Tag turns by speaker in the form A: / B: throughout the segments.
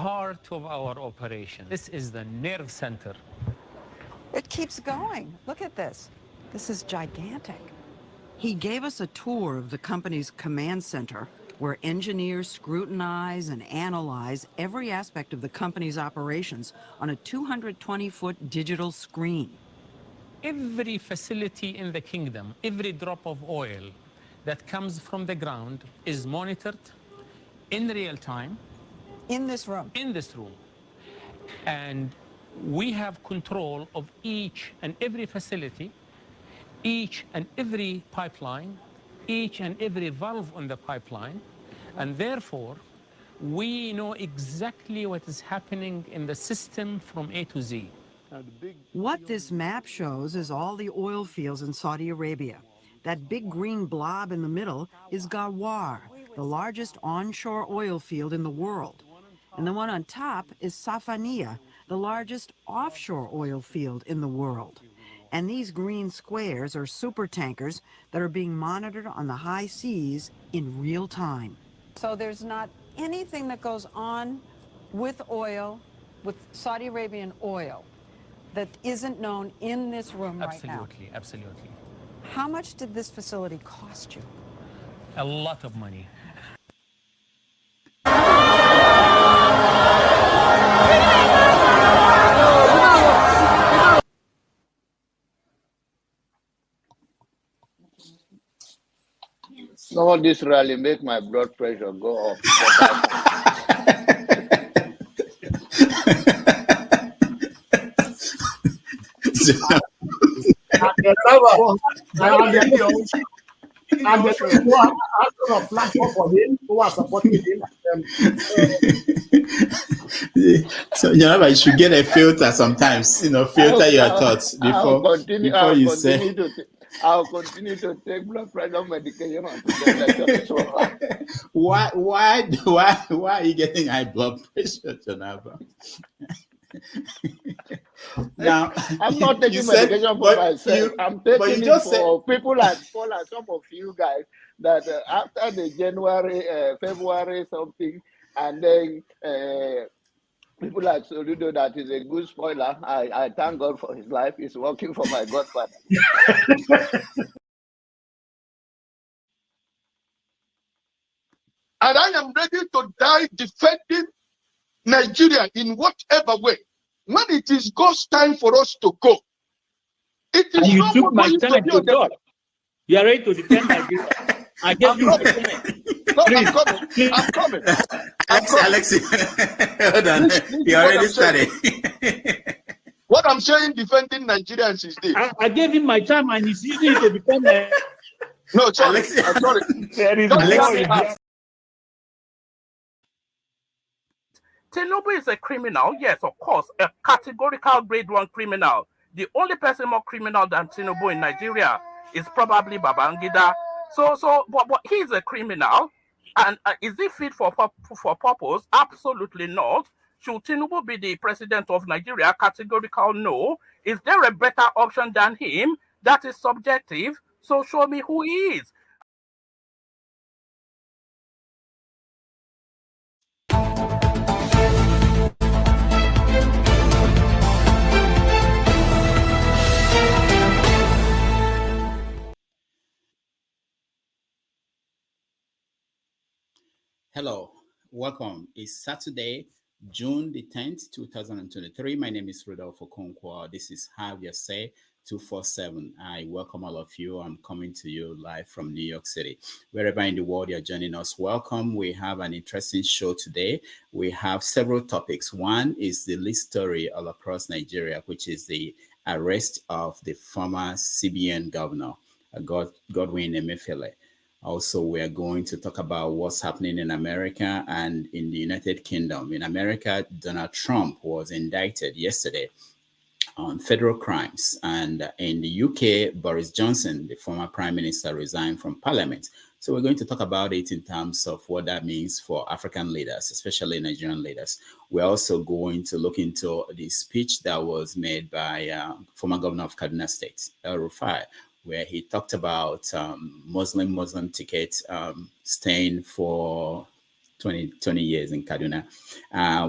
A: heart of our operation. This is the nerve center.
B: It keeps going. Look at this. This is gigantic.
C: He gave us a tour of the company's command center, where engineers scrutinize and analyze every aspect of the company's operations on a 220-foot digital screen.
A: Every facility in the kingdom, every drop of oil that comes from the ground is monitored in real time.
B: In this room?
A: In this room. And we have control of each and every facility, each and every pipeline, each and every valve on the pipeline, and therefore we know exactly what is happening in the system from A to Z.
C: What this map shows is all the oil fields in Saudi Arabia. That big green blob in the middle is Ghawar, the largest onshore oil field in the world. And the one on top is Safaniya, the largest offshore oil field in the world. And these green squares are super tankers that are being monitored on the high seas in real time.
B: So there's not anything that goes on with oil, with Saudi Arabian oil, that isn't known in this room right now.
A: Absolutely, absolutely.
B: How much did this facility cost you?
A: A lot of money.
D: Some of this rally make my blood pressure go up.
E: So you should get a filter sometimes, filter your thoughts before you say.
D: I'll continue to take blood pressure medication.
E: Why are you getting high blood pressure, Janaba? Now,
D: I'm not taking medication for myself. I'm taking it for people like some of you guys that after the January, February something, and then people like Soludo, that is a good spoiler. I thank God for his life. He's working for my godfather.
F: And I am ready to die defending Nigeria in whatever way. When it is God's time for us to go, it is. And
G: you took my time to talk. You are ready to defend Nigeria. I gave you my time.
F: I'm coming.
E: Alex, hold on. You already started.
F: What I'm saying, defending Nigerians is this.
G: I gave him my time and he's using it to defend
F: No, sorry. I'm sorry.
H: Tinubu is a criminal, yes, of course, a categorical grade 1 criminal. The only person more criminal than Tinubu in Nigeria is probably Babangida. But he's a criminal, and is he fit for purpose? Absolutely not. Should Tinubu be the president of Nigeria? Categorical no. Is there a better option than him? That is subjective. So show me who he is.
E: Hello, welcome. It's Saturday, June the 10th, 2023. My name is Rodolfo Okonkwo. This is Have Your Say 247. I welcome all of you. I'm coming to you live from New York City. Wherever in the world you're joining us, welcome. We have an interesting show today. We have several topics. One is the lead story all across Nigeria, which is the arrest of the former CBN governor, Godwin Emefiele. Also, we are going to talk about what's happening in America and in the United Kingdom. In America, Donald Trump was indicted yesterday on federal crimes. And in the UK, Boris Johnson, the former prime minister, resigned from parliament. So we're going to talk about it in terms of what that means for African leaders, especially Nigerian leaders. We're also going to look into the speech that was made by former governor of Kaduna State, Rufai, where he talked about Muslim tickets staying for 20 years in Kaduna.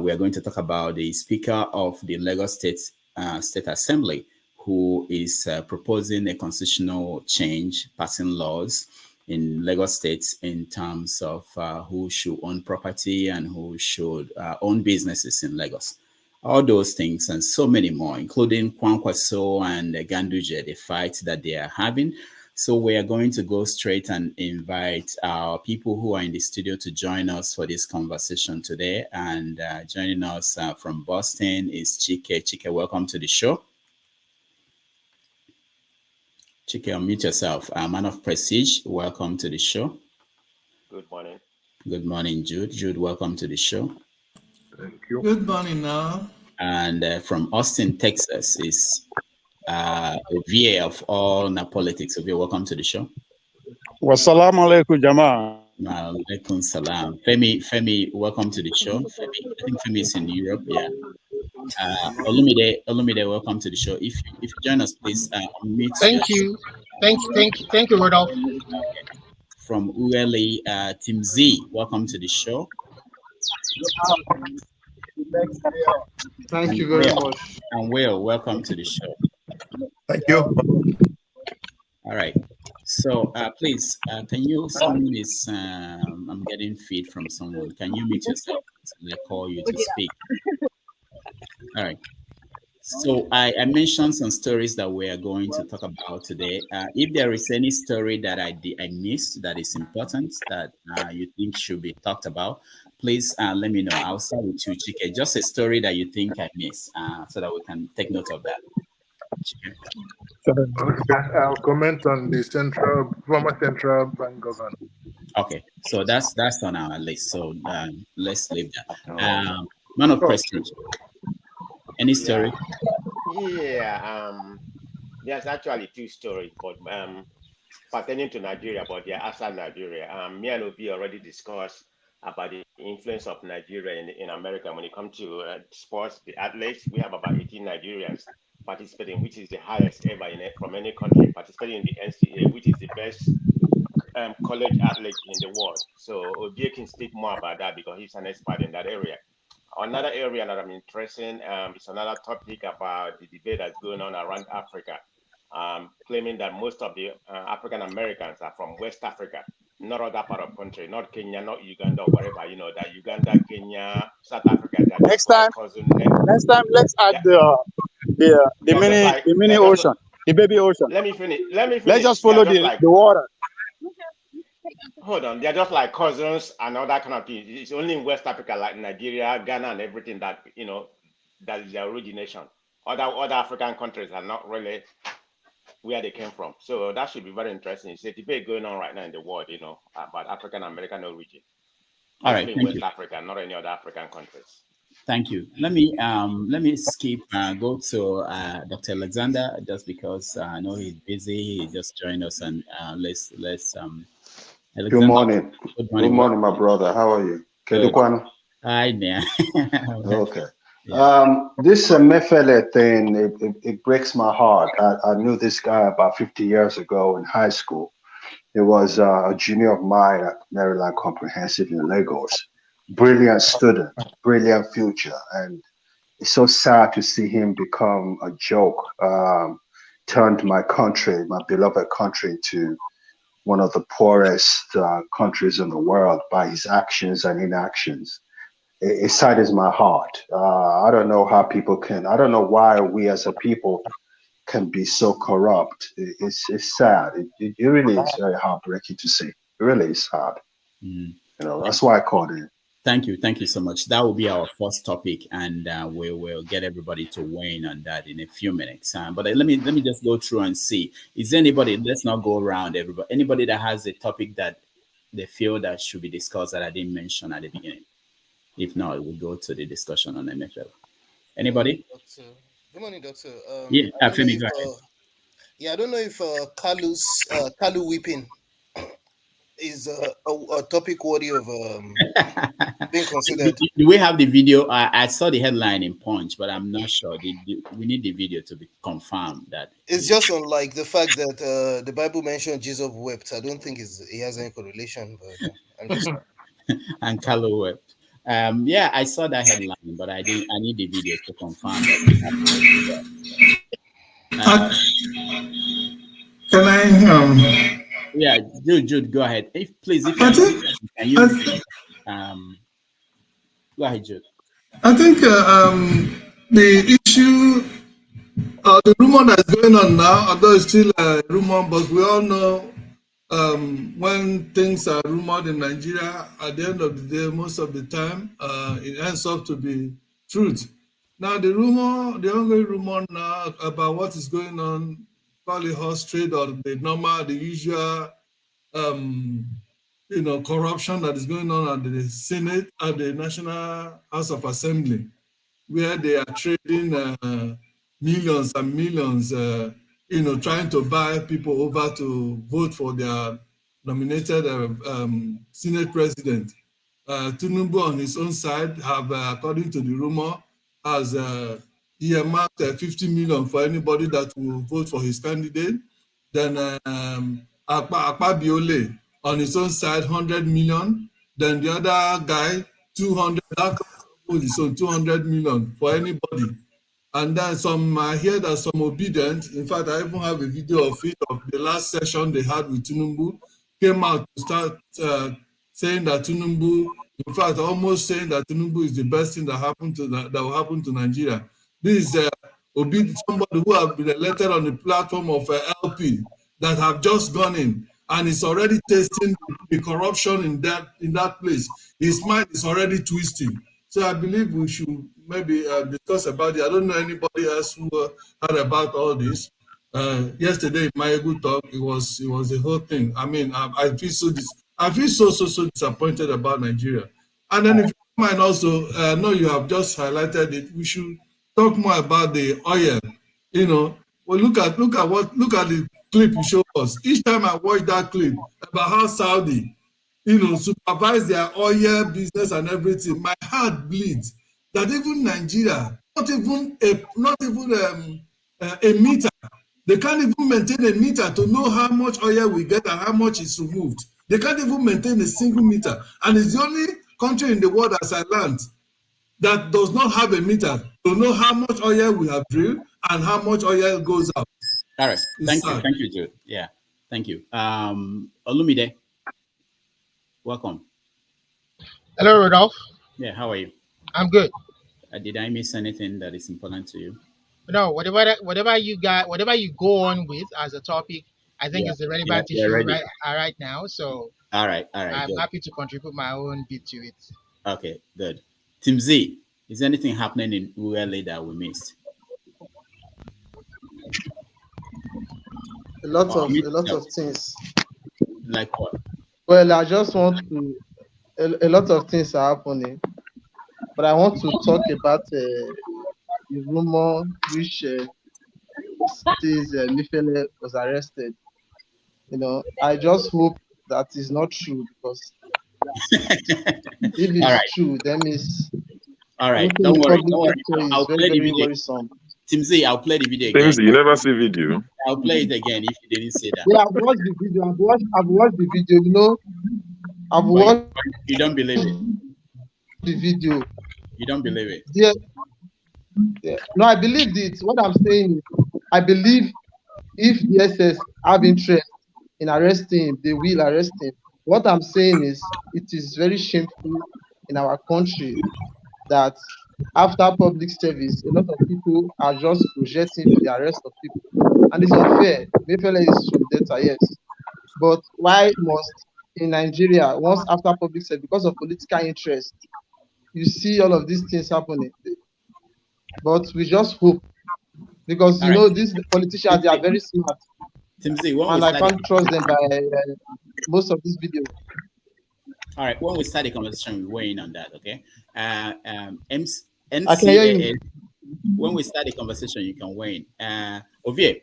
E: We are going to talk about the Speaker of the Lagos State Assembly, who is proposing a constitutional change, passing laws in Lagos State in terms of who should own property and who should own businesses in Lagos. All those things and so many more, including Kwankwaso and Ganduje, the fight that they are having. So we are going to go straight and invite our people who are in the studio to join us for this conversation today. And joining us from Boston is Chike. Chike, welcome to the show. Chike, unmute yourself. Man of Prestige, welcome to the show.
I: Good morning. Good
E: morning, Jude. Jude, welcome to the show.
F: Thank you.
J: Good morning now.
E: And from Austin, Texas is VA of all politics. VA, welcome to the show.
K: Wassalamu alaikum, Jama.
E: Alaikum salam. Femi, welcome to the show. Femi, I think Femi is in Europe. Yeah. Olumide, welcome to the show. If you join us, please unmute.
L: Thank you, Rodolph.
E: Okay. From ULE, Team Z, welcome to the show.
L: Thank you very much.
E: And Will, welcome to the show.
K: Thank you.
E: All right. So please, can you, someone is, I'm getting feed from someone. Can you mute yourself? They call you to speak. All right. So I mentioned some stories that we are going to talk about today. If there is any story that I missed that is important that you think should be talked about, please let me know. I'll start with you, Chike. Just a story that you think I missed so that we can take note of that.
F: Okay, I'll comment on the former central bank governor.
E: Okay, so that's on our list. So let's leave that. Man of Prestige. Any story?
I: Yeah. There's actually two stories, but pertaining to Nigeria, but they're outside Nigeria. Me and Obi already discussed about the influence of Nigeria in America when it comes to sports, the athletes. We have about 18 Nigerians participating, which is the highest ever from any country, participating in the NCAA, which is the best college athlete in the world. So Obi can speak more about that because he's an expert in that area. Another area that I'm interested in is another topic about the debate that's going on around Africa, claiming that most of the African Americans are from West Africa, not other part of country, not Kenya, not Uganda, or wherever, that Uganda, Kenya, South Africa.
K: Next time, let's add the mini ocean, the baby ocean.
I: Let me finish.
K: Let's just follow the water.
I: Hold on, they're just like cousins and all that kind of thing. It's only in West Africa, like Nigeria, Ghana, and everything that that is their origination. Other African countries are not really where they came from. So that should be very interesting. It's a debate going on right now in the world, about African American origin.
E: All right, thank
I: West
E: you.
I: Africa, not any other African countries.
E: Thank you. Let me skip go to Dr. Alexander just because I know he's busy. He just joined us, and let's
M: Good morning. Good morning, my brother. How are you?
E: Hi, man.
M: Okay. This Emefile thing, it breaks my heart. I knew this guy about 50 years ago in high school. He was a junior of mine at Maryland Comprehensive in Lagos. Brilliant student, brilliant future. And it's so sad to see him become a joke, turned my country, my beloved country, to one of the poorest countries in the world by his actions and inactions. It saddens my heart. I don't know how people I don't know why we as a people can be so corrupt. It's sad. It really is very heartbreaking to see. It really is sad. That's why I called it.
E: Thank you so much. That will be our first topic, and we will get everybody to weigh in on that in a few minutes. But let me just go through and see. Is there anybody? Let's not go around everybody. Anybody that has a topic that they feel that should be discussed that I didn't mention at the beginning? If not, we'll go to the discussion on Emefile. Anybody?
J: Good morning, Doctor.
E: Yeah, Femi, go ahead.
J: Yeah, I don't know if Kalu weeping is a topic worthy of being considered.
E: Do we have the video? I saw the headline in Punch, but I'm not sure. We need the video to be confirmed that
J: it's just unlike the fact that the Bible mentioned Jesus wept. I don't think it has any correlation, but I'm just
E: and Kalu wept. Yeah, I saw that headline, but I didn't. I need the video to confirm that.
N: Can I?
E: Yeah, Jude, go ahead. If you're can you go ahead, Jude.
N: I think the issue, the rumor that's going on now, although it's still a rumor, but we all know when things are rumored in Nigeria, at the end of the day, most of the time, it ends up to be truth. Now, the ongoing rumor now about what is going on, call it horse trade or the usual, corruption that is going on at the Senate, at the National House of Assembly, where they are trading millions and millions, trying to buy people over to vote for their nominated Senate president. Tinubu on his own side have, according to the rumor, has earmarked 50 million for anybody that will vote for his candidate. Then Akpabiole on his own side, 100 million. Then the other guy, 200, that his own 200 million for anybody. And then some, I hear that some obedient, in fact, I even have a video of it, of the last session they had with Tinubu, came out to start saying that Tinubu, in fact, almost saying that Tinubu is the best thing that happened to that will happen to Nigeria. This is somebody who have been elected on the platform of LP that have just gone in and is already tasting the corruption in that place. His mind is already twisting. So I believe we should maybe discuss about it. I don't know anybody else who heard about all this. Yesterday, my good talk, it was the whole thing. I mean, I feel so disappointed about Nigeria. And then if you mind also, I know you have just highlighted it. We should talk more about the oil. Well, look at the clip you showed us. Each time I watch that clip about how Saudi, supervise their oil business and everything, my heart bleeds. That even Nigeria, not even a meter, they can't even maintain a meter to know how much oil we get and how much is removed. They can't even maintain a single meter, and it's the only country in the world as I learned that does not have a meter to know how much oil we have drilled and how much oil goes out.
E: All right, thank you, Jude. Yeah, thank you. Olumide, welcome.
L: Hello, Rodolph.
E: Yeah, how are you?
L: I'm good.
E: Did I miss anything that is important to you?
L: No, whatever you go on with as a topic, I think is the relevant issue right now. So
E: all right,
L: I'm
E: good.
L: happy to contribute my own bit to it.
E: Okay, good. Tim Z, is anything happening in ULA that we missed?
O: A lot of things.
E: Like what?
O: Well, I just want to. A lot of things are happening, but I want to talk about the rumor which says Emefile was arrested. I just hope that is not true, because if it's true, that means.
E: All right, don't worry. I'll play the video.
O: Worrisome.
E: Tim Z, I'll play the video again.
P: Tim Z, you never see video.
E: I'll play it again if you didn't say that.
O: Yeah, I've watched the video. I've watched the video. I've watched.
E: You don't believe it.
O: The video.
E: You don't believe it.
O: Yeah. No, I believed it. What I'm saying is, I believe if DSS have interest in arresting him, they will arrest him. What I'm saying is, it is very shameful in our country that after public service, a lot of people are just projecting for the arrest of people. And it's unfair. Emefile is from Delta, yes. But why must in Nigeria, once after public service, because of political interest, you see all of these things happening? But we just hope, because these politicians, they are very smart.
E: Tim Z,
O: and I can't trust them by most of these videos.
E: All right, when we start the conversation, we weigh in on that, okay?
O: NCAA,
E: when we start the conversation, you can weigh in. Ovie,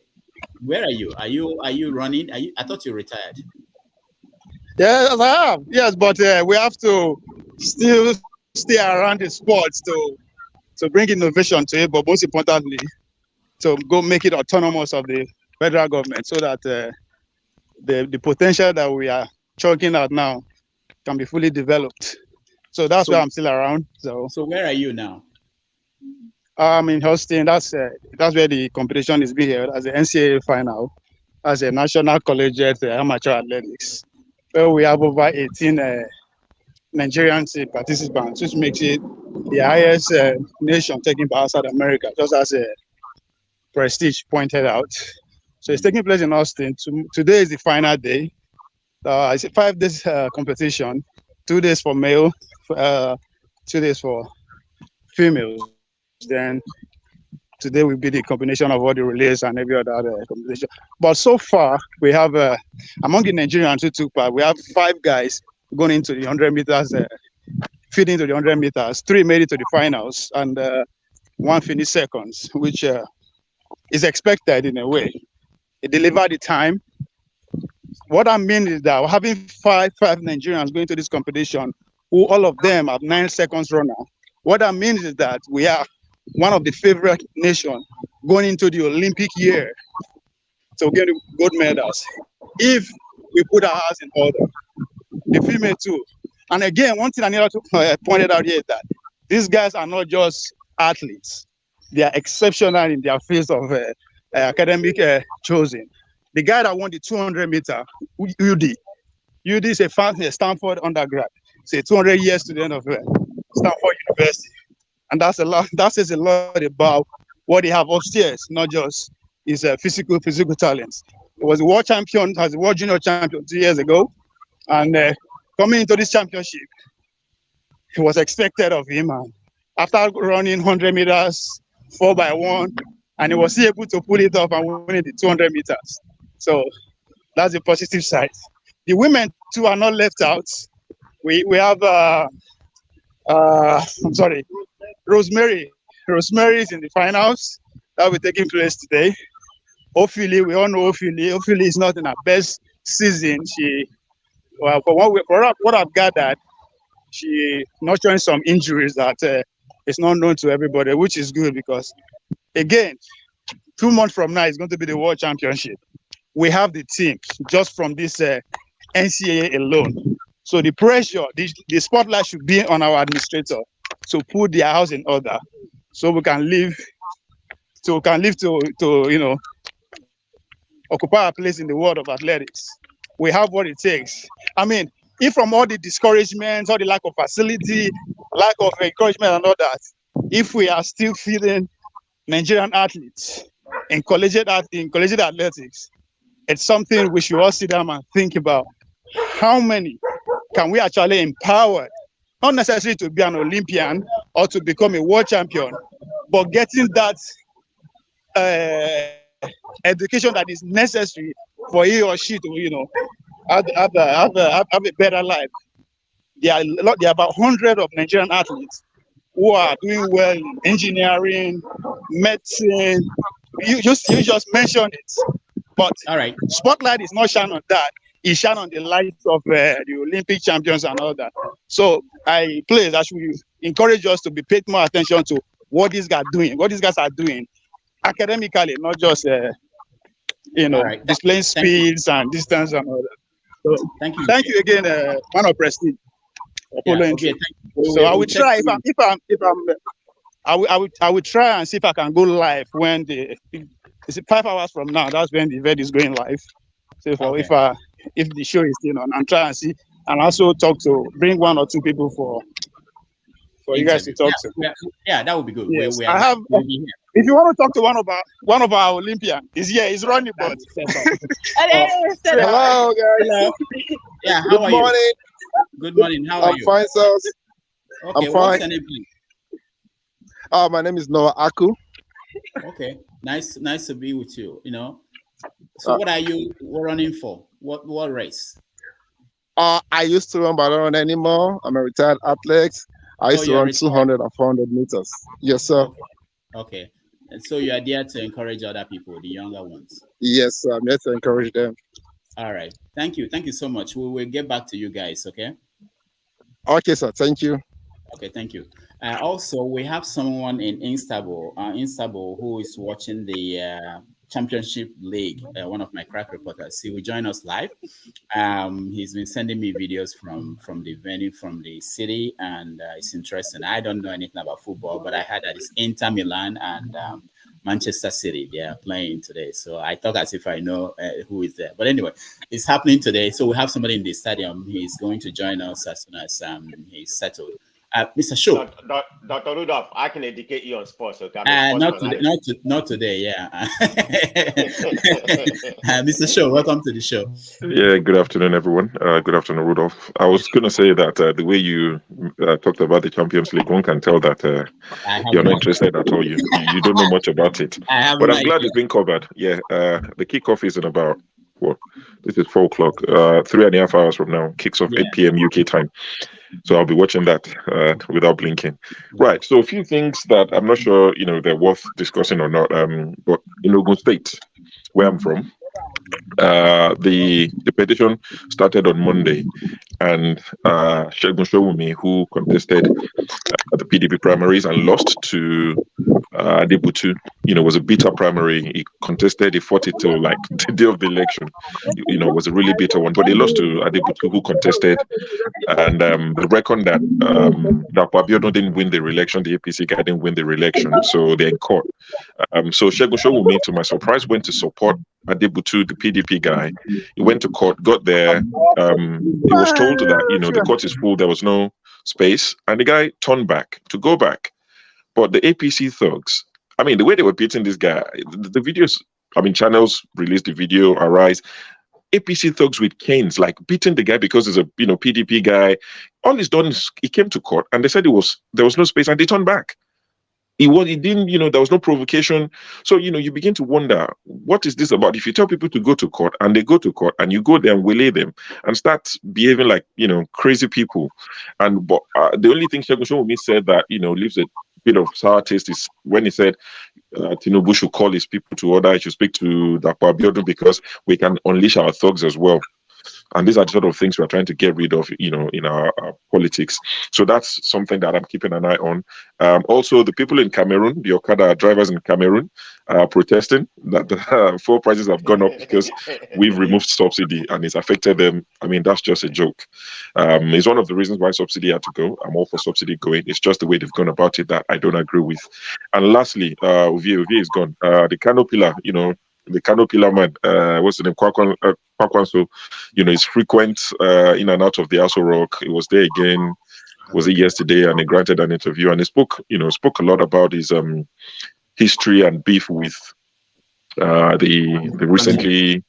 E: where are you? Are you running? I thought you retired.
K: Yes, I am. Yes, but we have to still stay around the sports to bring innovation to it, but most importantly, to go make it autonomous of the federal government, so that the potential that we are chalking out now can be fully developed. So that's why I'm still around. So
E: where are you now?
K: I'm in Houston. That's where the competition is being held as the NCAA final, as a national collegiate amateur athletics, where we have over 18 Nigerians participants, which makes it the highest nation taking part outside America, just as a prestige pointed out. So it's taking place in Austin. Today is the final day. It's a 5 days competition, 2 days for male, 2 days for females. Then today will be the combination of all the relays and every other competition. But so far, we have, among the Nigerians who took part, we have 5 guys going into the 100 meters, feeding to the 100 meters. 3 made it to the finals, and 1 finished seconds, which is expected in a way. It delivered the time. What I mean is that having five Nigerians going to this competition, who all of them have 9 seconds runner. What that means is that we are one of the favorite nations going into the Olympic year to get gold medals. If we put our house in order, the female too. And again, one thing I need to point out here is that these guys are not just athletes; they are exceptional in their fields of academic choosing. The guy that won the 200 meter, UD is a Stanford undergrad. It's a 200-year student of Stanford University. And that's a lot. That says a lot about what they have upstairs, not just his physical talents. He was a world champion, as a world junior champion 2 years ago. And coming into this championship, it was expected of him. And after running 100 meters, 4x1, and he was able to pull it off and win the 200 meters. So that's the positive side. The women too are not left out. We have Rosemary. Rosemary is in the finals. That will be taking place today. Ophelia, we all know Ophelia. Ophelia is not in her best season. What I've gathered, she not showing some injuries that is not known to everybody, which is good because, again, 2 months from now is going to be the World Championship. We have the team just from this NCAA alone. So the pressure, the spotlight should be on our administrator to put their house in order, so we can live to occupy a place in the world of athletics. We have what it takes. I mean, if from all the discouragements, all the lack of facility, lack of encouragement and all that, if we are still feeding Nigerian athletes in collegiate athletics, it's something we should all sit down and think about. How many can we actually empower? Not necessarily to be an Olympian or to become a world champion, but getting that education that is necessary for he or she to, have a better life. There are about 100 of Nigerian athletes who are doing well in engineering, medicine. You just mentioned it, but
E: all right,
K: spotlight is not shine on that. It shine on the lights of the Olympic champions and all that. So I should encourage us to paid more attention to what these guys are doing academically, not just displaying speeds and distance and all that. So thank you again, man of prestige. So I will try I will try and see if I can go live when it's 5 hours from now. That's when the event is going live. So if the show is still on, and try and see, and also bring 1 or 2 people for you guys to talk to.
E: Yeah, that would be good.
K: Yes. If you want to talk to one of our Olympians, he's here. He's running, but
P: hello, guys.
E: Hello. Yeah, how are you? Good morning. How are you?
P: I'm fine, sir.
E: Okay,
P: I'm fine.
E: What's your name, please?
P: My name is Noah Aku.
E: Okay, nice to be with you. So what are you running for? What race?
P: I used to run, but I don't run anymore. I'm a retired athlete. I used to run 200 and 400 meters. Yes, sir.
E: Okay. And so you are there to encourage other people, the younger ones.
P: Yes, sir. I'm here to encourage them.
E: All right. Thank you. Thank you so much. We will get back to you guys, okay?
P: Okay, sir. Thank you.
E: Okay, thank you. Also, we have someone in Istanbul who is watching the Championship League, one of my crack reporters. He will join us live. He's been sending me videos from the venue, from the city, and it's interesting. I don't know anything about football, but I heard that it's Inter Milan and Manchester City. They are playing today, so I talk as if I know who is there. But anyway, it's happening today. So we have somebody in the stadium. He's going to join us as soon as he's settled. Mr. Show.
I: Dr. Rudolph, I can educate you on sports. Okay?
E: Not today, yeah. Mr. Show, welcome to the show.
Q: Yeah, good afternoon, everyone. Good afternoon, Rudolph. I was going to say that the way you talked about the Champions League, one can tell that you're not interested at all. You don't know much about it. But I'm glad it's been covered. Yeah, the kickoff is in about, this is 4 o'clock, 3.5 hours from now. Kicks off 8 p.m. UK time. So I'll be watching that without blinking. Right. So a few things that I'm not sure, they're worth discussing or not. But in Ogun State, where I'm from, the petition started on Monday, and Segun Showumi, who contested the PDP primaries and lost to Adebutu, was a bitter primary. He contested, he fought it till like the day of the election. It was a really bitter one, but he lost to Adebutu, who contested, and the reckon that Abiodun didn't win the election, the APC guy didn't win the election, so they're in court. So Segun Showumi, to my surprise, went to support Adebutu, the PDP guy. He went to court, got there. He was told that the court is full, there was no space, and the guy turned back to go back. But the APC thugs, the way they were beating this guy, the videos, channels released the video, Arise. APC thugs with canes, like beating the guy because he's a PDP guy. All he's done is he came to court and they said there was no space, and they turned back. He didn't, there was no provocation. So, you begin to wonder, what is this about? If you tell people to go to court and they go to court and you go there and waylay them and start behaving like, crazy people. But the only thing Segun Showumi said that, leaves a bit of sour taste is when he said Tinubu should call his people to order, he should speak to Dapo Abiodun because we can unleash our thugs as well. And these are the sort of things we're trying to get rid of, in our politics. So that's something that I'm keeping an eye on. Also, the people in Cameroon, the Okada drivers in Cameroon, are protesting that the fuel prices have gone up because we've removed subsidy and it's affected them. That's just a joke. It's one of the reasons why subsidy had to go. I'm all for subsidy going. It's just the way they've gone about it that I don't agree with. And lastly, Ovie is gone. The Kano pillar, the Kano pillar man, what's the name? Kwakwanso, is frequent in and out of the Aso Rock. He was there again, was it yesterday, and he granted an interview, and he spoke a lot about his history and beef with the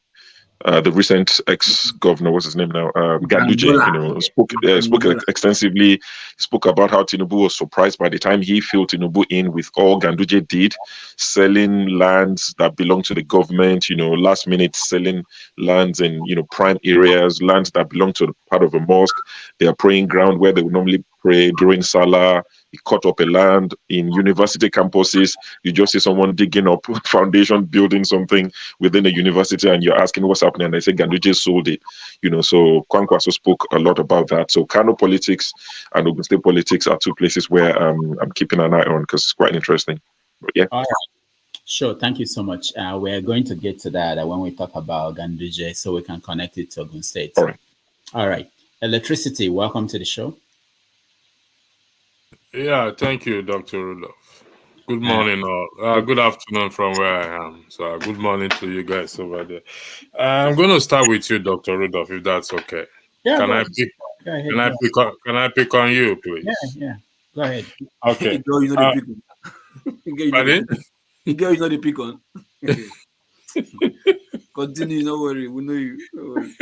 Q: recent ex-governor, what's his name now, Ganduje, spoke extensively, spoke about how Tinubu was surprised by the time he filled Tinubu in with all Ganduje did, selling lands that belong to the government, last minute selling lands in, prime areas, lands that belong to the part of a mosque, their praying ground where they would normally pray during Salah. He cut up a land in university campuses. You just see someone digging up foundation, building something within a university, and you're asking what's happening, and they say Ganduje sold it. So Kwankwaso spoke a lot about that. So Kano politics and Ogun State politics are two places where I'm keeping an eye on because it's quite interesting. But yeah.
E: All right. Sure. Thank you so much. We're going to get to that when we talk about Ganduje, so we can connect it to Ogun State. All right. Electricity, welcome to the show.
R: Yeah, thank you, Dr. Rudolph. Good morning, all. Good afternoon from where I am. So good morning to you guys over there. I'm going to start with you, Dr. Rudolph, if that's okay.
E: Yeah,
R: Can I pick on you, please?
E: Yeah. Go ahead.
R: Okay.
S: Pardon? You girl is not the pick on. Continue, no worry. We know you. Don't worry.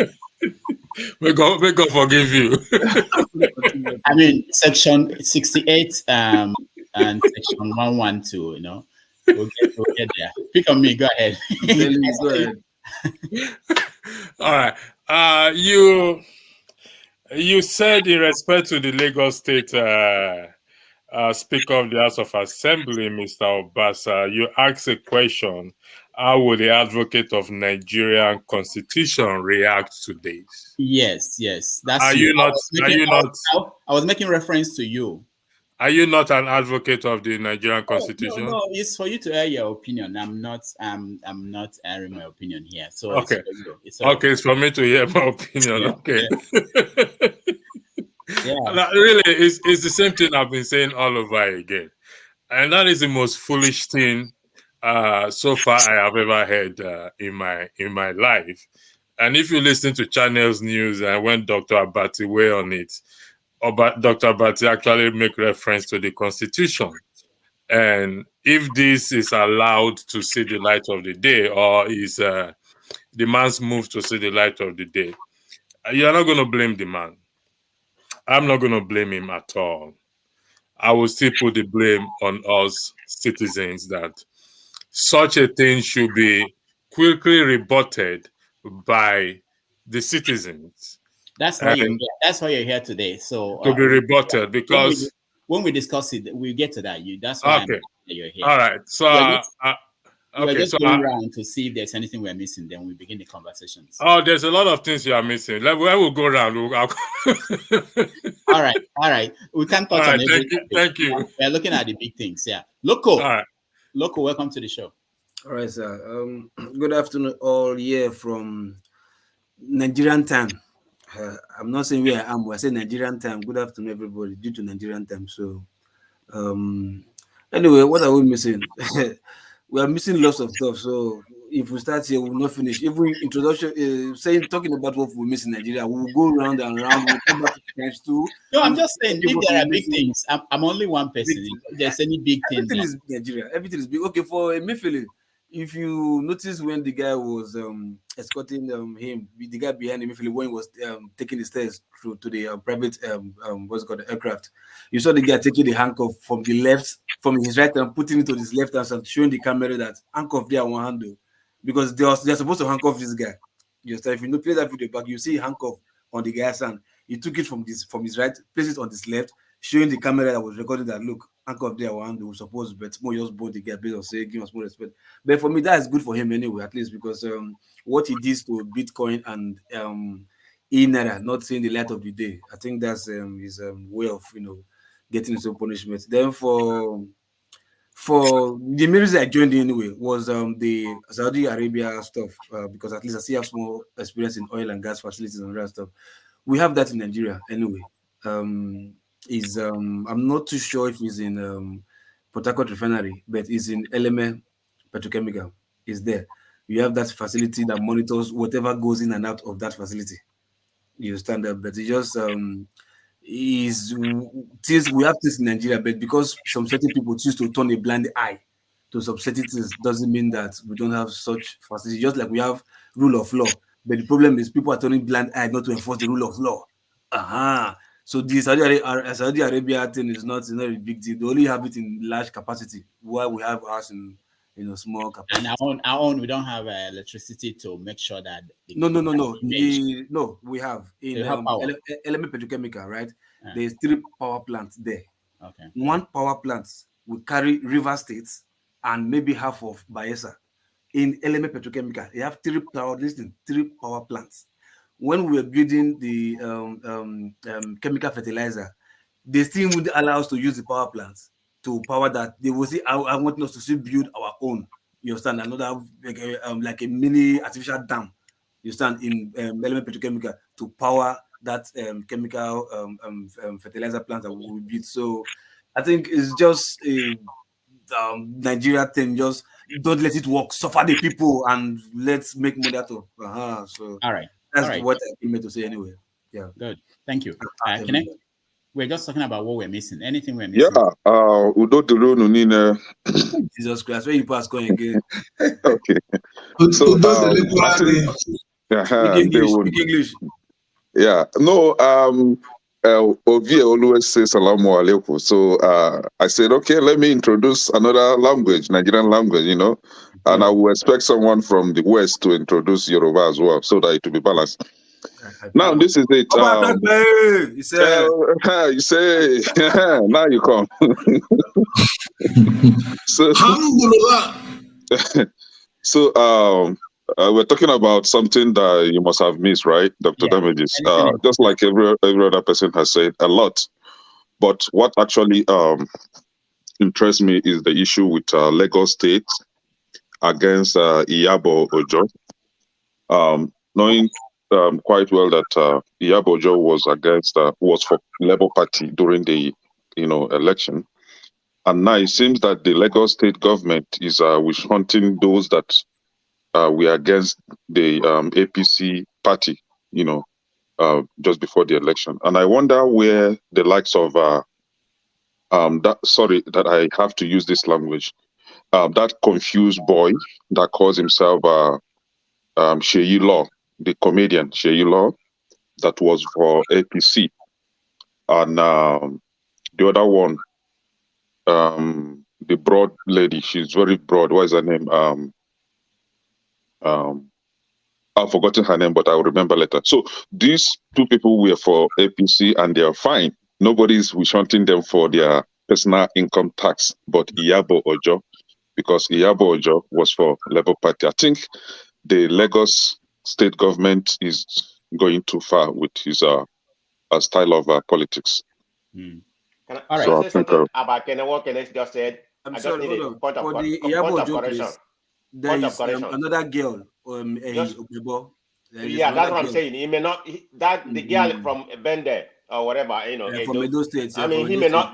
R: May God forgive you.
E: Section 68 and section 112, we'll get there. Pick on me, go ahead.
S: Go ahead.
R: All right. You said in respect to the Lagos State Speaker of the House of Assembly, Mr. Obasa, you asked a question: how would the advocate of Nigerian Constitution react to this?
E: Yes. That's
R: Are you not?
E: I was making reference to you.
R: Are you not an advocate of the Nigerian Constitution?
E: No, it's for you to air your opinion. I'm not airing my opinion here. So
R: okay,
E: it's for you.
R: It's for me to hear my opinion.
E: Yeah.
R: Okay.
E: Yeah.
R: Really, it's the same thing I've been saying all over again, and that is the most foolish thing so far I have ever heard in my life. And if you listen to Channel's news and when Dr. Abati weighed on it, Dr. Abati actually make reference to the Constitution. And if this is allowed to see the light of the day, or is the man's move to see the light of the day, you're not going to blame the man. I'm not going to blame him at all. I will still put the blame on us citizens that such a thing should be quickly rebutted by the citizens.
E: That's why you're here today. So
R: to be rebutted, because
E: when we discuss it, we'll get to that. That's why you're here.
R: All right. So
E: we're just going around to see if there's anything we're missing. Then we begin the conversations.
R: Oh, there's a lot of things you are missing. Where we'll go around.
E: All right. We can't touch on everything.
R: Thank you.
E: We're looking at the big things. Yeah. Loco, welcome to the show.
S: All right, sir. Good afternoon, all here from Nigerian time. I'm not saying where I am. I say Nigerian time. Good afternoon, everybody. Due to Nigerian time. So, anyway, what are we missing? We are missing lots of stuff. So, if we start here, we will not finish. If we introduction, talking about what we miss in Nigeria, we will go round and round. We'll come back to times two.
E: No, I'm just saying, if there are big things, I'm only one person. If there's any big things,
S: everything is Nigeria. Everything is big. Okay, for Emefile, if you notice when the guy was escorting him, the guy behind Emefile, when he was taking the stairs to the private what's it called, the aircraft, you saw the guy taking the handcuff from his right hand, putting it to his left hand, and showing the camera that handcuff there on one hand, because they're supposed to handcuff this guy. If you know, play that video back, you see handcuff on the guy's hand. He took it from his right, placed it on his left, showing the camera that was recording that, look, handcuff there one hand, we suppose, but more just both the guy based on saying give us more respect. But for me, that is good for him anyway, at least, because what he did to Bitcoin and e-naira not seeing the light of the day, I think that's his way of getting his own punishment. Then for the reason I joined anyway was the Saudi Arabia stuff, because at least I still have small experience in oil and gas facilities and that stuff. We have that in Nigeria anyway. I'm not too sure if it's in Port Harcourt refinery, but it's in Eleme Petrochemical. It's there. You have that facility that monitors whatever goes in and out of that facility. You understand that? But it just we have this in Nigeria, but because some certain people choose to turn a blind eye to some certain things, doesn't mean that we don't have such facilities. Just like we have rule of law, but the problem is people are turning blind eye not to enforce the rule of law. So the Saudi Arabia thing is not a big deal. They only have it in large capacity, while we have ours in small capacity.
E: And our own, we don't have electricity to make sure that.
S: No. We have in Eleme Petrochemical, right? Yeah. There's 3 power plants there.
E: Okay.
S: 1 power plant will carry River State and maybe half of Bayelsa. In Eleme Petrochemical, they have 3 power plants. When we were building the chemical fertilizer, they still would allow us to use the power plants to power that. They will say, I want us to still build our own. You understand? Another like a mini artificial dam. You understand? In Eleme Petrochemical to power that chemical fertilizer plant that we build. So I think it's just a Nigeria thing. Just don't let it work. Suffer the people and let's make money out of. So
E: all right.
S: That's what I came to say anyway. Yeah.
E: Good. Thank you. We're just talking about what we're missing. Anything we're missing?
Q: Yeah.
S: Jesus Christ, where you pass going again?
Q: Okay. So speak
S: English.
Q: Yeah. No. Ovie always says salamu alaikum. So I said, okay, let me introduce another language, Nigerian language, and I will expect someone from the West to introduce Yoruba as well, so that it will be balanced. Now, this is it. You say, now you come. So we're talking about something that you must have missed, right, Dr. Damages? Just like every other person has said, a lot. But what actually interests me is the issue with Lagos State against Iyabo Ojo. Knowing quite well that Iyabo Ojo was for Labour Party during the election, and now it seems that the Lagos State government is witch hunting those that were against the APC party, just before the election. And I wonder where the likes of that I have to use this language, that confused boy that calls himself Sheyi Law, the comedian Sheyi Law, that was for APC, and the other one, the broad lady, she's very broad. What is her name? I've forgotten her name, but I'll remember later. So these two people were for APC and they are fine. Nobody's wishing them for their personal income tax, but Iyabo Ojo, because Iyabo Ojo was for Labour Party. I think the Lagos state government is going too far with his style of politics.
I: Can I say something about what Kenneth just said?
S: I'm sorry, hold on. For the Iyabo Ojo case, there is another girl,
I: yeah, that's what I'm saying. He may not the girl from Bende or whatever,
S: from Edo State.
I: I mean,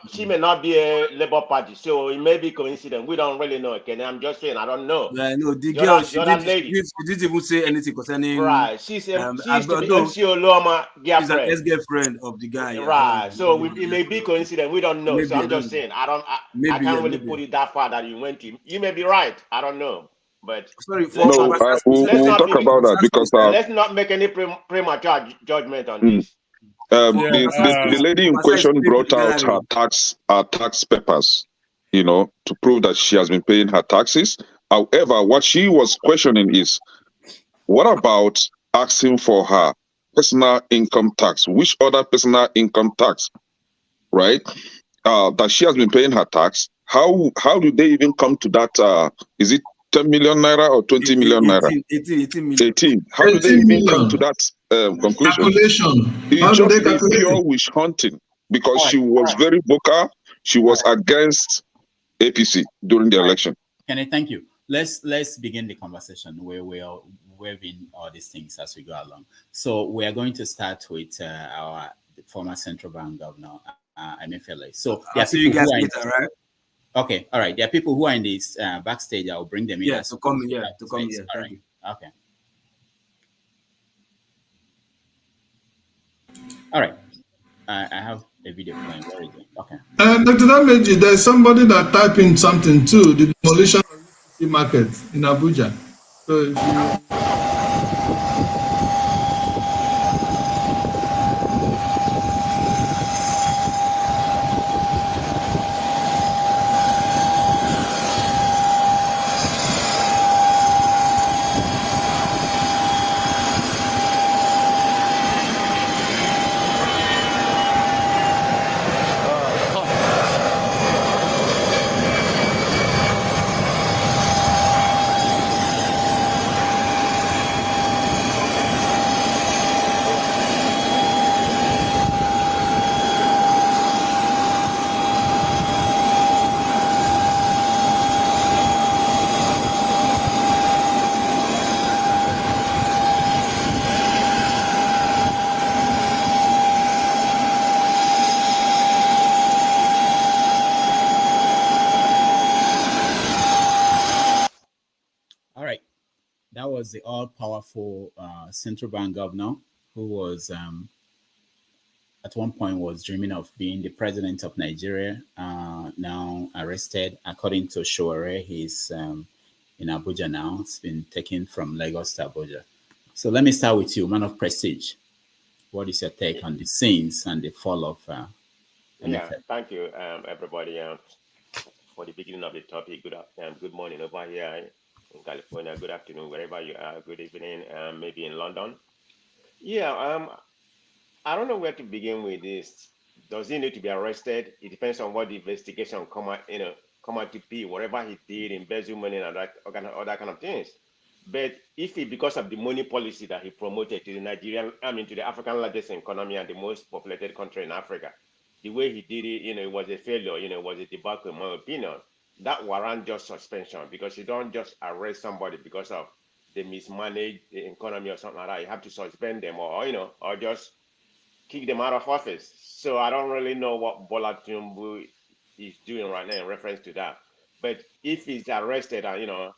I: she may not be a Labour Party, so it may be coincidence. We don't really know. Okay, I'm just saying, I don't know.
S: Yeah, no, the girl, she didn't even say anything concerning.
I: Right, she used to be MC Oloma girlfriend.
S: She's an ex-girlfriend of the guy.
I: Right, so it may be coincidence. We don't know. Maybe, so I'm just saying, I can't really put it that far that you went to. You may be right. I don't know. But
S: sorry,
Q: we'll talk about that because
I: let's not make any premature judgment on this.
Q: The lady in question brought out her tax papers, to prove that she has been paying her taxes. However, what she was questioning is, what about asking for her personal income tax? Which other personal income tax, right? That she has been paying her tax. How do they even come to that? Is it 10 million naira or 20 million naira? 18. How do they even come to that conclusion? It's just a pure witch hunting because she was very vocal. She was against APC during the election.
E: Kenny, thank you. Let's begin the conversation where we're weaving all these things as we go along. So we are going to start with our former central bank governor, Emefile. So
S: I'll see you guys later, right?
E: Okay, all right. There are people who are in this backstage. I'll bring them in.
S: Yeah, to come here.
E: All right. Okay. All right. I have a video playing. Where is it? Okay.
N: Dr. Dameji, there's somebody that typed in something too. The demolition of the market in Abuja. So if you...
E: That was the all-powerful central bank governor who was at one point was dreaming of being the president of Nigeria, now arrested. According to Shore, he's in Abuja now. It's been taken from Lagos to Abuja. So let me start with you, man of prestige. What is your take on the scenes and the fall of
I: Emefile? Thank you, everybody, for the beginning of the topic. Good morning over here in California. Good afternoon, wherever you are. Good evening, maybe in London. Yeah, I don't know where to begin with this. Does he need to be arrested? It depends on what the investigation come out to be, whatever he did, embezzle money and other kind of things. But if it, because of the money policy that he promoted to the Nigerian, to the African largest economy and the most populated country in Africa, the way he did it, it was a failure, it was a debacle, in my opinion. That warrant just suspension, because you don't just arrest somebody because of they mismanage the economy or something like that. You have to suspend them, or or just kick them out of office. So I don't really know what Bola Tinubu is doing right now in reference to that. But if he's arrested, then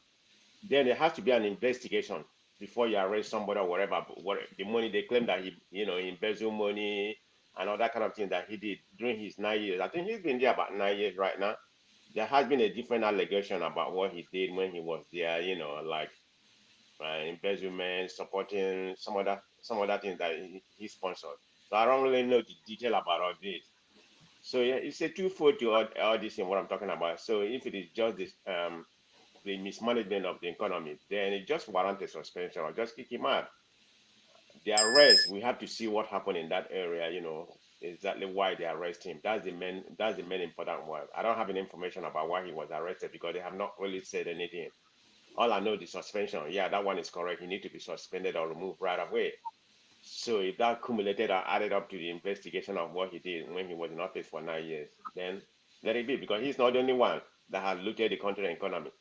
I: there has to be an investigation before you arrest somebody or whatever. What the money they claim that he, embezzled money and all that kind of thing that he did during his 9 years. I think he's been there about 9 years right now. There has been a different allegation about what he did when he was there, like embezzlement, supporting some other things that he sponsored. So I don't really know the detail about all this. So yeah, it's a twofold to all this and what I'm talking about. So if it is just this the mismanagement of the economy, then it just warrants a suspension or just kick him out. The arrest, we have to see what happened in that area, exactly why they arrest him. That's the main important one. I don't have any information about why he was arrested because they have not really said anything. All I know is suspension. Yeah, that one is correct. He needs to be suspended or removed right away. So if that accumulated or added up to the investigation of what he did when he was in office for 9 years, then let it be, because he's not the only one that has looted the country and economy.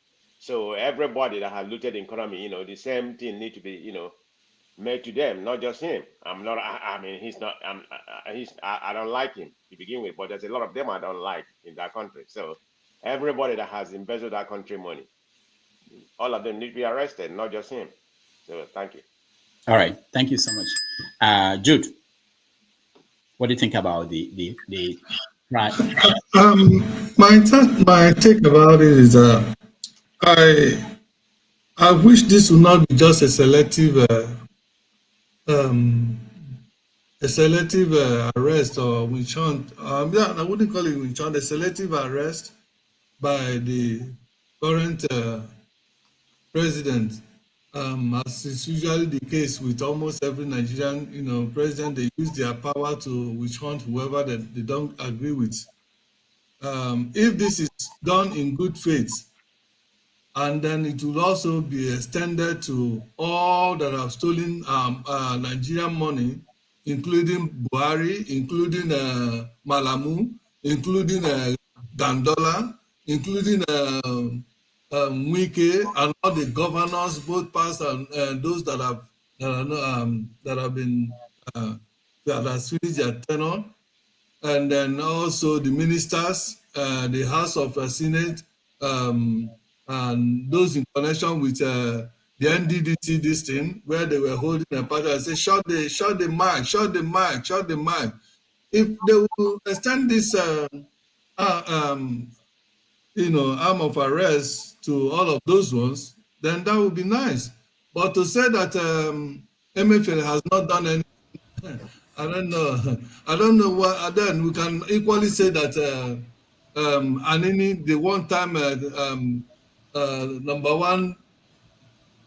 I: So everybody that has looted the economy, the same thing need to be, made to them, not just him. He's not. I don't like him to begin with, but there's a lot of them I don't like in that country. So everybody that has embezzled that country money, all of them need to be arrested, not just him. So thank you.
E: All right, thank you so much, Jude. What do you think about the right?
N: My take about it is I wish this would not be just a selective arrest or witch hunt. Yeah, I wouldn't call it witch hunt. A selective arrest by the current president. As is usually the case with almost every Nigerian, president, they use their power to witch hunt whoever that they don't agree with. If this is done in good faith, and then it will also be extended to all that have stolen Nigerian money, including Buhari, including Malamu, including Dandola, including Wike, and all the governors, both past and those that have been that have finished their tenure, and then also the ministers, the House of Senate, and those in connection with the NDDC, this thing, where they were holding a party and say, shut the mic, shut the mic, shut the mic. If they will extend this, arm of arrest to all of those ones, then that would be nice. But to say that Emefile has not done anything, I don't know. I don't know what. Then we can equally say that Anini, the one-time number one,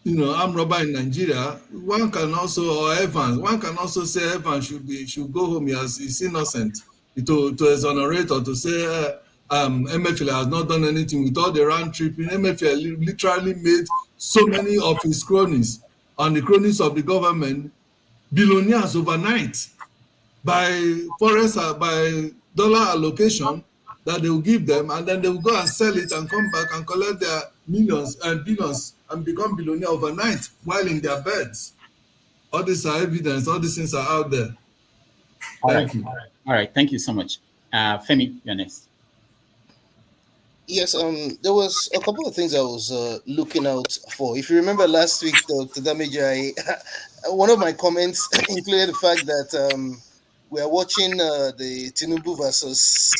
N: armed robber in Nigeria. One can also, or Evans. One can also say Evans should go home. He's innocent. To exonerate or to say Emefile has not done anything with all the round tripping. Emefile literally made so many of his cronies and the cronies of the government billionaires overnight by by dollar allocation that they will give them, and then they will go and sell it and come back and collect their millions and billions and become billionaire overnight while in their beds. All these are evidence. All these things are out there. Thank you.
E: All right. Thank you so much. Femi, you're next.
J: Yes, there was a couple of things I was looking out for. If you remember last week, Dr. Damage, one of my comments included the fact that we are watching the Tinubu versus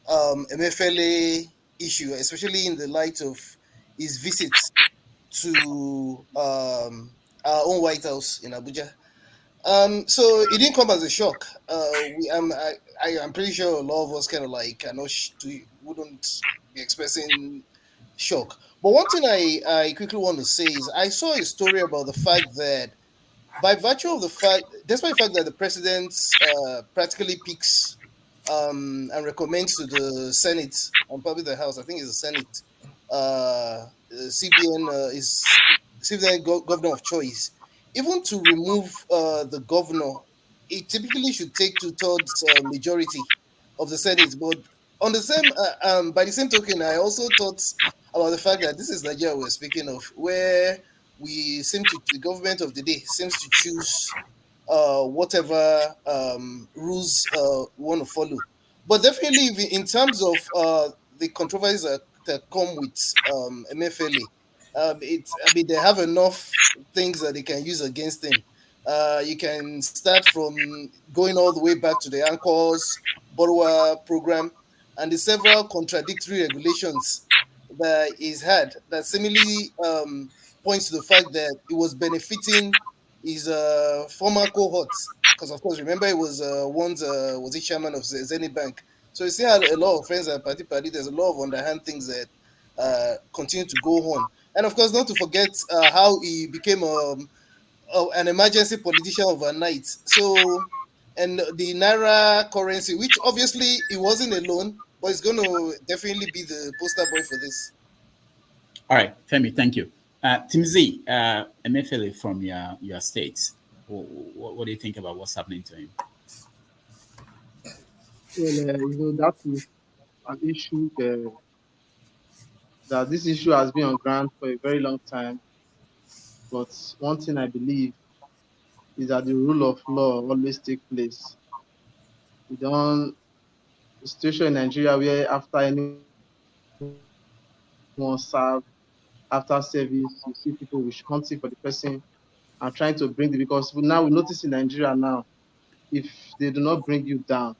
J: Emefile issue, especially in the light of his visits to our own White House in Abuja. So it didn't come as a shock. I'm pretty sure a lot of us kind of like wouldn't be expressing shock. But one thing I quickly want to say is I saw a story about the fact that by virtue of the fact, despite the fact that the president practically picks and recommends to the Senate and probably the House, I think it's the Senate, CBN is CBN governor of choice. Even to remove the governor, it typically should take 2/3 majority of the Senate. But on the same, by the same token, I also thought about the fact that this is Nigeria we're speaking of, where we seem to, the government of the day seems to choose whatever rules we want to follow. But definitely, in terms of the controversies that come with Emefile, I mean, they have enough things that they can use against him. You can start from going all the way back to the Anchors borrower program and the several contradictory regulations that he's had that seemingly points to the fact that it was benefiting his former cohorts. Because of course, remember he was once was he chairman of Zenith Bank. So you see how a lot of friends and party, there's a lot of underhand things that continue to go on. And of course, not to forget how he became an emergency politician overnight. So, and the Naira currency, which obviously he wasn't alone, but it's going to definitely be the poster boy for this.
E: All right, Femi, thank you. Timzi, Emefile from your state, what do you think about what's happening to him?
O: Well, that is an issue that this issue has been on ground for a very long time. But one thing I believe is that the rule of law always takes place. We don't the situation in Nigeria where after anyone serve, after service, you see people wish hunting for the person and trying to bring the because now we notice in Nigeria now, if they do not bring you down,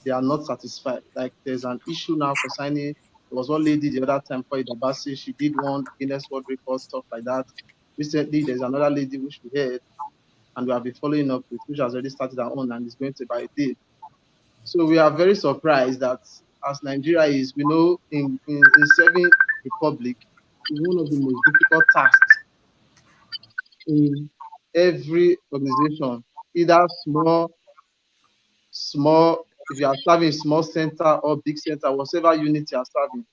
O: they are not satisfied. Like there's an issue now concerning there was one lady the other time called Obasa, she did one Guinness World Record, stuff like that. Recently, there's another lady which we heard and we have been following up with, which has already started her own and is going to buy a deal. So we are very surprised that as Nigeria is, we know in serving the public is one of the most difficult tasks in every organization, either small, if you are serving small center or big center, whatever unit you are serving,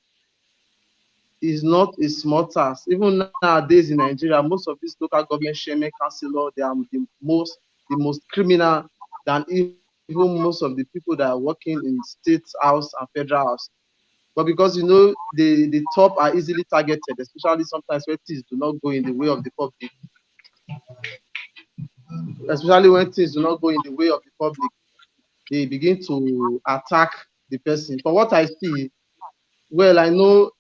O: is not a small task. Even nowadays in Nigeria, most of these local government chairman councillor, they are the most criminal than even most of the people that are working in state house and federal house. But because the top are easily targeted, especially sometimes when things do not go in the way of the public. Especially when things do not go in the way of the public, they begin to attack the person. For what I see, well, I know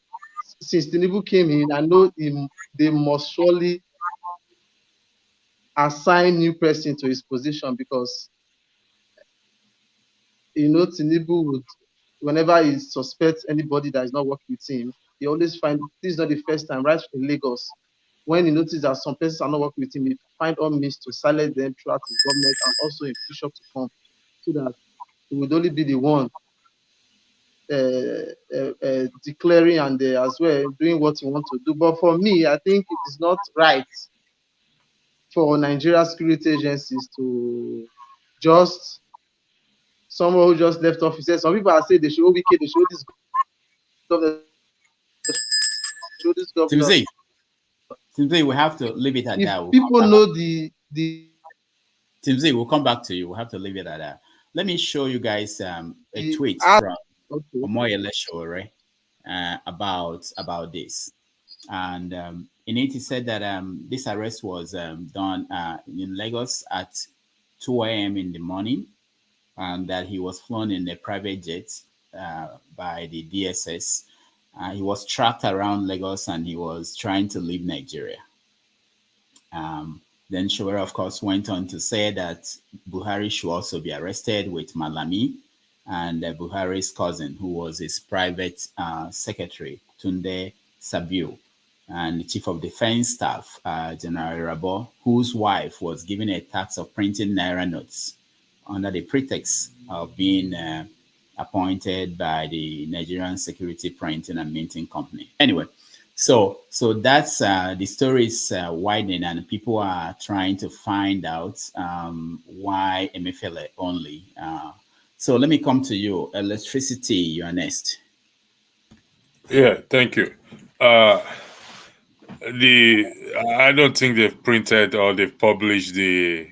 O: since Tinubu came in, I know they must surely assign new person to his position because Tinubu would, whenever he suspects anybody that is not working with him, he always find this is not the first time, right in Lagos. When he noticed that some persons are not working with him, he find all means to silence them throughout his government and also in Bishop to come, so that he would only be the one declaring and as well doing what he wants to do. But for me, I think it is not right for Nigeria security agencies to just someone who just left office. Some people are saying they show wicked, they show this government, show this government.
E: Timzi, we have to leave it at that.
O: People know the
E: Timzi, we'll come back to you. We'll have to leave it at that. Let me show you guys a tweet from Omoyele Shore about this. And in it, he said that this arrest was done in Lagos at 2 a.m. in the morning, and that he was flown in a private jet by the DSS. He was tracked around Lagos and he was trying to leave Nigeria. Then Showera, of course, went on to say that Buhari should also be arrested with Malami and Buhari's cousin, who was his private secretary, Tunde Sabiu, and the Chief of Defense Staff, General Rabo, whose wife was given a task of printing Naira notes under the pretext of being appointed by the Nigerian Security Printing and Minting Company. Anyway, so that's the story is widening, and people are trying to find out why Emefile only. So let me come to you. Electricity, you are next.
R: Yeah, thank you. I don't think they've printed or they've published the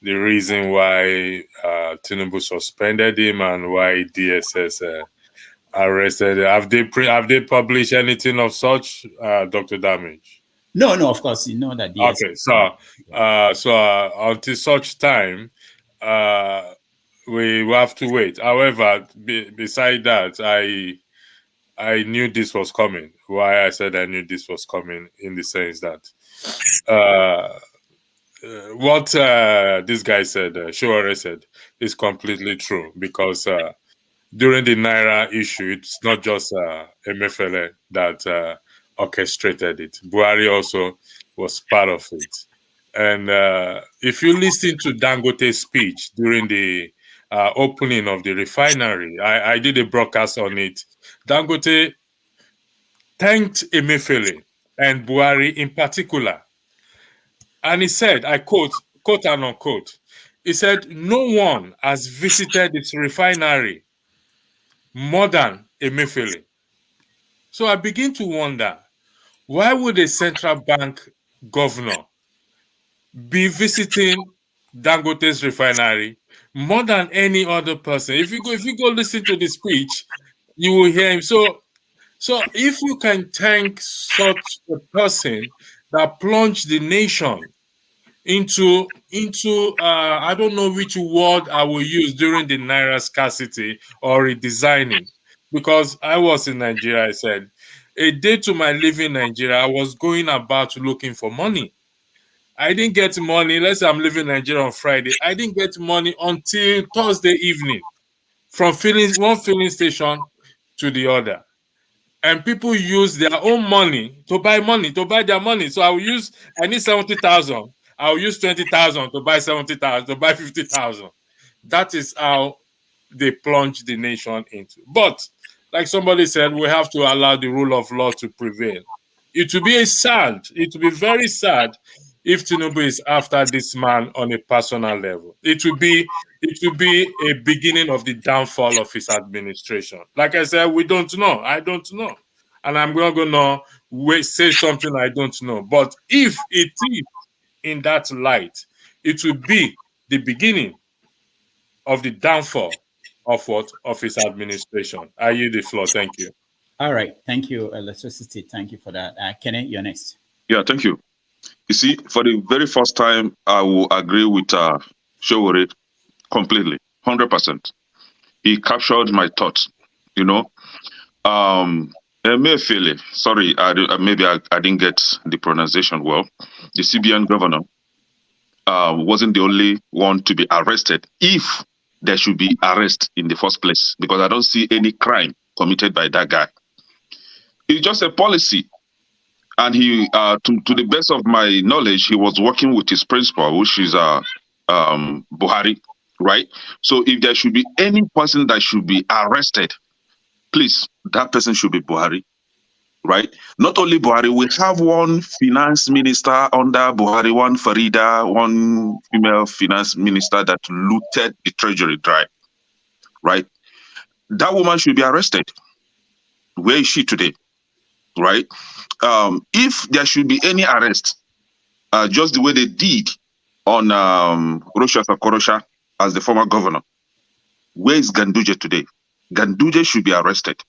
R: reason why Tinubu suspended him and why DSS arrested. Have they published anything of such, Dr. Damage?
E: No, of course, you know that DSS.
R: Okay, so until such time, we will have to wait. However, beside that, I knew this was coming. Why I said I knew this was coming, in the sense that what this guy said, Showore said, is completely true, because during the Naira issue, it's not just Emefile that orchestrated it. Buhari also was part of it. And if you listen to Dangote's speech during the opening of the refinery, I did a broadcast on it. Dangote thanked Emefile and Buhari in particular. And he said, I quote and unquote, he said, no one has visited this refinery more than Emefile. So I begin to wonder, why would a central bank governor be visiting Dangote's refinery more than any other person? If you go listen to the speech, you will hear him. So if you can thank such a person that plunged the nation into I don't know which word I will use during the Naira scarcity or redesigning, because I was in Nigeria, I said, a day to my living in Nigeria, I was going about looking for money. I didn't get money. Let's say I'm leaving Nigeria on Friday. I didn't get money until Thursday evening, from one filling station to the other. And people use their own money to buy their money. So I need 70,000. I'll use 20,000 to buy 70,000, to buy 50,000. That is how they plunge the nation into. But like somebody said, we have to allow the rule of law to prevail. It will be very sad if Tinubu is after this man on a personal level. It will be a beginning of the downfall of his administration. Like I said, we don't know. I don't know. And I'm not going to say something I don't know. But if it is in that light, it will be the beginning of the downfall of what? Of his administration. I yield the floor. Thank you.
E: All right. Thank you, Electricity. Thank you for that. Kenny, you're next.
Q: Yeah, thank you. You see, for the very first time, I will agree with Showore completely, 100%. He captured my thoughts, you know. Emefile, sorry, maybe I didn't get the pronunciation well. The CBN governor wasn't the only one to be arrested, if there should be arrest in the first place, because I don't see any crime committed by that guy. It's just a policy. And he, to the best of my knowledge, he was working with his principal, which is Buhari, right? So if there should be any person that should be arrested, please, that person should be Buhari, right? Not only Buhari, we have one finance minister under Buhari, one Farida, one female finance minister that looted the treasury dry, right? That woman should be arrested. Where is she today, right? If there should be any arrest, just the way they did on Rocha Sakorosha as the former governor, where is Ganduje today? Ganduje should be arrested.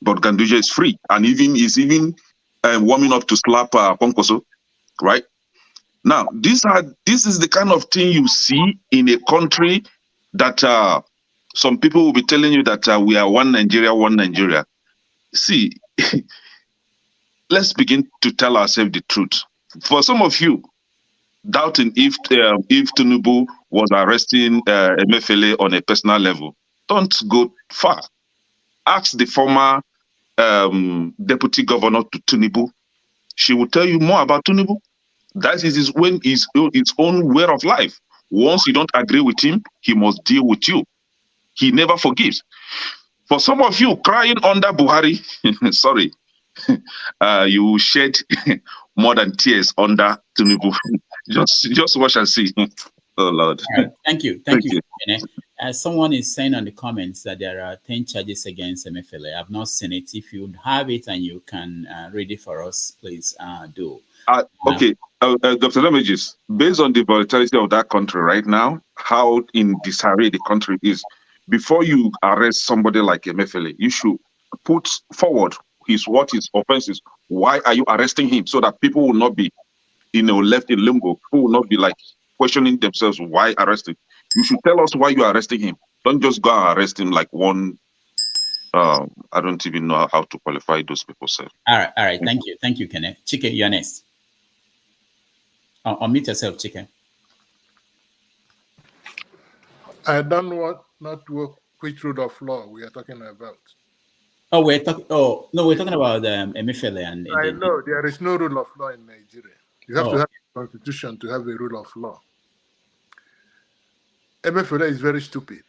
Q: But Ganduje is free and is even warming up to slap Ponkoso, right? Now, this is the kind of thing you see in a country that some people will be telling you that we are one Nigeria, one Nigeria. See, let's begin to tell ourselves the truth. For some of you, doubting if Tinubu was arresting Emefile on a personal level, don't go far. Ask the former deputy governor to Tinubu. She will tell you more about Tinubu. That is his own way of life. Once you don't agree with him, he must deal with you. He never forgives. For some of you crying under Buhari, sorry, you shed more than tears under Tinubu. Just watch and see. Oh Lord.
E: Right. Thank you. As someone is saying on the comments that there are 10 charges against Emefile. I've not seen it. If you have it and you can read it for us, please do.
Q: Okay, Dr. Damages, based on the volatility of that country right now, how in disarray the country is, before you arrest somebody like Emefile, you should put forward what his offense is. Why are you arresting him? So that people will not be, left in limbo. People will not be like questioning themselves, why arresting? You should tell us why you are arresting him. Don't just go and arrest him like one. I don't even know how to qualify those people, sir.
E: All right. Thank you, Kenneth. Chike, you're next. Unmute yourself, Chike.
T: I don't know which rule of law we are talking about.
E: Oh, we're talking about Emefile and.
T: I know there is no rule of law in Nigeria. You have to have a constitution to have a rule of law. Emefile is very stupid.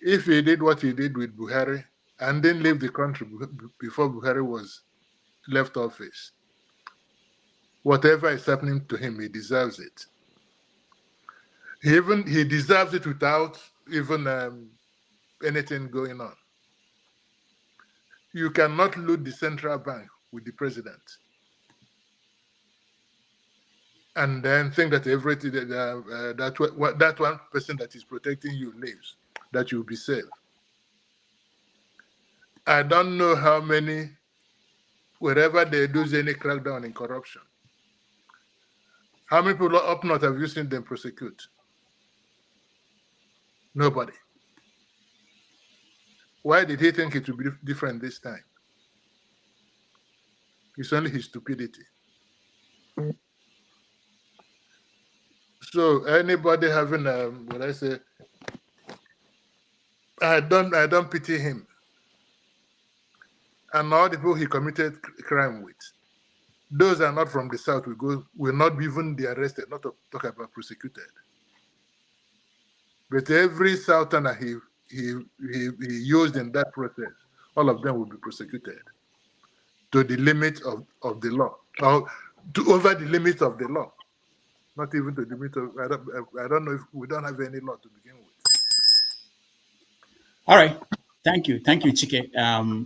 T: If he did what he did with Buhari and then leave the country before Buhari was left office, whatever is happening to him, he deserves it. He deserves it without even anything going on. You cannot loot the central bank with the president and then think that everything that one person that is protecting you lives, that you'll be safe. I don't know how many, wherever they do any crackdown in corruption, how many people up north have you seen them prosecute? Nobody. Why did he think it would be different this time? It's only his stupidity. So anybody having I don't pity him. And all the people he committed crime with, those are not from the south. Will not even be arrested, not to talk about prosecuted. But every southerner he used in that process, all of them will be prosecuted to the limit of the law, or to over the limit of the law. Not even to the limit of, I don't know if we don't have any law to begin with.
E: All right. Thank you, Chike.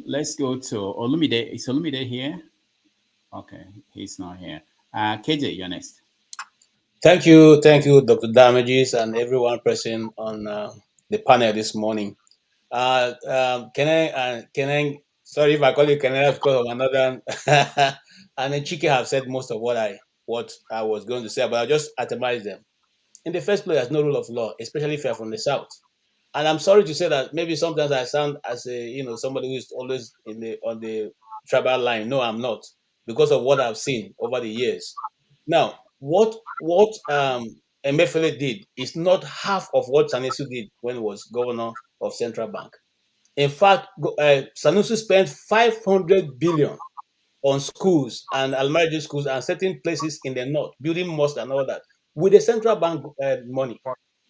E: Let's go to Olumide. Is Olumide here? Okay, he's not here. KJ, you're next.
S: Thank you, Dr. Damages, and everyone present on the panel this morning. Can I? Sorry if I call you Canada because of another. And then Chike have said most of what I was going to say, but I'll just itemize them. In the first place, there's no rule of law, especially if you're from the south. And I'm sorry to say that maybe sometimes I sound as somebody who is always on the tribal line. No, I'm not, because of what I've seen over the years. Now, what Emefile did is not half of what Sanusi did when he was governor of Central Bank. In fact, Sanusi spent 500 billion on schools and Almarji schools and certain places in the north, building mosques and all that, with the central bank money.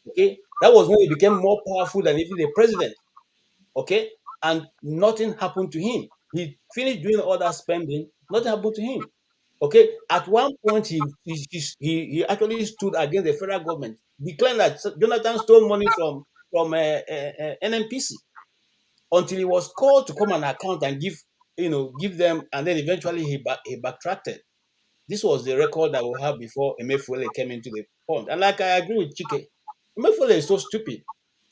S: Okay, that was when he became more powerful than even the president. Okay, and nothing happened to him. He finished doing all that spending, nothing happened to him. Okay, at one point he actually stood against the federal government, declaring that Jonathan stole money from NNPC, until he was called to come and account and give them, and then eventually he backtracked. This was the record that we have before Emefile came into the pond. And like I agree with Chike, Emefile is so stupid,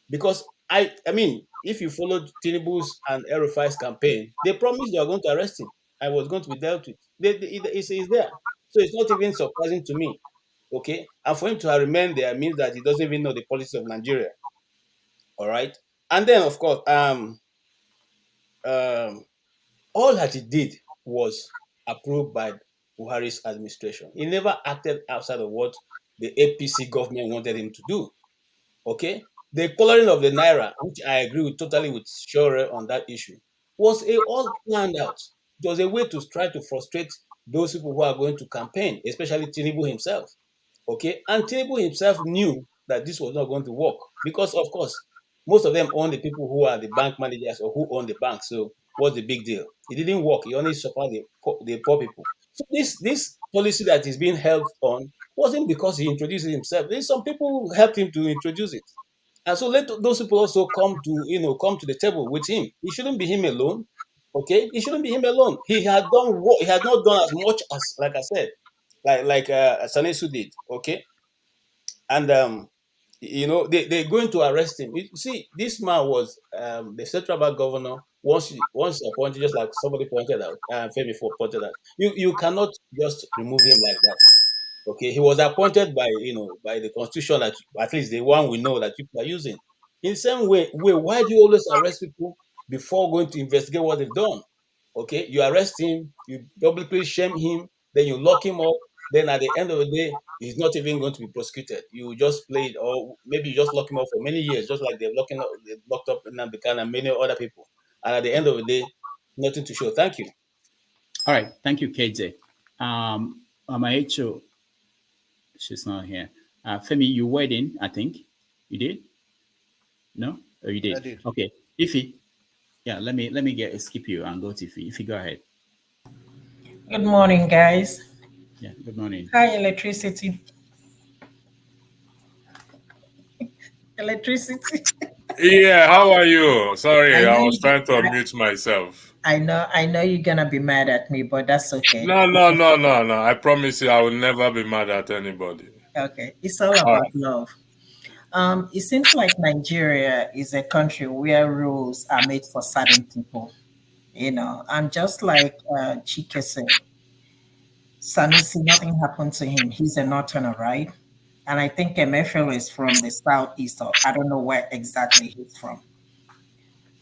S: because I mean, if you followed Tinubu's and Rufai's campaign, they promised they were going to arrest him. I was going to be dealt with. He's there. So it's not even surprising to me. Okay? And for him to have remained there means that he doesn't even know the policy of Nigeria. All right? And then, of course, all that he did was approved by Buhari's administration. He never acted outside of what the APC government wanted him to do. Okay? The coloring of the Naira, which I agree totally with Shore on that issue, was all planned out. It was a way to try to frustrate those people who are going to campaign, especially Tinubu himself. Okay? And Tinubu himself knew that this was not going to work because, of course, most of them own the people who are the bank managers or who own the bank. So what's the big deal? It didn't work. He only supported the poor people. So this policy that is being held on wasn't because he introduced it himself. There's some people who helped him to introduce it.
U: And so let those people also come to the table with him. It shouldn't be him alone. Okay, it shouldn't be him alone. He had not done as much as, like I said, like Sanesu did. Okay, and they're going to arrest him. You see, this man was the central bank governor. Once appointed, just like somebody pointed out, Femi pointed out, you cannot just remove him like that. Okay, he was appointed by the constitution, that at least the one we know that people are using. In the same way, why do you always arrest people before going to investigate what they've done? Okay, you arrest him, you publicly shame him, then you lock him up. Then at the end of the day, he's not even going to be prosecuted. You just play it, or maybe you just lock him up for many years, just like they've locked up Nnamdi Kanu and many other people. And at the end of the day, nothing to show. Thank you.
E: All right, thank you, KJ. Mama Echo, she's not here. Femi, you weighed in, I think. You did? No? Oh, you did?
J: I did.
E: Okay. Ify, yeah, let me skip you and go to Ify. Ify, go ahead.
V: Good morning, guys.
E: Yeah, good morning.
V: Hi, electricity. Electricity.
R: Yeah, how are you? Sorry, I was trying to unmute myself.
V: I know you're gonna be mad at me, but that's okay.
R: No. I promise you, I will never be mad at anybody.
V: Okay, it's all about love. It seems like Nigeria is a country where rules are made for certain people, and just like Chike said, Sanusi, nothing happened to him. He's a northerner, right? And I think Emefile is from the southeast, or I don't know where exactly he's from.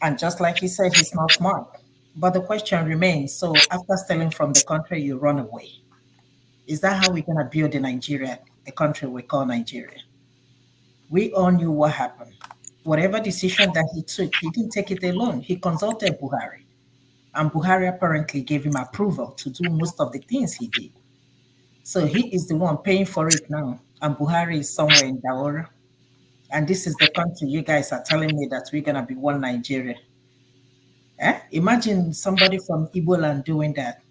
V: And just like he said, he's not smart. But the question remains, so after stealing from the country, you run away. Is that how we're going to build in Nigeria, the country we call Nigeria? We all knew what happened. Whatever decision that he took, he didn't take it alone. He consulted Buhari. And Buhari apparently gave him approval to do most of the things he did. So he is the one paying for it now. And Buhari is somewhere in Daura. And this is the country you guys are telling me that we're going to be one Nigeria. Imagine somebody from Igbo land doing that.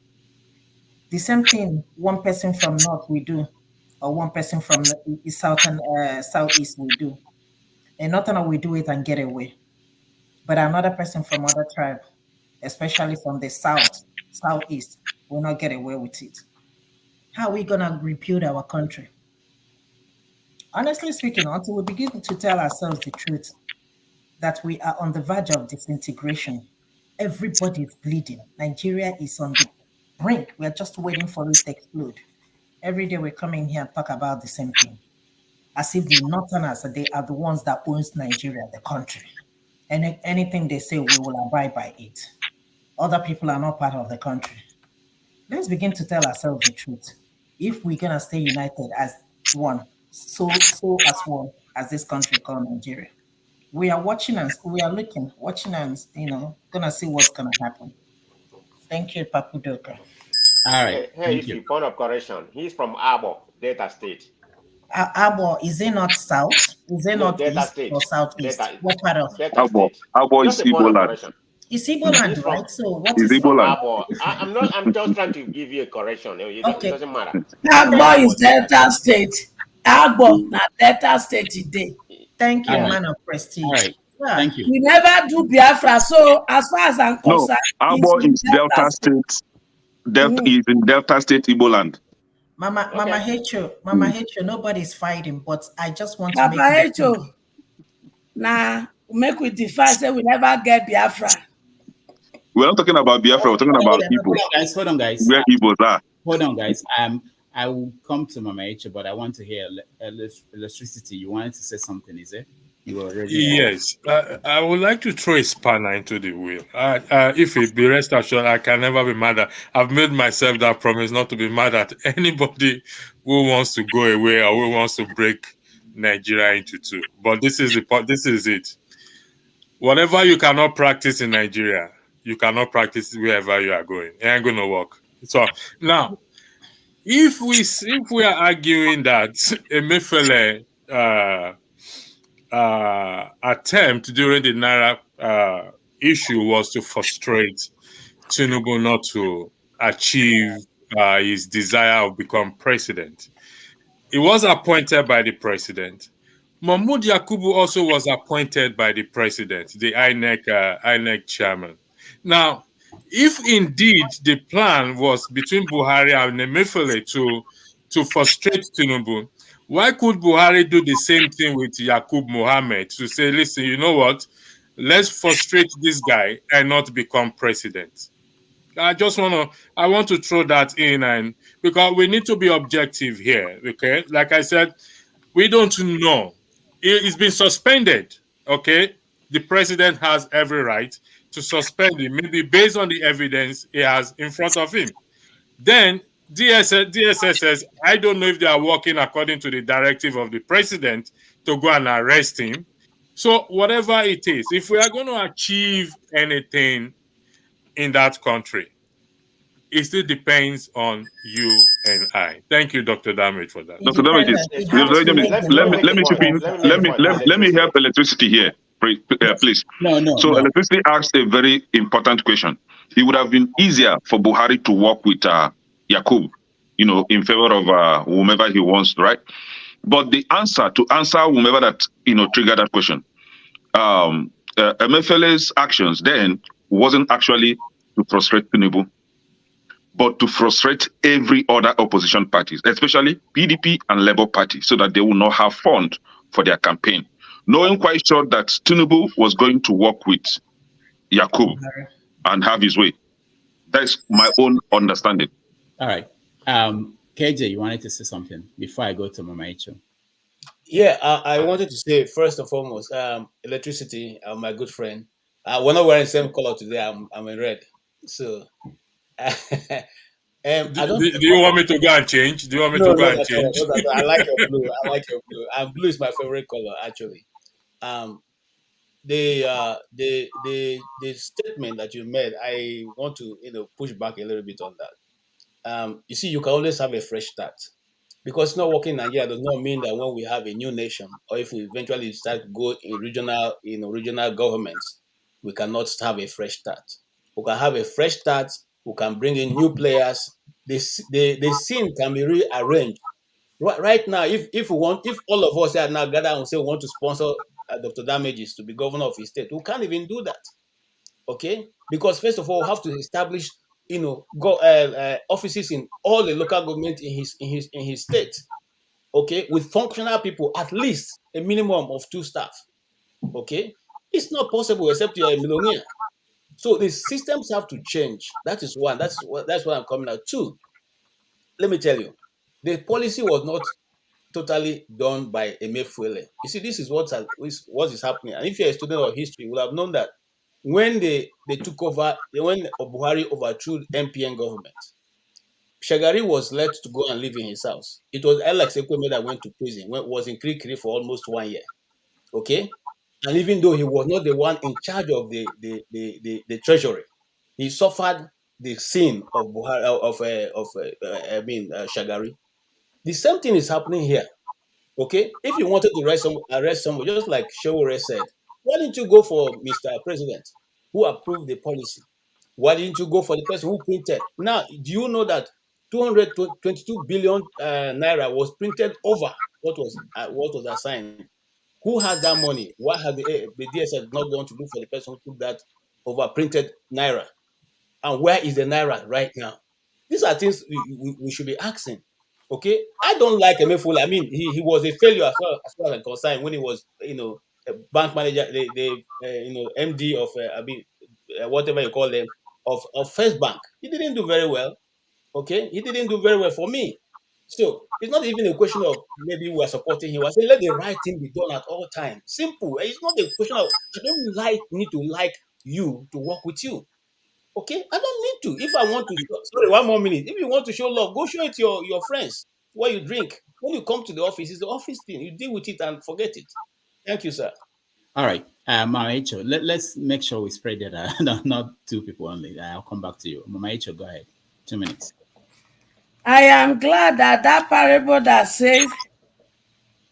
V: The same thing one person from North will do, or one person from the Southeast will do. And Northern will do it and get away. But another person from other tribe, especially from the Southeast, will not get away with it. How are we going to rebuild our country? Honestly speaking, until we begin to tell ourselves the truth, that we are on the verge of disintegration. Everybody is bleeding. Nigeria is on the brink. We are just waiting for it to explode. Every day we come in here and talk about the same thing. As if the Northerners, they are the ones that owns Nigeria, the country. And anything they say, we will abide by it. Other people are not part of the country. Let's begin to tell ourselves the truth. If we're going to stay united as one, so as one as this country called Nigeria. We are watching and we are looking, watching and, gonna see what's gonna happen. Thank you, Papudoka.
E: All right.
I: Hey, if you point of correction, he's from Abo, Delta State.
V: Abo, is it not south? Is it not
I: Delta
V: east
I: State.
V: or southeast? What part of
Q: Abo is Igbo land.
V: It's Igbo land, right? So what
Q: is Igbo land?
I: Abo. I'm just trying to give you a correction. It doesn't matter.
W: Agbo is Delta State. Agbo na Delta State today.
V: Thank you, man of prestige.
E: All right. Thank you.
W: We never do Biafra, so as far as I'm concerned,
Q: Abo is Delta State. Delta is in Delta State, Igbo land.
V: Mama Hecho, nobody's fighting, but I just want to
W: Mama Hecho. Nah, make we defy, say we never get Biafra.
Q: We're not talking about Biafra, we're talking about Igbo.
E: Hold on, guys.
Q: Where Igbos are.
E: Hold on, guys. I will come to Mama Echo, but I want to hear electricity. You wanted to say something, is it? You already.
R: Yes, I would like to throw a spanner into the wheel. If it be rest assured, I can never be mad at. I've made myself that promise not to be mad at anybody who wants to go away or who wants to break Nigeria into two. But this is it. Whatever you cannot practice in Nigeria, you cannot practice wherever you are going. It ain't gonna work. So now, if we are arguing that Emefile attempt during the Naira issue was to frustrate Tinubu not to achieve his desire of become president. He was appointed by the president, Mahmoud Yakubu also was appointed by the president, the INEC chairman. Now, if indeed the plan was between Buhari and Emefile to frustrate Tinubu, why could Buhari do the same thing with Yakub Mohammed to say, listen, you know what? Let's frustrate this guy and not become president. I want to throw that in, and because we need to be objective here, okay? Like I said, we don't know. It's been suspended, okay? The president has every right to suspend him, maybe based on the evidence he has in front of him. Then DSS says, I don't know if they are working according to the directive of the president to go and arrest him. So whatever it is, if we are going to achieve anything in that country, it still depends on you and I. Thank you, Dr. Damage, for that.
Q: Dr. Damage, let me help electricity here, please.
E: No.
Q: Electricity asked a very important question. It would have been easier for Buhari to work with Yakub, in favor of whomever he wants, right? But to answer whomever that, triggered that question, Emefele's actions then wasn't actually to frustrate Tinubu, but to frustrate every other opposition parties, especially PDP and Labour Party, so that they will not have fund for their campaign. Knowing quite sure that Tinubu was going to work with Yakub and have his way. That's my own understanding.
E: All right. KJ, you wanted to say something before I go to Mama Echo?
U: Yeah, I wanted to say, first and foremost, electricity, my good friend. We're not wearing the same color today. I'm in red. So...
R: do you want me to go and change? Do you want me to go and change?
U: No, I like your blue. And blue is my favorite color, actually. The statement that you made, I want to push back a little bit on that. You see, you can always have a fresh start. Because it's not working in Nigeria does not mean that when we have a new nation, or if we eventually start to go in regional governments, we cannot have a fresh start. We can have a fresh start. We can bring in new players. The scene can be rearranged. Right now, if all of us are now gathered and say we want to sponsor Dr. Damages to be governor of his state, we can't even do that. Okay? Because first of all, we have to establish offices in all the local government in his state. Okay, with functional people, at least a minimum of 2 staff. Okay, it's not possible except you're a millionaire. So the systems have to change. That is one. That's what I'm coming at. 2, let me tell you, the policy was not totally done by Emefile. You see, this is what is happening. And if you're a student of history, you will have known that when they took over, when Buhari overthrew MPN government, Shagari was let to go and live in his house. It was Alex Ekweme that went to prison, was in Kirikiri for almost 1 year. Okay? And even though he was not the one in charge of the treasury, he suffered the sin of Buhari, Shagari. The same thing is happening here. Okay? If you wanted to arrest someone, just like Shewore said, why didn't you go for Mr. President, who approved the policy? Why didn't you go for the person who printed? Now, do you know that 222 billion naira was printed over what was assigned? Who has that money? Why has the DSS not gone to look for the person who took that over printed naira? And where is the naira right now? These are things we should be asking. Okay, I don't like Emefile. I mean, he was a failure as far as I'm concerned when he was, a bank manager, the MD of whatever you call them of First Bank. He didn't do very well. Okay, he didn't do very well for me. So it's not even a question of maybe we are supporting him. I say let the right thing be done at all times. Simple. It's not a question of I don't need to like you to work with you. Okay, I don't need to. If I want to, sorry, 1 more minute. If you want to show love, go show it to your friends where you drink. When you come to the office, it's the office thing. You deal with it and forget it. Thank you, sir.
E: All right, Mama Echo, let's make sure we spread that not 2 people only. I'll come back to you. Mama Echo, go ahead. 2 minutes.
W: I am glad that parable that says,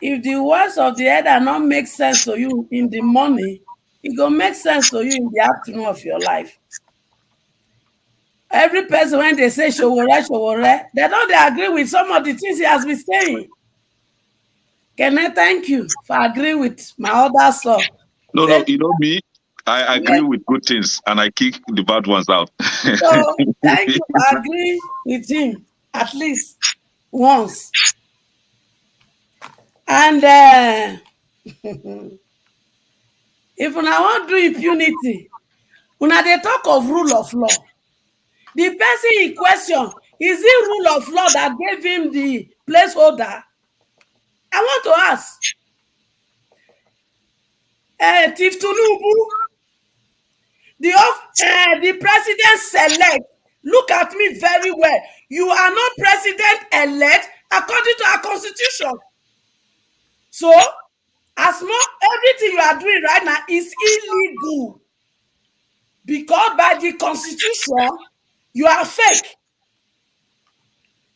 W: if the words of the elder not make sense to you in the morning, it will make sense to you in the afternoon of your life. Every person, when they say Showore, they don't agree with some of the things he has been saying. Can I thank you for agreeing with my other son?
A: No, you know me. I agree with good things and I kick the bad ones out.
W: So thank you for agreeing with him at least once. And if una want do impunity, una dey talk of rule of law. The person in question, is it rule of law that gave him the placeholder? I want to ask. Tiff Tinubu, the president select. Look at me very well. You are not president-elect according to our constitution. So, as more everything you are doing right now is illegal. Because by the constitution, you are fake.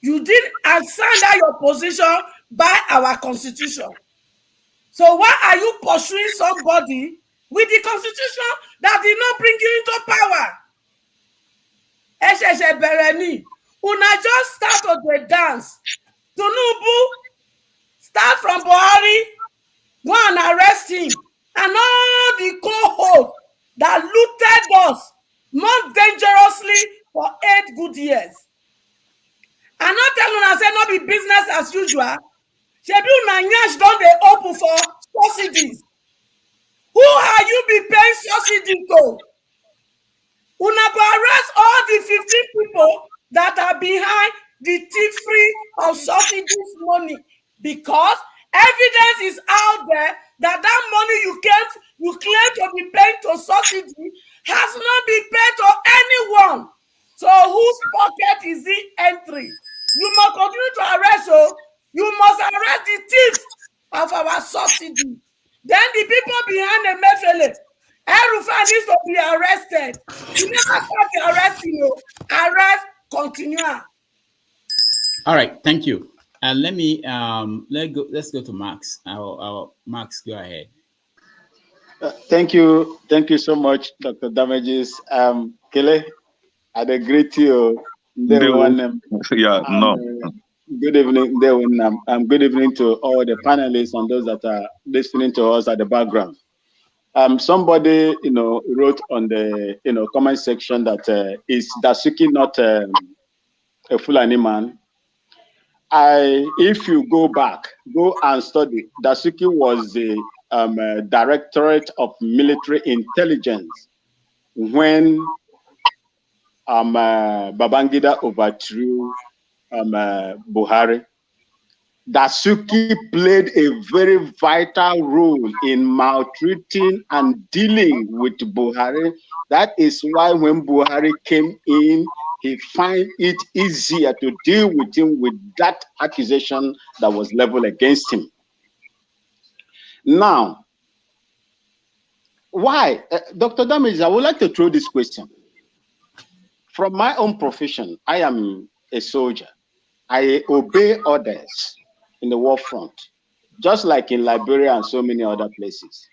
W: You did assign out your position by our constitution. So why are you pursuing somebody with the constitution that did not bring you into power? Una just start on the dance. Tinubu, start from Buhari, go and arrest him. And all the cohort that looted us more dangerously for 8 good years. And not tell una say not be business as usual. Shebi una nyash don dey open for subsidies. Who are you be paying subsidy to? Una go arrest all the 15 people that are behind the thievery of subsidies money, because evidence is out there that that money you claim to be paid to subsidy has not been paid to anyone. So whose pocket is the entry? You must continue to arrest. So you must arrest the thieves of our subsidy. Then the people behind Emefile, Rufai needs to be arrested. You never start the arresting. Arrest, continue.
E: All right, thank you. And let me let's go to Max. Max, go ahead.
D: Thank you so much, Dr. Damages. Kele, I'd agree to you.
A: Yeah, no.
D: Good evening, good evening to all the panelists and those that are listening to us at the background. Somebody, wrote on the, comment section that is Dasuki not a Fulani man? If you go and study, Dasuki was the Directorate of Military Intelligence when Babangida overthrew Buhari. Dasuki played a very vital role in maltreating and dealing with Buhari. That is why when Buhari came in, he found it easier to deal with him with that accusation that was leveled against him. Now, why? Dr. Damage, I would like to throw this question. From my own profession, I am a soldier. I obey orders in the war front, just like in Liberia and so many other places.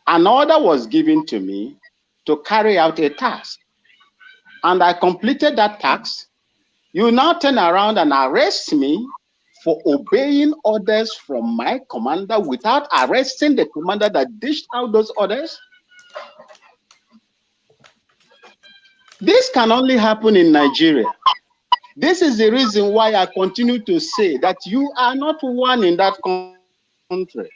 D: An order was given to me to carry out a task, and I completed that task. You now turn around and arrest me for obeying orders from my commander without arresting the commander that dished out those orders? This can only happen in Nigeria. This is the reason why I continue to say that you are not one in that country.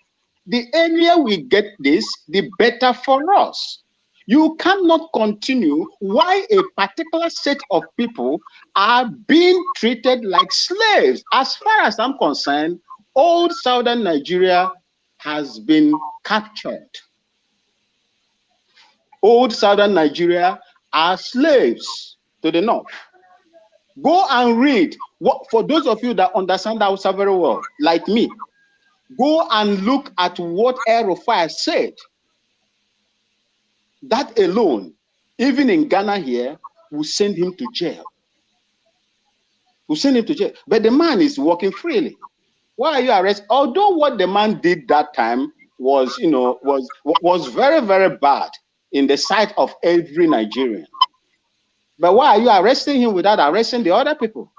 D: The earlier we get this, the better for us. You cannot continue why a particular set of people are being treated like slaves. As far as I'm concerned, old southern Nigeria has been captured. Old southern Nigeria are slaves to the north. Go and read. For those of you that understand Hausa very well, like me, go and look at what Rufai said. That alone, even in Ghana here, will send him to jail. Will send him to jail. But the man is walking freely. Why are you arrested? Although what the man did that time was, was very, very bad in the sight of every Nigerian. But why are you arresting him without arresting the other people?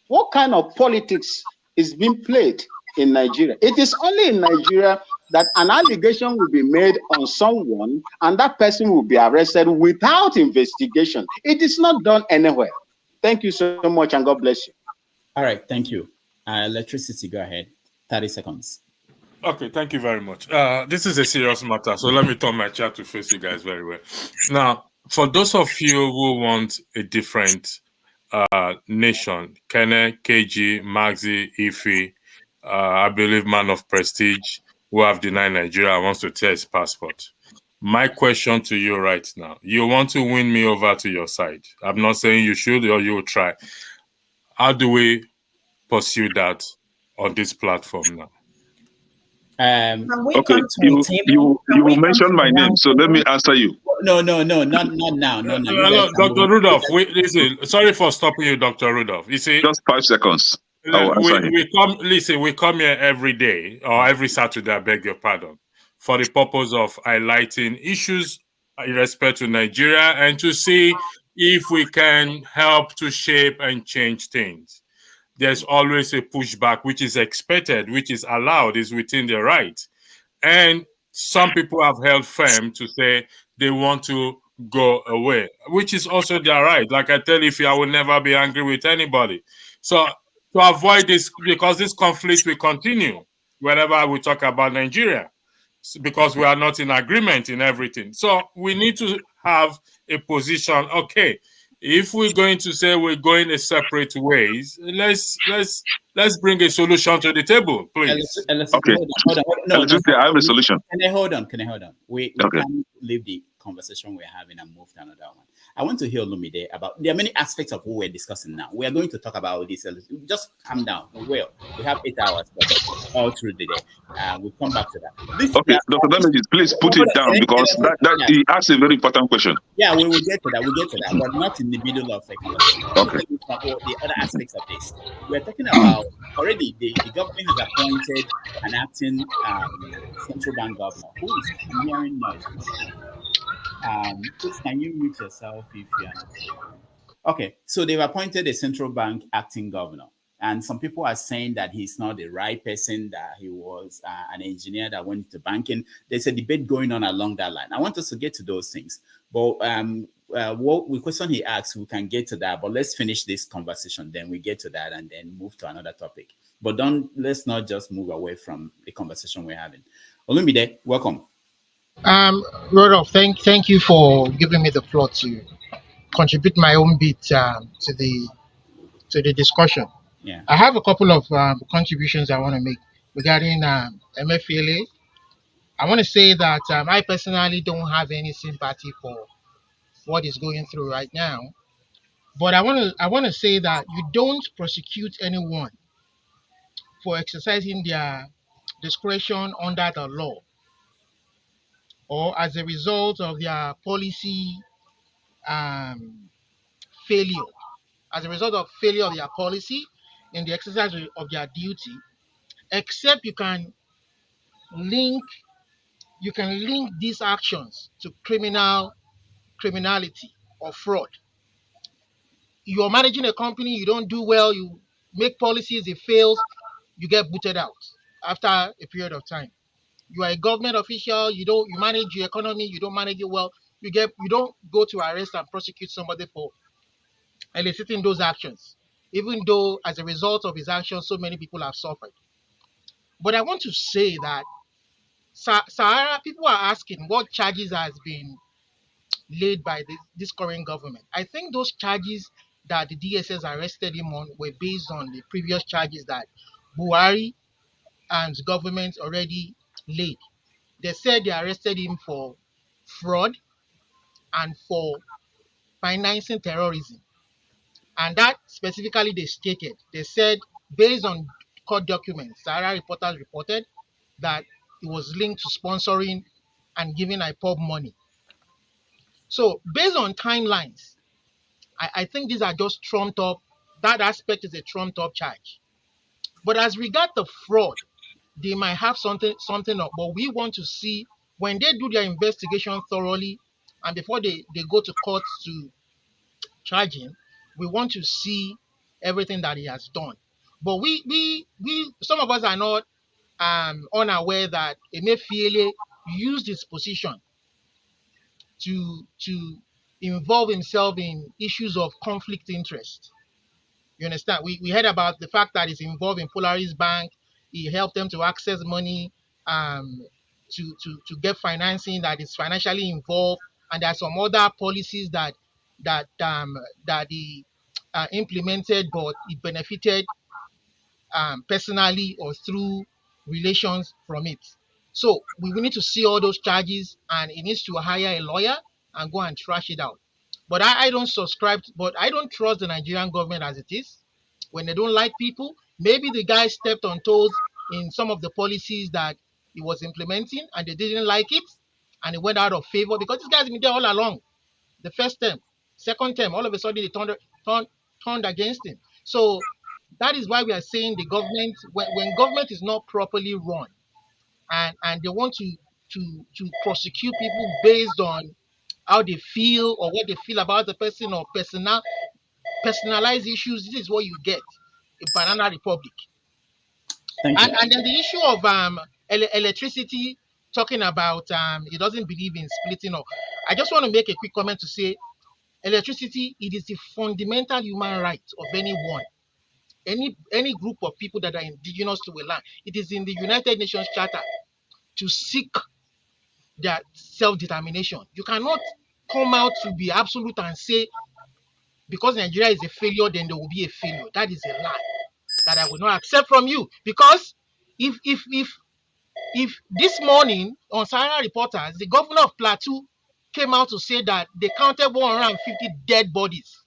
D: What kind of politics is being played
B: in Nigeria. It is only in Nigeria that an allegation will be made on someone and that person will be arrested without investigation. It is not done anywhere. Thank you so much and God bless you.
E: All right, thank you. Electricity, go ahead. 30 seconds.
R: Okay, thank you very much. This is a serious matter, so let me turn my chair to face you guys very well. Now, for those of you who want a different nation, Kene, KG, Maxi, Ife, I believe man of prestige, who have denied Nigeria and wants to tear his passport. My question to you right now, you want to win me over to your side. I'm not saying you should or you'll try. How do we pursue that on this platform now?
A: Okay, you mentioned my name, so let me answer you.
E: No, not now. No.
R: Dr. Rudolph, listen, sorry for stopping you, Dr. Rudolph. You see,
A: just 5 seconds.
R: We come here every day or every Saturday, I beg your pardon, for the purpose of highlighting issues in respect to Nigeria and to see if we can help to shape and change things. There's always a pushback, which is expected, which is allowed, is within their right. And some people have held firm to say they want to go away, which is also their right. Like I tell you, I will never be angry with anybody. So to avoid this, because this conflict will continue whenever we talk about Nigeria, because we are not in agreement in everything. So we need to have a position. Okay, if we're going to say we're going a separate ways, let's bring a solution to the table, please.
A: Okay.
E: No,
A: I have a solution.
E: Can I hold on? We
A: Okay.
E: can't leave the conversation we're having and move to another one. I want to hear Lumide about. There are many aspects of what we're discussing now. We are going to talk about this. Just calm down. We have 8 hours all through the day. We'll come back to that.
A: Okay, Dr. Damages, please put it down because he asked a very important question.
E: Yeah, we will get to that, but not in the middle of a conversation.
A: Okay.
E: The other aspects of this. We're talking about already the government has appointed an acting central bank governor. Who is hearing noise? Please, can you mute yourself if you are not sure? Okay, so they've appointed a central bank acting governor. And some people are saying that he's not the right person, that he was an engineer that went into banking. There's a debate going on along that line. I want us to get to those things. But what the question he asked, we can get to that. But let's finish this conversation. Then we get to that and then move to another topic. But let's not just move away from the conversation we're having. Olumide, welcome.
L: Rodolph, thank you for giving me the floor to contribute my own bit to the discussion.
E: Yeah.
L: I have a couple of contributions I want to make regarding Emefile. I want to say that I personally don't have any sympathy for what is going through right now, but I want to say that you don't prosecute anyone for exercising their discretion under the law or as a result of their policy failure. As a result of failure of their policy in the exercise of their duty, except you can link these actions to criminality or fraud. You are managing a company, you don't do well, you make policies, it fails, you get booted out after a period of time. You are a government official, you manage your economy, you don't manage it well, you don't go to arrest and prosecute somebody for eliciting those actions, even though as a result of his actions, so many people have suffered. But I want to say that Sahara, people are asking what charges has been laid by this current government. I think those charges that the DSS arrested him on were based on the previous charges that Buhari and the government already laid. They said they arrested him for fraud and for financing terrorism. And that specifically they said, based on court documents, Sahara reporters reported that it was linked to sponsoring and giving IPOB money. So based on timelines, I think these are just trumped up. That aspect is a trumped up charge. But as regard to fraud, they might have something up. But we want to see when they do their investigation thoroughly and before they go to court to charge him, we want to see everything that he has done. But we some of us are not unaware that Emefile used his position to involve himself in issues of conflict interest. You understand? We heard about the fact that he's involved in Polaris Bank. He helped them to access money, to get financing, that is financially involved, and there are some other policies that he implemented, but it benefited personally or through relations from it. So we need to see all those charges, and he needs to hire a lawyer and go and trash it out. But I don't subscribe, but I don't trust the Nigerian government as it is. When they don't like people, maybe the guy stepped on toes in some of the policies that he was implementing, and they didn't like it, and it went out of favor because this guy's been there all along. The first term, second term, all of a sudden they turned against him. So that is why we are saying the government, when government is not properly run, and they want to prosecute people based on how they feel or what they feel about the person, or personalized issues, this is what you get a banana republic.
E: Thank you.
L: And then the issue of electricity, talking about he doesn't believe in splitting up. I just want to make a quick comment to say electricity, it is the fundamental human right of anyone, any group of people that are indigenous to a land. It is in the United Nations Charter to seek their self-determination. You cannot come out to be absolute and say because Nigeria is a failure, then there will be a failure. That is a lie that I will not accept from you. Because if this morning on Sahara Reporters, the governor of Plateau came out to say that they counted 150 dead bodies,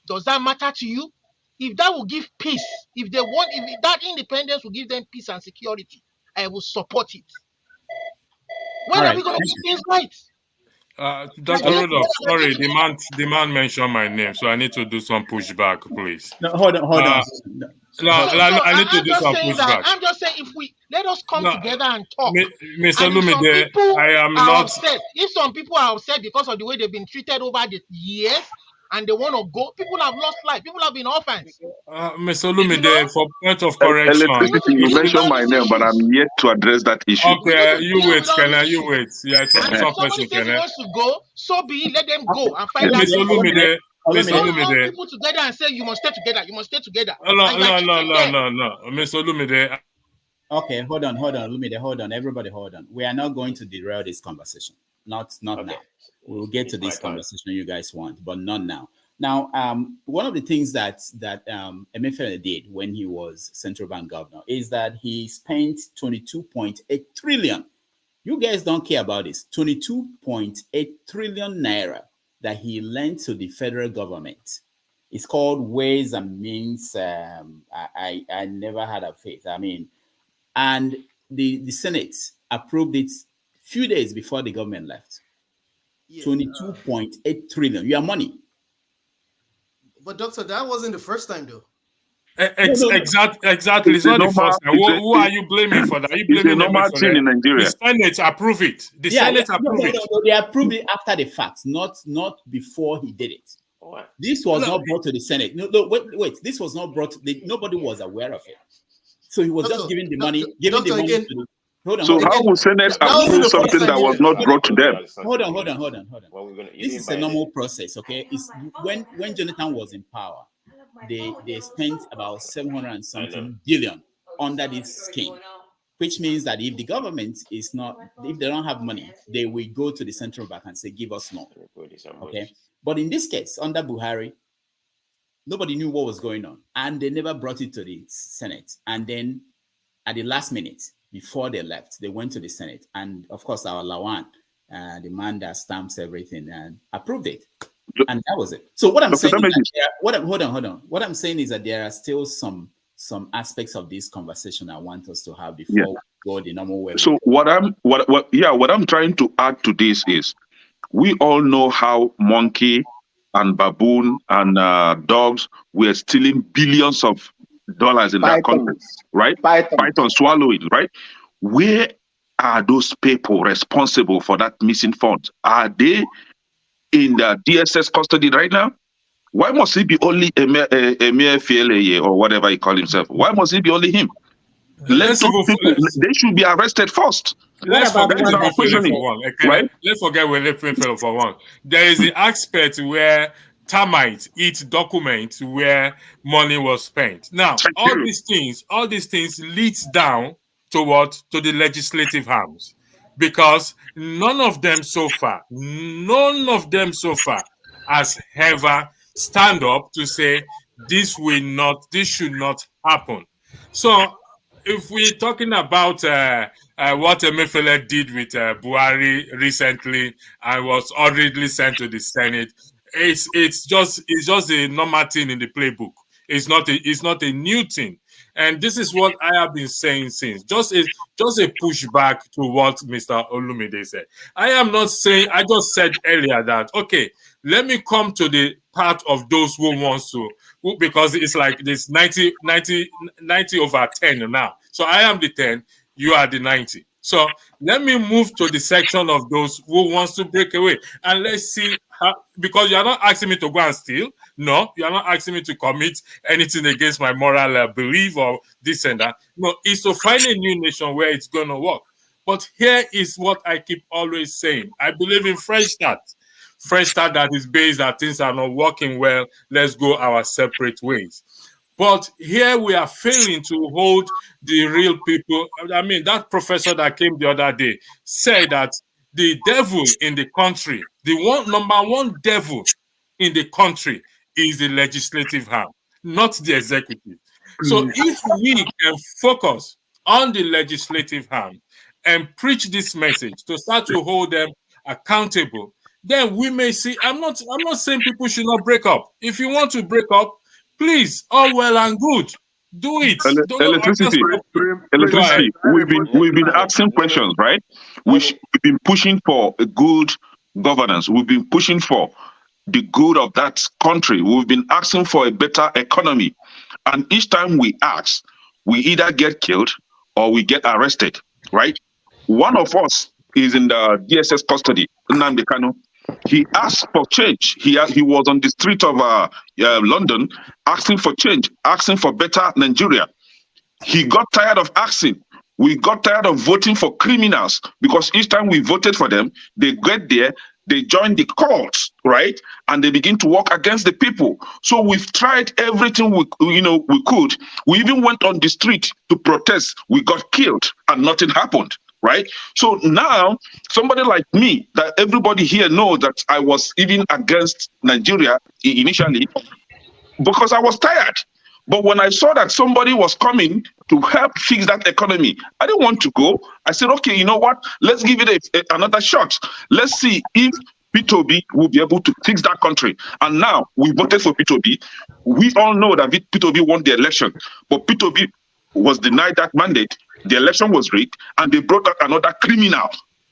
L: does that matter to you? If that will give peace, if that independence will give them peace and security, I will support it. When are we going to get things right?
R: Dr. Rudolph, sorry, the man mentioned my name, so I need to do some pushback, please.
E: No, hold on.
R: I need to do some pushback.
L: I'm just saying, if we let us come together and talk.
R: Mr. Lumide, I am not
L: upset. If some people are upset because of the way they've been treated over the years, and they want to go, people have lost life, people have been orphans.
R: Mr. Lumide, for point of correction.
A: Electricity, you mentioned my name, but I'm yet to address that issue.
R: Okay, you wait, Kenna, you wait. Yeah,
L: somebody says he wants to go, so be it, let them go and find out.
R: Mr. Lumide,
L: people together and say you must stay together, you must stay together.
R: No, Mr. Lumide.
E: Okay, hold on, Lumide, hold on, everybody, hold on. We are not going to derail this conversation. Not now. We'll get to this conversation you guys want, but not now. Now, one of the things that Emefile did when he was central bank governor is that he spent 22.8 trillion. You guys don't care about this. 22.8 trillion naira that he lent to the federal government. It's called Ways and Means. I never had a faith. I mean, and the Senate approved it a few days before the government left. 22.8 trillion. Your money.
J: But doctor, that wasn't the first time though.
R: Exactly. It's not the first time. Who are you blaming for that? Are you blaming
A: them for that? In Nigeria.
R: The Senate approved it. The Senate approved it.
E: No, they approved it after the fact, not before he did it. This was not brought to the Senate. No, wait. This was not brought. Nobody was aware of it. So he was just giving the money. Giving the money to the.
A: So how will Senate approve something that was not brought to them?
E: Hold on. This is a normal process, okay? It's when Jonathan was in power, they spent about 700 and something billion under this scheme, which means that if the government if they don't have money, they will go to the central bank and say, give us more. Okay. But in this case, under Buhari, nobody knew what was going on, and they never brought it to the Senate. And then at the last minute, before they left, they went to the Senate. And of course, our Lawan, the man that stamps everything, and approved it. And that was it. So what I'm saying hold on. What I'm saying is that there are still some aspects of this conversation I want us to have before we go the normal way.
A: So what I'm trying to add to this is, we all know how monkey and baboon and dogs were stealing billions of dollars in that country, right? Python swallowing, right? Where are those people responsible for that missing funds? Are they in the DSS custody right now? Why must it be only Emefile or whatever he call himself? Why must it be only him? Let those people, they should be arrested first.
R: Let's forget Emefile for one. Okay,
A: right?
R: Let's forget Emefile for one. There is the aspect where termites eat documents where money was spent. Now, all these things leads down to what? To the legislative arms. Because none of them so far has ever stand up to say this should not happen. So if we're talking about what Emefile did with Buhari recently and was already sent to the Senate, it's just a normal thing in the playbook. It's not a new thing. And this is what I have been saying since. Just a pushback to what Mr. Olumide said. I am not saying, I just said earlier that, okay, let me come to the part of those who wants to, because it's like this 90 over 10 now. So I am the 10, you are the 90. So let me move to the section of those who wants to break away. And let's see how, because you are not asking me to go and steal. No, you are not asking me to commit anything against my moral belief or this and that. No, it's to find a new nation where it's going to work. But here is what I keep always saying. I believe in fresh start. Fresh start that is based that things are not working well. Let's go our separate ways. But here we are failing to hold the real people. I mean, that professor that came the other day said that the devil in the country, the number one devil in the country is the legislative arm, not the executive. So if we can focus on the legislative arm and preach this message to start to hold them accountable, then we may see. I'm not saying people should not break up. If you want to break up, please, all well and good. Do it.
A: Electricity. We've been asking questions, right? We've been pushing for a good governance. We've been pushing for the good of that country. We've been asking for a better economy. And each time we ask, we either get killed or we get arrested, right? One of us is in the DSS custody, Nnamdi Kanu. He asked for change. He was on the street of London asking for change, asking for better Nigeria. He got tired of asking. We got tired of voting for criminals because each time we voted for them, they get there, they join the courts, right? And they begin to work against the people. So we've tried everything we could. We even went on the street to protest. We got killed and nothing happened. Right? So now, somebody like me, that everybody here knows that I was even against Nigeria initially because I was tired. But when I saw that somebody was coming to help fix that economy, I didn't want to go. I said, okay, you know what? Let's give it another shot. Let's see if P2B will be able to fix that country. And now we voted for P2B. We all know that P2B won the election, but P2B was denied that mandate. The election was rigged, and they brought out another criminal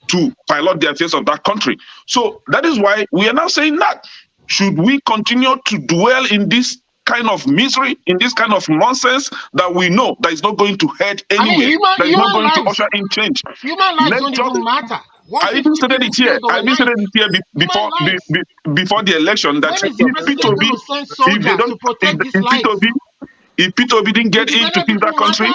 A: to pilot the affairs of that country. So that is why we are now saying that. Should we continue to dwell in this kind of misery, in this kind of nonsense that we know that is not going to head anywhere, that is not going to usher in change?
L: Human lives don't even matter.
A: I even said it here. Before the election that if P2B didn't get in to fix that country,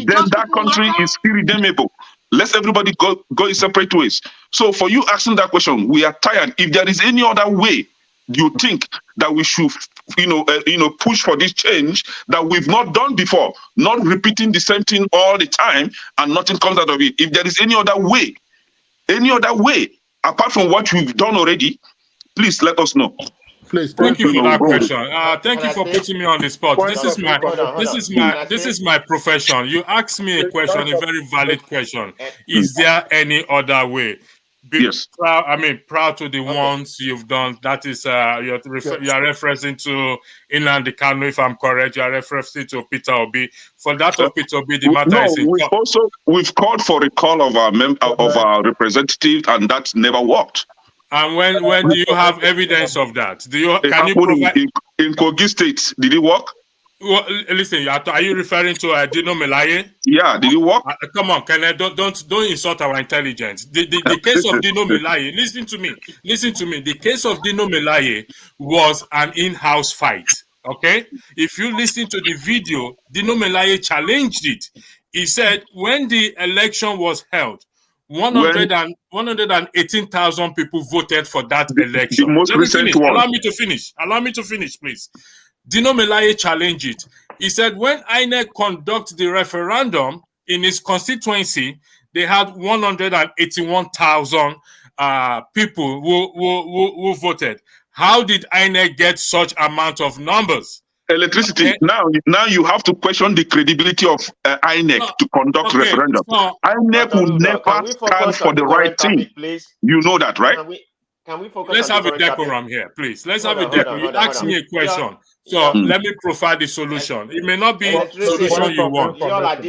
A: then that country is irredeemable. Let everybody go in separate ways. So for you asking that question, we are tired. If there is any other way you think that we should, push for this change that we've not done before, not repeating the same thing all the time and nothing comes out of it. If there is any other way apart from what we've done already, please let us know.
R: Please, thank you for that question. Thank you for putting me on the spot. This is my profession. You asked me a question, a very valid question. Is there any other way?
A: Yes.
R: Proud to the ones you've done. That is, you are referencing to Nnamdi Kanu, if I'm correct. You are referencing to Peter Obi. For that of Peter Obi, the matter is in court.
A: We've called for a call of our representative, and that never worked.
R: And when do you have evidence of that? Can you provide
A: in Kogi State? Did it work?
R: Well, listen, are you referring to Dino Melaye?
A: Yeah, did it work?
R: Come on, Kenneth, don't insult our intelligence. The case of Dino Melaye, listen to me. The case of Dino Melaye was an in-house fight. Okay? If you listen to the video, Dino Melaye challenged it. He said when the election was held, 118,000 people voted for that election.
A: The most recent one.
R: Allow me to finish, please. Dino Melaye challenged it. He said when INEC conduct the referendum in his constituency, they had 181,000 people who voted. How did INEC get such amount of numbers?
A: Electricity. Okay. Now you have to question the credibility of INEC to conduct referendum. INEC will never stand for the right thing. You know that, right?
I: Can we focus
R: Let's have a decorum here, please. Let's have a decorum. You asked me a question, so let me provide the solution. It may not be the solution you want.
I: You all are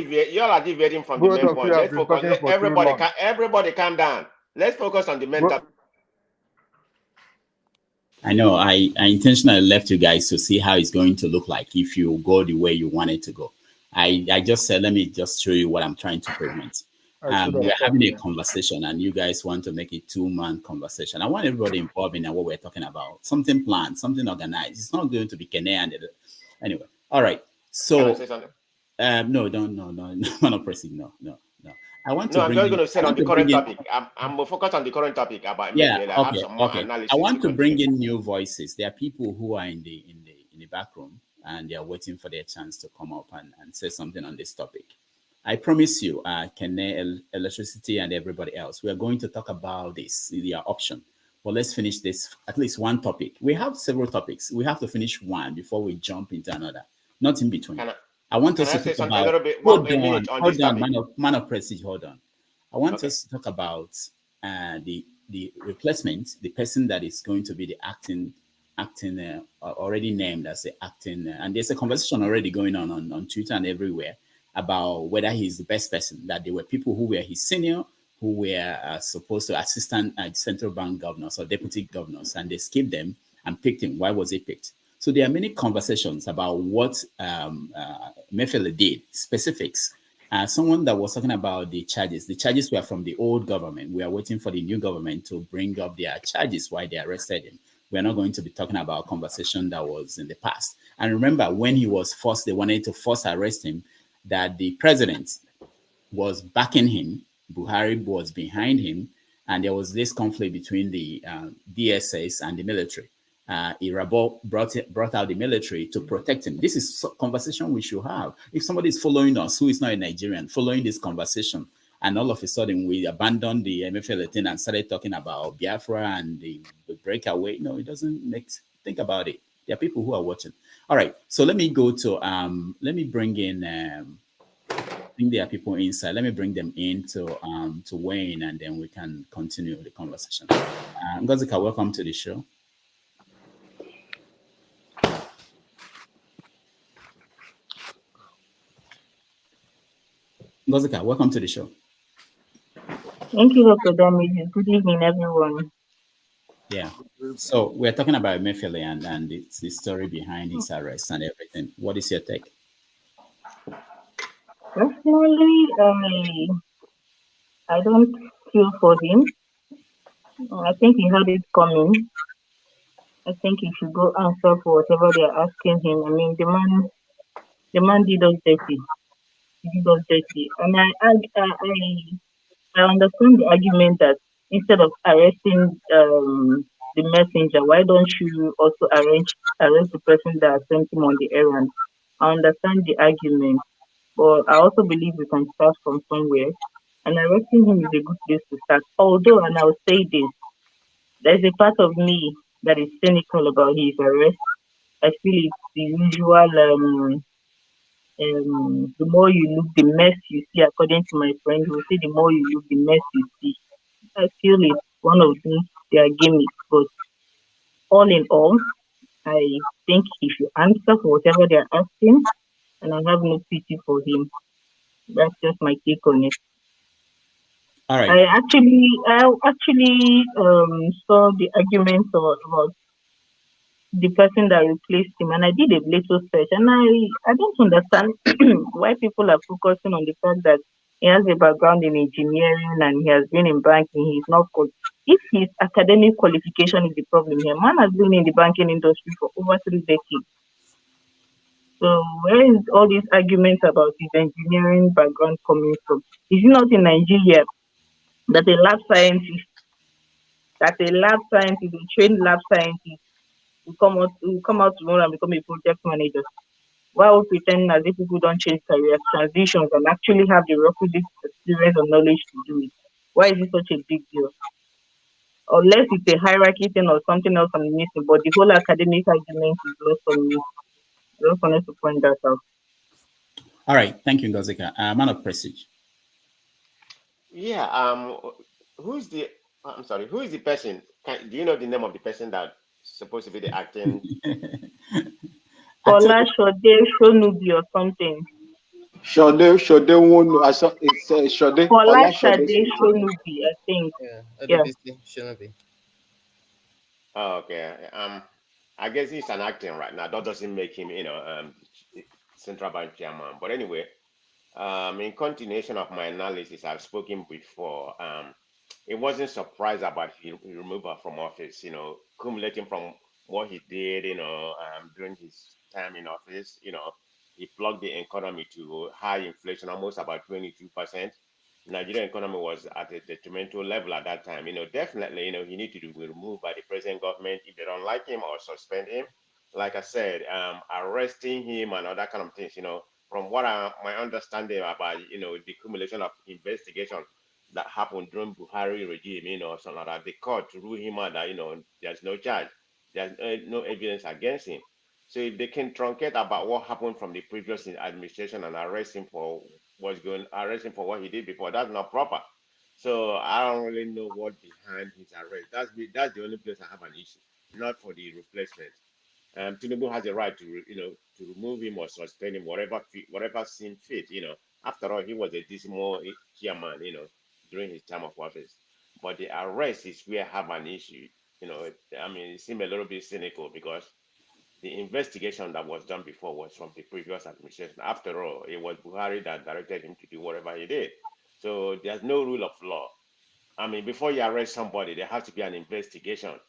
I: deviating from the main point. Let's focus. Everybody calm down. Let's focus on the main topic.
E: I know I intentionally left you guys to see how it's going to look like if you go the way you want it to go. I just said, let me just show you what I'm trying to prevent. We're having a conversation and you guys want to make it 2-man conversation. I want everybody involved in what we're talking about. Something planned, something organized. It's not going to be Kene and anyway. All right. So no, not pressing. No. I want to.
I: I'm just going to say on the current topic. I'm focused on the current topic about.
E: Okay. I want to bring in new voices. There are people who are in the back room and they are waiting for their chance to come up and say something on this topic. I promise you, Kene, electricity, and everybody else, we are going to talk about this, their option. But let's finish this, at least one topic. We have several topics. We have to finish one before we jump into another, not in between. I want us to talk about, hold on, man of prestige, hold on. I want us to talk about the replacement, the person that is going to be the acting already named as the acting, and there's a conversation already going on Twitter and everywhere about whether he's the best person, that there were people who were his senior, who were supposed to assistant central bank governors or deputy governors, and they skipped them and picked him. Why was he picked? So there are many conversations about what Emefile did, specifics. Someone that was talking about the charges. The charges were from the old government. We are waiting for the new government to bring up their charges why they arrested him. We're not going to be talking about a conversation that was in the past. And remember, when he was forced, they wanted to force arrest him, that the president was backing him, Buhari was behind him, and there was this conflict between the DSS and the military. Irabo brought out the military to protect him. This is a conversation we should have. If somebody is following us, who is not a Nigerian, following this conversation, and all of a sudden we abandoned the Emefile thing and started talking about Biafra and the breakaway, no, it doesn't think about it. There are people who are watching. All right, so let me go to let me bring in I think there are people inside. Let me bring them in to weigh in, and then we can continue the conversation. Ngozika, welcome to the show. Ngozika, welcome to the show.
C: Thank you, Dr. Dami. Good evening, everyone.
E: Yeah. So we're talking about Emefile and the story behind his arrest and everything. What is your take?
C: Personally, I don't feel for him. I think he had it coming. I think he should go answer for whatever they're asking him. I mean, the man did us dirty. He did us dirty. And I understand the argument that instead of arresting the messenger, why don't you also arrest the person that sent him on the errand? I understand the argument, but I also believe we can start from somewhere. And arresting him is a good place to start. Although, and I'll say this, there's a part of me that is cynical about his arrest. I feel it's the usual the more you look, the mess you see. According to my friend, who say the more you look, the mess you see. I feel it's one of their gimmicks, but all in all, I think he should answer for whatever they're asking, and I have no pity for him. That's just my take on it.
E: All right.
C: I actually saw the arguments about the person that replaced him, and I did a little search, and I don't understand why people are focusing on the fact that he has a background in engineering and he has been in banking. He's not good. If his academic qualification is the problem here, man has been in the banking industry for over 3 decades. So where is all these arguments about his engineering background coming from? Is it not in Nigeria that a lab scientist, a trained lab scientist, will come out tomorrow and become a project manager? Why would pretend as if people don't change careers, transitions, and actually have the requisite experience or knowledge to do it? Why is it such a big deal? Unless it's a hierarchy thing or something else I'm missing, but the whole academic argument is lost on me. I just wanted to point that out.
E: All right, thank you, Ngozika. Man of Prestige.
I: Yeah. Who is the person? Do you know the name of the person that's supposed to be the acting?
C: Kola Shode Shonubi or something.
B: Shode Wonu. It's Shode.
C: Kola Shade Shonubi, I think.
J: Yeah. Shonubi.
I: Oh, okay. I guess he's an acting right now. That doesn't make him, central bank chairman. But anyway, in continuation of my analysis, I've spoken before. It wasn't surprised about his removal from office. Accumulating from what he did, during his time in office. He plugged the economy to high inflation, almost about 22%. Nigerian economy was at a detrimental level at that time. Definitely, he needs to be removed by the present government if they don't like him or suspend him. Like I said, arresting him and other kind of things, from what my understanding about, the accumulation of investigation that happened during Buhari regime, something like that, the court to rule him out that, there's no charge, there's no evidence against him. So if they can truncate about what happened from the previous administration and arrest him for what he did before, that's not proper. So I don't really know what behind his arrest. That's the only place I have an issue, not for the replacement. Tinubu has a right to remove him or suspend him, whatever seems fit. After all, he was a dismal chairman, during his time of office. But the arrest is where I have an issue. It seemed a little bit cynical because the investigation that was done before was from the previous administration. After all, it was Buhari that directed him to do whatever he did. So there's no rule of law. Before you arrest somebody, there has to be an investigation.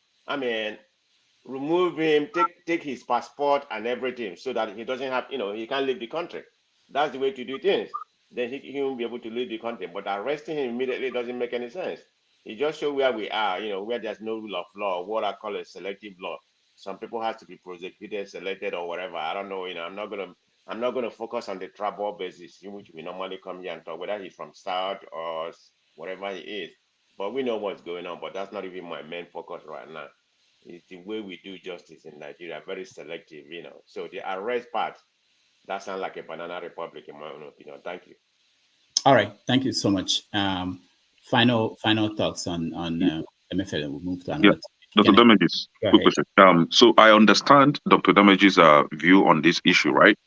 I: Remove him, take his passport and everything so that he doesn't have, he can't leave the country. That's the way to do things. Then he won't be able to leave the country. But arresting him immediately doesn't make any sense. It just shows where we are, where there's no rule of law, what I call a selective law. Some people have to be prosecuted, selected, or whatever. I don't know. I'm not gonna focus on the tribal basis in which we normally come here and talk, whether he's from South or whatever he is. But we know what's going on. But that's not even my main focus right now. It's the way we do justice in Nigeria, very selective, So the arrest part, that sounds like a banana republic in my own opinion. Thank you.
E: All right, thank you so much. Final thoughts on Emefile. We'll move to another.
A: Yeah. Dr. Damages, quick question. So I understand Dr. Damages' view on this issue, right?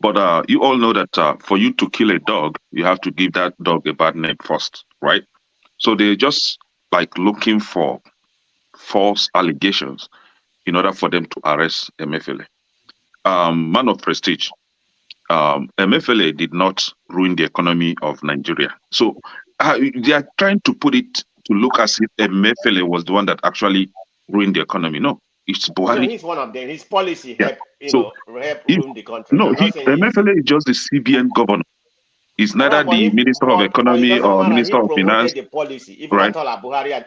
A: But you all know that for you to kill a dog, you have to give that dog a bad name first, right? So they're just like looking for false allegations in order for them to arrest Emefile. Man of prestige. Emefile did not ruin the economy of Nigeria. So they are trying to put it to look as if Emefile was the one that actually ruined the economy. No, it's Buhari.
I: No, he's one of them. His policy helped ruin the country.
A: No, Emefile is just the CBN governor. He's neither the Minister of Economy or Minister of Finance.
I: The policy. If you want to tell Buhari,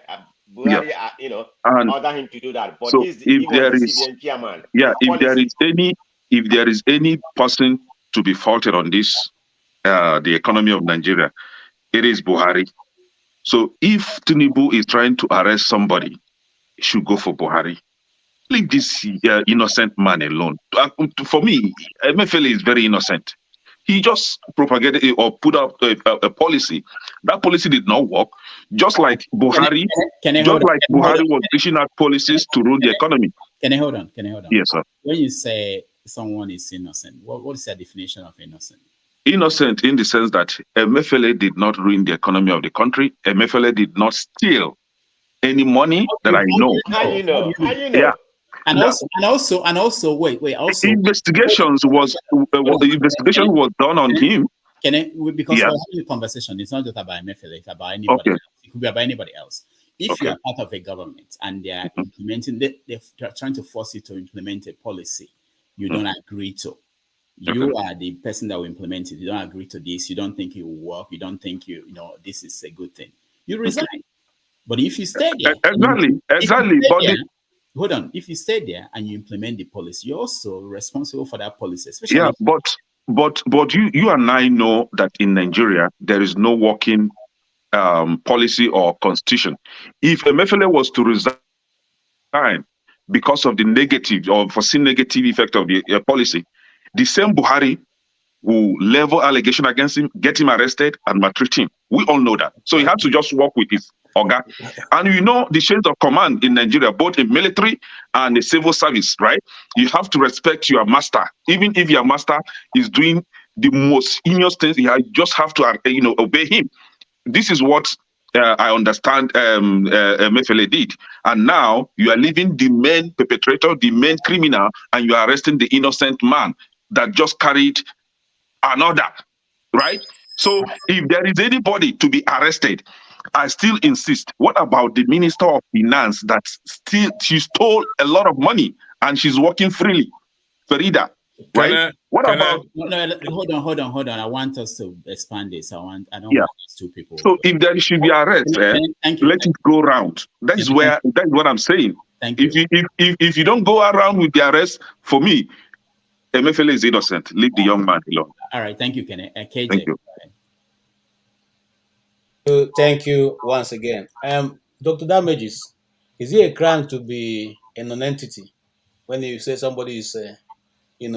I: order him to do that. But
A: so
I: he was the CBN chairman.
A: Yeah, if there is any person to be faulted on this, the economy of Nigeria, it is Buhari. So if Tinubu is trying to arrest somebody, he should go for Buhari. Leave this innocent man alone. For me, Emefile is very innocent. He just propagated or put up a policy. That policy did not work. Just like Buhari, Buhari was pushing out policies to ruin the economy.
E: Can I hold on?
A: Yes, sir.
E: When you say someone is innocent, what is the definition of innocent?
A: Innocent in the sense that Emefile did not ruin the economy of the country. Emefile did not steal any money that I know.
I: How you know?
A: Yeah.
E: And also, wait. Also,
A: investigation was done on him.
E: Because we're having a conversation. It's not just about Emefile, it's about anybody else. It could be about anybody else. If you are part of a government and they are implementing, they're trying to force you to implement a policy you don't agree to. You are the person that will implement it. You don't agree to this. You don't think it will work. You don't think this is a good thing. You resign. But if you stay there,
A: exactly.
E: Hold on. If you stay there and you implement the policy, you're also responsible for that policy. Especially
A: but you and I know that in Nigeria there is no working policy or constitution. If Emefile was to resign because of the negative or foreseen negative effect of the policy, the same Buhari will level allegation against him, get him arrested, and maltreat him. We all know that. So he had to just work with his Oga. And you know the chains of command in Nigeria, both in military and the civil service, right? You have to respect your master. Even if your master is doing the most heinous things, you just have to obey him. This is what I understand Emefile did. And now you are leaving the main perpetrator, the main criminal, and you are arresting the innocent man that just carried an order, right? So if there is anybody to be arrested, I still insist. What about the Minister of Finance that she stole a lot of money and she's working freely? Farida, right?
E: Hold on. I want us to expand this. I don't want these two people.
A: So if there should be arrest, let it go around. That's what I'm saying.
E: Thank you.
A: If you don't go around with the arrest, for me, Emefile is innocent. Leave the young man alone.
E: All right, thank you, Kenneth. KJ.
A: Thank you.
U: Thank you once again. Dr. Damages, is it a crime to be a non-entity when you say somebody is, he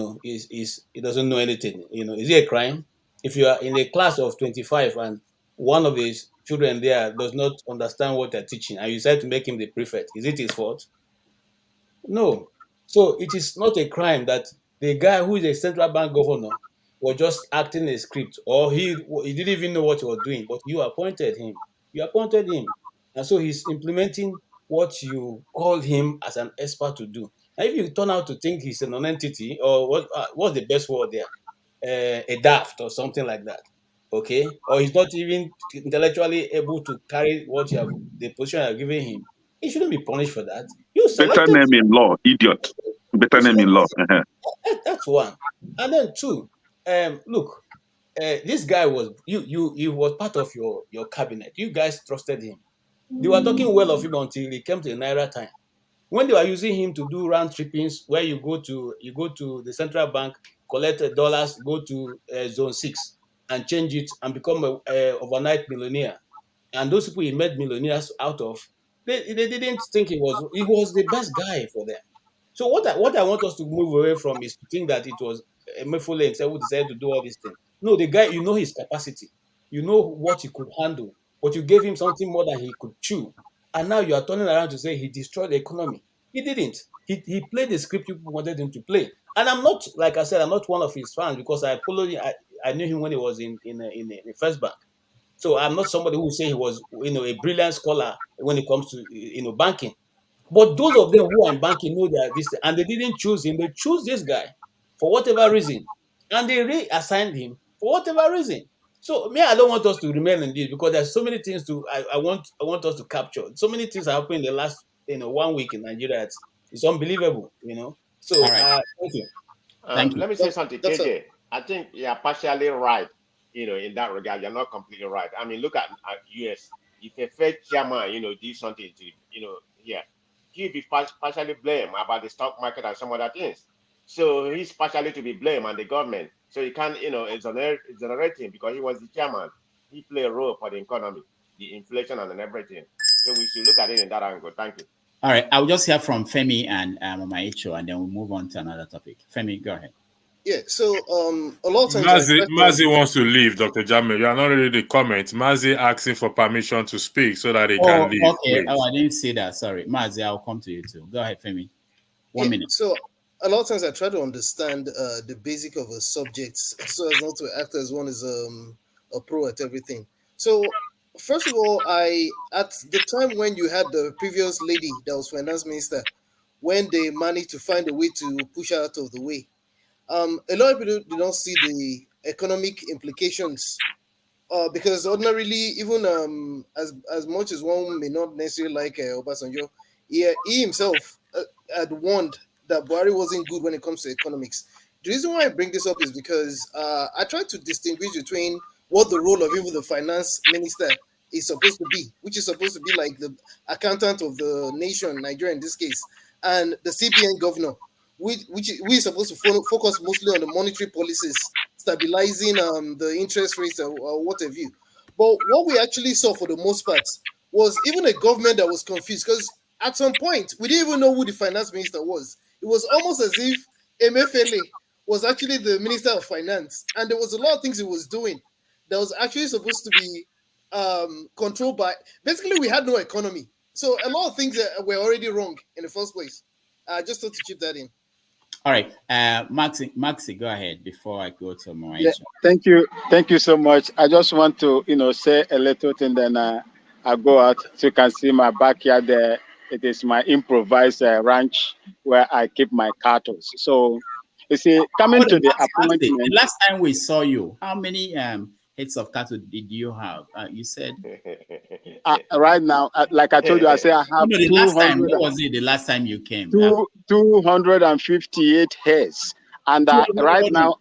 U: doesn't know anything? Is it a crime if you are in a class of 25 and one of the children there does not understand what they're teaching and you decide to make him the prefect? Is it his fault? No. So it is not a crime that the guy who is a central bank governor was just acting a script, or he didn't even know what he was doing, but you appointed him. And so he's implementing what you call him as an expert to do. Now, if you turn out to think he's a non-entity, or what's the best word there? A daft or something like that, okay? Or he's not even intellectually able to carry the position you're giving him, he shouldn't be punished for that.
A: Better name in law, idiot. Better name in law.
U: That's one. And then two, look, this guy was he was part of your cabinet. You guys trusted him. They were talking well of him until he came to the Naira time. When they were using him to do round trippings, where you go to the central bank, collect dollars, go to zone 6 and change it and become a overnight millionaire. And those people he made millionaires out of, they didn't think he was the best guy for them. So what I want us to move away from is to think that it was Emefile himself who decided to do all these things. No, the guy, you know his capacity. You know what he could handle. But you gave him something more than he could chew. And now you are turning around to say he destroyed the economy. He didn't. He played the script you wanted him to play. And I'm not, like I said, I'm not one of his fans because I followed him. I knew him when he was in the First Bank. So I'm not somebody who say he was a brilliant scholar when it comes to banking. But those of them who are in banking know that this, and they didn't choose him. They choose this guy for whatever reason, and they reassigned him for whatever reason. So I don't want us to remain in this because there's so many things I want us to capture. So many things have happened in the last 1 week in Nigeria. It's unbelievable, So
E: right.
U: Thank you.
I: Let me say something, KJ. I think you're partially right. In that regard, you're not completely right. I mean, look at US. If a Fed chairman, do something to, here, he'll be partially blamed about the stock market and some other things. So he's partially to be blamed and the government. So he can't, exonerate him because he was the chairman. He played a role for the economy, the inflation and everything. So we should look at it in that angle. Thank you.
E: All right. I'll just hear from Femi and Maicho, and then we'll move on to another topic. Femi, go ahead.
J: Yeah, so a lot of times
R: Mazi wants to leave, Dr. Jamil. You are not reading the comments. Mazi asking for permission to speak so that he can leave.
E: Okay. Oh, I didn't see that. Sorry. Mazi, I'll come to you too. Go ahead, Femi. 1 minute.
J: So a lot of times I try to understand the basic of a subject so as not to act as one is a pro at everything. So first of all, at the time when you had the previous lady that was finance minister, when they manage to find a way to push out of the way. A lot of people do not see the economic implications because ordinarily, even as much as one may not necessarily like Obasanjo, he himself had warned that Buhari wasn't good when it comes to economics. The reason why I bring this up is because I try to distinguish between what the role of even the finance minister is supposed to be, which is supposed to be like the accountant of the nation, Nigeria in this case, and the CBN governor, which we are supposed to focus mostly on the monetary policies, stabilizing the interest rates or what have you. But what we actually saw for the most part was even a government that was confused, because at some point we didn't even know who the finance minister was. It was almost as if Emefile was actually the minister of finance, and there was a lot of things he was doing that was actually supposed to be controlled by. Basically, we had no economy, so a lot of things were already wrong in the first place. I just thought to chip that in.
E: All right, Maxi, go ahead before I go to Moisha.
B: Yeah, thank you so much. I just want to, say a little thing, then I go out. So you can see my backyard there. It is my improvised ranch where I keep my cattle. So you see, coming to the appointment.
E: The last time we saw you, how many heads of cattle did you have? You said
B: right now, like I told you, I say I have
E: the last time. What was it? The last time you came?
B: 258 heads, and right now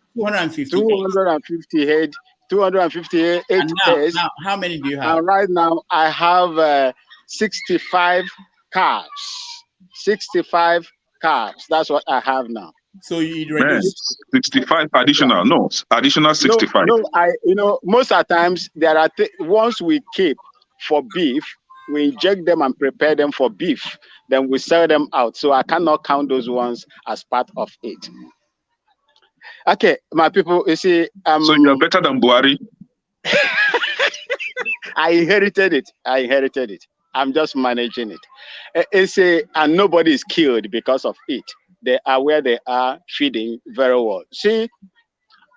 B: 258 heads.
E: Now, how many do you have?
B: And right now I have 65 calves. 65 calves. That's what I have now.
E: So you reduce
A: 65 additional? No, additional 65.
B: No, most of the times there are ones we keep for beef. We inject them and prepare them for beef. Then we sell them out. So I cannot count those ones as part of it. Okay, my people, you see.
A: So you're better than Buhari?
B: I inherited it. I'm just managing it. And nobody is killed because of it. They are where they are, feeding very well. See,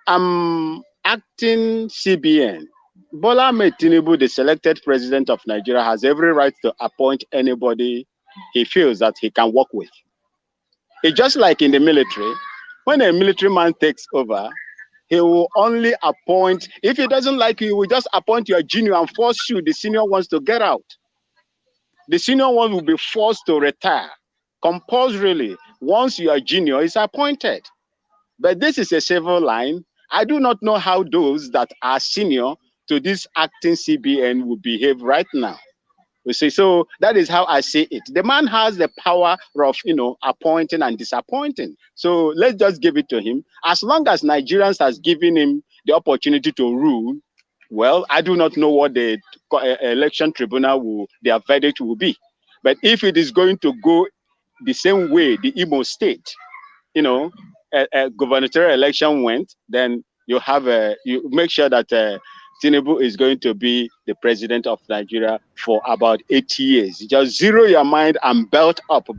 B: I'm acting CBN. Bola Ahmed Tinubu, the selected president of Nigeria, has every right to appoint anybody he feels that he can work with. It's just like in the military. When a military man takes over, he will only appoint, if he doesn't like you, he will just appoint your junior and force you, the senior ones, to get out. The senior one will be forced to retire compulsorily once your junior is appointed. But this is a civil line. I do not know how those that are senior to this acting CBN will behave right now. You see, so that is how I see it. The man has the power of, appointing and disappointing. So let's just give it to him. As long as Nigerians has given him the opportunity to rule, well, I do not know what the election tribunal their verdict will be. But if it is going to go the same way the Imo State, a gubernatorial election went, then you make sure that Tinubu is going to be the president of Nigeria for about 8 years. Just zero your mind and belt up,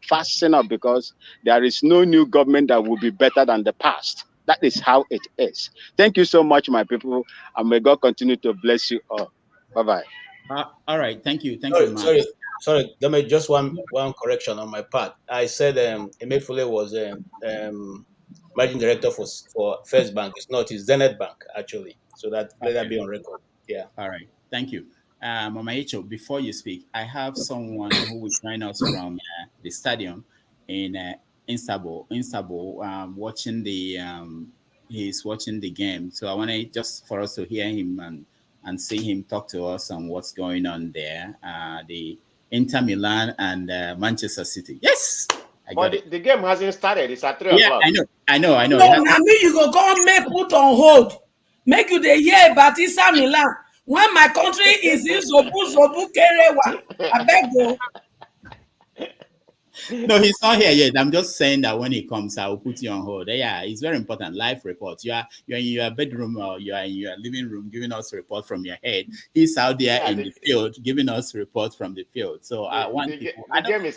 B: fasten up, because there is no new government that will be better than the past. That is how it is. Thank you so much, my people, and may God continue to bless you all. Bye-bye.
E: All right. Thank you.
U: Sorry. Let me just one correction on my part. I said Emefile was managing director for First Bank. It's not. It's Zenith Bank, actually. So let that be on record. Yeah.
E: All right. Thank you. Mama Icho, before you speak, I have someone who will join us from the stadium in Istanbul, watching he's watching the game. So I want to just for us to hear him and see him talk to us on what's going on there. The Inter Milan and Manchester City. Yes.
I: But the game hasn't started. It's at 3 o'clock.
E: I know.
W: No, now me you go make put on hold. Make you the hear about Inter Milan. When my country is in Zobu Kerewa, I beg you.
E: No, he's not here yet. I'm just saying that when he comes, I will put you on hold. Yeah, it's very important. Live report. You're in your bedroom or you're in your living room giving us a report from your head. He's out there in the field giving us reports from the field. So I want people. I don't know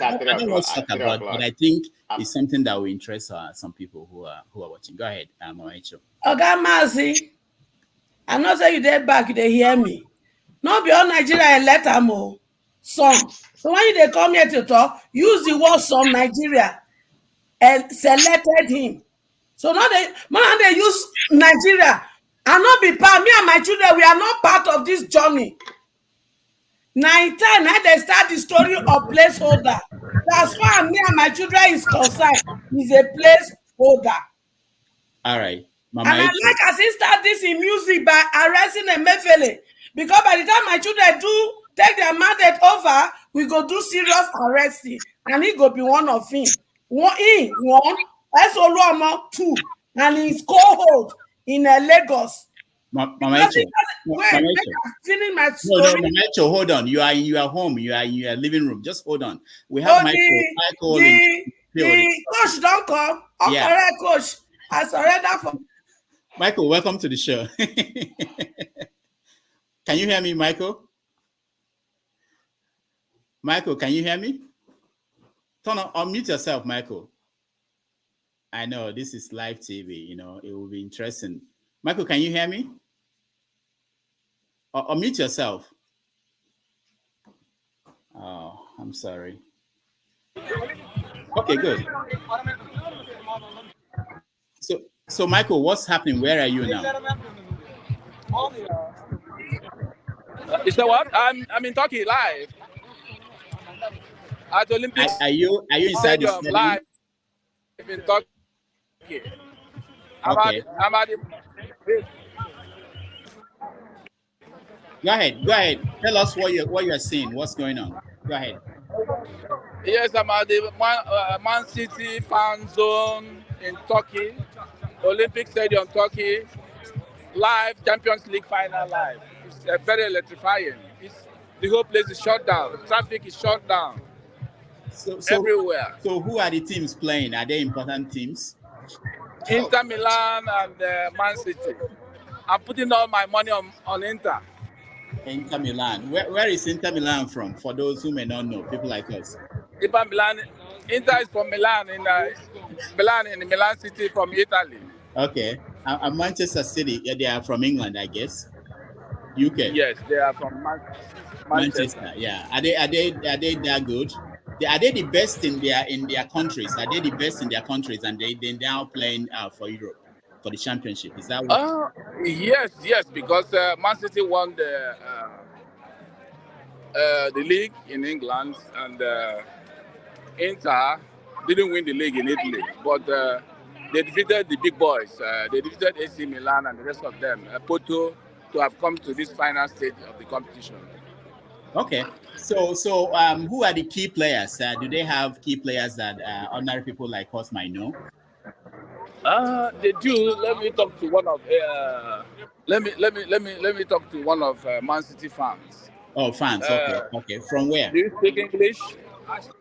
E: what to talk about, but I think it's something that will interest some people who are watching. Go ahead, Moecho.
W: Okay, Mazi. I know say you dead back, you dey hear me. No be all Nigeria elect am o. some. So when they come here to talk, use the word some Nigeria and selected him. So now they use Nigeria. And not be part. Me and my children, we are not part of this journey. 9-10, they start the story of placeholder. As far as me and my children is concerned, is a placeholder.
E: All right.
W: Mama, and I like as he start this in music by arresting Emefile. Because by the time my children do take their mandate over, we go do serious arresting. And he go be one of him. One, Esoluomo 2. And he's co-hold in Lagos.
E: Mama
W: finish my story.
E: No, Mama, hold on. You are in your home. You are in your living room. Just hold on. We have Michael.
W: The coach don't come.
E: Yeah.
W: Correct, coach. I surrender for
E: Michael. Welcome to the show. Can you hear me, Michael? Michael, can you hear me? Turn on, unmute yourself, Michael. I know this is live TV. You know, it will be interesting. Michael, can you hear me? Unmute yourself. Oh, I'm sorry. Okay, good. So Michael, what's happening? Where are you now?
F: Is that what? I'm in Turkey live at the Olympics.
E: Are you inside the stadium?
F: Live in Turkey.
E: Okay.
F: I'm at the...
E: Go ahead. Tell us what you are seeing. What's going on? Go ahead.
F: Yes, I'm at the Man City fan zone in Turkey, Olympic Stadium, Turkey. Live Champions League final live. It's very electrifying. The whole place is shut down. Traffic is shut down. So everywhere.
E: So who are the teams playing? Are they important teams?
F: Inter Milan and Man City. I'm putting all my money on Inter.
E: Inter Milan. Where is Inter Milan from? For those who may not know, people like us.
F: Inter is from Milan in Milan City from Italy.
E: Okay. And Manchester City, they are from England, I guess. UK.
F: Yes, they are from Manchester.
E: Yeah. Are they that good? Are they the best in their countries? Are they the best in their countries, and they now playing for Europe for the championship? Is that what?
F: Yes, because Man City won the league in England, and Inter didn't win the league in Italy, but they defeated the big boys. They defeated AC Milan and the rest of them. Porto to have come to this final stage of the competition.
E: Okay. So who are the key players? Do they have key players that ordinary people like us might know?
F: They do. Let me talk to one of let me talk to one of Man City fans.
E: Oh, fans. Okay. From where?
F: Do you speak English?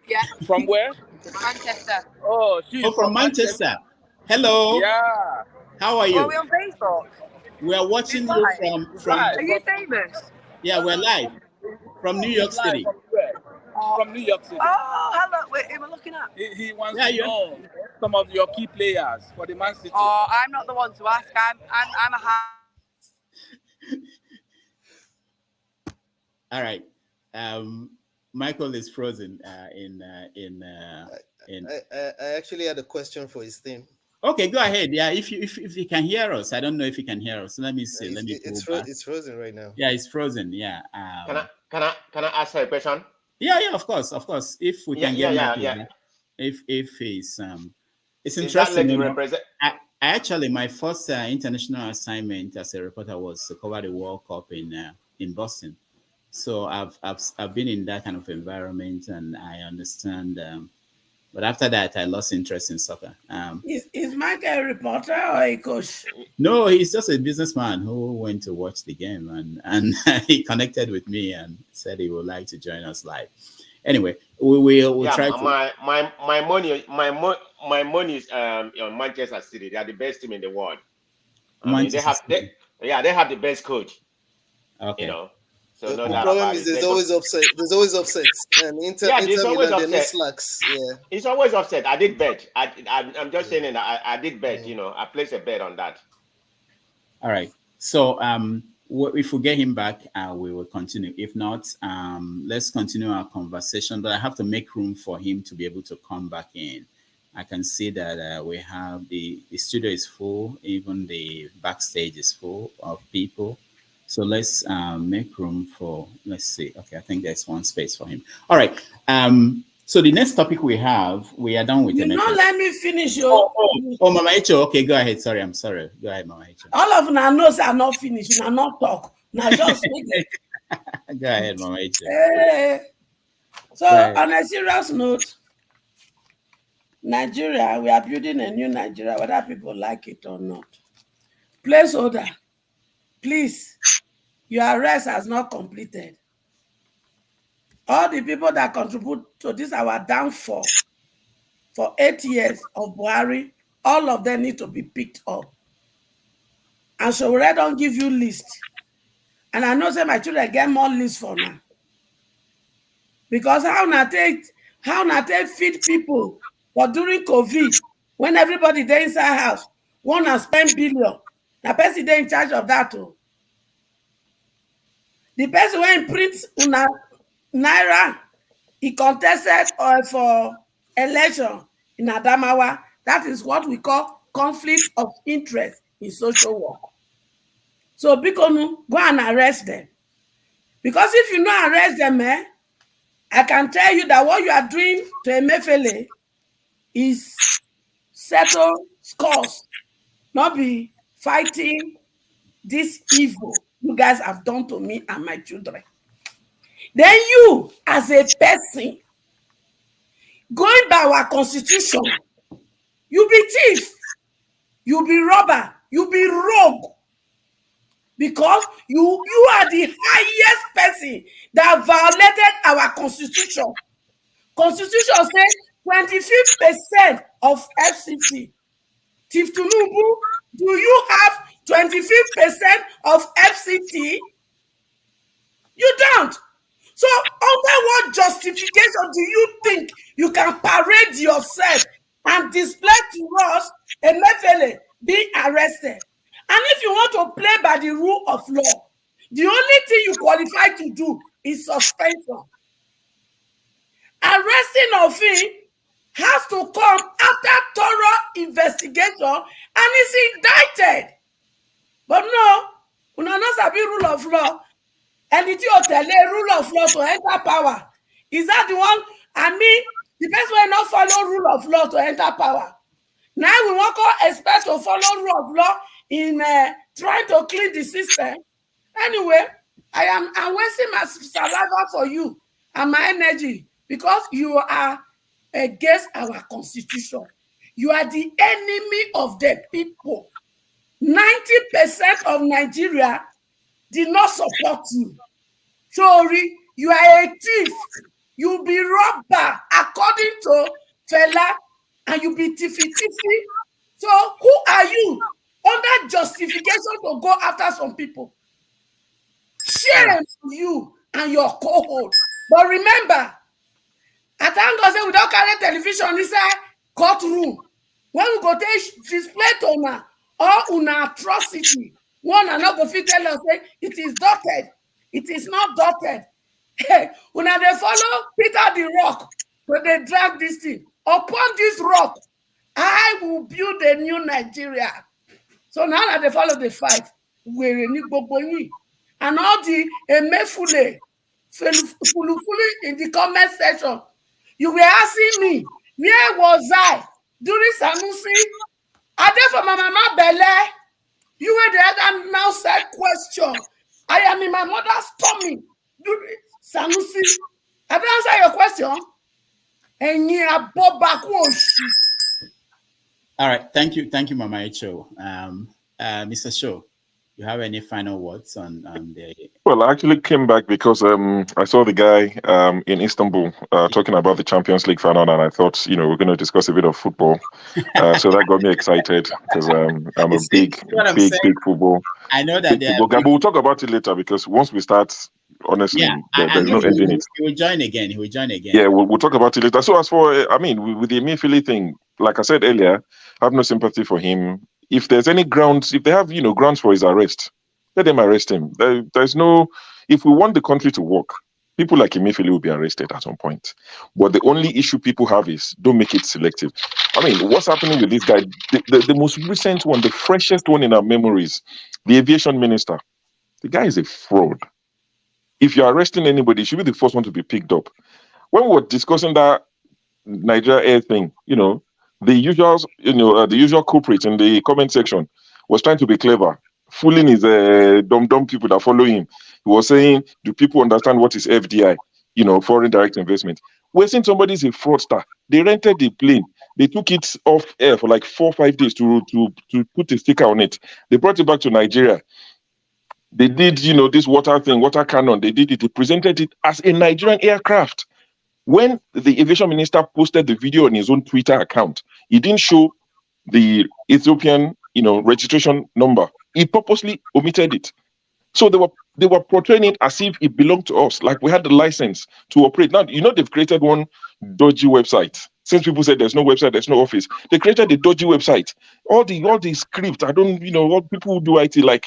G: Yeah.
F: From where?
G: Manchester.
F: Oh, she's
E: from Manchester. Hello.
F: Yeah.
E: How are you?
G: Are we on Facebook?
E: We are watching you from.
G: Are you famous?
E: Yeah, we're live from New York City.
F: From New York City.
G: Oh, hello. Wait, who am I looking at?
F: He wants to know some of your key players for the Man City.
G: Oh, I'm not the one to ask. I'm a high.
E: All right. Michael is frozen I
J: actually had a question for his team.
E: Okay, go ahead. Yeah, if you can hear us, I don't know if you can hear us. Let me see.
J: It's frozen right now.
E: Yeah, it's frozen. Yeah.
I: Can I ask a question?
E: Yeah, of course. If we can get Michael, if it's interesting. I actually, my first international assignment as a reporter was to cover the World Cup in Boston. So I've been in that kind of environment, and I understand. But after that, I lost interest in soccer.
W: Is Mike a reporter or a coach?
E: No, he's just a businessman who went to watch the game, and he connected with me and said he would like to join us live. Anyway, we'll try to.
I: My money is on Manchester City. They are the best team in the world. They have the best coach.
E: Okay.
I: You know. So
J: the problem is there's always upset. There's always upsets, and Inter Milan no slacks. Yeah,
I: it's always upset. I did bet. I'm just saying that I did bet. You know, I placed a bet on that.
E: All right. So If we get him back, we will continue. If not, let's continue our conversation. But I have to make room for him to be able to come back in. I can see that we have the studio is full, even the backstage is full of people. So let's make room for, let's see. Okay, I think there's one space for him. All right. So the next topic we are done with.
W: You not let me finish.
E: Mama Echo. Okay, go ahead. Sorry, I'm sorry. Go ahead, Mama Echo.
W: All of our notes are not finished. Now not talk. Now just
E: go ahead, Mama Echo.
W: So on a serious note, Nigeria, we are building a new Nigeria, whether people like it or not. Placeholder, please, your arrest has not completed. All the people that contribute to this, our downfall, for 8 years of Buhari, all of them need to be picked up. And so we don't give you list. And I know say my children get more lists for now. Because how na take feed people for during COVID, when everybody dey inside house, want to spend billion. The person dey in charge of that too. The person when print una naira, he contested for election in Adamawa. That is what we call conflict of interest in social work. So Bikonu, go and arrest them. Because if you not arrest them, I can tell you that what you are doing to Emefile is settle scores, not be fighting this evil you guys have done to me and my children. Then you, as a person, going by our constitution, you be thief, you be robber, you be rogue. Because you are the highest person that violated our constitution. Constitution says 25% of FCT. Chief Tinubu, do you have 25% of FCT? You don't. So under what justification do you think you can parade yourself and display to us Emefile being arrested? And if you want to play by the rule of law, the only thing you qualify to do is suspension. Arresting of him has to come after thorough investigation and is indicted. But no, we not sabi rule of law. Anything you tell rule of law to enter power. Is that the one? I mean, the person will not follow rule of law to enter power. Now we want to expect to follow rule of law in trying to clean the system. Anyway, I'm wasting my saliva for you and my energy because you are against our constitution. You are the enemy of the people. 90% of Nigeria did not support you. Sorry, you are a thief. You be robber according to Fela, and you be tiffy. So who are you under justification to go after some people? Shame to you and your cohort. But remember, I thank God say we don't carry television inside courtroom. When we go take display to una or una atrocity, one and not go fit tell us say it is dotted. It is not dotted. Hey, una they follow Peter the Rock when they drag this thing. Upon this rock, I will build a new Nigeria. So now that they follow the fight, we're in and all the Emefile in the comment section, you were asking me, where was I during Sanusi? I did for my mama Bele. You were the other now said question. I am in my mother's tummy during Sanusi. I don't answer your question.
E: All right, thank you, Mama Echo. Mr. Shaw, you have any final words on the?
Q: Well, I actually came back because I saw the guy in Istanbul talking about the Champions League final, and I thought, we're going to discuss a bit of football. So that got me excited because I'm a big football.
E: I know that
Q: but we'll talk about it later because once we start, honestly, there's no end in it.
E: He will join again.
Q: Yeah, we'll talk about it later. So as for, with the Emefile thing, like I said earlier, I have no sympathy for him. If there's any grounds, if they have, grounds for his arrest, Let them arrest him. There's no. If we want the country to work, people like Emefile will be arrested at some point. But the only issue people have is don't make it selective. I mean, what's happening with this guy? The most recent one, the freshest one in our memories, the aviation minister. The guy is a fraud. If you're arresting anybody, you should be the first one to be picked up. When we were discussing that Nigeria Air thing, the usual culprit in the comment section was trying to be clever, fooling his dumb people that follow him. He was saying, "Do people understand what is FDI? Foreign direct investment." We're saying somebody's a fraudster. They rented the plane. They took it off air for like 4 or 5 days to put a sticker on it. They brought it back to Nigeria. They did, this water cannon. They did it. They presented it as a Nigerian aircraft. When the aviation minister posted the video on his own Twitter account, he didn't show the Ethiopian, registration number. He purposely omitted it. So they were portraying it as if it belonged to us, like we had the license to operate. Now, they've created one dodgy website. Since people said there's no website, there's no office, they created a dodgy website. All the script, all people who do IT like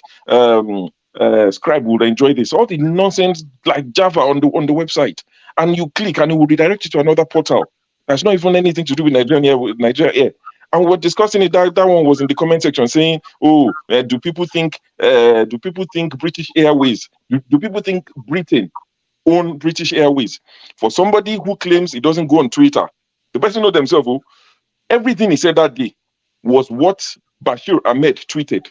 Q: Scribe would enjoy this. All the nonsense like Java on the website, and you click and it will redirect you to another portal. There's not even anything to do with Nigeria Air. And we're discussing it. That one was in the comment section saying, "Oh, do people think British Airways? Do people think Britain own British Airways?" For somebody who claims he doesn't go on Twitter, the person know themselves. Oh, everything he said that day was what Bashir Ahmed tweeted.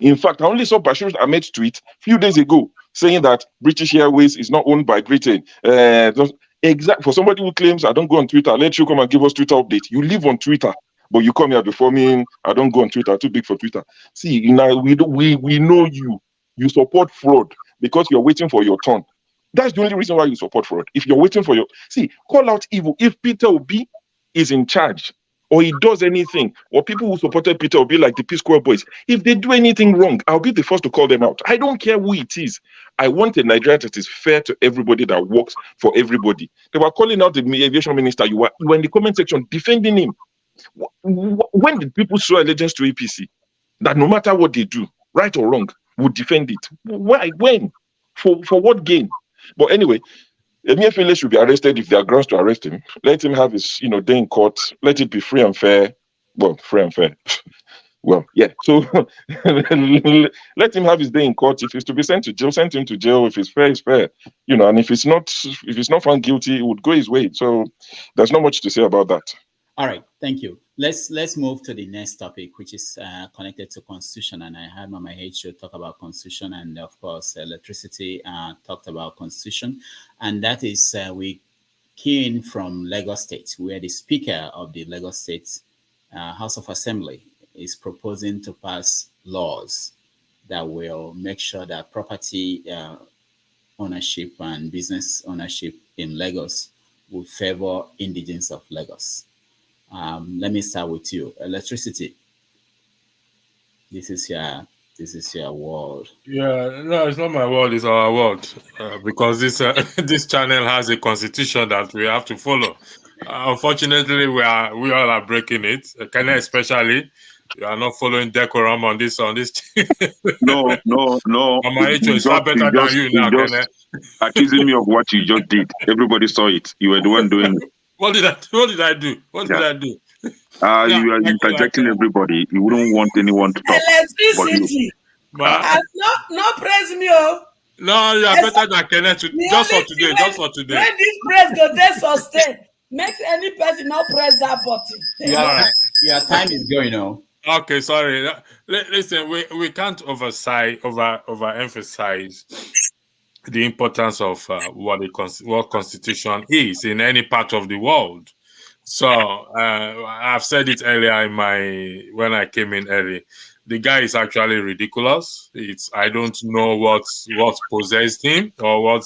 Q: In fact, I only saw Bashir Ahmed's tweet a few days ago saying that British Airways is not owned by Britain. For somebody who claims I don't go on Twitter, let you come and give us Twitter update. You live on Twitter, but you come here before me. I don't go on Twitter. Too big for Twitter. See, we know you. You support fraud because you're waiting for your turn. That's the only reason why you support fraud. If you're waiting for call out evil. If Peter Obi is in charge, or he does anything, or people who supported Peter Obi like the Peace Corps boys, if they do anything wrong, I'll be the first to call them out. I don't care who it is. I want a Nigeria that is fair to everybody, that works for everybody. They were calling out the aviation minister. You were in the comment section defending him. When did people show allegiance to APC? That no matter what they do, right or wrong, would defend it. Why? When? For what gain? But anyway, Emefile should be arrested if there are grounds to arrest him. Let him have his, day in court. Let it be free and fair. Well, free and fair. Well, yeah. So let him have his day in court. If he's to be sent to jail, send him to jail. If it's fair, it's fair. And if it's not found guilty, it would go his way. So there's not much to say about that.
E: All right, thank you. Let's move to the next topic, which is connected to constitution. And I had Mama H to talk about constitution, and of course, electricity talked about constitution. And that is we came from Lagos State, where the Speaker of the Lagos State House of Assembly is proposing to pass laws that will make sure that property ownership and business ownership in Lagos will favor indigenes of Lagos. Let me start with you. Electricity. This is your world.
R: Yeah, no, it's not my world. It's our world because this this channel has a constitution that we have to follow. Unfortunately, we all are breaking it. Kenya especially, you are not following decorum on this.
A: No.
R: Mama H is far better than you now, Kenya.
A: Accusing me of what you just did. Everybody saw it. You were the one doing it.
R: What did I do? What did I do?
A: You are interjecting everybody. You wouldn't want anyone to talk.
W: Electricity. No praise me, oh.
R: No, you are better than Kenneth. Just for today.
W: When this press go there sustain, make any person not press that button.
E: Your time is going on.
R: Okay, sorry. Listen, we can't overemphasize the importance of what constitution is in any part of the world. So I've said it earlier when I came in early. The guy is actually ridiculous. I don't know what possessed him or what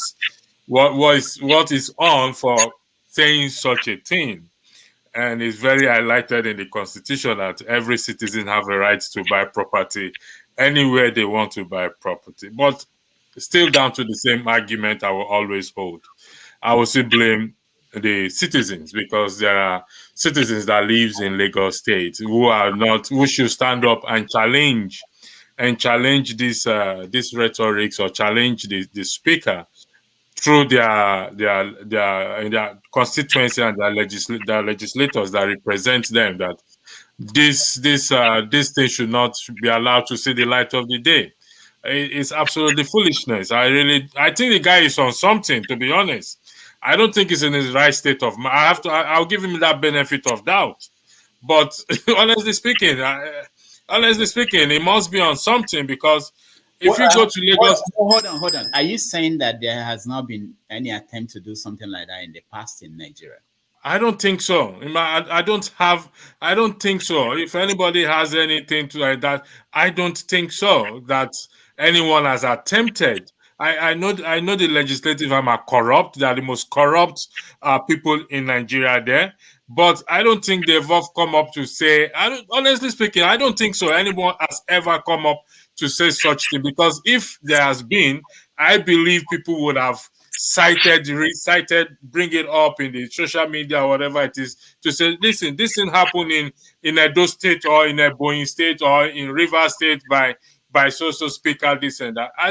R: is on for saying such a thing. And it's very highlighted in the constitution that every citizen have a right to buy property anywhere they want to buy property. But still down to the same argument I will always hold. I will still blame the citizens because there are citizens that lives in Lagos State who should stand up and challenge and challenge this rhetorics or challenge the speaker through their constituency and their legislators that represent them, that this thing should not be allowed to see the light of the day. It's absolutely foolishness. I think the guy is on something, to be honest. I don't think he's in his right state of mind. I'll give him that benefit of doubt. But honestly speaking, he must be on something, because if you go to Lagos...
E: Hold on. Are you saying that there has not been any attempt to do something like that in the past in Nigeria?
R: I don't think so. I don't think so. If anybody has anything to like that, I don't think so that anyone has attempted. I know the legislative arm are corrupt. They are the most corrupt people in Nigeria there. But I don't think they've all come up to say, honestly speaking, I don't think so. Anyone has ever come up to say such thing, because if there has been, I believe people would have recited, bring it up in the social media or whatever it is, to say, listen, this thing happened in Edo State or in Ebonyi State or in River State by so speaker, this and that. I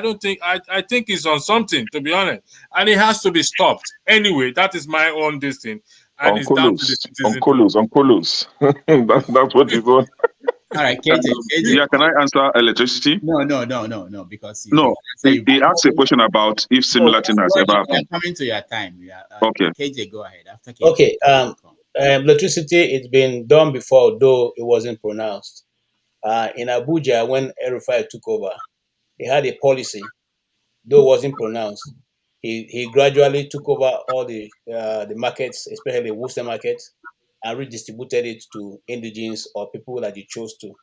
R: think it's on something, to be honest, and it has to be stopped. Anyway, that is my own thing. And it's down to the citizen.
Q: Oncolos. That's what it's on.
E: All right, KJ.
A: Yeah, can I answer electricity?
E: No, because
A: he asked a question about if similar thing has ever happened.
E: Coming to your time.
U: Okay.
E: KJ, go ahead. After KJ.
U: Okay. Electricity, it's been done before, though it wasn't pronounced. In Abuja, when Rufai took over, he had a policy, though it wasn't pronounced. He gradually took over all the markets, especially the Western markets, and redistributed it to indigenes or people that he chose to.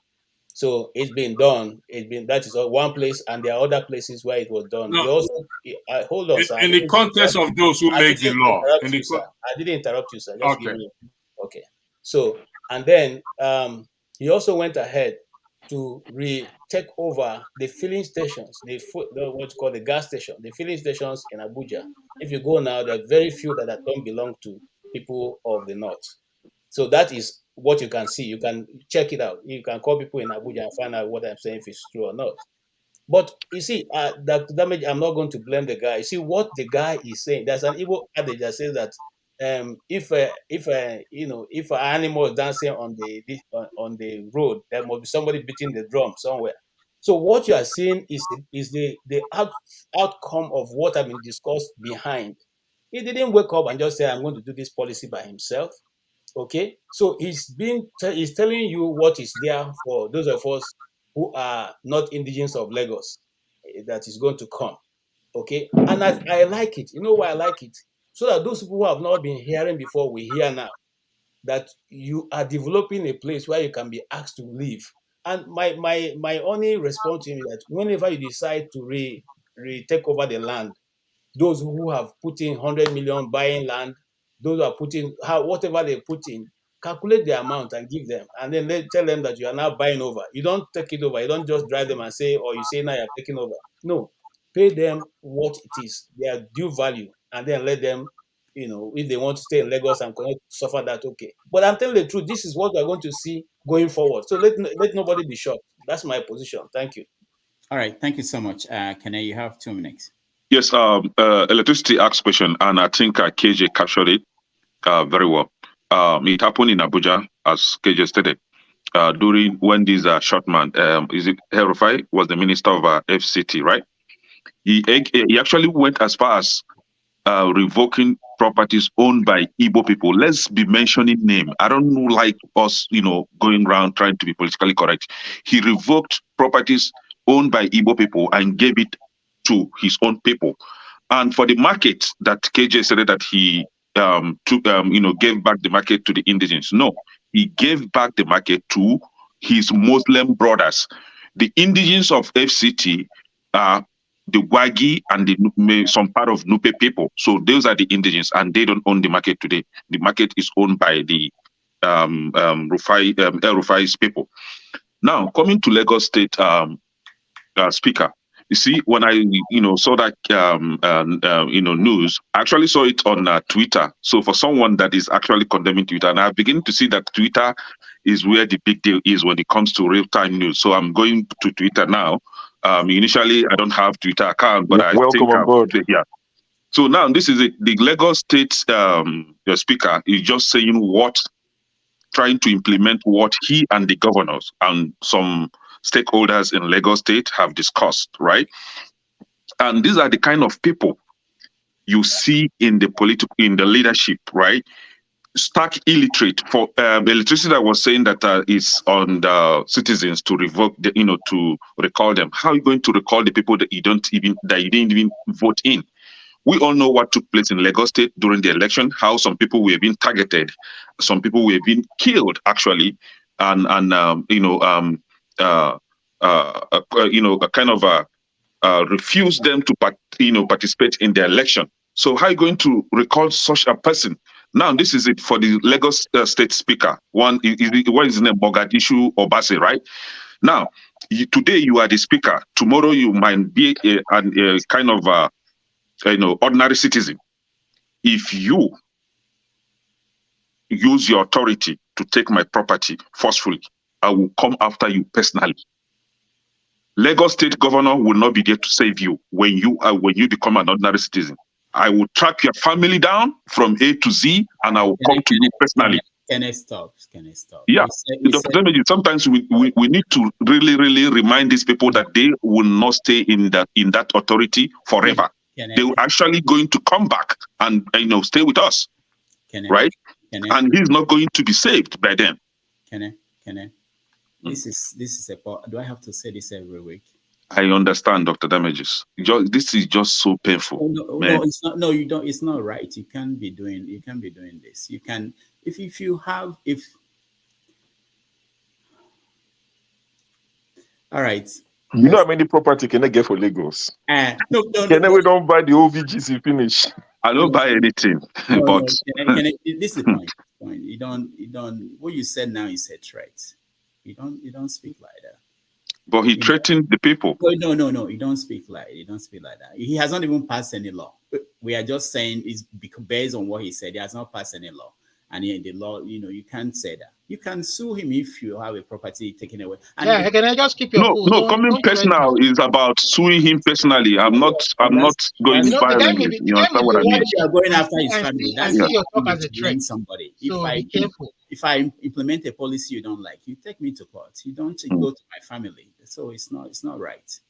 U: So it's been done. That is one place, and there are other places where it was done.
R: No.
U: He also hold on, sir.
R: In the context of those who make the law.
U: I didn't interrupt you, sir. Just give me. Okay. So, and then he also went ahead to take over the filling stations, what's called the gas station, the filling stations in Abuja. If you go now, there are very few that don't belong to people of the north. So that is what you can see. You can check it out. You can call people in Abuja and find out what I'm saying, if it's true or not. But you see, Dr. Damage, I'm not going to blame the guy. You see what the guy is saying. There's an Igbo adage that says that if an animal is dancing on the road, there must be somebody beating the drum somewhere. So what you are seeing is the outcome of what has been discussed behind. He didn't wake up and just say, I'm going to do this policy by himself. Okay, so he's telling you what is there for those of us who are not indigenes of Lagos, that is going to come. Okay, and I like it. You know why I like it? So that those people who have not been hearing before will hear now, that you are developing a place where you can be asked to live. And my only response to him is that whenever you decide to take over the land, those who have put in 100 million buying land, those who are putting whatever they put in, calculate the amount and give them, and then tell them that you are now buying over. You don't take it over. You don't just drive them and say, or you say now you're taking over. No, pay them what it is, their due value, and then let them, if they want to stay in Lagos and suffer that, okay. But I'm telling the truth, this is what we're going to see going forward. So let nobody be shocked. That's my position. Thank you.
E: All right, thank you so much. Kene, you have 2 minutes.
A: Yes, electricity asked question, and I think KJ captured it very well. It happened in Abuja, as KJ stated, during when this short man, is it Rufai, was the minister of FCT, right? He actually went as far as revoking properties owned by Igbo people. Let's be mentioning name. I don't like us, going around trying to be politically correct. He revoked properties owned by Igbo people and gave it to his own people. And for the market that KJ said that he gave back the market to the indigenes. No, he gave back the market to his Muslim brothers. The indigenes of FCT are the Wagi and some part of Nupe people. So those are the indigenes, and they don't own the market today. The market is owned by the Rufai's people. Now, coming to Lagos State speaker, You see, when I saw that news, I actually saw it on Twitter. So for someone that is actually condemning Twitter, and I begin to see that Twitter is where the big deal is when it comes to real-time news. So I'm going to Twitter now. Initially, I don't have Twitter account, but I
Q: Welcome
A: think
Q: on board.
A: Yeah. So now this is it. The Lagos State speaker is just saying trying to implement what he and the governors and some stakeholders in Lagos State have discussed, right? And these are the kind of people you see in the leadership, right? Stark illiterate. For electricity, I was saying that is on the citizens to revoke to recall them. How are you going to recall the people that you didn't even vote in? We all know what took place in Lagos State during the election, how some people were being targeted, some people were being killed actually, and refuse them to participate in the election. So how are you going to recall such a person? Now this is it for the Lagos State Speaker. What is his name? Mogadishu Obasa, right? Now today you are the Speaker. Tomorrow you might be a kind of ordinary citizen. If you use your authority to take my property forcefully, I will come after you personally. Lagos State Governor will not be there to save you when you become an ordinary citizen. I will track your family down from A to Z, and I will come to you personally.
E: Can I stop?
A: Yeah, sometimes we need to really remind these people that they will not stay in that authority forever. They will actually going to come back and stay with us, right? And he's not going to be saved by them.
E: Can I? This is a part. Do I have to say this every week?
A: I understand, Dr. Damages. This is just so painful.
E: No, it's not. No, you don't. It's not right. You can't be doing this. You can if you have. All right.
Q: You know how many property can I get for Lagos?
E: No.
Q: We don't buy the OVGC finish.
A: I don't buy anything. But
E: this is the point. You don't. What you said now is a threat. You don't speak like that.
A: But he threatened the people.
E: No. You don't speak like that. He has not even passed any law. We are just saying it's based on what he said. He has not passed any law. And in the law, you can't say that. You can sue him if you have a property taken away. And
L: can I just keep your cool?
A: No, coming personal is about suing him personally. I'm not going violent. You understand what I mean?
E: You are going after his family. That's
L: your talk as a threat.
E: Somebody.
L: So be careful.
E: If I implement a policy you don't like, you take me to court. You don't go to my family. So it's not right.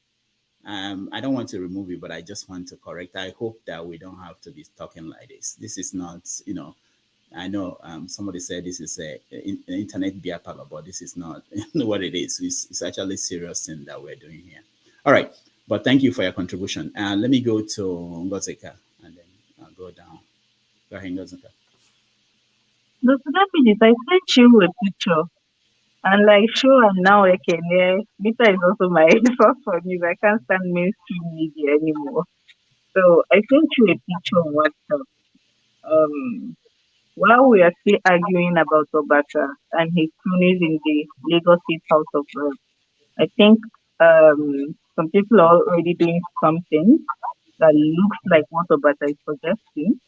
E: I don't want to remove it, but I just want to correct. I hope that we don't have to be talking like this. This is not, I know somebody said this is an internet beer parlor, but this is not what it is. It's actually serious thing that we're doing here. All right, but thank you for your contribution. Let me go to Ngozeka and then I'll go down. Go ahead, Ngozeka.
C: No, so that means I sent you a picture, and like sure, and now I can hear. Mita is also my source for news. I can't stand mainstream media anymore. So I sent you a picture on WhatsApp. While we are still arguing about Obasa and his cronies in the Lagos State House of Reps, I think some people are already doing something that looks like what Obasa is suggesting.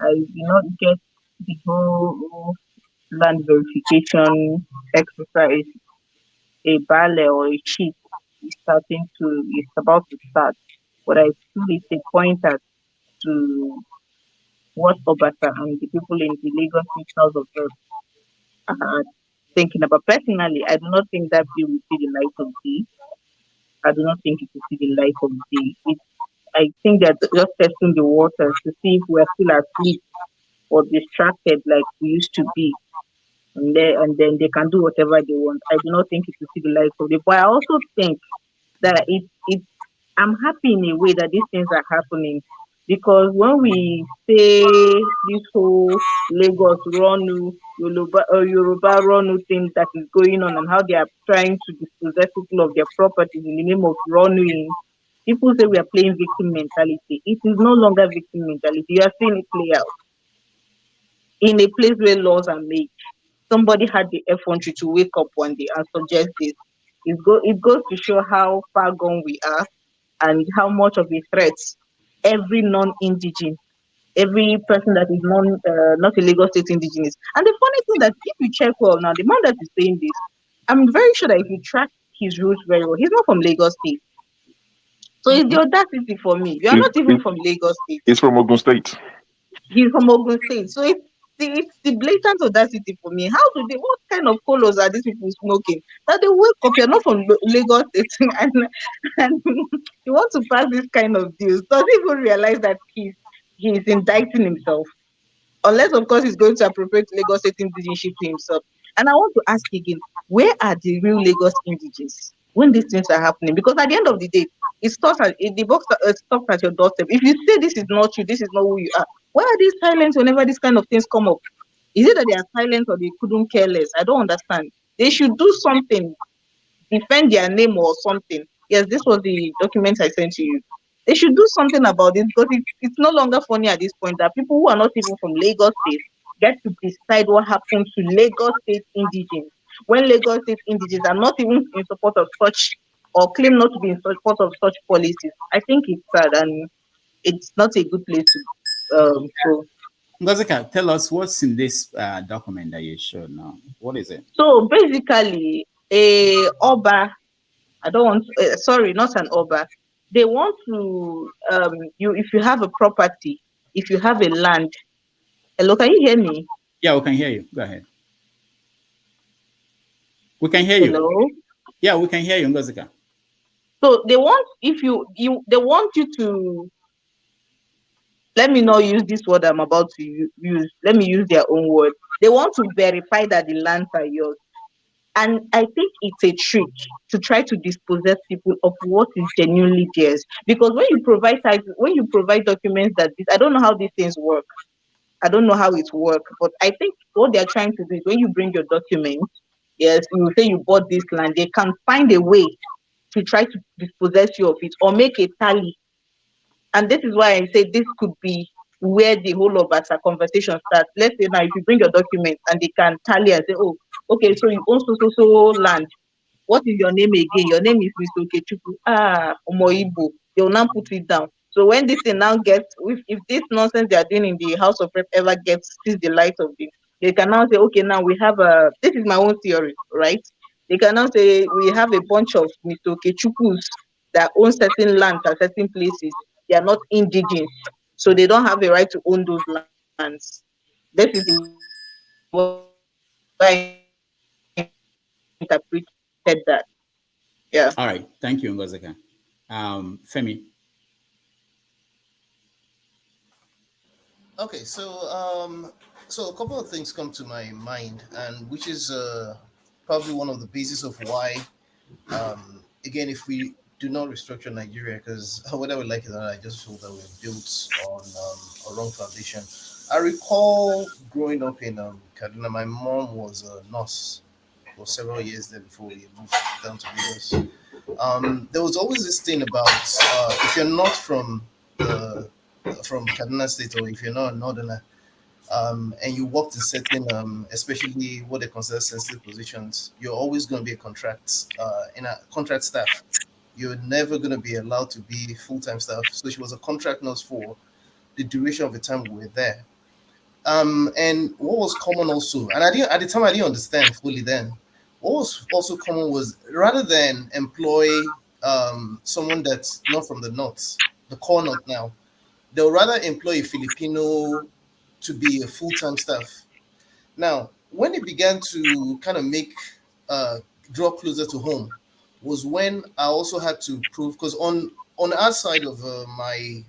C: I do not get the whole land verification exercise. A ballet or a sheet is about to start, but I feel it's a pointer to what Obasa and the people in the Lagos State House of Reps are thinking about. Personally, I do not think that bill will see the light of day. I do not think it will see the light of day. I think they're just testing the waters to see if we're still asleep or distracted like we used to be. And then they can do whatever they want. I do not think it will see the light of day. But I also think that I'm happy in a way that these things are happening. Because when we say this whole Lagos Ronu, Yoruba Ronu thing that is going on and how they are trying to dispossess people of their properties in the name of Ronuing, people say we are playing victim mentality. It is no longer victim mentality. You are seeing it play out in a place where laws are made. Somebody had the effrontery to wake up one day and suggest this. It goes to show how far gone we are. and how much of a threat every non-indigene, every person that is not a Lagos State indigenous. And the funny thing that if you check well now, the man that is saying this, I'm very sure that if you track his roots very well, he's not from Lagos State. So it's the audacity for me. You are not even from Lagos State.
Q: He's from Ogun State.
C: He's from Ogun State. So it's the blatant audacity for me. What kind of colors are these people smoking? That they wake up, you're not from Lagos State and you want to pass this kind of deals. Does he even realize that he's indicting himself? Unless, of course, he's going to appropriate Lagos State indigenship to himself. And I want to ask again, where are the real Lagos indigenes when these things are happening? Because at the end of the day, it stops at the box stops at your doorstep. If you say this is not you, this is not who you are, why are they silent whenever these kind of things come up? Is it that they are silent or they couldn't care less? I don't understand. They should do something, defend their name or something. Yes, this was the document I sent to you. They should do something about it because it's no longer funny at this point that people who are not even from Lagos State get to decide what happens to Lagos State indigenes when Lagos State indigenes are not even in support of such or claim not to be in support of such policies. I think it's sad and it's not a good place to go.
E: Ngozika, tell us what's in this document that you showed now. What is it?
C: So basically, a Oba, I don't want, sorry, not an Oba. They want to, if you have a property, if you have a land. Hello, can you hear me?
E: Yeah, we can hear you. Go ahead. We can hear
C: Hello?
E: you. Yeah, we can hear you, Ngozika.
C: So they want, they want you to, let me not use this word I'm about to use. Let me use their own word. They want to verify that the lands are yours. And I think it's a trick to try to dispossess people of what is genuinely theirs. Because when you provide documents that I don't know how these things work. I don't know how it works, but I think what they're trying to do is when you bring your documents, yes, you say you bought this land, they can find a way to try to dispossess you of it or make a tally. And this is why I say this could be where the whole of us conversation starts. Let's say now if you bring your documents and they can tally and say, oh, okay, so you own so land. What is your name again? Your name is Mr. Okechukwu. Omoibo. They will now put it down. So when this thing now gets, if this nonsense they are doing in the House of Rep ever sees the light of it, they can now say, okay, now we have this is my own theory, right? They can now say we have a bunch of Mr. Okechukwus that own certain lands at certain places. They are not indigenous, so they don't have a right to own those lands. This is the way I interpreted that. Yeah.
E: All right. Thank you, Ngozika. Femi.
J: Okay, so a couple of things come to my mind, and which is probably one of the basis of why, again, if we do not restructure Nigeria, because whether we like it or not, I just feel that we're built on a wrong foundation. I recall growing up in Kaduna, my mom was a nurse for several years there before we moved down to Lagos. There was always this thing about if you're not from Kaduna State, or if you're not a northerner, and you worked in certain, especially what they consider sensitive positions, you're always going to be a contract staff. You're never going to be allowed to be full-time staff. So she was a contract nurse for the duration of the time we were there. And what was common also, and at the time I didn't understand fully then. What was also common was rather than employ someone that's not from the north, the core north now, they'll rather employ a Filipino to be a full-time staff. Now, when it began to kind of draw closer to home, was when I also had to prove, because on our side of my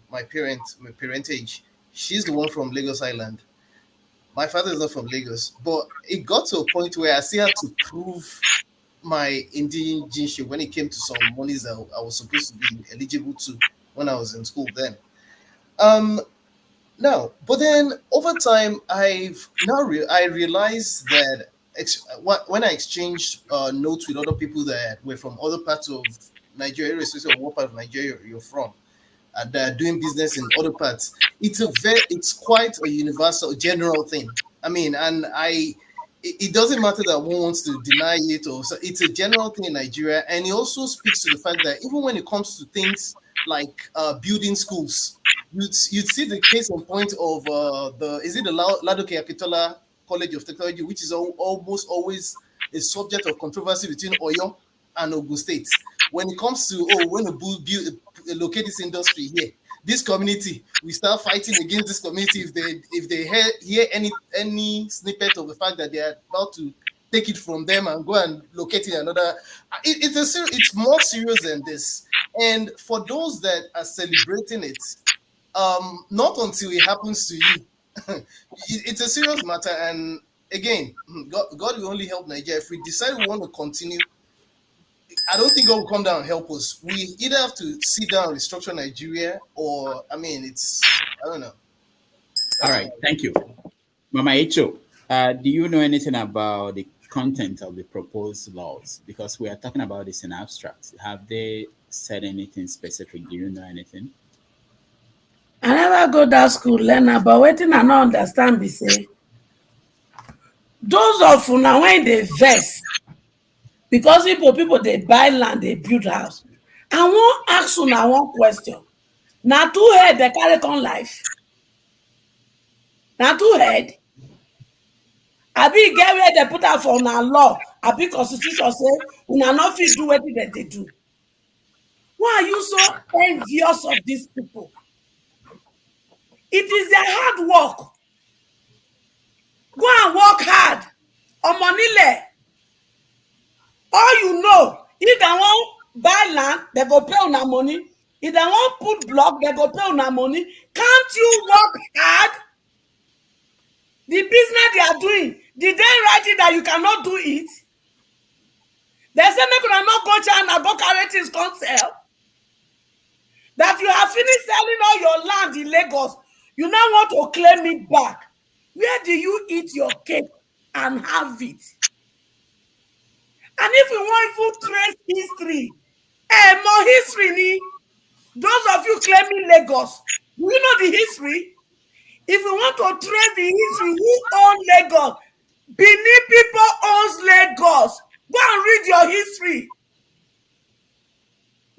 J: parentage, she's the one from Lagos Island. My father is not from Lagos, but it got to a point where I still had to prove my indigenship when it came to some monies that I was supposed to be eligible to when I was in school then. Now, but then over time, I realized that when I exchanged notes with other people that were from other parts of Nigeria, irrespective of what part of Nigeria you're from, that are doing business in other parts, it's quite a universal, general thing. I mean, and it doesn't matter that one wants to deny it, or so it's a general thing in Nigeria, and it also speaks to the fact that even when it comes to things like building schools. You'd see the case in point of the Ladoke Akitola College of Technology, which is almost always a subject of controversy between Oyo and Ogun State. When it comes to when to locate this industry here, this community, we start fighting against this community if they hear any snippet of the fact that they are about to take it from them and go and locate it another. It's more serious than this. And for those that are celebrating it, not until it happens to you. It's a serious matter. And again, God will only help Nigeria. If we decide we want to continue, I don't think God will come down and help us. We either have to sit down and restructure Nigeria, or I don't know.
E: All right, thank you. Mama Echo, do you know anything about the content of the proposed laws? Because we are talking about this in abstract. Have they said anything specific? Do you know anything?
W: I never go that school learn about wetin I no understand be say those of una when they vex because people they buy land, they build house. I wan ask una one question. Na two head they carry come life? Na two head? Abi get where they put out for una law, abi constitution say una no fit do wetin dem dey do. Why are you so envious of these people? It is their hard work. Go and work hard. Omonile. All you know, if they want buy land, they go pay una money. If they want put block, they go pay una money. Can't you work hard? The business they are doing, did they write it that you cannot do it? They say make una not go China, go carry things come sell. That you have finished selling all your land in Lagos, you now want to claim it back. Where do you eat your cake and have it? And if you want to trace history, more history ni. Those of you claiming Lagos, do you know the history? If you want to trace the history, who owns Lagos? Benin people owns Lagos. Go and read your history.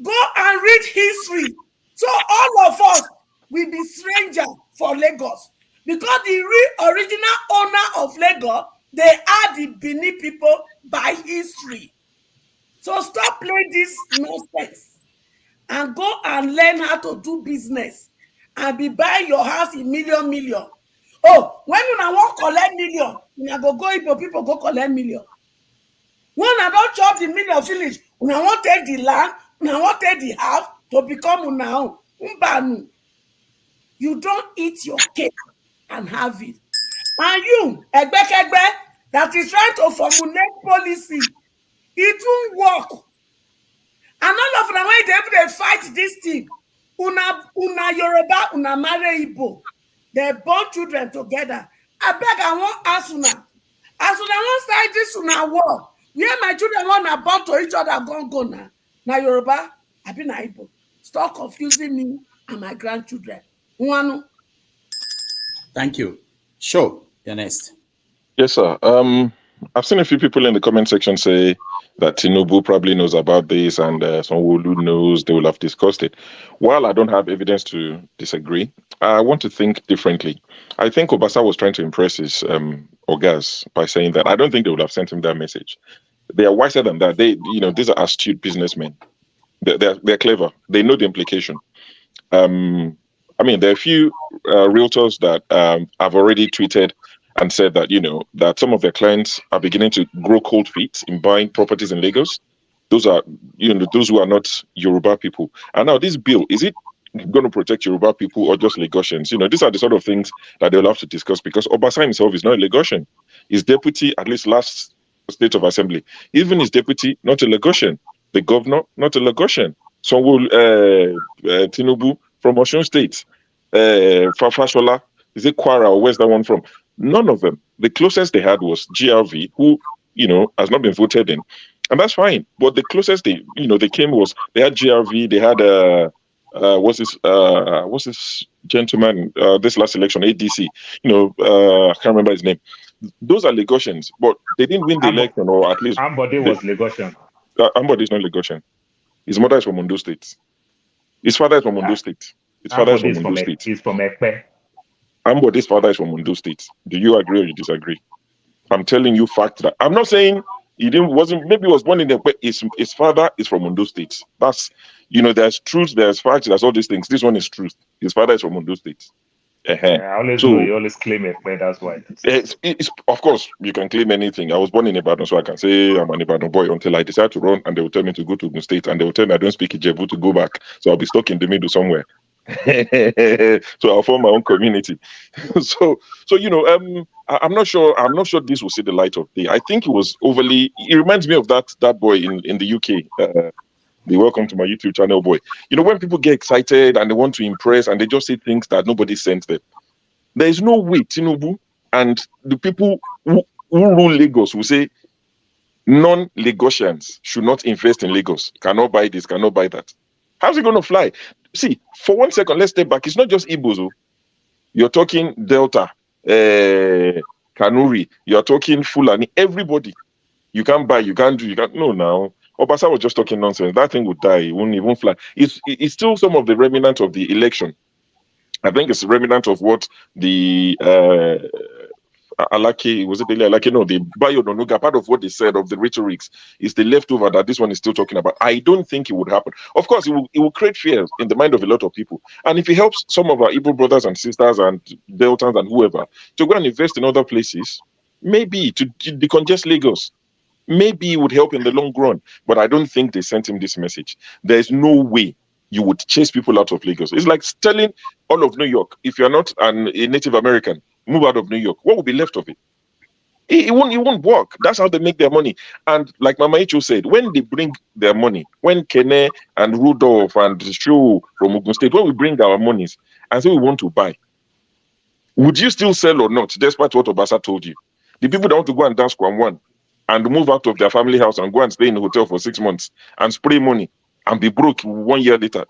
W: Go and read history. So all of us will be strangers for Lagos. Because the original owner of Lagos, they are the Benin people by history. So stop playing this nonsense and go and learn how to do business and be buying your house in million. Oh, when you want to collect million, you go people go collect million. When I don't chop the million finish, when I want to take the land, when I want to take the house to become una own. You don't eat your cake and have it. And you, Egbekegbe, that is trying to formulate policy, it won't work. And all of them, when they fight this thing, una Yoruba, una marry Igbo, they born children together. I beg, I won't ask una. As una won't start this una war, where my children want born to each other, go now. Now Yoruba, I be na Igbo. Stop confusing me and my grandchildren. One.
E: Thank you. Sure, you're next.
Q: Yes, sir. I've seen a few people in the comment section say that Tinubu probably knows about this and someone who knows, they will have discussed it. While I don't have evidence to disagree, I want to think differently. I think Obasa was trying to impress his Ogas by saying that I don't think they would have sent him that message. They are wiser than that. These are astute businessmen. They're clever. They know the implication. There are a few realtors that have already tweeted and said that, that some of their clients are beginning to grow cold feet in buying properties in Lagos. Those are, those who are not Yoruba people. And now this bill, is it going to protect Yoruba people or just Lagosians? These are the sort of things that they'll have to discuss because Obasa himself is not a Lagosian. His deputy, at least last State of Assembly, even his deputy, not a Lagosian. The governor, not a Lagosian. So will Tinubu from Osun State, Fashola, is it Kwara or where's that one from? None of them. The closest they had was GRV, who, has not been voted in. And that's fine. But the closest they came was, they had GRV, they had, what's this gentleman, this last election, ADC, I can't remember his name. Those are Lagosians, but they didn't win the election, or at least...
H: Ambode was Lagosian.
Q: Ambode is not Lagosian. His mother is from Ondo State. His father is from Ondo State. His father is from Ondo State.
H: He's from Ekpe.
Q: Ambody's father is from Ondo State. Do you agree or you disagree? I'm telling you fact that I'm not saying he wasn't, maybe he was born in the, but his father is from Ondo State. That's, there's truth, there's facts, there's all these things. This one is truth. His father is from Ondo State.
H: I always know you always claim it, but that's why.
Q: It's of course you can claim anything. I was born in Ibadan, so I can say I'm an Ibadan boy until I decide to run, and they will tell me to go to Ogun State, and they will tell me I don't speak Ijebu to go back, so I'll be stuck in the middle somewhere. So I'll form my own community. so I'm not sure this will see the light of day. I think it was overly. It reminds me of that boy in the UK. The Welcome to My YouTube channel boy. When people get excited and they want to impress and they just say things that nobody sent them. There is no way Tinubu and the people who rule Lagos will say non-Lagosians should not invest in Lagos, cannot buy this, cannot buy that. How's it going to fly? See, for 1 second, let's step back. It's not just Igbos. You're talking Delta, Kanuri, you're talking Fulani, everybody. You can't buy, you can't do, you can't. No, now. Obasa was just talking nonsense. That thing would die. It won't even fly. It's still some of the remnant of the election. I think it's a remnant of what the Alaki, was it the Alaki? No, the Bayo Nonuga, part of what they said of the rhetorics is the leftover that this one is still talking about. I don't think it would happen. Of course, it will create fear in the mind of a lot of people. And if it helps some of our Igbo brothers and sisters and Deltans and whoever to go and invest in other places, maybe to decongest Lagos, maybe it would help in the long run, but I don't think they sent him this message. There's no way you would chase people out of Lagos. It's like telling all of New York, if you're not a Native American, move out of New York. What will be left of it? It won't work. That's how they make their money. And like Mama Icho said, when they bring their money, when Kene and Rudolph and Shu from Ogun State, when we bring our monies and say we want to buy, would you still sell or not, despite what Obasa told you? The people that want to go and dance Kwan One and move out of their family house and go and stay in a hotel for 6 months and spray money and be broke 1 year later.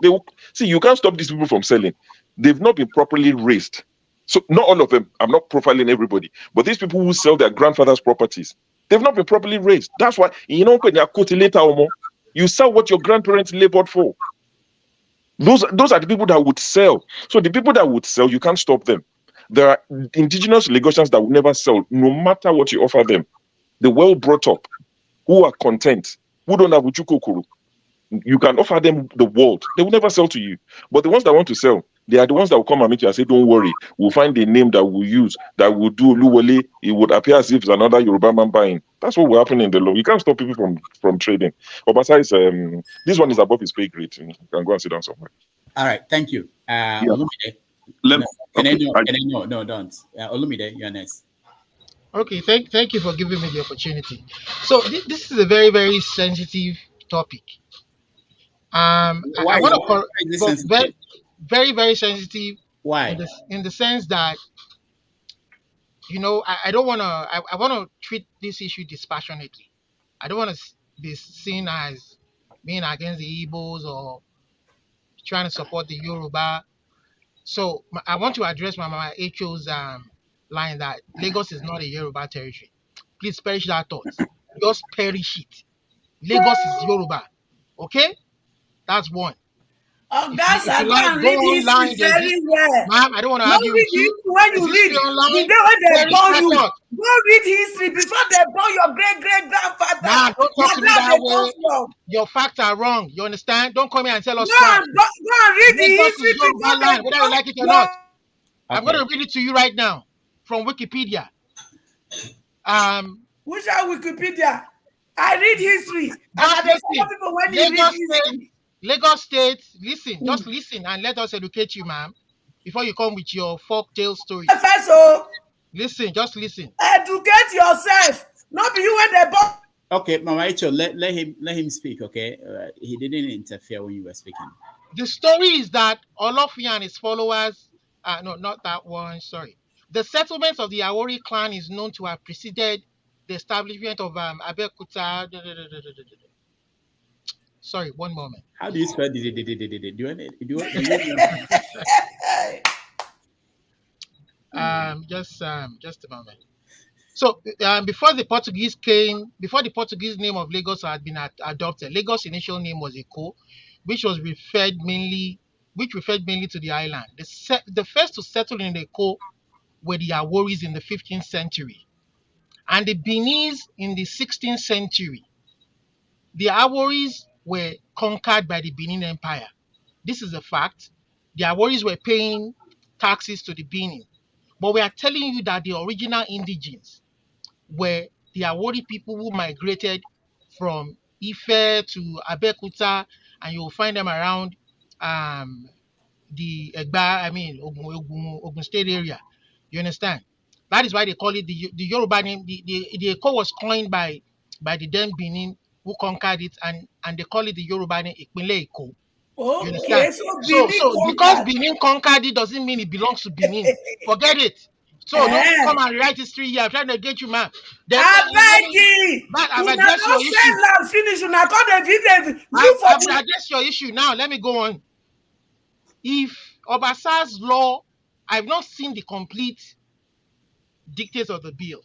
Q: See, you can't stop these people from selling. They've not been properly raised. So not all of them, I'm not profiling everybody, but these people who sell their grandfather's properties, they've not been properly raised. That's why, when you're later or more, you sell what your grandparents labored for. Those are the people that would sell. So the people that would sell, you can't stop them. There are indigenous Lagosians that will never sell, no matter what you offer them. The well brought up, who are content, who don't have uchukokuru. You can offer them the world. They will never sell to you. But the ones that want to sell, they are the ones that will come and meet you and say, don't worry, we'll find a name that we'll use, that will do Luwale. It would appear as if it's another Yoruba man buying. That's what will happen in the law. You can't stop people from trading. Obasa is, this one is above his pay grade. You can go and sit down somewhere.
E: All right, thank you. Olumide. Don't. Olumide, you're next.
L: Okay, thank you for giving me the opportunity. So this is a very, very sensitive topic. I want to very, very, very sensitive.
E: Why?
L: In the sense that, I don't want to. I want to treat this issue dispassionately. I don't want to be seen as being against the Igbos or trying to support the Yoruba. So I want to address Mama Echo's line that Lagos is not a Yoruba territory. Please perish that thought. Just perish it. Lagos is Yoruba. Okay? That's one.
W: Ogasa, go and read history very well.
L: Ma'am, I don't want to argue with you.
W: When you read, the day when they born you, go read history before they born your great-great-grandfather.
L: Ma'am, don't talk to me that way. Your facts are wrong. You understand? Don't come here and tell us
W: facts. Go and read the history
L: before they whether you like it or not. I'm going to read it to you right now from Wikipedia.
W: Which are Wikipedia? I read history. And I tell people when you read history.
L: Lagos State, listen, just listen and let us educate you, ma'am, before you come with your folktale story. Listen, just listen.
W: Educate yourself. Not be you when they born.
E: Okay, Mama Icho, let him speak, okay? He didn't interfere when you were speaking.
L: The story is that Olofia and his followers, no, not that one, sorry. The settlement of the Awori clan is known to have preceded the establishment of Abeokuta. Sorry, one moment.
E: How do you spell the
L: just a moment. So before the Portuguese name of Lagos had been adopted, Lagos' initial name was Eko, which was referred mainly which referred mainly to the island. The first to settle in the Eko were the Aworis in the 15th century, and the Benis in the 16th century. The Aworis were conquered by the Benin Empire. This is a fact. The Aworis were paying taxes to the Benin. But we are telling you that the original indigenes were the Awori people who migrated from Ife to Abeokuta, and you will find them around the Egba, Ogun State area. You understand? That is why they call it the Yoruba name. The Eko was coined by the then Benin who conquered it, and they call it the Yoruba name Ipinle Eko. You
W: Okay,
L: understand?
W: so
L: So
W: Benin
L: because
W: conquered.
L: Benin conquered it doesn't mean it belongs to Benin. Forget it. So don't come and write history here. I'm trying to get you, man. Then I've
W: Una
L: addressed your
W: don
L: issue.
W: sell land finish, una come dey give you for
L: I've addressed your issue. Now let me go on. If Obasa's law, I've not seen the complete dictates of the bill.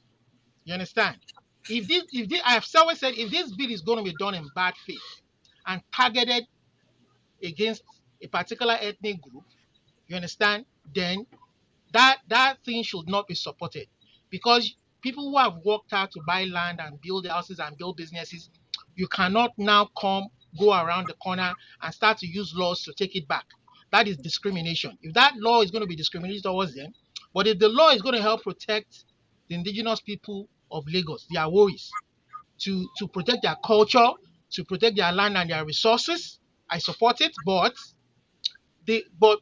L: You understand? If this, I have always said, if this bill is going to be done in bad faith and targeted against a particular ethnic group, you understand, then that thing should not be supported, because people who have worked hard to buy land and build houses and build businesses, you cannot now go around the corner and start to use laws to take it back. That is discrimination. If that law is going to be discriminated towards them, but if the law is going to help protect the indigenous people of Lagos, their Aworis, to protect their culture, to protect their land and their resources, I support it. But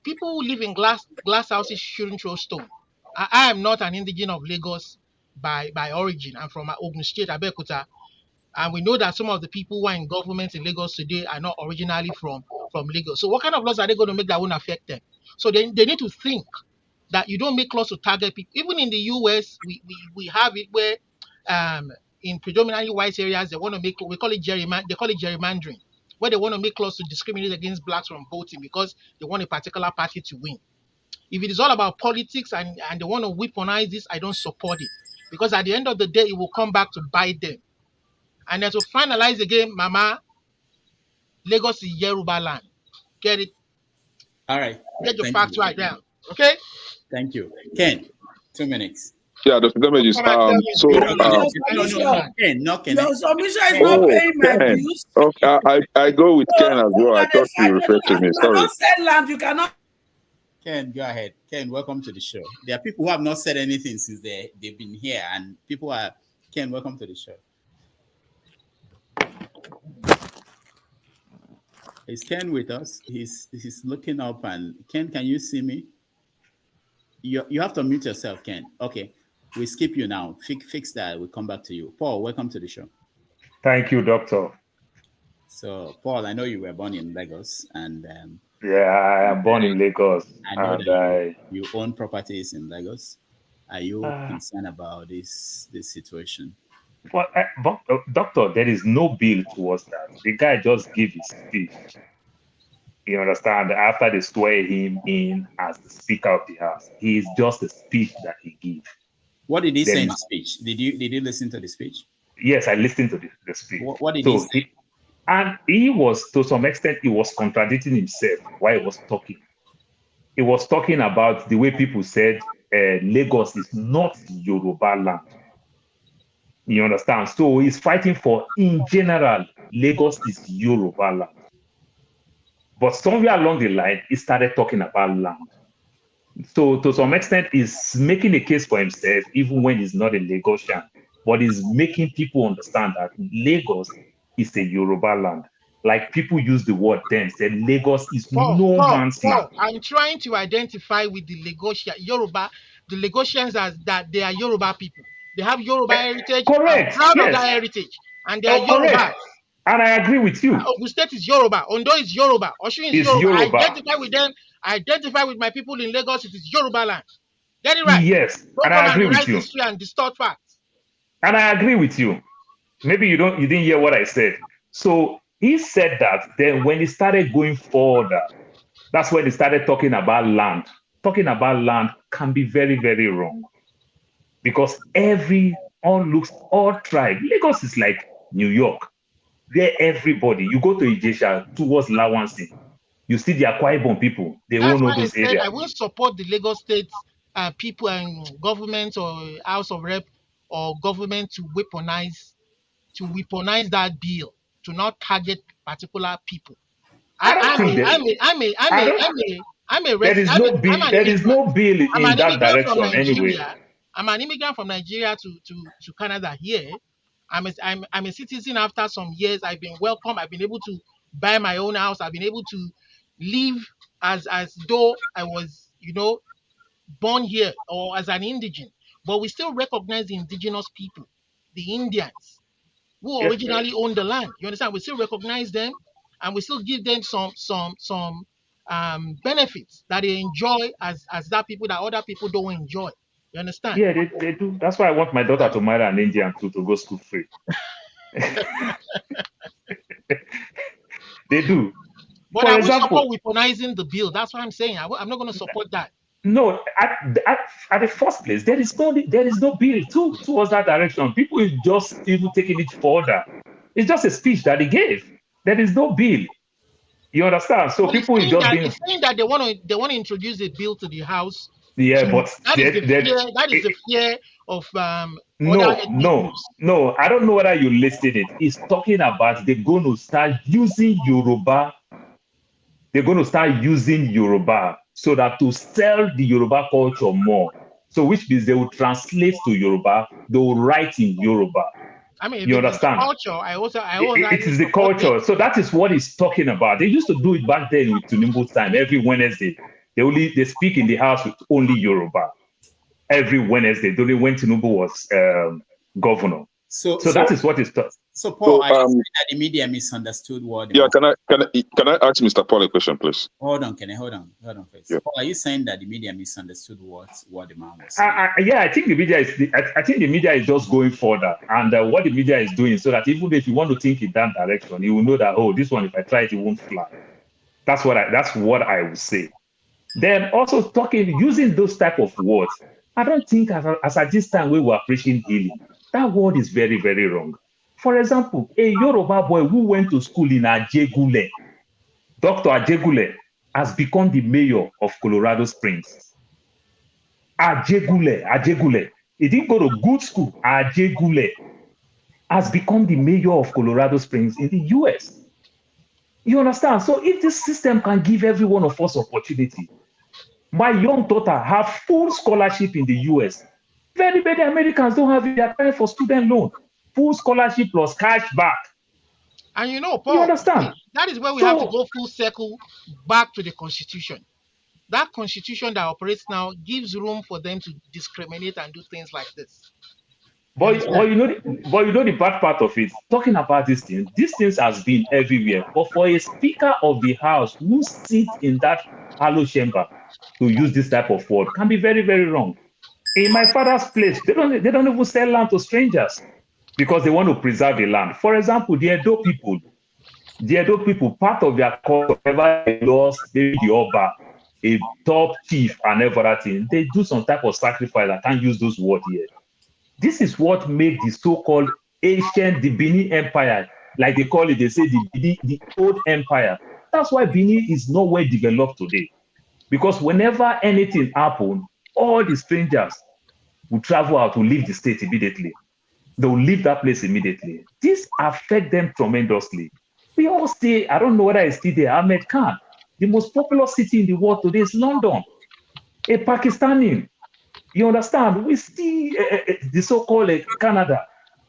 L: people who live in glass houses shouldn't throw stone. I am not an indigene of Lagos by origin. I'm from Ogun State, Abeokuta, and we know that some of the people who are in government in Lagos today are not originally from Lagos. So what kind of laws are they going to make that won't affect them? So they need to think that you don't make laws to target people. Even in the US, we have it where in predominantly white areas they want to make, they call it gerrymandering, where they want to make laws to discriminate against blacks from voting because they want a particular party to win. If it is all about politics and they want to weaponize this, I don't support it, because at the end of the day, it will come back to bite them. And then to finalize again, Mama, Lagos is Yoruba land. Get it?
E: All right.
L: Get your facts right now. Okay?
E: Thank you. Ken, 2 minutes.
A: Yeah, Dr. Damages.
E: Ken,
W: Your submission is not paying my
A: Ken.
W: bills.
A: Okay, I go with Ken as well. I thought you referred to me. Sorry.
W: You cannot sell land. You cannot.
E: Ken, go ahead. Ken, welcome to the show. There are people who have not said anything since they've been here, and people are. Ken, welcome to the show. Is Ken with us? He's looking up, and Ken, can you see me? You have to mute yourself, Ken. Okay, we skip you now. Fix that. We'll come back to you. Paul, welcome to the show.
H: Thank you, Doctor.
E: So, Paul, I know you were born in Lagos, and
H: yeah, I am born in Lagos.
E: I know that you own properties in Lagos. Are you concerned about this situation?
H: Well, Doctor, there is no bill towards that. The guy just gave his speech. You understand? After they swear him in as the Speaker of the House, he is just a speech that he gives.
E: What did he say in the speech? Did you listen to the speech?
H: Yes, I listened to the speech.
E: What did he say?
H: And he was, to some extent, he was contradicting himself while he was talking. He was talking about the way people said Lagos is not Yoruba land. You understand? So he's fighting for, in general, Lagos is Yoruba land. But somewhere along the line, he started talking about land. So to some extent, he's making a case for himself, even when he's not a Lagosian. But he's making people understand that Lagos is a Yoruba land. Like people use the word then, said Lagos is no man's land.
L: I'm trying to identify with the Yoruba, the Lagosians, as that they are Yoruba people. They have Yoruba heritage.
H: Correct.
L: I'm proud of that heritage. And they are Yoruba.
H: And I agree with you.
L: Ogun State is Yoruba. Ondo is Yoruba. Osun is Yoruba. I identify with them. I identify with my people in Lagos. It is Yoruba land. Get it right.
H: Yes,
L: Don't
H: and I agree with you.
L: History and distort facts.
H: And I agree with you. Maybe you didn't hear what I said. So he said that then when he started going further, that's when he started talking about land. Talking about land can be very, very wrong. Because all tribe, Lagos is like New York. There, everybody, you go to Ijesha towards Lawansi. You see the Akwa Ibom people, they
L: That's
H: own
L: why
H: all
L: I
H: those
L: said
H: areas.
L: I will support the Lagos State people and government or House of Rep or government to weaponize that bill to not target particular people.
H: There is no bill. There is no bill
L: I'm
H: in
L: an
H: that
L: immigrant from
H: direction anyway.
L: Nigeria. I'm an immigrant from Nigeria to Canada here. I'm a citizen after some years. I've been welcome. I've been able to buy my own house. I've been able to live as though I was, born here or as an indigene. But we still recognize the indigenous people, the Indians, who originally owned the land. You understand? We still recognize them, and we still give them some benefits that they enjoy as that people that other people don't enjoy. You understand?
H: Yeah, they do. That's why I want my daughter to marry an Indian too, to go school free. They do.
L: But
H: For
L: I will
H: example,
L: support weaponizing the bill. That's what I'm saying. I'm not going to support that.
H: no, at the first place, there is no bill towards that direction. People is just even taking it further. It's just a speech that he gave. There is no bill. You understand? So
L: But
H: people is just being.
L: it's saying that they want to introduce a bill to the House.
H: Yeah, but
L: that is the fear of other ethnic groups.
H: No. I don't know whether you listed it. It's talking about they're going to start using Yoruba. They're going to start using Yoruba so that to sell the Yoruba culture more. So which means they will translate to Yoruba. They will write in Yoruba.
L: I mean, if
H: you
L: it
H: understand?
L: Is the culture,
H: it is the culture. So that is what he's talking about. They used to do it back then with Tinubu's time. Every Wednesday, they speak in the house with only Yoruba. Every Wednesday, only when Tinubu was governor. So that is what it's taught.
E: So Paul, I think that the media misunderstood what.
Q: Yeah, can I ask Mr. Paul a question, please?
E: Hold on, hold on, please. Yeah. Paul, are you saying that the media misunderstood what the man was
H: saying? Yeah, I think the media is. I think the media is just going further, and what the media is doing, so that even if you want to think in that direction, you will know that this one, if I try it, it won't fly. That's what I would say. Then also using those type of words, I don't think as at this time we were preaching healing. That word is very, very wrong. For example, a Yoruba boy who went to school in Ajegule, Dr. Ajegule, has become the mayor of Colorado Springs. Ajegule. He didn't go to good school. Ajegule has become the mayor of Colorado Springs in the US. You understand? So if this system can give every one of us opportunity, my young daughter have full scholarship in the US. Very many Americans don't have their time for student loan. Full scholarship plus cash back.
L: And Paul,
H: you understand?
L: That is where we have to go full circle back to the Constitution. That Constitution that operates now gives room for them to discriminate and do things like this.
H: But you know the bad part of it, talking about these things has been everywhere. But for a Speaker of the House who sits in that hollow chamber to use this type of word can be very, very wrong. In my father's place, they don't even sell land to strangers because they want to preserve the land. For example, the Edo people, part of their culture, whenever they lost maybe the Oba, a top chief and everything, they do some type of sacrifice. I can't use those words here. This is what made the so-called ancient, the Benin Empire, like they call it, they say the old empire. That's why Benin is not well developed today. Because whenever anything happened, all the strangers will travel out, will leave the state immediately. They will leave that place immediately. This affects them tremendously. We all say, I don't know whether it's still there, Ahmed Khan. The most popular city in the world today is London. A Pakistani. You understand? We see the so-called Canada.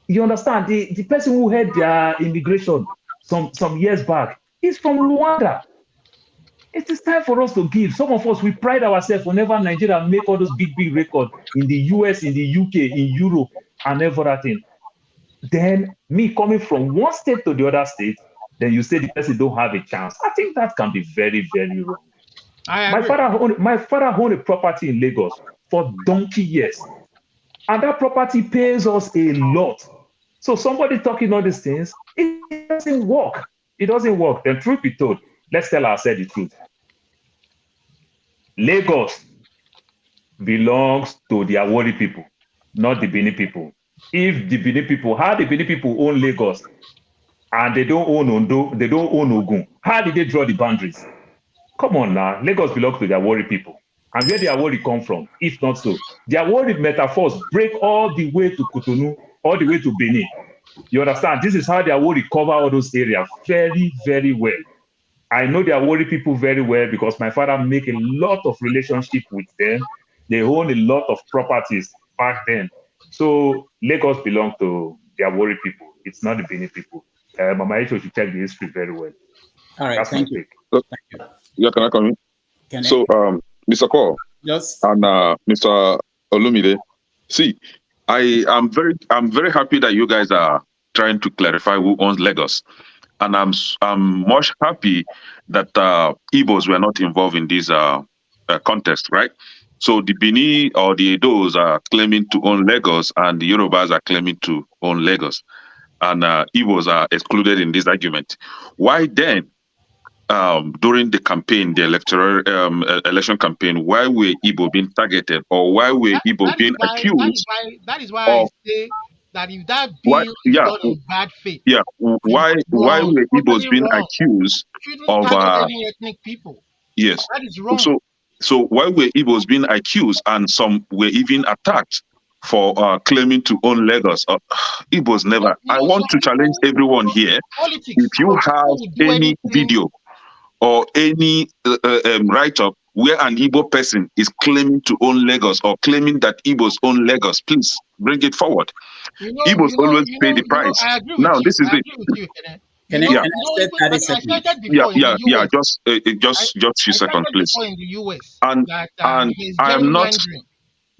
H: You understand? The person who had their immigration some years back is from Rwanda. It is time for us to give. Some of us, we pride ourselves whenever Nigeria make all those big records in the US, in the UK, in Europe, and everything. Then me coming from one state to the other state, then you say the person don't have a chance. I think that can be very, very wrong. My father owned a property in Lagos for donkey years. And that property pays us a lot. So somebody talking all these things, it doesn't work. It doesn't work. The truth be told, let's tell ourselves the truth. Lagos belongs to the Awori people, not the Benin people. If the Benin people, how the Benin people own Lagos and they don't own Ondo, they don't own Ogun, how did they draw the boundaries? Come on now. Lagos belongs to the Awori people. And where the Awori come from, if not so? The Awori metaphors break all the way to Cotonou, all the way to Benin. You understand? This is how the Awori cover all those areas very, very well. I know the Awori people very well because my father make a lot of relationship with them. They own a lot of properties back then. So Lagos belongs to the Awori people. It's not the Benin people. Mama Aisha should check the history very well.
E: All right,
H: that's
E: thank
H: my
E: you.
H: take.
E: Thank you.
A: Yeah, can I come in?
E: Can
A: So, Mr. Cole
E: Just
A: and Mr. Olumide, see, I'm very happy that you guys are trying to clarify who owns Lagos, and I'm much happy that Igbos were not involved in this contest, right? So the Bini or the Edos are claiming to own Lagos, and the Yorubas are claiming to own Lagos, and Igbos are excluded in this argument. Why then? During the campaign, the electoral election campaign, why were Igbo being targeted, or why were Igbo being accused
L: That is why I
A: of
L: say that if that
A: why?
L: bill is
A: Yeah,
L: done in bad faith,
A: yeah.
L: it's
A: Why
L: wrong,
A: were Igbos
L: totally
A: being
L: wrong.
A: accused
L: You shouldn't
A: of?
L: target any ethnic people.
A: Yes.
L: That is wrong.
A: So why were Igbos being accused, and some were even attacked for claiming to own Lagos? Igbos never. I want to challenge everyone here.
L: Politics.
A: If you
L: Some
A: have
L: people will do
A: any
L: anything.
A: video or any write-up where an Igbo person is claiming to own Lagos or claiming that Igbos own Lagos, please bring it forward. Igbos always pay the price.
L: I agree
A: Now,
L: with you.
A: this is
L: I
A: it.
L: agree with you, Kene.
E: Can I say 30
L: I
E: seconds?
L: stated before in the
A: Yeah.
L: US.
A: Just few
L: I
A: seconds,
L: stated
A: please.
L: before in the US
A: And
L: that
A: I am not.
L: gerrymandering.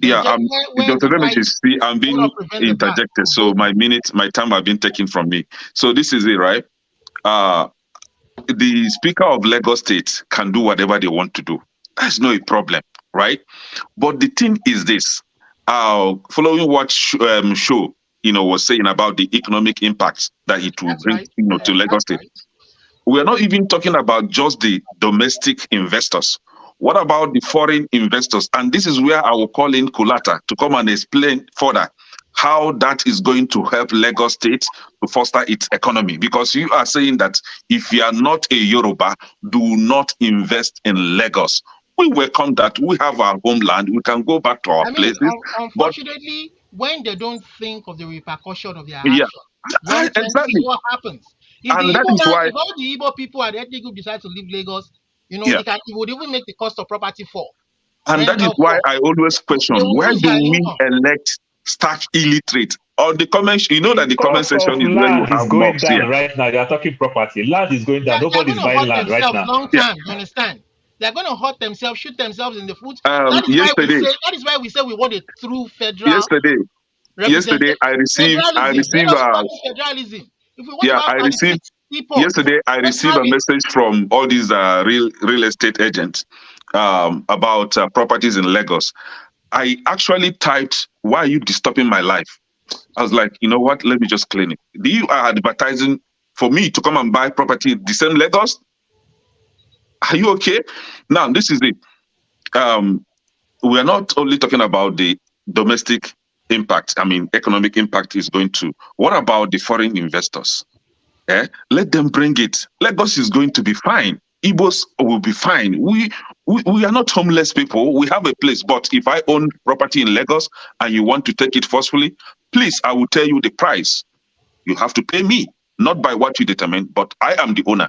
A: Yeah,
L: Where
A: Dr.
L: the
A: Remedy,
L: whites
A: see, I'm being
L: want to prevent the black
A: interjected,
L: from
A: so
L: voting.
A: my time have been taken from me. So this is it, right? The Speaker of Lagos State can do whatever they want to do. That's not a problem, right? But the thing is this: following what show was saying about the economic impacts that it will
L: That's
A: bring
L: right.
A: to Lagos
L: That's
A: State.
L: right.
A: We are not even talking about just the domestic investors. What about the foreign investors? And this is where I will call in Kulata to come and explain further how that is going to help Lagos State to foster its economy. Because you are saying that if you are not a Yoruba, do not invest in Lagos. We welcome that. We have our homeland. We can go back to our
L: I mean,
A: places. But
L: unfortunately, when they don't think of the repercussion of their
A: yeah,
L: action, long term, this is
A: exactly.
L: what happens.
A: And that is why,
L: If all the Igbo people and the ethnic group decide to leave Lagos,
A: yeah.
L: it would even make the cost of property fall.
A: And that is
L: Rental
A: why
L: fall.
A: I always
L: They
A: question,
L: will
A: why
L: lose
A: do
L: their
A: we
L: income.
A: elect starch illiterate? Or the comment, you know that
H: The
A: the comment
H: cost
A: section
H: of
A: is where you
H: land is
A: have
H: going
A: mobs here.
H: down right now. They are talking property. Land is going down.
L: They're
H: Nobody's
L: going to
H: buying
L: hurt
H: land right
L: themselves
H: now.
L: long
A: Yeah.
L: term. You understand? They're going to hurt themselves, shoot themselves in the foot.
A: Yesterday,
L: That is why we say we want a true federal
A: yesterday,
L: representation.
A: I received,
L: Federalism. Let us practice federalism. If we want to
A: yeah,
L: have 36 seaports,
A: yesterday I
L: let's
A: received
L: have
A: a
L: it.
A: message from all these real estate agents about properties in Lagos. I actually typed, "Why are you disturbing my life?" I was like, you know what? Let me just clean it. You are advertising for me to come and buy property in the same Lagos? Are you okay? Now, this is it. We are not only talking about the domestic impact, I mean, economic impact is going to. What about the foreign investors? Let them bring it. Lagos is going to be fine. Igbos will be fine. We are not homeless people. We have a place. But if I own property in Lagos and you want to take it forcefully, please, I will tell you the price. You have to pay me, not by what you determine, but I am the owner.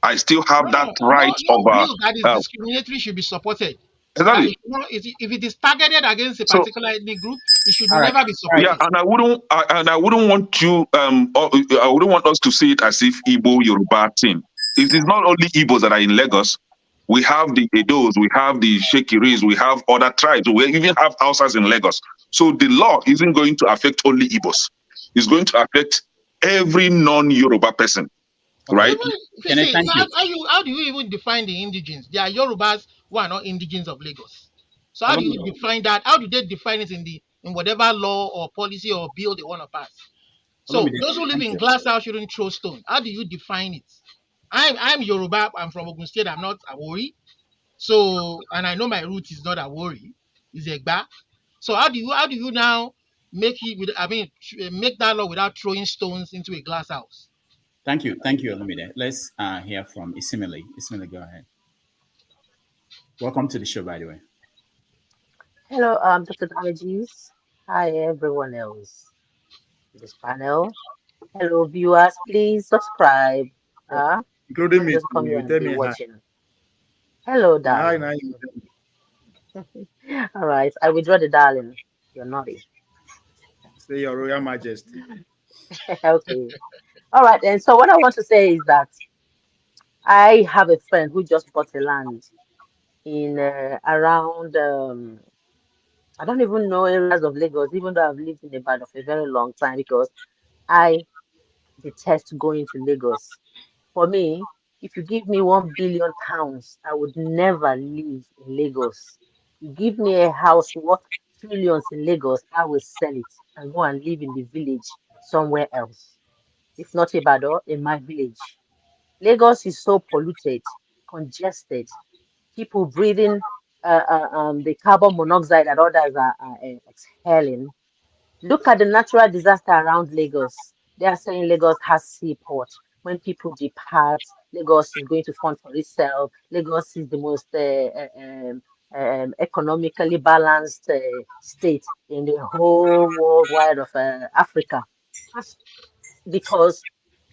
A: I still have that right
L: No
A: of
L: bill that is discriminatory should be supported.
A: exactly.
L: If it is targeted against a
A: So
L: particular ethnic group, it should
E: All right.
L: never be
A: yeah,
L: supported.
A: and I wouldn't want you I wouldn't want us to see it as if Igbo Yoruba thing. It is not only Igbos that are in Lagos. We have the Edos, we have the Shekiris, we have other tribes. We even have houses in Lagos. So the law isn't going to affect only Igbos. It's going to affect every non-Yoruba person, right?
L: How do you even define the indigenes? They are Yorubas who are not indigenes of Lagos. So how do you define that? How do they define it in whatever law or policy or bill they want to pass? So those who live in glass house shouldn't throw stone. How do you define it? I'm Yoruba. I'm from Ogun State. I'm not Awori. So, and I know my root is not Awori. It's Egba. So how do you now make that law without throwing stones into a glass house?
E: Thank you, Olumide. Let's hear from Isimile. Isimile, go ahead. Welcome to the show, by the way.
K: Hello, Dr. Damages. Hi, everyone else in this panel. Hello, viewers. Please subscribe.
M: Including me,
K: Just come here
M: you
K: and
M: tell
K: be
M: me hi.
K: watching. Hello,
M: Hi,
K: darling.
M: now
K: All right, I withdraw the darling. You're naughty.
M: say Your Royal Majesty.
K: Okay. All right, and so what I want to say is that I have a friend who just bought a land in around I don't even know areas of Lagos, even though I've lived in Ibadan for a very long time because I detest going to Lagos. For me, if you give me £1 billion, I would never live in Lagos. You give me a house worth trillions in Lagos, I will sell it and go and live in the village somewhere else. If not Ibadan, in my village. Lagos is so polluted, congested, people breathing the carbon monoxide that others are exhaling. Look at the natural disaster around Lagos. They are saying Lagos has seaport. When people depart, Lagos is going to fund for itself. Lagos is the most economically balanced state in the whole worldwide of Africa. That's because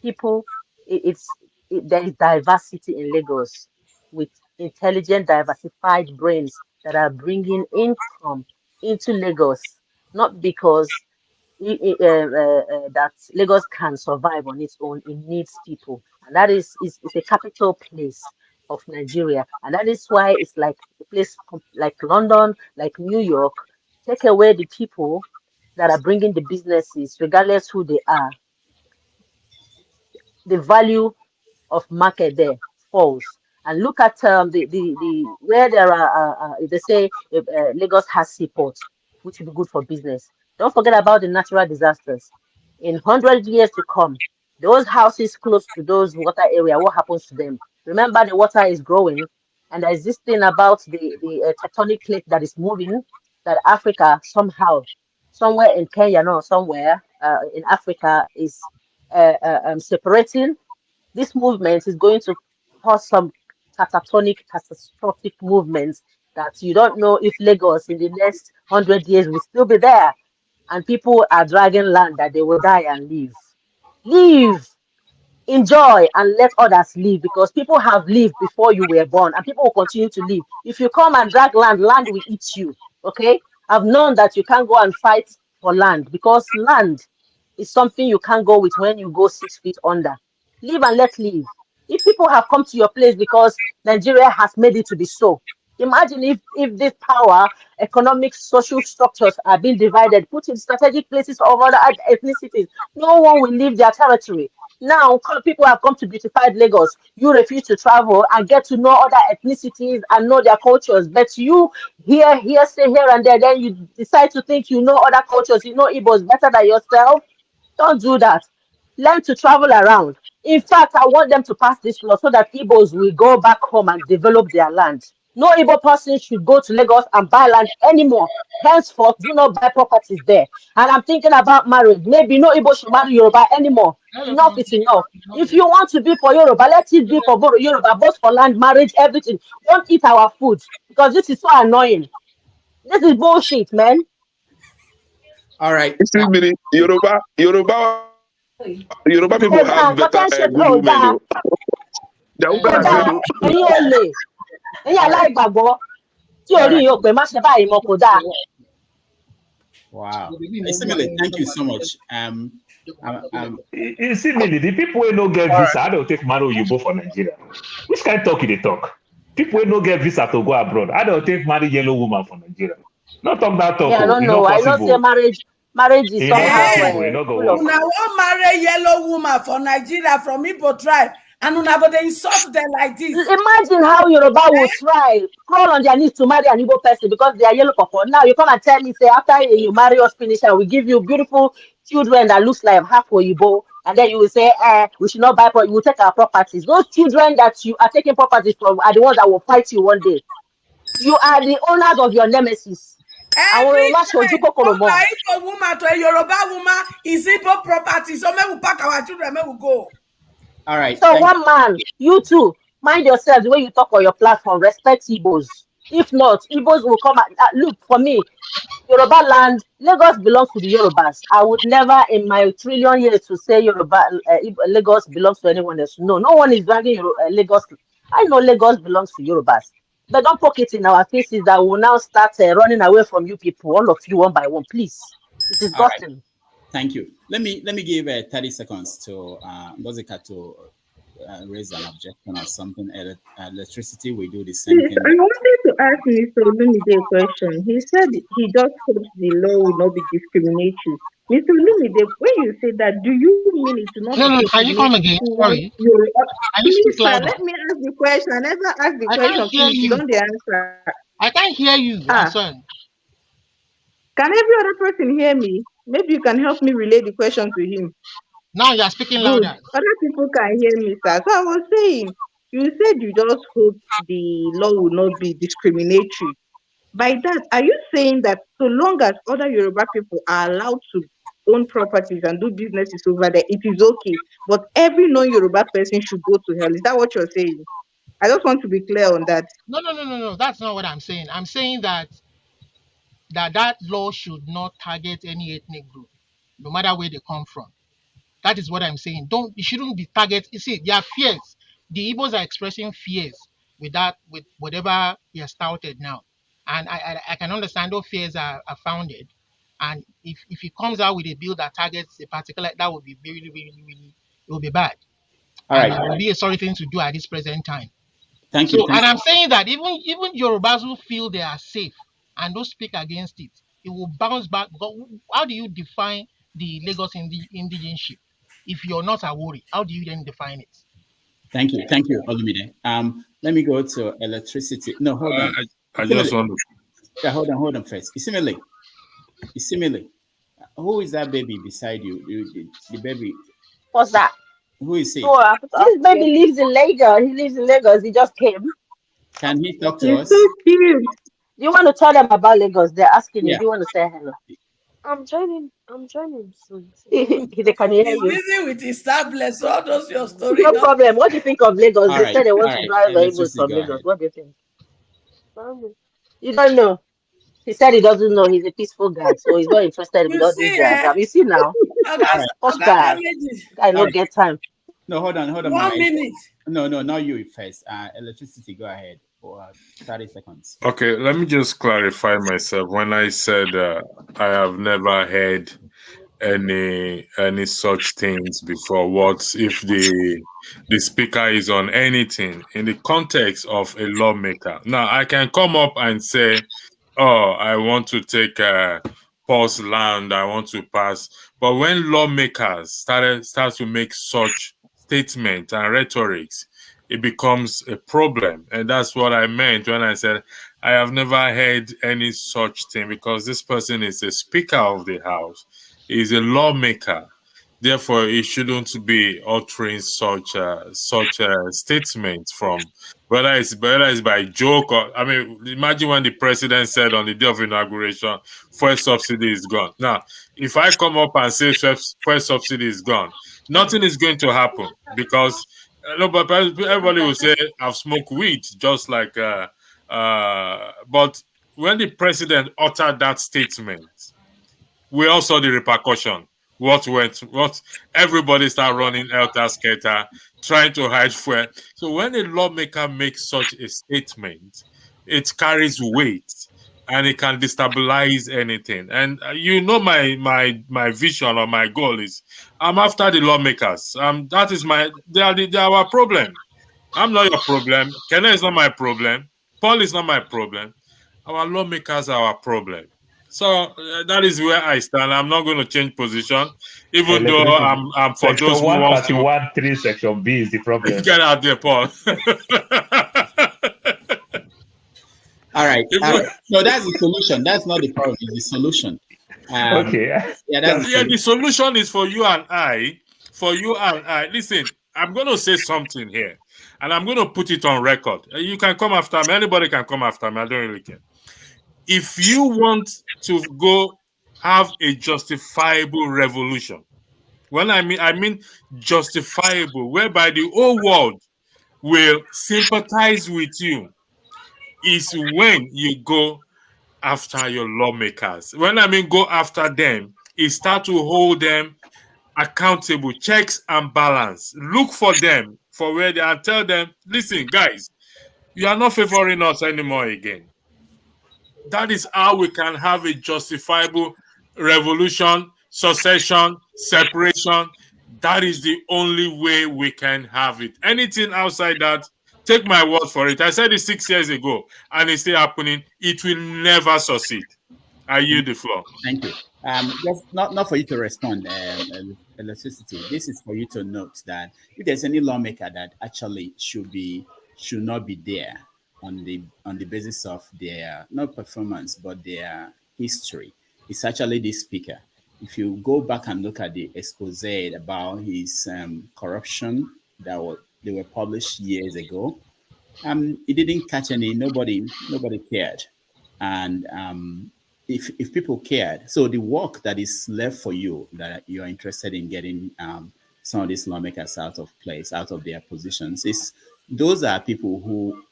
K: people, there is diversity in Lagos with intelligent, diversified brains that are bringing income into Lagos, not because that Lagos can survive on its own. It needs people, and that is a capital place of Nigeria, and that is why it's like a place like London, like New York. Take away the people that are bringing the businesses, regardless who they are, the value of market there falls. And look at the where there are they say Lagos has seaport, which will be good for business. Don't forget about the natural disasters. In 100 years to come, those houses close to those water area, what happens to them? Remember, the water is growing, and there's this thing about the tectonic plate that is moving. That Africa somehow, somewhere in Kenya, no, somewhere in Africa is separating. This movement is going to cause some catatonic, catastrophic movements that you don't know if Lagos in the next 100 years will still be there. And people are dragging land that they will die and leave. Leave, enjoy, and let others live because people have lived before you were born and people will continue to live. If you come and drag land, land will eat you. Okay? I've known that you can't go and fight for land because land is something you can't go with when you go 6 feet under. Live and let live. If people have come to your place because Nigeria has made it to be so, imagine if this power, economic, social structures are being divided, put in strategic places of other ethnicities. No one will leave their territory. Now people have come to beautified Lagos. You refuse to travel and get to know other ethnicities and know their cultures. But you stay here and there, then you decide to think you know other cultures, you know Igbos better than yourself. Don't do that. Learn to travel around. In fact, I want them to pass this law so that Igbos will go back home and develop their land. No Igbo person should go to Lagos and buy land anymore. Henceforth, do not buy properties there. And I'm thinking about marriage. Maybe no Igbo should marry Yoruba anymore. Enough is enough. If you want to be for Yoruba, let it be for Yoruba, both for land, marriage, everything. Don't eat our food because this is so annoying. This is bullshit, man.
E: All right.
A: Yoruba people have better good women, though. Their women are great, though.
K: ẹ̀yin olè ẹ̀yin aláìgbàgbọ́ tí orí yìí ò pé má ṣe báyìí mọ́ kò dáa.
E: Wow. Emefile, thank you so much.
H: See, Millie, the people who no get visa, I don't take Maro Yubo for Nigeria. Which kind of talk they talk? People who no get visa to go abroad, I don't take marry yellow woman for Nigeria. Not talk that talk.
K: Yeah, I don't know. I don't say marriage is somehow
W: una wan marry yellow woman for Nigeria from Igbo tribe and una go dey insult them like this.
K: Imagine how Yoruba will try crawl on their knees to marry an Igbo person because they are yellow papa. Now you come and tell me, say after you marry us finish, we give you beautiful children that looks like half Oyibo, and then you will say, we should not buy property. You will take our properties. Those children that you are taking properties from are the ones that will fight you one day. You are the owners of your nemesis.
W: Every time Igbo woman to a Yoruba woman is Igbo property, so may we pack our children, may we go.
E: All right.
K: So one man, you too, mind yourself the way you talk on your platform. Respect Igbos. If not, Igbos will come. Look, for me, Yoruba land, Lagos belongs to the Yorubas. I would never in my trillion years to say Lagos belongs to anyone else. No, no one is dragging Lagos. I know Lagos belongs to Yorubas. But don't poke it in our faces that will now start running away from you people, all of you one by one, please. It's
E: All right.
K: disgusting.
E: Thank you. Let me give 30 seconds to Ngozika to raise an objection or something. Electricity, we do the same
C: Please,
E: thing.
C: I wanted to ask Mr. Olumide a question. He said he just hopes the law will not be discriminatory. Mr. Olumide, when you say that, do you mean it will not
L: No,
C: be
L: no, can you come
C: discriminatory
L: again?
C: towards
L: Sorry.
C: your...
L: Can you
C: Please,
L: speak
C: sir,
L: louder?
C: let me ask the question. I never asked the
L: I can't
C: question.
L: hear
C: Finish. You
L: you.
C: don't the answer.
L: I can't hear you,
C: Ah,
L: son.
C: can every other person hear me? Maybe you can help me relay the question to him.
L: Now you are speaking
C: Good.
L: louder.
C: Other people can hear me, sir. So I was saying, you said you just hope the law will not be discriminatory. By that, are you saying that so long as other Yoruba people are allowed to own properties and do businesses over there, it is okay, but every non-Yoruba person should go to hell? Is that what you're saying? I just want to be clear on that.
L: No. That's not what I'm saying. I'm saying that law should not target any ethnic group, no matter where they come from. That is what I'm saying. It shouldn't be target. You see, there are fears. The Igbos are expressing fears with whatever he has touted now. And I can understand those fears are founded. And if he comes out with a bill that targets a particular, that would be really, really, really, it will be bad.
E: All
L: And
E: right.
L: it will be a sorry thing to do at this present time.
E: Thank you.
L: So, and I'm saying that even Yorubas who feel they are safe and don't speak against it, it will bounce back. But how do you define the Lagos indigenship? If you're not a worry, how do you then define it?
E: Thank you. Thank you, Olumide. Let me go to electricity. No, hold on.
R: I just want to.
E: Yeah, hold on first. Isimile. Who is that baby beside you? The baby.
K: What's that?
E: Who is he?
K: So this baby lives in Lagos. He lives in Lagos. He just came.
E: Can he talk to
C: He's
E: us?
C: so cute.
K: You want to tell them about Lagos? They're asking you.
E: Yeah.
K: Do you want to say hello?
N: I'm joining soon.
K: They can hear
W: He's
K: you.
W: busy with his tablet, so all those your story
K: No
W: now.
K: problem. What do you think of Lagos?
E: All
K: They
E: right.
K: said they want
E: All
K: to
E: right.
K: drive Igbos
E: Electricity,
K: from
E: go
K: Lagos.
E: ahead.
K: What do you think? You don't know. He said he doesn't know. He's a peaceful guy, so he's not interested with
W: You
K: all this
W: see, eh?
K: diagram. You see now,
E: All right.
K: posh guy.
W: Manage it.
K: Guy
E: All
K: no
E: right.
K: get time.
E: No, hold on,
W: 1 minute.
E: No, not you first. Electricity, go ahead for 30 seconds.
R: Okay, let me just clarify myself. When I said I have never heard any such things before, what if the speaker is on anything in the context of a lawmaker? Now I can come up and say, oh, I want to take pause land, I want to pass. But when lawmakers start to make such statements and rhetorics, it becomes a problem. And that's what I meant when I said I have never heard any such thing, because this person is a speaker of the house, is a lawmaker. Therefore, he shouldn't be uttering such statements from whether it's by joke or, I mean, imagine when the president said on the day of inauguration, fuel subsidy is gone. Now, if I come up and say fuel subsidy is gone, nothing is going to happen, because no, but everybody will say I've smoked weed, just like but when the president uttered that statement, we all saw the repercussion. What everybody start running elter skelter, trying to hide fuel. So when a lawmaker makes such a statement, it carries weight and it can destabilize anything. And you know my vision or my goal is I'm after the lawmakers. That is they are our problem. I'm not your problem. Kenya is not my problem. Paul is not my problem. Our lawmakers are our problem. So that is where I stand. I'm not going to change position, even though
H: Electricity.
R: I'm for
H: Section
R: those who want to
H: 131.3, Section B is the problem.
R: get out there, Paul.
E: All right. So that's the solution. That's not the problem. It's the solution.
H: Okay.
E: Yeah, that's
R: the solution is for you and I. For you and I. Listen, I'm going to say something here, and I'm going to put it on record. You can come after me. Anybody can come after me. I don't really care. If you want to go have a justifiable revolution, when I mean justifiable, whereby the whole world will sympathize with you, is when you go after your lawmakers. When I mean go after them, is start to hold them accountable, checks and balance. Look for them for where they are. Tell them, listen, guys, you are not favoring us anymore again. That is how we can have a justifiable revolution, succession, separation. That is the only way we can have it. Anything outside that, take my word for it. I said it 6 years ago, and it's still happening. It will never succeed. I yield the floor.
E: Thank you. Just not for you to respond, electricity. This is for you to note that if there's any lawmaker that actually should not be there on the basis of their not performance but their history, it's actually the speaker. If you go back and look at the expose about his corruption they were published years ago, it didn't catch nobody cared, and if people cared, so the work that is left for you, that you're interested in getting some of these lawmakers out of place, out of their positions, is those are people who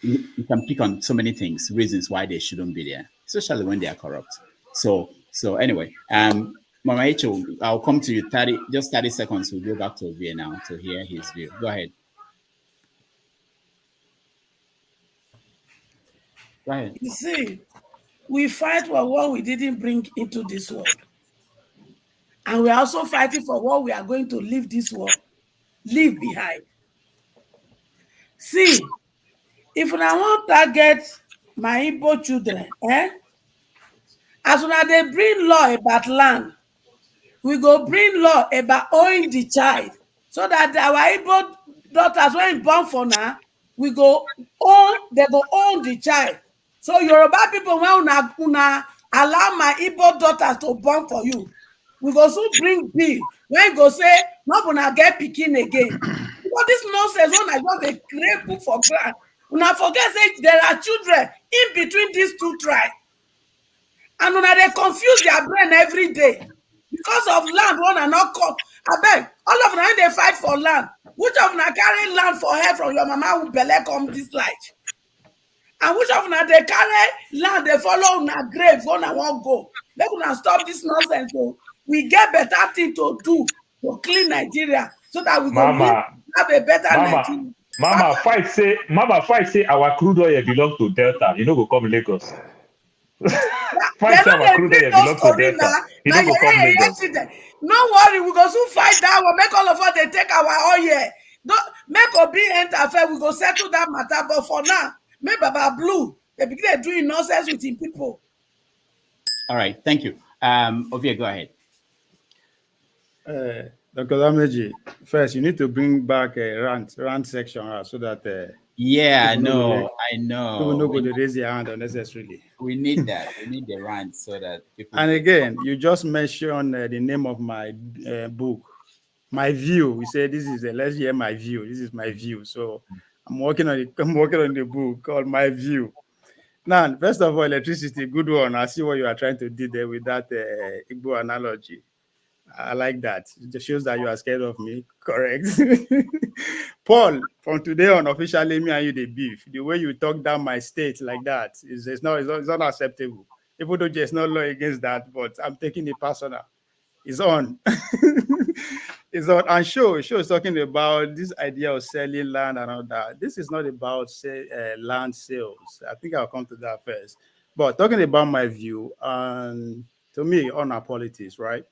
E: you can pick on so many things, reasons why they shouldn't be there, especially when they are corrupt. So anyway, Mama Echo, I'll come to you. 30 seconds. We'll go back to Ovie now to hear his view. Go ahead. Go ahead.
W: You see, we fight for what we didn't bring into this world. And we're also fighting for what we are going to leave this world, leave behind. See, if I want to target my Igbo children, as soon as they bring law about land, we go bring law about owning the child, so that our Igbo daughters, when born for now, they go own the child. So Yoruba people, when una allow my Igbo daughters to born for you, we go soon bring bill when go say not gonna get picking again. Because this nonsense when I just a great book for ground. Una forget say there are children in between these two tribes, and una they confuse their brain every day because of land one and not come. I beg all of them they fight for land. Which of them carry land for her from your mama who belle come this life? And which of them they carry land they follow una grave when I won't go? They gonna stop this nonsense. So we get better thing to do to clean Nigeria so that we go have a better Nigeria.
H: Mama fight say our crude oil belong to Delta. You know go come Lagos. Fight say our crude oil belong to Delta. You know go come Lagos.
W: No worry, we go soon fight that one. Make all of us they take our oil. Don't make Obi enter. We go settle that matter. But for now, make Baba Blue. They begin doing nonsense with him people.
E: All right, thank you. Ovie, go ahead.
M: Dr. Dameji, first you need to bring back a rant section so that
E: I know.
M: People know go to raise their hand unnecessarily.
E: We need that. We need the rant so that people.
M: And again, you just mentioned the name of my book, My View. We say this is let's hear my view. This is my view. So I'm working on the book called My View. Now, first of all, electricity, good one. I see what you are trying to do there with that Igbo analogy. I like that. It just shows that you are scared of me. Correct. Paul, from today on, officially, me and you, the beef. The way you talk down my state like that it's not acceptable. People don't just not law against that, but I'm taking it personal. It's on. It's on. And show is talking about this idea of selling land and all that. This is not about land sales. I think I'll come to that first. But talking about my view, and to me, on our politics, right?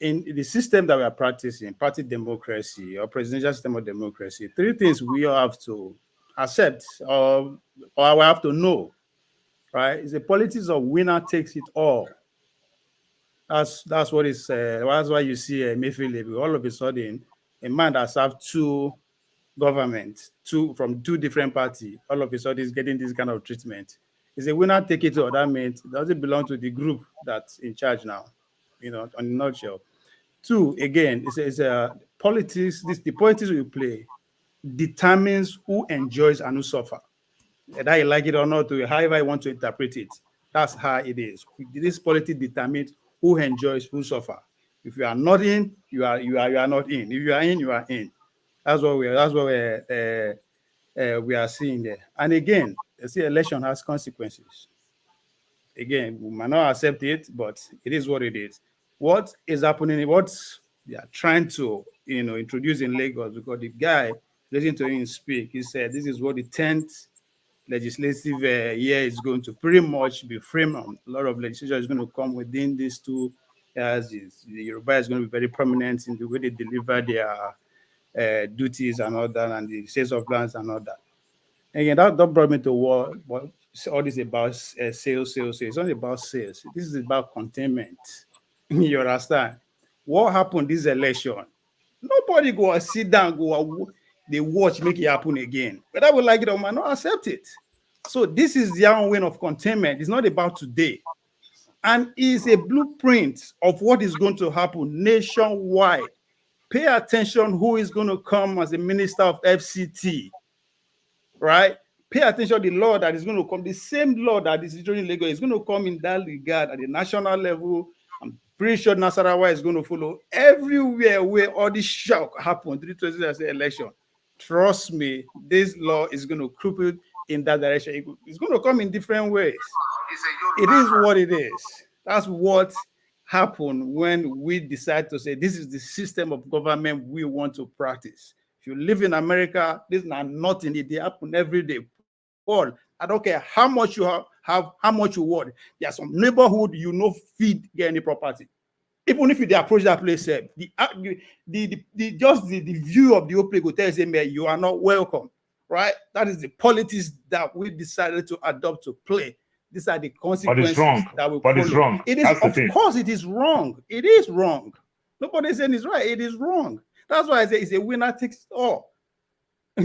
M: In the system that we are practicing, party democracy or presidential system of democracy, three things we all have to accept or we have to know, right? It's the politics of winner takes it all. That's what it's. That's why you see Emefile. All of a sudden, a man that served two governments, from two different parties, all of a sudden is getting this kind of treatment. It's a winner take it all. That means it doesn't belong to the group that's in charge now. You know, on a nutshell. Two, again, it's politics. The politics we play determines who enjoys and who suffers. Whether you like it or not, however you want to interpret it, that's how it is. This politics determines who enjoys, who suffers. If you are not in, you are not in. If you are in, you are in. That's what we are seeing there. And again, see, election has consequences. Again, we might not accept it, but it is what it is. What is happening? What they are trying to, introduce in Lagos, because the guy, listening to him speak, he said this is what the 10th legislative year is going to pretty much be framed on. A lot of legislation is going to come within these 2 years. The Yoruba is going to be very prominent in the way they deliver their duties and all that, and the sales of lands and all that. Again, that brought me to what all this about sales. It's not about sales. This is about containment. You understand? What happened this election? Nobody go sit down, they watch, make it happen again. Whether we like it or might not accept it. So this is their own way of containment. It's not about today. And it's a blueprint of what is going to happen nationwide. Pay attention who is going to come as the minister of FCT, right? Pay attention to the law that is going to come. The same law that is in Lagos is going to come in that regard at the national level. I'm pretty sure Nasarawa is going to follow. Everywhere where all this shock happened, 320 election, trust me, this law is going to cripple in that direction. It's going to come in different ways. It is what it is. That's what happened when we decide to say this is the system of government we want to practice. If you live in America, this is not nothing. It happens every day. Paul, I don't care how much you have how much you want. There's some neighborhood feed get any property. Even if you approach that place, the view of the whole place will tell you, you are not welcome, right? That is the politics that we decided to adopt to play. These are the consequences that will follow.
H: It's wrong.
M: It is, of course, it is wrong. It is wrong. Nobody is saying it's right. It is wrong. That's why I say it's a winner takes all.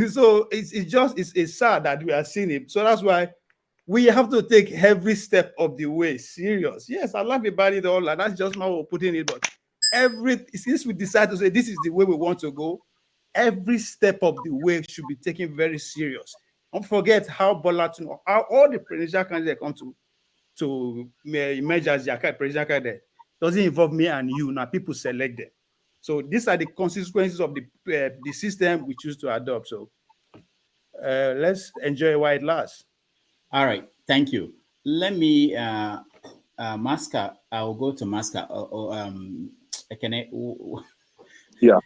M: So it's sad that we are seeing it. So that's why we have to take every step of the way serious. Yes, I love about it all, and that's just how we're putting it. But since we decide to say this is the way we want to go, every step of the way should be taken very serious. Don't forget how how all the presidential candidates come to emerge as their presidential candidate. Doesn't involve me and you. Now people select them. So these are the consequences of the system we choose to adopt. So let's enjoy while it lasts.
E: All right, thank you. Let me, Maska, I'll go to Maska.
Q: Yeah.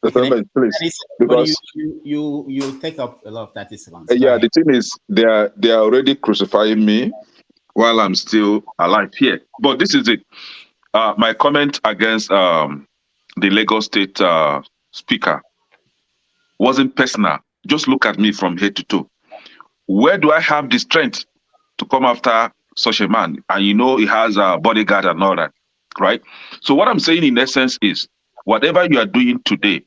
Q: Please, because
E: you take up a lot of 30 seconds.
Q: Yeah, the thing is, they are already crucifying me while I'm still alive here. But this is it. My comment against the Lagos State speaker wasn't personal. Just look at me from head to toe. Where do I have the strength to come after such a man? And he has a bodyguard and all that, right? So what I'm saying in essence is, whatever you are doing today,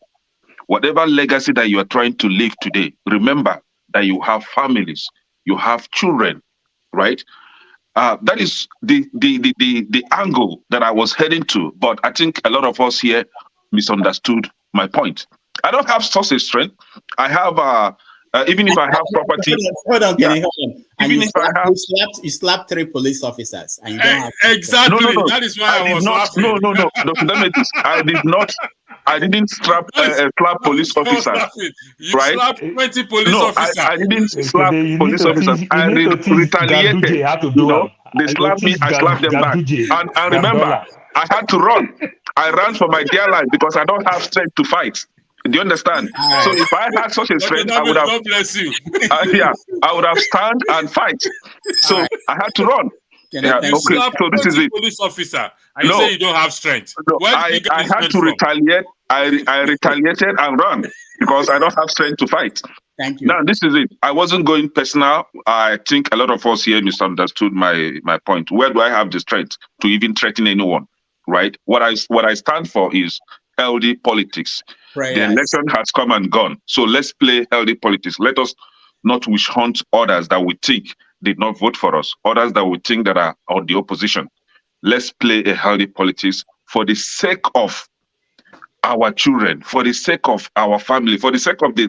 Q: whatever legacy that you are trying to live today, remember that you have families, you have children, right? That is the angle that I was heading to, but I think a lot of us here misunderstood my point. I don't have such a strength. I have even if I have property.
E: Hold on. And even if I have, you slapped 3 police officers, and you don't have
R: exactly.
Q: No.
R: That is why I was
Q: laughing. No. I didn't slap police officers.
R: You
Q: right?
R: slapped 20 police officers.
Q: I didn't slap police officers. I retaliated. They slapped me. I slapped them back. And remember, I had to run. I ran for my dear life because I don't have strength to fight. Do you understand?
R: Right.
Q: So if I had such a strength, I would have.
R: God bless you.
Q: I would have stand and fight. So I had to run.
R: Okay. So this is it. Police officer, and you say you don't have strength.
Q: No, I had to retaliate. I retaliated and ran because I don't have strength to fight.
E: Thank you.
Q: Now this is it. I wasn't going personal. I think a lot of us here misunderstood my point. Where do I have the strength to even threaten anyone? Right? What I stand for is healthy politics.
E: Prayers.
Q: The election has come and gone. So let's play healthy politics. Let us not wish hunt others that we think did not vote for us, others that we think that are on the opposition. Let's play a healthy politics for the sake of our children, for the sake of our family, for the sake of the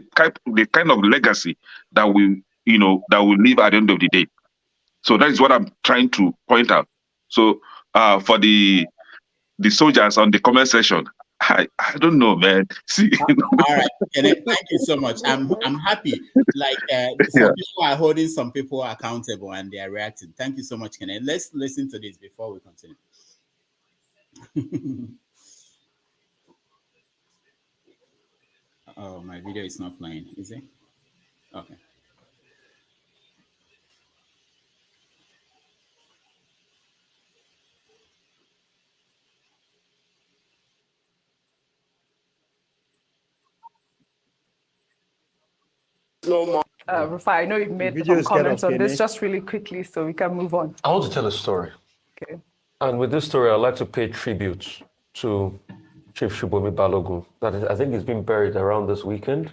Q: kind of legacy that we leave at the end of the day. So that is what I'm trying to point out. So for the soldiers on the comment section,
A: I don't know, man. See,
E: all right, thank you so much. I'm happy. Like some people are holding some people accountable and they are reacting. Thank you so much, Kenneth. Let's listen to this before we continue. Oh, my video is not playing, is it? Okay.
O: Rufai, I know you've made some comments on this, just really quickly so we can move on.
P: I want to tell a story.
O: Okay.
P: And with this story, I'd like to pay tribute to Chief Shubomi Balogun. That is, I think he's been buried around this weekend.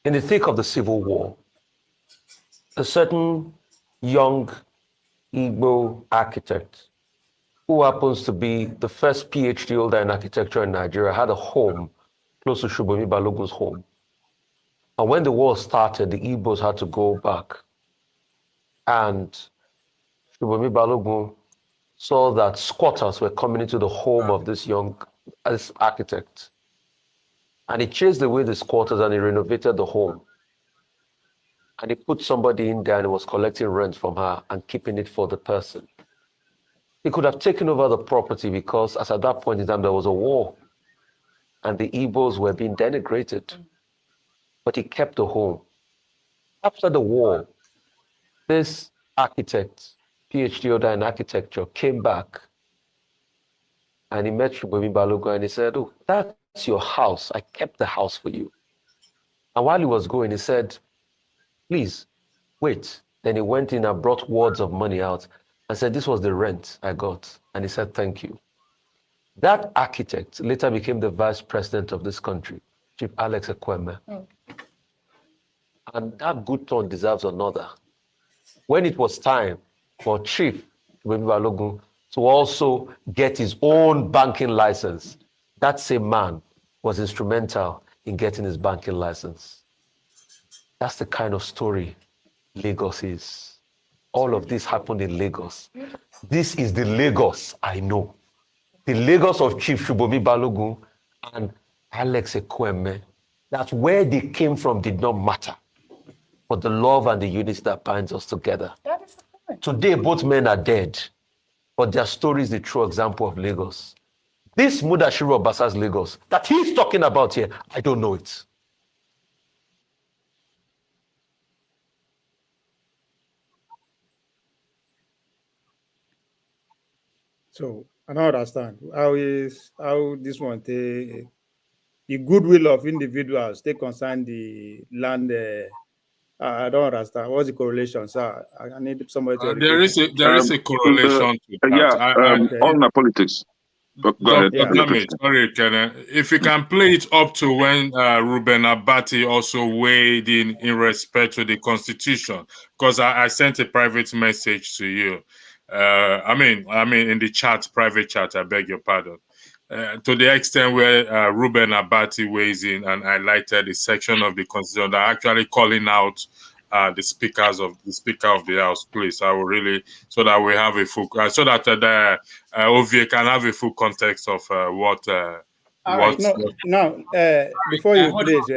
P: In the thick of the Civil War, a certain young Igbo architect who happens to be the first PhD holder in architecture in Nigeria had a home close to Shubomi Balogun's home. And when the war started, the Igbos had to go back. And Shubomi Balogun saw that squatters were coming into the home of this architect. And he chased away the squatters and he renovated the home. And he put somebody in there and he was collecting rent from her and keeping it for the person. He could have taken over the property because as at that point in time, there was a war and the Igbos were being denigrated. But he kept the home. After the war, this architect, PhD holder in architecture, came back and he met Shubomi Balogun and he said, "Oh, that's your house. I kept the house for you." And while he was going, he said, "Please, wait." Then he went in and brought wads of money out and said, "This was the rent I got." And he said, "Thank you." That architect later became the vice president of this country, Chief Alex Ekweme. And that good turn deserves another. When it was time for Chief Shubomi Balogun to also get his own banking license, that same man was instrumental in getting his banking license. That's the kind of story Lagos is. All of this happened in Lagos. This is the Lagos I know. The Lagos of Chief Shubomi Balogun and Alex Ekweme. That where they came from did not matter. But the love and the unity that binds us together. Today, both men are dead, but their story is the true example of Lagos. This Mudashiru Obasa's Lagos that he's talking about here, I don't know it.
M: So I don't understand how this one the goodwill of individuals they concern the land. I don't understand. What's the correlation, sir? I need somebody to
R: there is a correlation to that.
A: All my politics. Go ahead.
R: Sorry, Kenneth. If you can play it up to when Ruben Abati also weighed in respect to the Constitution, because I sent a private message to you. I mean, in the chat, private chat. I beg your pardon. To the extent where Ruben Abati weighs in and highlighted the section of the Constitution that actually calling out the speaker of the House, please. I will really, so that we have a full, so that the OVA can have a full context of what.
M: Before you please,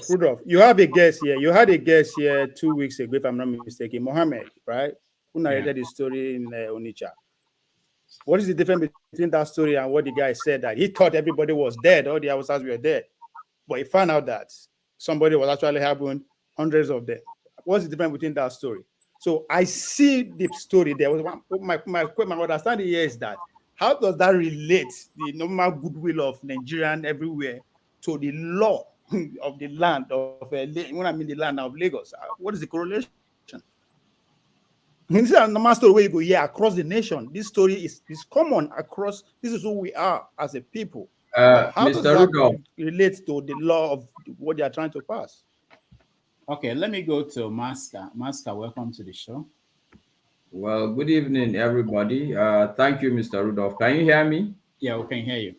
M: Rudolph, you have a guest here. You had a guest here 2 weeks ago, if I'm not mistaken, Mohammed, right? Who narrated the story in Onitsha. What is the difference between that story and what the guy said that he thought everybody was dead, all the Hausas were dead, but he found out that somebody was actually having hundreds of them. What's the difference between that story? So I see the story there. My understanding here is that how does that relate the normal goodwill of Nigerian everywhere to the law of the land of when I mean the land of Lagos? What is the correlation? This is a normal story where you go, yeah, across the nation. This story is common across. This is who we are as a people. How does that relate to the law of what they are trying to pass?
E: Okay, let me go to Master. Master, welcome to the show.
T: Well, good evening, everybody. Thank you, Mr. Rudolph. Can you hear me?
E: Yeah, we can hear you.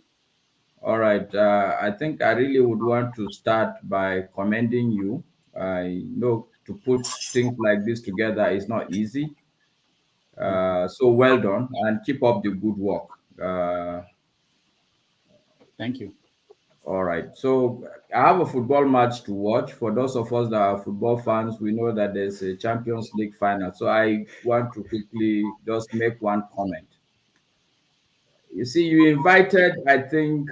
T: All right. I think I really would want to start by commending you. I know to put things like this together is not easy. So well done and keep up the good work.
E: Thank you.
T: All right. So I have a football match to watch. For those of us that are football fans, we know that there's a Champions League final. So I want to quickly just make one comment. You see, you invited, I think,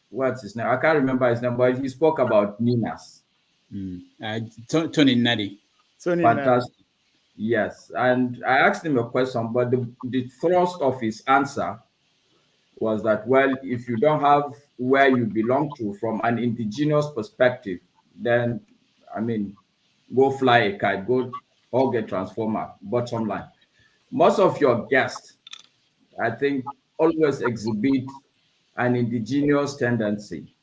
T: what's his name? I can't remember his name, but he spoke about Ninas.
E: Tony Nadi.
T: Fantastic. Yes. And I asked him a question, but the thrust of his answer was that, well, if you don't have where you belong to from an indigenous perspective, then, I mean, go fly a kite, go hug a transformer, bottom line. Most of your guests, I think, always exhibit an indigenous tendency.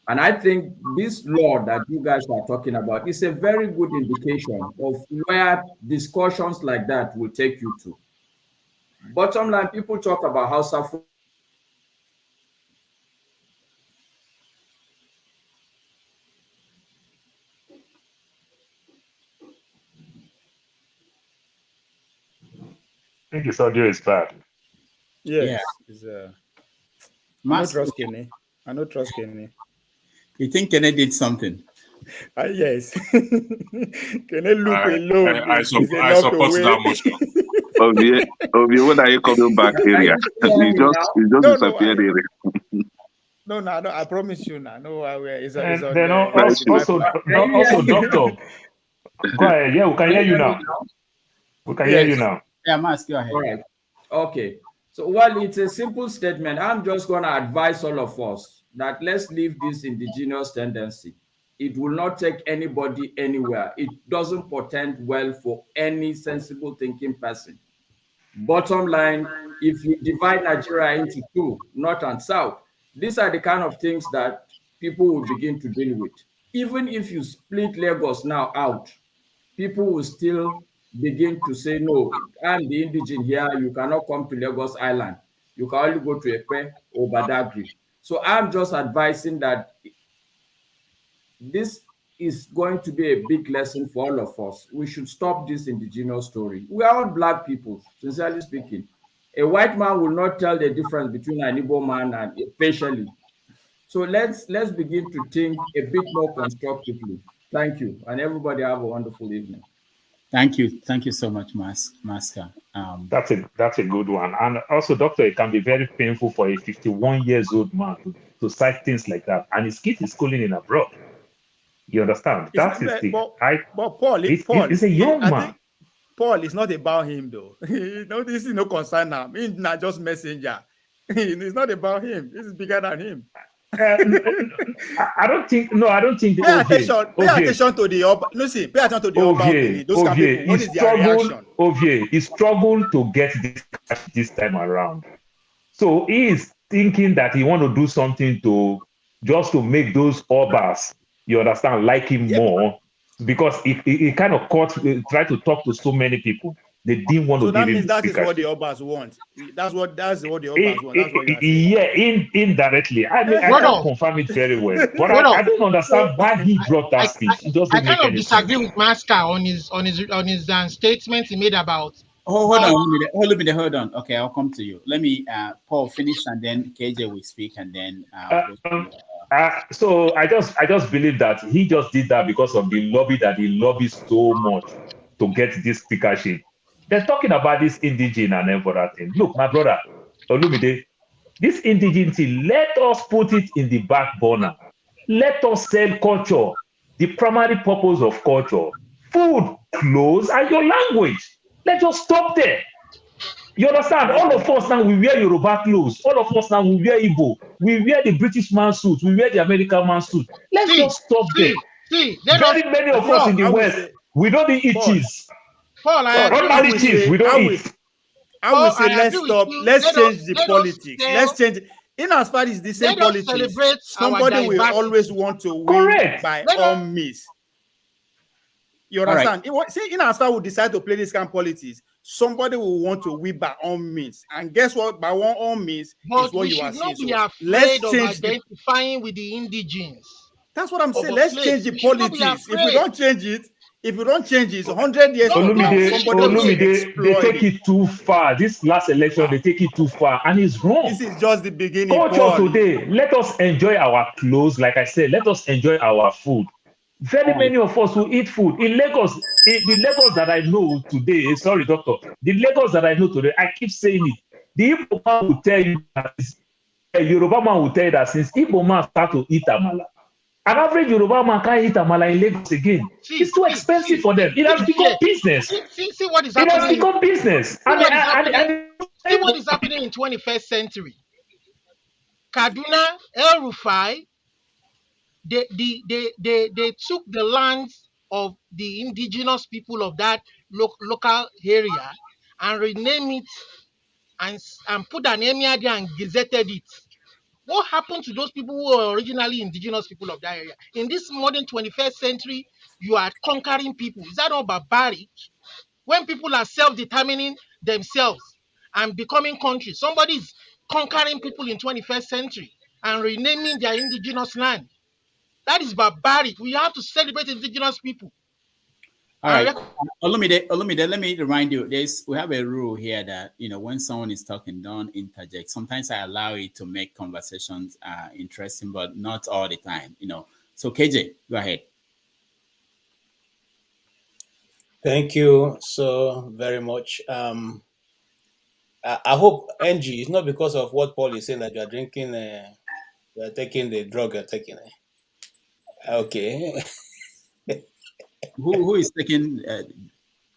T: And I think this law that you guys are talking about is a very good indication of where discussions like that will take you to. Bottom line, people talk about Hausa.
H: I think his audio is bad.
M: Yes. Yeah. I don't trust Kenny. I don't trust Kenny.
E: You think Kenny did something?
M: Yes. Kenny look alone.
R: I support that motion.
A: Obie, when are you coming back area? You just disappeared area.
M: No, I promise you now. No, it's on
H: then also, doctor. Go ahead. Yeah, we can hear you now. We can hear you now.
E: Yeah, Mas, go ahead.
T: All right. Okay. So, well, it's a simple statement. I'm just going to advise all of us that let's leave this indigenous tendency. It will not take anybody anywhere. It doesn't portend well for any sensible thinking person. Bottom line, if you divide Nigeria into two, north and south, these are the kind of things that people will begin to deal with. Even if you split Lagos now out, people will still begin to say, no, I'm the indigene here. You cannot come to Lagos Island. You can only go to Ekpe or Badagry. So I'm just advising that this is going to be a big lesson for all of us. We should stop this indigenous story. We are all Black people, sincerely speaking. A white man will not tell the difference between an Igbo man and facially. So let's begin to think a bit more constructively. Thank you, and everybody have a wonderful evening.
E: Thank you so much, Maska.
H: That's a good one. And also, doctor, it can be very painful for a 51-year-old man to cite things like that, and his kid is schooling in abroad. You understand? That is the
M: but Paul,
H: it's a young man.
M: Paul, it's not about him though. This is no concern now. He's not just messenger. It's not about him. This is bigger than him.
H: I don't think. No, I don't think.
M: Pay attention to the Oba. Listen, pay attention to the Oba. Those kind of people. What is their reaction?
H: He struggled to get this time around. So he is thinking that he want to do something to make those Obas, you understand, like him more, because he kind of tried to talk to so many people. They didn't want to give him. So that means
M: that is what the Obas want. That's what the Obas want. That's what
H: indirectly. I mean, I can't confirm it very well, but I don't understand why he brought that speech.
L: I kind of disagree with Maska on his statements he made about.
E: Hold on. Okay, I'll come to you. Let me Paul finish, and then KJ will speak, and then.
H: So I just believe that he just did that because of the lobby that he lobbies so much to get this speakership. They're talking about this indigene and everything. Look, my brother, Olumide, this indigeneity, let us put it in the back burner. Let us sell culture, the primary purpose of culture, food, clothes, and your language. Let's just stop there. You understand? All of us now, we wear Yoruba clothes. All of us now, we wear Igbo. We wear the British man suit. We wear the American man suit. Let's just stop there. Very many of us in the West, we don't eat cheese.
L: Paul,
H: I will say
M: let's stop. Let's change the politics. Let's change it. In as far as the same politics, somebody will always want to win by all means. You understand? Right. See, in as far as we decide to play this kind of politics, somebody will want to win by all means. And guess what? By all means is what you are saying.
L: So let's change identifying with the indigenes.
M: That's what I'm saying. Let's change the politics. If we don't change it, If you don't change it, 100 years from now, somebody will exploit
H: they take it too far. This last election, they take it too far, and it's wrong.
M: This is just the beginning.
H: Culture
M: Paul.
H: today. Let us enjoy our clothes. Like I said, let us enjoy our food. Very many of us who eat food in Lagos. The Lagos that I know today, sorry, doctor, the Lagos that I know today, I keep saying it. The Igbo man will tell you that Yoruba man will tell you that since Igbo man start to eat amala, an average Yoruba man can't eat amala in Lagos again. It's too expensive for them. It has become business.
L: See what is
H: It
L: happening.
H: has become business.
L: See what is happening in 21st century. Kaduna, El Rufai, they took the lands of the indigenous people of that local area and renamed it and put an emir there and gazetted it. What happened to those people who were originally indigenous people of that area? In this modern 21st century, you are conquering people. Is that not barbaric? When people are self-determining themselves and becoming countries, somebody is conquering people in 21st century and renaming their indigenous land. That is barbaric. We have to celebrate indigenous people.
E: All right, Olumide, let me remind you, we have a rule here that, when someone is talking, don't interject. Sometimes I allow it to make conversations interesting, but not all the time, So KJ, go ahead.
U: Thank you so very much. I hope, Angie, it's not because of what Paul is saying that you are drinking, you are taking the drug you're taking. Okay.
E: Who is taking?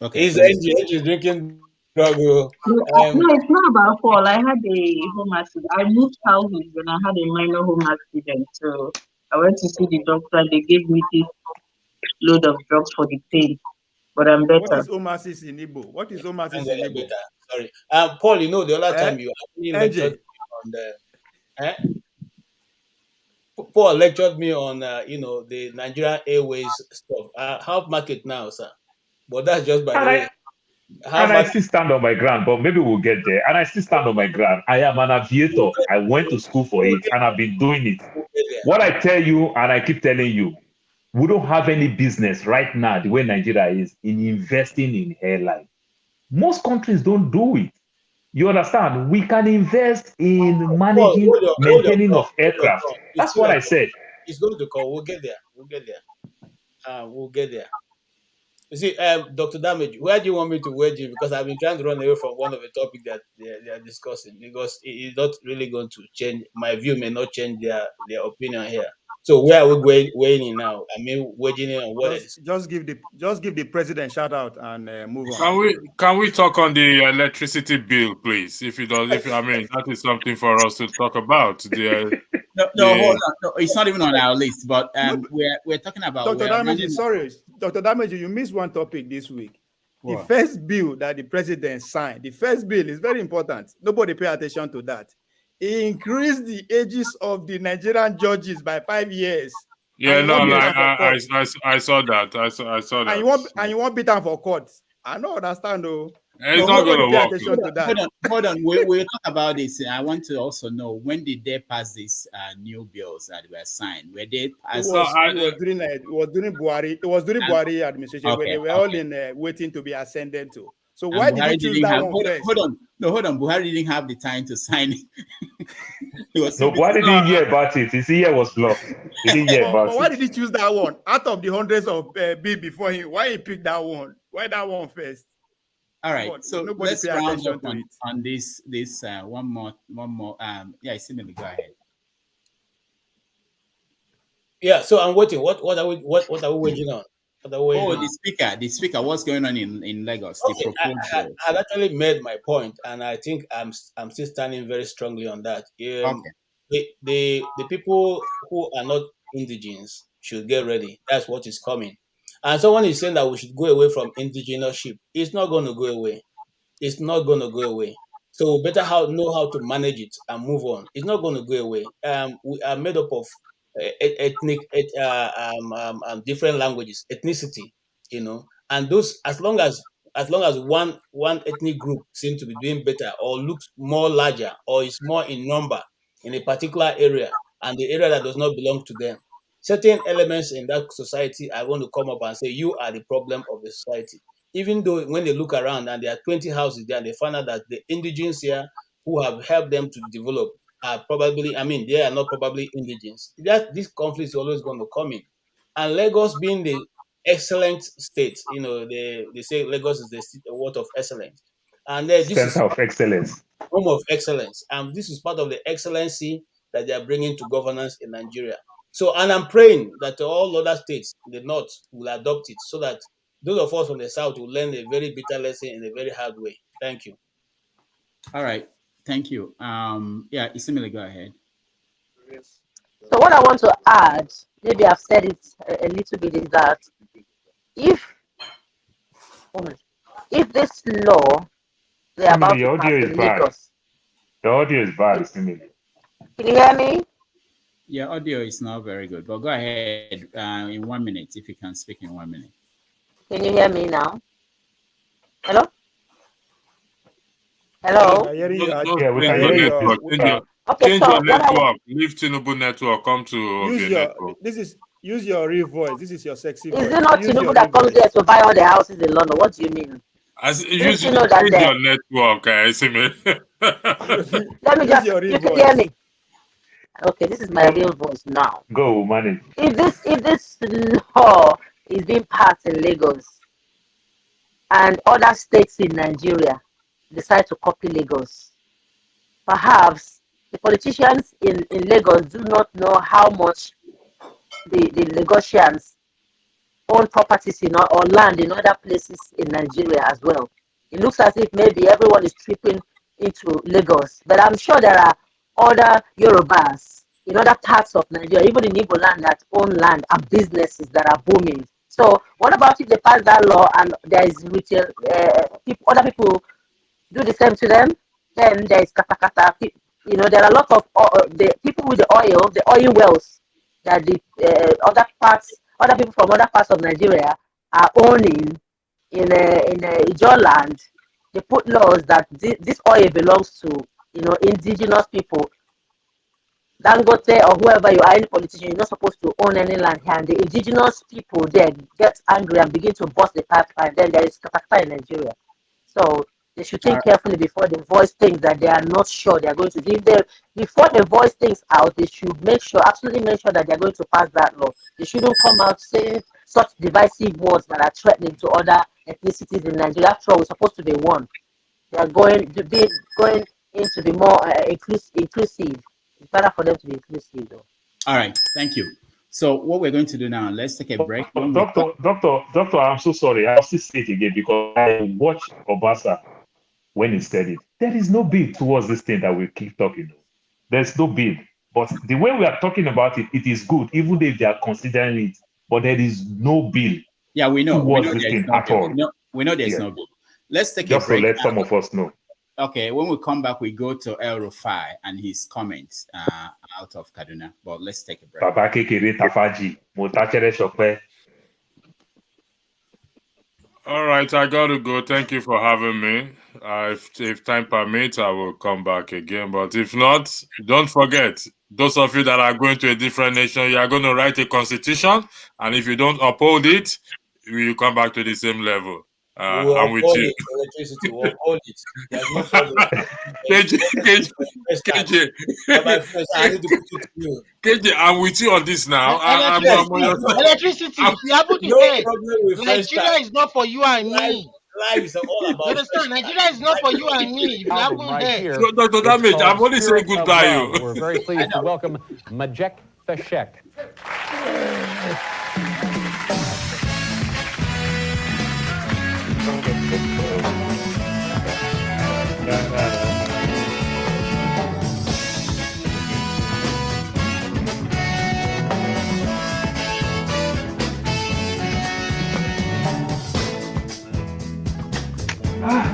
E: Okay.
U: Is Angie drinking drug?
C: No, it's not about Paul. I had a home accident. I moved houses when I had a minor home accident. So I went to see the doctor. They gave me this load of drugs for the pain, but I'm better.
M: What is omasis in Igbo? What is omasis in Igbo?
U: Sorry, Paul. The other time you actually lectured on the. Paul lectured me on the Nigerian Airways stuff. Half market now, sir. But that's just by the way.
H: I still stand on my ground, but maybe we'll get there. And I still stand on my ground. I am an aviator. I went to school for it, and I've been doing it. What I tell you, and I keep telling you, we don't have any business right now, the way Nigeria is, in investing in airline. Most countries don't do it. You understand? We can invest in managing, maintaining of aircraft. That's what I said.
U: It's going to come. We'll get there. We'll get there. You see, Dr. Damage, where do you want me to wedge you? Because I've been trying to run away from one of the topics that they are discussing, because it is not really going to change. My view may not change their opinion here. So where are we weighing in now? I mean, wedging in on what
M: just give the president shout out and move on.
R: Can we talk on the electricity bill, please? That is something for us to talk about.
E: No, hold on. No, it's not even on our list, but we're talking about
M: Dr. Damage. Sorry, Dr. Damage, you missed one topic this week. What? The first bill that the president signed, the first bill is very important. Nobody pay attention to that. He increased the ages of the Nigerian judges by 5 years.
R: Yeah, I saw that. I saw that.
M: And you want beat them for court. I don't understand though.
R: It's not going to
E: work. Hold on. We'll talk about this. I want to also know, when did they pass these new bills that were signed? Were they passed?
M: It was during Buhari administration, okay, when they were all in waiting to be ascended to. So why did he choose that one first?
E: Hold on. Buhari didn't have the time to sign it.
H: Buhari didn't hear about it. His ear was blocked. He didn't hear about it.
M: Why did he choose that one? Out of the hundreds of bill before him, why he picked that one? Why that one first?
E: All right, so let's round up on this one more. Yeah, Simile, go ahead.
U: Yeah, so I'm waiting. What are we waiting on?
E: The speaker. What's going on in Lagos?
U: Okay, I've actually made my point, and I think I'm still standing very strongly on that. The people who are not indigenes should get ready. That's what is coming. And someone is saying that we should go away from indigeneship. It's not going to go away. It's not going to go away. So we better know how to manage it and move on. It's not going to go away. We are made up of different languages, ethnicity, and those, as long as one ethnic group seems to be doing better or looks more larger or is more in number in a particular area, and the area that does not belong to them certain elements in that society are going to come up and say, you are the problem of the society. Even though when they look around and there are 20 houses there, and they find out that the indigenes here who have helped them to develop are probably, they are not probably indigenes. This conflict is always going to come in. And Lagos being the excellent state, they say Lagos is the word of excellence. And this is
H: Center of excellence.
U: home of excellence. And this is part of the excellency that they are bringing to governance in Nigeria. So, and I'm praying that all other states in the north will adopt it so that those of us from the south will learn a very bitter lesson in a very hard way. Thank you.
E: All right. Thank you. Yeah, Isimile, go ahead.
K: So what I want to add, maybe I've said it a little bit, is that if this law they're about to pass in Lagos.
H: The audio is bad, Isimile.
K: Can you hear me?
E: Your audio is not very good, but go ahead in 1 minute, if you can speak in 1 minute.
K: Can you hear me now? Hello? Hello?
R: Yeah, we can hear you.
K: Okay,
R: Change
K: so
R: your network. Leave Tinubu network. Come to
M: use your network. Use your real voice. This is your sexy voice.
K: Is it not Tinubu that comes there to buy all the houses in London? What do you mean?
R: Use your network,
K: Let me just, you can hear me. Okay, this is my real voice now.
H: Go, manage.
K: If this law is being passed in Lagos and other states in Nigeria decide to copy Lagos, perhaps the politicians in Lagos do not know how much the Lagosians own properties or land in other places in Nigeria as well. It looks as if maybe everyone is tripping into Lagos, but I'm sure there are other Yorubas in other parts of Nigeria, even in Igbo land, that own land and businesses that are booming. So what about if they pass that law and there is retail, other people do the same to them? Then there is katakata. There are a lot of the people with the oil wells that the other people from other parts of Nigeria are owning in Ijaw land. They put laws that this oil belongs to indigenous people. Dangote or whoever you are, any politician, you're not supposed to own any land here. And the indigenous people there get angry and begin to bust the pipeline. Then there is katakata in Nigeria. So they should think carefully before they voice things that they are not sure they are going to do. Before they voice things out, they should absolutely make sure that they are going to pass that law. They shouldn't come out saying such divisive words that are threatening to other ethnicities in Nigeria. After all, we're supposed to be one. They are going to be more inclusive. It's better for them to be inclusive, though.
E: All right, thank you. So what we're going to do now, let's take a break.
H: Doctor, I'm so sorry. I'll still say it again because I watched Obasa when he said it. There is no bill towards this thing that we keep talking about. There's no bill. But the way we are talking about it, it is good, even if they are considering it. But there is no bill.
E: Yeah, we know.
H: Towards this thing at all.
E: We know there's no bill. Let's take a break.
H: Just to let some of us know.
E: Okay, when we come back, we go to El Rufai and his comments out of Kaduna. But let's take a break.
R: All right, I got to go. Thank you for having me. If time permits, I will come back again. But if not, don't forget, those of you that are going to a different nation, you are going to write a constitution. And if you don't uphold it, you come back to the same level. I'm with you.
U: Electricity, we'll hold it. There's no problem.
R: KJ, I'm with you on this now.
L: Electricity. If you happen to say Nigeria is not for you and me.
U: Life is all about.
L: You understand? Nigeria is not for you and me. If you happen here.
R: So, Dr. Damage, I'm only saying goodbye.
D: We're very pleased to welcome Majek Feshek.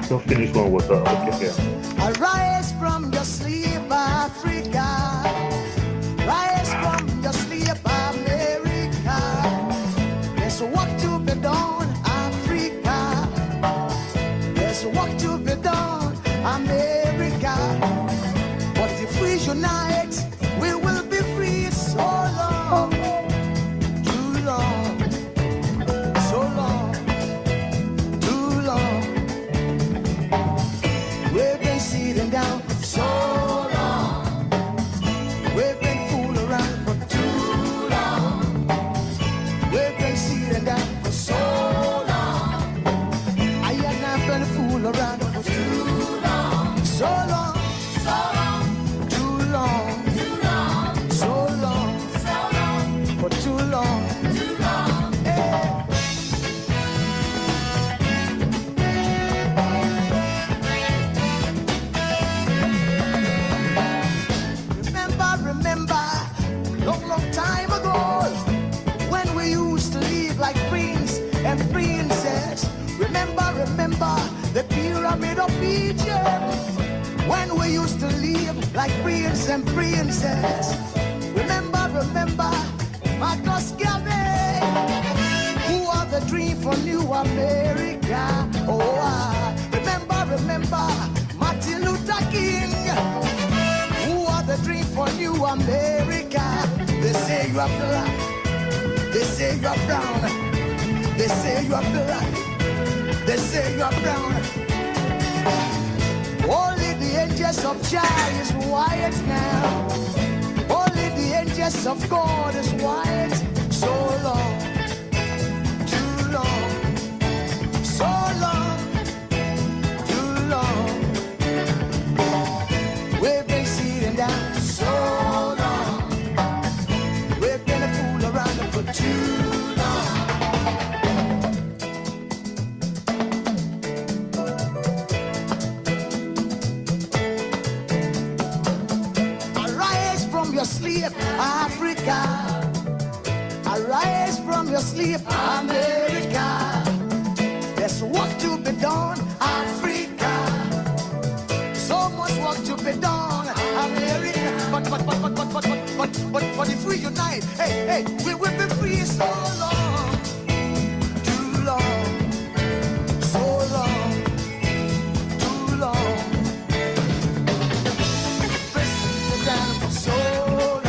H: Don't finish one with okay.
S: Arise from your sleep, Africa. Rise from your sleep, America. There's work to be done, Africa. There's work to be done, America. But if we unite, we will be free so long. pyramid of Egypt, when we used to live like prince and princess. Remember, Marcus Garvey, who are the dream for New America. Oh, remember, Martin Luther King, who are the dream for New America. They say you are black, they say you are brown, they say you are black, they say you are brown. Only the angels of Jah is white now. Only the angels of God is white. So long, too long, so long, too long. We've been sitting down so long. We've been a fool around for too long. Arise from your sleep, Africa. Arise from your sleep, America. There's work to be done, Africa. So much work to be done, America. But if we unite, hey, we will be free so long, too long, so long, too long. Pressing down for so long.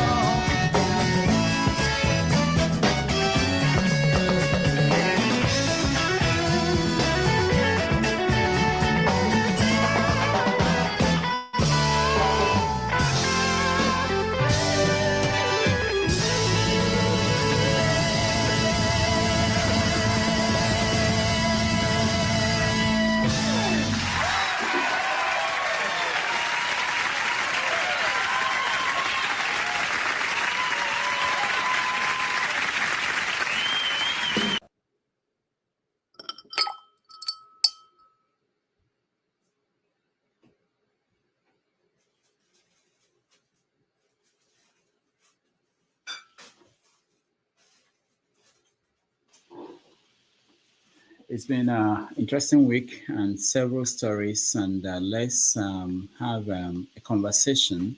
E: It's been an interesting week and several stories, and let's have a conversation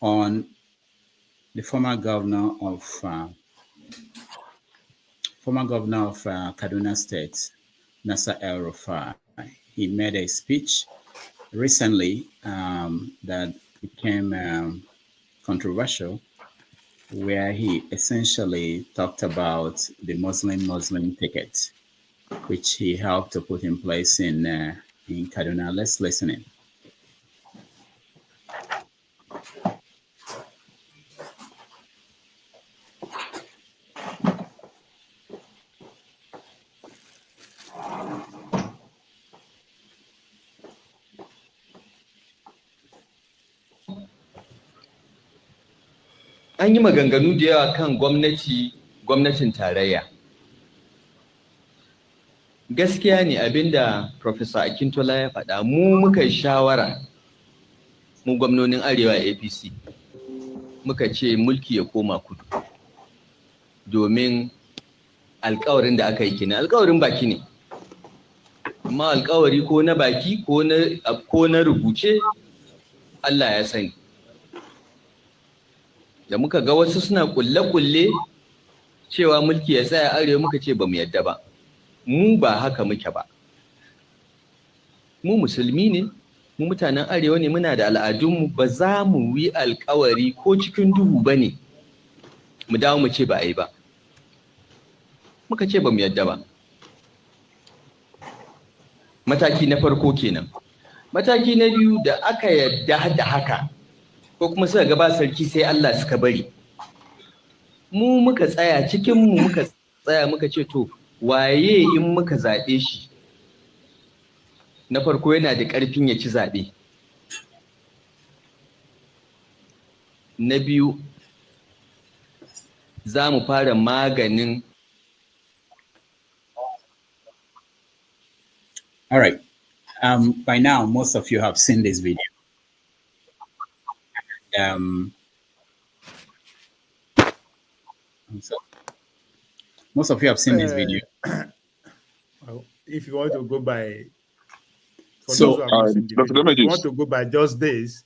E: on the former governor of Kaduna State, Nasser El-Rufai. He made a speech recently that became controversial, where he essentially talked about the Muslim ticket, which he helped to put in place in Kaduna. Let's listen in.
B: An yi maganganu da yawa kan gwamnatin tarayya. Gaskiya ne abinda Professor Akintola ya faɗa, mu muka yi shawara, mu gwamnonin Arewa APC, muka ce mulki ya koma kudu. Domin alƙawarin da aka yi kenan, alƙawarin baki ne. Amma alƙawari ko na baki ko na rubuce, Allah ya sani. Da muka ga wasu suna kulle-kulle cewa mulki ya tsaya Arewa, muka ce ba mu yadda ba. Mu ba haka muke ba. Mu musulmi ne, mu mutanen Arewa ne, muna da al'adunmu, ba za mu yi alƙawari ko cikin duhu ba ne mu dawo mu ce ba a yi ba. Muka ce ba mu yadda ba. Mataki na farko kenan. Mataki na biyu, da aka yadda da haka ko kuma suka gaba sarki sai Allah suka bari. Mu muka tsaya cikinmu, muka tsaya muka ce to waye in muka zaɓe shi na farko yana da ƙarfin ya ci zaɓe. Na biyu, za mu fara maganin.
E: All right. By now, most of you have seen this video. So most of you have seen this video.
M: Well, if you want to go by For those who have not seen the video. If you want to go by just days,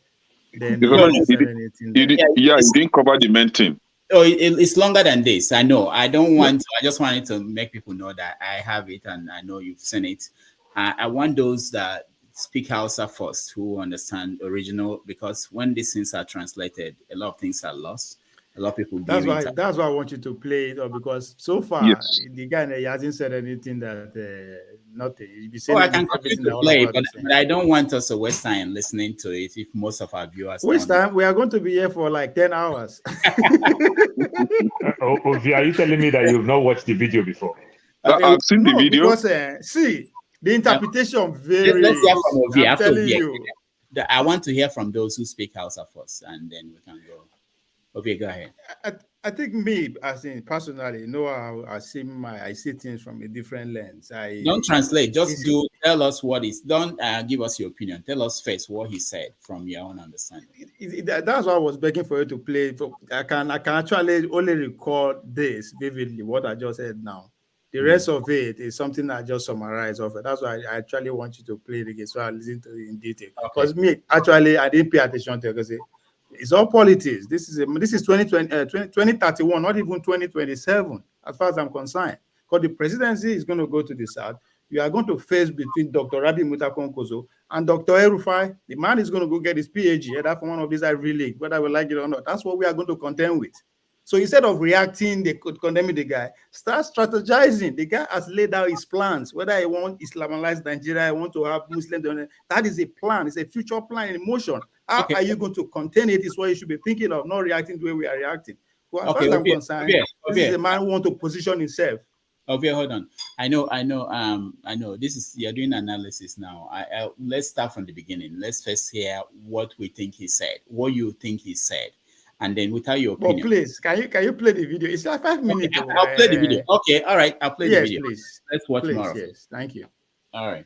M: then he
A: didn't cover the main thing.
E: Oh, it's longer than this. I know. I don't want. I just wanted to make people know that I have it, and I know you've seen it. I want those that speak Hausa first who understand original, because when these things are translated, a lot of things are lost. A lot of people.
M: That's why I want you to play it, because so far the guy hasn't said anything that nothing.
E: I can continue to play, but I don't want us to waste time listening to it. If most of our viewers
M: waste time, we are going to be here for like 10 hours.
H: Ovi, are you telling me that you've not watched the video before?
A: I've seen the video.
M: Because see, the interpretation varies.
E: Let's hear from Ovi.
M: I'm telling you.
E: I want to hear from those who speak Hausa first, and then we can go. Okay, go ahead.
M: I think me, as in personally, I see things from a different lens.
E: Don't translate. Just tell us what is. Don't give us your opinion. Tell us first what he said from your own understanding.
M: That's why I was begging for you to play. I can actually only record this vividly, what I just said now. The rest of it is something I just summarized of it. That's why I actually want you to play it again, so I listen to it in detail. Because me, actually, I didn't pay attention to it because it's all politics. This is 2031, not even 2027, as far as I'm concerned. Because the presidency is going to go to the south. You are going to face between Dr. Rabi Mutakonkozo and Dr. Rufai. The man is going to go get his PhD, either from one of these Ivy League, whether we like it or not. That's what we are going to contend with. So instead of reacting, they could condemn the guy. Start strategizing. The guy has laid out his plans. Whether I want Islamized Nigeria, I want to have Muslims. That is a plan. It's a future plan in motion. How are you going to contain it? Is what you should be thinking of, not reacting the way we are reacting. Well, as far as I'm concerned, this is a man who wants to position himself.
E: Okay, hold on. I know. This is, you're doing analysis now. Let's start from the beginning. Let's first hear what we think he said, what you think he said, and then without your opinion.
M: Well, please, can you play the video? It's like 5 minutes.
E: Okay, I'll play the video. Okay, all right. I'll play the video.
M: Please.
E: Let's watch more.
M: Yes, thank you.
E: All right.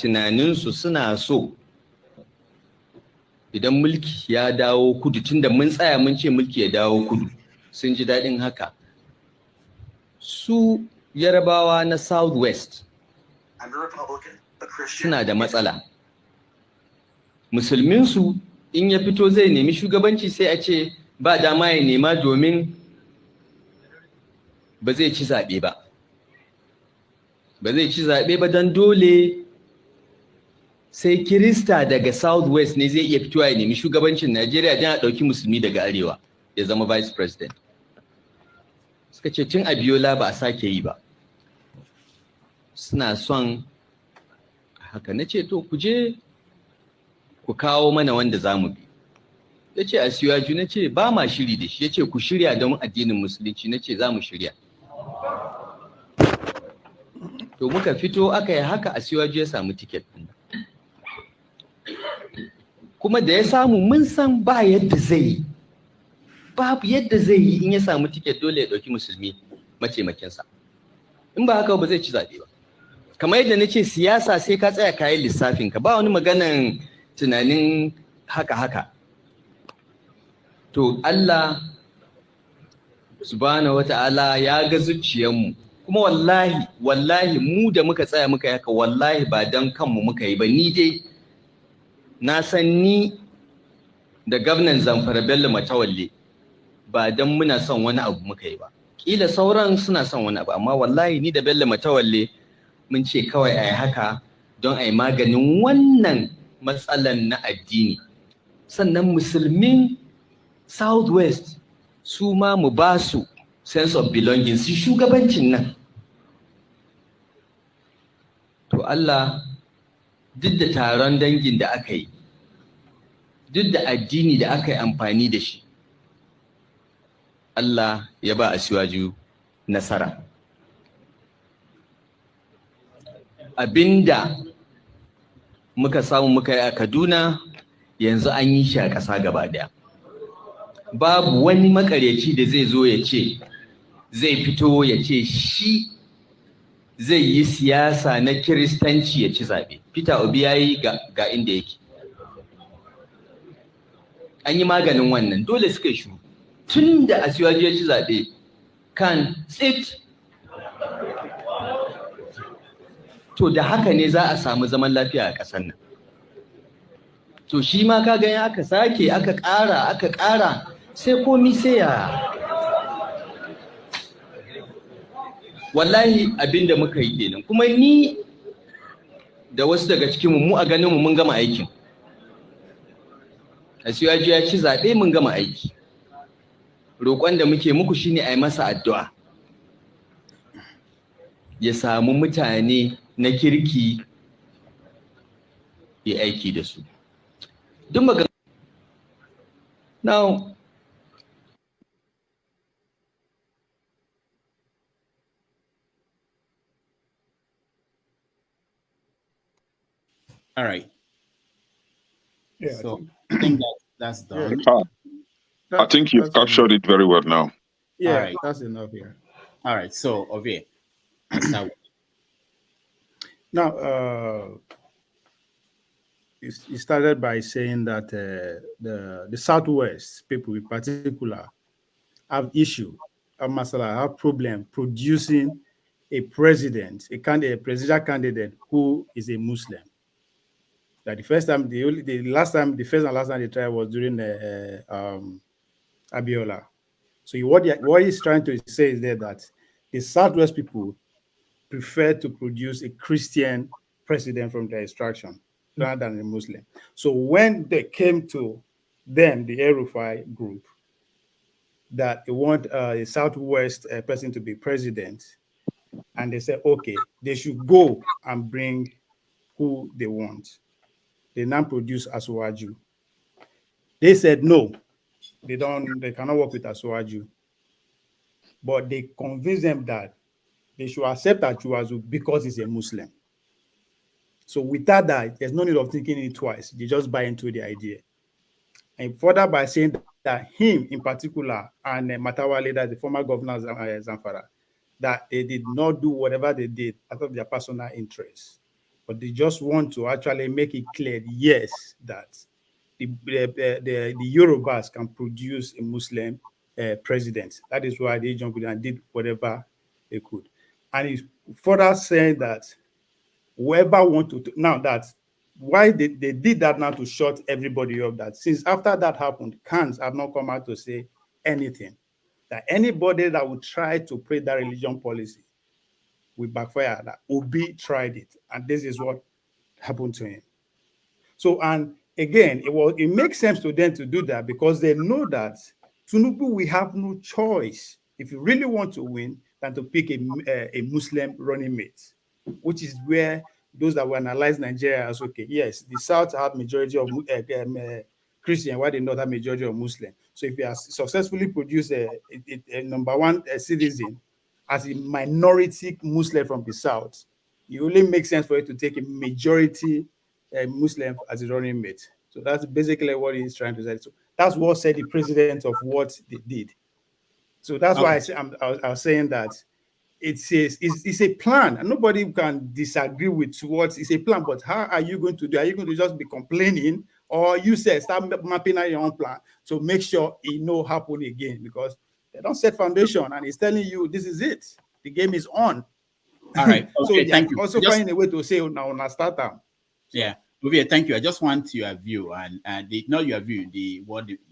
B: Tunaninsu suna so idan mulki ya dawo kudu, tunda mun tsaya mun ce mulki ya dawo kudu, sun ji daɗin haka. Su Yarabawa na Southwest suna da matsala. Musulminsu in ya fito zai nemi shugabanci sai a ce ba dama ya nema domin ba zai ci zaɓe ba. Ba zai ci zaɓe ba don dole sai Kirista daga Southwest ne zai iya fitowa ya nemi shugabancin Najeriya don a ɗauki musulmi daga Arewa ya zama Vice President. Suka ce tun Abiola ba a sake yi ba. Suna son haka. Na ce to ku je ku kawo mana wanda za mu bi. Ya ce Asiwaju, na ce ba ma shiri da shi. Ya ce ku shirya don addinin musulunci. Na ce za mu shirya. To muka fito aka yi haka, Asiwaju ya samu tiket ɗin. Kuma da ya samu mun san ba yadda zai yi. Babu yadda zai yi in ya samu tiket, dole ya ɗauki musulmi mataimakinsa. In ba haka ba zai ci zaɓe ba. Kamar yadda na ce siyasa sai ka tsaya kayan lissafinka, ba wani maganan tunanin haka. To Allah subhanahu wata'ala ya ga zuciyarmu, kuma wallahi mu da muka tsaya muka yi haka, wallahi ba don kanmu muka yi ba. Ni dai na san ni da gwamnan Zamfara Bello Matawalle ba don muna son wani abu muka yi ba. Kila sauran suna son wani abu, amma wallahi ni da Bello Matawalle mun ce kawai a yi haka don a yi maganin wannan matsalan na addini. Sannan musulmin Southwest su ma mu ba su sense of belonging, su shugabancin nan. To Allah, duk da taron dangin da aka yi, duk da addini da aka yi amfani da shi, Allah ya ba Asiwaju nasara. Abinda muka samu muka yi a Kaduna yanzu an yi shi a ƙasa gaba daya. Babu wani makaryaci da zai zo ya ce zai fito ya ce shi zai yi siyasa na Kiristanci ya ci zaɓe. Peter Obi ya yi ga inda yake. An yi maganin wannan, dole suka yi shuru. Tun da Asiwaju ya ci zaɓe kan tsit. To da haka ne za a samu zaman lafiya a ƙasar nan. To shi ma ka gani aka sake aka ƙara sai komi sai ya. Wallahi abinda muka yi kenan. Kuma ni da wasu daga cikinmu mu a ganinmu mun gama aikin. Asiwaju ya ci zaɓe mun gama aiki. Roƙon da muke muku shine a yi masa addu'a. Ya samu mutane na kirki ya aiki da su. Duk magana. Now,
E: all right.
M: Yeah,
E: So I think that's done.
A: I think you've captured it very well now.
M: Yeah,
E: All right.
M: that's enough here.
E: All right. So Ovie, let's start.
M: Now, you started by saying that the Southwest people in particular have issue, have problem producing a president, a presidential candidate who is a Muslim. That the first and last time they tried was during Abiola. So what he's trying to say is that the Southwest people prefer to produce a Christian president from their extraction rather than a Muslim. So when they came to them, the Rufai group, that they want a Southwest person to be president, and they said, okay, they should go and bring who they want. They now produce Asuwaju. They said no, they cannot work with Asuwaju. But they convinced them that they should accept Asuwaju because he's a Muslim. So without that, there's no need of thinking it twice. They just buy into the idea. And further by saying that him in particular and Matawale, that's the former governor of Zamfara, that they did not do whatever they did out of their personal interests. But they just want to actually make it clear, yes, that the Yorubas can produce a Muslim president. That is why they jumped in and did whatever they could. And he further saying that whoever want to, now that, why they did that now to shut everybody up, that since after that happened, Khans have not come out to say anything. That anybody that would try to play that religion policy will backfire. That Obi tried it, and this is what happened to him. So, and again, it makes sense to them to do that because they know that Tinubu will have no choice if you really want to win than to pick a Muslim running mate, which is where those that will analyze Nigeria as okay, yes, the South have majority of Christian, while the North have majority of Muslim. So if you have successfully produced a number one citizen as a minority Muslim from the South, it only makes sense for it to take a majority Muslim as a running mate. So that's basically what he's trying to say. So that's what said the president of what they did. So that's why I was saying that it's a plan, and nobody can disagree with what it's a plan. But how are you going to do? Are you going to just be complaining, or you say start mapping out your own plan to make sure it no happen again? Because they don't set foundation, and it's telling you this is it. The game is on.
E: All right. Okay,
M: so
E: thank you.
M: Also find a way to say now start time.
E: Yeah. Okay, thank you. I just want your view and not your view, the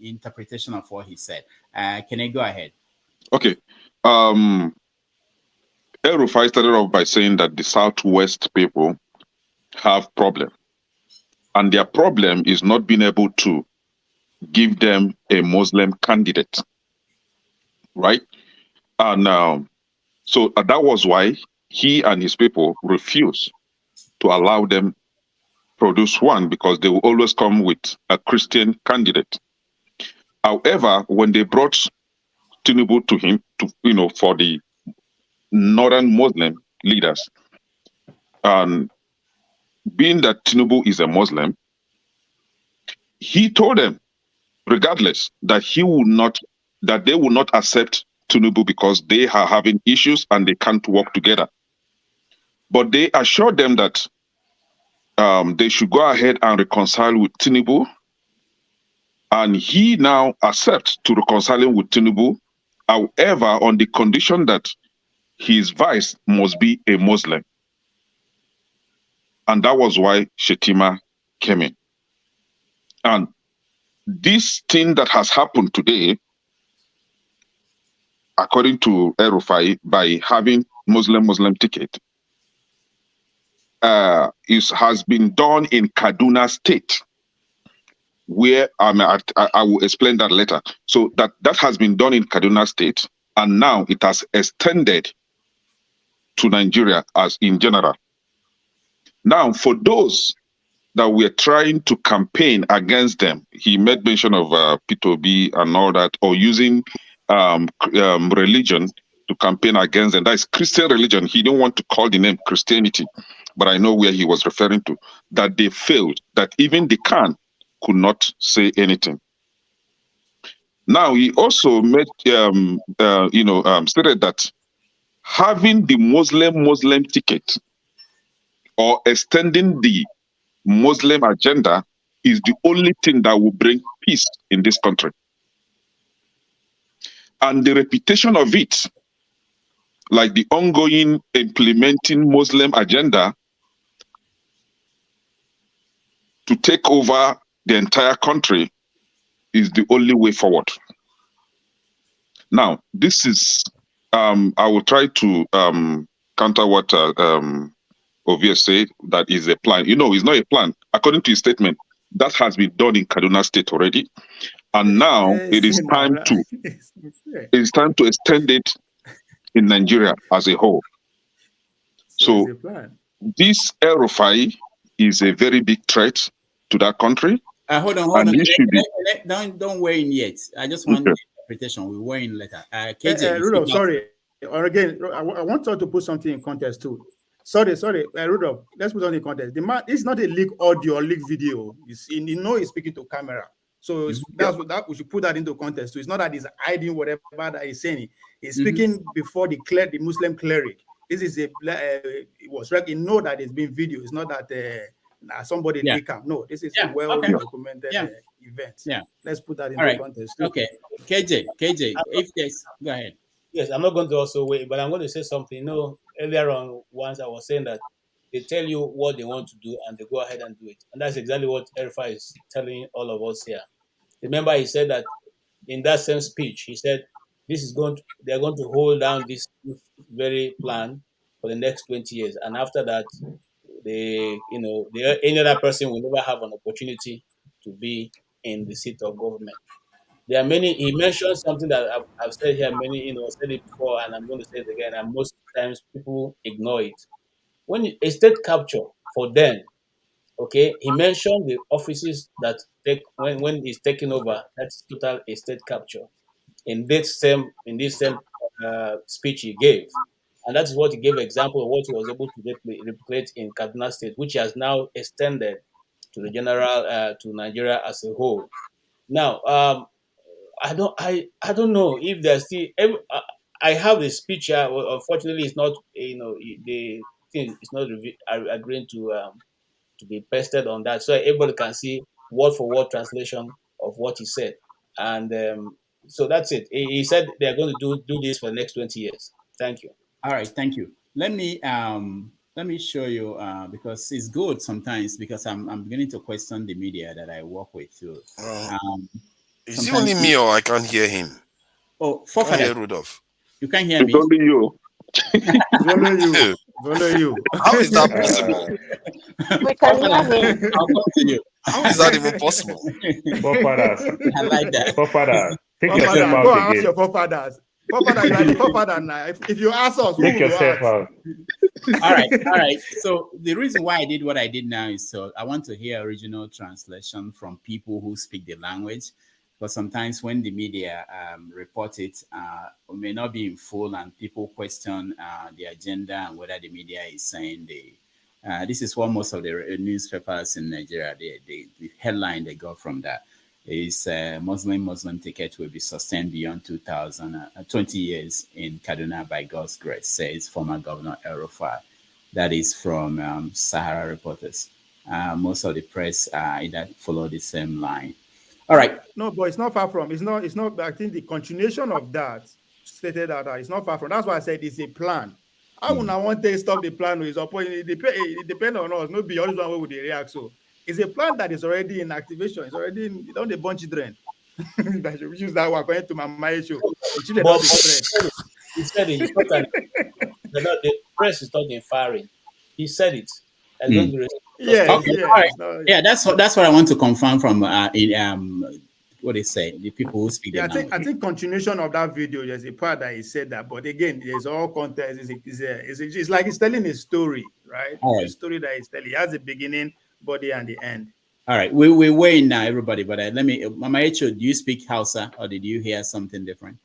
E: interpretation of what he said. Can I go ahead?
A: Okay. Rufai started off by saying that the Southwest people have problem, and their problem is not being able to give them a Muslim candidate, right? And so that was why he and his people refused to allow them produce one, because they will always come with a Christian candidate. However, when they brought Tinubu to him, for the northern Muslim leaders, and being that Tinubu is a Muslim, he told them, regardless, that they will not accept Tinubu because they are having issues and they can't work together. But they assured them that they should go ahead and reconcile with Tinubu. And he now accepts to reconciling with Tinubu, however, on the condition that his vice must be a Muslim. And that was why Shetima came in. And this thing that has happened today, according to Rufai, by having Muslim ticket, has been done in Kaduna State, where I will explain that later. So that has been done in Kaduna State, and now it has extended to Nigeria as in general. Now, for those that we're trying to campaign against them, he made mention of P2B and all that, or using religion to campaign against them. That is Christian religion. He didn't want to call the name Christianity, but I know where he was referring to, that they failed, that even the Khan could not say anything. Now, he also made, stated that having the Muslim ticket or extending the Muslim agenda is the only thing that will bring peace in this country. And the reputation of it, like the ongoing implementing Muslim agenda to take over the entire country, is the only way forward. Now, this is, I will try to counter what Ovia said, that is a plan. It's not a plan. According to his statement, that has been done in Kaduna State already. And now it is time to extend it in Nigeria as a whole. So this Rufai is a very big threat to that country.
E: Hold on. Don't weigh in yet. I just want interpretation. We weigh in later. KJ,
M: Rudolph, sorry. Or again, I want to put something in context too. Sorry, Rudolph. Let's put on in context. The man, it's not a leak audio or leak video. He's speaking to camera. So that we should put that into context too. It's not that he's hiding whatever that he's saying. He's speaking before the Muslim cleric. This is it was right. You know that it's been video. It's not that somebody leak him. No, this is a well-documented event.
E: Yeah.
M: Let's put that into context too.
E: Okay. KJ, if there's, go ahead.
U: Yes, I'm not going to also wait, but I'm going to say something. Earlier on, once I was saying that they tell you what they want to do and they go ahead and do it. And that's exactly what Rufai is telling all of us here. Remember, he said that in that same speech, he said they're going to hold down this very plan for the next 20 years. And after that, any other person will never have an opportunity to be in the seat of government. There are many. He mentioned something that I've said here. Many, said it before, and I'm going to say it again. And most times people ignore it. When a state capture for them, okay, he mentioned the offices that take when he's taking over. That's total a state capture. In this same speech he gave, and that's what he gave example of what he was able to replicate in Kaduna State, which has now extended to the general to Nigeria as a whole. Now, I don't know if there's still. I have the speech here. Unfortunately, it's not. The thing is not agreeing to be pasted on that, so everybody can see word for word translation of what he said. And so that's it. He said they're going to do this for the next 20 years. Thank you.
E: All right, thank you. Let me show you because it's good sometimes because I'm beginning to question the media that I work with too.
F: Is it only me or I can't hear him?
E: Oh,
F: hear Rudolph.
E: You can't hear me.
A: It's only you.
M: It's only you.
F: How is that possible?
K: We can hear him.
E: I'll come to you.
F: How is that even possible?
E: I like that.
H: Take yourself out
M: go
H: again.
M: ask your forefathers. Forefather now. If you ask us,
H: take yourself out.
E: All right. So the reason why I did what I did now is so I want to hear original translation from people who speak the language. But sometimes when the media report it, it may not be in full, and people question the agenda and whether the media is saying this is what most of the newspapers in Nigeria, the headline they got from that is Muslim ticket will be sustained beyond 20 years in Kaduna by God's grace, says former Governor Rufai. that is from Sahara Reporters. Most of the press that follow the same line. All right.
M: No, but it's not far from. It's not. I think the continuation of that stated that it's not far from. That's why I said it's a plan. I would not want to stop the plan. It depends on us. No, be always one way with the react. So it's a plan that is already in activation. It's already on the bunch of drain. That should use that one according to my issue.
U: He said it. The press is not inferring. He said it.
E: Yeah, that's what I want to confirm from what they say, the people who speak.
M: Yeah, I think continuation of that video, there's a part that he said that, but again, there's all context. It's like he's telling a story, right?
E: Right.
M: A story that he's telling. He has the beginning, body, and the end.
E: All right, we're waiting now, everybody. But let me, Mama Echo, do you speak Hausa or did you hear something different?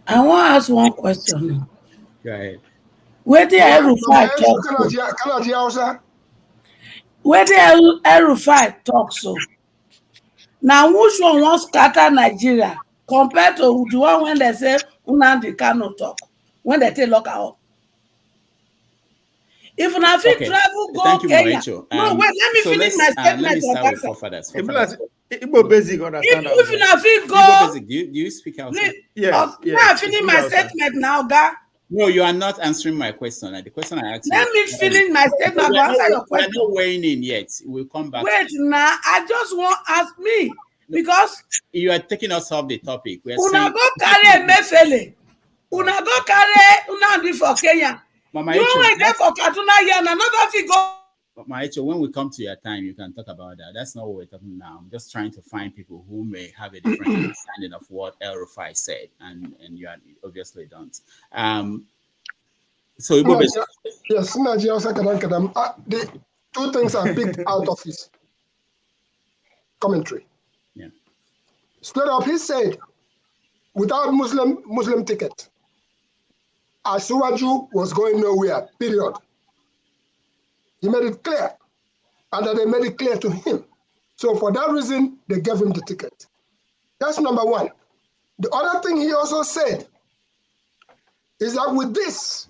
W: I want to ask one question.
E: Go ahead.
W: Where the Rufai talk? Where the Rufai talk so? Now, which one wants scatter Nigeria compared to the one when they say Nnamdi Kanu talk when they take lock out? If una fit travel go Kenya, no wait, let me finish my statement.
E: Let me start with Fofadas.
M: Igbo basic understand.
W: If una fit go,
E: do you speak Hausa?
W: Yes. I finish my statement now, guy.
E: No, you are not answering my question. The question I asked.
W: Let me finish my statement to answer your question.
E: We're not weighing in yet. We'll come back.
W: Wait, now I just want to ask me because
E: you are taking us off the topic.
W: Una go carry Emefile. Una go carry Nnamdi for Kenya.
E: Mama
W: you went there for Kaduna here and another figure.
E: Mama Echo, when we come to your time, you can talk about that. That's not what we're talking now. I'm just trying to find people who may have a different understanding of what El Rufai said, and you obviously don't. So
G: yes, the two things I picked out of his commentary.
E: Yeah.
G: Straight up, he said, without Muslim ticket, Asuwaju was going nowhere, period. He made it clear, and that they made it clear to him. So for that reason, they gave him the ticket. That's number one. The other thing he also said is that with this,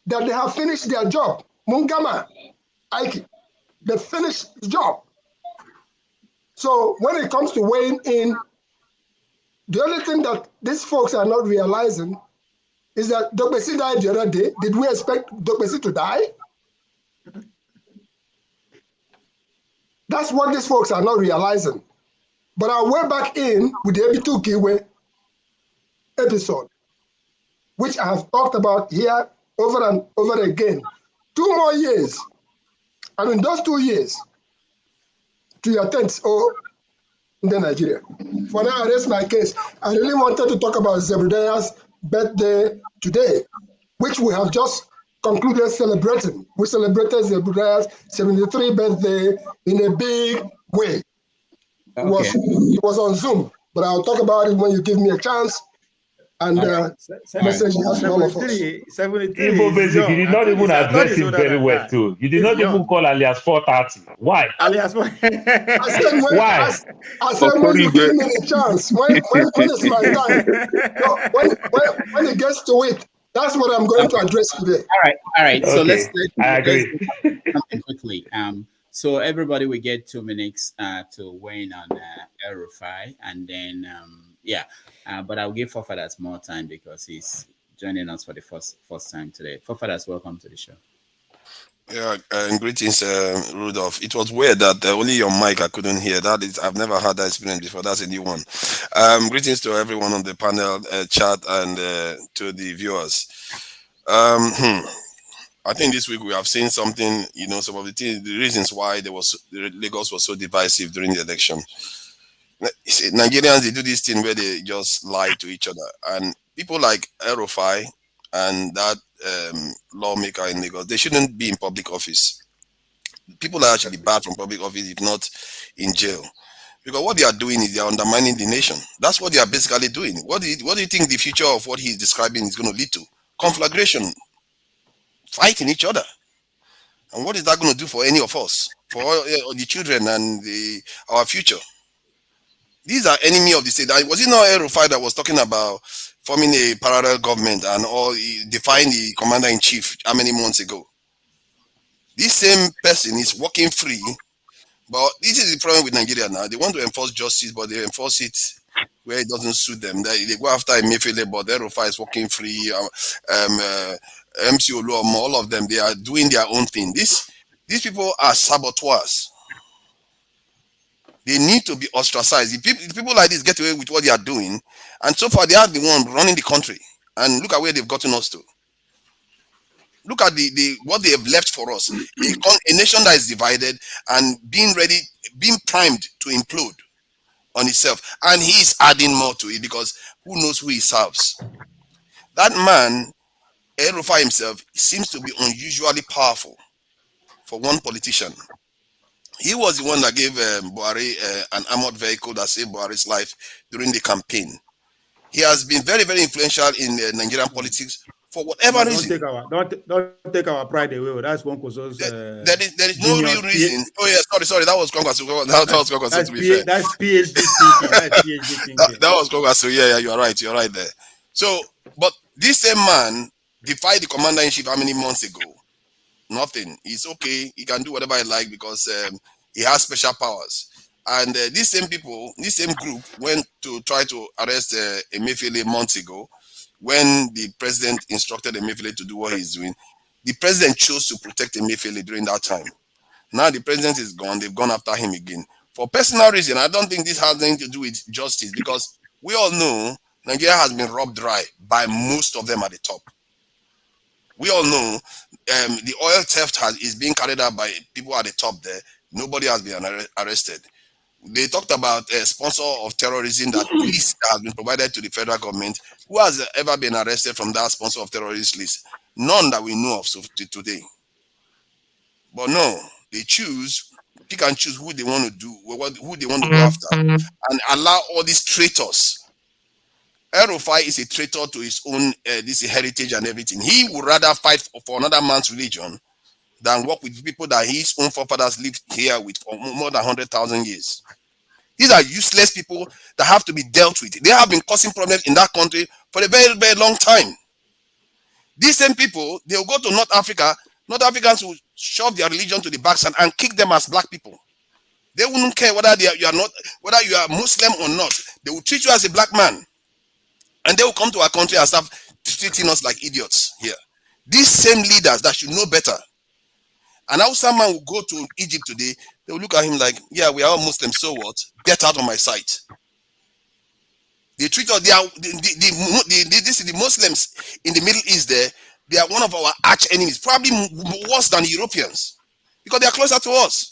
G: that they have finished their job. Mungama, Aiki, they finished the job. So when it comes to weighing in, the only thing that these folks are not realizing is that Dr. Bessie died the other day. Did we expect Dr. Bessie to die? That's what these folks are not realizing. But I'll way back in with the Ebitu Kiwe episode, which I have talked about here over and over again. 2 more years. And in those 2 years, to your tents in Nigeria. For now, I rest my case. I really wanted to talk about Zebediah's birthday today, which we have just concluded celebrating. We celebrated Zebediah's 73th birthday in a big way.
E: Okay.
G: It was on Zoom, but I'll talk about it when you give me a chance. And message you have to all of us.
H: Igbo basic, you did not even address him very well too. You did not even call alias 430. Why?
G: Alias I said why? I said when you give me a chance, when it's my time, when it gets to it, that's what I'm going to address today.
E: All right. So
H: Okay,
E: let's
H: I agree.
E: do something quickly. So everybody will get 2 minutes to weigh in on El Rufai, and then but I'll give Fofadas more time because he's joining us for the first time today. Fofadas, welcome to the show.
F: Yeah, and greetings, Rudolph. It was weird that only your mic I couldn't hear. I've never had that experience before. That's a new one. Greetings to everyone on the panel, chat, and to the viewers. I think this week we have seen something. Some of the reasons why Lagos was so divisive during the election. Nigerians, they do this thing where they just lie to each other, and people like El Rufai and that lawmaker in Lagos, they shouldn't be in public office. People are actually bad from public office if not in jail, because what they are doing is they are undermining the nation. That's what they are basically doing. What do you think the future of what he's describing is going to lead to? Conflagration, fighting each other. And what is that going to do for any of us, for all the children and our future? These are enemy of the state. Was it not El Rufai that was talking about forming a parallel government and all, defying the commander-in-chief how many months ago. This same person is walking free, but this is the problem with Nigeria now. They want to enforce justice, but they enforce it where it doesn't suit them. They go after Emefile, but Rufai is walking free. MC Oluomo, all of them, they are doing their own thing. These people are saboteurs. They need to be ostracized. The people like this get away with what they are doing, and so far they are the one running the country. And look at where they've gotten us to. Look at what they have left for us. A nation that is divided and being primed to implode on itself. And he is adding more to it because who knows who he serves. That man, Rufai himself, seems to be unusually powerful for one politician. He was the one that gave Buhari an armored vehicle that saved Buhari's life during the campaign. He has been very, very influential in Nigerian politics for whatever reason.
M: Don't take our pride away. That's one Koso's.
F: There is no real reason. Oh yeah, sorry. That was Kongasu. That was Kongasu, to be fair.
M: That's PhD thinking. That's PhD thinking.
F: That was Kongasu. Yeah, you are right. You're right there. So, but this same man defied the commander-in-chief how many months ago? Nothing. He's okay. He can do whatever he like because he has special powers. And these same people, this same group went to try to arrest Emefile months ago when the president instructed Emefile to do what he's doing. The president chose to protect Emefile during that time. Now the president is gone. They've gone after him again. For personal reason, I don't think this has anything to do with justice because we all know Nigeria has been robbed dry by most of them at the top. We all know the oil theft is being carried out by people at the top there. Nobody has been arrested. They talked about a sponsor of terrorism that list that has been provided to the federal government. Who has ever been arrested from that sponsor of terrorist list? None that we know of today. But no, they pick and choose who they want to do, who they want to go after, and allow all these traitors. Rufai is a traitor to his own this heritage and everything. He would rather fight for another man's religion than work with people that his own forefathers lived here with for more than 100,000 years. These are useless people that have to be dealt with. They have been causing problems in that country for a very, very long time. These same people, they will go to North Africa. North Africans will shove their religion to the backside and kick them as black people. They wouldn't care whether you are Muslim or not. They will treat you as a black man. And they will come to our country and start treating us like idiots here. These same leaders that should know better. An Hausa man will go to Egypt today, they will look at him like, yeah, we are all Muslims, so what? Get out of my sight. They treat us, the Muslims in the Middle East there, they are one of our arch enemies, probably worse than the Europeans, because they are closer to us.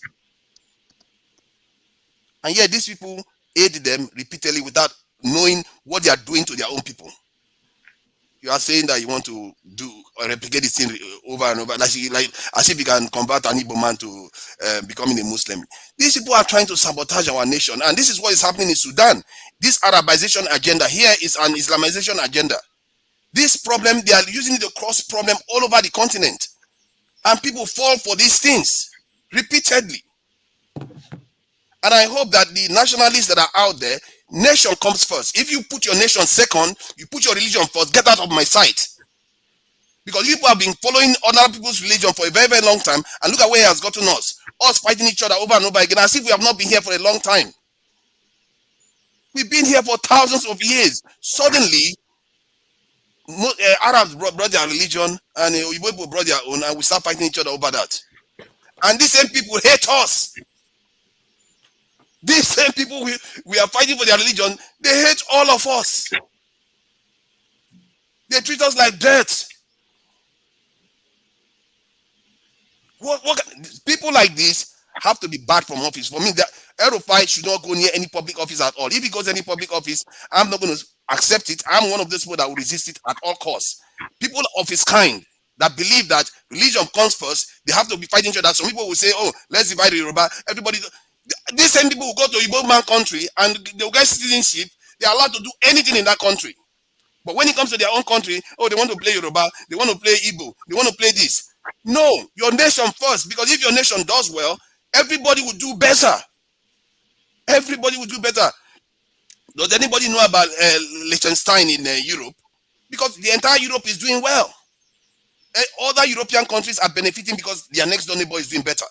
F: And yet these people aid them repeatedly without knowing what they are doing to their own people. You are saying that you want to do or replicate this thing over and over, like as if you can convert an Igbo man to becoming a Muslim. These people are trying to sabotage our nation, and this is what is happening in Sudan. This Arabization agenda here is an Islamization agenda. This problem, they are using it to cross problem all over the continent, and people fall for these things repeatedly. And I hope that the nationalists that are out there, nation comes first. If you put your nation second, you put your religion first, get out of my sight. Because people have been following other people's religion for a very, very long time, and look at where it has gotten us. Us fighting each other over and over again, as if we have not been here for a long time. We've been here for thousands of years. Suddenly, Arabs brought their religion, and Igbo brought their own, and we start fighting each other over that. And these same people hate us. These same people we are fighting for their religion, they hate all of us. They treat us like dirt. What people like this have to be barred from office. For me, that Rufai should not go near any public office at all. If he goes any public office, I'm not going to accept it. I'm one of those people that will resist it at all costs. People of his kind that believe that religion comes first, they have to be fighting each other. Some people will say, oh, let's divide the Yoruba. Everybody. These same people will go to Igbo man country and they will get citizenship. They are allowed to do anything in that country. But when it comes to their own country, oh, they want to play Yoruba, they want to play Igbo, they want to play this. No, your nation first, because if your nation does well, everybody will do better. Everybody will do better. Does anybody know about Liechtenstein in Europe? Because the entire Europe is doing well. Other European countries are benefiting because their next door neighbor is doing better.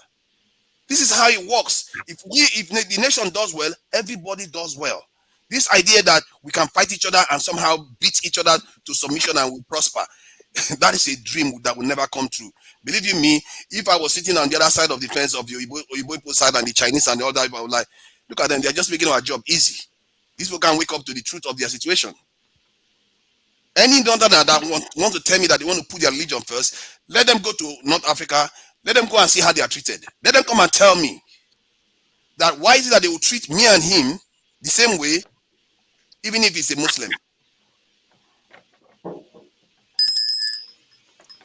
F: This is how it works. If the nation does well, everybody does well. This idea that we can fight each other and somehow beat each other to submission and we prosper, that is a dream that will never come true. Believe you me, if I was sitting on the other side of the fence of the Igbo side and the Chinese and the other people, I would like, look at them, they're just making our job easy. These people can wake up to the truth of their situation. Any northerner that want to tell me that they want to put their religion first, let them go to North Africa, let them go and see how they are treated. Let them come and tell me that why is it that they will treat me and him the same way, even if he's a Muslim.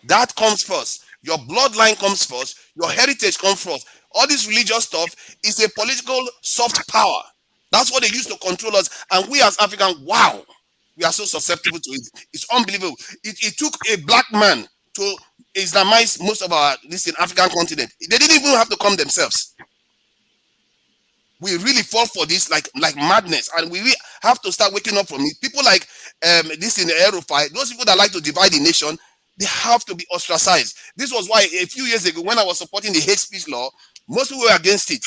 F: That comes first. Your bloodline comes first. Your heritage comes first. All this religious stuff is a political soft power. That's what they use to control us. And we as Africans, wow, we are so susceptible to it. It's unbelievable. It took a black man to Islamize most of our African continent. They didn't even have to come themselves. We really fall for this like madness, and we really have to start waking up from it. People like this in the Rufai, those people that like to divide the nation, they have to be ostracized. This was why a few years ago, when I was supporting the hate speech law, most people were against it.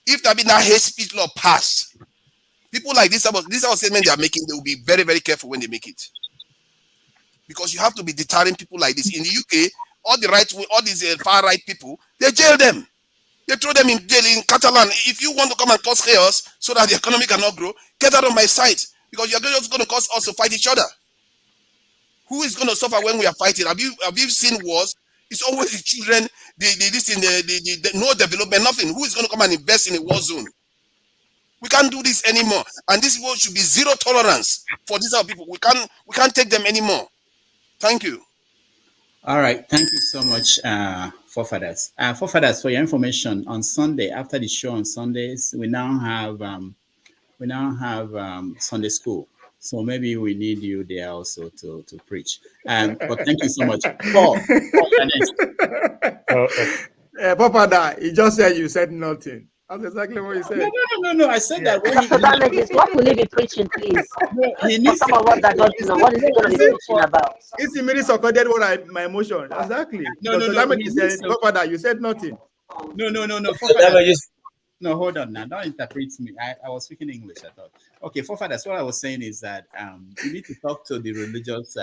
F: If there had been that hate speech law passed, people like this statement they are making, they will be very, very careful when they make it. Because you have to be deterring people like this. In the UK, all these far right people, they jail them. They throw them in jail in Catalan. If you want to come and cause chaos so that the economy cannot grow, get out of my sight. Because you're just going to cause us to fight each other. Who is going to suffer when we are fighting? Have you seen wars? It's always the children, the no development, nothing. Who is going to come and invest in a war zone? We can't do this anymore. And this world should be zero tolerance for these other people. We can't take them anymore. Thank you.
E: All right. Thank you so much, Forefathers. Forefathers, for your information, on Sunday, after the show on Sundays, we now have Sunday school. So maybe we need you there also to preach. But thank you so much. Paul,
M: Papa, he just said you said nothing. That's exactly what you said.
E: No. I said that.
K: What will he be preaching, please? He needs some of us that don't know. What is he going to be preaching about?
M: It's immediately accorded what my emotion. Exactly. Papa, you said nothing.
E: No, hold on now. Don't interpret me. I was speaking English, I thought. Okay, Forefathers, what I was saying is that you need to talk to the religious,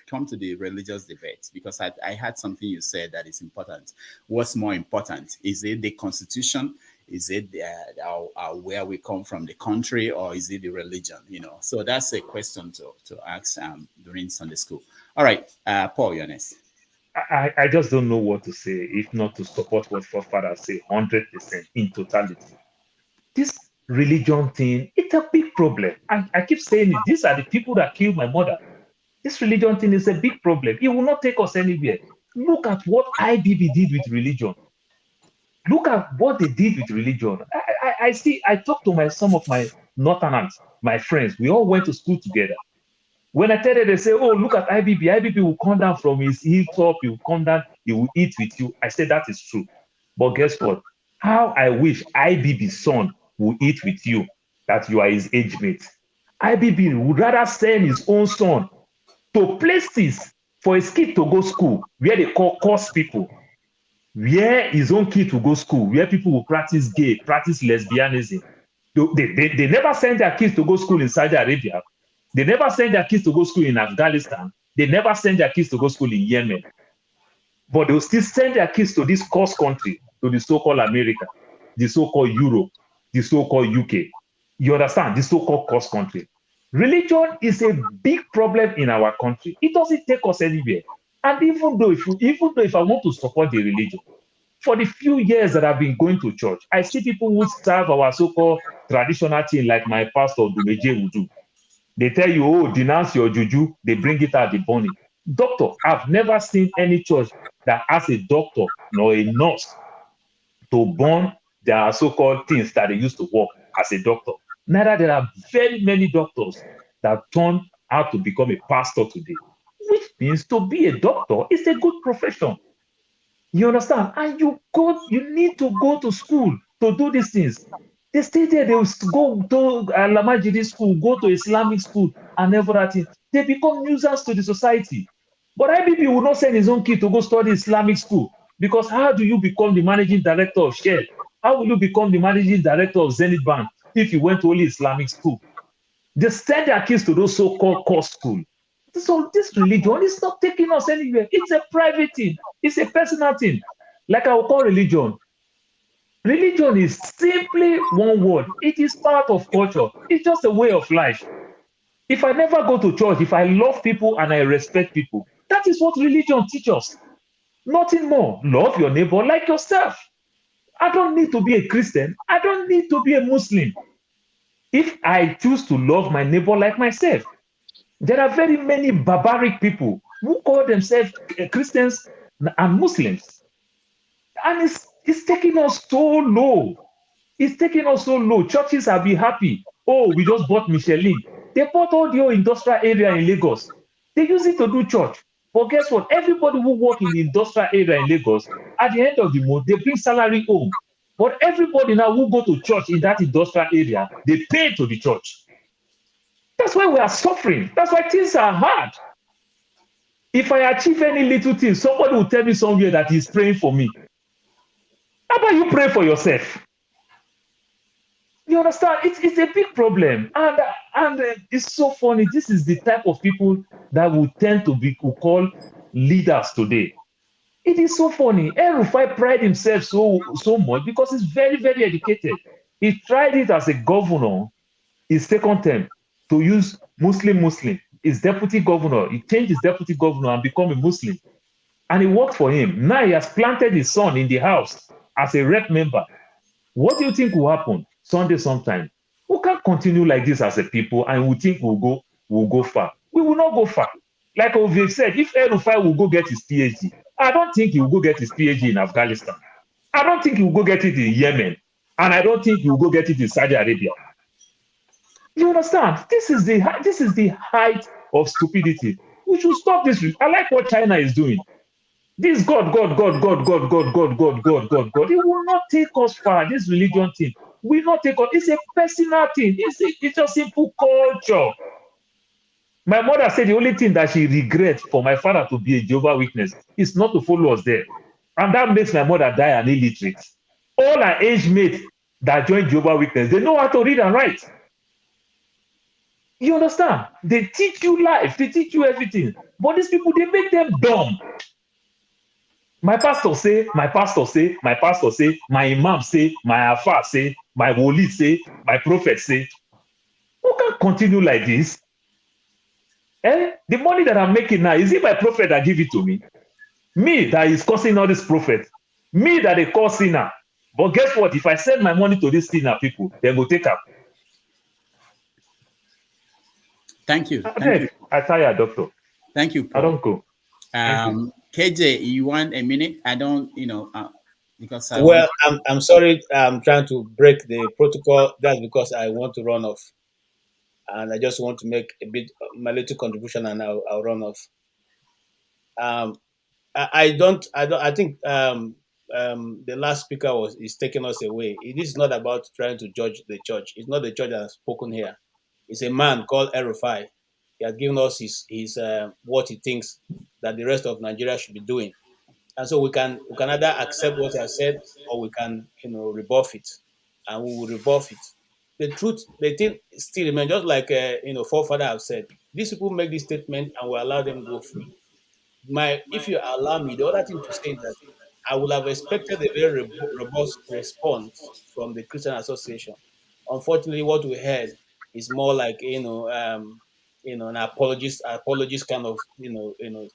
E: come to the religious debates, because I had something you said that is important. What's more important? Is it the constitution? Is it where we come from, the country, or is it the religion? So that's a question to ask during Sunday school. All right, Paul, you're next.
H: I just don't know what to say if not to support what Forefathers say 100% in totality. This religion thing, it's a big problem. I keep saying it. These are the people that killed my mother. This religion thing is a big problem. It will not take us anywhere. Look at what IBB did with religion. Look at what they did with religion. I talk to some of my northerners, my friends. We all went to school together. When I tell them, they say, oh, look at IBB. IBB will come down from his hilltop. He will come down. He will eat with you. I say that is true. But guess what? How I wish IBB's son will eat with you, that you are his age mate. IBB would rather send his own son to places for his kid to go school, where they call course people, where his own kid will go school, where people will practice gay, practice lesbianism. They never send their kids to go school in Saudi Arabia. They never send their kids to go school in Afghanistan. They never send their kids to go school in Yemen. But they will still send their kids to this course country, to the so-called America, the so-called Europe, the so-called UK. You understand? The so-called course country. Religion is a big problem in our country. It doesn't take us anywhere. And even though if I want to support the religion, for the few years that I've been going to church, I see people who serve our so-called traditional thing, like my pastor Dumeje would do. They tell you, oh, denounce your juju. They bring it out the burning. Doctor, I've never seen any church that has a doctor nor a nurse to burn their so-called things that they used to work as a doctor. Neither there are very many doctors that turn out to become a pastor today, which means to be a doctor is a good profession. You understand? And you need to go to school to do these things. They stay there, they will go to Lamajidi school, go to Islamic school, and everything. They become nuisance to the society. But IBB will not send his own kid to go study Islamic school, because how do you become the managing director of Shell? How will you become the managing director of Zenith Bank if you went to only Islamic school? They send their kids to those so-called core schools. So this religion is not taking us anywhere. It's a private thing. It's a personal thing. Like I will call religion. Religion is simply one word. It is part of culture. It's just a way of life. If I never go to church, if I love people and I respect people, that is what religion teaches us. Nothing more. Love your neighbor like yourself. I don't need to be a Christian. I don't need to be a Muslim. If I choose to love my neighbor like myself, there are very many barbaric people who call themselves Christians and Muslims. And it's taking us so low. It's taking us so low. Churches have been happy. Oh, we just bought Michelin. They bought all the industrial area in Lagos. They use it to do church. But guess what? Everybody who work in the industrial area in Lagos, at the end of the month, they bring salary home. But everybody now who go to church in that industrial area, they pay to the church. That's why we are suffering. That's why things are hard. If I achieve any little thing, somebody will tell me somewhere that he's praying for me. How about you pray for yourself? You understand? It's a big problem. And it's so funny. This is the type of people that will tend to be called leaders today. It is so funny. Rufai pride himself so much because he's very, very educated. He tried it as a governor, his second term, to use Muslim. His deputy governor, he changed his deputy governor and become a Muslim. And it worked for him. Now he has planted his son in the house as a rep member. What do you think will happen Sunday sometime? We can't continue like this as a people and we think we'll go far. We will not go far. Like Ovie said, if Rufai will go get his PhD, I don't think he will go get his PhD in Afghanistan. I don't think he will go get it in Yemen. And I don't think he will go get it in Saudi Arabia. You understand? This is the height of stupidity. We should stop this. I like what China is doing. This God. It will not take us far. This religion thing will not take us. It's a personal thing. It's a simple culture. My mother said the only thing that she regrets for my father to be a Jehovah's Witness is not to follow us there. And that makes my mother die an illiterate. All her age mates that join Jehovah's Witness, they know how to read and write. You understand? They teach you life. They teach you everything. But these people, they make them dumb. My pastor say, my imam say, my alpha say, my woli say, my prophet say. Who can continue like this? The money that I'm making now, is it my prophet that give it to me? Me that is causing all this prophet. Me that they call sinner. But guess what? If I send my money to these sinner people, they go take up.
E: Thank you.
H: I tire, doctor.
E: Thank you, Paul.
H: I don't go.
E: KJ, you want a minute? I don't, because
U: I'm sorry. I'm trying to break the protocol. That's because I want to run off, and I just want to make my little contribution, and I'll run off. I think the last speaker is taking us away. It is not about trying to judge the church. It's not the church that has spoken here. It's a man called Rufai. He has given us his what he thinks that the rest of Nigeria should be doing, and so we can either accept what he has said or we can rebuff it, and we will rebuff it. The truth, the thing still remains, just like forefather have said. These people make this statement and we allow them go free. If you allow me, the other thing to say is that I would have expected a very robust response from the Christian Association. Unfortunately, what we heard is more like an apologist kind of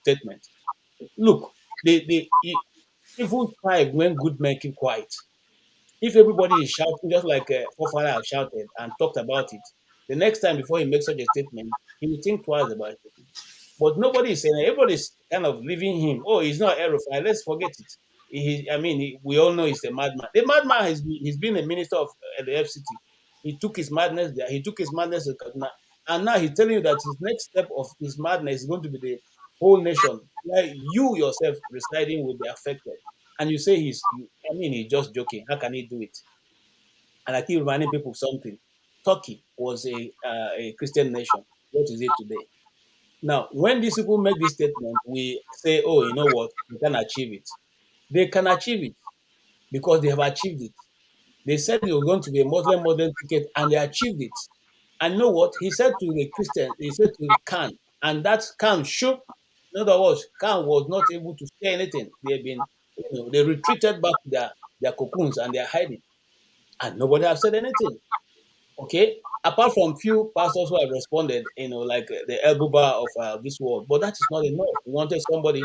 U: statement. Look, the evil tribe when good men keep quiet. If everybody is shouting just like forefather have shouted and talked about it, the next time before he makes such a statement, he will think twice about it. But nobody is saying it. Everybody's kind of leaving him. Oh, he's not Rufai. Let's forget it. We all know he's a madman. The madman he's been a minister of the FCT. He took his madness there. He took his madness to Kaduna. And now he's telling you that his next step of his madness is going to be the whole nation. Like you yourself residing will be affected. And you say he's just joking. How can he do it? And I keep reminding people of something. Turkey was a Christian nation. What is it today? Now, when these people make this statement, we say, oh, you know what? We can achieve it. They can achieve it because they have achieved it. They said they were going to be a Muslim ticket, and they achieved it. And you know what? He said to the Christian, he said to Khan, and that Khan shook. In other words, Khan was not able to say anything. They have been, they retreated back to their cocoons and they're hiding. And nobody has said anything. Okay? Apart from few pastors who have responded, like the elbow bar of this world. But that is not enough. We wanted somebody,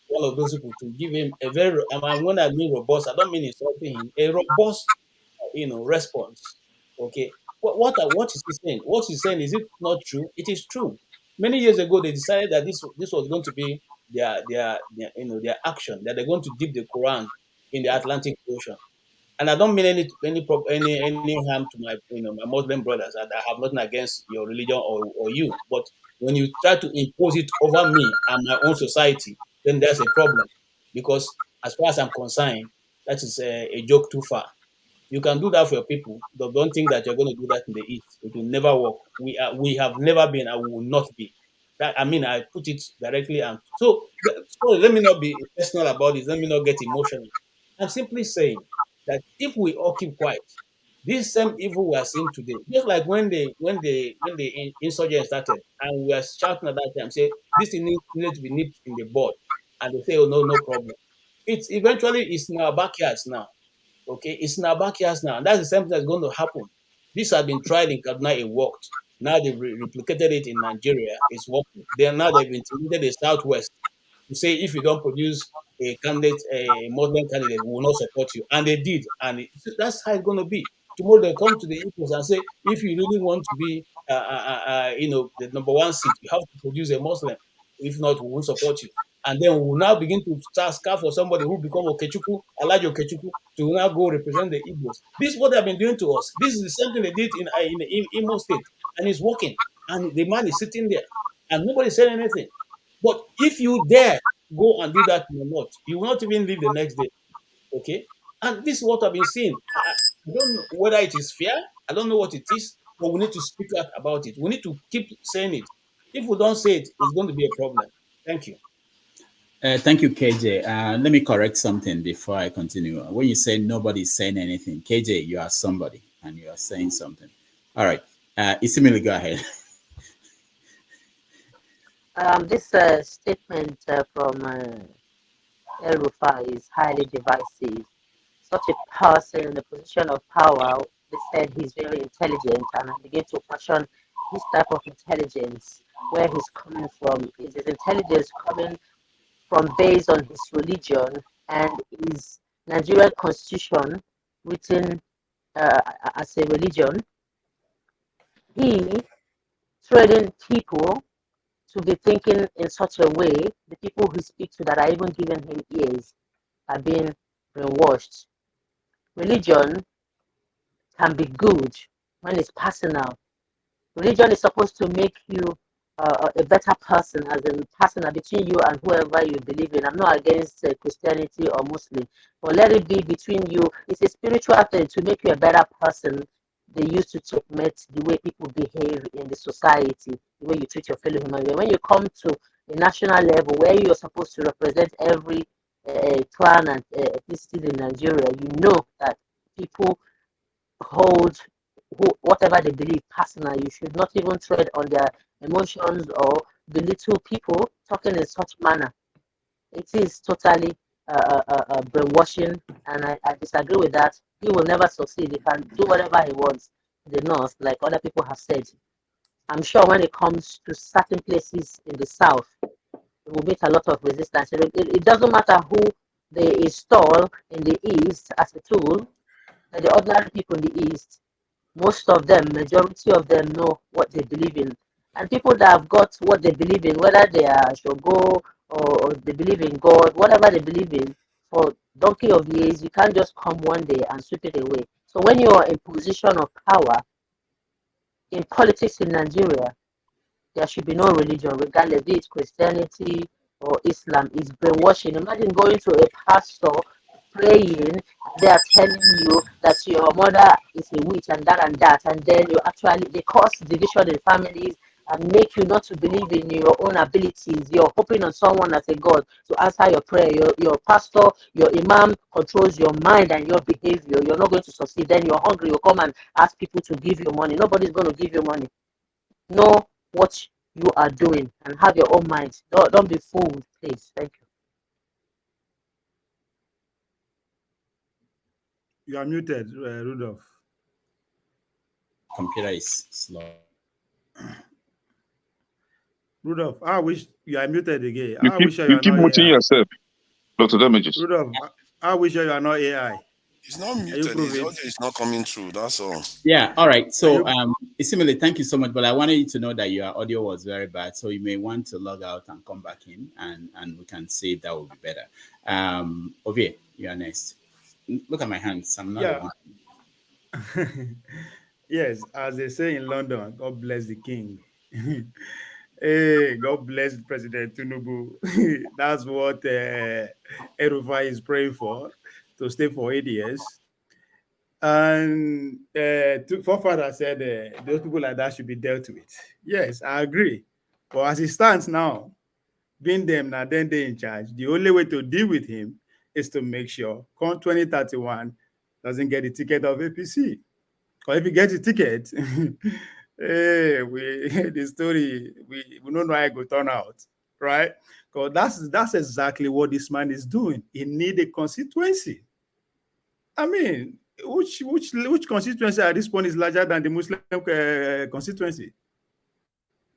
U: one of those people, to give him a very, and when I mean robust, I don't mean insulting him, a robust, response. Okay? What is he saying? What he's saying, is it not true? It is true. Many years ago, they decided that this was going to be their action, that they're going to dip the Quran in the Atlantic Ocean. And I don't mean any harm to my Muslim brothers. I have nothing against your religion or you. But when you try to impose it over me and my own society, then there's a problem. Because as far as I'm concerned, that is a joke too far. You can do that for your people, but don't think that you're going to do that in the East. It will never work. We have never been and we will not be. I put it directly. And so let me not be personal about this. Let me not get emotional. I'm simply saying that if we all keep quiet, this same evil we are seeing today, just like when the insurgents started and we are shouting at that time, say this thing needs to be nipped in the bud, and they say, oh no problem. It's in our backyards now. Okay, it's in our backyards now. And that's the same thing that's going to happen. This has been tried in Kaduna, it worked. Now they've replicated it in Nigeria, it's working. They've intimidated the Southwest to say if you don't produce a candidate, a Muslim candidate, we will not support you. And they did. And that's how it's going to be. Tomorrow they'll come to the Igbos and say, if you really want to be, the number one seat, you have to produce a Muslim. If not, we won't support you. And then we will now begin to start scarf for somebody who become Okechukwu, Elijah Okechukwu, to now go represent the Igbos. This is what they've been doing to us. This is the same thing they did in Imo State, and it's working. And the man is sitting there, and nobody said anything. But if you dare go and do that in the north, you will not even leave the next day. Okay? And this is what I've been seeing. I don't know whether it is fair. I don't know what it is, but we need to speak out about it. We need to keep saying it. If we don't say it, it's going to be a problem. Thank you.
E: Thank you, KJ. Let me correct something before I continue. When you say nobody's saying anything, KJ, you are somebody and you are saying something. All right. Isimili, go ahead.
K: This statement from Rufai is highly divisive. Such a person in a position of power, they said he's very intelligent, and I begin to question his type of intelligence, where he's coming from. Is his intelligence coming from based on his religion, and is Nigerian constitution written as a religion? He trading people to be thinking in such a way, the people who speak to that are even giving him ears are being brainwashed. Religion can be good when it's personal. Religion is supposed to make you a better person, as in personal between you and whoever you believe in. I'm not against Christianity or Muslim, but let it be between you. It's a spiritual thing to make you a better person. They used to checkmate the way people behave in the society, the way you treat your fellow human being. When you come to a national level where you're supposed to represent every clan and ethnicity in Nigeria, you know that people hold whatever they believe personal. You should not even tread on their emotions or belittle people talking in such manner. It is totally brainwashing, and I disagree with that. He will never succeed. He can do whatever he wants in the north, like other people have said. I'm sure when it comes to certain places in the south, it will meet a lot of resistance. It doesn't matter who they install in the east as a tool, the ordinary people in the east, most of them, majority of them know what they believe in. And people that have got what they believe in, whether they are Shogo or they believe in God, whatever they believe in, for donkey of years, you can't just come one day and sweep it away. So when you're in position of power in politics in Nigeria, there should be no religion, regardless be it Christianity or Islam. It's brainwashing. Imagine going to a pastor praying, they are telling you that your mother is a witch and that, and then you actually, they cause division in families and make you not to believe in your own abilities. You're hoping on someone as a God to answer your prayer. Your pastor, your imam controls your mind and your behavior. You're not going to succeed. Then you're hungry. You come and ask people to give you money. Nobody's going to give you money. Know what you are doing and have your own mind. Don't be fooled, please. Thank you.
M: You are muted, Rudolph.
E: Computer is slow.
M: Rudolph, I wish you are muted again.
A: You keep muting yourself. Lots of damages.
M: Rudolph, I wish you are not AI.
F: It's not muted. His audio is not coming through. That's all.
E: Yeah. All right. So, Isimile, thank you so much. But I wanted you to know that your audio was very bad, so you may want to log out and come back in, and we can see if that will be better. Ovie, you are next. Look at my hands. I'm not the one.
M: Yes, as they say in London, God bless the king. Hey, God bless President Tinubu. That's what Rufai is praying for, to stay for 8 years. And forefather said those people like that should be dealt with. Yes, I agree. But as it stands now, being them now, then they in charge, the only way to deal with him is to make sure come 2031 doesn't get the ticket of APC. Or if he gets a ticket, the story, we don't know how it will turn out, right? Because that's exactly what this man is doing. He needs a constituency. I mean, which constituency at this point is larger than the Muslim constituency?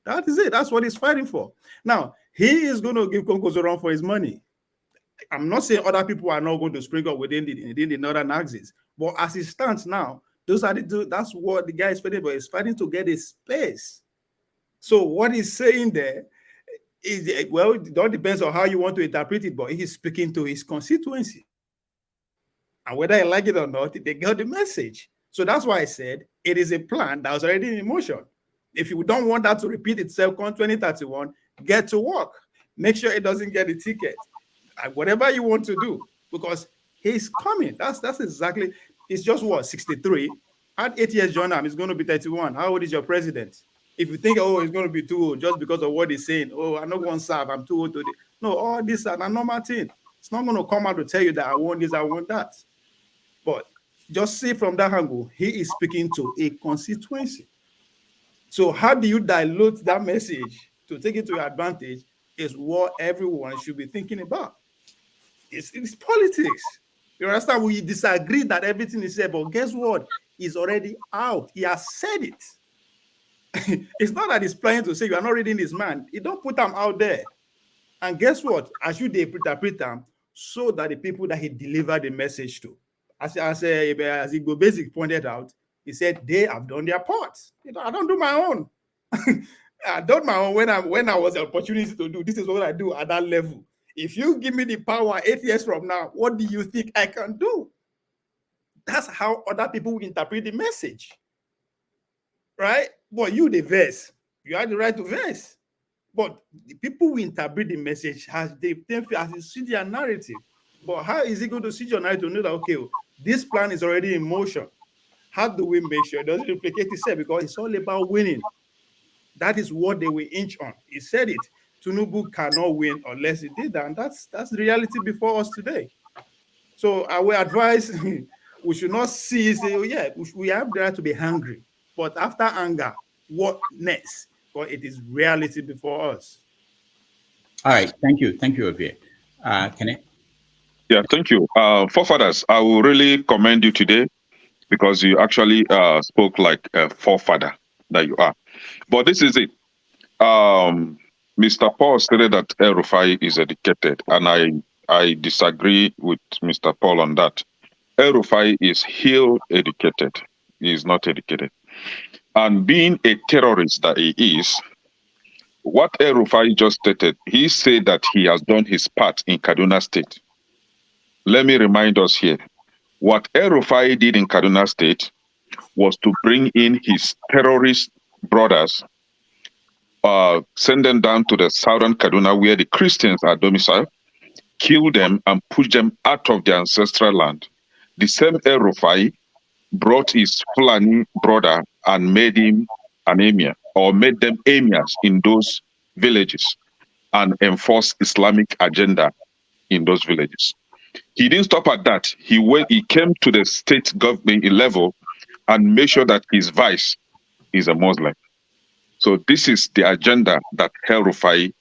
M: That is it. That's what he's fighting for. Now, he is going to give Konko's run for his money. I'm not saying other people are not going to spring up within the northern axis, but as it stands now, that's what the guy is fighting for. He's fighting to get a space. So what he's saying there is, well, it all depends on how you want to interpret it, but he's speaking to his constituency. And whether I like it or not, they got the message. So that's why I said it is a plan that was already in motion. If you don't want that to repeat itself on 2031, get to work. Make sure it doesn't get a ticket. And whatever you want to do, because he's coming. That's exactly, it's just what, 63? At 8 years, John, he's going to be 31. How old is your president? If you think, oh, he's going to be too old just because of what he's saying, oh, I'm not going to serve, I'm too old today. No, all this is a normal thing. It's not going to come out to tell you that I want this, I want that. But just see from that angle, he is speaking to a constituency. So how do you dilute that message to take it to your advantage is what everyone should be thinking about. It's politics. You understand? We disagree that everything is said, but guess what? It's already out. He has said it. It's not that he's planning to say you are not reading his mind. He don't put them out there. And guess what? As you interpret them, so that the people that he delivered the message to, as Igbo Basic pointed out, he said they have done their part. I don't do my own. I done my own when I was an opportunity to do. This is what I do at that level. If you give me the power 8 years from now, what do you think I can do? That's how other people will interpret the message, right? But you, the verse, you have the right to verse. But the people who interpret the message as they see their narrative. But how is it going to see your narrative to know that, okay, this plan is already in motion? How do we make sure it doesn't replicate itself? Because it's all about winning. That is what they will inch on. He said it. Tinubu cannot win unless he did that. And that's the reality before us today. So I will advise we should not say, oh yeah, we have the right to be hungry. But after anger, what next? Because it is reality before us.
E: All right. Thank you. Thank you, Ovie. Kenneth?
A: Yeah, thank you. Forefathers, I will really commend you today because you actually spoke like a forefather that you are. But this is it. Mr. Paul stated that Rufai is educated, and I disagree with Mr. Paul on that. Rufai is ill educated. He is not educated. And being a terrorist that he is, what Rufai just stated, he said that he has done his part in Kaduna State. Let me remind us here, what Rufai did in Kaduna State was to bring in his terrorist brothers, send them down to the southern Kaduna where the Christians are domiciled, killed them and pushed them out of their ancestral land. The same Rufai brought his Fulani brother and made him an emir, or made them emirs in those villages, and enforced Islamic agenda in those villages. He didn't stop at that. He came to the state government level and made sure that his vice is a Muslim. So this is the agenda that Rufai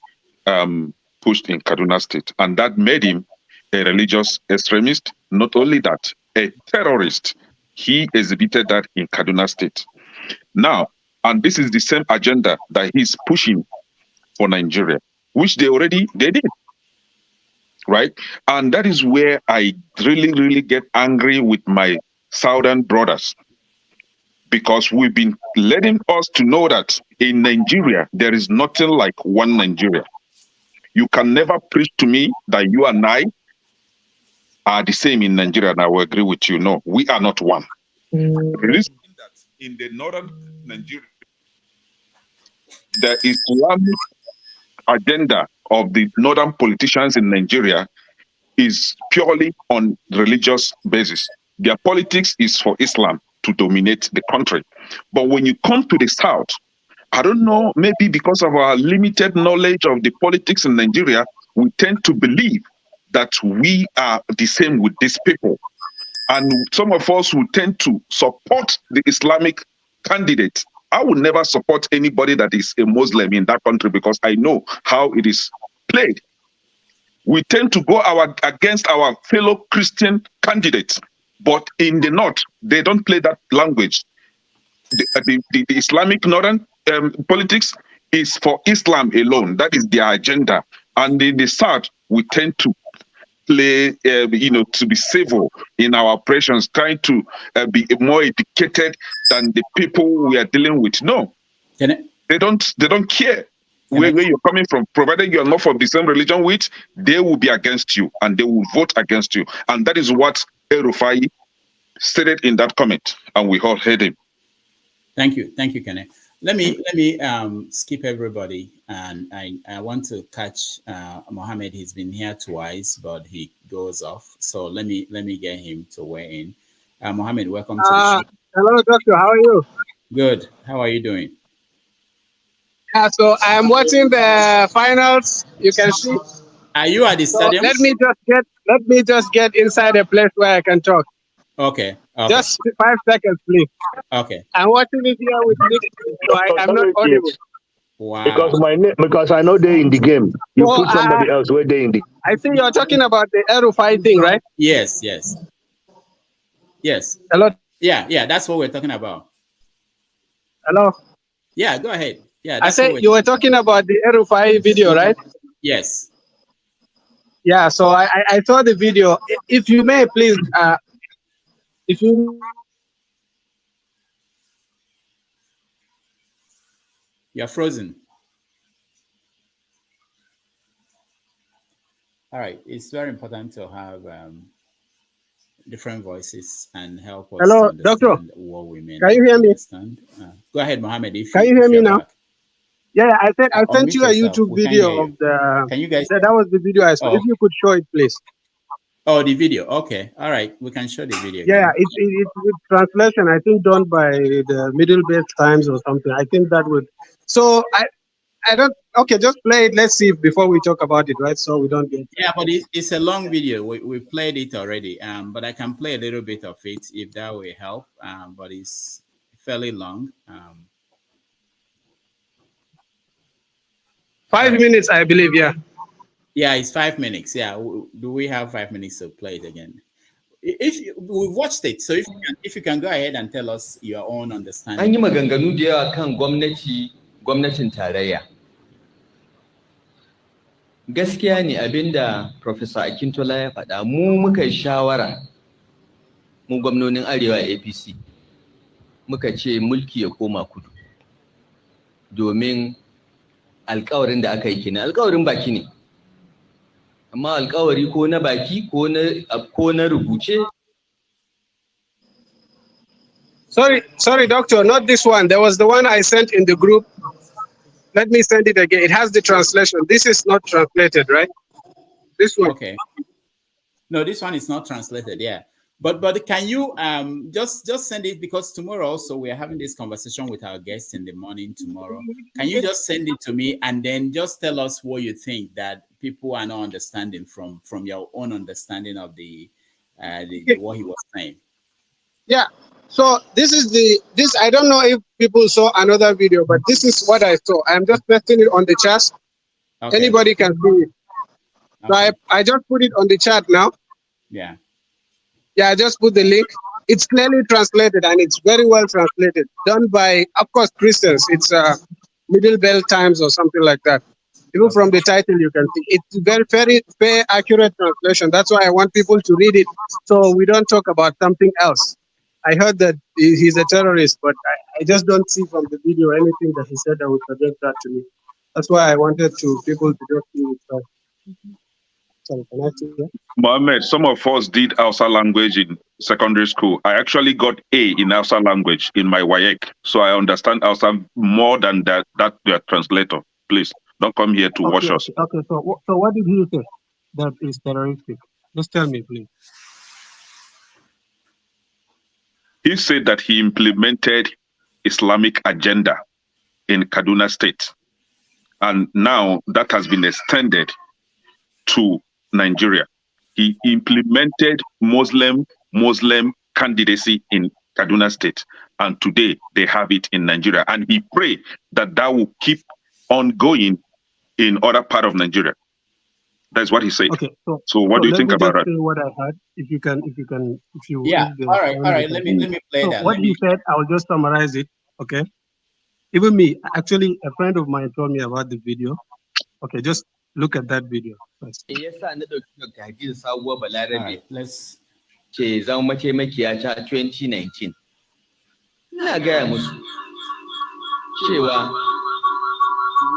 A: pushed in Kaduna State, and that made him a religious extremist. Not only that, a terrorist. He exhibited that in Kaduna State. Now, and this is the same agenda that he's pushing for Nigeria, which they did. Right? And that is where I really, really get angry with my southern brothers, because we've been letting us to know that in Nigeria, there is nothing like one Nigeria. You can never preach to me that you and I are the same in Nigeria, and I will agree with you. No, we are not one. Reason that in the northern Nigeria, the Islamic agenda of the northern politicians in Nigeria is purely on religious basis. Their politics is for Islam to dominate the country. But when you come to the south, I don't know, maybe because of our limited knowledge of the politics in Nigeria, we tend to believe that we are the same with these people. And some of us who tend to support the Islamic candidate. I would never support anybody that is a Muslim in that country, because I know how it is played. We tend to go against our fellow Christian candidates. But in the north, they don't play that language. The Islamic northern politics is for Islam alone. That is their agenda. And in the south, we tend to play, to be civil in our operations, trying to be more educated than the people we are dealing with. No, they don't care where you're coming from. Provided you are not from the same religion with, they will be against you and they will vote against you. And that is what Rufai stated in that comment, and we all heard him.
E: Thank you, Kenneth. Let me skip everybody, and I want to catch Mohammed. He's been here twice, but he goes off. So let me get him to weigh in. Mohammed, welcome to the show.
I: Hello, doctor. How are you?
E: Good. How are you doing?
I: So I am watching the finals. You can see.
E: Are you at the stadium?
I: Let me just get inside a place where I can talk.
E: Okay.
I: Just 5 seconds, please.
E: Okay.
I: I'm watching it here with Nick, so I'm not audible.
E: Wow.
J: Because I know they're in the game. You put somebody else where they in the.
I: I think you're talking about the Rufai thing, right?
E: Yes.
I: Hello.
E: Yeah. That's what we're talking about.
I: Hello.
E: Yeah. Go ahead. Yeah.
I: I said you were talking about the Rufai video, right?
E: Yes.
I: Yeah. So I saw the video. If you may, please. If you.
E: You're frozen. All right. It's very important to have different voices and help us
I: Hello,
E: understand
I: doctor.
E: what we mean.
I: Can you hear me?
E: Understand. Go ahead, Mohammed.
I: Can you hear me now?
E: Back.
I: Yeah, I sent you a
E: yourself.
I: YouTube video of the.
E: Can you guys?
I: That was the video I saw.
E: Oh.
I: If you could show it, please.
E: Oh, the video. Okay. All right. We can show the video.
I: Yeah, it's with translation. I think done by the Middle Base Times or something. I think that would. So I don't. Okay, just play it. Let's see before we talk about it, right? So we don't get.
E: Yeah, but it's a long video. We played it already. But I can play a little bit of it if that will help. But it's fairly long.
I: 5 minutes, I believe. Yeah.
E: Yeah, it's 5 minutes. Yeah. Do we have 5 minutes to play it again? If we've watched it, so if you can go ahead and tell us your own understanding.
B: An yi maganganu da yawa kan gwamnatin tarayya. Gaskiya ne abinda Professor Akintola ya faɗa, mu muka shawara, mu gwamnonin Arewa APC, muka ce mulki ya koma kudu. Domin alƙawarin da aka yi kenan, alƙawarin baki ne. Amma alƙawari ko na baki ko na rubuce.
I: Sorry, doctor, not this one. There was the one I sent in the group. Let me send it again. It has the translation. This is not translated, right? This one.
E: Okay. No, this one is not translated. Yeah. But can you just send it, because tomorrow also we are having this conversation with our guests in the morning tomorrow. Can you just send it to me and then just tell us what you think that people are not understanding from your own understanding of the what he was saying?
I: Yeah. So this is this. I don't know if people saw another video, but this is what I saw. I'm just pasting it on the chat.
E: Okay.
I: Anybody can see it. Okay. So I just put it on the chat now.
E: Yeah.
I: Yeah, I just put the link. It's clearly translated and it's very well translated. Done by, of course, Christians. It's Middle Belt Times or something like that. Even from the title, you can see it's very, very fair, accurate translation. That's why I want people to read it, so we don't talk about something else. I heard that he's a terrorist, but I just don't see from the video anything that he said that would suggest that to me. That's why I wanted people to just see it first. Sorry, can I see that?
A: Mohammed, some of us did Hausa language in secondary school. I actually got A in Hausa language in my WAEC, so I understand Hausa more than that translator. Please don't come here to wash us.
I: Okay, so what did he say that is terroristic? Just tell me, please.
A: He said that he implemented Islamic agenda in Kaduna State, and now that has been extended to Nigeria. He implemented Muslim candidacy in Kaduna State, and today they have it in Nigeria. And he prayed that will keep on going in other part of Nigeria. That's what he said.
I: Okay,
A: so what do you think about that?
I: What I heard, if you
E: yeah. All right. Let me play that.
I: What he said, I'll just summarize it. Okay. Even me, actually, a friend of mine told me about the video. Okay, just look at that video first.
E: Let's
B: ce zama mataimakiya ta 2019. Ina gaya musu cewa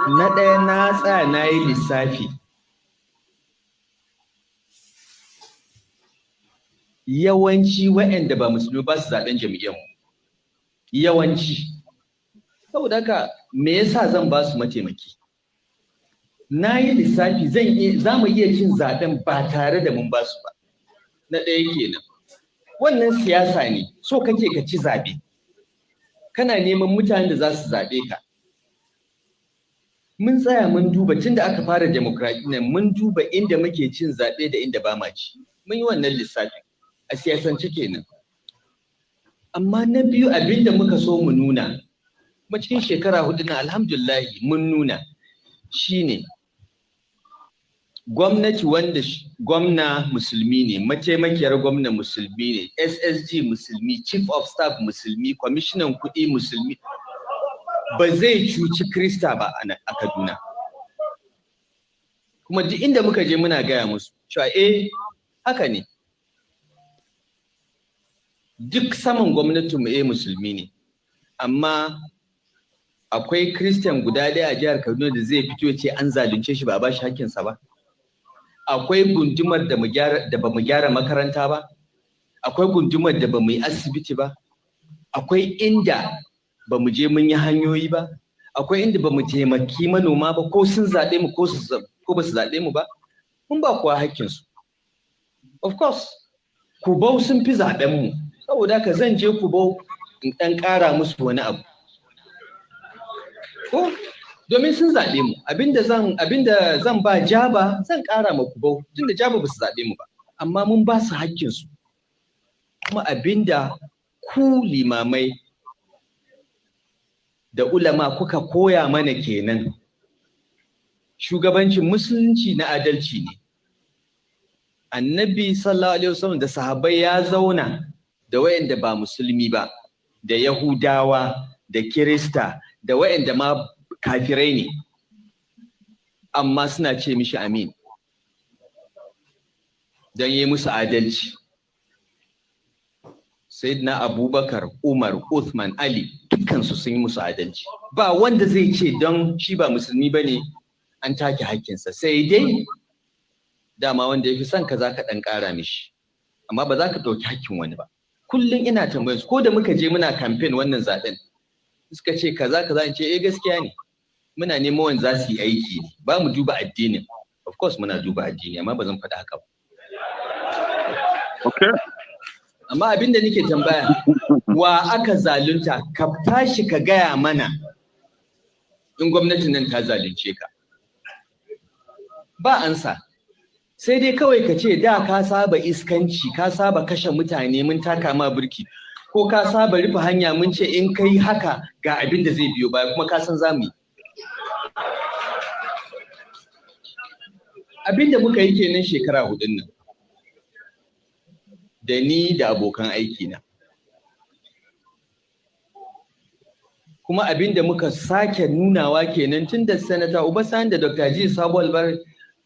B: na ɗaya na tsaya na yi lissafi. Yawanci waɗanda ba musulmi ba su zaɓen jam'iyyarmu. Yawanci. Saboda haka me yasa zan ba su mataimaki? Na yi lissafi za mu iya cin zaɓen ba tare da mun ba su ba. Na ɗaya kenan. Wannan siyasa ne, so kake ka ci zaɓe. Kana neman mutanen da za su zaɓe ka. Mun tsaya mun duba tun da aka fara demokradiyya mun duba inda muke cin zaɓe da inda ba ma ci. Mun yi wannan lissafi a siyasance kenan. Amma na biyu abinda muka so mu nuna, kuma cikin shekara 4 na alhamdulillahi mun nuna shine gwamnati wanda gwamna musulmi ne, mataimakiyar gwamna musulmi ne, SSG musulmi, chief of staff musulmi, kwamishinan kuɗi musulmi, ba zai cuci Krista ba a Kaduna. Kuma duk inda muka je muna gaya musu cewa haka ne. Duk saman gwamnatin mu musulmi ne, amma akwai Christian guda ɗaya a jihar Kaduna da zai fito ce an zalunce shi ba ba shi hakkinsa ba. Akwai gundumar da ba mu gyara makaranta ba, akwai gundumar da ba mu yi asibiti ba, akwai inda ba mu je mun yi hanyoyi ba, akwai inda ba mu taimaki manoma ba, ko sun zaɓe mu ko ba su zaɓe mu ba, mun ba kuwa hakkinsu. Of course, Kubau sun fi zaɓen mu, saboda haka zan je Kubau in ɗan ƙara musu wani abu. Ko domin sun zaɓe mu, abinda zan ba Jaba zan ƙara ma Kubau, tunda Jaba ba su zaɓe mu ba, amma mun ba su hakkinsu. Kuma abinda ku limamai da ulama kuka koya mana kenan. Shugabancin musulunci na adalci ne. Annabi sallallahu alaihi wasallam da sahabbai ya zauna da wayanda ba musulmi ba, da Yahudawa, da Kirista, da wayanda ma kafirai ne, amma suna ce mishi amin don yi musu adalci. Sayyidina Abubakar, Umar, Uthman, Ali, dukkansu sun yi musu adalci. Ba wanda zai ce don shi ba musulmi ba ne an take hakkinsa, sai dai dama wanda ya fi son ka za ka ɗan ƙara mishi, amma ba za ka ɗauki hakkin wani ba. Kullum ina tambayar su, ko da muka je muna kamfen wannan zaɓen, suka ce kaza in ce gaskiya ne, muna neman wanda za su yi aiki ne, ba mu duba addinin, of course muna duba addini amma ba zan faɗa haka ba.
A: Okay.
B: Amma abin da nake tambaya, wa aka zalunta? Ka tashi ka gaya mana in gwamnatin nan ta zalunce ka. Ba ansa. Sai dai kawai ka ce da ka saba iskanci, ka saba kashe mutane mun taka ma birki, ko ka saba rufe hanya mun ce in kai haka ga abin da zai biyo baya kuma ka san za mu yi. Abin da muka yi kenan shekara 4 nan. Da ni da abokan aikina. Kuma abin da muka sake nunawa kenan tun da Sanata Obasa da Dr. Ji Sabo Albar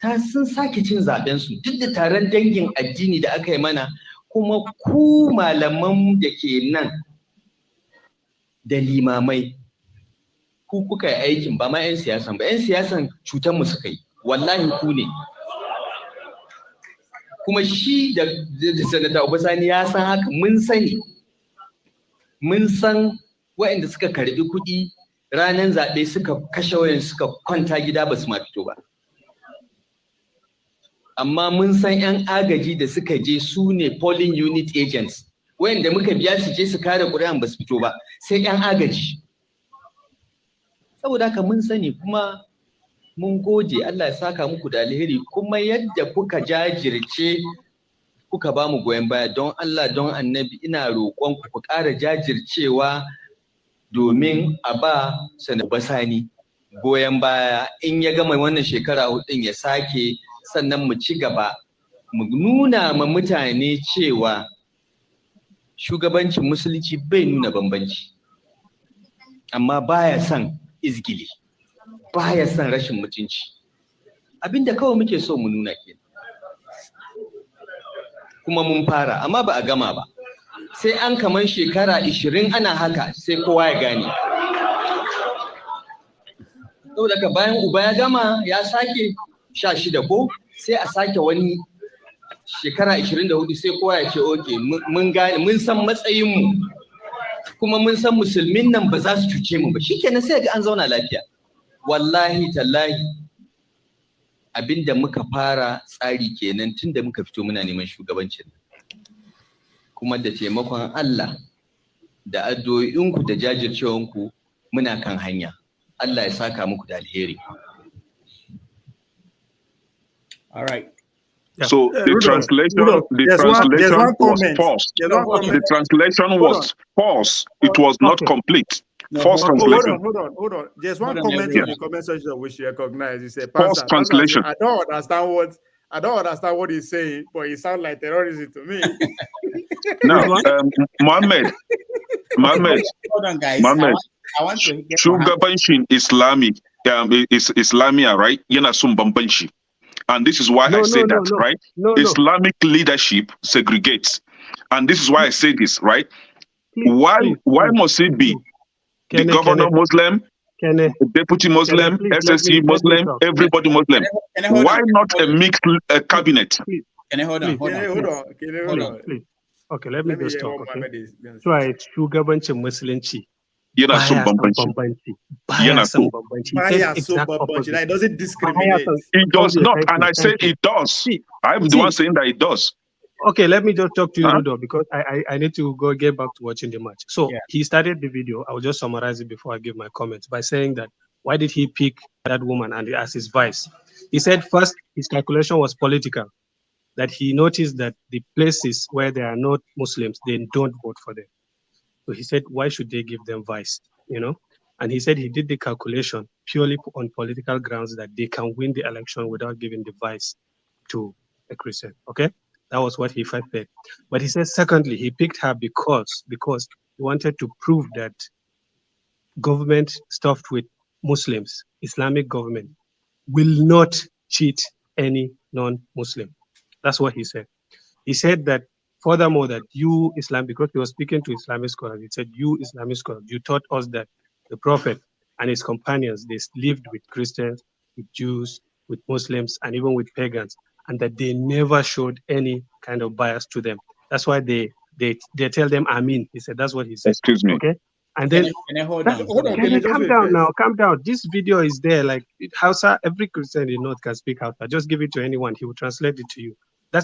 B: sun sake cin zaɓensu duk da taron dangin addini da aka yi mana, kuma ku malaman da ke nan da limamai ku kuka yi aikin, ba ma 'yan siyasan ba. 'Yan siyasan cutanmu suka yi, wallahi ku ne. Kuma shi da Sanata Obasani ya san haka, mun sani. Mun san waɗanda suka karɓi kuɗi ranar zaɓe suka kashe wayan suka kwanta gida ba su ma fito ba. Amma mun san 'yan agaji da suka je su ne polling unit agents, wayanda muka biya su je su kare ƙuri'an ba su fito ba, sai 'yan agaji. Saboda haka mun sani kuma mun gode, Allah ya saka muku da alheri, kuma yadda kuka jajirce kuka ba mu goyon baya, don Allah don Annabi ina roƙon ku ƙara jajircewa domin a ba Sanata Obasani goyon baya in ya gama wannan shekara 4 ya sake, sannan mu ci gaba mu nuna ma mutane cewa shugabancin musulunci bai nuna bambanci, amma baya son izgili, baya son rashin mutunci. Abinda kawai muke so mu nuna kenan. Kuma mun fara, amma ba a gama ba. Sai an kaman shekara 20 ana haka sai kowa ya gane. Saboda ka bayan uba ya gama ya sake 16 ko sai a sake wani shekara 24 sai kowa ya ce oke mun gane, mun san matsayinmu, kuma mun san musulmin nan ba za su cuce mu ba. Shikenan sai ga an zauna lafiya. Wallahi tallahi abinda muka fara tsari kenan tun da muka fito muna neman shugabancin, kuma da taimakon Allah da addu'o'inku da jajircewanku muna kan hanya. Allah ya saka muku da alheri.
M: All right.
A: So the translation was false. The translation was false. It was not complete. False translation.
M: Hold on. There's one comment in the comment section which you recognize. It's a
A: false translation.
M: I don't understand what he's saying, but it sounds like terrorism to me.
A: Now, Mohammed.
E: Hold on, guys. I want to get
A: shugabancin Islamia, right? Yana sun bambanci. And this is why I say that, right? Islamic leadership segregates. And this is why I say this, right? Why must it be the governor Muslim, the deputy Muslim, SSC Muslim, everybody Muslim? Why not a mixed cabinet?
E: Can I hold on?
I: Hold on. Please. Okay, let me just talk. Okay? So it's shugabancin musulunci.
A: Yana son bambanci.
I: Yana son bambanci.
M: It doesn't discriminate.
A: It does not, and I said it does. I'm the one saying that it does.
I: Okay, let me just talk to you, Rudo, because I need to go get back to watching the match. So he started the video. I will just summarize it before I give my comments by saying that why did he pick that woman and as his vice? He said first his calculation was political, that he noticed that the places where there are not Muslims, they don't vote for them. So he said, why should they give them vice? You know? And he said he did the calculation purely on political grounds that they can win the election without giving the vice to a Christian. Okay? That was what he first said. But he said, secondly, he picked her because he wanted to prove that government stuffed with Muslims, Islamic government, will not cheat any non-Muslim. That's what he said. He said that furthermore, that you Islam, because he was speaking to Islamic scholars, he said, you Islamic scholars, you taught us that the Prophet and his companions, they lived with Christians, with Jews, with Muslims, and even with pagans, and that they never showed any kind of bias to them. That's why they tell them Amin. He said, that's what he said.
A: Excuse me.
I: Okay. And then
E: can I hold
I: that,
E: on?
I: can you calm down now? Calm down. This video is there. Like Hausa, every Christian in North can speak Hausa. Just give it to anyone. He will translate it to you.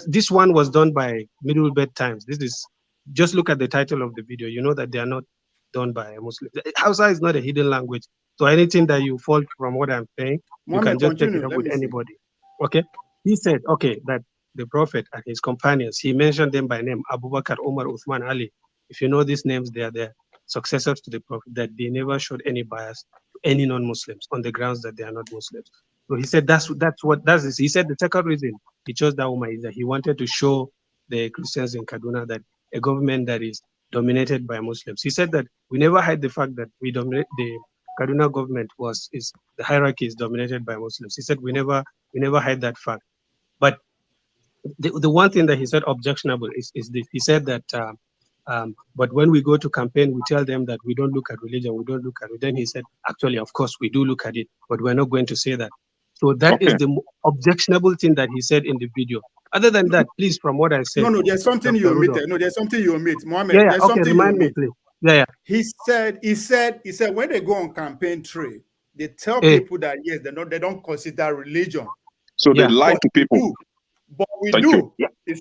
I: This one was done by Middle Bed Times. This is just look at the title of the video. You know that they are not done by a Muslim. Hausa is not a hidden language. So anything that you fault from what I'm saying, you can just take it up with anybody. Okay. He said, okay, that the Prophet and his companions, he mentioned them by name, Abu Bakr, Umar, Uthman, Ali. If you know these names, they are the successors to the Prophet, that they never showed any bias to any non-Muslims on the grounds that they are not Muslims. So he said that's it. He said the second reason he chose that woman is that he wanted to show the Christians in Kaduna that a government that is dominated by Muslims. He said that we never hide the fact that we dominate the Kaduna government the hierarchy is dominated by Muslims. He said we never hide that fact. But the one thing that he said objectionable is this. He said that but when we go to campaign, we tell them that we don't look at religion, we don't look at it. Then he said, actually, of course, we do look at it, but we're not going to say that. So that is the objectionable thing that he said in the video. Other than that, please, from what I said.
M: No, there's something you omitted. No, there's something you omit. Mohammed,
I: yeah,
M: there's
I: okay,
M: something
I: remind me, please. Yeah.
M: He said when they go on campaign trail, they tell people that yes, they don't consider religion.
A: So they lie to people.
M: But we
A: Thank
M: do.
A: you.
M: You see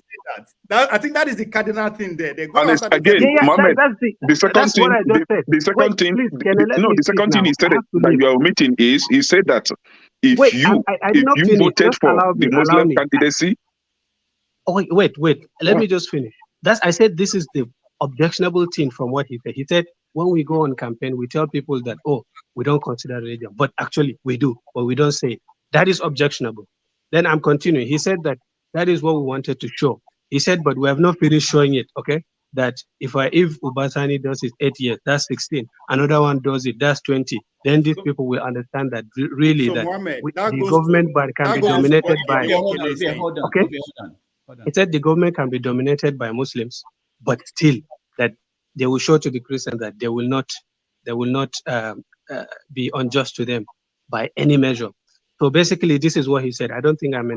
M: that? I think that is the cardinal thing there. They go
A: And
M: outside
A: again, Mohammed, the second
I: that's
A: thing,
I: what I just said.
A: the second thing, the second thing
I: now.
A: he said that you are omitting is he said that if you voted for the Muslim candidacy.
I: Oh, wait. Let me just finish. I said this is the objectionable thing from what he said. He said when we go on campaign, we tell people that we don't consider religion, but actually we do, but we don't say it. That is objectionable. Then I'm continuing. He said that is what we wanted to show. He said, but we have not finished showing it, okay? That if Obasani does it 8 years, that's 16. Another one does it, that's 20. Then these people will understand that really the government can be dominated by... Okay? He said the government can be dominated by Muslims, but still that they will show to the Christians that they will not be unjust to them by any measure. So basically, this is what he said. I don't think I'm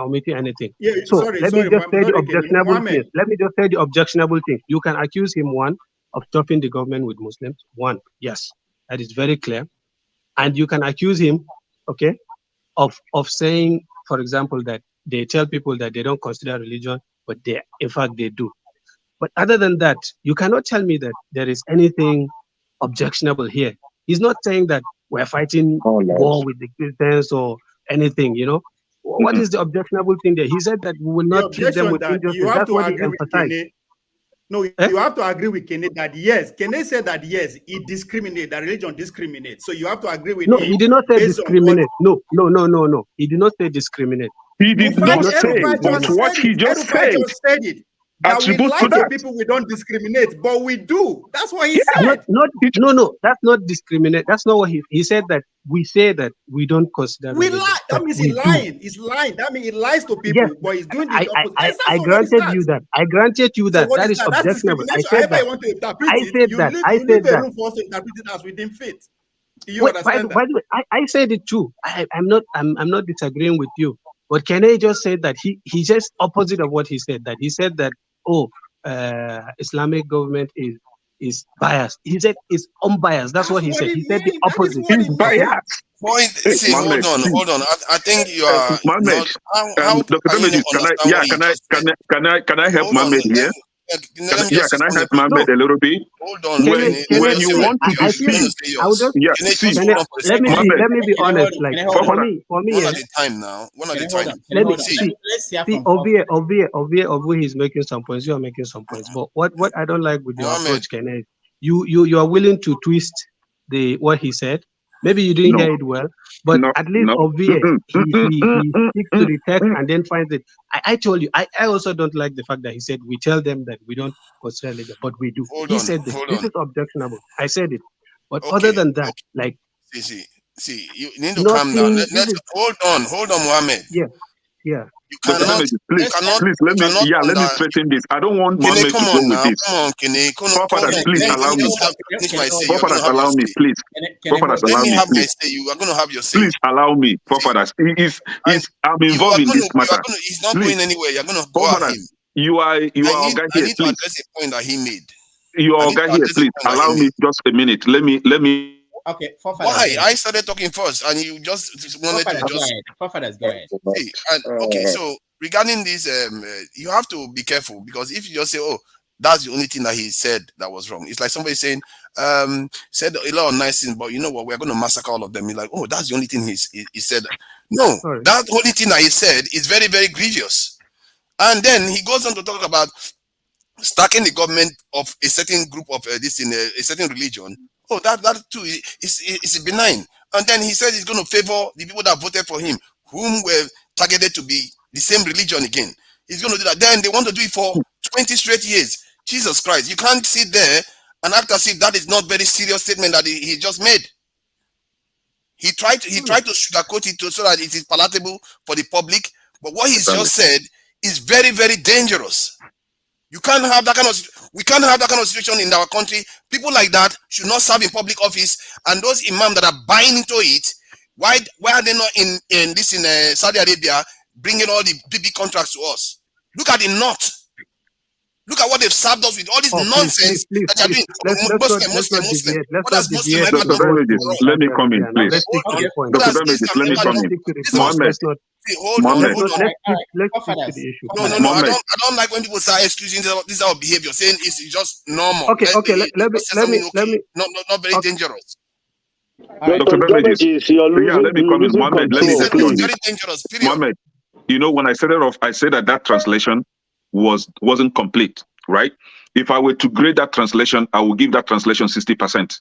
I: omitting anything.
M: Yeah,
I: so let me just say the objectionable things. Let me just say the objectionable things. You can accuse him, one, of stopping the government with Muslims. One, yes, that is very clear. And you can accuse him, okay, of saying, for example, that they tell people that they don't consider religion, but in fact they do. But other than that, you cannot tell me that there is anything objectionable here. He's not saying that we're fighting war with the Christians or anything, you know. What is the objectionable thing there? He said that we will not treat them with injustice. That's what he emphasized.
M: No, you have to agree with Kene that yes, Kene said that yes, he discriminates, that religion discriminates. So you have to agree with him.
I: No, he did not say discriminate. No. He did not say discriminate.
A: He did not say, but what he just said.
M: That we lie to people, we don't discriminate, but we do. That's what he said.
I: No, that's not discriminate. That's not what he said. That we say that we don't consider.
M: We lie. That means he's lying. He's lying. That means he lies to people, but he's doing the opposite.
I: I granted you that. I granted you that. So that is objectionable. I said that. I said that. I said that.
M: Room for us to interpret it as we deem fit. You
I: Wait,
M: understand
I: by the way, I said it too. I'm not disagreeing with you. But Kene just said that he just opposite of what he said. That he said that Islamic government is biased. He said it's unbiased. That's what he said. He said the opposite.
A: He's biased.
F: See, hold on. I think you are
A: Mohammed. Dr. Demedi, can I help Mohammed here? Can I help Mohammed a little bit?
F: Hold on.
A: When you want to dispute,
I: let me be honest. Like for me,
F: one at a time now. One at a time.
I: Let me see. Obvious, he's making some points. You are making some points. But what I don't like with your approach, Kenneth, you are willing to twist what he said. Maybe you didn't hear it well, but at least Obvious, he sticks to the text and then finds it. I told you, I also don't like the fact that he said we tell them that we don't consider religion, but we do. He said this. This is objectionable. I said it. But other than that, like
F: see, you need to calm down. Let's hold on, Mohammed.
I: Yeah.
F: You cannot,
A: please let me straighten this. I don't want Mohammed to go with this. Forefathers, please allow me. Forefathers, allow me, please. Forefathers, allow me, please.
F: You are going to have your say.
A: Please allow me, forefathers. I'm involved in this matter.
F: He's not going anywhere. You're going to go at him.
A: You are
F: I need to address a point that he made.
A: Your guy here, please allow me just a minute. Let me.
E: Okay,
F: why? I started talking first, and you just wanted to just.
E: Forefathers, go ahead.
F: See, and okay, so regarding this, you have to be careful, because if you just say, "Oh, that's the only thing that he said that was wrong," it's like somebody saying, said a lot of nice things, but you know what? We're going to massacre all of them. You're like, "Oh, that's the only thing he said." No, that only thing that he said is very, very grievous. And then he goes on to talk about stacking the government of a certain group of this in a certain religion. Oh, that too is benign. And then he said he's going to favor the people that voted for him, whom were targeted to be the same religion again. He's going to do that. Then they want to do it for 20 straight years. Jesus Christ. You can't sit there and act as if that is not very serious statement that he just made. He tried to sugarcoat it so that it is palatable for the public. But what he's just said is very, very dangerous. You can't have that kind of. We can't have that kind of situation in our country. People like that should not serve in public office. And those imams that are buying into it, why are they not in Saudi Arabia bringing all the big contracts to us? Look at the North. Look at what they've served us with, all this nonsense that they're doing. Muslim. What has Muslim ever done for us?
A: Let me come in, please. Dr. Remedies, let me come in. Mohammed.
F: Hold on. No. I don't like when people start excusing this our behavior, saying it's just normal.
I: Okay. Let me.
F: Not very dangerous.
A: Dr. Remedies, let me come in. Mohammed, let me just
F: it's very dangerous. Period.
A: Mohammed, you know, when I started off, I said that translation wasn't complete, right? If I were to grade that translation, I will give that translation 60%.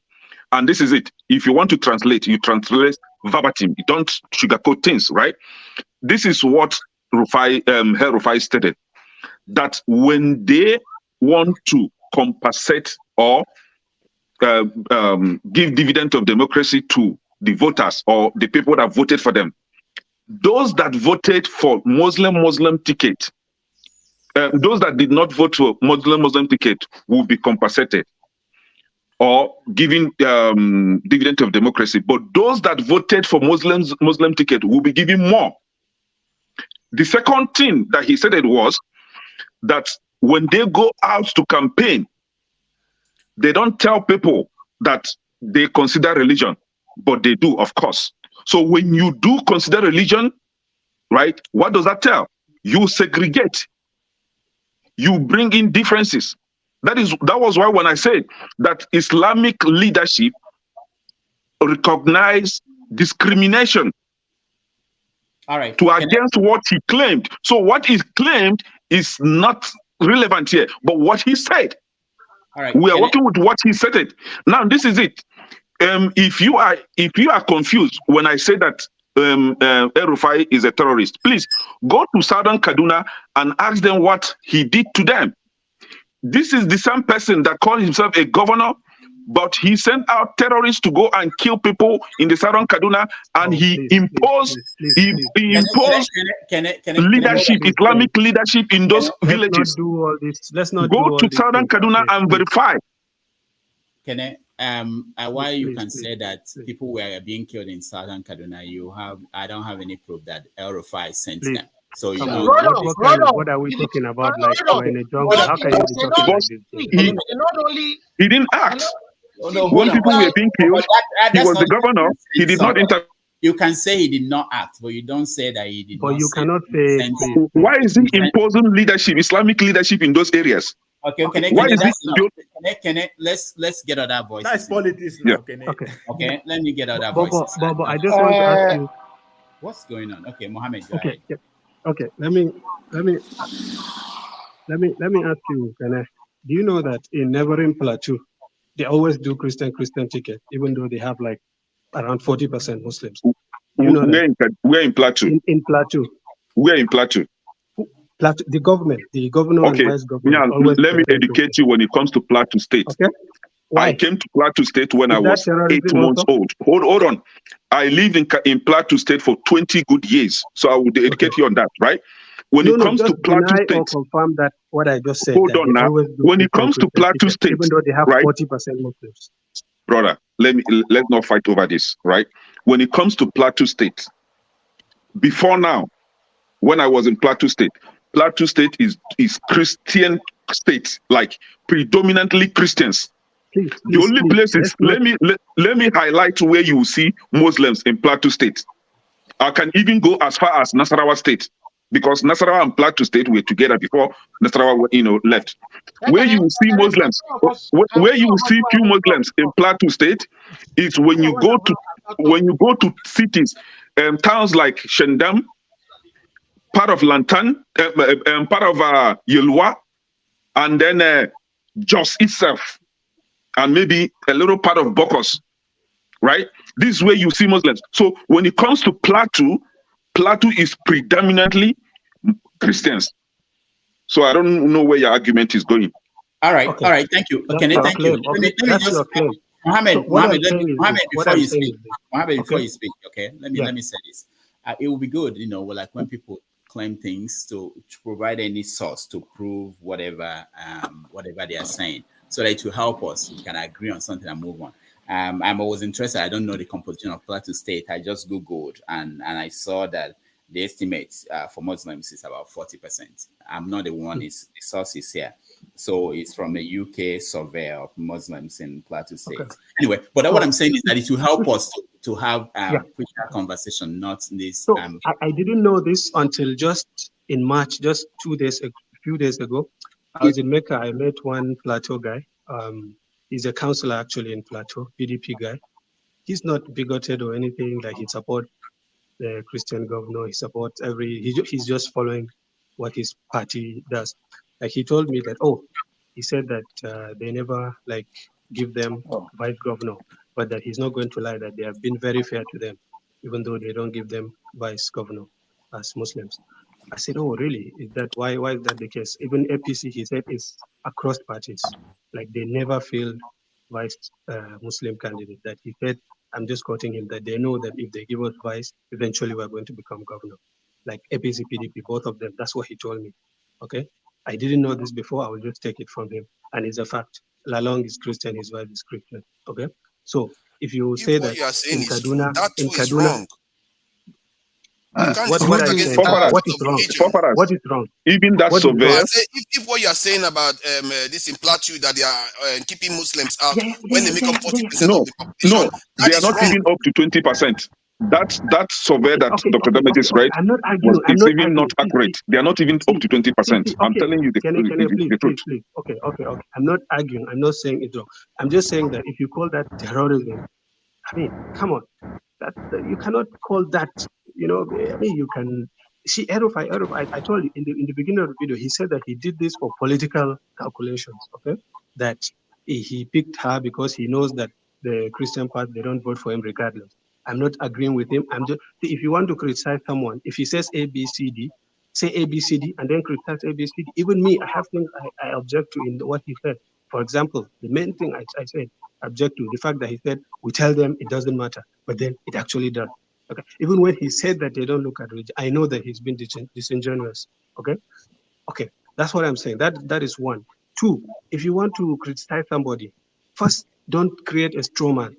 A: And this is it. If you want to translate, you translate verbatim. You don't sugarcoat things, right? This is what Rufai stated, that when they want to compensate or give dividend of democracy to the voters or the people that voted for them, those that voted for Muslim ticket, those that did not vote for Muslim ticket will be compensated or given dividend of democracy. But those that voted for Muslim ticket will be given more. The second thing that he said was that when they go out to campaign, they don't tell people that they consider religion, but they do, of course. So when you do consider religion, right, what does that tell? You segregate. You bring in differences. That was why when I said that Islamic leadership recognize discrimination to against what he claimed. So what he claimed is not relevant here, but what he said. We are working with what he said. Now this is it. If you are confused when I say that Rufai is a terrorist, please go to Southern Kaduna and ask them what he did to them. This is the same person that called himself a governor, but he sent out terrorists to go and kill people in the Southern Kaduna, and he imposed leadership, Islamic leadership in those villages.
I: Let's not
A: go to Southern Kaduna and verify.
E: While you can say that people were being killed in Southern Kaduna, I don't have any proof that Rufai sent them. So you know,
I: what are we talking about? Like in a jungle, how can you be talking like this?
A: He didn't act. When people were being killed, he was the governor. He did not intervene.
E: You can say he did not act, but you don't say that he did not.
I: But you cannot say.
A: Why is he imposing leadership, Islamic leadership in those areas?
E: Okay, let's get other voices.
M: That's politics now. Yeah.
E: Okay, let me get other voices.
I: But I just want to ask you.
E: What's going on? Okay, Mohammed.
I: Okay. Let me ask you, Kene. Do you know that in neighboring Plateau, they always do Christian ticket, even though they have like around 40% Muslims?
A: We're in Plateau.
I: In Plateau.
A: We're in Plateau.
I: The governor
A: okay.
I: and vice governor.
A: Yeah, let me educate you when it comes to Plateau State.
I: Okay. Why?
A: I came to Plateau State when I was 8 months old. Hold on. I lived in Plateau State for 20 good years. So I would educate you on that, right? When it comes to Plateau State,
I: or confirm that what I just said.
A: Hold on now. When it comes to Plateau State,
I: even though they have 40% Muslims.
A: Brother, let's not fight over this, right? When it comes to Plateau State, before now, when I was in Plateau State is Christian state, like predominantly Christians.
N: Please,
A: The only places,
N: let's
A: let me highlight where you will see Muslims in Plateau State. I can even go as far as Nasarawa State, because Nasarawa and Plateau State were together before Nasarawa, left. Where you will see Muslims, where you will see few Muslims in Plateau State, is when you go to cities, towns like Shendam, part of Lantan, part of Yelwa, and then Jos itself, and maybe a little part of Bokos, right? This is where you see Muslims. So when it comes to Plateau is predominantly Christians. So I don't know where your argument is going.
E: All right, all right. Thank you. Okay, thank you. Let me just, Mohammed, before you speak, okay, let me say this. It will be good, like when people claim things to provide any source to prove whatever they are saying, so that it will help us. We can agree on something and move on. I'm always interested. I don't know the composition of Plateau State. I just Googled and I saw that the estimate for Muslims is about 40%. I'm not the one, the source is here. So it's from a UK survey of Muslims in Plateau State. Okay. Anyway, but what I'm saying is that it will help us to have quicker conversation, not this.
N: So I didn't know this until just in March, just a few days ago. I was in Mecca. I met one Plateau guy. He's a counselor actually in Plateau, PDP guy. He's not bigoted or anything. Like, he supports the Christian governor. He supports he's just following what his party does. Like, he told me that, he said that they never give them vice governor, but that he's not going to lie, that they have been very fair to them, even though they don't give them vice governor as Muslims. I said, oh, really? Is that why is that the case? Even APC, he said, is across parties. Like, they never failed vice Muslim candidate. That he said, I'm just quoting him, that they know that if they give us vice, eventually we're going to become governor. Like APC, PDP, both of them. That's what he told me. Okay? I didn't know this before. I will just take it from him. And it's a fact. Lalong is Christian, his wife is Christian. Okay? So if you say that in Kaduna,
F: is wrong.
N: What is wrong? What is wrong?
A: Even that survey.
F: If what you are saying about this in Plateau, that they are keeping Muslims out when they make up 40% of the population,
A: they are not even up to 20%. That survey that Dr. Demetis read is even not accurate. They are not even up to 20%. I'm telling you the truth.
N: Please. Okay. I'm not arguing. I'm not saying it's wrong. I'm just saying that if you call that terrorism, I mean, come on, you cannot call that. I mean, you can see Rufai. I told you in the beginning of the video, he said that he did this for political calculations. Okay, that he picked her because he knows that the Christian part, they don't vote for him regardless. I'm not agreeing with him. If you want to criticize someone, if he says A, B, C, D, say A, B, C, D, and then criticize A, B, C, D. Even me, I have things I object to in what he said. For example, the main thing I said, object to the fact that he said, we tell them it doesn't matter, but then it actually does. Okay. Even when he said that they don't look at religion, I know that he's been disingenuous. Okay. That's what I'm saying. That is one. Two, if you want to criticize somebody, first, don't create a straw man.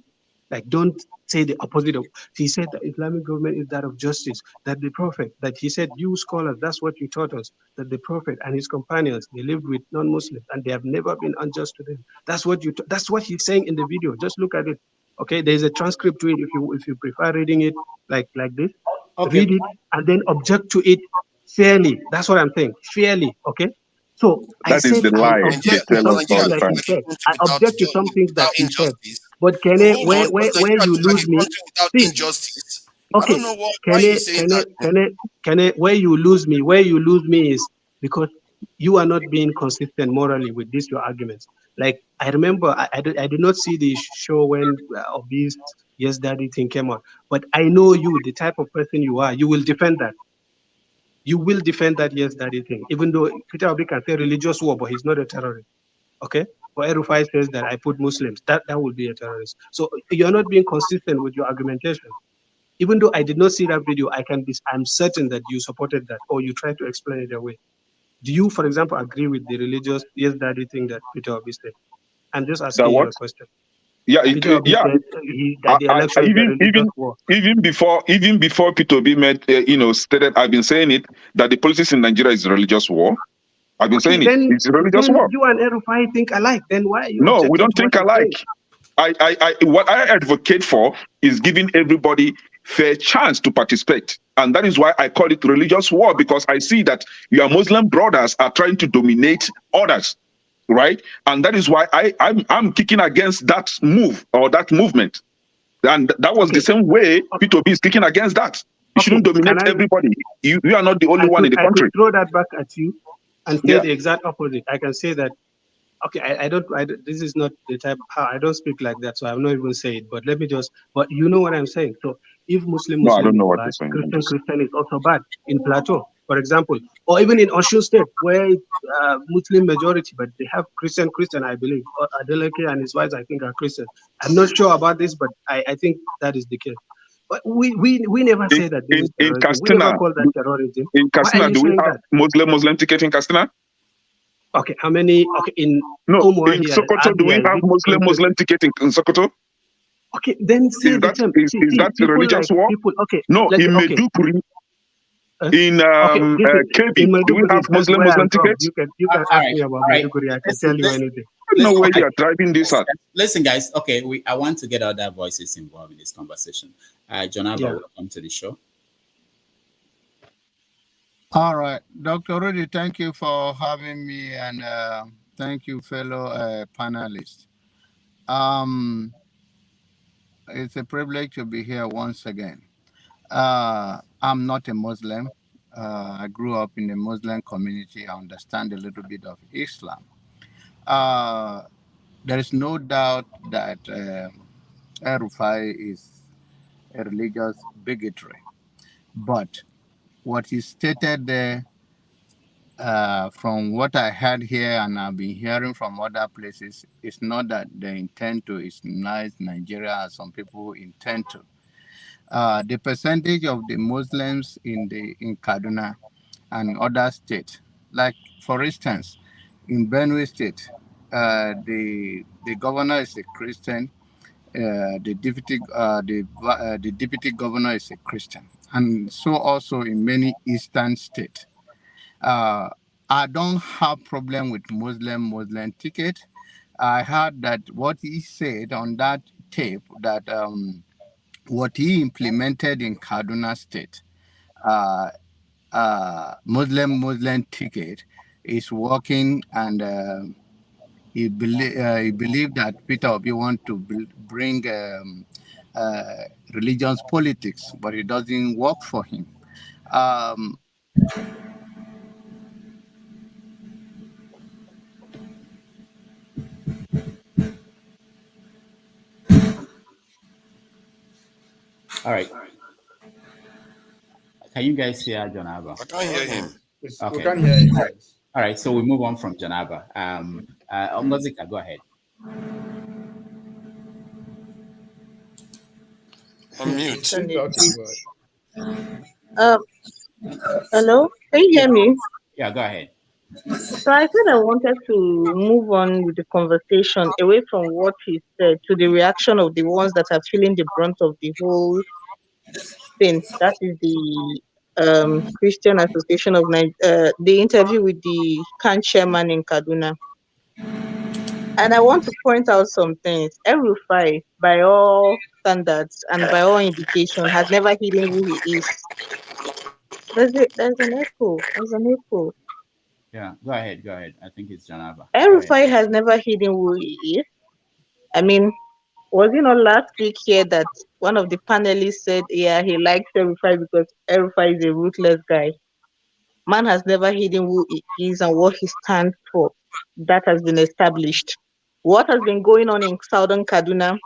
N: Like, don't say the opposite of. He said that Islamic government is that of justice, that the Prophet, that he said, you scholars, that's what you taught us, that the Prophet and his companions, they lived with non-Muslims and they have never been unjust to them. That's what he's saying in the video. Just look at it. Okay, there's a transcript to it if you prefer reading it like this. Okay. Read it and then object to it fairly. That's what I'm saying. Fairly. Okay. So I object to some things that he said. I object to some things that he said. But Kene, where you lose me?
F: Injustice.
N: Okay.
F: I don't know why you saying that.
N: Kene, where you lose me is because you are not being consistent morally with your arguments. Like, I remember, I did not see the show when of this Yes Daddy thing came out, but I know you, the type of person you are, you will defend that. You will defend that Yes Daddy thing, even though Peter Obi can say religious war, but he's not a terrorist. Okay? But Rufai says that I put Muslims, that will be a terrorist. So you're not being consistent with your argumentation. Even though I did not see that video, I'm certain that you supported that or you tried to explain it away. Do you, for example, agree with the religious Yes Daddy thing that Peter Obi said? I'm just asking you a question.
A: Yeah,
N: Said
A: even before Peter Obi stated, I've been saying it, that the politics in Nigeria is a religious war. I've been saying it.
N: Then,
A: It's a religious
N: then
A: war.
N: you and Rufai think alike. Then why are you
A: No, we
N: objecting
A: don't
N: to what
A: think
N: he's saying?
A: alike. What I advocate for is giving everybody fair chance to participate. And that is why I call it religious war, because I see that your Muslim brothers are trying to dominate others, right? And that is why I'm kicking against that move or that movement. And that was the same way P2B is kicking against that. You shouldn't dominate everybody. You are not the only one in the
N: I could
A: country.
N: throw that back at you and say
A: Yeah.
N: the exact opposite. I can say that, okay, I don't, this is not the type, I don't speak like that, so I'm not even say it, but let me just, but you know what I'm saying. So if Muslim
A: No, I don't
N: is
A: know what
N: bad,
A: you're saying.
N: Christian is also bad in Plateau, for example, or even in Osun State, where it's Muslim majority, but they have Christian, I believe, or Adeleke and his wives, I think, are Christian. I'm not sure about this, but I think that is the case. But we never say that this is
A: In
N: terrorism. We never
A: Castina,
N: call that terrorism.
A: in
N: Why are
A: Castina,
N: you
A: do we
N: saying
A: have
N: that?
A: Muslim ticket in Castina?
N: Okay, how many? Okay, in
A: No,
N: Omwa
A: in
N: here,
A: Sokoto, do we
N: Abia,
A: have Muslim ticket in Sokoto?
N: Okay, then say
A: Is
N: the
A: that
N: same.
A: is
N: See,
A: that a
N: people
A: religious
N: like
A: war?
N: people. Okay,
A: No,
N: let's
A: in
N: okay.
A: Medupuri, in
N: Okay, this is
A: Kebi,
N: in
A: do we have
N: Maiduguri. That's where
A: Muslim
N: I'm from.
A: tickets?
N: You can
E: All
N: ask
E: right,
N: me about
E: all right.
N: Maiduguri. I can
E: Listen,
N: tell you
E: listen,
N: anything.
A: I don't know where
E: okay.
A: they are driving this at.
E: Listen, guys. Okay, I want to get other voices involved in this conversation. John Abba,
N: Yeah.
E: welcome to the show.
O: All right, Dr. Rudy, thank you for having me, and thank you, fellow panelists. It's a privilege to be here once again. I'm not a Muslim. I grew up in the Muslim community. I understand a little bit of Islam. There is no doubt that Rufai is a religious bigotry, but what he stated there, from what I heard here and I've been hearing from other places, it's not that they intend to Islamize Nigeria as some people intend to. The percentage of the Muslims in Kaduna and other states, like for instance, in Benue State, the governor is a Christian. The deputy governor is a Christian, and so also in many eastern states. I don't have problem with Muslim ticket. I heard that what he said on that tape, that what he implemented in Kaduna State, Muslim ticket, is working, and he believed that Peter Obi want to bring religious politics, but it doesn't work for him.
E: All right. Can you guys hear John Abba?
F: I can't hear him.
E: Okay.
M: We can't hear him.
E: All right, so we move on from John Abba. Ngozika, go ahead.
F: Unmute.
C: Hello, can you hear me?
E: Yeah, go ahead.
C: So I said I wanted to move on with the conversation away from what he said to the reaction of the ones that are feeling the brunt of the whole thing. That is the Christian Association of the interview with the CAN chairman in Kaduna. And I want to point out some things. Rufai, by all standards and by all indication, has never hidden who he is. There's an echo. There's an echo.
E: Yeah, go ahead. I think it's John Abba.
C: Rufai has never hidden who he is. I mean, was it not last week here that one of the panelists said, yeah, he likes Rufai because Rufai is a ruthless guy. Man has never hidden who he is and what he stands for. That has been established. What has been going on in Southern Kaduna,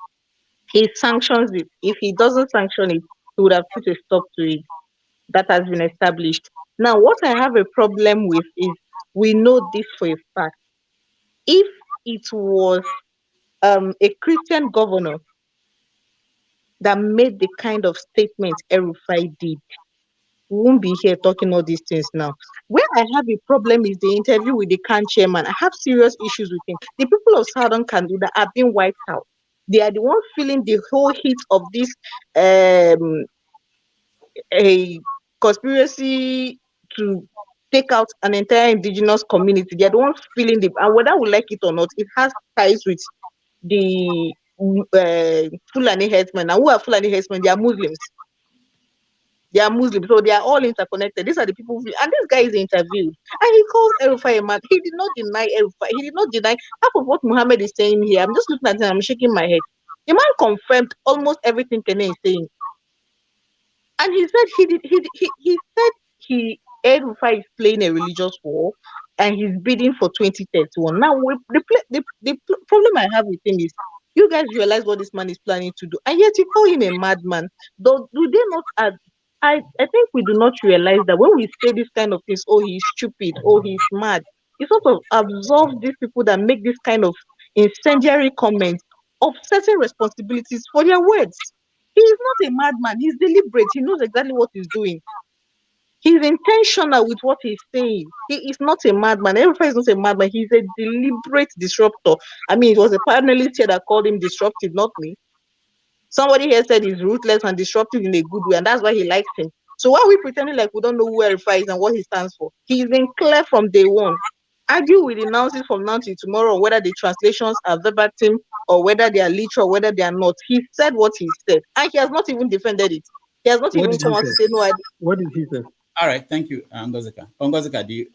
C: he sanctions it. If he doesn't sanction it, he would have put a stop to it. That has been established. Now, what I have a problem with is we know this for a fact. If it was a Christian governor that made the kind of statement Rufai did, we won't be here talking all these things now. Where I have a problem is the interview with the CAN chairman. I have serious issues with him. The people of Southern Kaduna are being wiped out. They are the ones feeling the whole heat of this a conspiracy to take out an entire indigenous community. They're the ones feeling the, and whether we like it or not, it has ties with the Fulani herdsmen. And who are Fulani herdsmen? They are Muslims. They are Muslims, so they are all interconnected. These are the people who, and this guy is interviewed, and he calls Rufai a man. He did not deny Rufai. He did not deny half of what Muhammad is saying here. I'm just looking at him, I'm shaking my head. The man confirmed almost everything Kene is saying. And he said he said he Rufai is playing a religious war and he's bidding for 2031. Now the problem I have with him is you guys realize what this man is planning to do, and yet you call him a madman. Do they not I think we do not realize that when we say this kind of things, oh, he's stupid, oh, he's mad, it sort of absolves these people that make this kind of incendiary comments of certain responsibilities for their words. He is not a madman. He's deliberate. He knows exactly what he's doing. He's intentional with what he's saying. He is not a madman. Everybody is not a madman. He's a deliberate disruptor. I mean, it was a panelist here that called him disruptive, not me. Somebody here said he's ruthless and disruptive in a good way, and that's why he likes him. So why are we pretending like we don't know who Rufai is and what he stands for? He's been clear from day one. Argue with announces from now till tomorrow whether the translations are verbatim or whether they are literal, whether they are not. He said what he said, and he has not even defended it. He has not
N: What
C: even
N: did
C: come
N: he
C: out
N: say?
C: to say no.
N: What did he say?
E: All right, thank you, Ngozika. Ngozika, do you,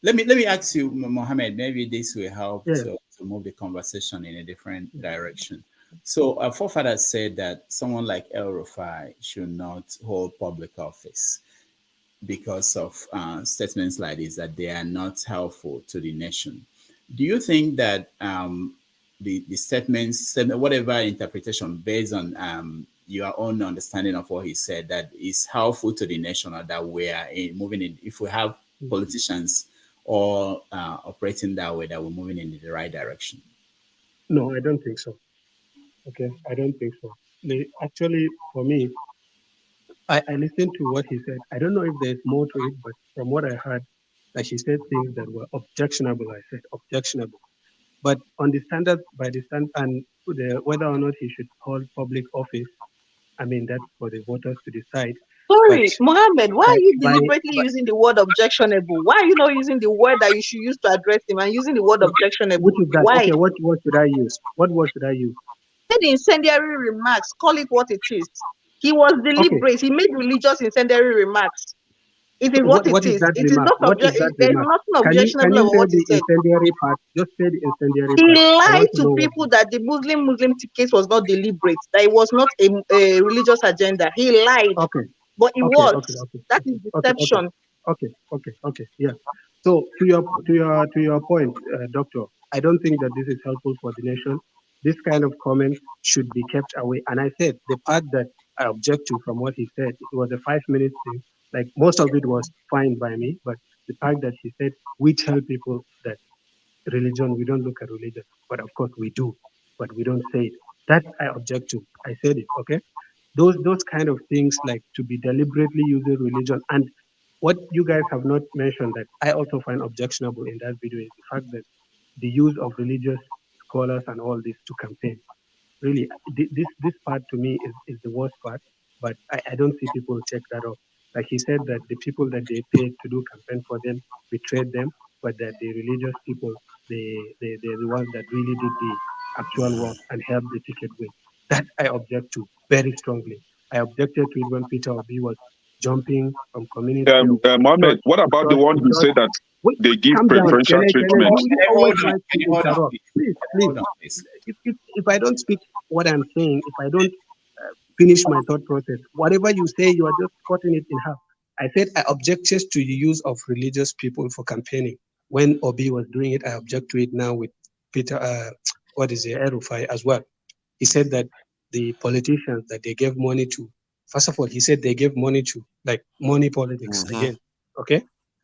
E: let me ask you, Mohammed. Maybe this will help to move the conversation in a different direction. So, our forefathers said that someone like El Rufai should not hold public office because of statements like this, that they are not helpful to the nation. Do you think that the statements, whatever interpretation based on your own understanding of what he said, that is helpful to the nation, or that we are moving in, if we have politicians all operating that way, that we're moving in the right direction?
N: No, I don't think so. Okay, I don't think so. Actually, for me, I listened to what he said. I don't know if there's more to it, but from what I heard, like he said things that were objectionable. I said objectionable. But on the standard, by the stand, and whether or not he should hold public office, I mean, that's for the voters to decide.
C: Sorry, Mohammed, why are you deliberately using the word objectionable? Why are you not using the word that you should use to address him and using the word objectionable?
N: Which is that?
C: Why?
N: Okay, what should I use? What word should I use?
C: Said incendiary remarks, call it what it is. He was deliberate. He made religious incendiary remarks. It is what it is. It is not objectionable. There is nothing objectionable about what he said.
N: Incendiary part? Just say the incendiary
C: he
N: part.
C: lied to people that the Muslim case was not deliberate, that it was not a religious agenda. He lied.
N: Okay.
C: But it
N: okay,
C: was.
N: Okay.
C: That is deception.
N: Okay. Yeah. So to your point, Doctor, I don't think that this is helpful for the nation. This kind of comment should be kept away. And I said the part that I object to from what he said, it was a 5-minute thing. Like most of it was fine by me, but the fact that he said we tell people that religion, we don't look at religion, but of course we do, but we don't say it. That I object to. I said it. Okay. Those kind of things, like to be deliberately using religion, and what you guys have not mentioned that I also find objectionable in that video is the fact that the use of religious scholars and all this to campaign. Really, this part to me is the worst part, but I don't see people check that off. Like he said that the people that they paid to do campaign for them betrayed them, but that the religious people, they're the ones that really did the actual work and helped the ticket win. That I object to very strongly. I objected to it when Peter Obi was jumping from community.
A: Mohammed, what about the one who said that they give preferential treatment?
N: You always like to interrupt. Please. If I don't speak what I'm saying, if I don't finish my thought process, whatever you say, you are just cutting it in half. I said I objected to the use of religious people for campaigning. When Obi was doing it, I object to it now with Peter, Rufai as well. He said that the politicians that they gave money to, first of all, he said they gave money to, like money politics again, okay?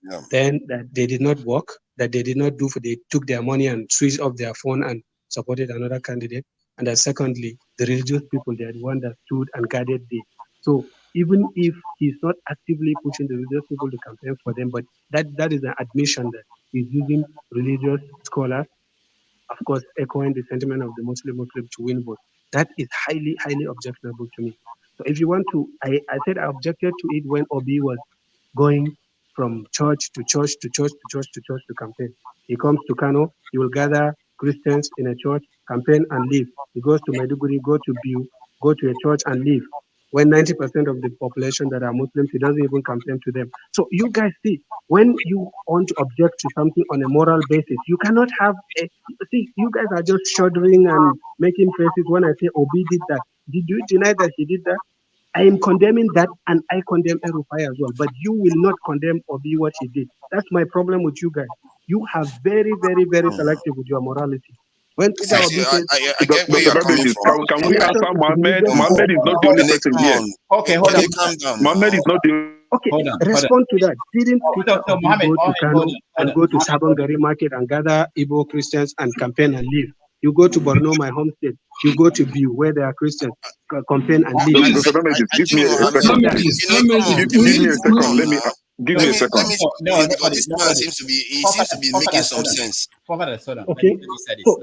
N: Yeah. Then that they did not work, that they did not do, they took their money and switched off their phone and supported another candidate. And then secondly, the religious people, they are the one that stood and guided them. So even if he's not actively pushing the religious people to campaign for them, but that is an admission that he's using religious scholars, of course, echoing the sentiment of the Muslim to win votes. That is highly, highly objectionable to me. So if you want to, I said I objected to it when Obi was going from church to church to church to church to church to campaign. He comes to Kano, he will gather Christians in a church, campaign and leave. He goes to Maiduguri, go to Biu, go to a church and leave. When 90% of the population that are Muslims, he doesn't even campaign to them. So you guys see, when you want to object to something on a moral basis, you cannot have a, see, you guys are just shuddering and making faces when I say Obi did that. Did you deny that he did that? I am condemning that, and I condemn Rufai as well. But you will not condemn Obi what he did. That's my problem with you guys. You are very, very, very selective with your morality. When Peter Obi says,
F: I get where you're coming from.
A: Can we answer Mohammed? Mohammed is not the only person here.
U: Okay, hold on.
F: Calm down.
A: Mohammed is not the
N: okay,
U: hold on.
N: respond to that. Didn't Peter Obi
U: Mohammed,
N: go to Kano and go to Sabongari market and gather Igbo Christians and campaign and leave? You go to Borno, my home state. You go to Biu, where there are Christians, campaign and leave.
A: Give me a second. Let me give me a second.
F: This man seems to be making some sense.
N: Okay, so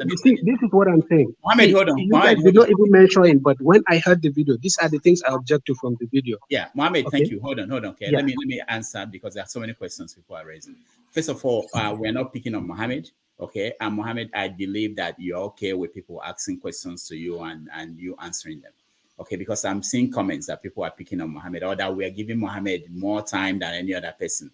N: you see, this is what I'm saying.
U: Mohammed, hold on.
N: You guys did not even mention it, but when I heard the video, these are the things I object to from the video.
U: Yeah, Mohammed,
N: Okay.
U: thank you. Hold on. Okay,
N: Yeah.
U: let me answer because there are so many questions people are raising. First of all, we're not picking on Mohammed. Okay, and Mohammed, I believe that you're okay with people asking questions to you and you answering them. Okay, because I'm seeing comments that people are picking on Mohammed or that we're giving Mohammed more time than any other person.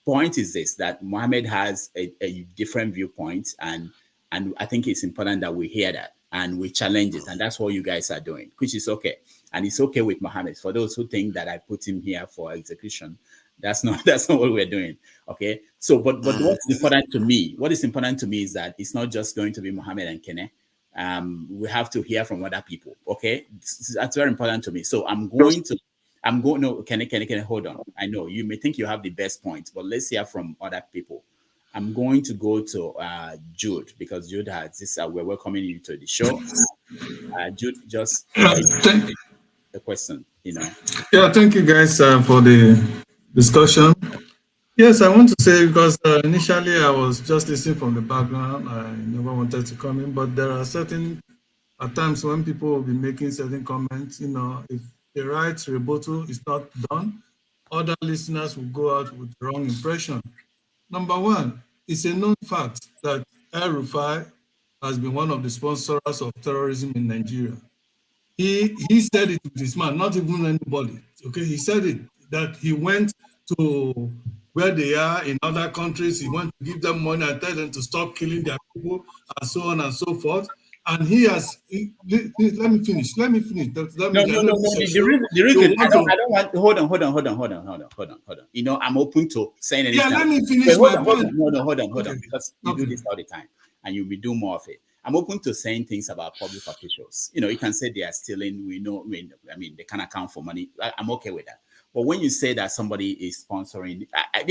U: Point is this, that Mohammed has a different viewpoint, and I think it's important that we hear that and we challenge it, and that's what you guys are doing, which is okay. And it's okay with Mohammed. For those who think that I put him here for execution, that's not what we're doing. Okay. So, but what's important to me? What is important to me is that it's not just going to be Mohammed and Kene. We have to hear from other people. Okay, that's very important to me. So no, Kene, hold on. I know you may think you have the best point, but let's hear from other people. I'm going to go to Jude because Jude has this. We're welcoming you to the show. Jude, just the question,
P: Yeah, thank you guys for the discussion. Yes, I want to say, because initially I was just listening from the background. I never wanted to come in, but there are certain at times when people will be making certain comments, if the right rebuttal is not done, other listeners will go out with the wrong impression. Number one, it's a known fact that Rufai has been one of the sponsors of terrorism in Nigeria. He said it with his mouth, not even anybody. Okay, he said it, that he went to where they are in other countries. He went to give them money and tell them to stop killing their people and so on and so forth. And he has. Let me finish. No.
U: The reason I don't want. Hold on. I'm open to saying anything.
P: Yeah, let me finish my point.
U: Hold on. Because you do this all the time, and you will do more of it. I'm open to saying things about public officials. You can say they are stealing. We know. They can account for money. I'm okay with that. But when you say that somebody is sponsoring, I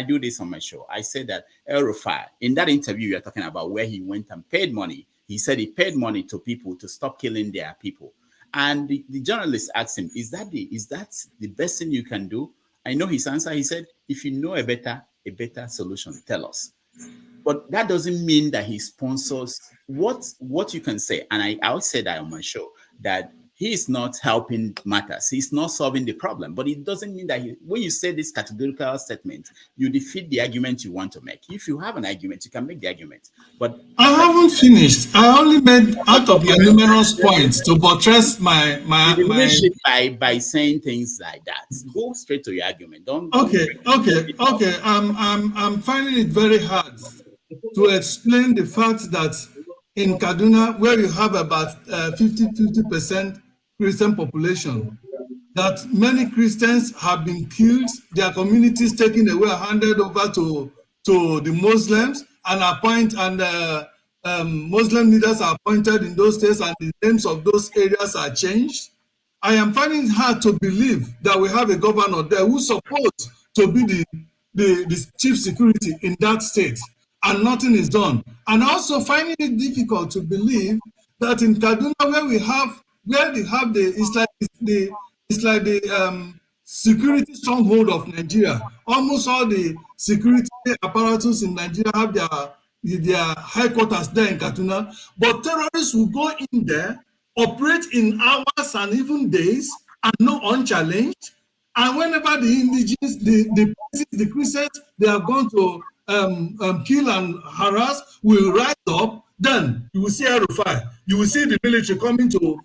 U: do this on my show. I say that Rufai, in that interview you're talking about where he went and paid money, he said he paid money to people to stop killing their people. And the journalist asked him, is that the best thing you can do? I know his answer. He said, if you know a better solution, tell us. But that doesn't mean that he sponsors what you can say. And I'll say that on my show, that he is not helping matters. He's not solving the problem. But it doesn't mean that when you say this categorical statement, you defeat the argument you want to make. If you have an argument, you can make the argument. But
P: I haven't finished. I only made out of my numerous points to buttress my
U: by saying things like that. Go straight to your argument. Don't.
P: Okay. I'm finding it very hard to explain the fact that in Kaduna, where you have about 50% Christian population, that many Christians have been killed, their communities taken away, handed over to the Muslims, and Muslim leaders are appointed in those states, and the names of those areas are changed. I am finding it hard to believe that we have a governor there who's supposed to be the chief security in that state, and nothing is done. And also finding it difficult to believe that in Kaduna, it's like the security stronghold of Nigeria. Almost all the security apparatus in Nigeria have their headquarters there in Kaduna, but terrorists will go in there, operate in hours and even days, and not unchallenged, And whenever the indigenous, the Christians, they have gone to kill and harass, will rise up, then you will see Rufai. You will see the military coming to,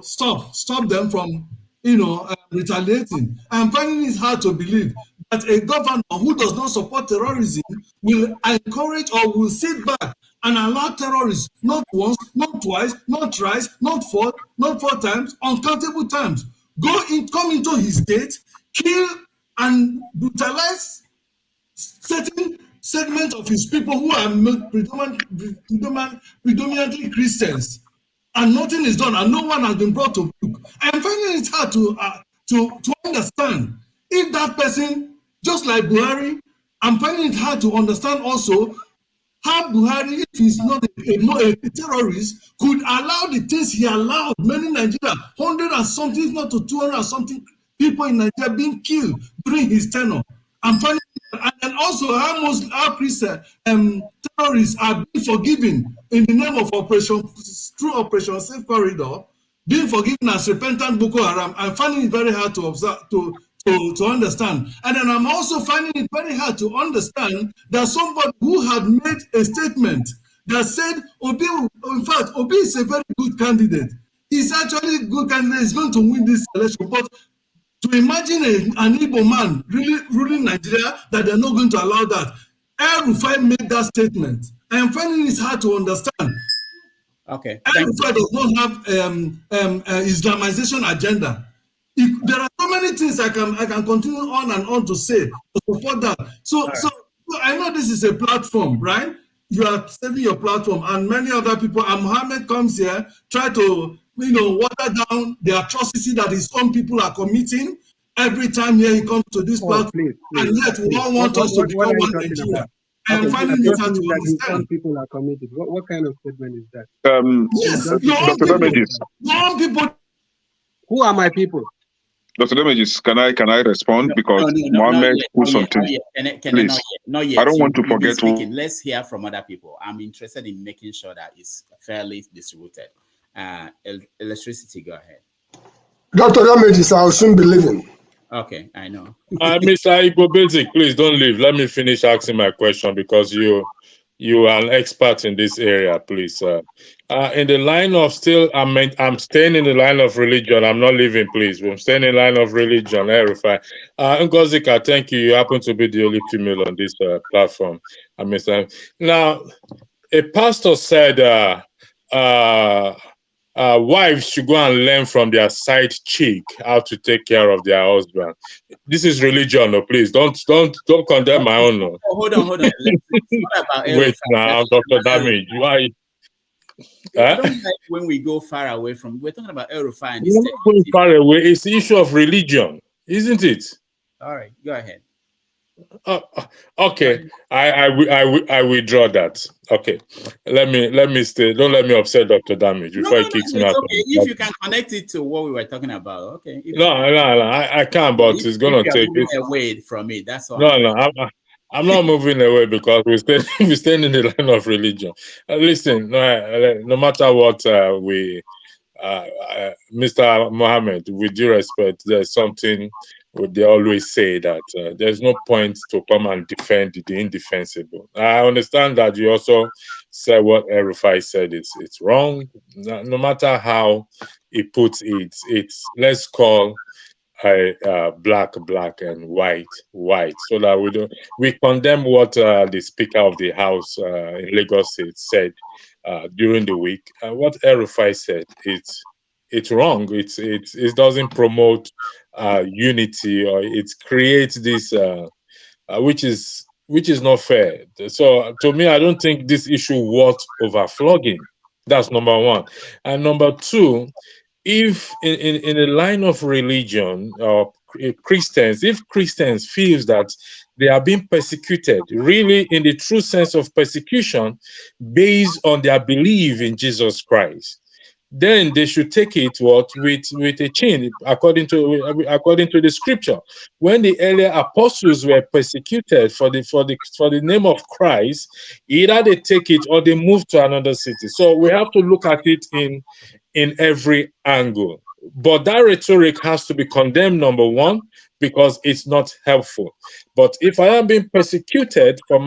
P: stop them from, retaliating. I'm finding it hard to believe that a governor who does not support terrorism will encourage or will sit back and allow terrorists not once, not twice, not thrice, not four times, uncountable times, come into his gate, kill and brutalize certain segments of his people who are predominantly Christians, and nothing is done, and no one has been brought to book. I'm finding it hard to understand if that person, just like Buhari, I'm finding it hard to understand also how Buhari, if he's not a terrorist, could allow the things he allowed. Many Nigerians, 100 and something, if not to 200 and something people in Nigeria being killed during his tenure. I'm finding, and also how Christian terrorists are being forgiven in the name of through Operation Safe Corridor, being forgiven as repentant Boko Haram. I'm finding it very hard to observe, to understand. And then I'm also finding it very hard to understand that somebody who had made a statement that said Obi is a very good candidate. He's actually a good candidate. He's going to win this election. But to imagine an Igbo man really ruling Nigeria, that they're not going to allow that. Rufai made that statement. I am finding it hard to understand.
E: Okay.
P: Rufai does not have Islamization agenda. There are so many things I can continue on and on to say to support that. So I know this is a platform, right? You are saving your platform, and many other people. And Mohammed comes here, try to water down the atrocity that his own people are committing every time here he comes to this platform.
N: Please.
P: And yet we all want us to become one Nigeria. I'm finding it hard to understand.
N: People are committed. What kind of statement is that?
P: Yes,
A: Dr. Damages.
P: Young people.
N: Who are my people?
A: Dr. Damages, can I respond? Because Mohammed put something. Please,
E: not yet.
A: I don't want to forget.
E: Let's hear from other people. I'm interested in making sure that it's fairly distributed. Electricity, go ahead.
G: Dr. Damages, I'll soon be leaving.
E: Okay, I know.
R: Mr. Igbo Basic, please don't leave. Let me finish asking my question, because you are an expert in this area, please. In the line of I'm staying in the line of religion. I'm not leaving, please. I'm staying in the line of religion. Rufai. Ngozika, thank you. You happen to be the only female on this platform. Now, a pastor said wives should go and learn from their side chick how to take care of their husband. This is religion, no, please. Don't condemn my own. No.
E: Hold on.
R: Wait now, Dr. Damage. Why?
E: Don't like when we go far away from. We're talking about Rufai.
R: We're not going far away. It's the issue of religion, isn't it?
E: All right, go ahead.
R: Okay, I withdraw that. Okay, let me stay. Don't let me upset Dr. Damage before he kicks me out.
E: Okay. If you can connect it to what we were talking about, okay.
R: No, I can't. But it's gonna take it
E: away from it. That's all.
R: No, I'm not moving away, because we stay in the line of religion. Listen, no matter what Mr. Mohammed, with due respect, there's something they always say that there's no point to come and defend the indefensible. I understand that you also said what Rufai said. It's wrong. No matter how he puts it, it's let's call black and white, so that we condemn what the Speaker of the House in Lagos State said during the week. What Rufai said, it's wrong. It doesn't promote unity, or it creates this which is not fair. So to me, I don't think this issue worth overflogging. That's number one. And number two, if in a line of religion or Christians, if Christians feels that they are being persecuted, really in the true sense of persecution, based on their belief in Jesus Christ, then they should take it with a chin, according to the scripture. When the earlier apostles were persecuted for the name of Christ, either they take it or they move to another city. So we have to look at it in every angle. But that rhetoric has to be condemned, number one, because it's not helpful. But if I am being persecuted for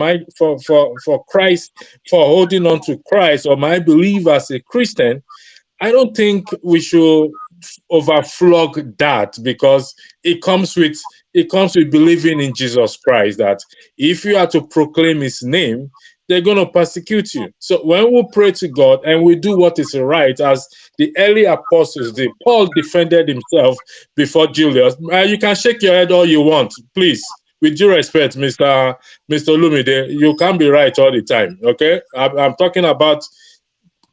R: Christ, for holding on to Christ, or my belief as a Christian, I don't think we should overflog that, because it comes with believing in Jesus Christ, that if you are to proclaim his name, they're going to persecute you. So when we pray to God and we do what is right, as the early apostles did, Paul defended himself before Julius. You can shake your head all you want, please. With due respect, Mr. Lumide, you can't be right all the time, okay? I'm talking about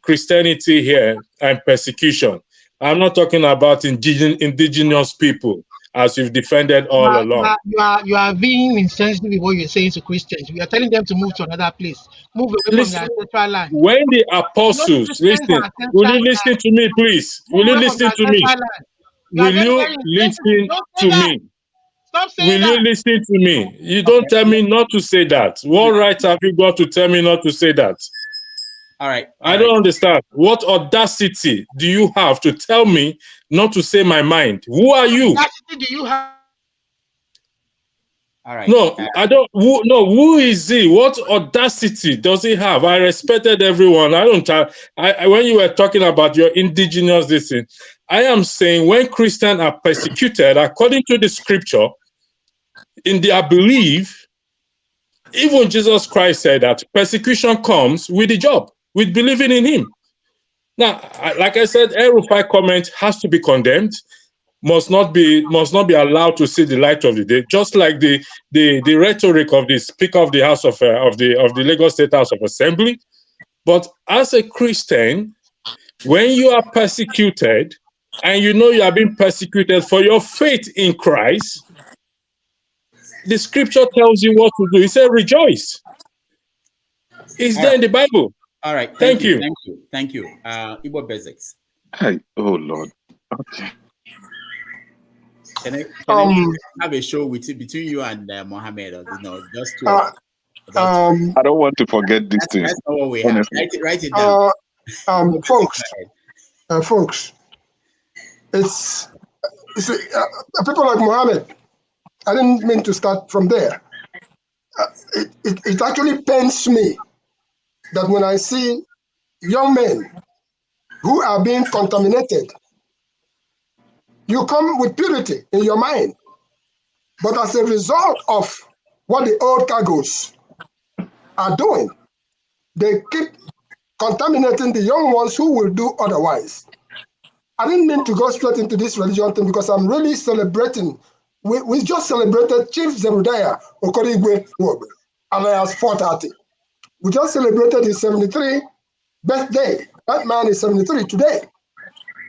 R: Christianity here and persecution. I'm not talking about indigenous people, as you've defended all along.
L: You are being insensitive with what you're saying to Christians. We are telling them to move to another place, move away from their ancestral land.
R: When the apostles, listen, will you listen to me, please? Will you listen to me? Will you listen to me?
L: Stop saying
R: Will you listen to me? You don't tell me not to say that. What right have you got to tell me not to say that?
E: All right.
R: I don't understand. What audacity do you have to tell me not to say my mind? Who are you?
L: Audacity do you have?
E: All right.
R: No, I don't. Who is he? What audacity does he have? I respected everyone. I don't. When you were talking about your indigenous this thing, I am saying when Christians are persecuted according to the scripture, in their belief, even Jesus Christ said that persecution comes with the job, with believing in him. Now, like I said, Rufai comment has to be condemned, must not be allowed to see the light of the day, just like the rhetoric of the Speaker of the House of the Lagos State House of Assembly. But as a Christian, when you are persecuted and you know you are being persecuted for your faith in Christ, the scripture tells you what to do. It says rejoice. It's there in the Bible.
E: All right.
R: Thank you.
E: Thank you. Igbo Basics.
A: Hey, oh Lord. Okay.
E: Can I have a show between you and Mohammed? Just two.
A: I don't want to forget this thing.
E: That's not what we have. Write it down.
G: Folks, it's people like Mohammed. I didn't mean to start from there. It actually pains me that when I see young men who are being contaminated, you come with purity in your mind, but as a result of what the old cargoes are doing, they keep contaminating the young ones who will do otherwise. I didn't mean to go straight into this religion thing because I'm really celebrating. We just celebrated Chief Zerudiah Okorigwe alias 430. We just celebrated his 73 birthday. That man is 73 today.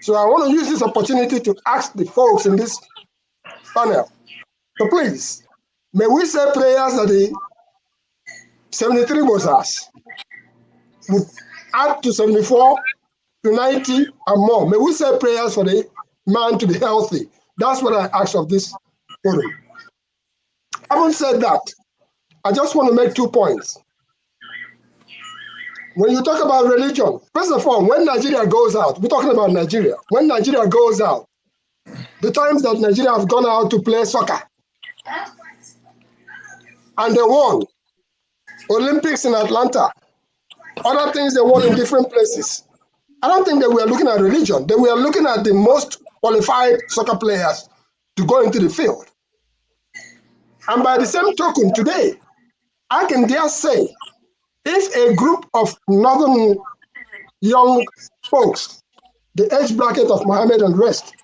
G: So I want to use this opportunity to ask the folks in this panel. So please, may we say prayers that the 73 Moses would add to 74 to 90 and more. May we say prayers for the man to be healthy. That's what I ask of this forum. Having said that, I just want to make 2 points. When you talk about religion, first of all, when Nigeria goes out, we're talking about Nigeria. When Nigeria goes out, the times that Nigeria have gone out to play soccer, and they won Olympics in Atlanta, other things they won in different places. I don't think they were looking at religion. They were looking at the most qualified soccer players to go into the field. And by the same token, today, I can dare say, if a group of northern young folks, the age bracket of Mohammed and rest,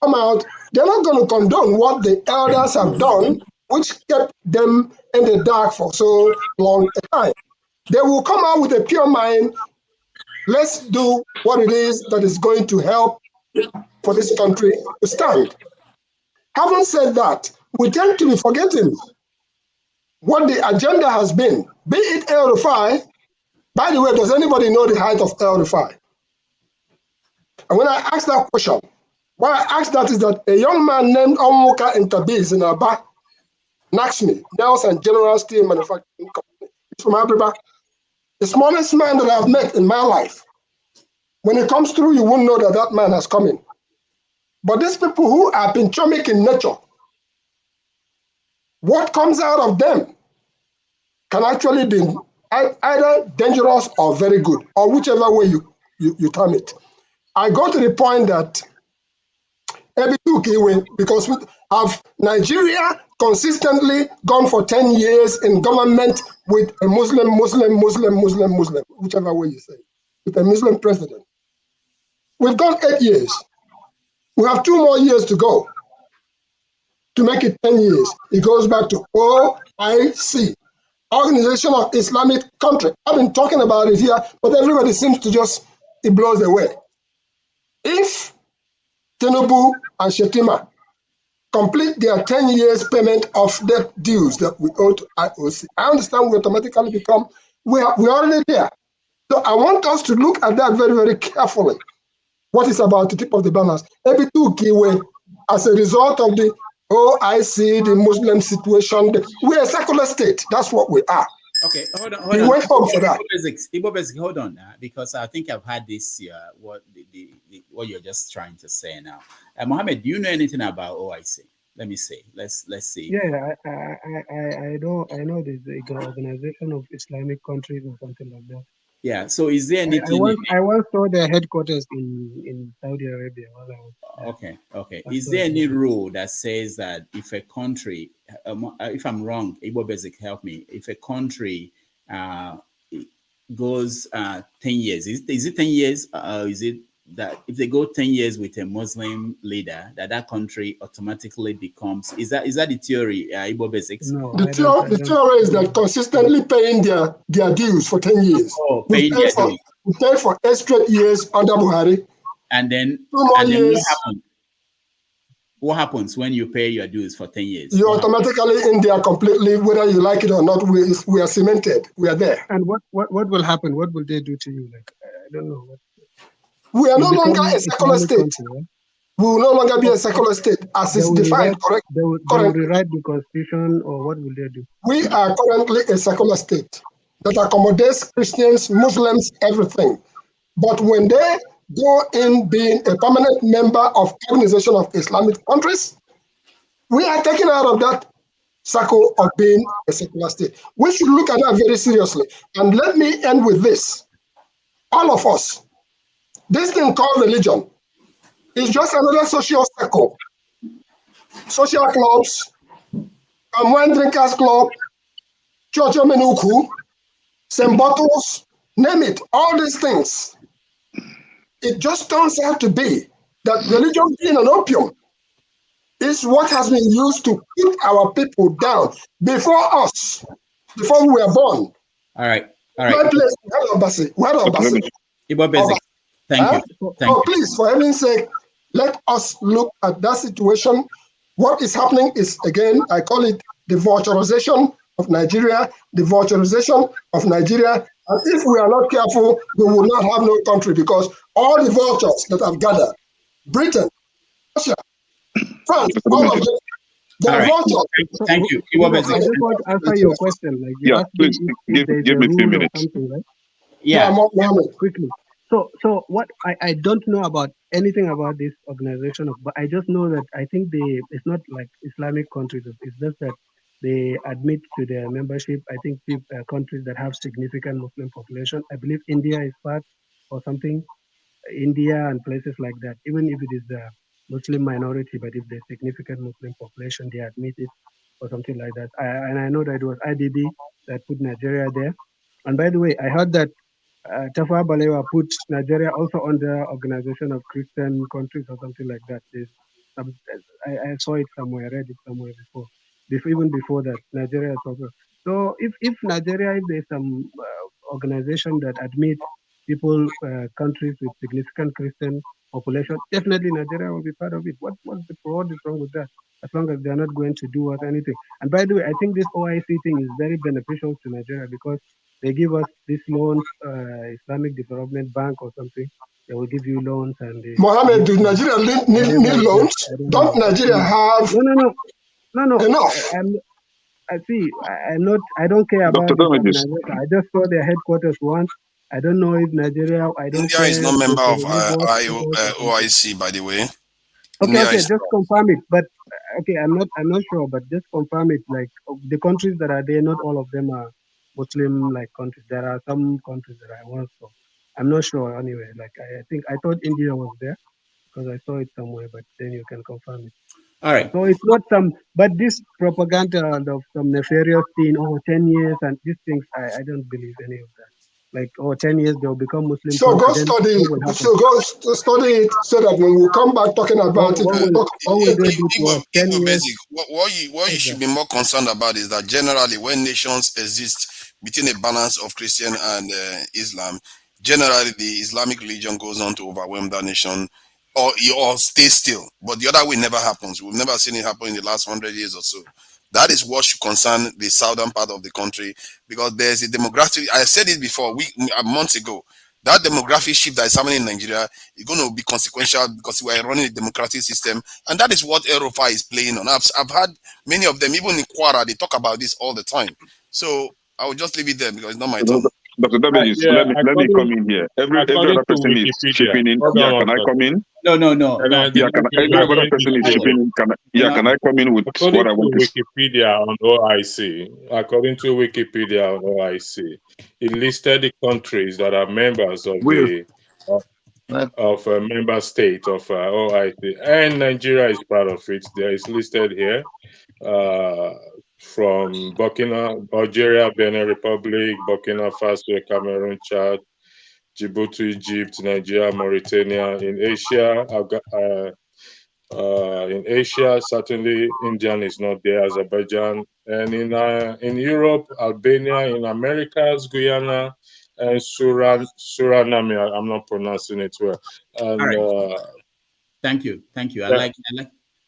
G: come out, they're not going to condone what the elders have done, which kept them in the dark for so long a time. They will come out with a pure mind. Let's do what it is that is going to help for this country to stand. Having said that, we tend to be forgetting what the agenda has been, be it El Rufai. By the way, does anybody know the height of El Rufai? And when I ask that question, why I ask that is that a young man named Onwuka Intabiz in Aba, Naxmi, Nelson General Steel Manufacturing Company, from Abriba, the smallest man that I've met in my life. When it comes through, you won't know that that man has come in. But these people who are pentromic in nature, what comes out of them can actually be either dangerous or very good, or whichever way you term it. I got to the point that because we have Nigeria consistently gone for 10 years in government with a Muslim, whichever way you say, with a Muslim president. We've gone 8 years. We have 2 more years to go to make it 10 years. It goes back to OIC, Organization of Islamic Country. I've been talking about it here, but everybody seems to just, it blows away. If Tinubu and Shetima complete their 10 years payment of debt dues that we owe to IOC, I understand we automatically become, we're already there. So I want us to look at that very, very carefully. What is about the tip of the balance? As a result of the OIC, the Muslim situation, we're a secular state. That's what we are.
E: Okay, hold on.
G: We went home for that.
E: Igbo Basic, hold on, because I think I've had this. What you're just trying to say now, Mohammed, do you know anything about OIC? Let me see. Let's see.
N: Yeah, I know the Organization of Islamic Countries or something like that.
E: Yeah. So is there anything?
N: I once saw their headquarters in Saudi Arabia.
E: Okay. Is there any rule that says that if a country, if I'm wrong, Igbo Basic, help me. If a country goes 10 years, is it 10 years? Is it that if they go 10 years with a Muslim leader, that country automatically becomes? Is that the theory, Igbo Basics?
N: No,
G: the theory is that consistently paying their dues for 10 years.
E: Oh, paying their dues.
G: We paid for 8 straight years under Buhari.
E: And then
G: 2 more years.
E: What happens when you pay your dues for 10 years?
G: You're automatically in there completely, whether you like it or not. We are cemented. We are there.
N: And what will happen? What will they do to you? Like, I don't know.
G: We are no longer a secular state. Country, right? We will no longer be a secular state as is defined, correct?
N: They will rewrite the constitution, or what will they do?
G: We are currently a secular state that accommodates Christians, Muslims, everything. But when they go in being a permanent member of Organization of Islamic Countries, we are taken out of that circle of being a secular state. We should look at that very seriously. And let me end with this. All of us, this thing called religion is just another social circle. Social clubs, Wine Drinkers Club, Church of Menuku, St. Bottles, name it, all these things. It just turns out to be that religion being an opium is what has been used to keep our people down before us, before we were born.
E: All right.
G: My place, we had Obasa.
E: Igbo Basic. Thank you.
G: Please, for heaven's sake, let us look at that situation. What is happening is, again, I call it the vulturization of Nigeria, And if we are not careful, we will not have no country, because all the vultures that have gathered, Britain, Russia, France, all of them, they are vultures.
E: Thank you.
N: I just want to answer your question. Like,
A: yeah, please give me a few minutes.
N: Right?
E: Yeah,
N: quickly. So what I don't know about anything about this organization, but I just know that I think it's not like Islamic countries. It's just that they admit to their membership, I think, countries that have significant Muslim population. I believe India is part or something. India and places like that. Even if it is a Muslim minority, but if there's significant Muslim population, they admit it or something like that. And I know that it was IDB that put Nigeria there. And by the way, I heard that Tafawa Balewa put Nigeria also under Organization of Christian Countries or something like that. I saw it somewhere, read it somewhere before. Even before that, Nigeria is also. So if Nigeria, if there's some organization that admits people, countries with significant Christian population, definitely Nigeria will be part of it. What is wrong with that? As long as they're not going to do us anything. And by the way, I think this OIC thing is very beneficial to Nigeria because they give us these loans, Islamic Development Bank or something. They will give you loans and.
G: Mohammed, do Nigeria need loans? Don't Nigeria have?
N: No.
G: Enough.
N: I see. I don't care about this organization. I just saw their headquarters once. I don't know if Nigeria.
F: India is not member of OIC, by the way.
I: Okay, just confirm it. But okay, I'm not sure, but just confirm it. Like the countries that are there, not all of them are Muslim like countries. There are some countries that I was, so I'm not sure anyway. Like I think I thought India was there because I saw it somewhere, but then you can confirm it.
E: All right.
I: So it's not some, but this propaganda of some nefarious thing, 10 years and these things, I don't believe any of that. Like, 10 years they'll become Muslim
G: So go
I: country, then
G: study
I: what
G: it.
I: will happen?
G: So go study it so that when we come back talking about it, we'll talk.
I: What will they do to us? 10 years?
F: Basic. What you should be more concerned about is that generally when nations exist between a balance of Christian and Islam, generally the Islamic religion goes on to overwhelm that nation or stay still. But the other way never happens. We've never seen it happen in the last 100 years or so. That is what should concern the southern part of the country because there's a demographic. I said it before, months ago. That demographic shift that is happening in Nigeria is going to be consequential because we are running a democratic system, and that is what Rufai is playing on. I've had many of them, even in Quara, they talk about this all the time. So I will just leave it there because it's not my turn.
A: Dr. Damages,
R: Yeah,
A: let me come in here. Every other
R: to
A: person is
R: Wikipedia.
A: chipping in.
R: Hold
A: Yeah,
R: on
A: can I
R: one
A: come in?
E: No.
A: Yeah, every other person is chipping in. Can I come in with
R: According
A: what I want
R: to
A: to say?
R: Wikipedia on OIC, according to Wikipedia on OIC, it listed the countries that are members of the member state of OIC, and Nigeria is part of it. There is listed here from Algeria, Benin Republic, Burkina Faso, Cameroon, Chad, Djibouti, Egypt, Nigeria, Mauritania. In Asia, certainly Indian is not there, Azerbaijan, and in Europe, Albania, in Americas, Guyana, and Suriname. I'm not pronouncing it well. And
E: Thank you. I
R: yeah.
E: like.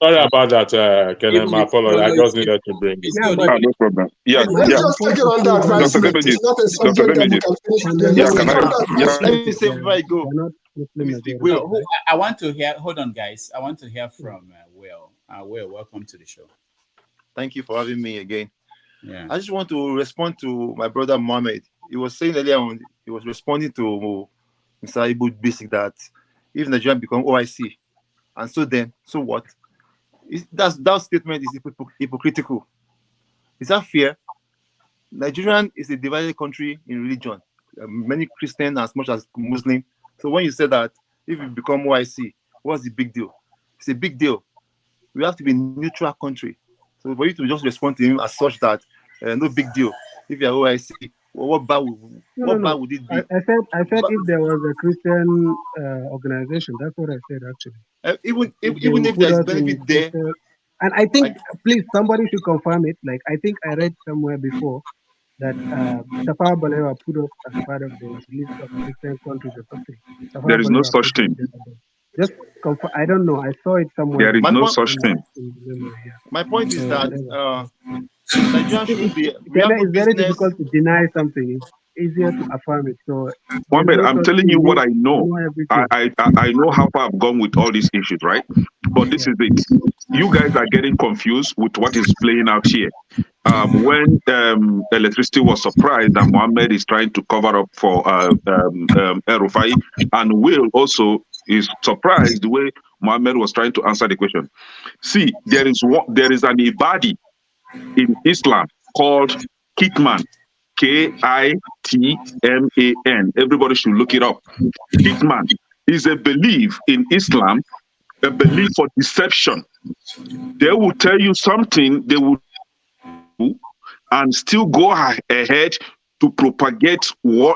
R: Sorry about that, Kenneth. My apologies. I just needed to bring it.
A: No problem. Yeah.
G: Let's just take it on that very
A: Dr.
G: swift.
A: Damages,
G: It's not a subject that we can finish today. Let's take it on that very swift.
I: Let me say before I go.
E: I want to hear. Hold on, guys. I want to hear from Will. Will, welcome to the show.
Q: Thank you for having me again.
E: Yeah.
Q: I just want to respond to my brother Mohammed. He was saying earlier on, he was responding to Mr. Ibu Basic that if Nigeria become OIC, and so what? That statement is hypocritical. Is that fair? Nigerian is a divided country in religion. Many Christian as much as Muslim. So when you say that if you become OIC, what's the big deal? It's a big deal. We have to be a neutral country. So for you to just respond to him as such that no big deal. If you're OIC, what bad would it be?
I: I said if there was a Christian organization, that's what I said actually.
Q: Even if there's benefit there.
I: And I think, please, somebody should confirm it. Like, I think I read somewhere before that Tafawa Balewa put us as part of the list of Christian countries or something.
A: There is no such thing.
I: Just confirm. I don't know. I saw it somewhere.
A: There is no such thing.
Q: My point is that Nigeria shouldn't be.
I: It's very difficult to deny something. It's easier to affirm it. So,
A: Mohammed, I'm telling you what I know. I know how far I've gone with all these issues, right? But this is it. You guys are getting confused with what is playing out here. When electricity was surprised that Mohammed is trying to cover up for Rufai, and Will also is surprised the way Mohammed was trying to answer the question. See, there is an ibadi in Islam called Kitman. Kitman. Everybody should look it up. Kitman is a belief in Islam, a belief for deception. They will tell you something they will do and still go ahead to propagate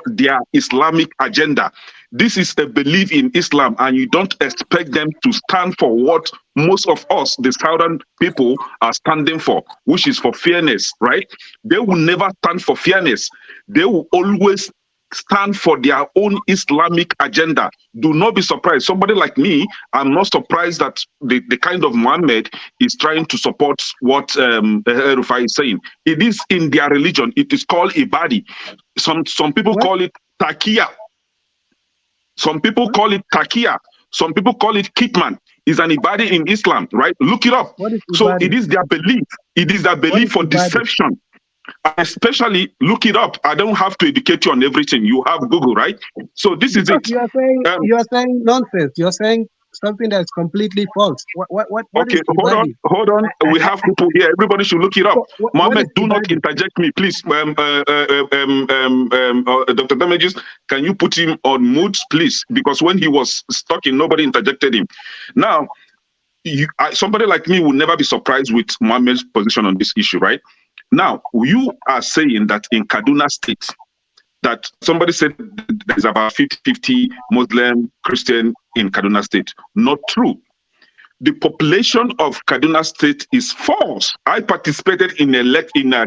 A: their Islamic agenda. This is a belief in Islam, and you don't expect them to stand for what most of us, the southern people, are standing for, which is for fairness, right? They will never stand for fairness. They will always stand for their own Islamic agenda. Do not be surprised. Somebody like me, I'm not surprised that the kind of Muhammad is trying to support what Rufai is saying. It is in their religion. It is called Ibadi. Some people call it Takia. Some people call it Takia. Some people call it Kitman. It's an Ibadi in Islam, right? Look it up. So it is their belief. It is their belief for deception. Especially look it up. I don't have to educate you on everything. You have Google, right? So this is it.
I: You are saying nonsense. You're saying
N: something that's completely false. What is
A: Okay,
N: Ibadi?
A: hold on. We have people here. Everybody should look it up.
N: What is
A: Mohammed, do not
N: Ibadi?
A: interject me, please. Dr. Damages, can you put him on mute, please? Because when he was talking, nobody interjected him. Now, somebody like me will never be surprised with Mohammed's position on this issue, right? Now, you are saying that in Kaduna State, that somebody said there's about 50-50 Muslim, Christian in Kaduna State. Not true. The population of Kaduna State is false. I participated in a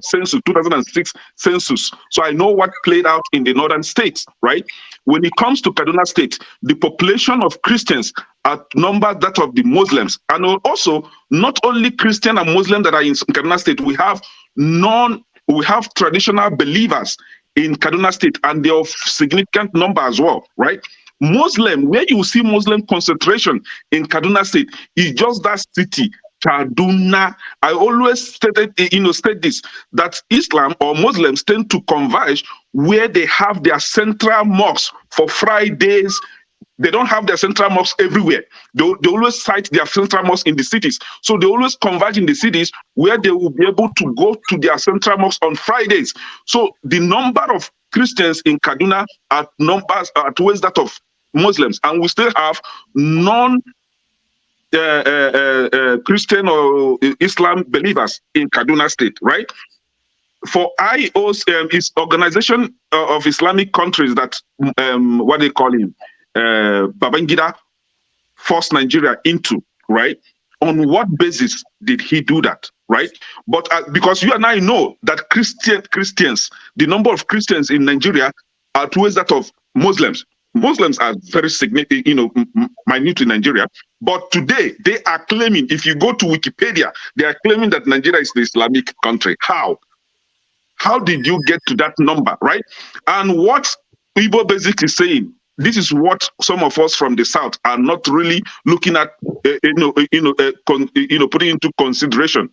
A: census, 2006 census, so I know what played out in the northern states, right? When it comes to Kaduna State, the population of Christians outnumbers that of the Muslims, and also not only Christian and Muslim that are in Kaduna State. We have traditional believers in Kaduna State, and they're of significant number as well, right? Muslim, where you see Muslim concentration in Kaduna State, is just that city, Kaduna. I always state this, that Islam or Muslims tend to converge where they have their central mosques for Fridays. They don't have their central mosques everywhere. They always cite their central mosques in the cities. So they always converge in the cities where they will be able to go to their central mosques on Fridays. So the number of Christians in Kaduna outweighs that of Muslims, and we still have Christian or Islam believers in Kaduna State, right? For IOS, is Organization of Islamic Countries that what they call him, Babangida forced Nigeria into, right? On what basis did he do that, right? But because you and I know that Christians, the number of Christians in Nigeria outweighs that of Muslims. Muslims are very significant, minute in Nigeria. But today they are claiming, if you go to Wikipedia, they are claiming that Nigeria is the Islamic country. How? How did you get to that number, right? And what Igbo Basic is saying, this is what some of us from the South are not really looking at, putting into consideration.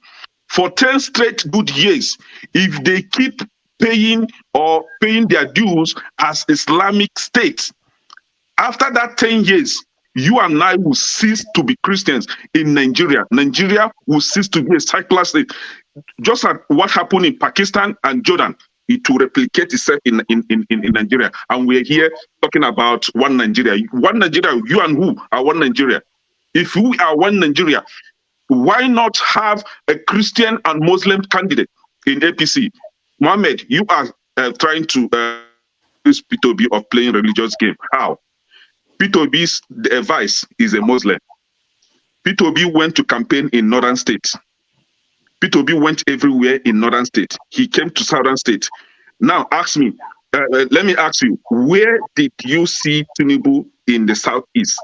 A: For 10 straight good years, if they keep paying their dues as Islamic states, after that 10 years, you and I will cease to be Christians in Nigeria. Nigeria will cease to be a secular state. Just like what happened in Pakistan and Jordan, it will replicate itself in Nigeria. And we're here talking about one Nigeria. One Nigeria, you and who are one Nigeria? If we are one Nigeria, why not have a Christian and Muslim candidate in APC? Mohammed, you are trying to use P2B of playing religious game. How? P2B's advice is a Muslim. P2B went to campaign in northern states. P2B went everywhere in northern states. He came to southern states. Now let me ask you, where did you see Tinubu in the southeast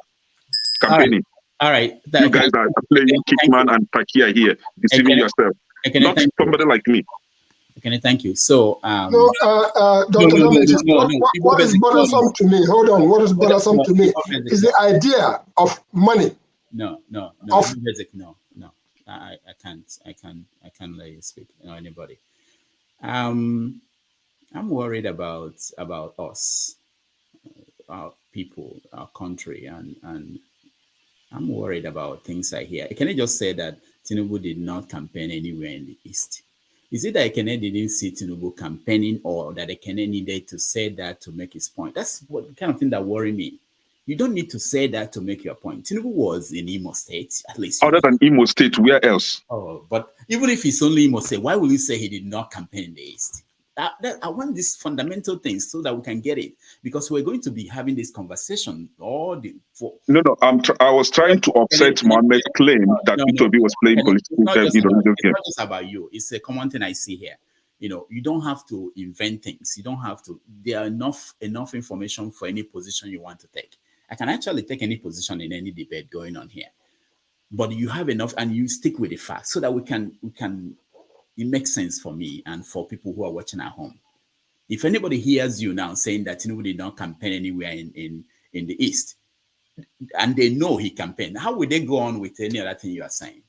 A: campaigning?
E: All right.
A: You guys are playing Kickman and Pakia here, deceiving yourself. Not somebody like me.
E: Okay, thank you. So,
G: Dr. What is bothersome to me? Hold on. What is bothersome to me is the idea of money.
E: No. Basic, no. I can't let you speak. Anybody. I'm worried about us, our people, our country, and I'm worried about things I hear. Can I just say that Tinubu did not campaign anywhere in the East? Is it that Ekene didn't see Tinubu campaigning, or that Ekene needed to say that to make his point? That's what kind of thing that worry me. You don't need to say that to make your point. Tinubu was in Imo State, at least.
A: Other than Imo State, where else?
E: Oh, but even if it's only Imo State, why will you say he did not campaign in the East? I want these fundamental things so that we can get it, because we're going to be having this conversation.
A: No. I was trying to offset Mohammed's claim that P2B was playing political game.
E: It's not just about you. It's a common thing I see here. You don't have to invent things. You don't have to. There are enough information for any position you want to take. I can actually take any position in any debate going on here, but you have enough, and you stick with the facts so that we can. It makes sense for me and for people who are watching at home. If anybody hears you now saying that Tinubu did not campaign anywhere in the East, and they know he campaigned, how would they go on with any other thing you are saying?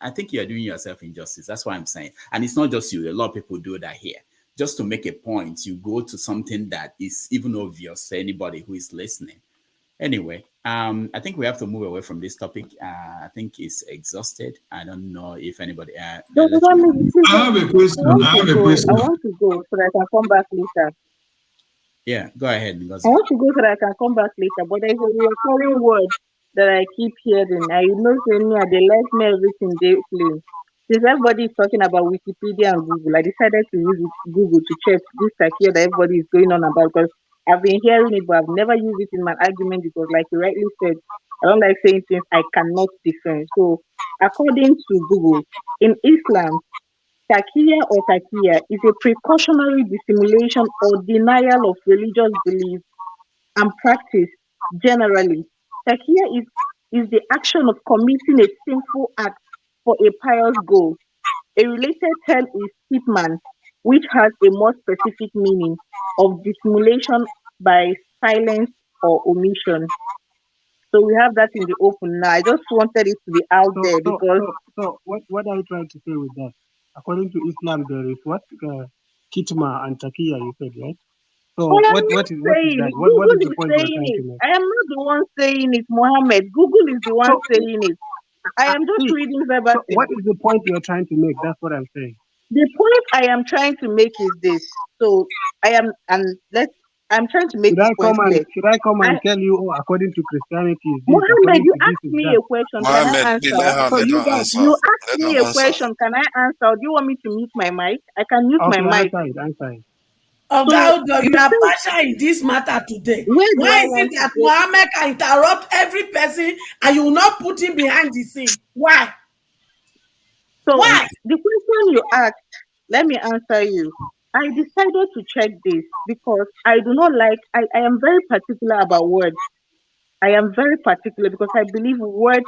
E: I think you are doing yourself injustice. That's what I'm saying. And it's not just you. A lot of people do that here. Just to make a point, you go to something that is even obvious to anybody who is listening. Anyway, I think we have to move away from this topic. I think it's exhausted. I don't know if anybody.
N: No,
E: Let's
N: let me, please,
P: I have a
N: I
P: question.
N: want
P: I
N: to
P: have a
N: go. I
P: question.
N: want to go so that I can come back later.
E: Yeah, go ahead.
N: I want to go so that I can come back later. But there's a recurring word that I keep hearing. I know saying me, they like me everything they play. Since everybody is talking about Wikipedia and Google, I decided to use Google to check this here that everybody is going on about because I've been hearing it, but I've never used it in my argument because, like you rightly said, I don't like saying things I cannot defend. So, according to Google, in Islam, takiya or takiya is a precautionary dissimulation or denial of religious belief and practice generally. Takiya is the action of committing a sinful act for a pious goal. A related term is hitman, which has a more specific meaning of dissimulation by silence or omission. So we have that in the open now. I just wanted it to be out So, there so, because so, so, what are you trying to say with that? According to Islam, there is what kitma and takiya. You said, right? So, I am what not is saying that? it. What Google is the is point you are saying trying it. to make? I am not the one saying it, Mohammed. Google is the one So, saying it. I am just see, reading so what verbatim. is the point you are trying to make? That's what I'm saying. The point I am trying to make is this. So I am, and I'm trying to make Should this I point come and clear. I,
W: Mm.
N: tell you, oh, according to Christianity is this,
W: Mohammed,
N: according
W: you
N: to this
W: asked
N: is
W: me
N: that.
W: a question. Can I
F: Mohammed, please
W: answer?
N: So
F: let
N: you
F: her
N: guys,
F: answer.
W: You asked
F: Let
W: me
F: her
W: a
F: answer.
W: question. Can I answer? Do you want me to mute my mic? I can mute my
N: Okay,
W: mic.
N: answer it.
W: Oga
N: So
W: Udo,
N: you
W: you are
N: say,
W: partial in this matter today.
N: where do
W: Why
N: I
W: is it
N: want to
W: that
N: go?
W: Mohammed can interrupt every person and you will not put him behind the scene? Why?
N: So
W: Why?
N: the question you asked, let me answer you. I decided to check this because I do not like, I am very particular about words. I am very particular because I believe words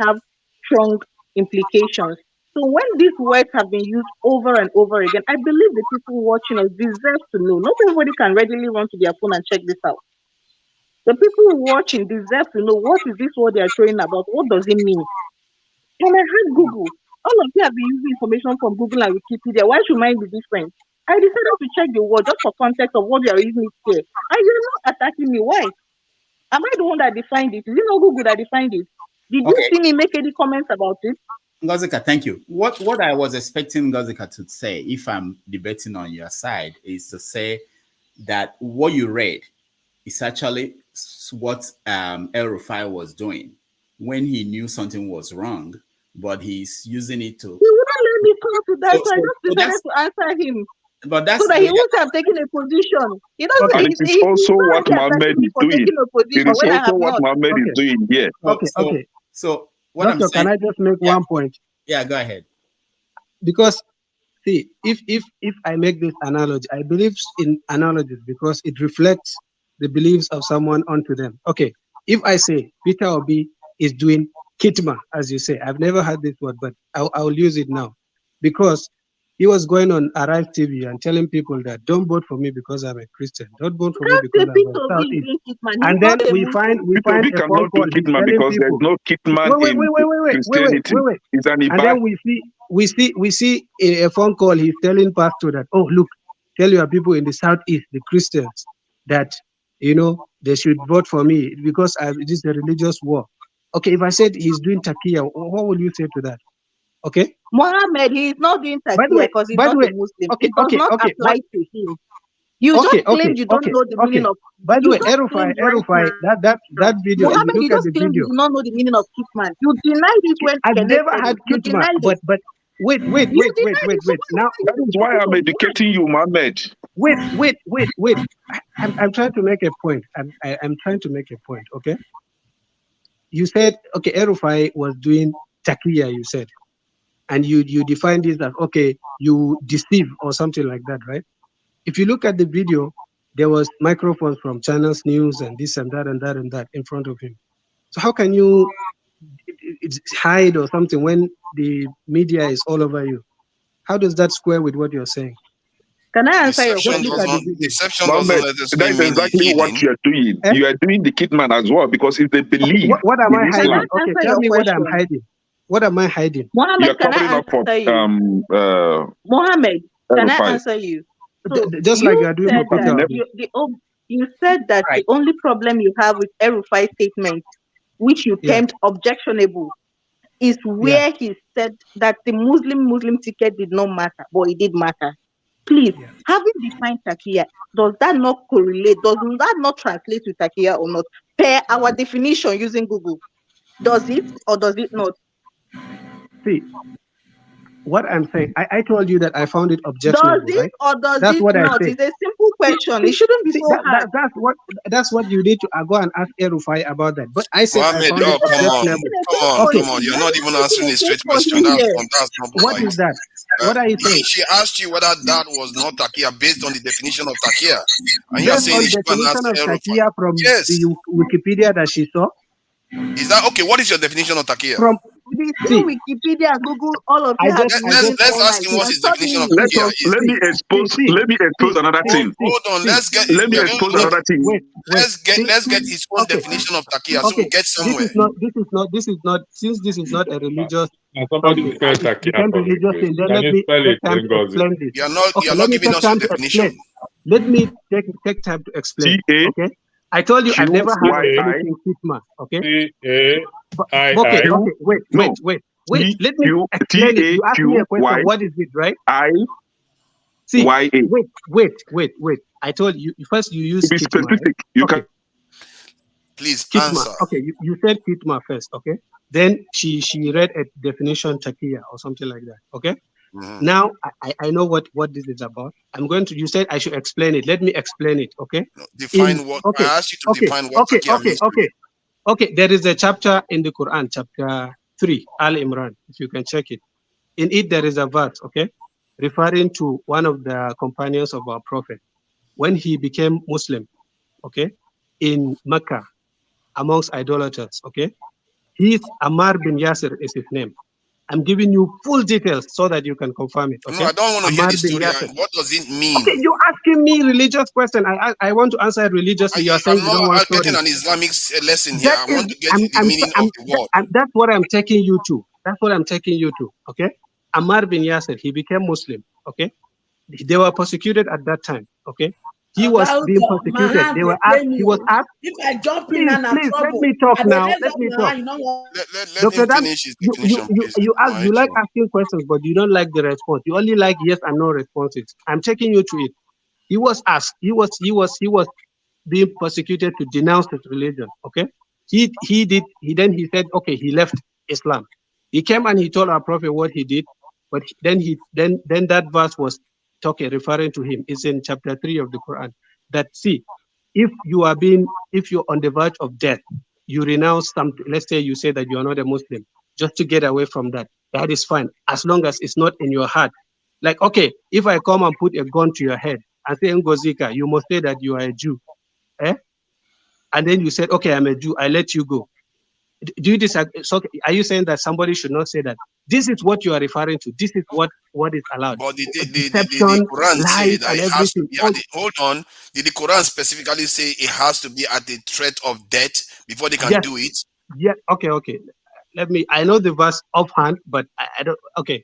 N: have strong implications. So when these words have been used over and over again, I believe the people watching us deserve to know. Not everybody can readily run to their phone and check this out. The people watching deserve to know what is this word they are throwing about? What does it mean? And I heard Google. All of you have been using information from Google and Wikipedia. Why should mine be different? I decided to check the word just for context of what you are using it here. And you're not attacking me. Why? Am I the one that defined it? Is it not Google that defined it? Did you
E: Okay,
N: see me make any comments about it?
E: Ngozika, thank you. What I was expecting Ngozika to say, if I'm debating on your side, is to say that what you read is actually what El Rufai was doing when he knew something was wrong, but he's using it to.
N: He wouldn't let me come to that, so I just
E: So
N: decided
E: that's,
N: to answer him
E: but
N: so
E: that's
N: that he
E: the,
N: wouldn't have taken a position. He doesn't.
A: And
N: He's,
A: it is
N: he's
A: also
N: not
A: what
N: really
A: Mohammed
N: attacking me
A: is
N: for
A: doing.
N: taking a
A: It
N: position
A: is
N: when I
A: also
N: have
A: what
N: not.
A: Mohammed is doing here.
E: So what I'm
N: Doctor,
E: saying,
N: can I just make one point?
E: yeah, go ahead.
N: Because see, if I make this analogy, I believe in analogies because it reflects the beliefs of someone onto them. Okay, if I say Peter Obi is doing kitma, as you say, I've never heard this word, but I'll use it now because he was going on Arise TV and telling people that don't vote for me because I'm a Christian, don't vote for me
W: Can't
N: because
W: say
N: I'm
W: Peter
N: from
W: Obi is
N: Southeast.
W: doing Kitman.
N: And
W: He's
N: then
W: not a
N: we find
W: Muslim.
A: Peter Obi
N: a phone
A: cannot
N: call.
A: do
N: He's
A: Kitman
N: telling
A: because there's
N: people,
A: no Kitman in Christianity.
N: wait.
A: It's an
N: And
A: Ibad.
N: then we see a phone call. He's telling pastor that, oh look, tell your people in the southeast, the Christians, that they should vote for me because it is a religious war. Okay, if I said he's doing takiya, what will you say to that? Okay.
W: Mohammed, he is not doing
N: By the
W: Takia
N: way,
W: because he's not a Muslim.
N: okay,
W: It does not
N: what?
W: apply to him. You just claimed you don't know the meaning
N: Okay.
W: of.
N: By the
W: You
N: way,
W: just claimed right
N: Erufai,
W: now.
N: that video, if you
W: Mohammed,
N: look
W: you
N: at
W: just
N: the
W: claimed you
N: video,
W: do not know the meaning of Kitman. You denied it when
N: I've
W: Kenneth
N: never
W: said
N: had
W: it. You
N: kitma,
W: denied
N: but
W: it.
N: wait.
W: You denied it. So
N: Now,
A: That is why I'm educating you, Mohammed.
N: wait. I'm trying to make a point. I'm trying to make a point. Okay. You said okay, Erufai was doing takiya. You said, and you defined it as okay, you deceive or something like that, right? If you look at the video, there was microphones from Channels News and this and that and that and that in front of him. So how can you hide or something when the media is all over you? How does that square with what you're saying?
W: Can I answer your
N: Just
F: Deception
N: look at the
F: doesn't
W: question?
N: video.
F: deception doesn't
A: Mohammed, that
F: necessarily
A: is
F: mean
A: exactly what
F: hidden.
A: you're doing.
N: Eh?
A: You are doing the Kitman as well because if they
N: Okay,
A: believe
N: what am
A: in
N: I
W: Can I
A: Islam,
N: hiding? Okay,
W: answer
N: tell
W: your
N: me what I'm
W: question?
N: hiding. What am I hiding?
A: you're
W: Mohammed, can
A: covering
W: I
A: up for
W: answer you? Mohammed, can I
A: Rufai.
W: answer you? So
N: Just like
W: you
N: you are doing
W: said
N: for
A: You
W: that
N: Peter
A: never,
N: Obi.
W: you said that the only problem you have with Erufai's statement
D: which you termed objectionable, is where he said that the Muslim ticket did not matter, but it did matter. Please, having defined takia, does that not correlate? Does that not translate to takia or not? Per our definition using Google, does it or does it not?
N: See, what I'm saying, I told you that I found it
D: Does
N: objectionable,
D: it
N: right?
D: or does
N: That's
D: it
N: what I
D: not?
N: said.
D: It's a simple question. It shouldn't be so hard.
N: That's what you need to go and ask Rufai about that. But I said I
F: Mohammed,
N: found it
F: oh come on,
N: objectionable.
F: come on! You're not even answering a straight question. That's not
N: What
F: polite.
N: is that? What are you saying?
F: She asked you whether that was not takia based on the definition of takia, and you're
N: Based
F: saying
N: on
F: you should go and ask
N: definition of
F: El-Rufai.
N: takia from
F: Yes.
N: the Wikipedia that she saw.
F: Is that okay? What is your definition of takia?
N: From
D: the same Wikipedia, Google, all of you have been using
F: Let's
D: all
F: ask
D: night.
F: him what's his definition of
A: Let
F: takia.
A: us let me expose another thing.
F: Hold on, let's get
A: another thing.
F: Let's get his own definition of takia so we get somewhere.
N: This is not since this is not a religious
R: Somebody spell
N: it
R: takia
N: became
R: for me,
N: religious
R: please.
N: thing, then
R: Can
N: let
R: you
N: me
R: spell
N: take
R: it,
N: time to
R: Ngozi?
N: explain this.
F: You're not
N: Let me
F: giving
N: take
F: us your
N: time to explain.
F: definition.
N: Let me take time to explain. Okay. I told you I've never heard of anything Kitma. Okay. Wait. Let me explain it. You asked me a question. What is it, right? See, wait. I told you first you use
A: be
N: Kitma.
A: specific.
N: Right?
A: You
N: okay.
A: can
F: please
N: Kitma.
F: answer.
N: Okay, you said Kitma first. Okay. Then she read a definition takia or something like that. Okay.
F: Mm-hmm.
N: Now I know what this is about. You said I should explain it. Let me explain it. Okay.
F: Define what I asked you to define what takia means.
N: Okay. There is a chapter in the Quran, chapter 3, Al Imran, if you can check it. In it there is a verse, okay, referring to one of the companions of our prophet when he became Muslim, okay, in Mecca amongst idolaters, okay. He's Ammar bin Yasir is his name. I'm giving you full details so that you can confirm it. Okay?
F: No, I don't want to hear
N: Ammar
F: the
N: bin
F: story.
N: Yasir.
F: What does it mean?
N: Okay, you're asking me religious question. I want to answer it religiously. You're saying you don't want stories.
F: I'm not getting an Islamic lesson here. I want to get the meaning of the word.
N: That's what I'm taking you to. Okay? Ammar bin Yasir, he became Muslim. Okay? They were persecuted at that time. Okay? He was being persecuted. He was asked.
W: If I jump in and I'm
N: please,
W: trouble,
N: let me talk now.
W: Let me talk.
F: Let him finish his definition, please.
N: You like asking questions, but you don't like the response. You only like yes and no responses. I'm taking you to it. He was asked. He was being persecuted to denounce his religion. Okay. He said, okay, he left Islam. He came and he told our prophet what he did, but then that verse was referring to him. It's in chapter 3 of the Quran. That see, if you're on the verge of death, you renounce something. Let's say you say that you are not a Muslim, just to get away from that. That is fine, as long as it's not in your heart. Like, okay, if I come and put a gun to your head and say, Ngozika, you must say that you are a Jew. And then you said, okay, I'm a Jew, I let you go. Do you disagree? So are you saying that somebody should not say that? This is what you are referring to. This is what is allowed.
F: But the
N: Quran
F: say that it has to be hold on. Did the Quran specifically say it has to be at the threat of death before they can do it?
N: Yeah. Okay. I know the verse offhand, but I don't. Okay.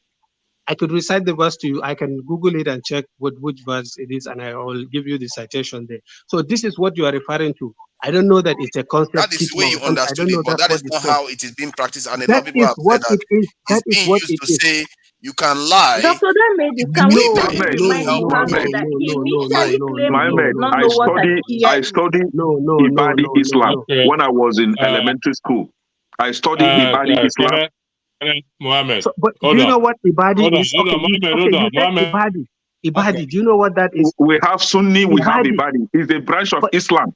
N: I could recite the verse to you. I can Google it and check which verse it is, and I will give you the citation there. So this is what you are referring to. I don't know that it's a concept.
F: That is the way you understood it, but that is not how it is being practiced. And a lot of people have said that it's being used to say you can lie.
D: Dr. Damage, can we remind Mohammed that he initially claimed he did not know what
A: I studied Ibadi Islam when I was in elementary school. I studied Ibadi Islam.
R: Mohammed,
N: but do you know what Ibadi is?
R: Mohammed.
N: Ibadi, do you know what that is?
A: We have Sunni, we have Ibadi. It's a branch of Islam.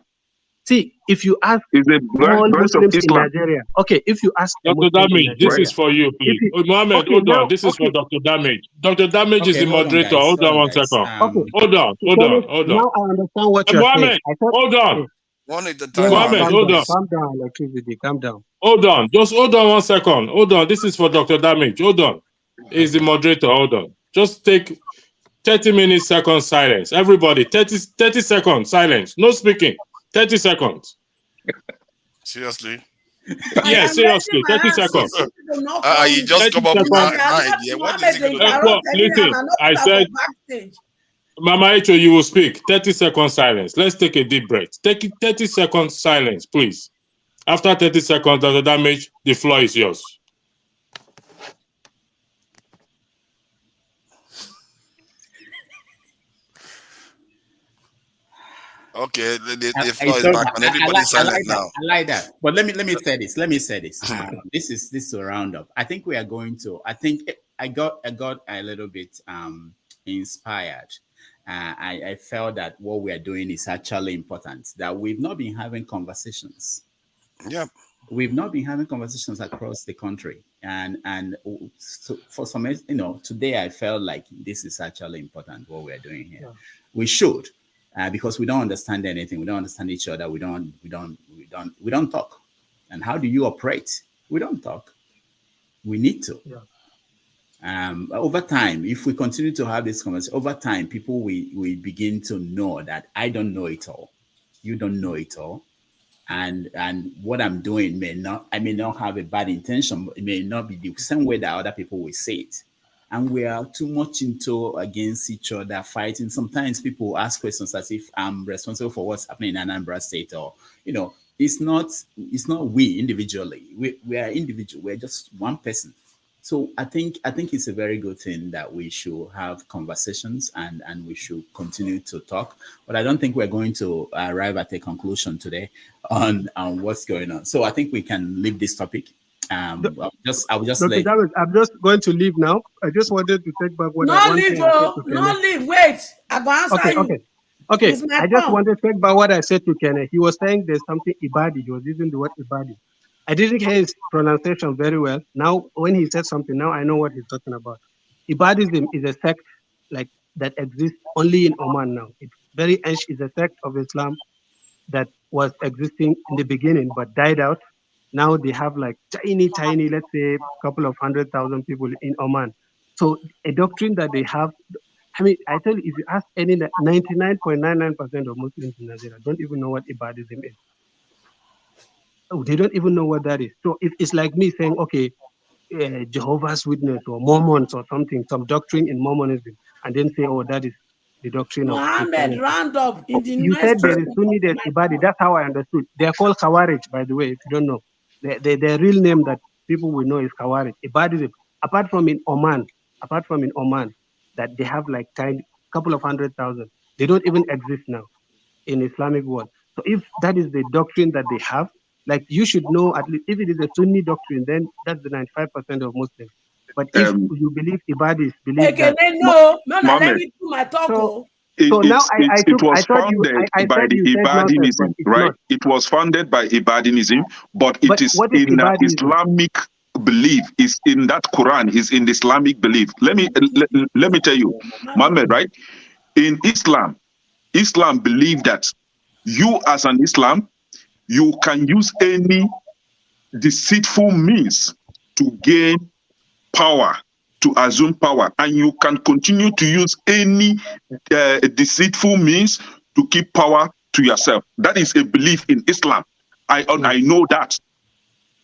N: See, if you ask
A: all
N: Muslims in Nigeria, okay, if you ask
R: Dr. Damage, this is for you, please. Mohammed, hold on. This is for Dr. Damage. Dr. Damage is the moderator. Hold on one second. Hold on.
N: Now I understand what you're saying.
R: Hold on.
F: One at a time.
R: Mohammed, hold on.
N: Calm down, electricity. Calm down.
R: Hold on. Just hold on 1 second. Hold on. This is for Dr. Damage. Hold on. He's the moderator. Hold on. Just take 30 seconds silence. Everybody, 30 seconds silence. No speaking. 30 seconds.
F: Seriously?
R: Yeah, seriously. 30 seconds.
F: You just come up with an idea. What is it going to
R: do? Listen, I said, Mama Echo, you will speak. 30 seconds silence. Let's take a deep breath. Take 30 seconds silence, please. After 30 seconds, Dr. Damage, the floor is yours.
F: Okay, the floor is back and everybody's silent now.
E: I like that. But let me say this. This is a roundup. I think we are going to. I think I got a little bit inspired. I felt that what we are doing is actually important. That we've not been having conversations.
F: Yeah.
E: We've not been having conversations across the country, and so for some, today I felt like this is actually important. What we are doing here, we should. Because we don't understand anything, we don't understand each other, we don't talk. And how do you operate? We don't talk. We need to. Over time, if we continue to have this conversation, over time, people we begin to know that I don't know it all, you don't know it all, and what I'm doing I may not have a bad intention, but it may not be the same way that other people will say it. And we are too much against each other, fighting. Sometimes people ask questions as if I'm responsible for what's happening in Anambra State, or it's not we individually. We are individual. We're just one person. So I think it's a very good thing that we should have conversations and we should continue to talk. But I don't think we're going to arrive at a conclusion today on what's going on. So I think we can leave this topic. I will just
I: Dr. David, I'm just going to leave now. I just wanted to take back what I wanted.
W: No leave. Wait. I'm going to answer you.
I: Okay. I just wanted to take back what I said to Kenneth. He was saying there's something Ibadi. He was using the word Ibadi. I didn't hear his pronunciation very well. Now, when he said something, now I know what he's talking about. Ibadism is a sect that exists only in Oman now. It's very ancient. It's a sect of Islam that was existing in the beginning but died out. Now they have tiny, let's say a couple of 100,000 people in Oman. So a doctrine that they have, I tell you, if you ask any 99.99% of Muslims in Nigeria don't even know what Ibadism is. Oh, they don't even know what that is. So it's like me saying, okay, Jehovah's Witness or Mormons or something, some doctrine in Mormonism, and then say, oh, that is the doctrine of
W: Muhammad Roundup in the
I: You said there is Sunni, there's Ibadi. That's how I understood. They're called Khawarij, by the way, if you don't know. The real name that people will know is Khawarij. Ibadism, apart from in Oman, that they have tiny couple of 100,000. They don't even exist now in Islamic world. So if that is the doctrine that they have, you should know, at least if it is a Sunni doctrine, then that's the 95% of Muslims. But if you believe Ibadis believe that,
W: let me do my talk.
A: It was founded by the Ibadinism, right? It was founded by Ibadinism, but it is in Islamic belief. Is in that Quran. Is in the Islamic belief. Let me tell you, Muhammad, right? In Islam believe that you as an Islam, you can use any deceitful means to gain power, to assume power, and you can continue to use any deceitful means to keep power to yourself. That is a belief in Islam. I know that.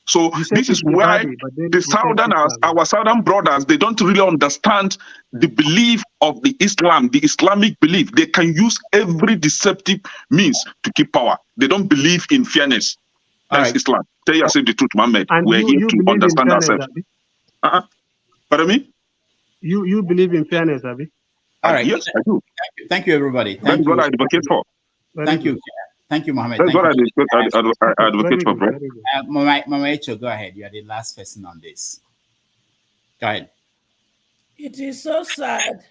A: So this is why our southern brothers, they don't really understand the belief of the Islamic belief. They can use every deceptive means to keep power. They don't believe in fairness. That's Islam. Tell yourself the truth, Muhammad. We're here to understand ourselves. Pardon me?
I: You believe in fairness, Abi?
E: All right.
A: Yes, I do.
E: Thank you, everybody.
A: That's what I advocate for.
E: Thank you. Thank you, Mohammed.
A: That's what I advocate for, bro.
E: Mama Echo, go ahead. You are the last person on this. Go ahead.
W: It is so sad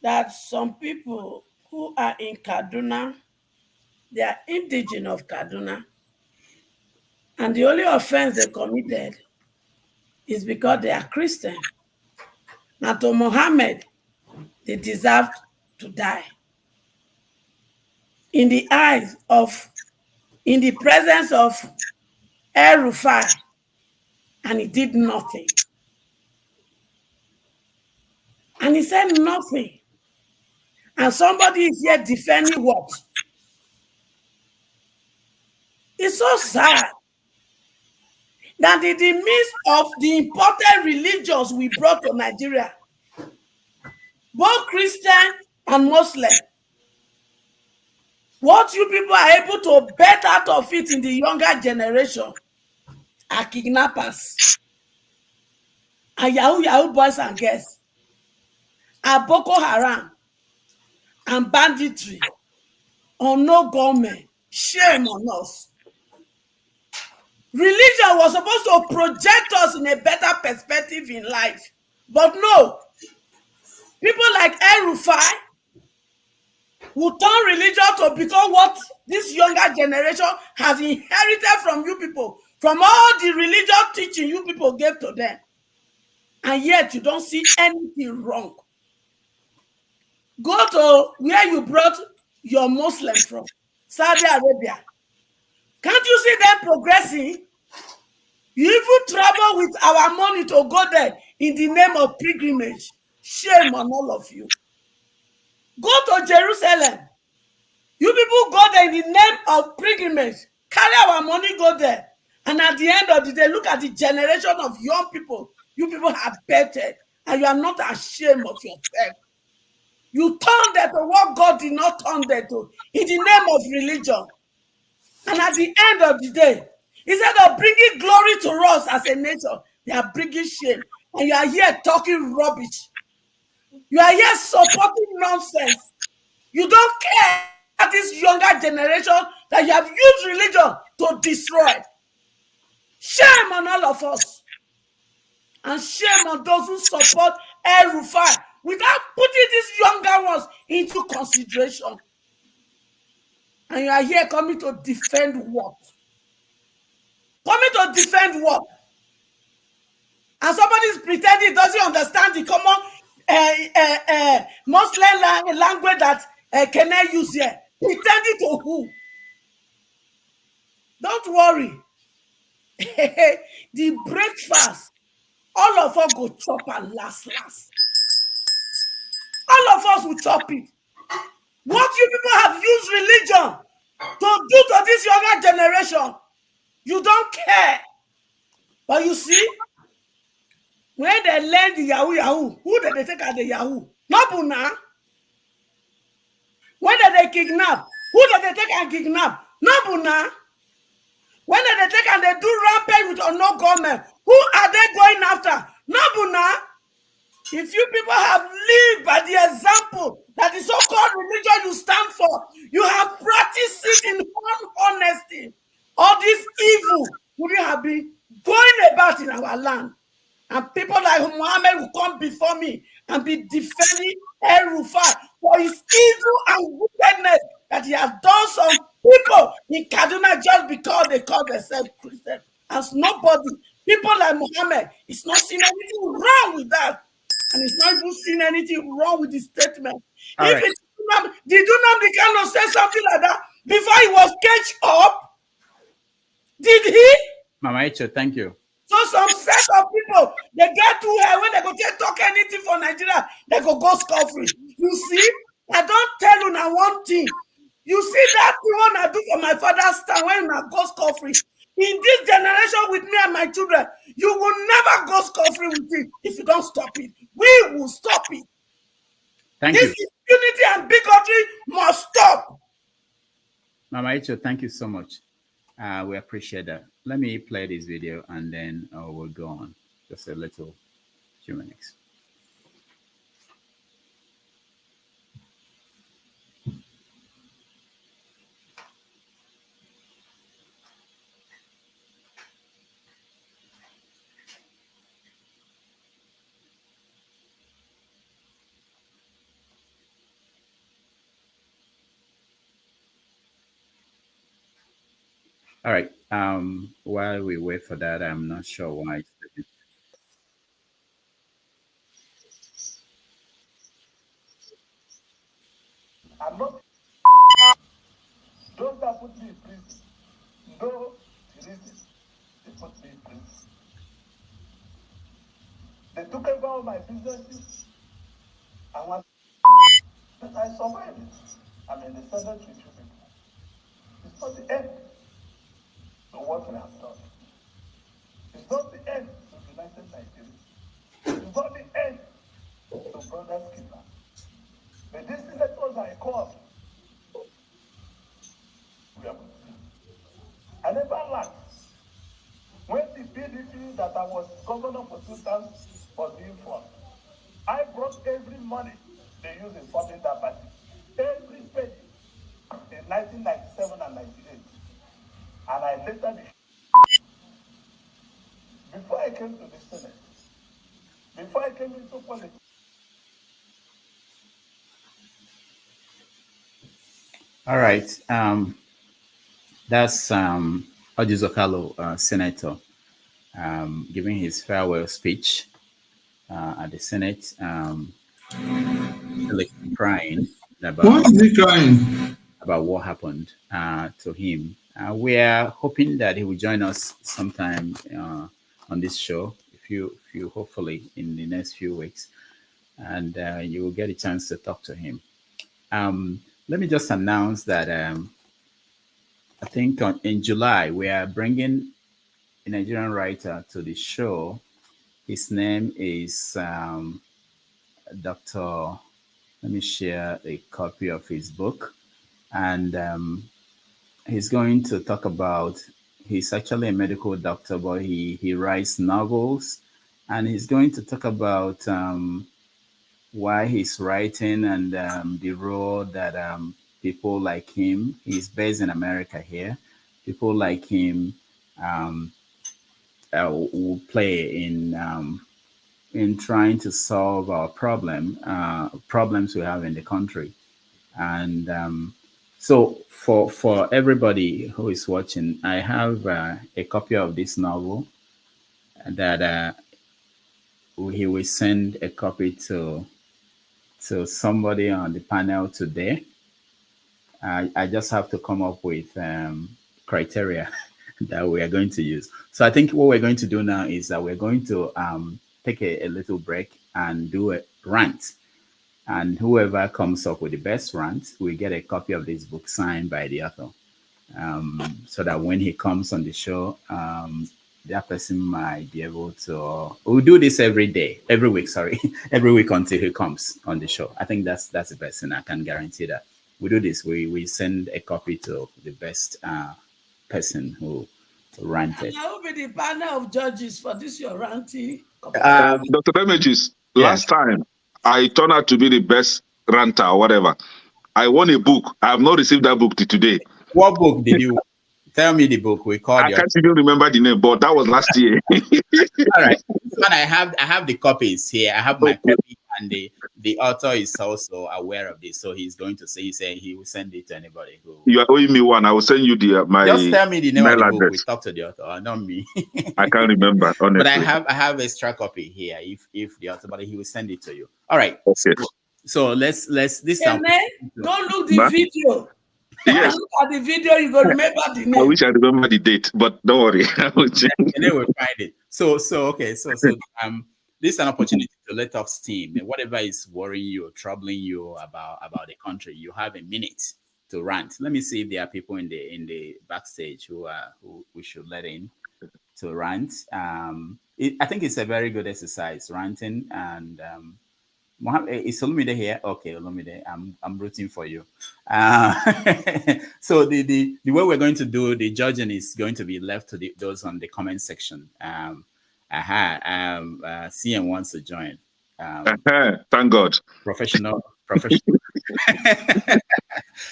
W: that some people who are in Kaduna, they are indigenous of Kaduna, and the only offense they committed is because they are Christian. Now to Muhammad, they deserved to die. In the presence of Rufai, and he did nothing. And he said nothing. And somebody is here defending what? It's so sad that in the midst of the important religions we brought to Nigeria, both Christian and Muslim, What you people are able to bet out of it in the younger generation are kidnappers, and Yahoo boys and girls, are Boko Haram, and banditry, or no government. Shame on us. Religion was supposed to project us in a better perspective in life. But no, people like Rufai will turn religion to become what this younger generation has inherited from you people, from all the religious teaching you people gave to them. And yet you don't see anything wrong. Go to where you brought your Muslim from, Saudi Arabia. Can't you see them progressing? You even travel with our money to go there in the name of pilgrimage. Shame on all of you. Go to Jerusalem. You people go there in the name of pilgrimage. Carry our money, go there. And at the end of the day, look at the generation of young people you people have bettered, and you are not ashamed of yourself. You turn them to what God did not turn them to in the name of religion. And at the end of the day, instead of bringing glory to us as a nation, they are bringing shame. And you are here talking rubbish. You are here supporting nonsense. You don't care about this younger generation that you have used religion to destroy. Shame on all of us. And shame on those who support Rufai without putting these younger ones into consideration. And you are here coming to defend what? Coming to defend what? And somebody is pretending doesn't understand the common Muslim language that Kene use here. Pretending to who? Don't worry. The breakfast, all of us go chop and last. All of us will chop it. What you people have used religion to do to this younger generation, you don't care. But you see, when they learn the Yahoo, who did they take at the Yahoo? Not Buna. When did they kidnap? Who did they take and kidnap? Not Buna. When did they take and they do rampage with no government? Who are they going after? Not Buna. If you people have lived by the example that the so-called religion you stand for, you have practiced it in honesty, all this evil wouldn't have been going about in our land. And people like Muhammad will come before me and be defending Rufai for his evil and wickedness that he has done some people in Kaduna just because they call themselves Christian. As nobody, people like Muhammad, it's not seen anything wrong with that. And it's not even seen anything wrong with the statement.
E: All
W: If
E: right.
W: it's did you know the kind of say something like that before he was caged up? Did he?
E: Mama Echo, thank you.
W: So some set of people, they get to here when they go talk anything for Nigeria, they go scot-free. You see, I don't tell you now one thing. You see that thing I do for my father's time when I go scot-free. In this generation with me and my children, you will never go scot-free with it if you don't stop it. We will stop it.
E: Thank
W: This
E: you.
W: impunity and bigotry must stop.
E: Mama Echo, thank you so much. We appreciate that. Let me play this video and then we'll go on. Just a few minutes. All right. While we wait for that, I'm not sure why it's taking.
S: I'm not. Those that put me in prison know the reason they put me in prison. They took over all my businesses, and when I survived it, I'm in the Senate with you people. It's not the end to what we have done. It's not the end to United Nigeria. It's not the end to Brothers Keeper. But these senators I call, PDP that I was governor for 2 terms was being fraud. I brought every money they used in funding that party. Every penny in 1997 and 98. And I later, before I came to the Senate, before I came into politics.
E: All right. That's Ojizo Kalu, Senator, giving his farewell speech at the Senate, crying about
P: Why is he crying?
E: what happened to him. We are hoping that he will join us sometime on this show, if you hopefully in the next few weeks, and you will get a chance to talk to him. Let me just announce that I think in July we are bringing a Nigerian writer to the show. His name is Dr. Let me share a copy of his book. And he's going to talk about, he's actually a medical doctor, but he writes novels. And he's going to talk about why he's writing and the role that people like him, he's based in America here, people like him will play in trying to solve our problems we have in the country. And so for everybody who is watching, I have a copy of this novel that he will send a copy to somebody on the panel today. I just have to come up with criteria that we are going to use. So I think what we're going to do now is that we're going to take a little break and do a rant. And whoever comes up with the best rant will get a copy of this book signed by the author. So that when he comes on the show, that person might be able to. We'll do this every week, every week until he comes on the show. I think that's the best, and I can guarantee that we do this. We send a copy to the best person who ranted.
W: And I will be the panel of judges for this your ranting.
A: Dr. Damages, last time I turned out to be the best ranter or whatever. I won a book. I have not received that book till today.
E: What book did you? Tell me the book. We called.
A: I can't even remember the name, but that was last year.
E: All right, but I have the copies here. I have my copy, and the author is also aware of this, so he's going to say he will send it to anybody who.
A: You are owing me one. I will send you the my.
E: Just tell me the name of the book.
A: Address.
E: We talk to the author, not me.
A: I can't remember honestly.
E: But I have a extra copy here. If the author, but he will send it to you. All right.
A: Okay.
E: So let's this time.
W: Don't look the video.
A: Yes.
W: Look at the video, you go remember the name.
A: I wish I remember the date, but don't worry.
E: And then we'll find it. So this is an opportunity to let off steam. Whatever is worrying you or troubling you about the country, you have a minute to rant. Let me see if there are people in the backstage who we should let in to rant. I think it's a very good exercise, ranting. And is Olumide here? Okay, Olumide, I'm rooting for you. So the way we're going to do the judging is going to be left to those on the comment section. CM wants to join.
A: Thank God.
E: Professional.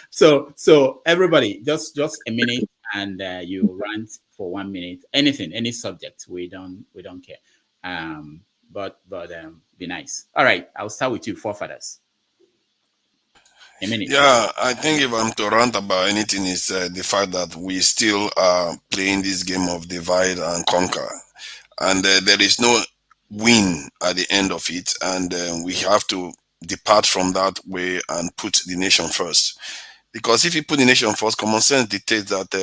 E: So everybody, just a minute, and you rant for 1 minute. Anything, any subject. We don't care. But be nice. All right, I'll start with you, forefathers. A minute.
F: Yeah, I think if I'm to rant about anything, is the fact that we still are playing this game of divide and conquer, and there is no win at the end of it, and we have to depart from that way and put the nation first. Because if you put the nation first, common sense dictates that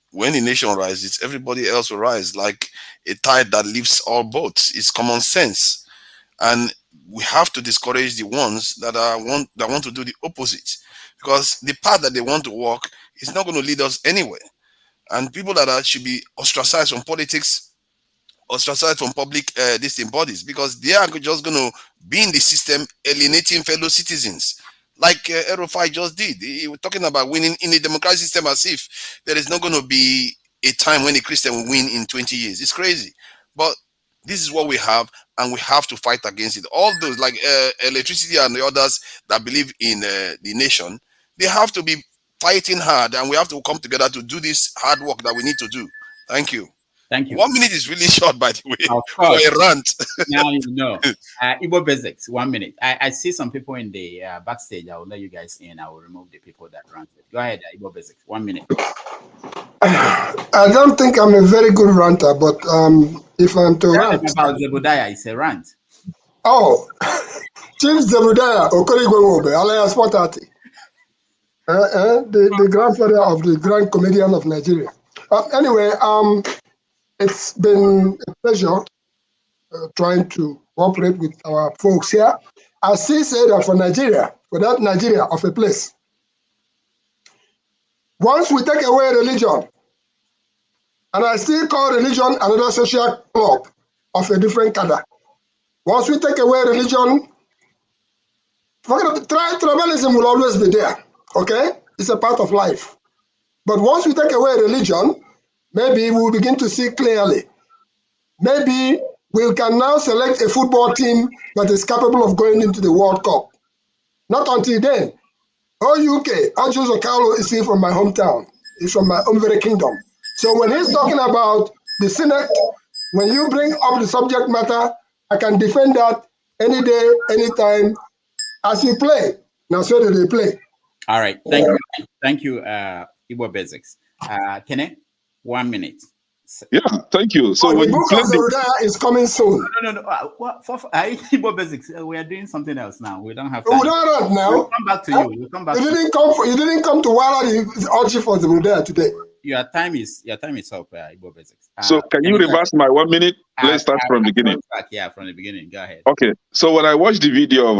F: when the nation rises, everybody else will rise, like a tide that lifts all boats. It's common sense, and we have to discourage the ones that want to do the opposite, because the path that they want to walk is not going to lead us anywhere. And people that should be ostracized from politics, ostracized from public bodies, because they are just going to be in the system, alienating fellow citizens, like Rufai just did. He was talking about winning in a democratic system, as if there is not going to be a time when a Christian will win in 20 years. It's crazy. But this is what we have, and we have to fight against it. All those like electricity and the others that believe in the nation, they have to be fighting hard, and we have to come together to do this hard work that we need to do. Thank you.
E: Thank you.
F: 1 minute is really short, by the way,
E: Of
F: for
E: course.
F: a rant.
E: Now you know. Igbo Basics, 1 minute. I see some people in the backstage. I will let you guys in. I will remove the people that ranted. Go ahead, Igbo Basics, 1 minute.
G: I don't think I'm a very good ranter, but if I'm to rant.
E: About Zebediah, it's a rant.
G: Oh, Chief Zebediah Okorigwe alias Potati, the grandfather of the grand comedian of Nigeria. Anyway, it's been a pleasure trying to cooperate with our folks here. I still say that for Nigeria, for that Nigeria of a place, once we take away religion, and I still call religion another social club of a different cadre. Once we take away religion, tribalism will always be there, okay? It's a part of life. But once we take away religion, maybe we'll begin to see clearly. Maybe we can now select a football team that is capable of going into the World Cup. Not until then. UK, Ojuzo Kalu is here from my hometown. He's from my own very kingdom. So when he's talking about the Senate, when you bring up the subject matter, I can defend that any day, anytime, as you play. Now, so do they play.
E: All right. Thank you. Thank you, Igbo Basics. Kene, 1 minute.
A: Yeah, thank you. So when
G: the book of Zebediah is coming soon.
E: No. Igbo Basics, we are doing something else now. We don't have
G: time. We don't now.
E: We'll come back to you. We'll come back.
G: You didn't come to Wala the orgy for Zebediah today.
E: Your time is up, Igbo Basics.
A: So can you reverse my 1 minute? Let's start from the beginning.
E: Yeah, from the beginning. Go ahead.
A: Okay. So when I watched the video of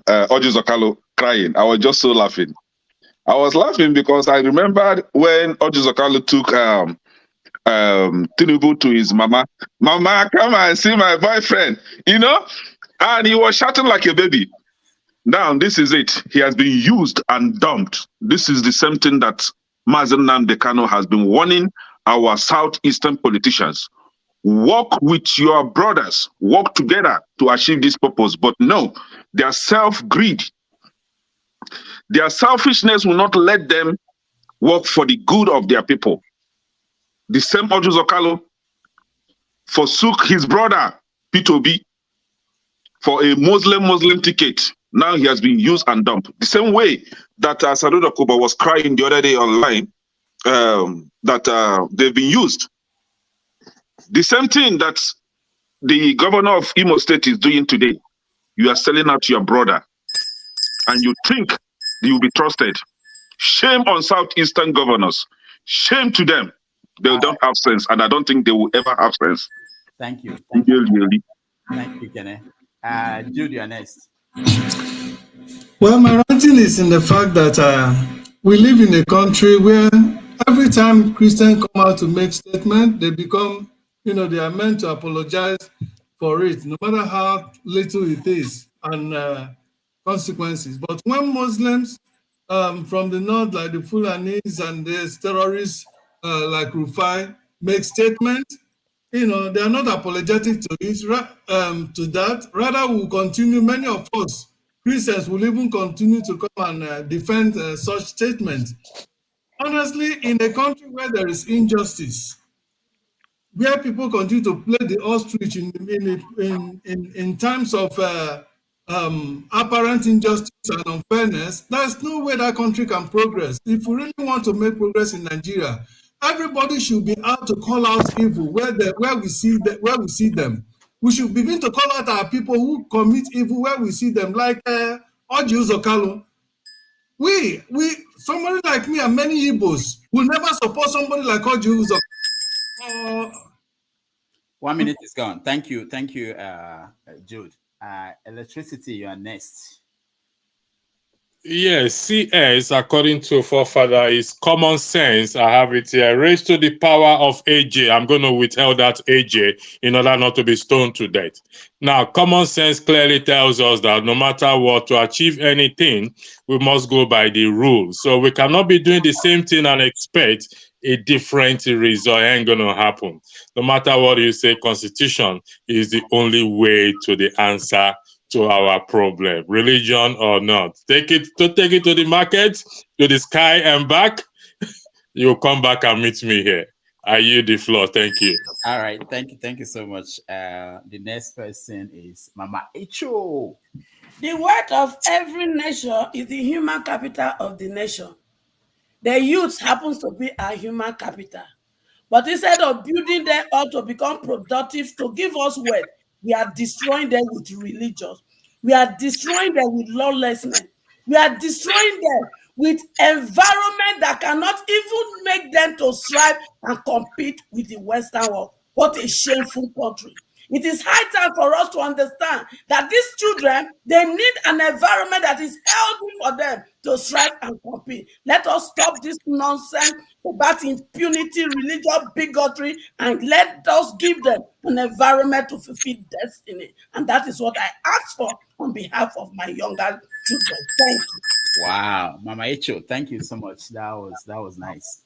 A: Ojuzo Kalu crying, I was just so laughing. I was laughing because I remembered when Ojuzo Kalu took Tinubu to his mama. Mama, come and see my boyfriend, and he was shouting like a baby. Now, this is it. He has been used and dumped. This is the same thing that Mazen Nnamdi Kanu has been warning our southeastern politicians. Work with your brothers. Work together to achieve this purpose. But no, their self-greed, their selfishness will not let them work for the good of their people. The same Ojuzo Kalu forsook his brother, P2B, for a Muslim ticket. Now he has been used and dumped. The same way that Saduda Kuba was crying the other day online, that they've been used. The same thing that the governor of Imo State is doing today. You are selling out your brother, and you think you will be trusted. Shame on southeastern governors. Shame to them. They don't have sense, and I don't think they will ever have sense.
E: Thank you.
A: Thank you,
E: Kene. Jude, you're next.
P: Well, my ranting is in the fact that we live in a country where every time Christians come out to make statements, they become, they are meant to apologize for it, no matter how little it is, and consequences. But when Muslims from the north, like the Fulanis and the terrorists like Rufai, make statements, they are not apologetic to it, to that. Rather, we'll continue, many of us, Christians will even continue to come and defend such statements. Honestly, in a country where there is injustice, where people continue to play the ostrich in terms of apparent injustice and unfairness, there's no way that country can progress. If we really want to make progress in Nigeria, everybody should be out to call out evil where we see them. We should begin to call out our people who commit evil where we see them, like Ojuzo Kalu. Somebody like me and many Igbos will never support somebody like Ojuzo.
E: 1 minute is gone. Thank you, Jude. Electricity, you are next.
R: Yes, CS, according to forefather, is common sense. I have it here. Raised to the power of AJ. I'm going to withhold that AJ in order not to be stoned to death. Now, common sense clearly tells us that no matter what, to achieve anything, we must go by the rules. So we cannot be doing the same thing and expect a different result. It ain't gonna happen. No matter what you say, Constitution is the only way to the answer to our problem, religion or not. Take it to the market, to the sky and back. You'll come back and meet me here. I yield the floor. Thank you.
E: All right, thank you so much. The next person is Mama Echo.
W: The wealth of every nation is the human capital of the nation. The youth happens to be our human capital. But instead of building them up to become productive, to give us wealth, we are destroying them with religion. We are destroying them with lawlessness. We are destroying them with environment that cannot even make them to strive and compete with the Western world. What a shameful country. It is high time for us to understand that these children, they need an environment that is healthy for them to strive and compete. Let us stop this nonsense about impunity, religious bigotry, and let us give them an environment to fulfill destiny. And that is what I ask for on behalf of my younger children. Thank you.
E: Wow, Mama Echo, thank you so much. That was nice.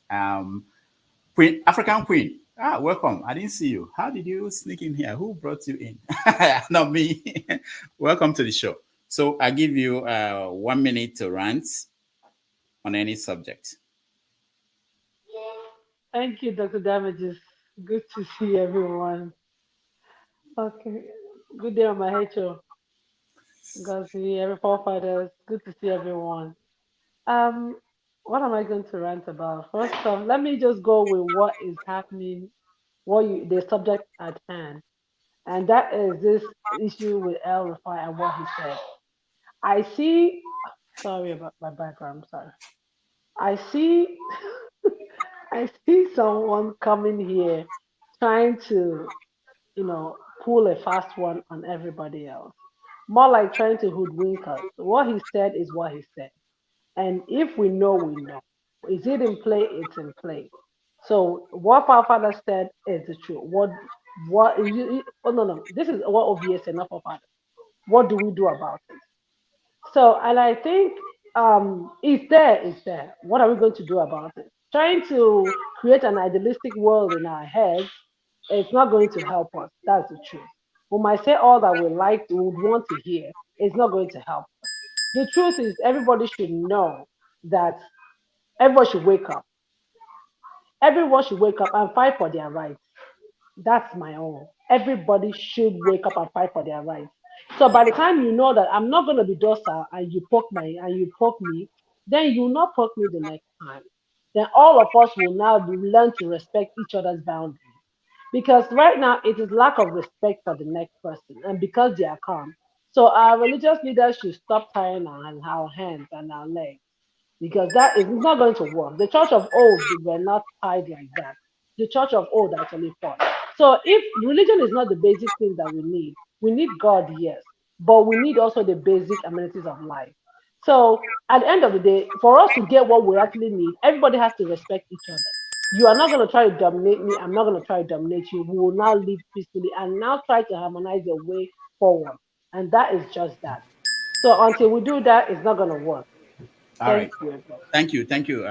E: Queen, African Queen. Welcome. I didn't see you. How did you sneak in here? Who brought you in? Not me. Welcome to the show. So I give you 1 minute to rant on any subject.
H: Thank you, Dr. Damages. Good to see everyone. Okay. Good day on my HO. God see every forefathers. Good to see everyone. What am I going to rant about? First off, let me just go with what is happening, the subject at hand. And that is this issue with El Rufai and what he said. I see, sorry about my background, sorry. I see I see someone coming here trying to, pull a fast one on everybody else. More like trying to hoodwink us. What he said is what he said. And if we know, we know. Is it in play? It's in play. So what our father said is the truth. Oh no, this is what obvious enough of us. What do we do about it? So, and I think it's there, it's there. What are we going to do about it? Trying to create an idealistic world in our heads, it's not going to help us. That's the truth. We might say all that we would want to hear. It's not going to help us. The truth is, everybody should know that everyone should wake up. Everyone should wake up and fight for their rights. That's my own. Everybody should wake up and fight for their rights. So by the time you know that I'm not going to be docile and you poke me, then you will not poke me the next time. Then all of us will now learn to respect each other's boundaries. Because right now it is lack of respect for the next person, and because they are calm. So our religious leaders should stop tying our hands and our legs, because that is not going to work. The church of old, they were not tied like that. The church of old actually fought. So if religion is not the basic thing that we need God, yes, but we need also the basic amenities of life. So at the end of the day, for us to get what we actually need, everybody has to respect each other. You are not going to try to dominate me. I'm not going to try to dominate you. We will now live peacefully and now try to harmonize the way forward. And that is just that. So until we do that, it's not going to work.
E: All right.
H: Thank
E: you. Thank you,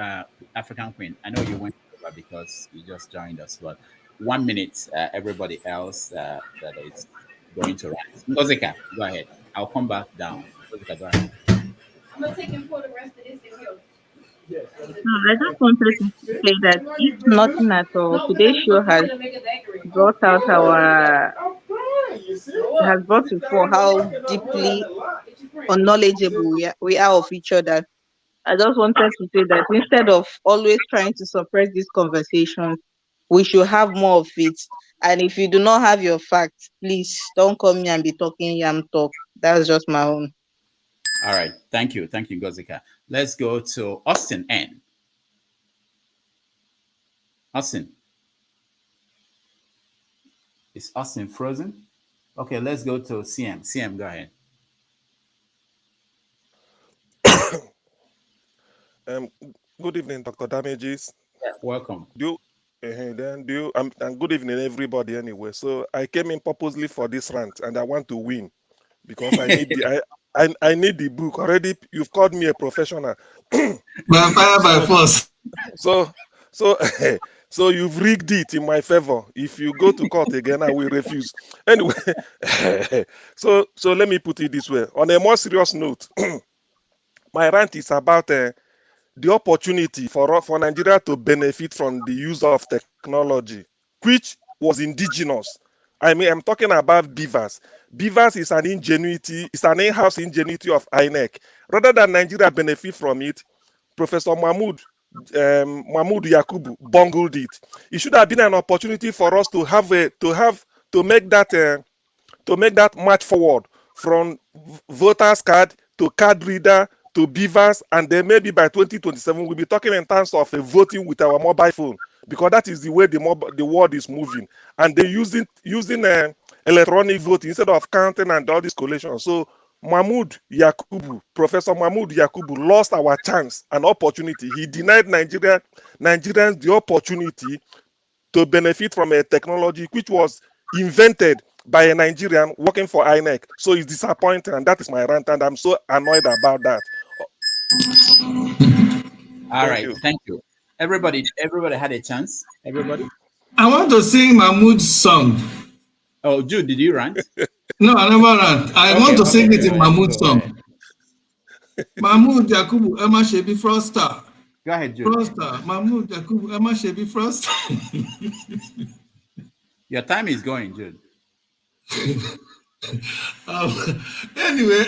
E: African Queen. I know you went over because you just joined us, but 1 minute, everybody else that is going to rise. Ngozika, go ahead. I'll come back down. Ngozika, go ahead.
T: I'm going to take him for the rest of this video.
D: No, I just wanted to say that if nothing at all, today's show has brought out has brought to fore how deeply unknowledgeable we are of each other. I just wanted to say that instead of always trying to suppress these conversations, we should have more of it. And if you do not have your facts, please don't come here and be talking yam talk. That's just my own.
E: All right. Thank you, Ngozika. Let's go to Austin N. Austin. Is Austin frozen? Okay, let's go to CM. CM, go ahead.
V: Good evening, Dr. Damages.
E: Welcome.
V: And good evening, everybody. Anyway, so I came in purposely for this rant, and I want to win because I need I need the book already. You've called me a professional.
P: By fire by force.
V: So So, so you've rigged it in my favor. If you go to court again, I will refuse. Anyway, so let me put it this way. On a more serious note, my rant is about the opportunity for Nigeria to benefit from the use of technology, which was indigenous. I mean, I'm talking about beavers. Beavers is an ingenuity, it's an in-house ingenuity of INEC. Rather than Nigeria benefit from it, Professor Mahmoud Yakubu bungled it. It should have been an opportunity for us to make that march forward from voters card to card reader to beavers, and then maybe by 2027 we'll be talking in terms of voting with our mobile phone, because that is the way the world is moving, and they using electronic voting instead of counting and all this collation. So Professor Mahmoud Yakubu lost our chance and opportunity. He denied Nigerians the opportunity to benefit from a technology which was invented by a Nigerian working for INEC. So it's disappointing, and that is my rant, and I'm so annoyed about that.
E: All right, thank you. Everybody had a chance. Everybody.
P: I want to sing Mahmoud's song.
E: Oh, Jude, did you rant?
P: No, I never rant. I want to sing it in Mahmoud's song. Mahmoud Yakubu Emma Shebi Froster.
E: Go ahead, Jude.
P: Froster. Mahmoud Yakubu Emma Shebi Froster.
E: Your time is going, Jude.
P: Anyway,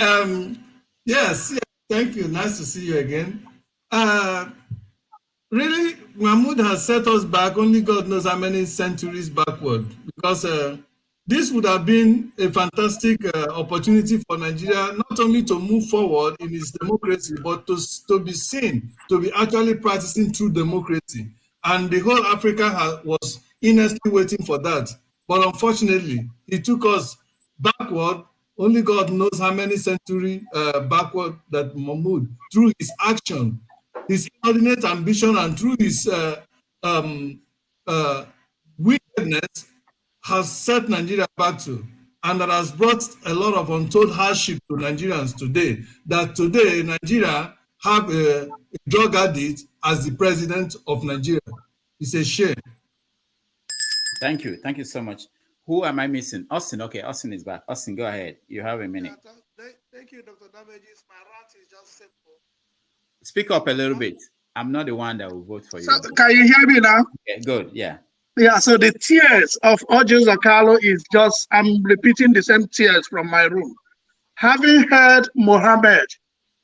P: yes, thank you. Nice to see you again. Really, Mahmoud has set us back only God knows how many centuries backward, because this would have been a fantastic opportunity for Nigeria, not only to move forward in its democracy, but to be seen, to be actually practicing true democracy. And the whole Africa was earnestly waiting for that. But unfortunately, it took us backward, only God knows how many centuries backward, that Mahmoud, through his action, his inordinate ambition, and through his wickedness, has set Nigeria back to, and that has brought a lot of untold hardship to Nigerians today. That today Nigeria have a drug addict as the president of Nigeria. It's a shame.
E: Thank you so much. Who am I missing? Austin. Okay, Austin is back. Austin, go ahead. You have a minute.
B: Thank you, Dr. Damages. My rant is just simple.
E: Speak up a little bit. I'm not the one that will vote for you.
B: So, can you hear me now?
E: Okay, good. Yeah.
B: Yeah, so the tears of Ojus Kalu is just, I'm repeating the same tears from my room. Having heard Mohammed,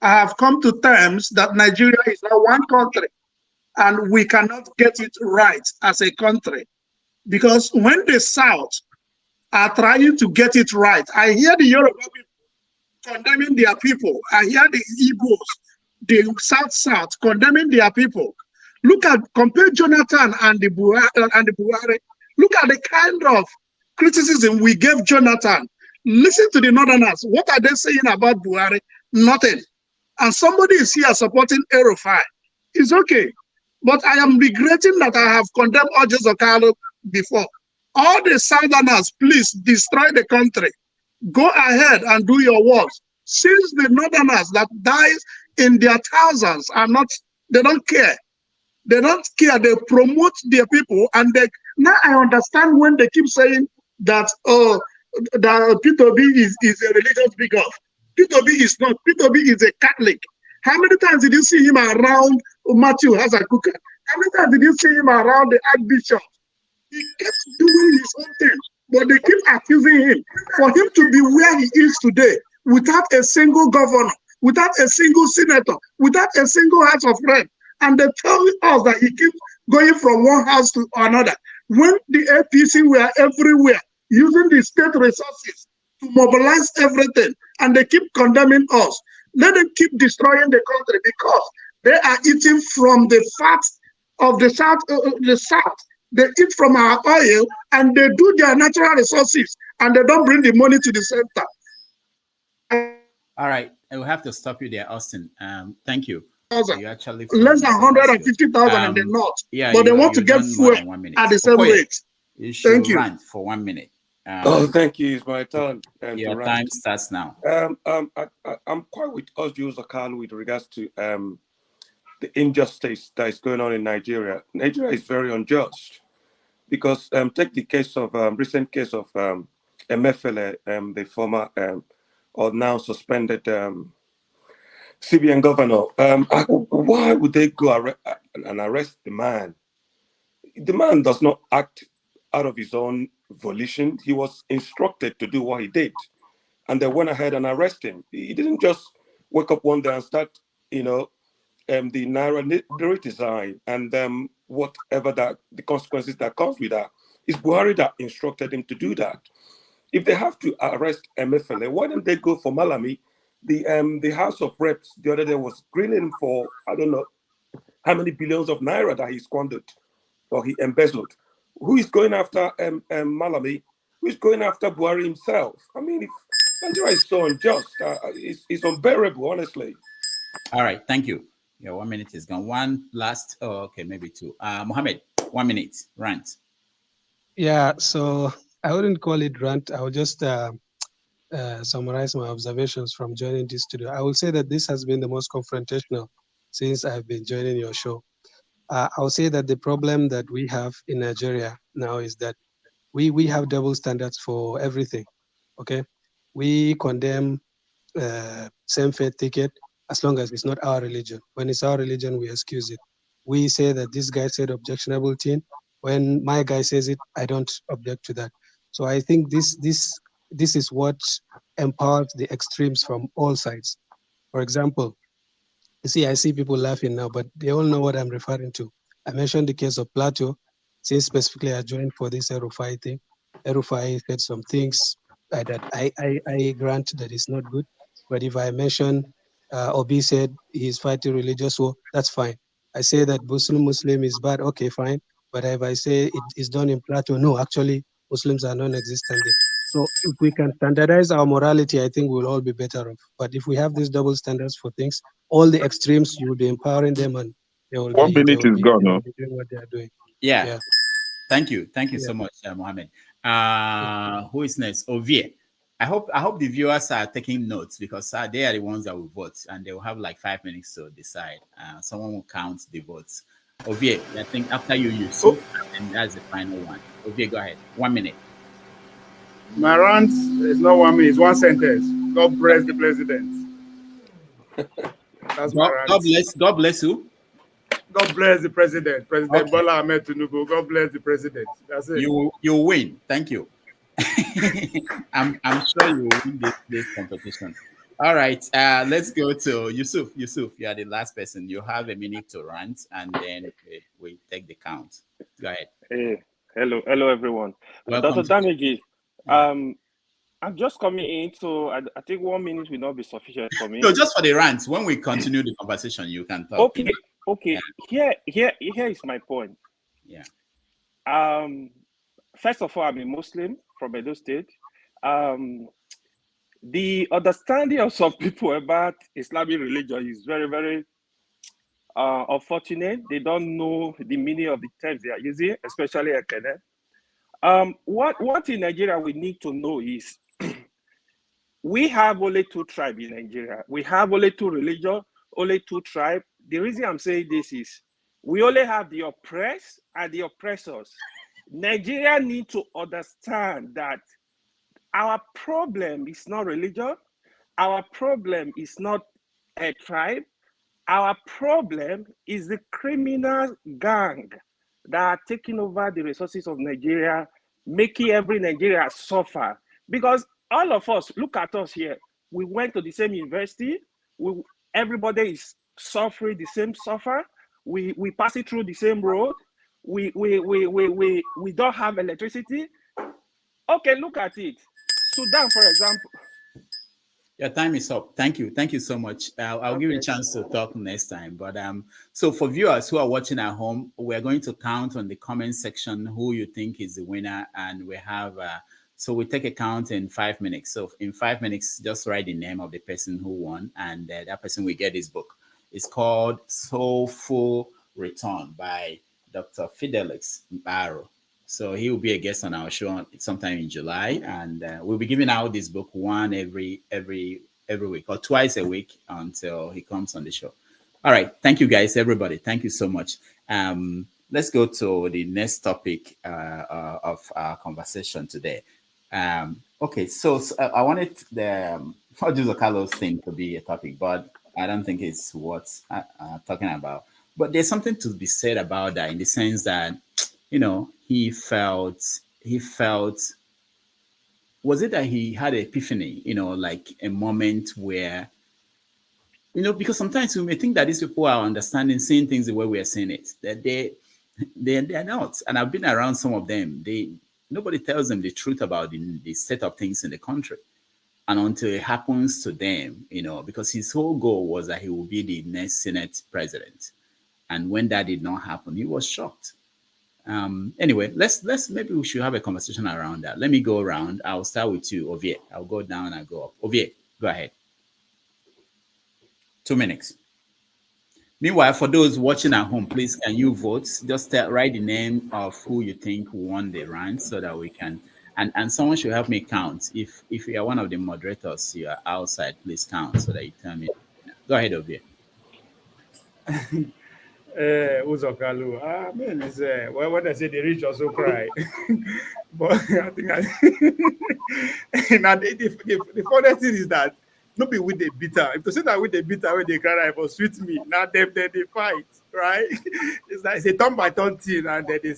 B: I have come to terms that Nigeria is now one country, and we cannot get it right as a country. Because when the South are trying to get it right, I hear the Yoruba people condemning their people. I hear the Igbos, the South condemning their people. Compare Jonathan and the Buhari. Look at the kind of criticism we gave Jonathan. Listen to the Northerners. What are they saying about Buhari? Nothing. And somebody is here supporting Rufai. It's okay. But I am regretting that I have condemned Ojus Kalu before. All the Southerners, please destroy the country. Go ahead and do your works. Since the Northerners that dies in their thousands they don't care. They don't care. They promote their people, and now I understand when they keep saying that that P2B is a religious bigot. P2B is not. P2B is a Catholic. How many times did you see him around Matthew Hazakuka? How many times did you see him around the Archbishop? He kept doing his own thing, but they keep accusing him. For him to be where he is today, without a single governor, without a single senator, without a single House of Reps, and they tell us that he keeps going from one house to another. When the APC were everywhere, using the state resources to mobilize everything, and they keep condemning us. Let them keep destroying the country, because they are eating from the fat of the South. They eat from our oil, and they do their natural resources, and they don't bring the money to the center.
E: All right, I will have to stop you there, Austin. Thank you.
B: You actually less than 150,000 in the north, but they want to get fuel at the same rate.
E: Thank you. Rant for 1 minute.
J: Thank you. It's my turn.
E: Your time starts now.
J: I'm quite with Ojus Kalu with regards to the injustice that is going on in Nigeria. Nigeria is very unjust because take the case of recent case of Emefile, the former or now suspended CBN governor. Why would they go and arrest the man? The man does not act out of his own volition. He was instructed to do what he did, and they went ahead and arrested him. He didn't just wake up one day and start, the Naira redesign and whatever that the consequences that comes with that. It's Buhari that instructed him to do that. If they have to arrest Emefile, why don't they go for Malami? The House of Reps the other day was grilling him for I don't know how many billions of naira that he squandered or he embezzled. Who is going after Malami? Who is going after Buhari himself? I mean, if Nigeria is so unjust, it's unbearable, honestly.
E: All right, thank you. Yeah, 1 minute is gone. One last, okay, maybe two. Mohammed, 1 minute, rant.
I: Yeah, so I wouldn't call it rant. I would just summarize my observations from joining this studio. I will say that this has been the most confrontational since I've been joining your show. I will say that the problem that we have in Nigeria now is that we have double standards for everything. Okay, we condemn same-faith ticket as long as it's not our religion. When it's our religion, we excuse it. We say that this guy said objectionable thing. When my guy says it, I don't object to that. So I think this is what empowers the extremes from all sides. For example, you see, I see people laughing now, but they all know what I'm referring to. I mentioned the case of Plateau, since specifically I joined for this Rufai thing. Rufai said some things that I grant that is not good. But if I mention Obi said he's fighting religious war, that's fine. I say that Muslim is bad, okay, fine. But if I say it is done in Plateau, no, actually, Muslims are non-existent there. So if we can standardize our morality, I think we'll all be better off. But if we have these double standards for things, all the extremes, you will be empowering them and they will be
A: Minute is gone, no?
I: doing what they are doing.
E: Yeah. Thank you so much, Mohammed. Who is next? Ovie. I hope the viewers are taking notes because they are the ones that will vote and they will have like 5 minutes to decide. Someone will count the votes. Ovie, I think after you and that's the final one. Ovie, go ahead. 1 minute.
K: My rant is not 1 minute, it's one sentence. God bless the president. That's my rant.
E: God bless who?
K: God bless the president. President Bola Ahmed Tinubu. God bless the president. That's it.
E: You win. Thank you. I'm sure you will win this competition. All right. Let's go to Yusuf. Yusuf, you are the last person. You have a minute to rant, and then we take the count. Go ahead.
M: Hey, hello everyone.
E: Welcome
M: Dr. Damage, I'm just coming in, so I think 1 minute will not be sufficient for me.
E: No, just for the rant. When we continue the conversation, you can talk.
M: Okay. Yeah. Here is my point.
E: Yeah.
M: First of all, I'm a Muslim from Edo State. The understanding of some people about Islamic religion is very, very unfortunate. They don't know the meaning of the terms they are using, especially Ekene. What in Nigeria we need to know is we have only two tribes in Nigeria. We have only two religions, only two tribes. The reason I'm saying this is we only have the oppressed and the oppressors. Nigeria need to understand that our problem is not religion. Our problem is not a tribe. Our problem is the criminal gang that are taking over the resources of Nigeria, making every Nigeria suffer. Because all of us, look at us here. We went to the same university. Everybody is suffering the same suffer. We pass it through the same road. We don't have electricity. Okay, look at it. Sudan, for example.
E: Your time is up. Thank you so much. I'll give you a chance to talk next time. But so for viewers who are watching at home, we're going to count on the comment section who you think is the winner, and we have so we take a count in 5 minutes. So in 5 minutes, just write the name of the person who won, and that person will get this book. It's called Soulful Return by Dr. Fidelix Barrow. So he will be a guest on our show sometime in July, and we'll be giving out this book one every week or twice a week until he comes on the show. All right. Thank you, guys, everybody. Thank you so much. Let's go to the next topic of our conversation today. Okay, so I wanted the Producer Carlos thing to be a topic, but I don't think it's worth talking about. But there's something to be said about that in the sense that, he felt, was it that he had an epiphany, like a moment where, because sometimes we may think that these people are understanding, seeing things the way we are seeing it, that they're not. And I've been around some of them. Nobody tells them the truth about the state of things in the country. And until it happens to them, because his whole goal was that he will be the next Senate president. And when that did not happen, he was shocked. Anyway, let's maybe we should have a conversation around that. Let me go around. I'll start with you, Ovie. I'll go down and go up. Ovie, go ahead. 2 minutes. Meanwhile, for those watching at home, please can you vote? Just write the name of who you think won the round so that we can. And someone should help me count. If you are one of the moderators, you are outside, please count so that you tell me. Go ahead, Ovie.
K: Uzo Kalu. I mean, it's well, when I say the rich also cry, but I think now the funny thing is that nobody with the bitter. If to say that with the bitter when they cry for sweet me, now they fight, right? It's like it's a turn by turn thing, and then they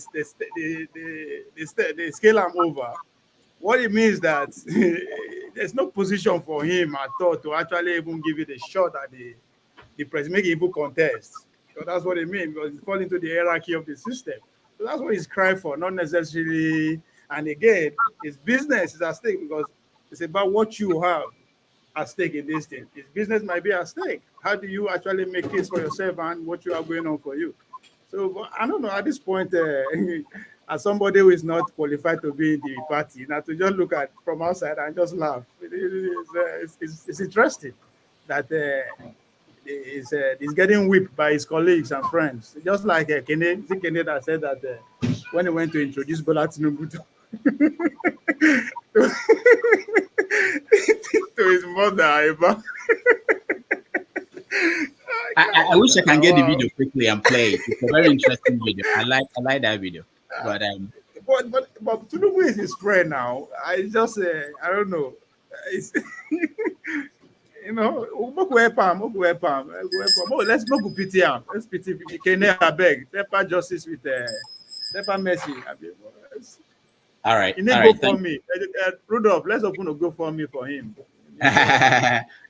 K: scale them over. What it means that there's no position for him at all to actually even give it a shot at the president, make it even contest. So that's what it means, because it's falling into the hierarchy of the system. So that's what he's crying for, not necessarily. And again, his business is at stake because it's about what you have at stake in this thing. His business might be at stake. How do you actually make case for yourself and what you have going on for you? So I don't know, at this point, as somebody who is not qualified to be in the party, now to just look at from outside and just laugh, it's interesting that he's getting whipped by his colleagues and friends. Just like Kene that said that when he went to introduce Bola Tinubu to his mother,
E: I wish I can get the video quickly and play it. It's a very interesting video. I like that video. But
K: Tinubu is his friend now. I just I don't know. It's let's go pity him. Let's pity Kenya beg. Leper justice with Leper mercy.
E: All right.
K: He need go for me. Rudolph, let's open a GoFundMe for him.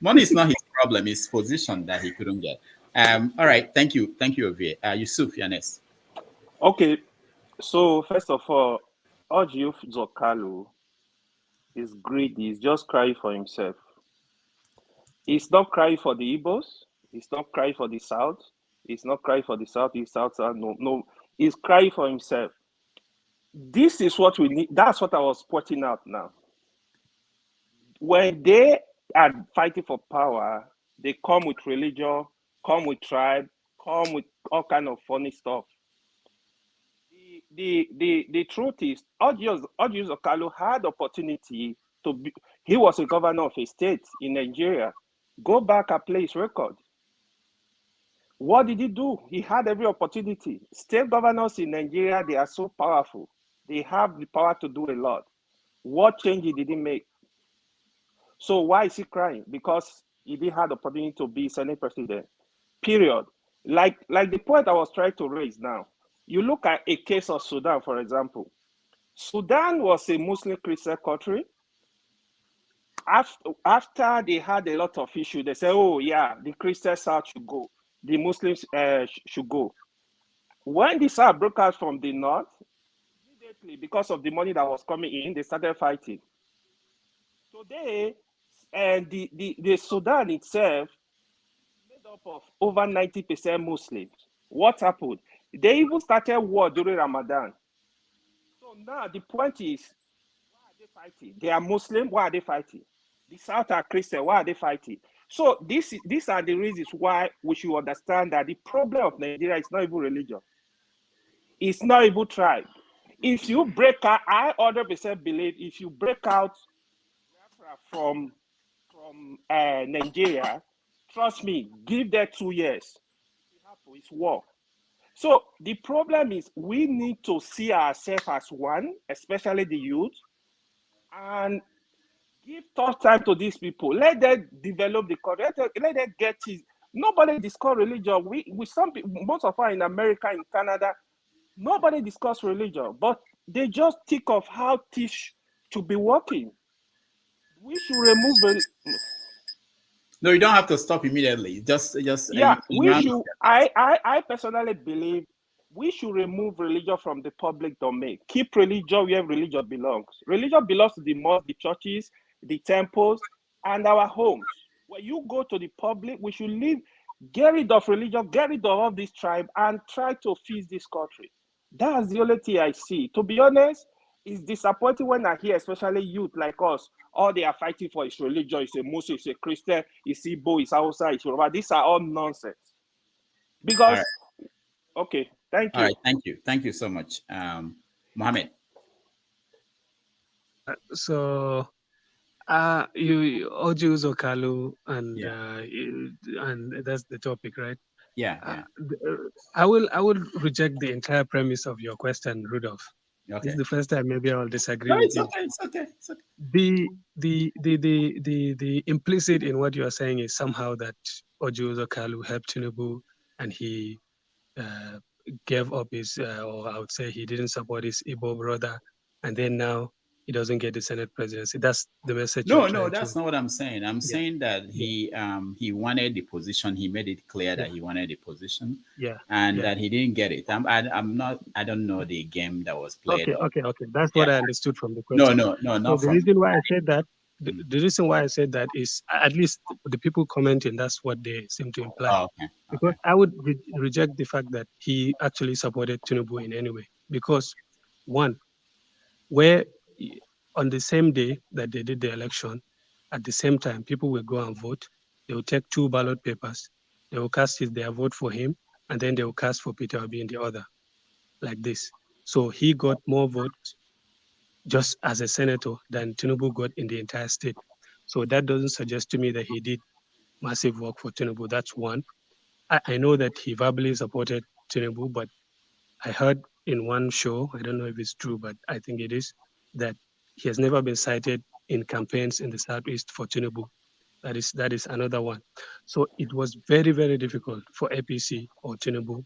E: Money is not his problem. It's position that he couldn't get. All right. Thank you, Ovie. Yusuf, you're next.
M: Okay. So first of all Zokalu is greedy. He's just crying for himself. He's not crying for the Igbos. He's not crying for the South. He's not crying for the Southeast, South. No. He's crying for himself. This is what we need. That's what I was pointing out now. When they are fighting for power, they come with religion, come with tribe, come with all kind of funny stuff. The truth is, Odious Okalu had opportunity to be. He was a governor of a state in Nigeria. Go back and play his record. What did he do? He had every opportunity. State governors in Nigeria, they are so powerful. They have the power to do a lot. What change did he make? So why is he crying? Because he didn't have the opportunity to be Senate president. Period. Like the point I was trying to raise now. You look at a case of Sudan, for example. Sudan was a Muslim Christian country. After they had a lot of issues, they say, oh yeah, the Christian South should go. The Muslims should go. When the South broke out from the North, immediately, because of the money that was coming in, they started fighting. Today, the Sudan itself is made up of over 90% Muslims. What happened? They even started war during Ramadan. So now the point is, why are they fighting? They are Muslim, why are they fighting? The South are Christian, why are they fighting? So these are the reasons why we should understand that the problem of Nigeria is not even religion. It's not even tribe. If you break out, I 100% believe if you break out from Nigeria, trust me, give that 2 years. it's war. So the problem is we need to see ourselves as one, especially the youth, and give tough time to these people. Let them develop the culture. Let them get it. Nobody discuss religion. We some people, most of us in America, in Canada, nobody discuss religion, but they just think of how teach to be working. We should remove.
E: No, you don't have to stop immediately. Just
M: Yeah, we
E: round
M: should.
E: up.
M: I personally believe we should remove religion from the public domain. Keep religion where religion belongs. Religion belongs to the mosques, the churches, the temples, and our homes. When you go to the public, we should leave, get rid of religion, get rid of all this tribe, and try to fix this country. That's the only thing I see. To be honest, it's disappointing when I hear, especially youth like us, all they are fighting for is religion, it's a Muslim, it's a Christian, it's Igbo, it's Hausa, it's Yoruba. These are all nonsense. Because, okay, thank you.
E: All right, thank you so much, Mohammed.
N: So, you Ojus or Kalu, and that's the topic, right?
E: Yeah.
N: I will reject the entire premise of your question, Rudolph.
E: Okay.
N: This is the first time maybe I will disagree
E: No,
N: with
E: it's
N: you.
E: okay. It's okay. It's okay.
N: The implicit in what you are saying is somehow that Ojo Kalu helped Tinubu and he gave up his, or I would say he didn't support his Igbo brother, and then now he doesn't get the Senate presidency. That's the message.
E: No, that's not what I'm saying. I'm saying that he wanted the position. He made it clear that he wanted the position. And that he didn't get it. I don't know the game that was played.
N: Okay. That's what I understood from the question.
E: No,
N: so the reason why I said that, the reason why I said that is, at least the people commenting, that's what they seem to imply.
E: Oh, okay.
N: Because I would reject the fact that he actually supported Tinubu in any way. Because one, where on the same day that they did the election, at the same time, people will go and vote. They will take 2 ballot papers. They will cast their vote for him, and then they will cast for Peter Obi in the other, like this. So he got more votes just as a senator than Tinubu got in the entire state. So that doesn't suggest to me that he did massive work for Tinubu. That's one. I know that he verbally supported Tinubu, but I heard in one show, I don't know if it's true, but I think it is, that he has never been cited in campaigns in the Southeast for Tinubu. That is another one. So it was very, very difficult for APC or Tinubu,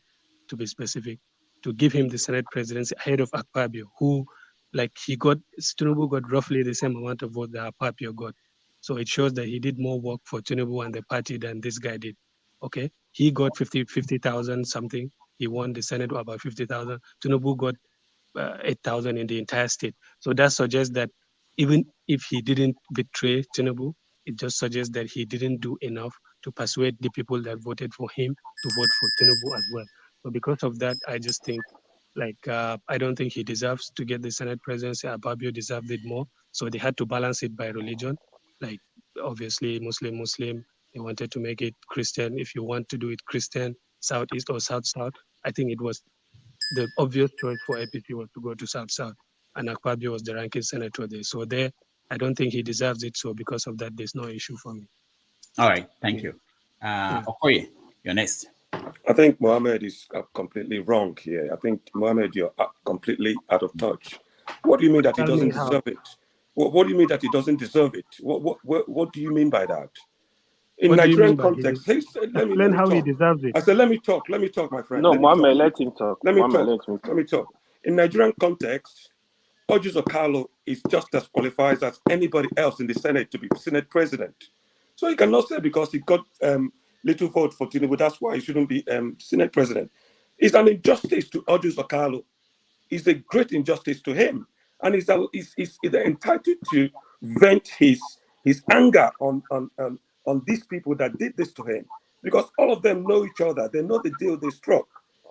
N: to be specific, to give him the Senate presidency ahead of Akpabio, who, Tinubu got roughly the same amount of vote that Akpabio got. So it shows that he did more work for Tinubu and the party than this guy did. Okay, he got 50,000 something. He won the Senate about 50,000. Tinubu got 8,000 in the entire state. So that suggests that even if he didn't betray Tinubu, it just suggests that he didn't do enough to persuade the people that voted for him to vote for Tinubu as well. So because of that, I just think, I don't think he deserves to get the Senate presidency. Akpabio deserved it more. So they had to balance it by religion. Like, obviously, Muslim, they wanted to make it Christian. If you want to do it Christian, Southeast or South-South, I think it was the obvious choice for APC was to go to South-South. And Akpabio was the ranking senator there. So there, I don't think he deserves it. So because of that, there's no issue for me.
E: All right, thank you. Okoye, you're next.
J: I think Mohammed is completely wrong here. I think, Mohammed, you're completely out of touch. What do you mean that he doesn't deserve it? What do you mean that he doesn't deserve it? What do you mean by that? In Nigerian context, let me
N: how
J: talk.
N: he deserves it.
J: I said, let me talk, my friend.
M: No, Mohammed, let him talk.
J: Let me talk. In Nigerian context, Ojus Okalo is just as qualified as anybody else in the Senate to be Senate president. So you cannot say because he got little vote for Tinubu, that's why he shouldn't be Senate president. It's an injustice to Ojus Okalo. It's a great injustice to him. And he's entitled to vent his anger on these people that did this to him. Because all of them know each other. They know the deal they struck.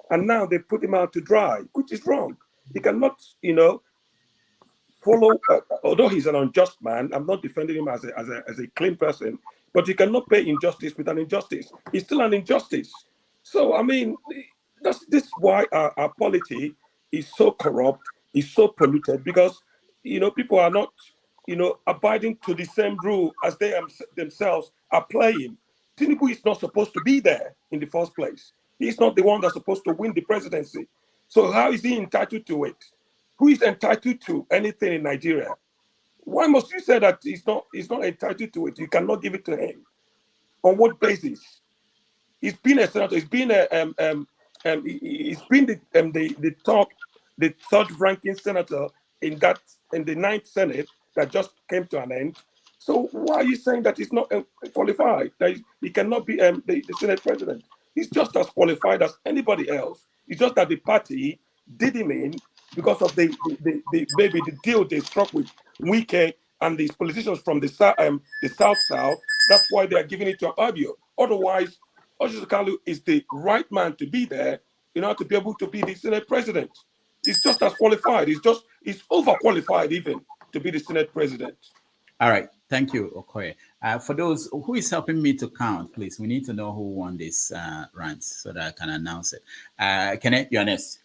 J: And now they put him out to dry, which is wrong. He cannot, follow, although he's an unjust man, I'm not defending him as a clean person, but he cannot pay injustice with an injustice. It's still an injustice. So, I mean, this is why our polity is so corrupt, is so polluted, because, people are not, abiding to the same rule as they themselves are playing. Tinubu is not supposed to be there in the first place.
V: He's not the one that's supposed to win the presidency. So how is he entitled to it? Who is entitled to anything in Nigeria? Why must you say that he's not entitled to it? You cannot give it to him. On what basis? He's been a senator. He's been the third ranking senator in the ninth Senate that just came to an end. So why are you saying that he's not qualified? That he cannot be the Senate president? He's just as qualified as anybody else. It's just that the party did him in because of maybe the deal they struck with Wike and these politicians from the South. That's why they are giving it to Abio. Otherwise, Kalu is the right man to be there in order to be able to be the Senate president. He's just as qualified. He's overqualified even to be the Senate president.
E: All right. Thank you, Okoye. For those who is helping me to count, please, we need to know who won this rant so that I can announce it. Kenneth, you're next.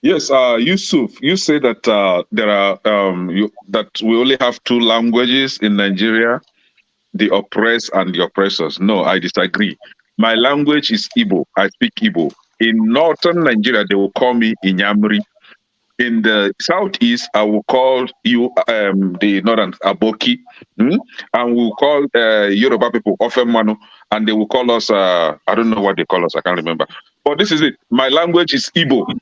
A: Yes, Yusuf, you say that there are that we only have two languages in Nigeria, the oppressed and the oppressors. No, I disagree. My language is Igbo. I speak Igbo. In northern Nigeria, they will call me Inyamri. In the southeast, I will call you the northern Aboki, and we'll call Yoruba people Ofemanu, and they will call us I don't know what they call us, I can't remember. But this is it. My language is Igbo.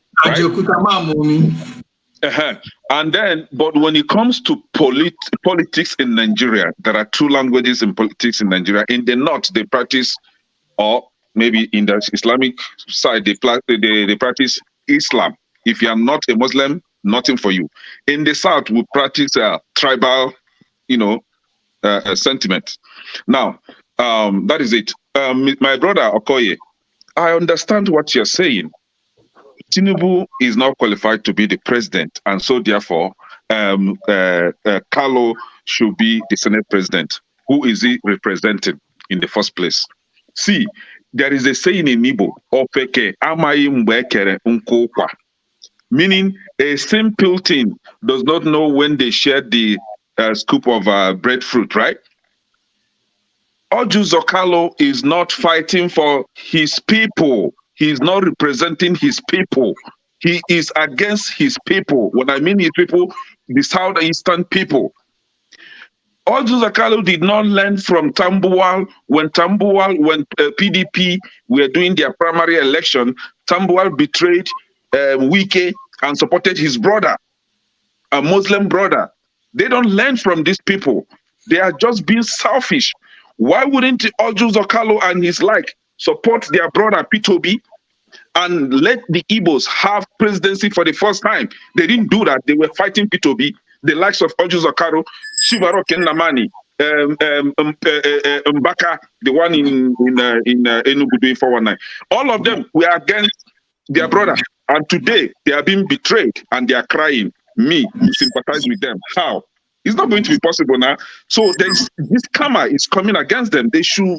A: Right? And then, but when it comes to politics in Nigeria, there are two languages in politics in Nigeria. In the north, they practice, or maybe in the Islamic side, they practice Islam. If you are not a Muslim, nothing for you. In the south, we practice tribal, sentiment. Now, that is it. My brother Okoye, I understand what you're saying. Tinubu is not qualified to be the president, and so therefore, Kalu should be the Senate president. Who is he representing in the first place? See, there is a saying in Igbo, "Opeke amaghị mgbe ekere nkụ ụkwa," meaning a simple thing does not know when they share the scoop of breadfruit, right? Orji Kalu is not fighting for his people. He is not representing his people. He is against his people. When I mean his people, the southeastern people. Orji Kalu did not learn from Tambuwal when PDP were doing their primary election. Tambuwal betrayed Wike and supported his brother, a Muslim brother. They don't learn from these people. They are just being selfish. Why wouldn't Orji Kalu and his like support their brother P2B and let the Igbos have presidency for the first time? They didn't do that. They were fighting P2B. The likes of Orji Kalu, Shivaro Kennamani, Mbaka, the one in Enugu doing 419. All of them were against their brother. And today they are being betrayed and they are crying. Me, sympathize with them. How? It's not going to be possible now. So this karma is coming against them. They should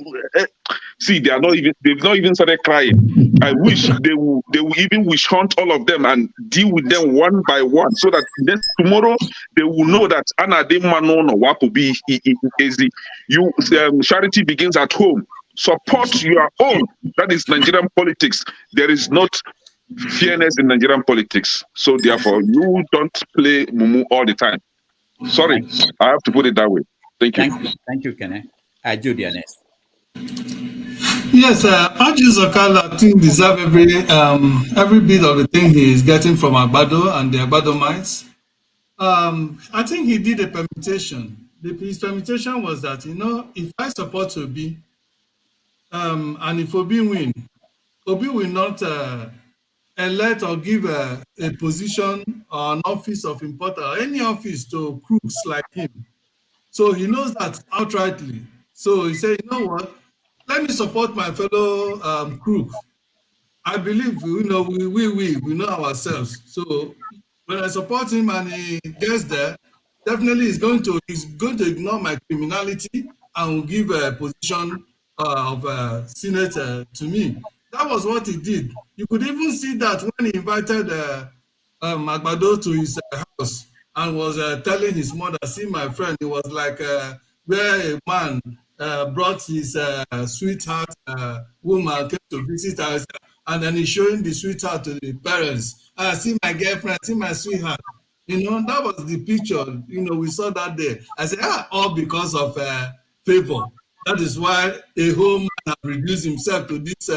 A: see. They've not even started crying. I wish they will even wish hunt all of them and deal with them one by one, so that tomorrow they will know that charity begins at home. Support your own. That is Nigerian politics. There is not fairness in Nigerian politics. So therefore, you don't play mumu all the time. Sorry, I have to put it that way. Thank you.
E: Thank you, Kenneth. Julia next.
P: Yes, Orji Kalu, I think, deserve every bit of the thing he is getting from Agbado and the Agbadomites. I think he did a permutation. His permutation was that, if I support Obi, and if Obi win, Obi will not elect or give a position or an office of importance, or any office to crooks like him. So he knows that outrightly. So he said, you know what? Let me support my fellow crook. I believe we know ourselves. So when I support him and he gets there, definitely he's going to ignore my criminality and will give a position of senator to me. That was what he did. You could even see that when he invited Agbado to his house and was telling his mother, "See my friend," he was like where a man brought his sweetheart woman came to visit her. and then he's showing the sweetheart to the parents. I see my girlfriend, see my sweetheart. That was the picture, we saw that day. I said, all because of favor. That is why a whole man has reduced himself to this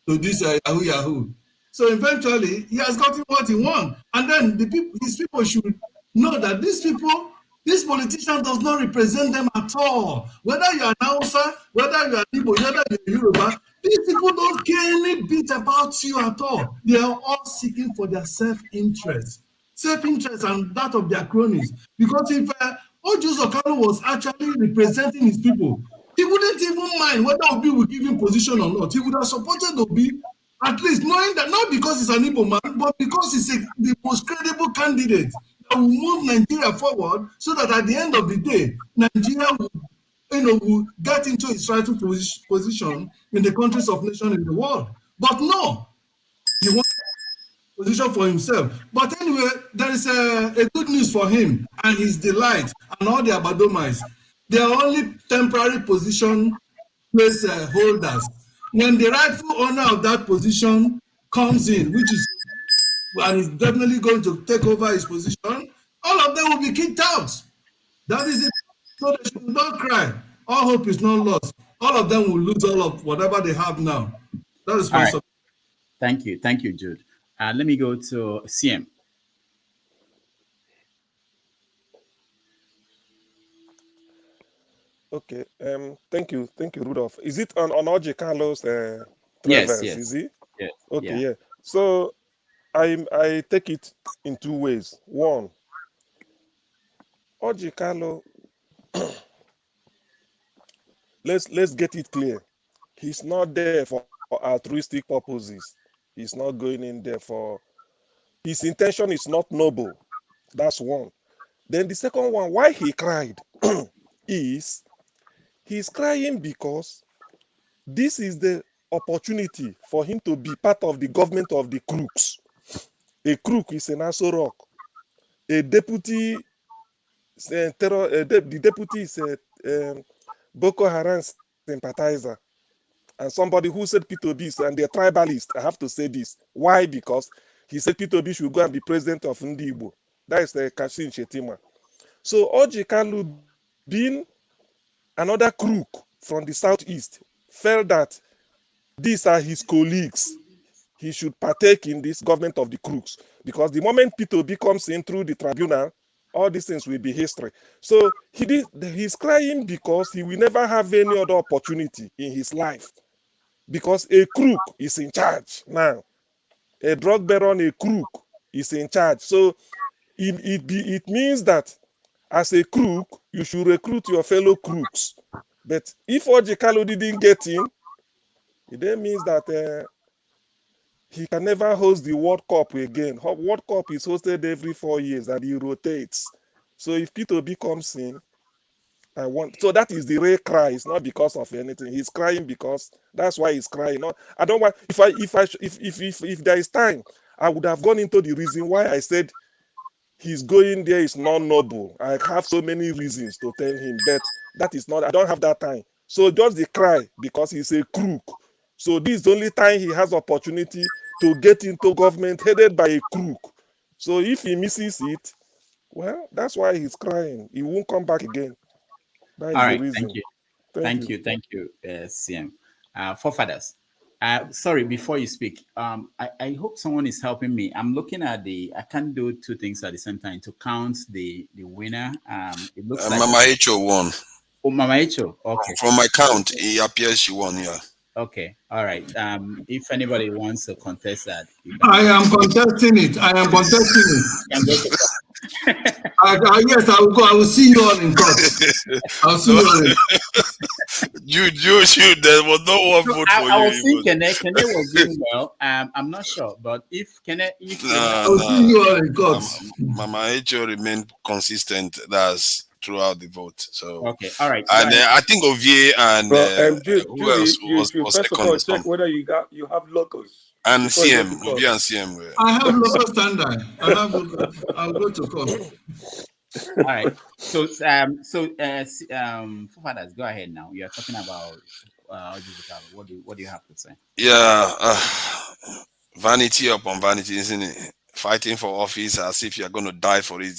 P: Yahoo Yahoo. So eventually, he has gotten what he wants. And then these people should know that this politician does not represent them at all. Whether you are Hausa, whether you are Igbo, whether you are Yoruba, these people don't care any bit about you at all. They are all seeking for their self-interest and that of their cronies. Because if Ojo Kalu was actually representing his people, he wouldn't even mind whether Obi will give him position or not. He would have supported Obi, at least knowing that not because he's an Igbo man, but because he's the most credible candidate that will move Nigeria forward, so that at the end of the day, Nigeria will get into its rightful position in the countries of nations in the world. But no, he wants position for himself. But anyway, there is a good news for him and his delight and all the Abadomites. They are only temporary position place holders. When the rightful owner of that position comes in, and is definitely going to take over his position, all of them will be kicked out. That is it. So they should not cry. All hope is not lost. All of them will lose all of whatever they have now. That is my support.
E: Thank you, Jude. Let me go to CM.
V: Okay. Thank you, Rudolph. Is it on Oji Carlos Traverse?
E: Yes.
V: Is it?
E: Yes.
V: Okay. Yeah. So I take it in two ways. One, Oji Carlo. let's get it clear. He's not there for altruistic purposes. He's not going in there for. His intention is not noble. That's one. Then the second one, why he cried, is he's crying because this is the opportunity for him to be part of the government of the crooks. A crook is an Aso Rock. A deputy, the deputy is a Boko Haram sympathizer. And somebody who said P2B, and they're tribalist. I have to say this. Why? Because he said P2B should go and be president of Ndibo. That is the Kashin Shetima. So Oji Kalu, being another crook from the southeast, felt that these are his colleagues. He should partake in this government of the crooks. Because the moment P2B comes in through the tribunal, all these things will be history. So he's crying because he will never have any other opportunity in his life. Because a crook is in charge now. A drug baron, a crook, is in charge. So it means that as a crook, you should recruit your fellow crooks. But if Oji Kalu didn't get in, it then means that he can never host the World Cup again. World Cup is hosted every 4 years and he rotates. So if P2B comes in, so that is the real cry. It's not because of anything. He's crying because that's why he's crying. No, I don't want. If there is time, I would have gone into the reason why I said he's going there is not noble. I have so many reasons to tell him, but that is not. I don't have that time. So just the cry because he's a crook. So this is the only time he has opportunity to get into government headed by a crook. So if he misses it, well, that's why he's crying. He won't come back again. That is the reason.
E: Thank you, CM. Forefathers, sorry, before you speak, I hope someone is helping me. I'm looking at I can't do two things at the same time to count the winner. It looks like
F: Mama Echo won.
E: Oh, Mama Echo, okay.
F: From my count, it appears she won, yeah.
E: Okay, all right. If anybody wants to contest that,
P: I am contesting it. Yes, I will go. I will see you all in court. I'll see you all in.
F: You, there was no one vote for you.
E: I was thinking Kene was doing well. I'm not sure, but if Kene,
P: I'll see you all in court.
F: Mama Echo remained consistent. That's throughout the vote. So
E: okay, all right.
F: And I think Ovie and who else was
J: first of all check whether you have locals.
F: And CM, Ovie and CM.
P: I have local standard. I'll go to court.
E: All right. So fathers, go ahead now. You are talking about what do you have to say?
F: Yeah, Vanity upon vanity, isn't it? Fighting for office as if you're going to die for it.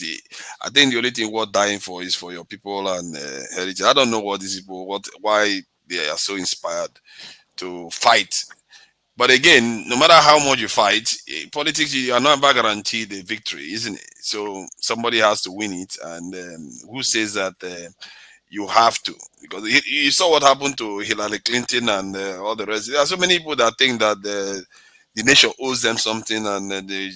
F: I think the only thing worth dying for is for your people and heritage. I don't know what these people, why they are so inspired to fight. But again, no matter how much you fight, politics, you are never guaranteed a victory, isn't it? So somebody has to win it. And who says that you have to? Because you saw what happened to Hillary Clinton and all the rest. There are so many people that think that the nation owes them something and they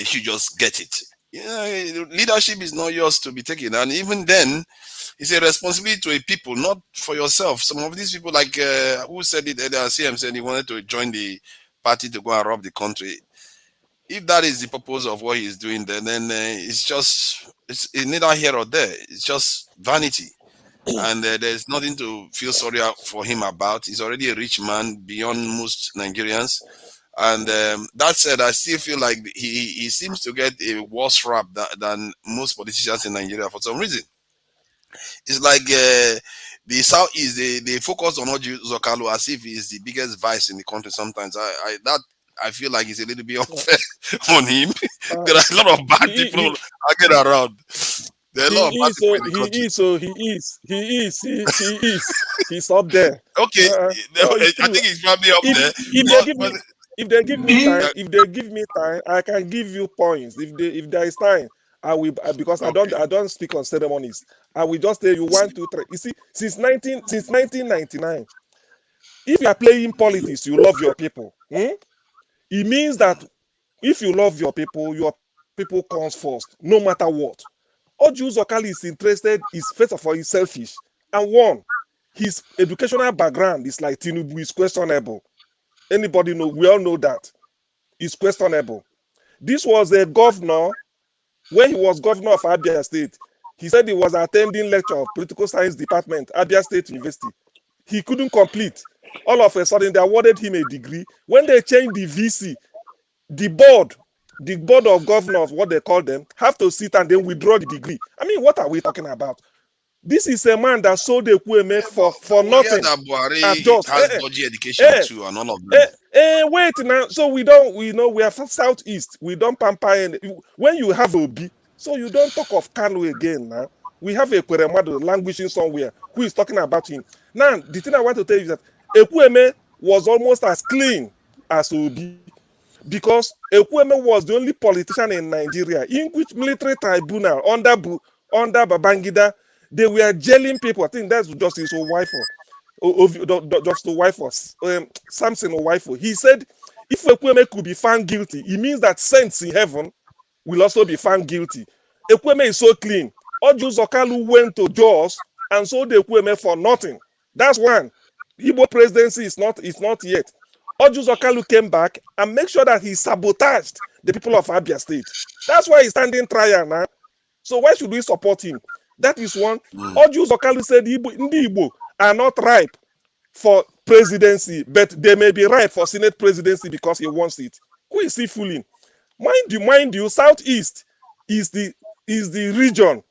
F: should just get it. Yeah, leadership is not yours to be taken. And even then, it's a responsibility to a people, not for yourself. Some of these people, like who said it earlier, CM said he wanted to join the party to go and rob the country. If that is the purpose of what he's doing, then it's neither here or there. It's just vanity, and there's nothing to feel sorry for him about. He's already a rich man beyond most Nigerians. And that said, I still feel like he seems to get a worse rap than most politicians in Nigeria for some reason. It's like the Southeast, they focus on Oji Zokalo as if he's the biggest vice in the country. Sometimes I feel like it's a little bit unfair on him. There are a lot of bad people hanging around. There are a lot of bad people in the country.
V: He's up there.
F: Okay, I think he's probably up there.
V: If they give me time, I can give you points. If there is time, I will, because I don't speak on ceremonies. I will just tell you 1, 2, 3. You see, since 1999, if you are playing politics, you love your people. It means that if you love your people comes first, no matter what. Oju Zokali is interested, is first of all, he's selfish. And one, his educational background is like Tinubu, is questionable. Anybody know? We all know that. It's questionable. This was a governor, when he was governor of Abia State, he said he was attending lecture of political science department, Abia State University. He couldn't complete. All of a sudden, they awarded him a degree. When they changed the VC, the board of governors, what they call them, have to sit and then withdraw the degree. I mean, what are we talking about? This is a man that sold the Kweme for nothing.
F: That Buhari has dodgy education too, and all of them.
V: Wait now. So we know we are from Southeast. We don't pamper any. When you have Obi, so you don't talk of Kalu again now. We have a Kweremadu languishing somewhere who is talking about him. Now, the thing I want to tell you is that Ekweme was almost as clean as Obi, because Ekweme was the only politician in Nigeria in which military tribunal under Babangida, they were jailing people. I think that's Justice Owaifo, Justice Owaifo, Samson Owaifo. He said, if Ekweme could be found guilty, it means that saints in heaven will also be found guilty. Ekweme is so clean. Oju Zokalu went to Jos and sold Ekweme for nothing. That's one. Igbo presidency is not yet. Oju Zokalu came back and make sure that he sabotaged the people of Abia State. That's why he's standing trial now. So why should we support him? That is one. Oju Zokalu said Ndi Igbo are not ripe for presidency, but they may be ripe for Senate presidency because he wants it. Who is he fooling? Mind you, Southeast is the region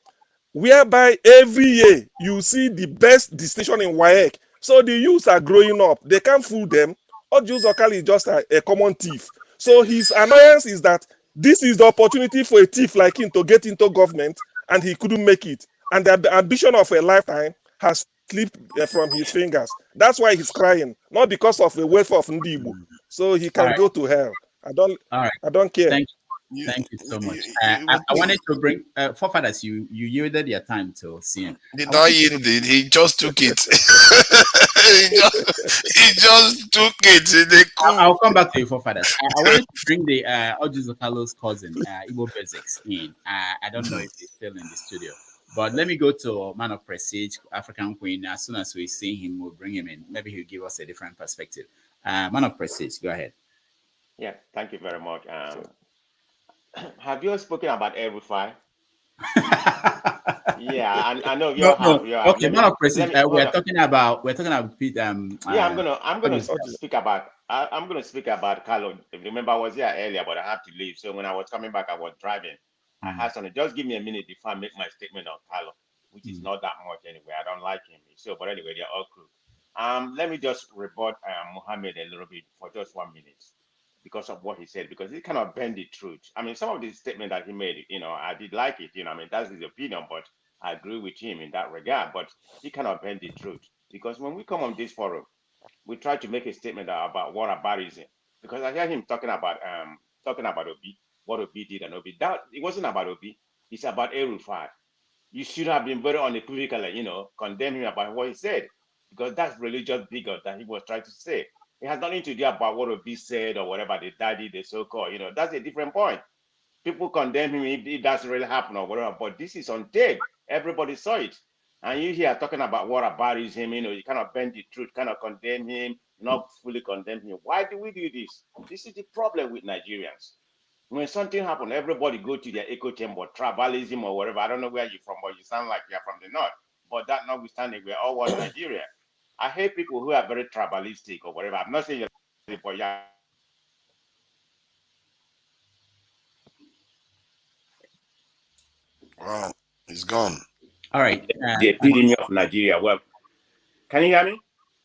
V: whereby every year you see the best distinction in WAEC. So the youths are growing up. They can't fool them. Oju Zokali is just a common thief. So his annoyance is that this is the opportunity for a thief like him to get into government, and he couldn't make it. And the ambition of a lifetime has slipped from his fingers. That's why he's crying, not because of the welfare of Ndi Igbo. So he can go to hell. I don't care.
E: Thank you so much. I wanted to bring forefathers. You yielded your time to CM.
F: Did not yield it. He just took it. he just took it.
E: I'll come back to you, forefathers. I wanted to bring the Oju Zokalo's cousin, Igbo Basics, in. I don't know if he's still in the studio, but let me go to Man of Prestige, African Queen. As soon as we see him, we'll bring him in. Maybe he'll give us a different perspective. Man of Prestige, go ahead.
C: Yeah, thank you very much. Have you spoken about Rufai? Yeah, I know you have.
E: Okay, Man of Prestige. We're talking about Pete.
C: Yeah, I'm gonna speak about. I'm gonna speak about Kalu. Remember, I was here earlier, but I had to leave. So when I was coming back, I was driving. I had something. Just give me a minute before I make my statement on Kalu, which is not that much anyway. I don't like him. So, but anyway, they're all cool. Let me just rebut Mohammed a little bit for just 1 minute. because of what he said, because he cannot bend the truth. I mean, some of the statement that he made, I did like it, I mean, that's his opinion, but I agree with him in that regard, but he cannot bend the truth. Because when we come on this forum, we try to make a statement about what barbarism, because I hear him talking about Obi, what Obi did and Obi. That it wasn't about Obi, it's about Rufai. You should have been very unequivocal, condemn him about what he said, because that's religious bigot that he was trying to say. It has nothing to do about what Obi said or whatever the daddy, the so-called, that's a different point. People condemn him if it doesn't really happen or whatever, but this is on tape. Everybody saw it. And you here talking about what about him, you cannot bend the truth, cannot condemn him, not fully condemn him. Why do we do this? This is the problem with Nigerians. When something happens, everybody go to their echo chamber, tribalism or whatever. I don't know where you're from, but you sound like you're from the north. But that notwithstanding, we're all one Nigeria. I hate people who are very tribalistic or whatever. I'm not saying you're, but yeah.
F: Wow, he's gone.
E: All right.
C: The epitome of Nigeria. Well, can you hear me?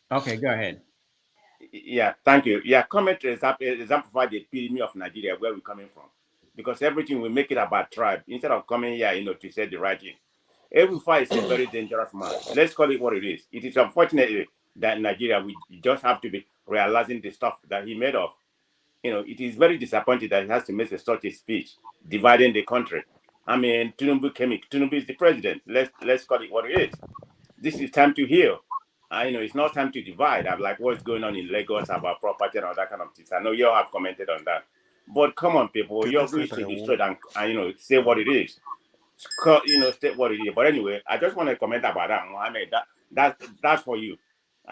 E: Okay, go ahead.
C: Yeah, thank you. Yeah, comment to exemplify the epitome of Nigeria, where we're coming from. Because everything we make it about tribe instead of coming here, to say the right thing. Rufai is a very dangerous man. Let's call it what it is. It is unfortunately that in Nigeria we just have to be realizing the stuff that he made of. It is very disappointing that he has to make such a speech dividing the country. I mean, Tinubu is the president. Let's call it what it is. This is time to heal. It's not time to divide. I'm like, what's going on in Lagos about property and all that kind of things. I know you all have commented on that. But come on, people, you're going to be straight and say what it is. State what it is. But anyway, I just want to comment about that, Mohammed. That's for you.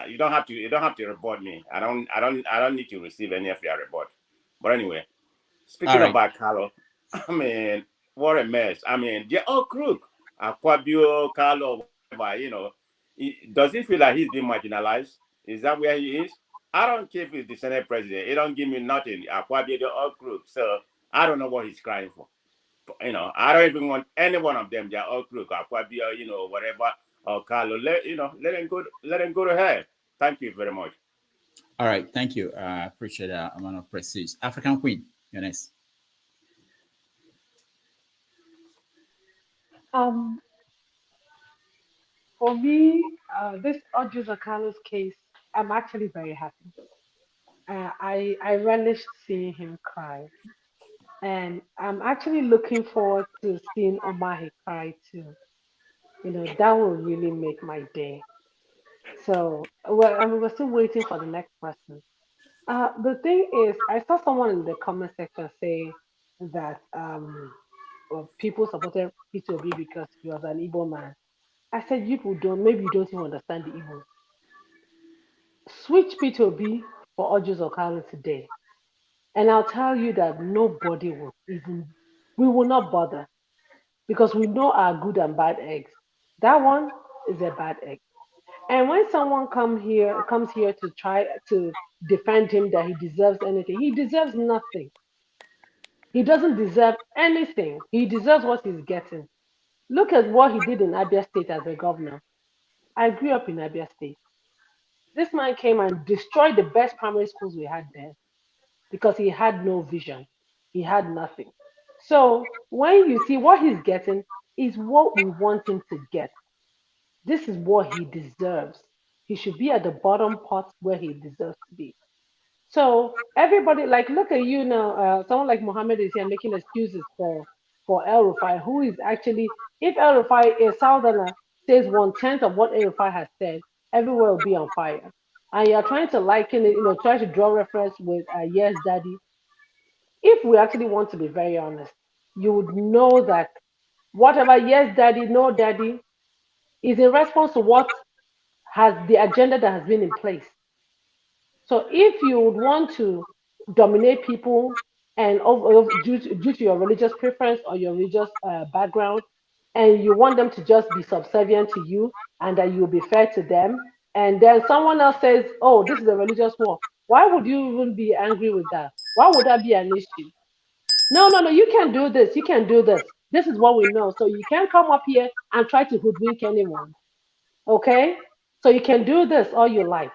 C: You don't have to report me. I don't need to receive any of your report. But anyway, speaking about Kalu, I mean, what a mess. I mean, they're all crook. Aquabio, Kalu, whatever, does he feel like he's being marginalized? Is that where he is? I don't care if he's the Senate president. It don't give me nothing. Aquabio, they're all crook. So I don't know what he's crying for. I don't even want any one of them. They're all crook. Aquabio, whatever, or Kalu. Let him go to hell. Thank you very much.
E: All right, thank you. I appreciate that amount of prestige. African Queen, you're next.
H: For me, this Ojuza Carlos case, I'm actually very happy. I relished seeing him cry, and I'm actually looking forward to seeing Omahe cry too. That will really make my day. So, well, and we're still waiting for the next person. The thing is, I saw someone in the comment section say that well, people supported P2B because he was an Igbo man. I said, maybe you don't even understand the Igbo. Switch P2B for Ojus Okalo today. And I'll tell you that nobody we will not bother because we know our good and bad eggs. That one is a bad egg. And when someone comes here to try to defend him that he deserves anything, he deserves nothing. He doesn't deserve anything. He deserves what he's getting. Look at what he did in Abia State as a governor. I grew up in Abia State. This man came and destroyed the best primary schools we had there because he had no vision. He had nothing. So when you see what he's getting is what we want him to get. This is what he deserves. He should be at the bottom part where he deserves to be. So everybody, like, look at you now. Someone like Mohammed is here making excuses for El Rufai, who is actually, if El Rufai, a Southerner, says 1/10 of what El Rufai has said, everywhere will be on fire. And you're trying to liken it, try to draw reference with Yes Daddy. If we actually want to be very honest, you would know that whatever Yes Daddy, No Daddy is in response to what has the agenda that has been in place. So if you would want to dominate people and due to your religious preference or your religious background, and you want them to just be subservient to you and that you'll be fair to them, and then someone else says, oh, this is a religious war, why would you even be angry with that? Why would that be an issue? No, no, no, you can't do this. You can't do this. This is what we know. So you can't come up here and try to hoodwink anyone. Okay? So you can do this all you like.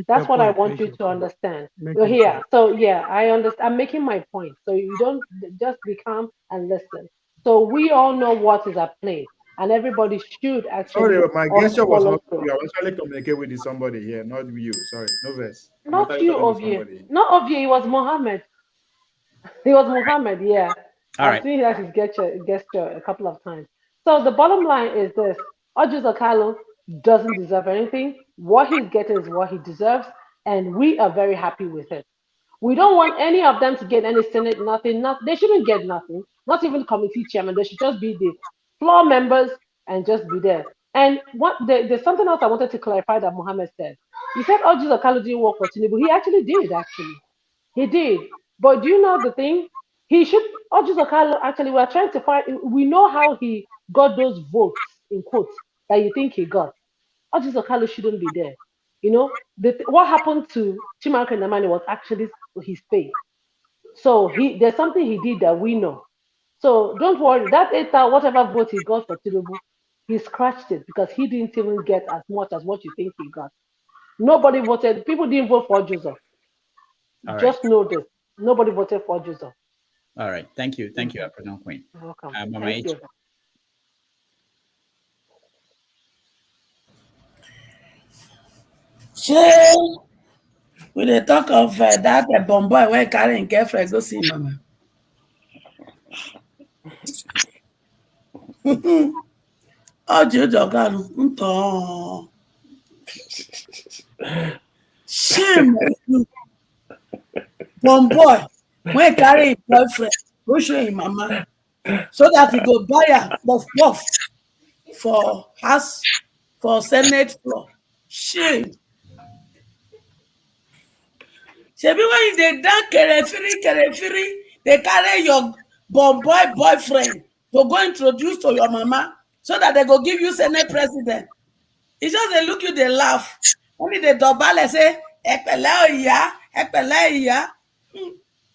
H: That's what I want you to understand. You're here. So yeah, I understand. I'm making my point. So you don't just be calm and listen. So we all know what is at play, and everybody should
K: Sorry,
H: actually
K: my
H: also
K: gesture was
H: follow
K: not
H: through.
K: you. I was actually communicating with somebody here, not you. Sorry, no verse. I'm
H: Not
K: actually
H: you,
K: talking to
H: Ovie.
K: somebody.
H: Not Ovie. It was Mohammed. It was Muhammad, yeah.
E: All
H: I've
E: right.
H: seen that his gesture a couple of times. So the bottom line is this: Ojus Akalu doesn't deserve anything. What he's getting is what he deserves, and we are very happy with it. We don't want any of them to get any Senate, nothing. Not they shouldn't get nothing. Not even committee chairman. They should just be the floor members and just be there. And there's something else I wanted to clarify that Mohammed said. He said Ojus Akalu didn't work for Tinubu. He actually did, actually. He did. But do you know the thing? He should, Ojus Okalo, actually, we're trying to find, we know how he got those votes, in quotes, that you think he got. Ojus Okalo shouldn't be there. You know, what happened to Chimark Namani was actually his faith. So there's something he did that we know. So don't worry, that 8,000, whatever vote he got for Tinubu, he scratched it because he didn't even get as much as what you think he got. Nobody voted, people didn't vote for Joseph.
E: All right.
H: Just know this. Nobody voted for Joseph.
E: All right. Thank you. Thank you, African Queen.
H: You're welcome.
E: Mama
H: Thank
E: H.
H: you.
W: So we dey talk of that bomb boy wey carry im girlfriend go see mama. Ojo Ogalu, nto. Shame on you, bomb boy wey carry im boyfriend go show im mama so that he go buy am puff puff for house for senate floor. Shame. Shebi when you dey down kerefiri, they carry your bomb boy boyfriend to go introduce to your mama so that they go give you senate president. It's just they look you, they laugh. Only they dobale say, Epele iya.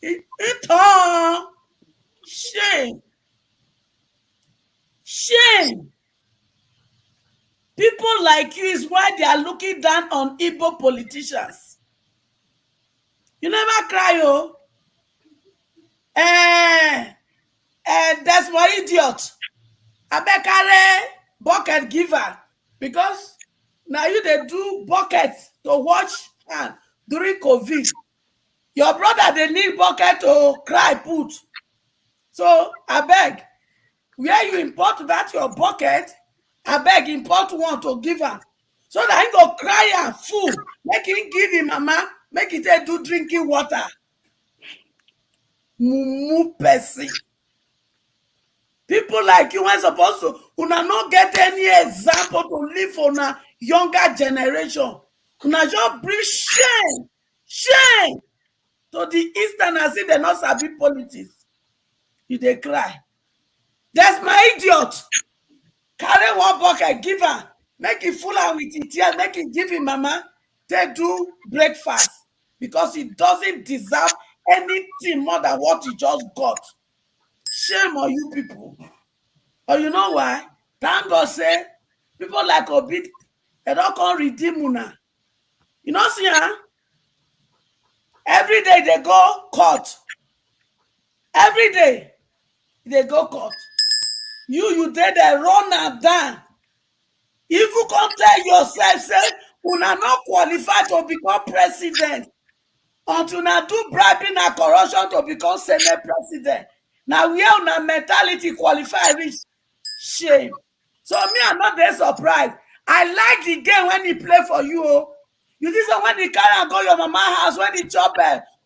W: Ito. Shame. Shame. People like you is why they are looking down on Igbo politicians. You never cry, oh. That's my idiot. Abekare bucket giver. Because now you they do bucket to watch hand during COVID. Your brother they need bucket to cry put. So I beg, where you import that your bucket, I beg import one to give her. So that he go cry and full. Make him give him mama, make it do drinking water. Mumu person. People like you are supposed to una not get any example to live for a younger generation. Una just bring shame to the Easterners if they not sabi politics. You dey cry. That's my idiot. Carry one bucket, give her, make it full and with it tears, make it give him mama. They do breakfast because he doesn't deserve anything more than what he just got. Shame on you people. Or you know why? Thank God say people like Obi, they don't come redeem una. You know, see, huh? Every day they go court. Every day they go court. You did they run and down. If you come tell yourself, say, una not qualified to become president until una do bribing and corruption to become Senate president. Now we are una mentality qualified reach. Shame. So me, I'm not very surprised. I like the game when he play for you. Oh. You see, so when he carry and go your mama house, when he chop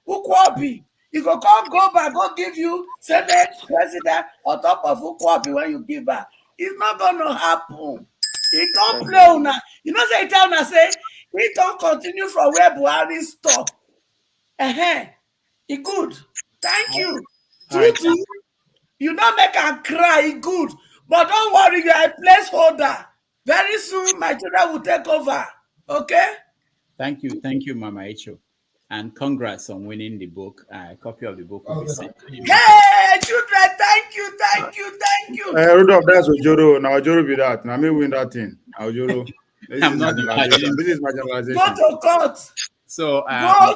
W: Ukwobi, he go come go back, go give you Senate president on top of Ukwobi when you give her. It's not gonna happen. He can't play una. You know, say tell una say he can't continue from where Buhari stop. He good. Thank you. True. You don't make her cry, good. But don't worry, you are a placeholder. Very soon, my children will take over. Okay?
E: Thank you, Mama Echo. And congrats on winning the book. A copy of the book will be sent to you.
W: Hey, children, thank you.
K: Rudolph, that's Ojoro. Now Ojoro be that. Now me win that thing. Ojoro.
E: I'm not
K: marginalization.
E: marginalizing.
K: This is
W: Go
K: marginalization.
W: to court.
E: So
W: Go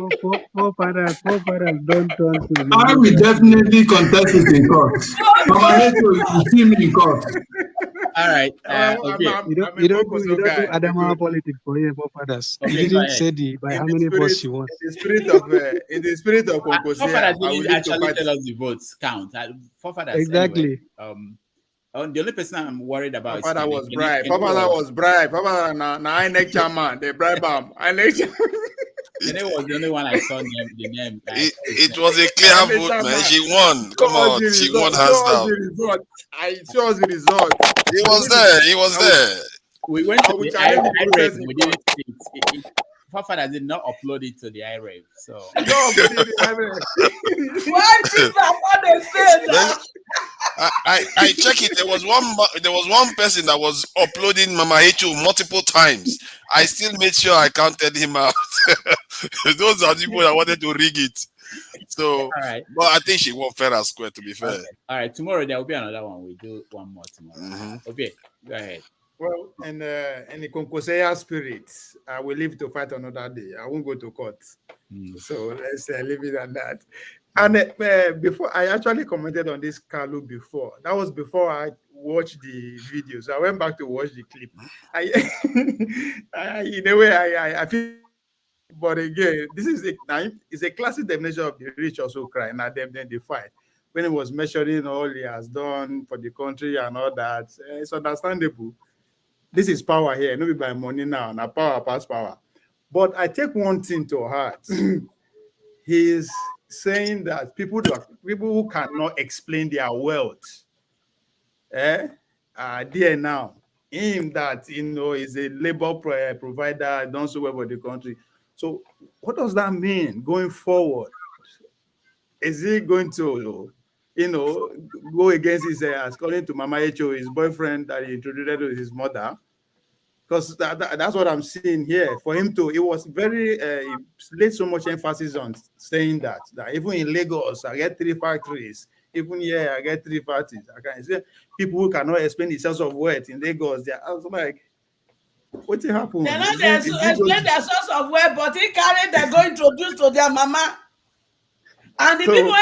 W: to court.
N: Forefathers don't turn to
P: I
N: illegal
P: will
N: activity.
P: definitely contest it in court. Mama Hecho, you will see me in court.
E: All right. Okay.
N: You don't do
K: guy.
N: Adamawa politics for here, forefathers.
E: Okay,
N: You
E: go
N: didn't
E: ahead.
N: say by how many votes she won.
K: In the spirit of
E: Forefathers
K: Konkosea, I will
E: didn't
K: leave to
E: actually
K: party.
E: tell us the votes count. Forefathers,
N: Exactly.
E: anyway. The only person I'm worried about
K: Papa
E: is
K: that was
E: Kenny.
K: bribed. Papa was bribed. Papa na INEC chairman. They bribe him.
E: Kenny was the only one I saw the name.
F: It was a clear vote, man. She won. Come on, she won hands down.
K: Show us the result.
F: He was there. He was there.
E: We went to the IRAVE. We
K: didn't
E: see it. Forefathers did not upload it to the IRAVE. So.
W: Why did Papa they say that?
F: I check it. There was one person that was uploading Mama Hecho multiple times. I still made sure I counted him out. Those are the people that wanted to rig it. So,
E: all right.
F: But I think she won fair and square. To be fair.
E: Okay. All right. Tomorrow there will be another one. We do one more tomorrow.
F: Mm-hmm.
E: Okay. Go ahead.
K: Well, in the Konkosea spirit, I will leave to fight another day. I won't go to court. So let's leave it at that. And before, I actually commented on this Kalu before. That was before I watched the video. So I went back to watch the clip. In a way, I feel, but again, this is it's a classic definition of the rich also cry. Now them then they fight. When he was measuring all he has done for the country and all that, it's understandable. This is power here, not be by money now. Now power pass power. But I take one thing to heart. He's saying that people who cannot explain their wealth, are there now. Him that is a labor provider, done so well for the country. So what does that mean going forward? Is he going to, go against his, according to Mama Hecho, his boyfriend that he introduced to his mother? Because that's what I'm seeing here. For him to, it was very, he laid so much emphasis on saying that even in Lagos, I get 3 factories. Even here, I get 3 factories. I can see people who cannot explain the source of wealth in Lagos. I was like, what happened?
W: They know they explain their source of wealth, but he carried them go introduce to their mama. And the people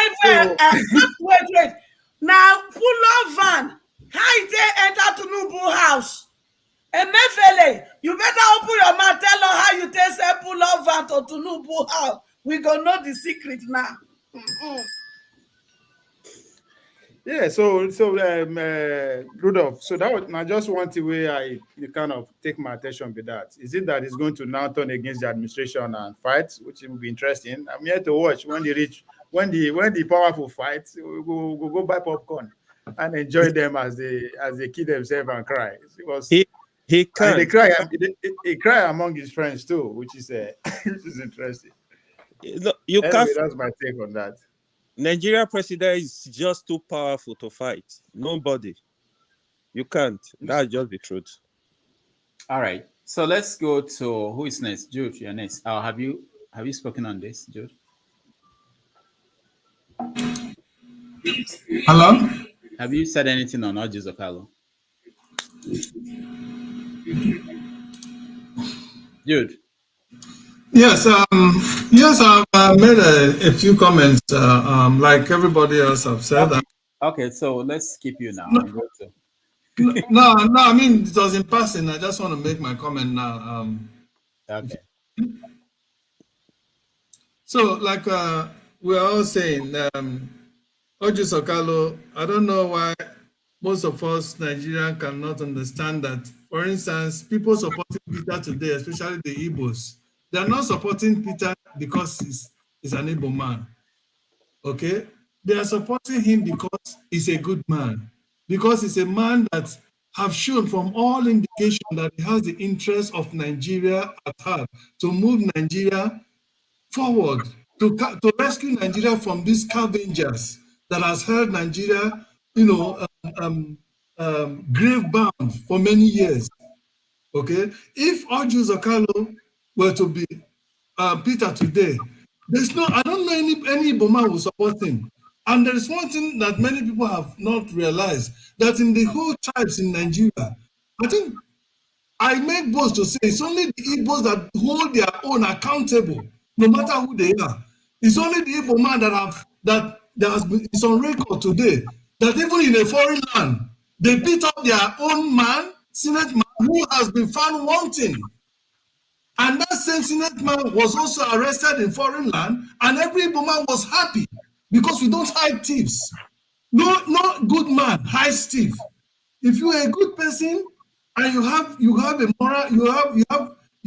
W: wait. Now, pull up van. How they enter to Nubu house? Emefile, you better open your mouth. Tell us how you take say pull up van to Tunubu house. We gonna know the secret now.
K: Yeah, so Rudolph, so that was just one thing where you kind of take my attention with that. Is it that it's going to now turn against the administration and fight, which will be interesting? I'm here to watch when the powerful fight, we'll go buy popcorn and enjoy them as they kill themselves and cry. Because
V: he can.
K: He cry among his friends too, which is interesting.
V: You
K: anyway,
V: can't.
K: That's my take on that.
V: Nigeria president is just too powerful to fight. Nobody. You can't. That's just the truth.
E: All right. So let's go to who is next. Jude, you're next. Have you spoken on this, Jude?
P: Hello?
E: Have you said anything on Orji's Kalu? Jude.
P: Yes, I've made a few comments, like everybody else have said.
E: Okay, so let's keep you now.
P: No, I mean, it was in passing. I just want to make my comment now.
E: Okay.
P: So, like we're all saying, Orji Kalu, I don't know why most of us Nigerians cannot understand that. For instance, people supporting Peter today, especially the Igbos, they are not supporting Peter because he's an Igbo man. Okay? They are supporting him because he's a good man. Because he's a man that have shown from all indication that he has the interest of Nigeria at heart, to move Nigeria forward, to rescue Nigeria from these scavengers that has held Nigeria, grave bound for many years. Okay, if Orji Kalu were to be Peter today, I don't know any Iboma will support him. And there is one thing that many people have not realized, that in the whole tribes in Nigeria, I think I make boast to say it's only the Igbos that hold their own accountable, no matter who they are. It's only the Igbo man that has been it's on record today that even in a foreign land they beat up their own man, Senate man, who has been found wanting. And that same Senate man was also arrested in foreign land, and every Igbo man was happy because we don't hide thieves. No good man hides thief. If you are a good person and you have a moral, you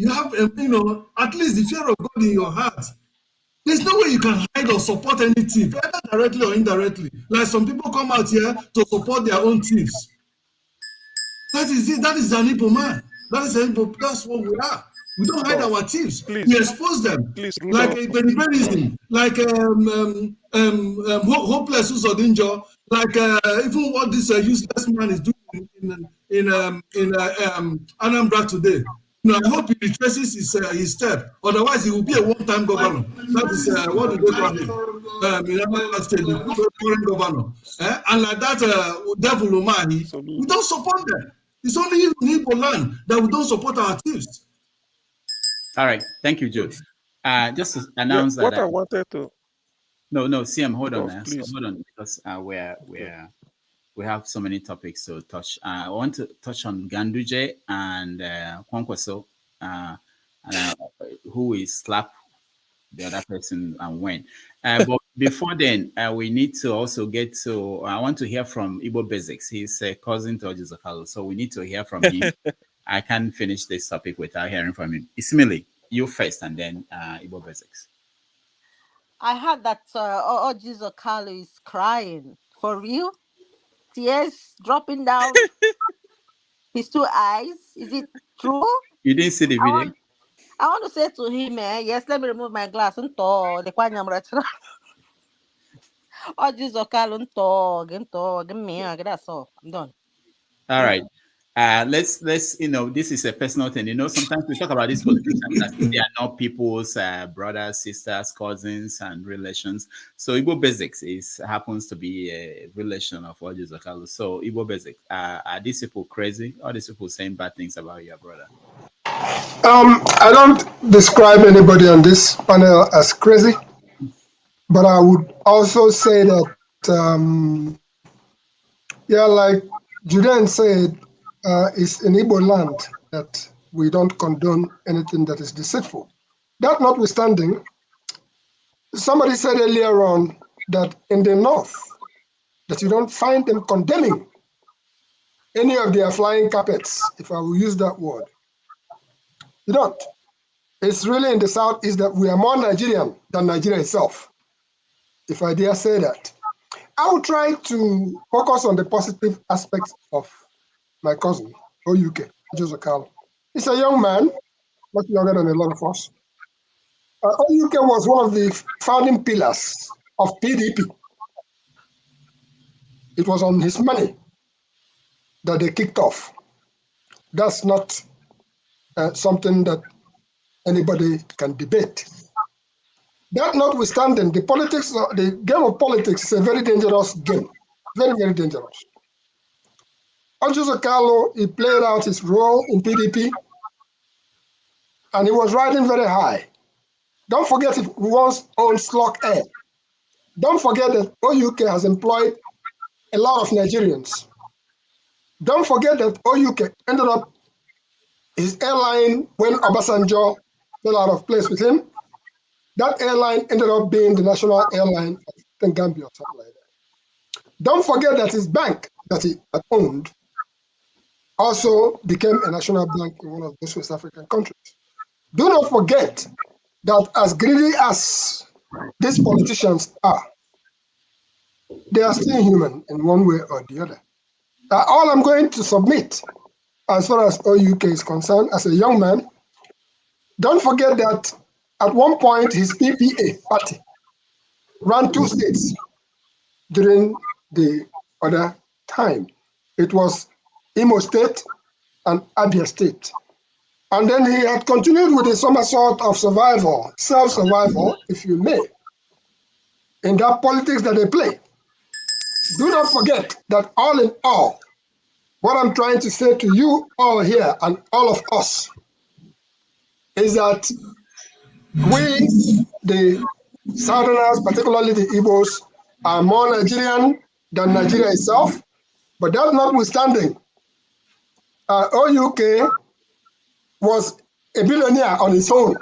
P: have at least the fear of God in your heart, there's no way you can hide or support any thief, either directly or indirectly. Like some people come out here to support their own thieves. That is it. That is an Igbo man. That's what we are. We don't hide our thieves. We expose them. Like a Benibalism, like hopeless Usodinjo, like even what this useless man is doing in Anambra today. I hope he retraces his step. Otherwise, he will be a one-time governor. That is what do they call him? In Anambra State, the current governor. And like that devil Umani, we don't support them. It's only in Igbo land that we don't support our thieves.
E: All right, thank you, Joe. Just to announce that.
V: What I wanted to.
E: No, CM, hold on,
V: please.
E: hold on, because we have so many topics to touch. I want to touch on Ganduje and Kwankwaso, who is slapped the other person and when. But before then, we need to also get to. I want to hear from Igbo Basics. He's a cousin to Kalu, so we need to hear from him. I can't finish this topic without hearing from him. Ismaili, you first, and then Igbo Basics.
L: I heard that Kalu is crying. For real? Tears dropping down his two eyes. Is it true?
E: You didn't see the video?
L: I want to say to him, yes, let me remove my glass. Kalu, give me, that's all. I'm done.
E: All right. Let's this is a personal thing. Sometimes we talk about these politicians as they are not people's brothers, sisters, cousins, and relations. So Igbo Basics happens to be a relation of Oji Kalu. So Igbo Basics, are these people crazy? Are these people saying bad things about your brother?
G: I don't describe anybody on this panel as crazy, but I would also say that, like Judean said, it's in Igbo land that we don't condone anything that is deceitful. That notwithstanding, somebody said earlier on that in the north, that you don't find them condemning any of their flying carpets, if I will use that word. You don't. It's really in the south is that we are more Nigerian than Nigeria itself, if I dare say that. I will try to focus on the positive aspects of my cousin, Oyuke, Joseph Kalu. He's a young man, much younger than a lot of us. Oyuke was one of the founding pillars of PDP. It was on his money that they kicked off. That's not something that anybody can debate. That notwithstanding, the game of politics is a very dangerous game. Very, very dangerous. Joseph Kalu, he played out his role in PDP, and he was riding very high. Don't forget he once owned Slok Air. Don't forget that Oyuke has employed a lot of Nigerians. Don't forget that Oyuke ended up his airline when Obasanjo fell out of place with him. That airline ended up being the national airline of Gambia or something like that. Don't forget that his bank that he had owned also became a national bank in one of those West African countries. Do not forget that as greedy as these politicians are, they are still human in one way or the other. All I'm going to submit, as far as OUK is concerned, as a young man, don't forget that at one point his PPA party ran 2 states during the other time. It was Imo State and Abia State. And then he had continued with a somersault of survival, self-survival, if you may, in that politics that they play. Do not forget that all in all, What I'm trying to say to you all here and all of us is that we, the Southerners, particularly the Igbos, are more Nigerian than Nigeria itself. But that notwithstanding, OUK was a billionaire on his own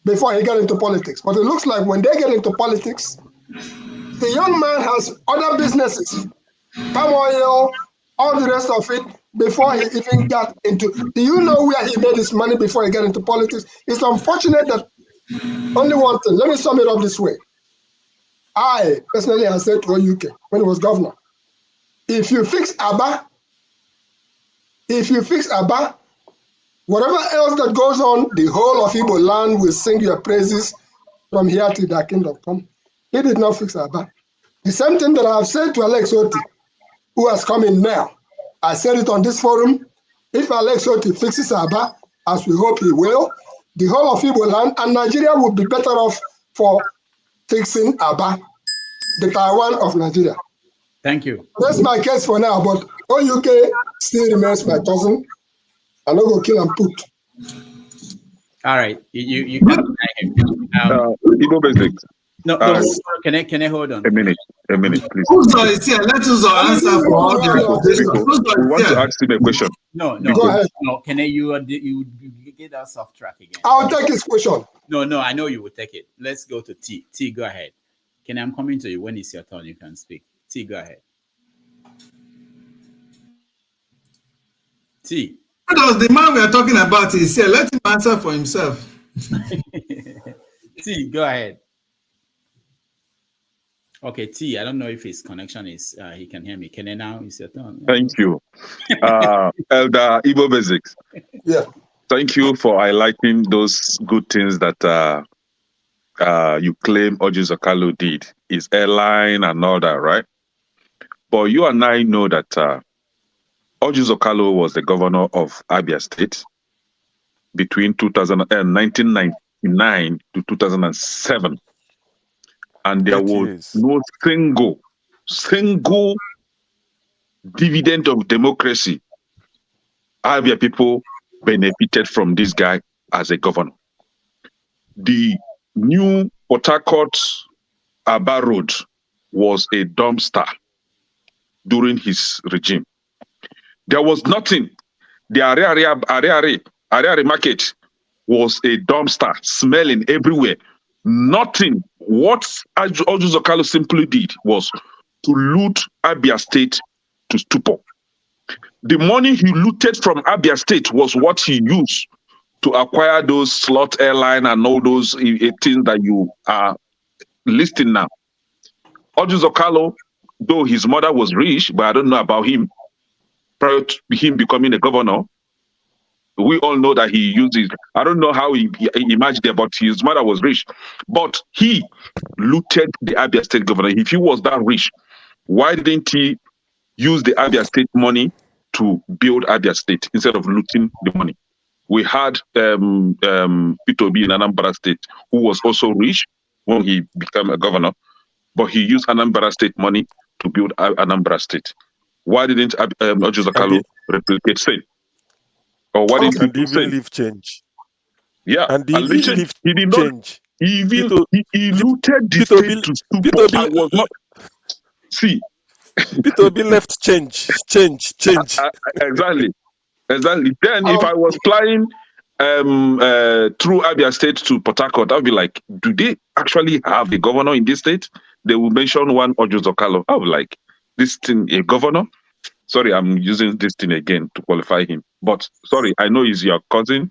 G: before he got into politics. But it looks like when they get into politics, the young man has other businesses, palm oil, all the rest of it, before he even got into. Do you know where he made his money before he got into politics? It's unfortunate that only one thing. Let me sum it up this way. I personally have said to OUK when he was governor, if you fix Aba, whatever else that goes on, the whole of Igbo land will sing your praises from here till thy kingdom come. He did not fix Aba. The same thing that I have said to Alex Oti, who has come in now. I said it on this forum. If Alex Oti fixes Aba, as we hope he will, the whole of Igbo land and Nigeria would be better off for fixing Aba, the Taiwan of Nigeria.
E: Thank you.
G: That's my case for now, but OUK still remains my cousin. I'm not going to kill and put.
E: All right, you can deny him.
A: Igbo basic.
E: No, can I hold on?
A: A minute, please.
P: Uzo is here. Let Uzo answer for all the accusations.
A: We want to ask him a question.
E: No.
G: Go ahead.
E: No, can you get us off track again?
G: I'll take his question.
E: No, I know you will take it. Let's go to T. T, go ahead. I'm coming to you. When it's your turn, you can speak. T, go ahead. T.
P: Because the man we are talking about is here. Let him answer for himself.
E: T, go ahead. Okay, T, I don't know if his connection is, he can hear me. Can I now? It's your turn.
A: Thank you. Elder Igbo Basics.
G: Yeah.
A: Thank you for highlighting those good things that you claim Ojizo Kalu did. His airline and all that, right? But you and I know that Ojizo Kalu was the governor of Abia State between 1999 to 2007. And there was no single dividend of democracy. Abia people benefited from this guy as a governor. The new Port Harcourt Aba Road was a dumpster during his regime. There was nothing. The Ariari market was a dumpster, smelling everywhere. Nothing. What Ojizo Kalu simply did was to loot Abia State to stupor. The money he looted from Abia State was what he used to acquire those slot airline and all those things that you are listing now. Ojizo Kalu, though his mother was rich, but I don't know about him. Prior to him becoming a governor, we all know that he uses, I don't know how he imagined it, but his mother was rich. But he looted the Abia State governor. If he was that rich, why didn't he use the Abia State money to build Abia State instead of looting the money? We had Peter Obi in Anambra State, who was also rich when he became a governor, but he used Anambra State money to build Anambra State. Why didn't Ojizo Kalu replicate same? Or why didn't
V: he even leave change?
A: Yeah,
V: and
A: he did not change. He looted the state to stupor. I was not. See,
V: Peter Obi left change.
A: Exactly. Then if I was flying through Abia State to Port Harcourt, I'd be like, do they actually have a governor in this state? They will mention one Ojizo Kalu. I was like, this thing, a governor? Sorry, I'm using this thing again to qualify him. But sorry, I know he's your cousin,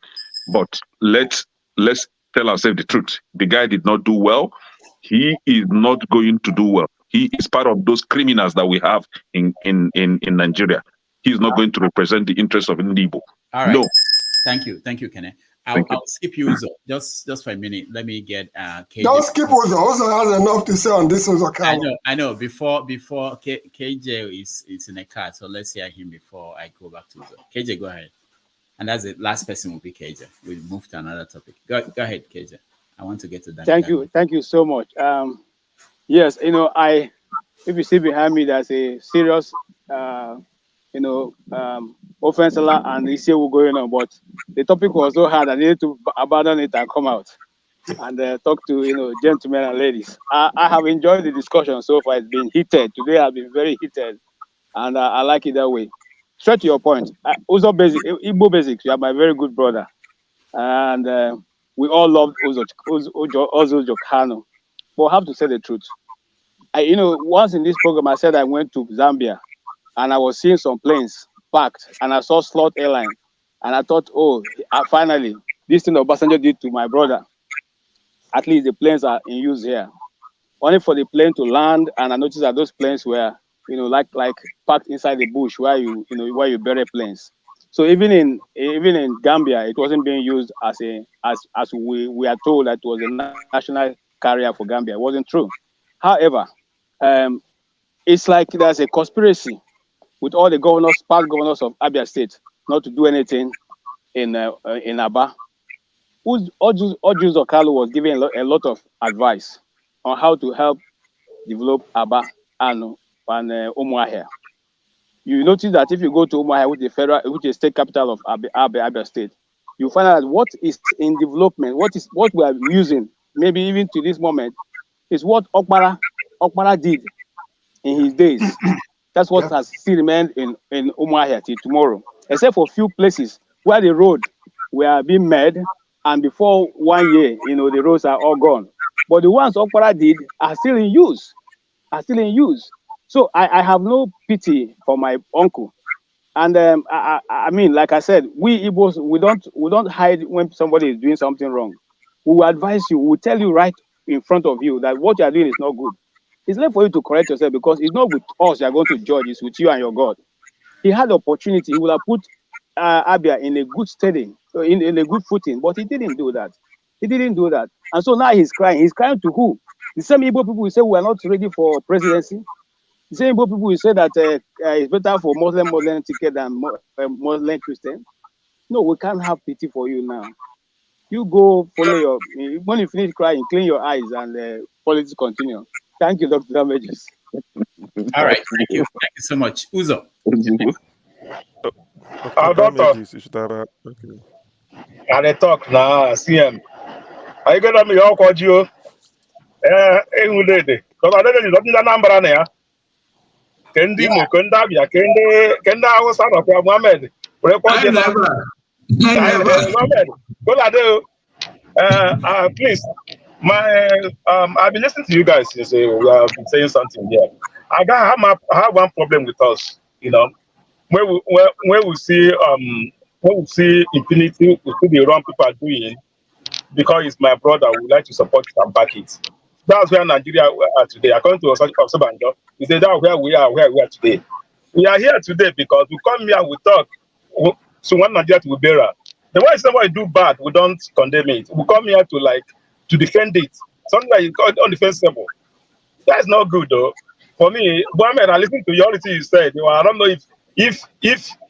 A: but let's tell ourselves the truth. The guy did not do well. He is not going to do well. He is part of those criminals that we have in Nigeria. He's not going to represent the interests of Ndibo.
E: All right.
A: No.
E: Thank you, Kene. I'll skip you, Uzo. Just for a minute. Let me get KJ.
G: Don't skip Uzo. Uzo has enough to say on this Uzo account.
E: I know. Before KJ is in the car, so let's hear him before I go back to Uzo. KJ, go ahead. And that's the last person will be KJ. We'll move to another topic. Go ahead, KJ. I want to get to that.
O: Thank you so much. Yes, if you see behind me, there's a serious, Offensala and Issei were going on, but the topic was so hard I needed to abandon it and come out and talk to gentlemen and ladies. I have enjoyed the discussion so far. It's been heated. Today has been very heated, and I like it that way. Straight to your point, Uzo Basic, Igbo Basics, you are my very good brother, and we all loved Uzo Jokano. But I have to say the truth. Once in this program, I said I went to Zambia, and I was seeing some planes parked, and I saw Slot Airline, and I thought, oh, finally, this thing Obasanjo did to my brother. At least the planes are in use here. Only for the plane to land, and I noticed that those planes were, like parked inside the bush where you bury planes. So even in Gambia, it wasn't being used as we are told that it was a national carrier for Gambia. It wasn't true. However, it's like there's a conspiracy with all the past governors of Abia State, not to do anything in Aba. Ojuzo Kalu was giving a lot of advice on how to help develop Aba and Umuahia. You notice that if you go to Umuahia, which is state capital of Abia State, you find out what is in development, what we are using, maybe even to this moment, is what Okpara did in his days. That's what has still remained in Umuahia till tomorrow, except for a few places where the road were being made, and before 1 year, the roads are all gone. But the ones Okpara did are still in use. So I have no pity for my uncle. And I mean, like I said, we Igbos, we don't hide when somebody is doing something wrong. We will advise you. We will tell you right in front of you that what you are doing is not good. It's left for you to correct yourself, because it's not with us you are going to judge. It's with you and your God. He had the opportunity. He would have put Abia in a good steady, in a good footing, but he didn't do that. And so now he's crying. He's crying to who? The same Igbo people will say we are not ready for presidency. The same Igbo people will say that it's better for Muslim ticket than Muslim Christian. No, we can't have pity for you now. You go follow when you finish crying, clean your eyes, and politics continue. Thank you, Dr. Damages.
E: All right, thank you so much. Uzo.
V: Doctor.
Q: And they talk now, CM. Are you going to be all called you? Because I don't know the number there. Kendi mo kenda bia kenda Hausa na kwa Mohammed.
P: I never.
Q: Mohammed. Please, I've been listening to you guys since we have been saying something here. I have one problem with us, when we see impunity, we see the wrong people are doing, because it's my brother, we like to support it and back it. That's where Nigeria are today. According to Osabanjo, he said that's where we are today. We are here today because we come here, we talk. So one Nigeria to Ubera. The way somebody do bad, we don't condemn it. We come here to defend it. Something like undefensible. That's not good though. For me, Mohammed, I listen to you, everything you said. I don't know if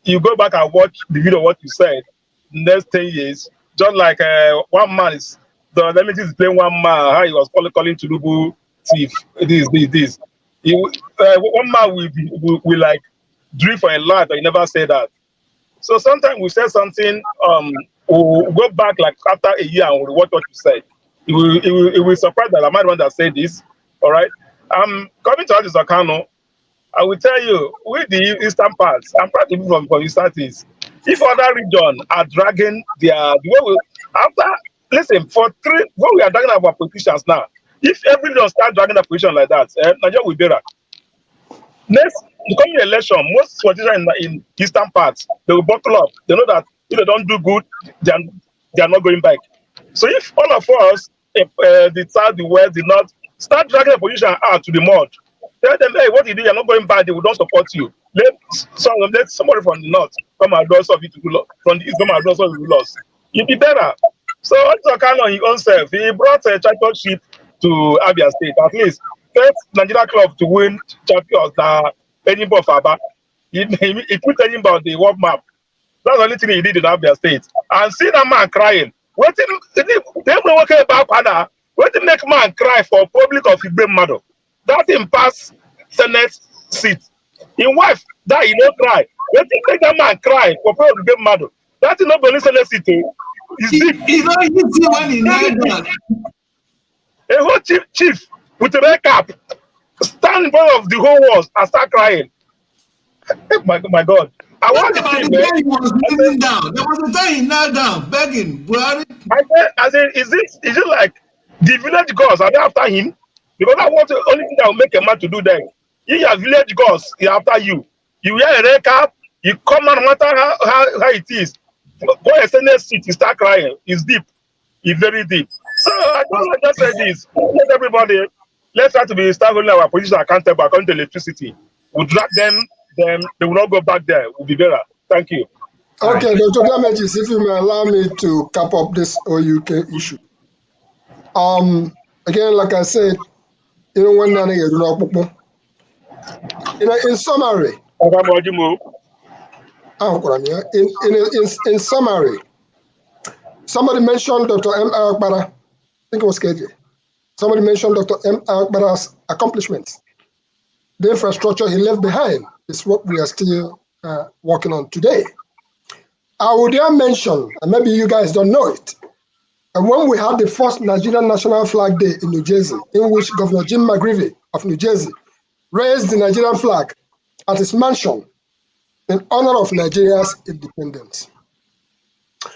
Q: you go back and watch the video of what you said, next 10 years, just like one man is let me just play one man, how he was calling Tinubu thief, this. One man will like dream for a life, but he never said that. So sometimes we say something, we'll go back like after a year and we'll watch what you said. It will surprise that I'm not the one that said this. All right. Coming to Addis Akano, I will tell you, with the eastern parts, I'm proud to be from Eastern East. If other regions are dragging what we are dragging our politicians now, if every region start dragging a position like that, Nigeria will be right. Next, the coming election, most politicians in eastern parts, they will buckle up. They know that if they don't do good, they are not going back. So if all of us, the south, the west, the north, start dragging the position out to the mud, tell them, hey, what you do, you're not going back, they will not support you. Let somebody from the north come and do something to do, from the east come and do something to loss. You'll be better. So also kind of his own self, he brought a championship to Abia State. At least first Nigeria club to win champions anybody of Aba. He put anybody on the world map. That's the only thing he did in Abia State. And see that man crying. What did make man cry for public of his mother? That him pass Senate seat His wife die, he no cry. When you make that man cry for people to get mad, that is not believe celestial too. It's deep.
P: He don't hit you when he
Q: Very
P: knelt
Q: deep.
P: down.
Q: A whole chief with a red cap stand in front of the whole world and start crying. My God. I
P: What
Q: want the
P: about
Q: thing,
P: the
Q: man.
P: time he was kneeling down? There was a time he knelt down begging Buhari.
Q: I said, is it like the village gods are they after him? Because that was the only thing that will make a man to do that. If your village gods is after you, you wear a red cap, you come on no matter how it is. Go and send a seat, you start crying. It's deep. It's very deep. So I just say this. Let everybody, let's try to be start holding our position accountable according to electricity. We'll drag them, they will not go back there. We'll be better. Thank you.
G: Okay, Dr. Damages, if you may allow me to cap up this OUK issue. Again, like I said, you know, when in summary, in summary, somebody mentioned Dr. M. Akbara, I think it was KJ. Somebody mentioned Dr. M. Akbara's accomplishments. The infrastructure he left behind is what we are still working on today. I would dare mention, and maybe you guys don't know it, and when we had the first Nigerian National Flag Day in New Jersey, in which Governor Jim McGreevey of New Jersey raised the Nigerian flag at his mansion in honor of Nigeria's independence.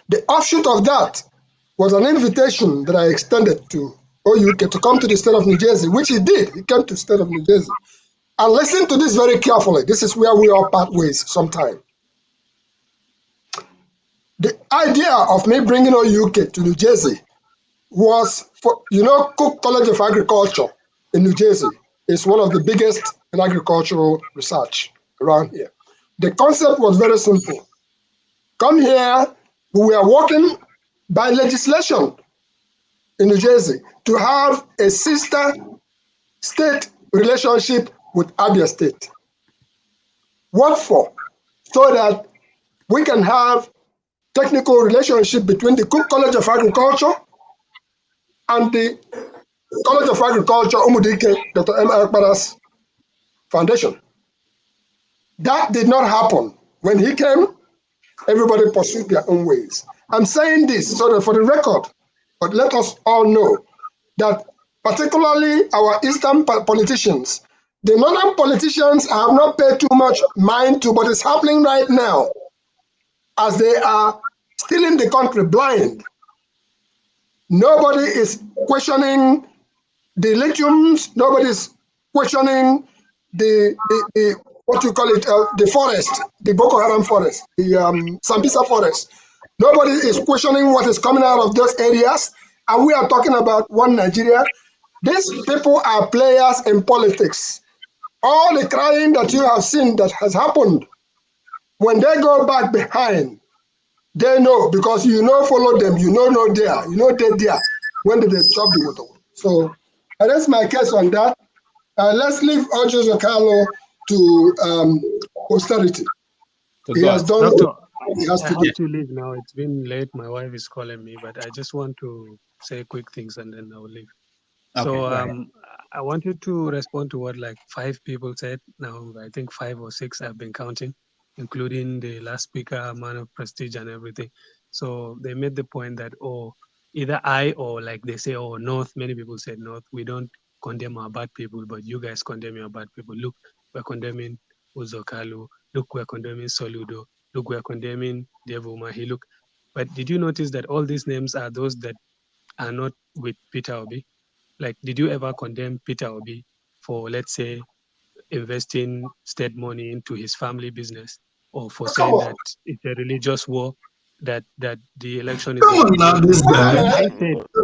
G: The offshoot of that was an invitation that I extended to OUK to come to the state of New Jersey, which he did. He came to the state of New Jersey. And listen to this very carefully. This is where we all part ways sometime. The idea of me bringing OUK to New Jersey was for, Cook College of Agriculture in New Jersey is one of the biggest in agricultural research around here. The concept was very simple. Come here, we are working by legislation in New Jersey to have a sister state relationship with Abia State. What for? So that we can have technical relationship between the Cook College of Agriculture and the College of Agriculture, Umudike, Dr. M. Akbara's foundation. That did not happen. When he came, everybody pursued their own ways. I'm saying this so that for the record, but let us all know that particularly our Eastern politicians, the Northern politicians have not paid too much mind to what is happening right now as they are stealing the country blind. Nobody is questioning the lithiums, nobody's questioning the what you call it, the forest, the Boko Haram forest, the Sambisa forest. Nobody is questioning what is coming out of those areas. And we are talking about one Nigeria. These people are players in politics. All the crying that you have seen that has happened, when they go back behind, they know, because follow them, no there, they're there when they chop the water. So that's my case on that. Let's leave Ojo Kalu to posterity. He has done
N: Doctor,
G: what he has
N: I
G: to
N: have
G: do.
N: to leave now. It's been late. My wife is calling me, but I just want to say quick things and then I'll leave.
E: Okay,
N: So
E: go ahead.
N: I wanted to respond to what like 5 people said. Now I think 5 or 6 I've been counting, including the last speaker, man of prestige and everything. So they made the point that, either I or like they say, North, many people said North, we don't condemn our bad people, but you guys condemn your bad people. Look, we're condemning Uzo Kalu. Look, we're condemning Soludo. Look, we're condemning Devumahi. Look, but did you notice that all these names are those that are not with Peter Obi? Like, did you ever condemn Peter Obi for, let's say, investing state money into his family business, or for saying that it's a religious war, that the election is
P: Come on now, this guy.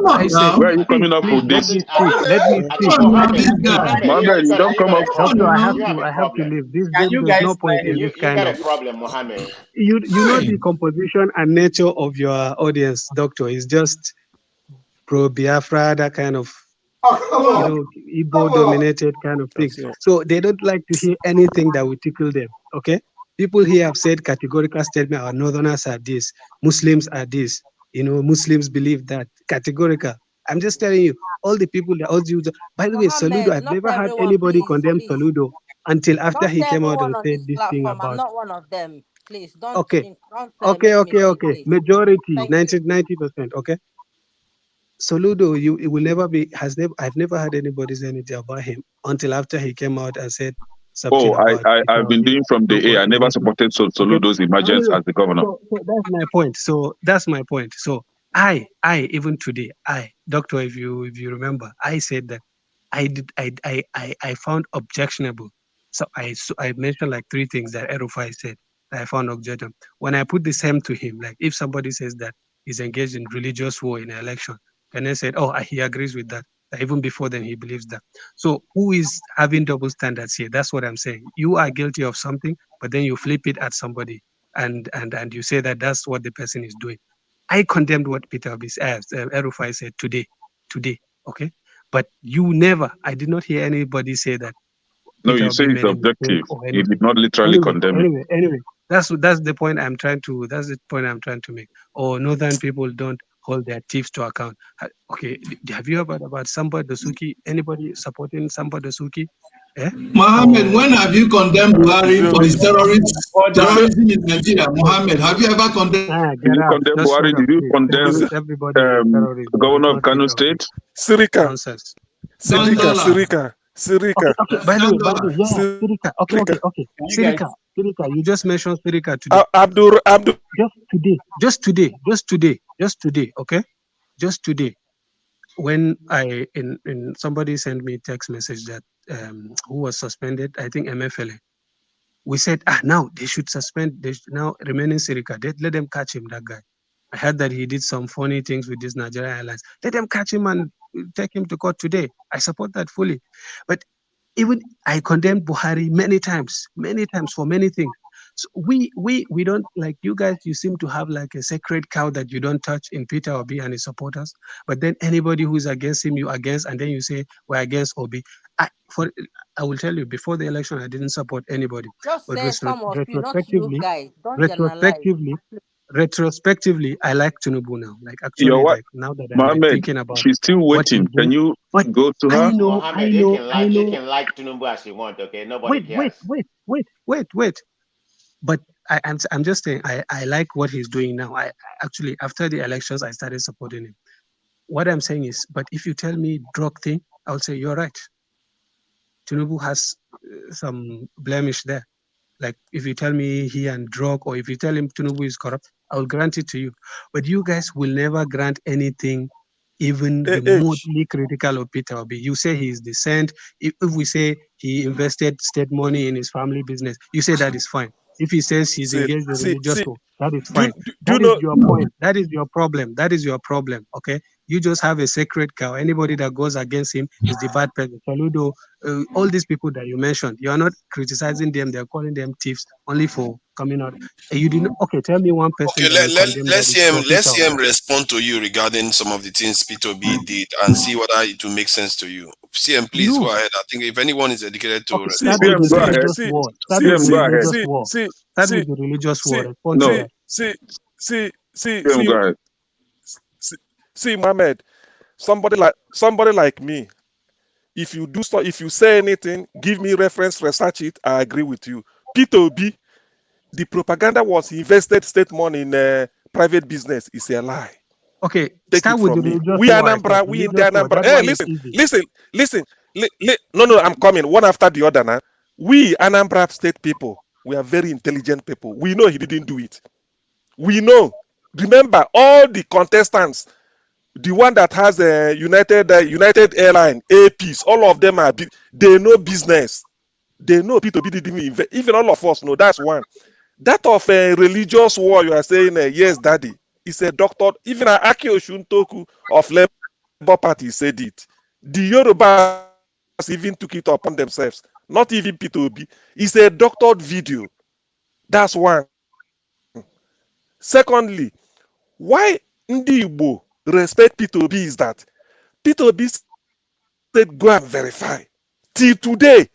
N: I said,
A: Where are you coming up
N: please
A: with
N: let
A: this?
N: me speak. Let me speak.
P: Come on now, this guy.
A: Mohammed, you don't come up.
N: Doctor, I have
C: problem.
N: to leave. There's
C: Can you
N: no
C: guys
N: point in
C: you
N: this kind
C: got
N: of.
C: a problem, Mohammed?
N: You know the composition and nature of your audience, Doctor, is just pro Biafra, that kind of Igbo dominated kind of things. So they don't like to hear anything that will tickle them. Okay, people here have said categorical statement: our Northerners are this, Muslims are this. Muslims believe that categorical. I'm just telling you, all the people that all you. By the way, Soludo,
L: Mohammed,
N: I've
L: not
N: never had
L: everyone
N: anybody
L: please.
N: condemn Soludo. until after
L: Not
N: he came out
L: everyone
N: and
L: on
N: said
L: this
N: this thing
L: platform. I'm
N: about.
L: not one of them. Please don't
N: Okay,
L: make me feel, please.
N: majority,
L: Thank you.
N: 90%. Okay. Soludo, it will never be, I've never heard anybody say anything about him until after he came out and said something
A: Oh,
N: about
A: I've been doing from the A. I never supported
N: Okay.
A: Soludo's emergence
N: Anyway,
A: as the governor.
N: so that's my point. So I even today, doctor, if you remember, I said that I found objectionable. So I mentioned like three things that Rufai said that I found objectionable. When I put the same to him, like if somebody says that he's engaged in religious war in an election, and then said, oh, he agrees with that. Even before then, he believes that. So who is having double standards here? That's what I'm saying. You are guilty of something, but then you flip it at somebody, and you say that that's what the person is doing. I condemned what Peter Rufai said today, okay? But I did not hear anybody say that
A: No,
N: Peter
A: you say
N: Obi
A: it's
N: made a mistake
A: objective.
N: or
A: You
N: anything.
A: did not literally condemn it.
N: Anyway, that's the point I'm trying to make. Or northern people don't hold their thieves to account. Okay, have you heard about Samba Dasuki? Anybody supporting Samba Dasuki? Eh?
P: Mohammed, when have you condemned Buhari for his terrorism in Nigeria? Mohammed, have you ever condemned?
A: Did you condemn
N: Just shut
A: Buhari?
N: up,
A: Did you
N: please.
A: condemn
N: Everybody is terrorism, but
A: governor of
N: not
A: Kano
N: Peter Obi.
A: State?
V: Sirika.
N: Nonsense.
V: Sirika.
N: Okay. By the way, yeah, Sirika. Okay. Sirika, you just mentioned Sirika today.
V: Abdul.
N: Just today. Okay, just today. When in somebody sent me text message that who was suspended, I think Emefile. We said, now they should suspend. Now remaining Sirika. Let them catch him. That guy. I heard that he did some funny things with this Nigerian Airlines. Let them catch him and take him to court today. I support that fully. But even I condemned Buhari many times for many things. So we don't, like you guys, you seem to have like a sacred cow that you don't touch in Peter Obi and his supporters. But then anybody who's against him, you against, and then you say we're against Obi. I will tell you, before the election, I didn't support anybody.
L: Just
N: But
L: say some of you, not you guys. Don't generalize.
N: Retrospectively, I like Tinubu now. Like actually,
A: Your wife,
N: like now that I'm like,
A: Mohammed,
N: thinking about
A: she's still
N: what he's
A: waiting.
N: doing.
A: Can you
N: But
A: go to her?
C: Mohammed, you can like Tinubu as you want, okay? Nobody cares.
N: Wait. But I'm just saying I like what he's doing now. I actually, after the elections, I started supporting him. What I'm saying is, but if you tell me drug thing, I'll say you're right. Tinubu has some blemish there. Like if you tell me he and drug, or if you tell him Tinubu is corrupt, I will grant it to you. But you guys will never grant anything even remotely critical of Peter Obi. You say he is decent. If we say he invested state money in his family business, you say that is fine. If he says he's engaged in religious war, that is fine. That is your point. That is your problem. Okay? You just have a sacred cow. Anybody that goes against him is the bad person. Saludo, all these people that you mentioned, you are not criticizing them. They're calling them thieves only for coming out. You didn't. Okay, tell me one person
F: Okay,
N: that you condemn
F: let's
N: that is
F: let's see him respond to you regarding some of the things Peter B did and see whether it will make sense to you. CM, please go ahead. I think if anyone is dedicated to
N: start with the religious war. Start with the religious war. Start with the religious war. Respond to that.
V: See, Mohammed, somebody like me, if you say anything, give me reference, research it, I agree with you. Peter B, the propaganda was invested state money in private business is a lie.
N: Okay,
V: take
N: start
V: it
N: with
V: from
N: the
V: me.
N: religious
V: We
N: war.
V: Anambra, we in the Anambra.
N: Hey,
V: listen. No, I'm coming one after the other now. We Anambra state people, we are very intelligent people. We know he didn't do it. We know. Remember, all the contestants, the one that has a United Airline, APs, all of them they know business. They know Peter B didn't invest. Even all of us know that's one. That of a religious war, you are saying, yes, daddy. It's a doctor. Even Aki Oshuntoku of Labour Party said it. The Yorubas even took it upon themselves. Not even Peter Obi. It's a doctored video. That's one. Secondly, why Ndi Igbo respect Peter Obi is that Peter Obi said go and verify. Till today,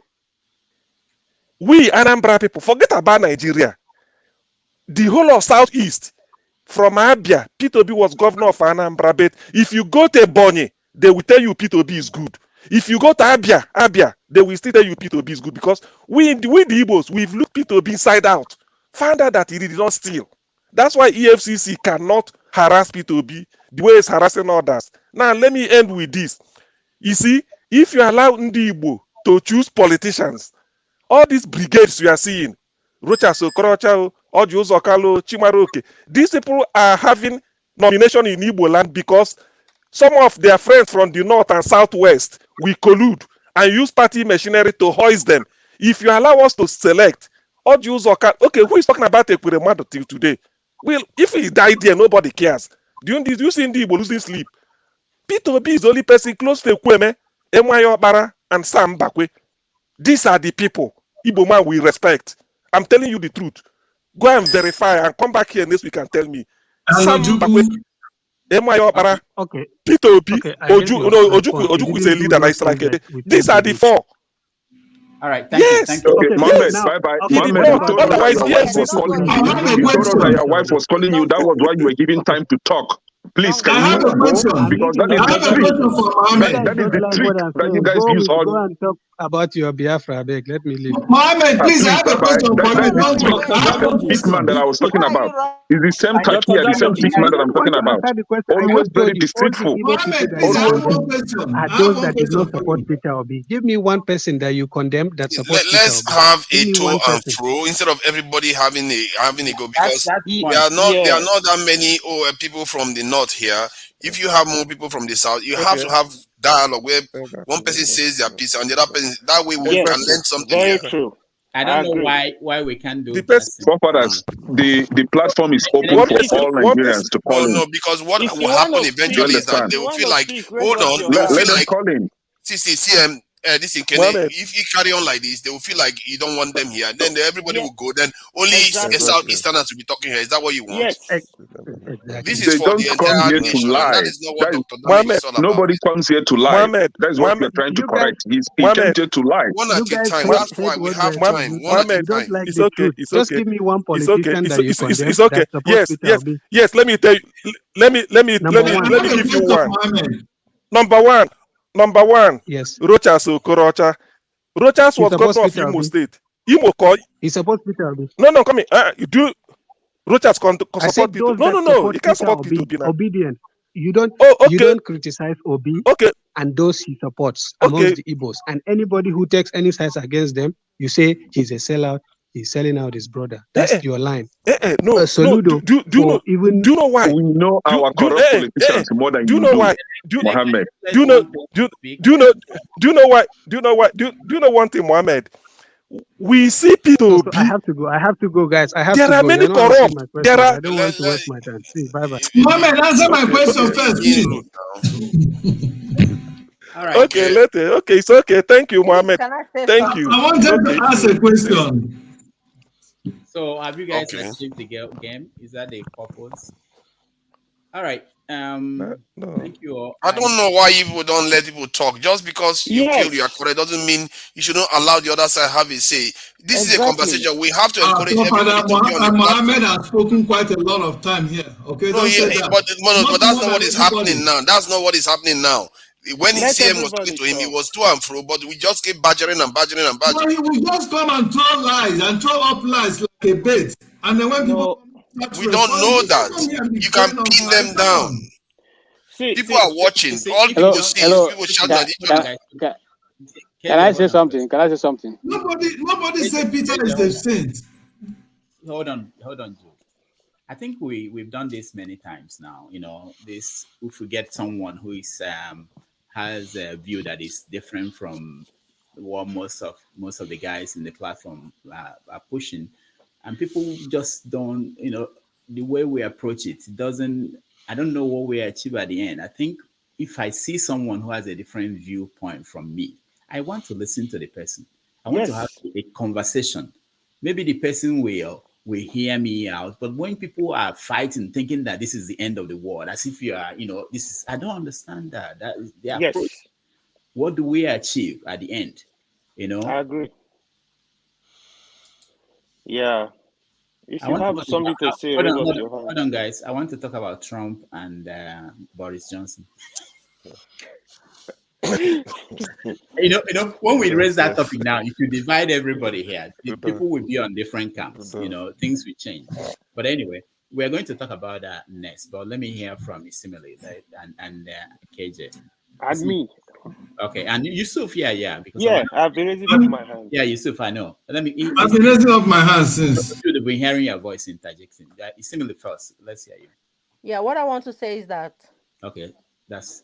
V: we Anambra people, forget about Nigeria. The whole of Southeast, from Abia, Peter Obi was governor of Anambra. But if you go to Bonny, they will tell you Peter Obi is good. If you go to Abia, they will still tell you P2B is good because we the Igbos, we've looked P2B inside out, found out that he did not steal. That's why EFCC cannot harass P2B the way it's harassing others. Now, let me end with this. You see, if you allow Ndi Igbo to choose politicians, all these brigades you are seeing, Rochas Okorocha, Oji Kalu, Chimaroke, these people are having nomination in Igbo land because some of their friends from the north and southwest will collude and use party machinery to hoist them. If you allow us to select, Oji Kalu, okay, who is talking about Ekweremadu till today? Well, if he died there, nobody cares. Do you see Ndi Igbo losing sleep? P2B is the only person close to Kweme, Emwayo Bara, and Sam Bakwe. These are the people Igbo man we respect. I'm telling you the truth. Go and verify and come back here next week and tell me. Sam Bakwe, Emwayo Bara,
N: Okay.
V: P2B,
N: Okay, I get your point.
V: Ojuku
N: You
V: is a
N: didn't do
V: leader.
N: well
V: It's like
N: from that with
V: these are the
N: everybody.
V: four.
E: All right, thank
V: Yes.
E: you. Thank you.
A: Okay,
N: Okay,
A: Mohammed,
N: now,
A: bye bye.
N: okay,
A: Mohammed,
N: what
A: you
N: about
A: told me that
V: Otherwise,
A: your
N: what
A: wife
N: about
A: was
V: EFCC.
N: people
A: calling
N: that
A: you.
N: did not
A: You
N: get
A: told us that your wife
N: elected?
A: was calling you. That was why you were giving time to talk. Please,
N: Okay,
A: can
N: you
A: you
N: know what?
A: go?
N: I'm
A: Because
N: leaving
A: that is
N: that
A: the
N: part
A: trick.
N: alone. You guys
A: That is
N: don't
A: the
N: like
A: trick
N: what I'm
A: that you
N: saying.
A: guys use all.
N: Go and talk about your Biafra, beg. Let me leave.
A: Please, bye bye. That is the
L: Wait,
A: trick.
L: wait,
A: The
L: wait.
A: same thick man that I was
L: Why
A: talking
L: are
A: about
L: you running?
A: is the same
N: I,
A: takia, the same thick
N: I
A: man that I'm
N: don't want
A: talking
N: to
A: about.
N: answer the question. I
A: Always
N: just
A: very
N: told you all the
A: deceitful.
N: Igbo people that you
A: Always.
N: are those that did not support Peter Obi. Give me one person that you condemned that support Peter
F: Let's
N: Obi.
F: have
N: Give
F: a
N: me
F: to
N: one
F: and
N: person.
F: fro instead of everybody having a go, because
E: That's the
F: there
E: point.
F: are
M: Yeah.
F: not that many people from the north here. If you have more people from the south, you have
V: Okay.
F: to have dialogue where
V: Exactly.
F: one person says their piece and the other person. That way we can
M: Yes.
F: learn something
M: Very
F: here.
M: true.
E: I
M: I
E: don't know
M: agree.
E: why we can't do
V: The
E: that
V: person,
A: Forefathers, the platform is open
V: one
A: for
V: person,
A: all
V: one
A: Nigerians
V: person.
A: to call in.
F: No, because what
M: If
F: will
M: you want
F: happen
M: to
A: Do you
M: speak,
F: eventually is that
A: understand?
M: if
F: they
M: you
F: will
M: want
F: feel
M: to
F: like,
M: speak, raise
F: hold
M: up
F: on,
M: your
F: they will
A: Let
F: feel
M: hand.
A: them
F: like,
A: call in.
F: this in Kenya,
V: Mohammed.
F: if you carry on like this, they will feel like you don't want them here. Then everybody
M: Yeah,
F: will go. Then only
M: exactly.
V: Exactly.
F: Southeasterners will be talking here. Is that what you want?
M: Yes.
F: This
N: Exactly.
F: is
A: They
F: for
A: don't
F: the
A: come
F: entire
A: here to
F: nation, and that
A: lie.
F: is not what
A: That is,
F: Dr. Damage
V: Mohammed,
F: is all about.
A: nobody comes here to lie.
V: Mohammed,
A: That is what we
V: Mohammed,
A: are trying to
N: You guys,
A: correct. He came
V: Mohammed,
A: here to lie.
F: One
N: you
F: at a
N: guys
F: time.
N: hate,
F: That's why we
N: what we
F: have
N: are
V: Mohammed,
F: time.
N: saying.
F: One at a
N: You
V: Mohammed.
N: don't
F: time.
N: like
V: It's
N: the
V: okay.
N: truth.
V: It's
N: Just
V: okay.
N: give me one
V: It's okay.
N: politician
V: It's
N: that you
V: it's
N: condemn
V: it's okay.
N: that supports
V: Yes,
N: Peter
V: yes,
N: Obi.
V: yes. Let me tell you.
N: Number one.
V: Let me give you one. Number one.
N: Yes.
V: Rochas Okorocha. Rochas
N: He
V: was
N: supports
V: governor of
N: Peter
V: Imo
N: Obi.
V: State. Imo call.
N: He supports Peter Obi.
V: No, come here. You do Rochas
N: I
V: support
N: said
V: Peter.
N: those
V: No,
N: that
V: no.
N: support
V: You can't
N: Peter
V: support Peter
N: Obi,
V: Obi now.
N: obedient.
V: Oh,
N: You
V: okay,
N: don't criticize Obi
V: okay,
N: and those he supports
V: okay.
N: amongst the Igbos. And anybody who takes any sides against them, you say he's a sellout, he's selling out his brother. That's your line.
V: No.
N: Saludo
V: Do you know?
N: for even
V: Do you know why?
A: We know our corrupt politicians more than
V: Do you
A: you
V: know
A: do,
V: why? Do
A: Mohammed.
V: you know? Do you know? Do you know why? Do you know why? Do you know one thing, Mohammed? We see
N: so
V: P2B.
N: I have to go, guys. I have
V: There
N: to
V: are
N: go.
V: many
N: You're not answering
V: corrupt.
N: my
V: There
N: questions.
V: are.
N: I don't want to waste my time. See, bye bye.
R: Mohammed, answer my
V: Okay,
R: question
V: okay,
R: first,
F: Being
R: please.
F: rude
E: All right.
V: okay. Later. Okay, it's okay. Thank you,
L: Please,
V: Mohammed.
L: can I say
V: Thank you.
L: something?
R: I wanted
V: It's
R: to
V: okay.
R: ask a question.
E: So have you guys
F: Okay.
E: achieved the game? Is that the purpose? All right.
V: No.
E: Thank you all.
F: I don't know why people don't let people talk. Just because you feel you are
M: Yes.
F: correct doesn't mean you shouldn't allow the other side have a say. This is a
M: Exactly.
F: conversation. We have to
R: Our
F: encourage everybody
R: forefather
F: to be on the
R: Mohammed
F: platform.
R: has spoken quite a lot of time here. Okay,
F: No,
R: don't
F: yeah,
R: say that.
F: but
R: Not
F: that's
R: more
F: not what
R: than
F: is happening
R: everybody.
F: now. That's not what is happening now. When his
M: Let
F: CM was talking
M: everybody
F: to him, he
M: talk.
F: was to and fro, but we just keep badgering and badgering and
R: No,
F: badgering.
R: he will just come and throw lies and throw up lies like a bait. And then when people
M: No.
R: start to
F: We don't
R: respond,
F: know
R: you can't
F: that.
R: come here and be
F: You can
R: throwing up
F: pin
R: lies.
F: them
R: Come
F: down.
R: on.
F: People are watching. All
E: if you
F: people
O: Hello,
E: don't
F: see is
O: hello.
F: people
E: if you
F: shouting
E: don't
F: at each
E: hold on,
F: other.
E: guys.
O: Can
E: Kelly,
O: I
E: hold
O: say
E: on first.
O: something? Can I say something?
R: Nobody
E: Wait,
R: say Peter is the
E: hold
R: saint.
E: on, Joe. I think we've done this many times now. This if we get someone who is has a view that is different from what most of the guys in the platform are pushing, and people just don't. The way we approach it doesn't. I don't know what we achieve at the end. I think if I see someone who has a different viewpoint from me, I want to listen to the person. I want to have
M: Yes.
E: a conversation. Maybe the person will hear me out. But when people are fighting, thinking that this is the end of the world, as if you are, this is, I don't understand that. That is the approach.
M: Yes.
E: What do we achieve at the end?
M: I agree. Yeah. If
E: I
M: you
E: want to
M: have something to say, raise up your
E: hold
M: hand.
E: on, guys. I want to talk about Trump and Boris Johnson. When we raise that topic now, if you divide everybody here, people will be on different camps. Things will change. But anyway, we're going to talk about that next. But let me hear from Isimile and KJ.
M: And me.
E: Okay, and Yusuf, because
M: I've been raising up my hand.
E: Yeah, Yusuf, I know.
R: I've been raising up my hand since.
E: You've been hearing your voice interjecting. Isimile first. Let's hear you.
L: Yeah, what I want to say is that.
E: Okay,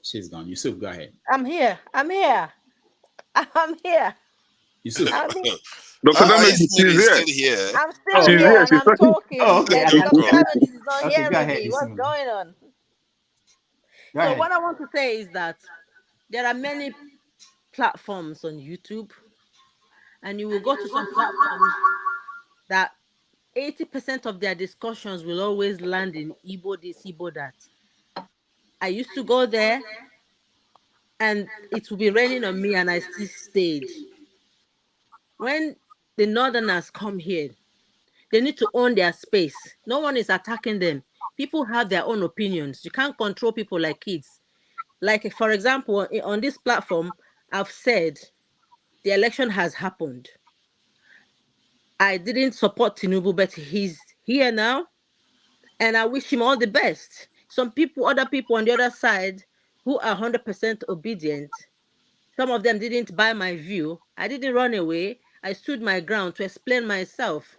E: she's gone. Yusuf, go ahead.
L: I'm here. Yusuf.
A: Dr. Damage is still
L: here. I'm still here and I'm talking.
E: Okay.
L: Dr. Damage is not hearing me. What's going on? So what I want to say is that there are many platforms on YouTube, and you will go to some platforms that 80% of their discussions will always land in Igbo this, Igbo that. I used to go there, and it will be raining on me, and I still stayed. When the Northerners come here, they need to own their space. No one is attacking them. People have their own opinions. You can't control people like kids. Like, for example, on this platform, I've said the election has happened. I didn't support Tinubu, but he's here now, and I wish him all the best. Other people on the other side who are 100% obedient, some of them didn't buy my view. I didn't run away. I stood my ground to explain myself.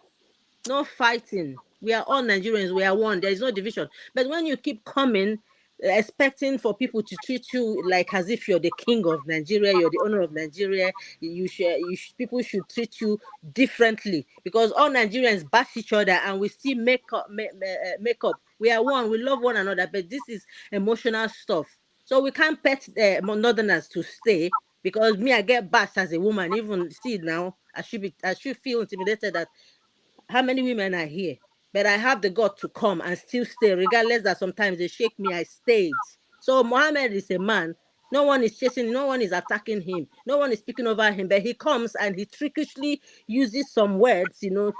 L: No fighting. We are all Nigerians. We are one. There is no division. But when you keep coming, expecting for people to treat you like as if you're the king of Nigeria, you're the owner of Nigeria, people should treat you differently, because all Nigerians bash each other and we still make up. We are one. We love one another. But this is emotional stuff. So we can't pet Northerners to stay, because me, I get bashed as a woman. Even see now, I should feel intimidated that how many women are here. But I have the gut to come and still stay, regardless that sometimes they shake me. I stayed. So Mohammed is a man. No one is chasing, no one is attacking him, no one is speaking over him. But he comes and he trickishly uses some words, to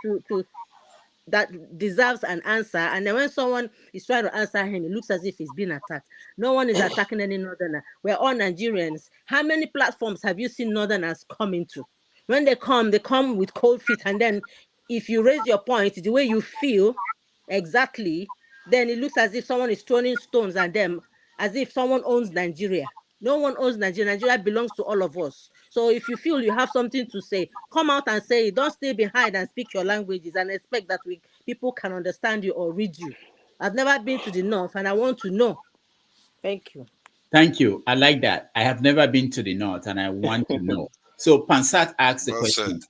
L: that deserves an answer. And then when someone is trying to answer him, it looks as if he's being attacked. No one is attacking any Northerner. We're all Nigerians. How many platforms have you seen Northerners come into? When they come with cold feet, and then if you raise your point the way you feel exactly, then it looks as if someone is throwing stones at them, as if someone owns Nigeria. No one owns Nigeria. Nigeria belongs to all of us. So if you feel you have something to say, come out and say it. Don't stay behind and speak your languages and expect that people can understand you or read you. I've never been to the north and I want to know. Thank you.
E: Thank you. I like that. I have never been to the north and I want to know. So Pansat asked the question,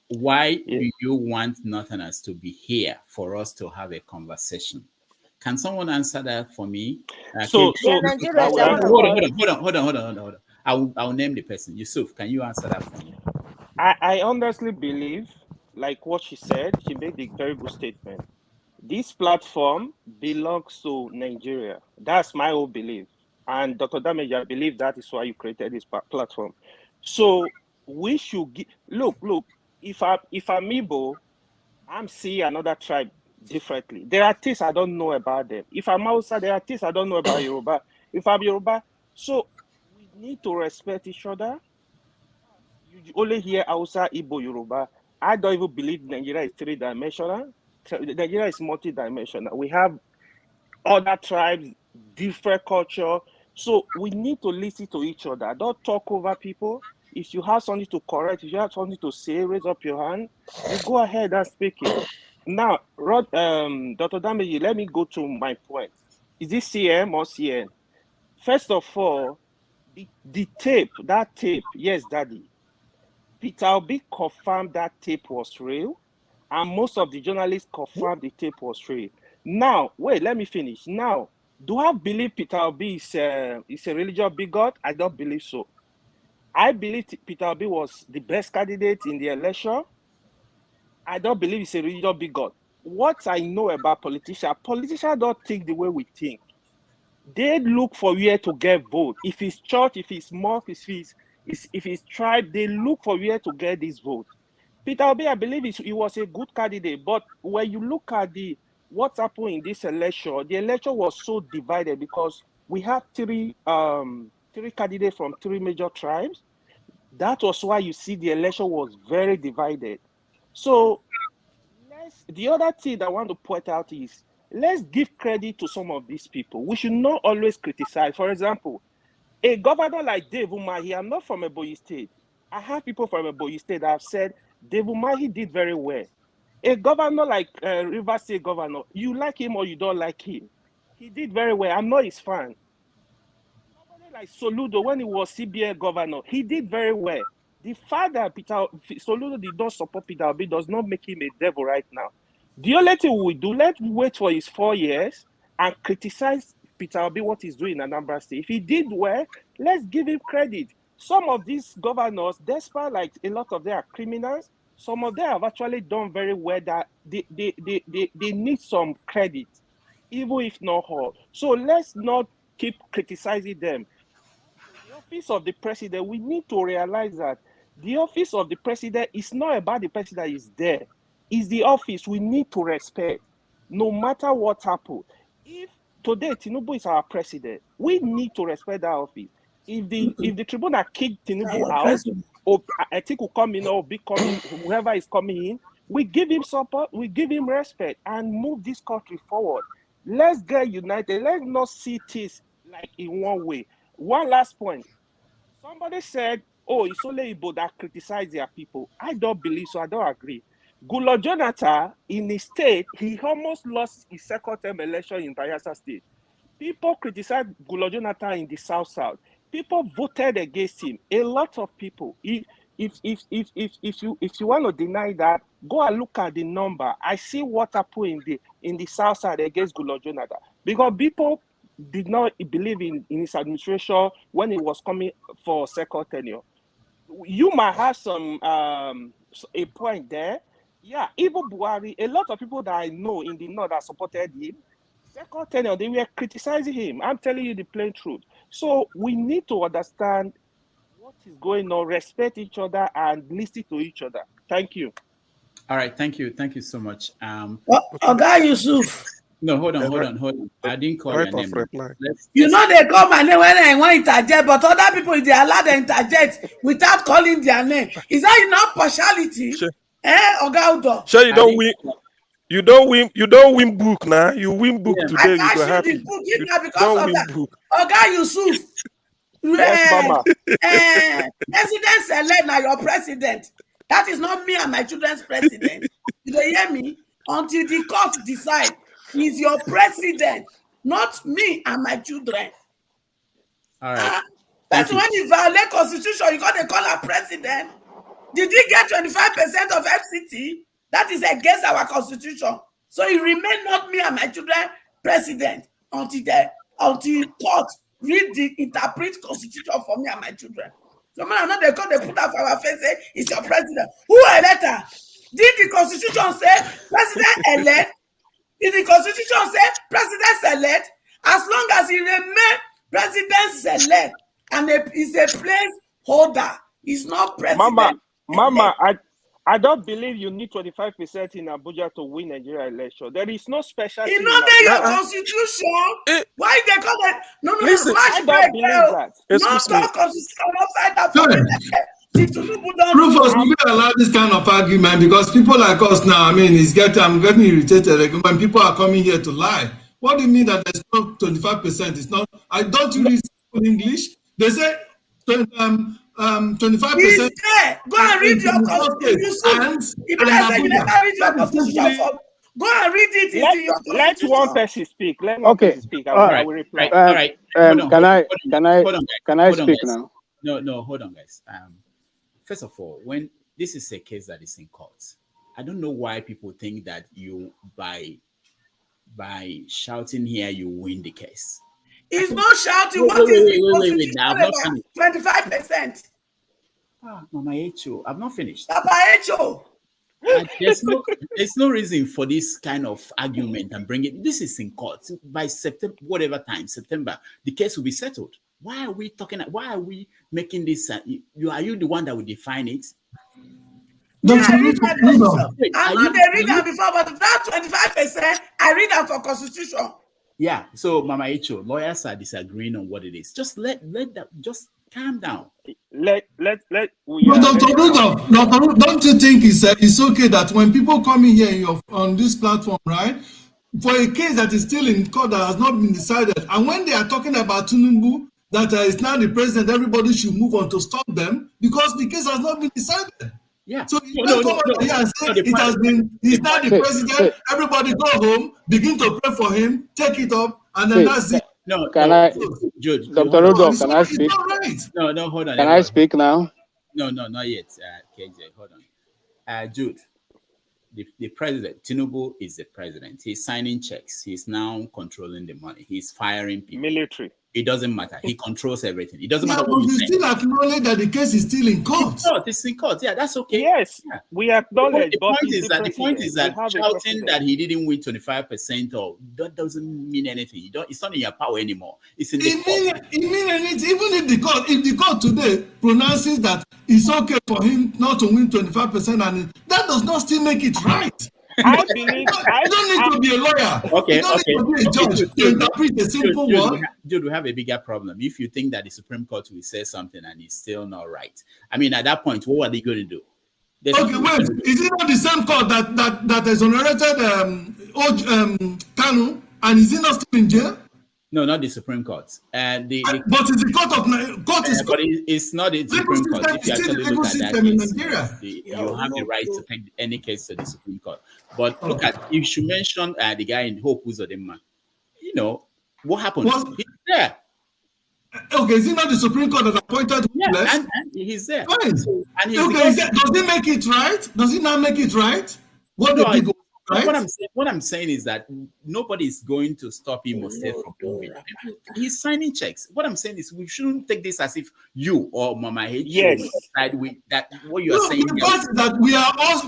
E: why do you want Northerners to be here for us to have a conversation? Can someone answer that for me?
M: Hold
E: on. I'll name the person. Yusuf, can you answer that for me?
M: I honestly believe, like what she said, she made a very good statement. This platform belongs to Nigeria. That's my whole belief. And Dr. Damage, I believe that is why you created this platform. So we should look. If I'm Igbo, I'm seeing another tribe differently. There are things I don't know about them. If I'm Hausa, there are things I don't know about Yoruba. If I'm Yoruba, so we need to respect each other. You only hear Hausa, Igbo, Yoruba. I don't even believe Nigeria is three-dimensional. Nigeria is multi-dimensional. We have other tribes, different culture. So we need to listen to each other. Don't talk over people. If you have something to correct, if you have something to say, raise up your hand. You go ahead and speak it. Now, Dr. Damage, let me go to my point. Is this CM or CN? First of all, the tape, yes, Daddy. Peter Obi confirmed that tape was real, and most of the journalists confirmed the tape was real. Now, wait, let me finish. Now, do I believe Peter Obi is a religious bigot? I don't believe so. I believe Peter Obi was the best candidate in the election. I don't believe he's a religious bigot. What I know about politicians don't think the way we think. They look for where to get vote. If it's church, if it's mosque, if it's tribe, they look for where to get this vote. Peter Obi, I believe he was a good candidate, but when you look at what happened in this election, the election was so divided because we have three 3 candidates from 3 major tribes. That was why you see the election was very divided. So the other thing I want to point out is, let's give credit to some of these people. We should not always criticize. For example, a governor like Dave Umahi, I'm not from Ebonyi State. I have people from Ebonyi State that have said Dave Umahi did very well. A governor like River State governor, you like him or you don't like him, he did very well. I'm not his fan. Somebody like Soludo, when he was CBN governor, he did very well. The fact that Soludo did not support Peter Obi does not make him a devil right now. The only thing we do, let's wait for his 4 years and criticize Peter Obi what he's doing in Anambra State. If he did well, let's give him credit. Some of these governors, despite like a lot of them are criminals, some of them have actually done very well. That they need some credit, even if not all. So let's not keep criticizing them. The office of the president, we need to realize that the office of the president is not about the person that is there. It's the office we need to respect, no matter what happens. If today Tinubu is our president, we need to respect that office. If the tribunal kicked Tinubu out, or I think will come in or be coming, whoever is coming in, we give him support, we give him respect, and move this country forward. Let's get united. Let's not see things like in one way. One last point. Somebody said, oh, it's only Igbo that criticize their people. I don't believe so. I don't agree. Goodluck Jonathan, in his state, he almost lost his second-term election in Bayelsa State. People criticized Goodluck Jonathan in the South. People voted against him. A lot of people. If you want to deny that, go and look at the number. I see what happened in the South Side against Goodluck Jonathan, because people did not believe in his administration when he was coming for second tenure. You might have some a point there. Yeah, even Buhari, a lot of people that I know in the north that supported him, second tenure, they were criticizing him. I'm telling you the plain truth. So we need to understand what is going on, respect each other, and listen to each other. Thank you.
E: All right, thank you so much.
W: Oga Yusuf.
E: No, hold on. I didn't call your name.
W: You know they call my name when I want to interject, but other people, they allow them to interject without calling their name. Is that not partiality?
V: Sure.
W: Oga Udo?
V: Sure, you don't win. You don't win book now. You win book today.
W: I
V: You go happy.
W: the book because of that.
V: Book.
W: Oga Yusuf.
V: Yes, Mama.
W: President-elect now your president. That is not me and my children's president. You hear me? Until the court decide, he's your president, not me and my children.
E: All right.
W: That's when you violate constitution, you got to call a president. Did he get 25% of FCT? That is against our constitution. So he remain not me and my children president until court interpret constitution for me and my children. So man, they put that for our face, say it's your president. Who elected? Did the constitution say president elect? Did the constitution say president elect? As long as he remain president elect and is a place holder, he's not president.
M: Mama, I don't believe you need 25% in Abuja to win Nigeria election. There is no special.
W: You know that your constitution. Why they call it? No.
M: Listen, I don't believe that.
W: Excuse me.
P: Rufus, we don't allow this kind of argument because people like us now, I'm getting irritated when people are coming here to lie. What do you mean that there's not 25%? It's not. I don't read English. They say 25%.
W: Go and read your constitution. If you never read your constitution, go and read it.
M: Let one person speak. Let one person speak. I will reply.
E: All right.
O: Can I speak now?
E: No. Hold on, guys. First of all, when this is a case that is in court, I don't know why people think that you by shouting here you win the case.
W: It's not shouting.
E: Wait. Now, I'm not finished.
W: 25%.
E: Mama Echo, I'm not finished.
W: Papa Echo.
E: There's no reason for this kind of argument and bring it. This is in court. By September, September, the case will be settled. Why are we talking? Why are we making this? Are you the one that will define it?
W: Yeah, I read that constitution. I'm not the reader before, but that 25%, I read that for constitution.
E: Yeah. So Mama Icho, lawyers are disagreeing on what it is. Just let that, just calm down.
M: Let
R: Dr. Rudolph, don't you think it's okay that when people come in here on this platform, right, for a case that is still in court that has not been decided, and when they are talking about Tinubu, that is now the president, everybody should move on to stop them because the case has not been decided.
E: Yeah.
R: So you can't come out here and say he's not the president, everybody go home, begin to pray for him, take it up, and then that's it.
E: No, Jude,
O: Dr. Rudolph, can I speak?
E: No, hold on.
O: Can I speak now?
E: No, not yet, KJ. Hold on. Jude, the president, Tinubu is the president. He's signing checks. He's now controlling the money. He's firing people.
M: Military.
E: It doesn't matter. He controls everything. It doesn't matter
R: but
E: what you
R: say. Still acknowledge that the case is still in court.
E: It's in court. Yeah, that's okay.
M: Yes,
E: yeah.
M: We acknowledge.
E: The point is that shouting that he didn't win 25% or that doesn't mean anything. It's not in your power anymore. It's in the court.
R: It means anything. Even if the court today pronounces that it's okay for him not to win 25%, and that does not still make it right.
M: I believe
R: I don't need to be a lawyer.
E: Okay,
R: you don't need to be a judge to interpret a simple word.
E: Jude, we have a bigger problem. If you think that the Supreme Court will say something and it's still not right, I mean, at that point, what are they going to do?
R: Okay, wait. Is it not the same court that exonerated Kalu, and is he not still in jail?
E: No, not the Supreme Court.
R: But it's the court is.
E: But it's not the Supreme Court. If you actually look at that case, you have the right to take any case to the Supreme Court. But look at, you should mention the guy in Hope Uzodinma. You know what happened? He's there.
R: Okay, is it not the Supreme Court that appointed?
E: Yeah, and he's there.
R: Fine.
E: And he's
R: does he make it right? Does he not make it right? Right?
E: What I'm saying is that nobody is going to stop him or stay from moving. He's signing checks. What I'm saying is we shouldn't take this as if you or Mama H decide with that what you are saying.
R: The fact is that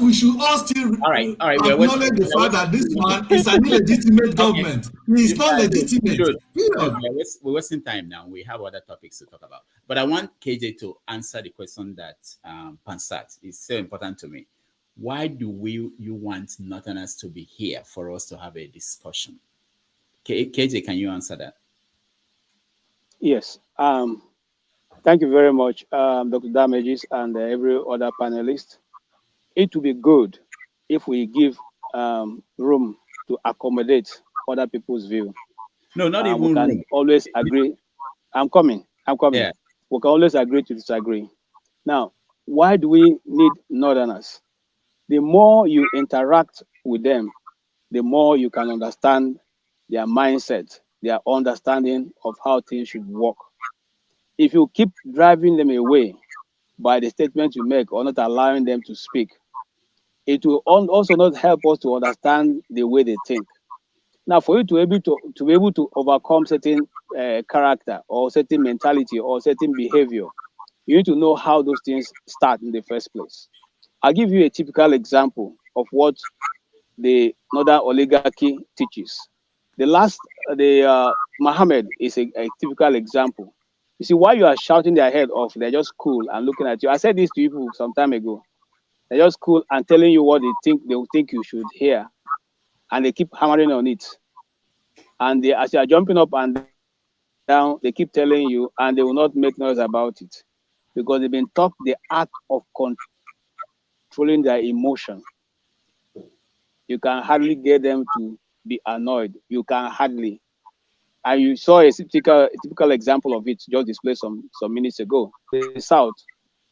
R: we should all still acknowledge the fact that this man is an illegitimate government. He's not legitimate.
E: We're wasting time now. We have other topics to talk about. But I want KJ to answer the question that Pansat is so important to me. Why do you want Northerners to be here for us to have a discussion? KJ, can you answer that?
O: Yes. Thank you very much, Dr. Damages and every other panelist. It would be good if we give room to accommodate other people's view.
E: No, not even
O: we can
E: room.
O: Always agree. I'm coming.
E: Yeah.
O: We can always agree to disagree. Now, why do we need Northerners? The more you interact with them, the more you can understand their mindset, their understanding of how things should work. If you keep driving them away by the statements you make or not allowing them to speak, it will also not help us to understand the way they think. Now, for you to be able to overcome certain character or certain mentality or certain behavior, you need to know how those things start in the first place. I'll give you a typical example of what the Northern oligarchy teaches. Mohammed is a typical example. You see, while you are shouting their head off, they're just cool and looking at you. I said this to people some time ago. They're just cool and telling you what they will think you should hear. And they keep hammering on it. And as you are jumping up and down, they keep telling you, and they will not make noise about it. Because they've been taught the art of controlling their emotion. You can hardly get them to be annoyed. You can hardly. And you saw a typical example of it just displayed some minutes ago. The South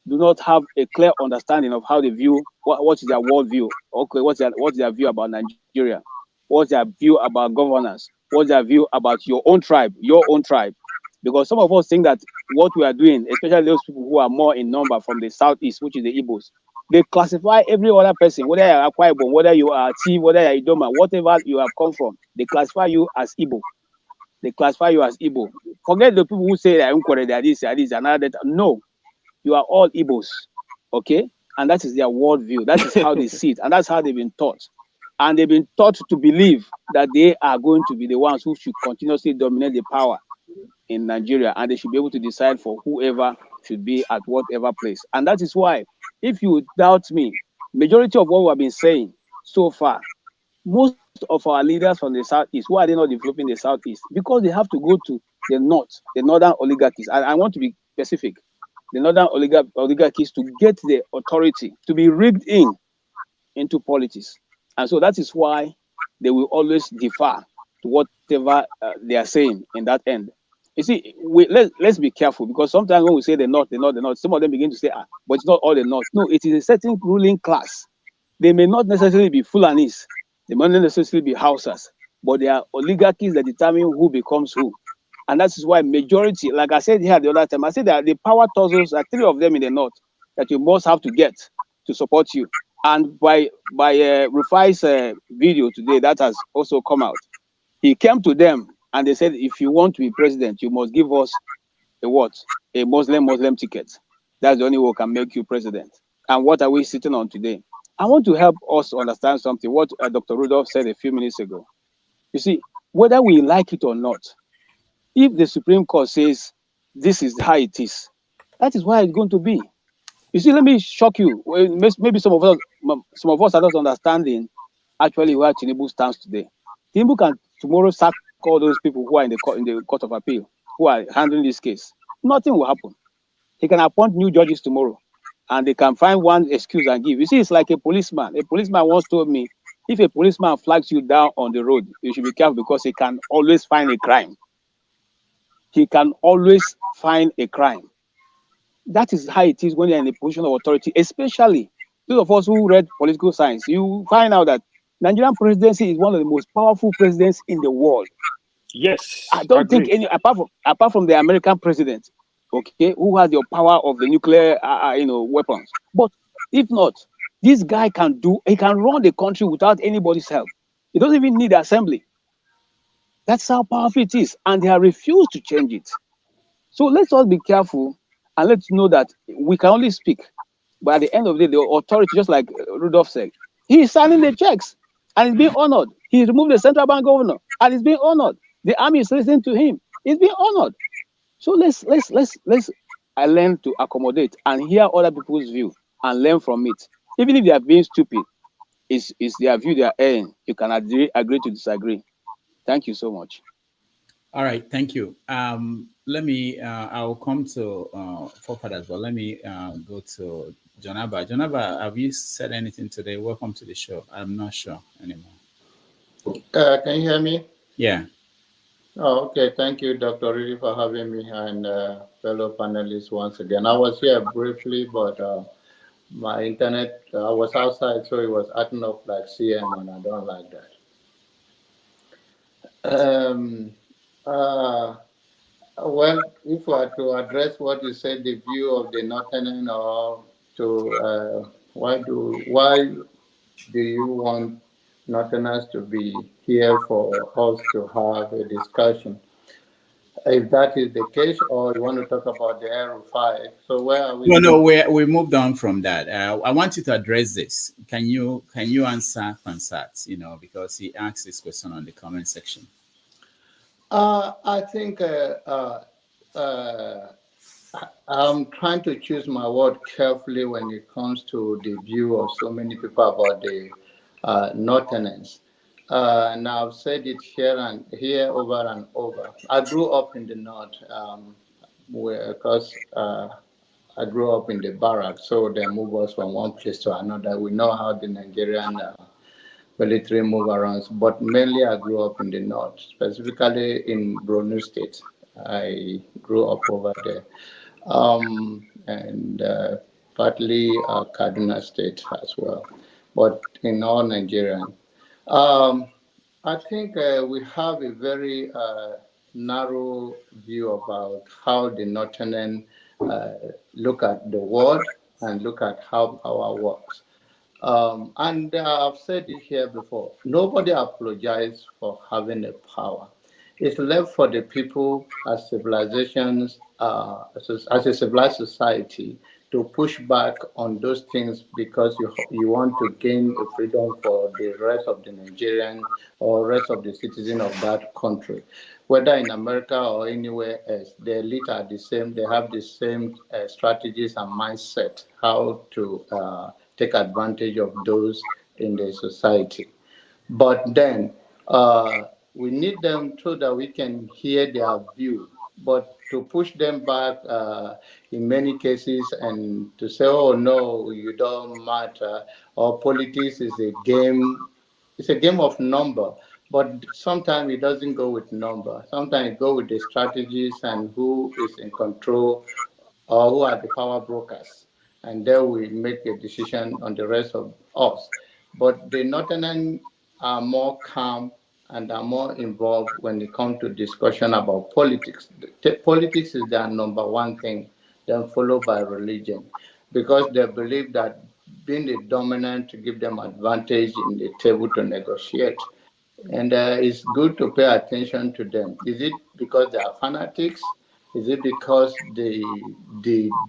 O: do not have a clear understanding of how they view what is their worldview. Okay, what's their view about Nigeria? What's their view about governance? What's their view about your own tribe? Because some of us think that what we are doing, especially those people who are more in number from the Southeast, which is the Igbos, they classify every other person, whether you are Akwa Ibom, whether you are Tiv, whether you are Idoma, whatever you have come from, they classify you as Igbo. They classify you as Igbo. Forget the people who say that they are this, another. No, you are all Igbos, okay? And that is their worldview. That is how they see it, and that's how they've been taught. And they've been taught to believe that they are going to be the ones who should continuously dominate the power in Nigeria, and they should be able to decide for whoever should be at whatever place. And that is why, if you doubt me, majority of what we have been saying so far Most of our leaders from the Southeast, why are they not developing the Southeast? Because they have to go to the North, the Northern oligarchies. I want to be specific. The Northern oligarchies to get the authority, to be rigged into politics. And so that is why they will always defer to whatever they are saying in that end. You see, let's be careful, because sometimes when we say the North, some of them begin to say, but it's not all the North. No, it is a certain ruling class. They may not necessarily be Fulanis, they may not necessarily be Hausas, but they are oligarchies that determine who becomes who. And that is why majority, like I said here the other time, I said that the power tussles are 3 of them in the North that you must have to get to support you. And by Rufai's video today that has also come out, he came to them and they said, if you want to be president, you must give us a what? A Muslim ticket. That's the only way we can make you president. And what are we sitting on today? I want to help us understand something, what Dr. Rudolph said a few minutes ago. You see, whether we like it or not, if the Supreme Court says this is how it is, that is why it's going to be. You see, let me shock you. Maybe some of us are not understanding actually where Tinubu stands today. Tinubu can tomorrow sack all those people who are in the court of appeal, who are handling this case. Nothing will happen. He can appoint new judges tomorrow, and they can find one excuse and give. You see, it's like a policeman. A policeman once told me, if a policeman flags you down on the road, you should be careful, because he can always find a crime. He can always find a crime. That is how it is when you're in a position of authority, especially those of us who read political science. You find out that Nigerian presidency is one of the most powerful presidents in the world.
M: Yes,
O: I don't think any, apart from the American president, okay, who has the power of the nuclear, weapons. But if not, this guy can run the country without anybody's help. He doesn't even need the assembly. That's how powerful it is, and they have refused to change it. So let's all be careful, and let's know that we can only speak. But at the end of the day, the authority, just like Rudolph said, he's signing the checks and it's being honored. He removed the central bank governor and it's being honored. The army is listening to him. It's being honored. So let's learn to accommodate and hear other people's view and learn from it. Even if they are being stupid, it's their view they are airing. You can agree to disagree. Thank you so much.
E: All right, thank you. Let me, I'll come to forefathers, but let me go to Jonaba. Jonaba, have you said anything today? Welcome to the show. I'm not sure anymore.
S: Can you hear me?
E: Yeah.
S: Oh, okay. Thank you, Dr. Riri, for having me and fellow panelists once again. I was here briefly, but my internet, I was outside, so it was acting up like CM, and I don't like that. Well, if we are to address what you said, the view of the Northern, or to why do you want Northerners to be here for us to have a discussion? If that is the case, or you want to talk about the Rufai, so where are we?
E: No, we moved on from that. I want you to address this. Can you answer Fansat? Because he asked this question on the comment section.
S: I think I'm trying to choose my word carefully when it comes to the view of so many people about the Northerners. And I've said it here over and over. I grew up in the North, because I grew up in the barracks, so they move us from one place to another. We know how the Nigerian military move around, but mainly I grew up in the North, specifically in Borno State. I grew up over there. And partly Kaduna State as well, but in all Nigerian. I think we have a very narrow view about how the Northern look at the world and look at how power works. And I've said it here before, nobody apologized for having a power. It's left for the people as civilizations, as a civilized society, to push back on those things because you want to gain a freedom for the rest of the Nigerian or rest of the citizens of that country. Whether in America or anywhere else, the elite are the same. They have the same strategies and mindset how to take advantage of those in the society. But then we need them so that we can hear their view. But to push them back in many cases and to say, oh no, you don't matter, or politics is a game, it's a game of number. But sometimes it doesn't go with number. Sometimes it go with the strategies and who is in control or who are the power brokers. And then we make a decision on the rest of us. But the Northerners are more calm and are more involved when it comes to discussion about politics. Politics is their number one thing, then followed by religion, because they believe that being the dominant to give them advantage in the table to negotiate. And it's good to pay attention to them. Is it because they are fanatics? Is it because the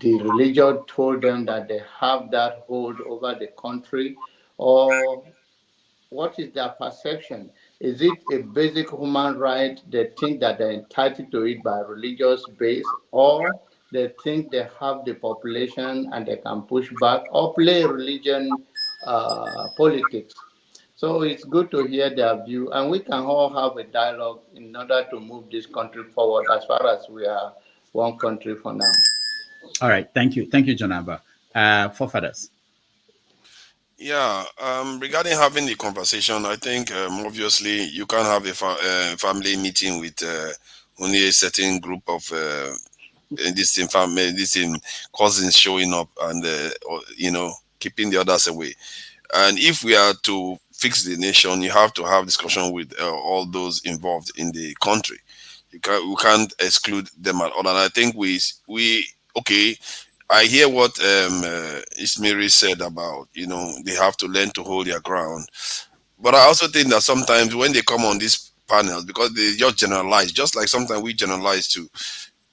S: religion told them that they have that hold over the country? Or what is their perception? Is it a basic human right they think that they're entitled to it by religious base, or they think they have the population and they can push back or play religion politics? So it's good to hear their view, and we can all have a dialogue in order to move this country forward as far as we are one country for now.
E: All right, thank you, Jonaba. Forefathers.
F: Yeah, regarding having the conversation, I think obviously you can't have a family meeting with only a certain group of this in cousins showing up and keeping the others away. And if we are to fix the nation, you have to have discussion with all those involved in the country. We can't exclude them at all. And I think we okay. I hear what Ismail said about they have to learn to hold their ground. But I also think that sometimes when they come on these panels, because they just generalize, just like sometimes we generalize too,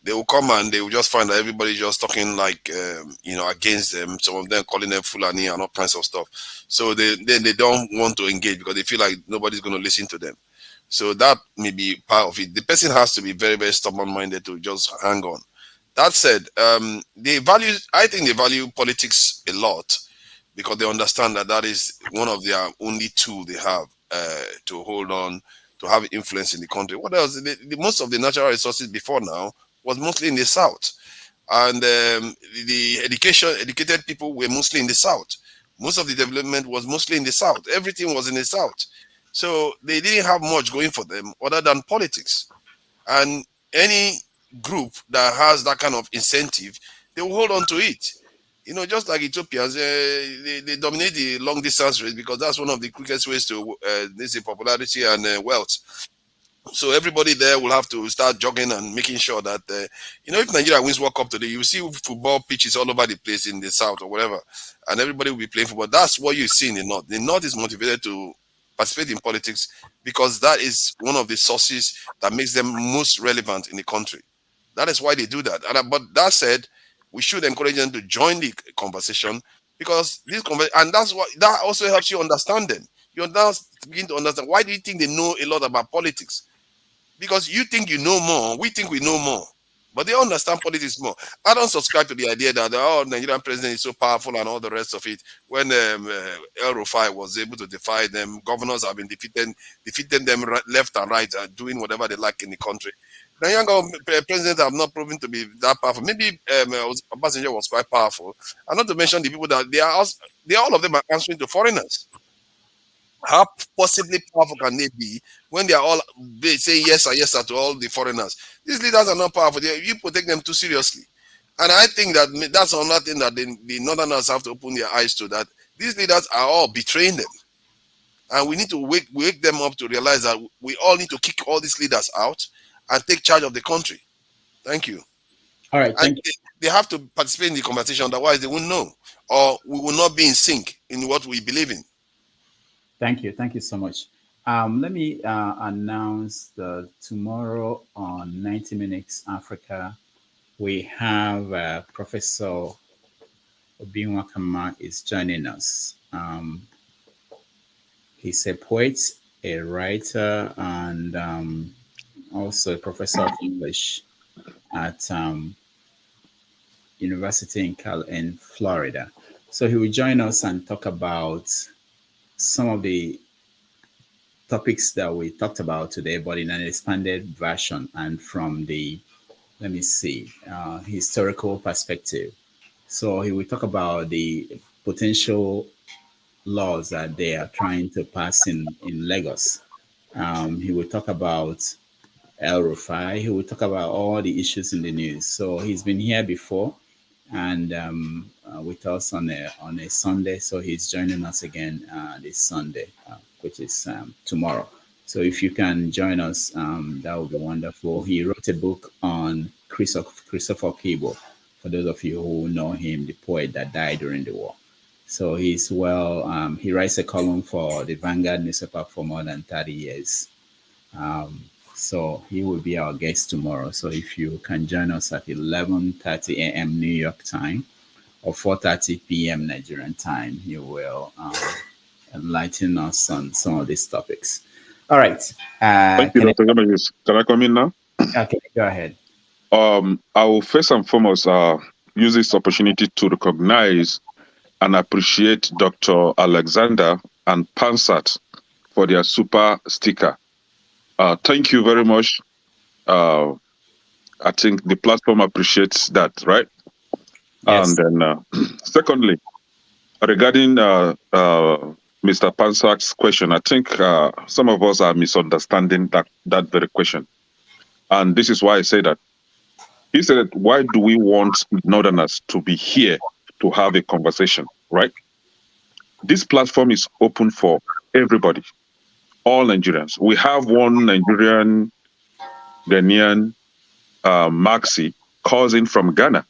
F: they will come and they will just find that everybody's just talking like against them. Some of them calling them Fulani and all kinds of stuff. So then they don't want to engage because they feel like nobody's going to listen to them. So that may be part of it. The person has to be very, very stubborn-minded to just hang on. That said, I think they value politics a lot because they understand that is one of their only tool they have to hold on, to have influence in the country. What else? Most of the natural resources before now was mostly in the south, and the educated people were mostly in the south. Most of the development was mostly in the south. Everything was in the south, so they didn't have much going for them other than politics. And any group that has that kind of incentive, they will hold on to it. Just like Ethiopians, they dominate the long distance race because that's one of the quickest ways to this popularity and wealth. So everybody there will have to start jogging and making sure that if Nigeria wins World Cup today, you see football pitches all over the place in the south or whatever, and everybody will be playing football. That's what you see in the north. The north is motivated to participate in politics because that is one of the sources that makes them most relevant in the country. That is why they do that. But that said, we should encourage them to join the conversation because and that's what that also helps you understand them. You now begin to understand why do you think they know a lot about politics? Because you think you know more, we think we know more, but they understand politics more. I don't subscribe to the idea that Nigerian president is so powerful and all the rest of it. When El Rufai was able to defy them, governors have been defeating them left and right, doing whatever they like in the country. Nigerian presidents have not proven to be that powerful. Maybe Obasa was quite powerful, and not to mention the people that all of them are answering to foreigners. How possibly powerful can they be when they are all saying yes sir, yes sir to all the foreigners? These leaders are not powerful. You take them too seriously. And I think that that's another thing that the Northerners have to open their eyes to, that these leaders are all betraying them. And we need to wake them up to realize that we all need to kick all these leaders out and take charge of the country. Thank you.
E: All right.
F: And they have to participate in the conversation, otherwise they won't know, or we will not be in sync in what we believe in.
E: Thank you. Thank you so much. Let me announce that tomorrow on 90 Minutes Africa, we have Professor Obinwakama is joining us. He's a poet, a writer, and also a professor of English at University in Florida. So he will join us and talk about some of the topics that we talked about today, but in an expanded version and from the, let me see, historical perspective. So he will talk about the potential laws that they are trying to pass in Lagos. He will talk about Rufai. He will talk about all the issues in the news. So he's been here before, and with us on a Sunday. So he's joining us again this Sunday, which is tomorrow. So if you can join us, that would be wonderful. He wrote a book on Christopher Kibo, for those of you who know him, the poet that died during the war. So he's he writes a column for the Vanguard newspaper for more than 30 years. So he will be our guest tomorrow. So if you can join us at 11:30 a.m. New York time or 4:30 p.m. Nigerian time, you will enlighten us on some of these topics. All right.
A: Thank you, Dr. Genesis. Can I come in now?
E: Okay, go ahead.
A: I will first and foremost use this opportunity to recognize and appreciate Dr. Alexander and Pansat for their super sticker. Thank you very much. I think the platform appreciates that, right?
E: Yes.
A: And then, secondly, regarding Mr. Pansak's question, I think some of us are misunderstanding that very question. And this is why I say that. He said, why do we want Northerners to be here to have a conversation, right? This platform is open for everybody, all Nigerians. We have one Nigerian, Ghanaian, Maxi, cousin from Ghana.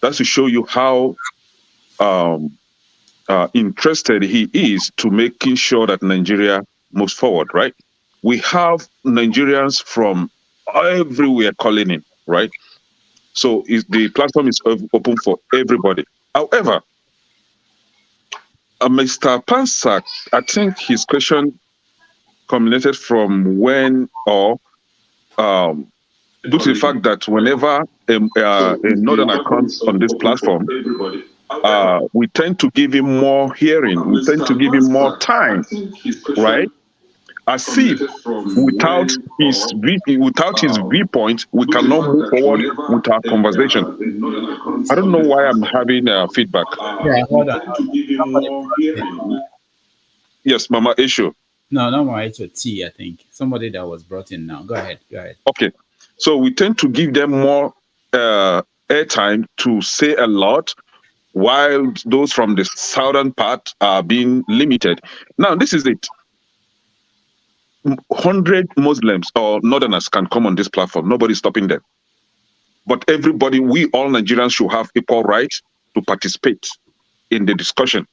A: That's to show you how interested he is to making sure that Nigeria moves forward, right? We have Nigerians from everywhere calling in, right? So the platform is open for everybody. However, Mr. Pansak, I think his question culminated from when or due to the fact that whenever a northerner comes on this platform, we tend to give him more hearing, we tend to give him more time, right? As if without his viewpoint, we cannot move forward with our conversation. I don't know why I'm having feedback.
E: Yeah, hold on.
A: Yes, Mama Ishu.
E: No, no more T, I think. Somebody that was brought in now. Go ahead.
A: Okay. So we tend to give them more airtime to say a lot, while those from the southern part are being limited. Now, this is it. 100 Muslims or Northerners can come on this platform. Nobody's stopping them. But everybody, we all Nigerians should have equal rights to participate in the discussion.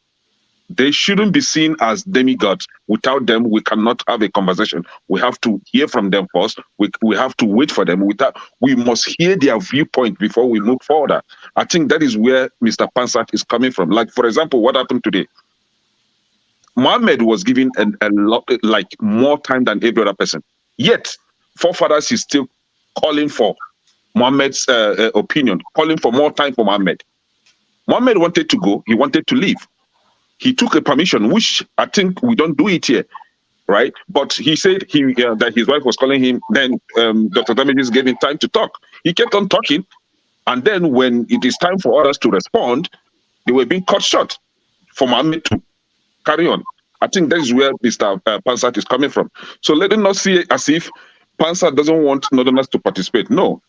A: They shouldn't be seen as demigods. Without them, we cannot have a conversation. We have to hear from them first. We have to wait for them. We must hear their viewpoint before we move forward. I think that is where Mr. Pansat is coming from. Like, for example, what happened today? Mohammed was given a lot, like more time than every other person. Yet, forefathers is still calling for Mohammed's opinion, calling for more time for Mohammed. Mohammed wanted to go. He wanted to leave. He took a permission, which I think we don't do it here, right? But he said that his wife was calling him. Then Dr. Damages gave him time to talk. He kept on talking. And then when it is time for others to respond, they were being cut short for Mohammed to carry on. I think that is where Mr. Pansat is coming from. So let him not see it as if Pansat doesn't want Northerners to participate. No,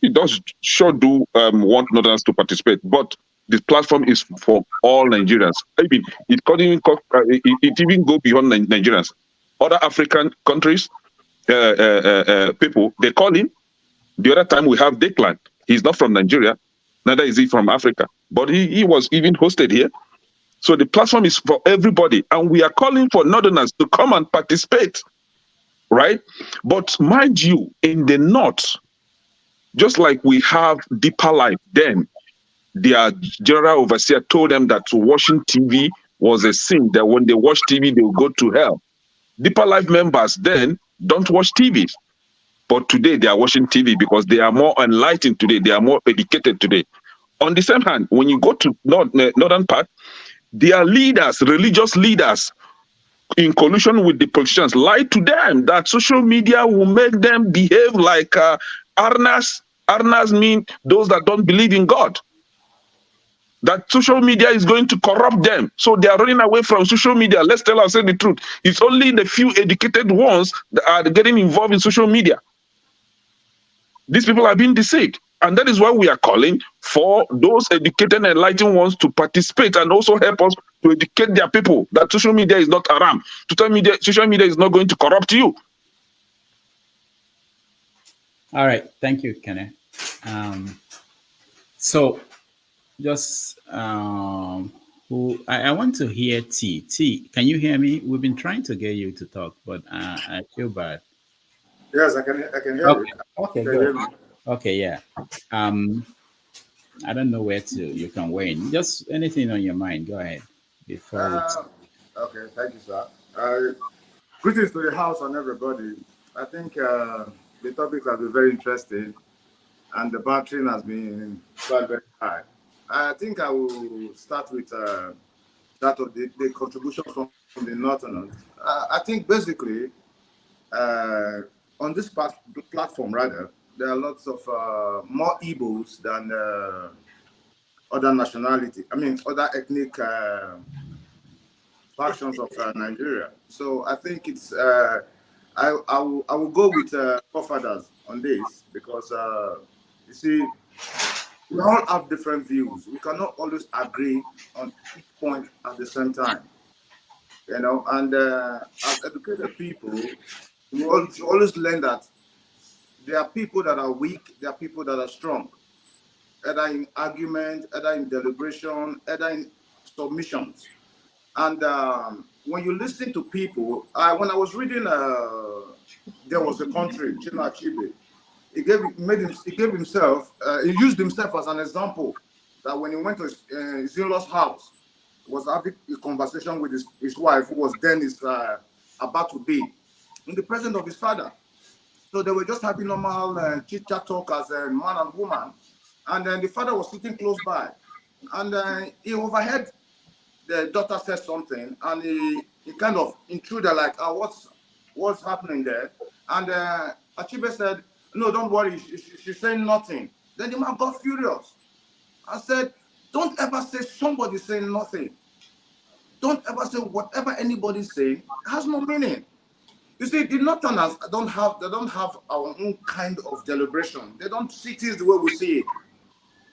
A: he does want Northerners to participate, but this platform is for all Nigerians. I mean, it even go beyond Nigerians. Other African countries, people, they call him. The other time we have Declan. He's not from Nigeria, neither is he from Africa, but he was even hosted here. So the platform is for everybody, and we are calling for Northerners to come and participate, right? But mind you, in the North, just like we have Deeper Life, then their general overseer told them that watching TV was a sin, that when they watch TV, they will go to hell. Deeper Life members then don't watch TV. But today they are watching TV because they are more enlightened today. They are more educated today. On the same hand, when you go to northern part, their leaders, religious leaders, in collusion with the politicians, lied to them that social media will make them behave like Arnas. Arnas mean those that don't believe in God. That social media is going to corrupt them. So they are running away from social media. Let's tell ourselves the truth. It's only the few educated ones that are getting involved in social media. These people are being deceived. And that is why we are calling for those educated and enlightened ones to participate and also help us to educate their people that social media is not haram. Social media is not going to corrupt you.
E: All right. Thank you, Kenneth. So just who I want to hear T. T, can you hear me? We've been trying to get you to talk, but I feel bad.
D: Yes, I can hear
E: Okay.
D: you.
E: Okay,
D: Can you
E: good.
D: hear me?
E: Okay, yeah. I don't know where to you can weigh in. Just anything on your mind. Go ahead. Before we
D: Okay, thank you, sir. Greetings to the house and everybody. I think the topic has been very interesting and the battery has been quite very high. I think I will start with that of the contribution from the Northerners. I think basically on this platform, rather, there are lots of more Igbos than other nationality. I mean, other ethnic factions of Nigeria. So I think it's I will go with forefathers on this because you see we all have different views. We cannot always agree on each point at the same time. You know, and as educated people, we always learn that there are people that are weak, there are people that are strong, either in argument, either in deliberation, either in submissions. And when you listen to people, when I was reading, there was a country, China Chibe. He gave himself, he used himself as an example that when he went to his in-laws' house, he was having a conversation with his wife, who was then about to be in the presence of his father. So they were just having normal chit-chat talk as a man and woman. And then the father was sitting close by. And he overheard the daughter said something, and he kind of intruded like, what's happening there? And Achibe said, no, don't worry, she's saying nothing. Then the man got furious. I said, don't ever say somebody's saying nothing. Don't ever say whatever anybody's saying has no meaning. You see, the Northerners don't have our own kind of deliberation. They don't see things the way we see it.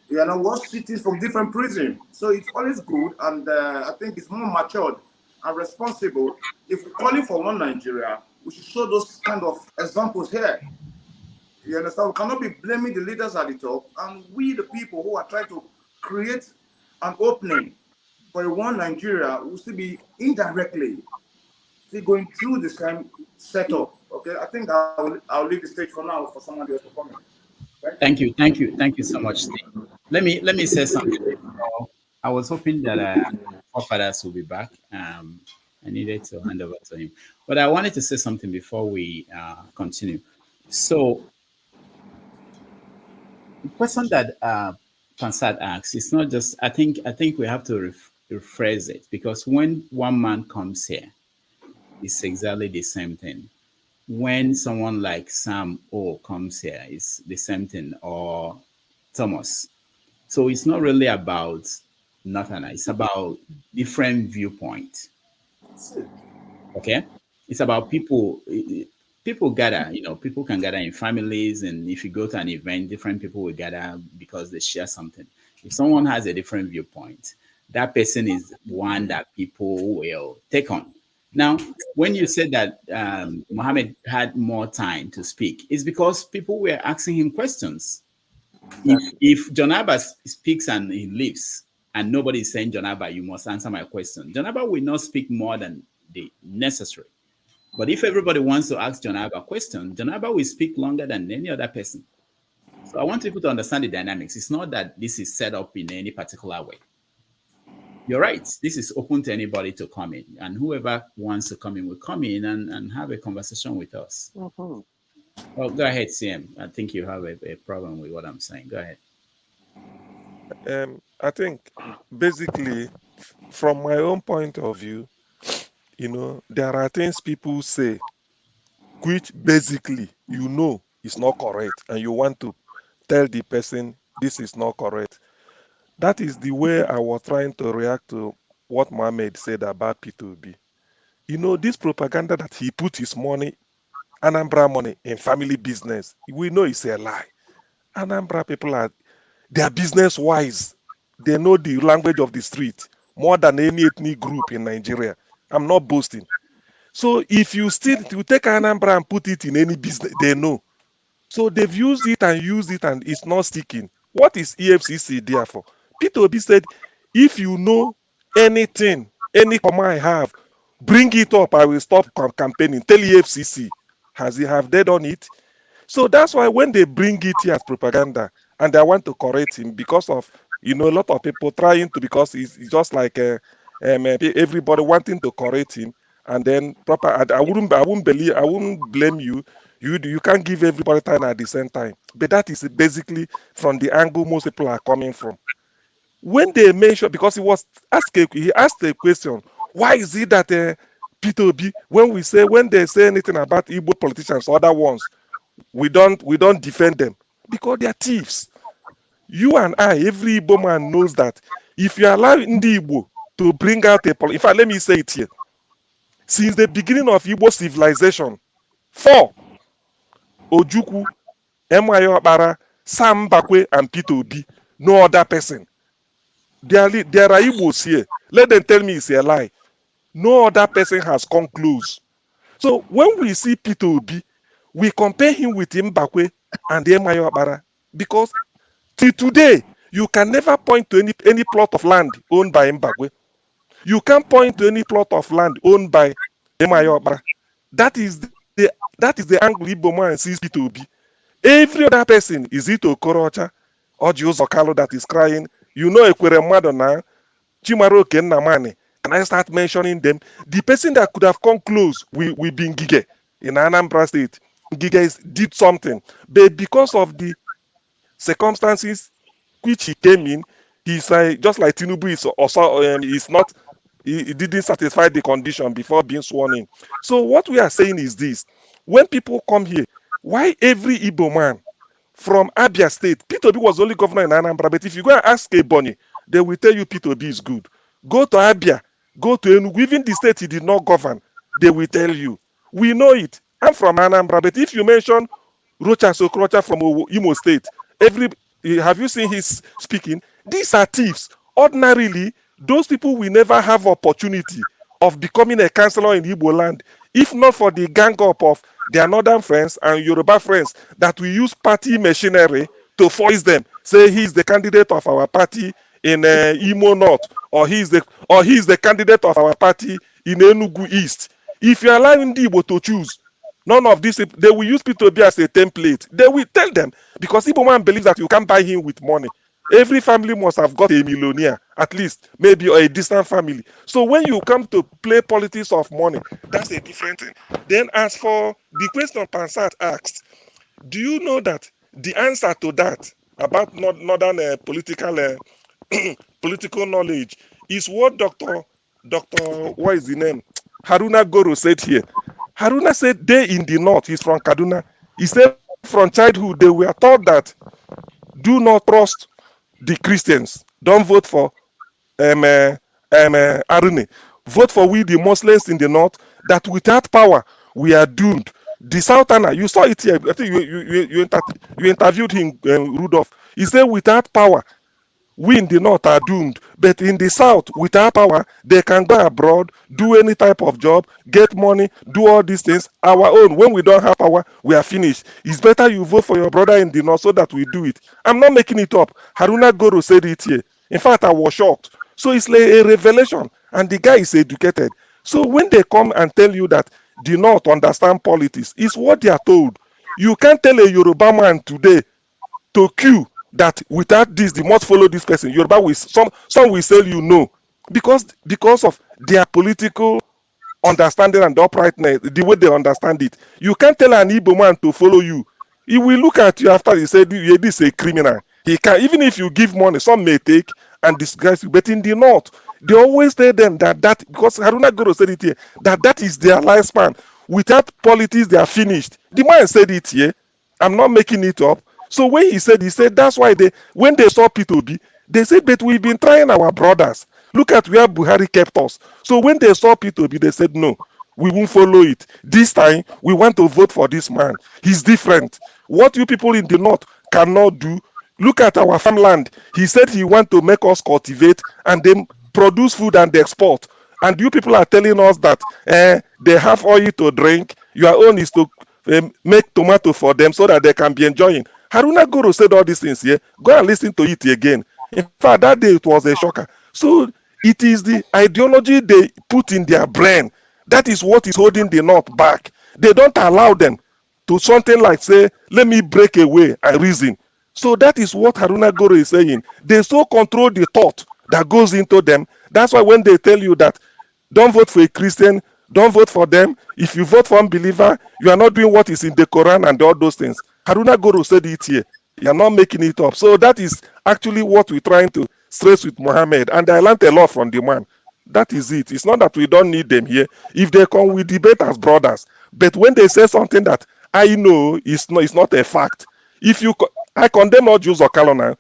D: You know, watch cities from different prisons. So it's always good, and I think it's more matured and responsible. If we're calling for one Nigeria, we should show those kind of examples here. You understand? We cannot be blaming the leaders at the top, and we, the people who are trying to create an opening for a one Nigeria, will still be indirectly still going through the same setup. Okay, I think I'll leave the stage for now for someone else to comment.
E: Thank you so much, Steve. Let me say something. I was hoping that forefathers will be back. I needed to hand over to him, but I wanted to say something before we continue. So, the question that Pansat asks, it's not just. I think we have to rephrase it, because when one man comes here, it's exactly the same thing. When someone like Sam O comes here, it's the same thing, or Thomas. So it's not really about nothing. It's about different viewpoint. Okay, it's about people. People gather. People can gather in families, and if you go to an event, different people will gather because they share something. If someone has a different viewpoint, that person is one that people will take on. Now, when you said that Mohammed had more time to speak, it's because people were asking him questions. If John Abba speaks and he leaves, and nobody is saying, John Abba, you must answer my question, John Abba will not speak more than the necessary. But if everybody wants to ask John Abba a question, John Abba will speak longer than any other person. So I want people to understand the dynamics. It's not that this is set up in any particular way. You're right. This is open to anybody to come in, and whoever wants to come in will come in and have a conversation with us.
L: Mm-hmm.
E: Well, go ahead, CM. I think you have a problem with what I'm saying. Go ahead.
V: I think basically, from my own point of view, there are things people say which basically is not correct, and you want to tell the person this is not correct. That is the way I was trying to react to what Mohammed said about P2B. This propaganda that he put his money, Anambra money, in family business, we know it's a lie. Anambra people they are business wise. They know the language of the street more than any ethnic group in Nigeria. I'm not boasting. So if you take Anambra and put it in any business, they know. So they've used it and it's not sticking. What is EFCC there for? Peter Obi said, if you know anything, any command I have, bring it up. I will stop campaigning. Tell EFCC. Has he have they done it? So that's why when they bring it here as propaganda and I want to correct him because of a lot of people trying to, because it's just like everybody wanting to correct him, and then proper. I wouldn't blame you. You can't give everybody time at the same time. But that is basically from the angle most people are coming from. When they mention, because he asked a question, why is it that P2B, when they say anything about Igbo politicians, other ones, we don't defend them because they are thieves. You and I, every Igbo man knows that if you allow Ndi Igbo to bring out in fact, let me say it here. Since the beginning of Igbo civilization, 4, Ojukwu, Emayo Okpara, Sam Bakwe, and P2B, no other person. There are Igbos here. Let them tell me it's a lie. No other person has come close. So when we see P2B, we compare him with Mbakwe and Emayo Okpara because till today, you can never point to any plot of land owned by Mbakwe. You can't point to any plot of land owned by Emayo Okpara. That is the angle Igbo man sees P2B. Every other person, is it Okorocha or Jiozo Kalu that is crying? Ekwere Mmadụ na Chimaroke Nnamani. And I start mentioning them. The person that could have come close will be Ngige in Anambra State. Ngige did something. But because of the circumstances which he came in, he's just like Tinubu is also he didn't satisfy the condition before being sworn in. So what we are saying is this: when people come here, why every Igbo man from Abia State, P2B was only governor in Anambra, but if you go and ask Ebonyi, they will tell you P2B is good. Go to Abia, go to Enugu, even the state he did not govern, they will tell you. We know it. I'm from Anambra, but if you mention Rocha Sokrocha from Imo State, have you seen his speaking? These are thieves. Ordinarily, those people will never have opportunity of becoming a councillor in Igbo land, if not for the gang up of their northern friends and Yoruba friends that will use party machinery to force them. Say he's the candidate of our party in Imo North, or he's the candidate of our party in Enugu East. If you allow Ndi Igbo to choose, none of this, they will use P2B as a template. They will tell them, because Igbo man believes that you can't buy him with money. Every family must have got a millionaire, at least, maybe, or a distant family. So when you come to play politics of money, that's a different thing. Then as for the question Pansat asked, do you know that the answer to that about northern political political knowledge is what Dr. What is the name? Haruna Goro said here. Haruna said they in the north, he's from Kaduna. He said from childhood they were taught that do not trust the Christians. Don't vote for Arune. Vote for we the Muslims in the north, that without power we are doomed. The Southerner, you saw it here. I think you interviewed him, Rudolph. He said without power we in the north are doomed, but in the south, without power, they can go abroad, do any type of job, get money, do all these things. Our own, when we don't have power, we are finished. It's better you vote for your brother in the north so that we do it. I'm not making it up. Haruna Goro said it here. In fact, I was shocked. So it's like a revelation, and the guy is educated. So when they come and tell you that the north understand politics, it's what they are told. You can't tell a Yoruba man today to queue that without this, they must follow this person. Yoruba will some will say you know, because of their political understanding and uprightness, the way they understand it. You can't tell an Igbo man to follow you. He will look at you after he said this is a criminal. He can, even if you give money, some may take and disguise you. But in the north, They always tell them that because Haruna Goro said it here, that is their lifespan. Without politics, they are finished. The man said it here. I'm not making it up. So when he said that's why when they saw P2B, they said, but we've been trying our brothers. Look at where Buhari kept us. So when they saw P2B, they said, no, we won't follow it. This time, we want to vote for this man. He's different. What you people in the north cannot do, look at our farmland. He said he want to make us cultivate and then produce food and export. And you people are telling us that they have oil to drink. Your own is to make tomato for them so that they can be enjoying. Haruna Goro said all these things here. Go and listen to it again. In fact, that day it was a shocker. So it is the ideology they put in their brain. That is what is holding the North back. They don't allow them to something like say, let me break away and reason. So that is what Haruna Goro is saying. They so control the thought that goes into them. That's why when they tell you that don't vote for a Christian, don't vote for them. If you vote for unbeliever, you are not doing what is in the Quran and all those things. Haruna Goro said it here. You are not making it up. So that is actually what we're trying to stress with Mohammed. And I learned a lot from the man. That is it. It's not that we don't need them here. If they come, we debate as brothers. But when they say something that I know is not a fact. I condemn all Jews or Kalona.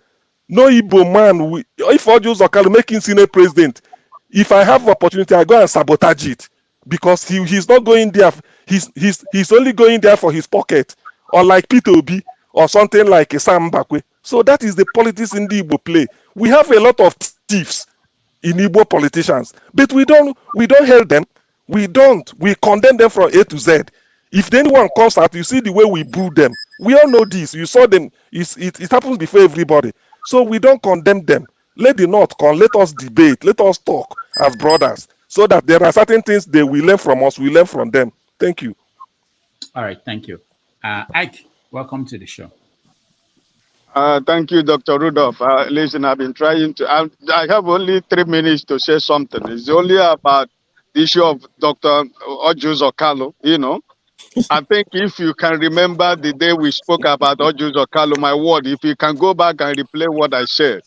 V: No Igbo man, if all Jews or Kalu make him Senate president, if I have opportunity, I go and sabotage it. Because he's not going there. He's only going there for his pocket. Or like Peter Obi or something like Sam Bakwe. So that is the politics in the Igbo play. We have a lot of thieves in Igbo politicians, but we don't help them. We condemn them from A to Z. If anyone comes out, you see the way we boo them. We all know this. You saw them. It happens before everybody. So we don't condemn them. Let the North come. Let us debate. Let us talk as brothers, so that there are certain things they will learn from us. We learn from them. Thank you.
E: All right. Thank you. Ike, welcome to the show.
B: Thank you, Dr. Rudolph. Listen, I've been trying to. I have only 3 minutes to say something. It's only about the issue of Dr. Ojus Okalo. I think if you can remember the day we spoke about Ojus Okalo, my word, if you can go back and replay what I said,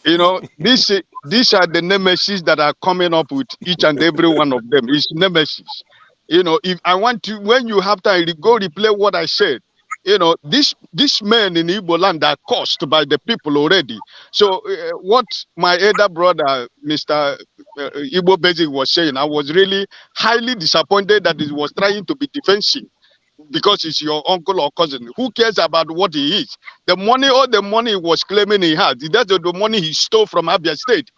B: these are the nemesis that are coming up with each and every one of them. It's nemesis. If I want to, when you have time, go replay what I said. These men in Igbo land are cursed by the people already. So what my elder brother, Mr. Igbo Basic, was saying, I was really highly disappointed that he was trying to be defensive because it's your uncle or cousin. Who cares about what he is? All the money he was claiming he had, that's the money he stole from Abia State.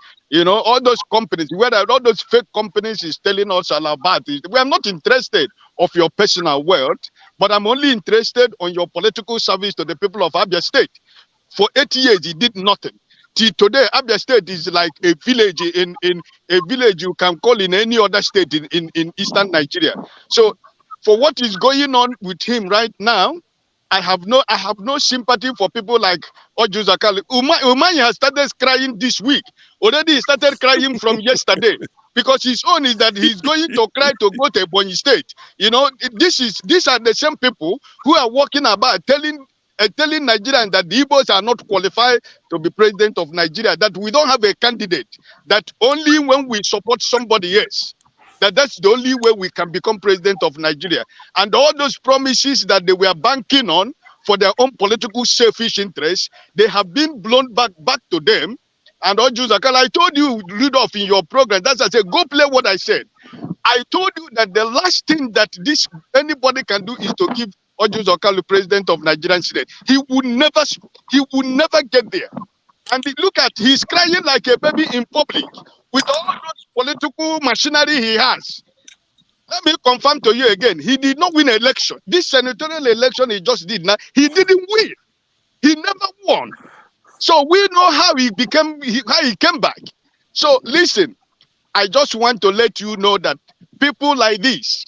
B: All those companies, all those fake companies is telling us all about it. We are not interested of your personal wealth, but I'm only interested on your political service to the people of Abia State. For 8 years, he did nothing. Till today, Abia State is like a village in a village you can call in any other state in eastern Nigeria. So for what is going on with him right now, I have no sympathy for people like Ojus Okalo. Umay has started crying this week. Already he started crying from yesterday. Because his own is that he's going to cry to go to Ebonyi State. These are the same people who are walking about telling Nigerians that the Igbos are not qualified to be president of Nigeria, that we don't have a candidate, that only when we support somebody else, that's the only way we can become president of Nigeria. And all those promises that they were banking on for their own political selfish interests, they have been blown back to them. And Ojus Okalo, I told you, Rudolph, in your program, that's I said, go play what I said. I told you that the last thing that anybody can do is to give Ojus Okalo president of Nigerian State. He would never get there. And look at, he's crying like a baby in public with all those political machinery he has. Let me confirm to you again, he did not win an election. This senatorial election he just did now, he didn't win. He never won. So we know how he came back. So listen, I just want to let you know that people like this,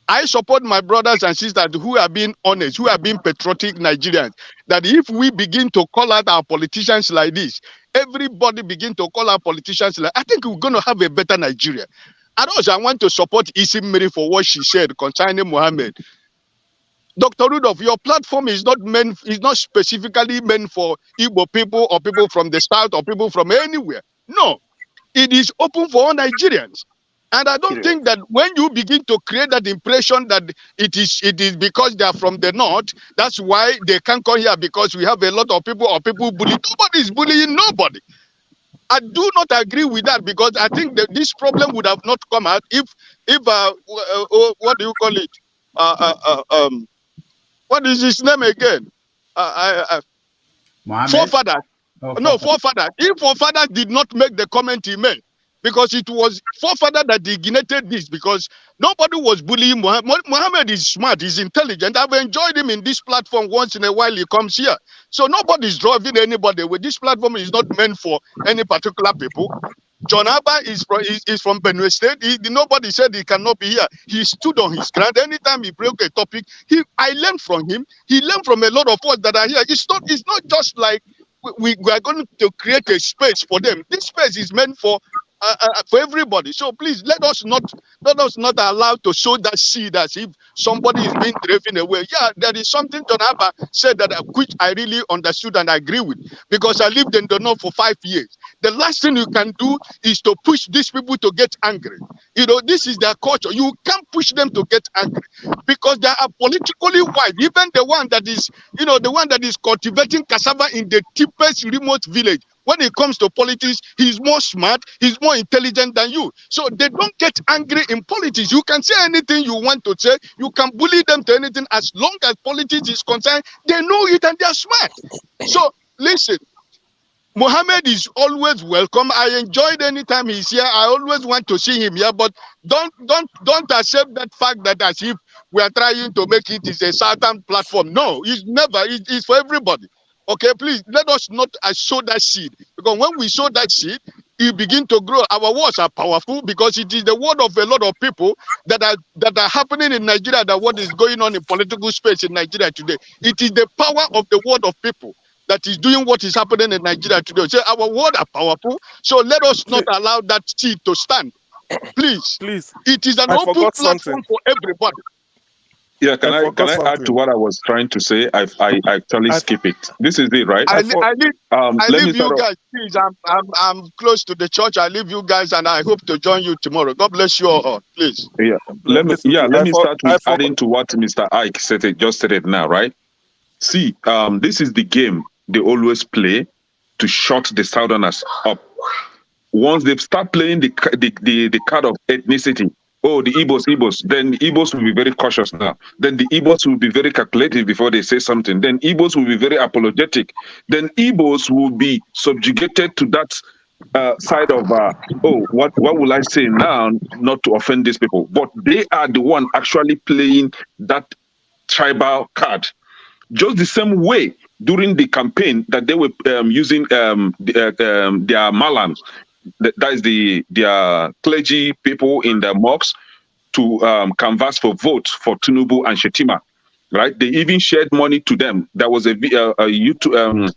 B: I support my brothers and sisters who are being honest, who are being patriotic Nigerians, that if we begin to call out our politicians like this, everybody begin to call our politicians like, I think we're going to have a better Nigeria. And also I want to support Isim Miri for what she said concerning Mohammed. Dr. Rudolph, your platform is not specifically meant for Igbo people or people from the south or people from anywhere. No. it is open for all Nigerians. And I don't think that when you begin to create that impression that it is because they are from the north, that's why they can't come here because we have a lot of people or people bully. Nobody is bullying nobody. I do not agree with that because I think that this problem would have not come out if what do you call it? What is his name again? Forefathers. No, forefathers. If forefathers did not make the comment he made, because it was forefather that ignited this, because nobody was bullying Muhammad. Muhammad is smart, he's intelligent. I've enjoyed him in this platform once in a while he comes here. So nobody's driving anybody away. This platform is not meant for any particular people. John Abba is from Benue State. Nobody said he cannot be here. He stood on his ground. Anytime he broke a topic, I learned from him. He learned from a lot of us that are here. It's not just like we are going to create a space for them. This space is meant for everybody. So please let us not allow to sow that seed as if somebody is being driven away. Yeah, there is something John Abba said that which I really understood and agree with, because I lived in the north for 5 years. The last thing you can do is to push these people to get angry. You know, this is their culture. You can't push them to get angry because they are politically wise. Even the one that is cultivating cassava in the deepest remote village, when it comes to politics, he's more smart, he's more intelligent than you. So they don't get angry in politics. You can say anything you want to say. You can bully them to anything. As long as politics is concerned, they know it and they're smart. So listen, Mohammed is always welcome. I enjoyed anytime he's here. I always want to see him here, but don't accept that fact that as if we are trying to make it is a certain platform. No, it's never. It's for everybody. Okay, please let us not sow that seed, because when we sow that seed, it begin to grow. Our words are powerful because it is the word of a lot of people that are happening in Nigeria. That what is going on in political space in Nigeria today. It is the power of the word of people that is doing what is happening in Nigeria today. So our words are powerful. So let us not allow that seed to stand. Please. It is an open platform for everybody.
A: Yeah, can I add to what I was trying to say? I actually skip it. This is it, right?
B: I leave you guys, please. I'm close to the church. I leave you guys, and I hope to join you tomorrow. God bless you all, please.
A: Yeah, let me start with adding to what Mr. Ike just said it now, right? See, this is the game they always play to shut the Southerners up. Once they start playing the card of ethnicity, oh, the Igbos, then the Igbos will be very cautious now. Then the Igbos will be very calculative before they say something. Then Igbos will be very apologetic. Then Igbos will be subjugated to that side of, what will I say now not to offend these people? But they are the one actually playing that tribal card. Just the same way during the campaign that they were using their malams, that is their clergy people in the mosques, to canvass for votes for Tinubu and Shetima, right? They even shared money to them. There was a YouTube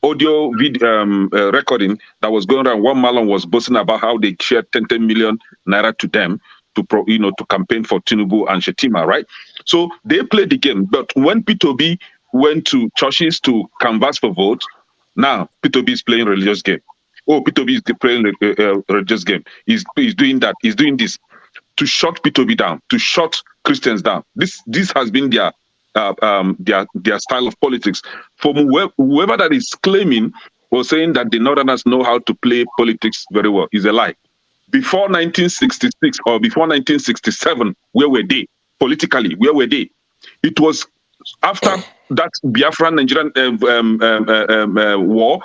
A: audio video recording that was going around. One Malam was boasting about how they shared 10 million naira to them to campaign for Tinubu and Shetima, right? So they played the game. But when P2B went to churches to canvass for votes, now P2B is playing religious game. Oh, P2B is playing religious game. He's doing that. He's doing this to shut P2B down, to shut Christians down. This has been their style of politics. For whoever that is claiming or saying that the Northerners know how to play politics very well is a lie. Before 1966 or before 1967, where were they politically? Where were they? It was after that Biafran Nigerian war,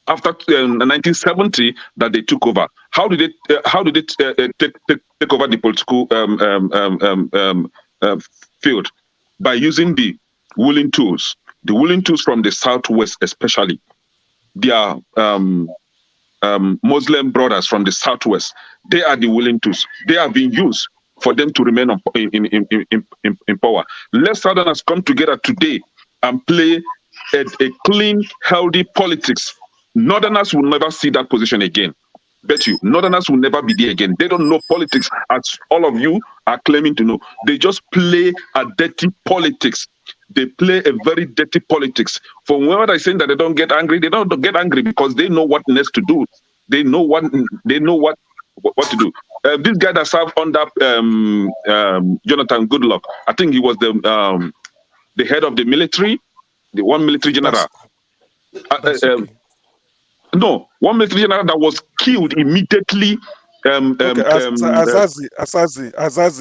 A: after 1970, that they took over. How did they take over the political field? By using the willing tools from the Southwest, especially their Muslim brothers from the Southwest. They are the willing tools. They are being used for them to remain in power. Let Southerners come together today and play a clean, healthy politics. Northerners will never see that position again. Bet you, Northerners will never be there again. They don't know politics as all of you are claiming to know. They just play a dirty politics. They play a very dirty politics. For whoever is saying that they don't get angry, they don't get angry because they know what next to do. They know what to do. This guy that served under Jonathan Goodluck, I think he was the head of the military, the one military general. No, one military general that was killed immediately.
V: Azazi.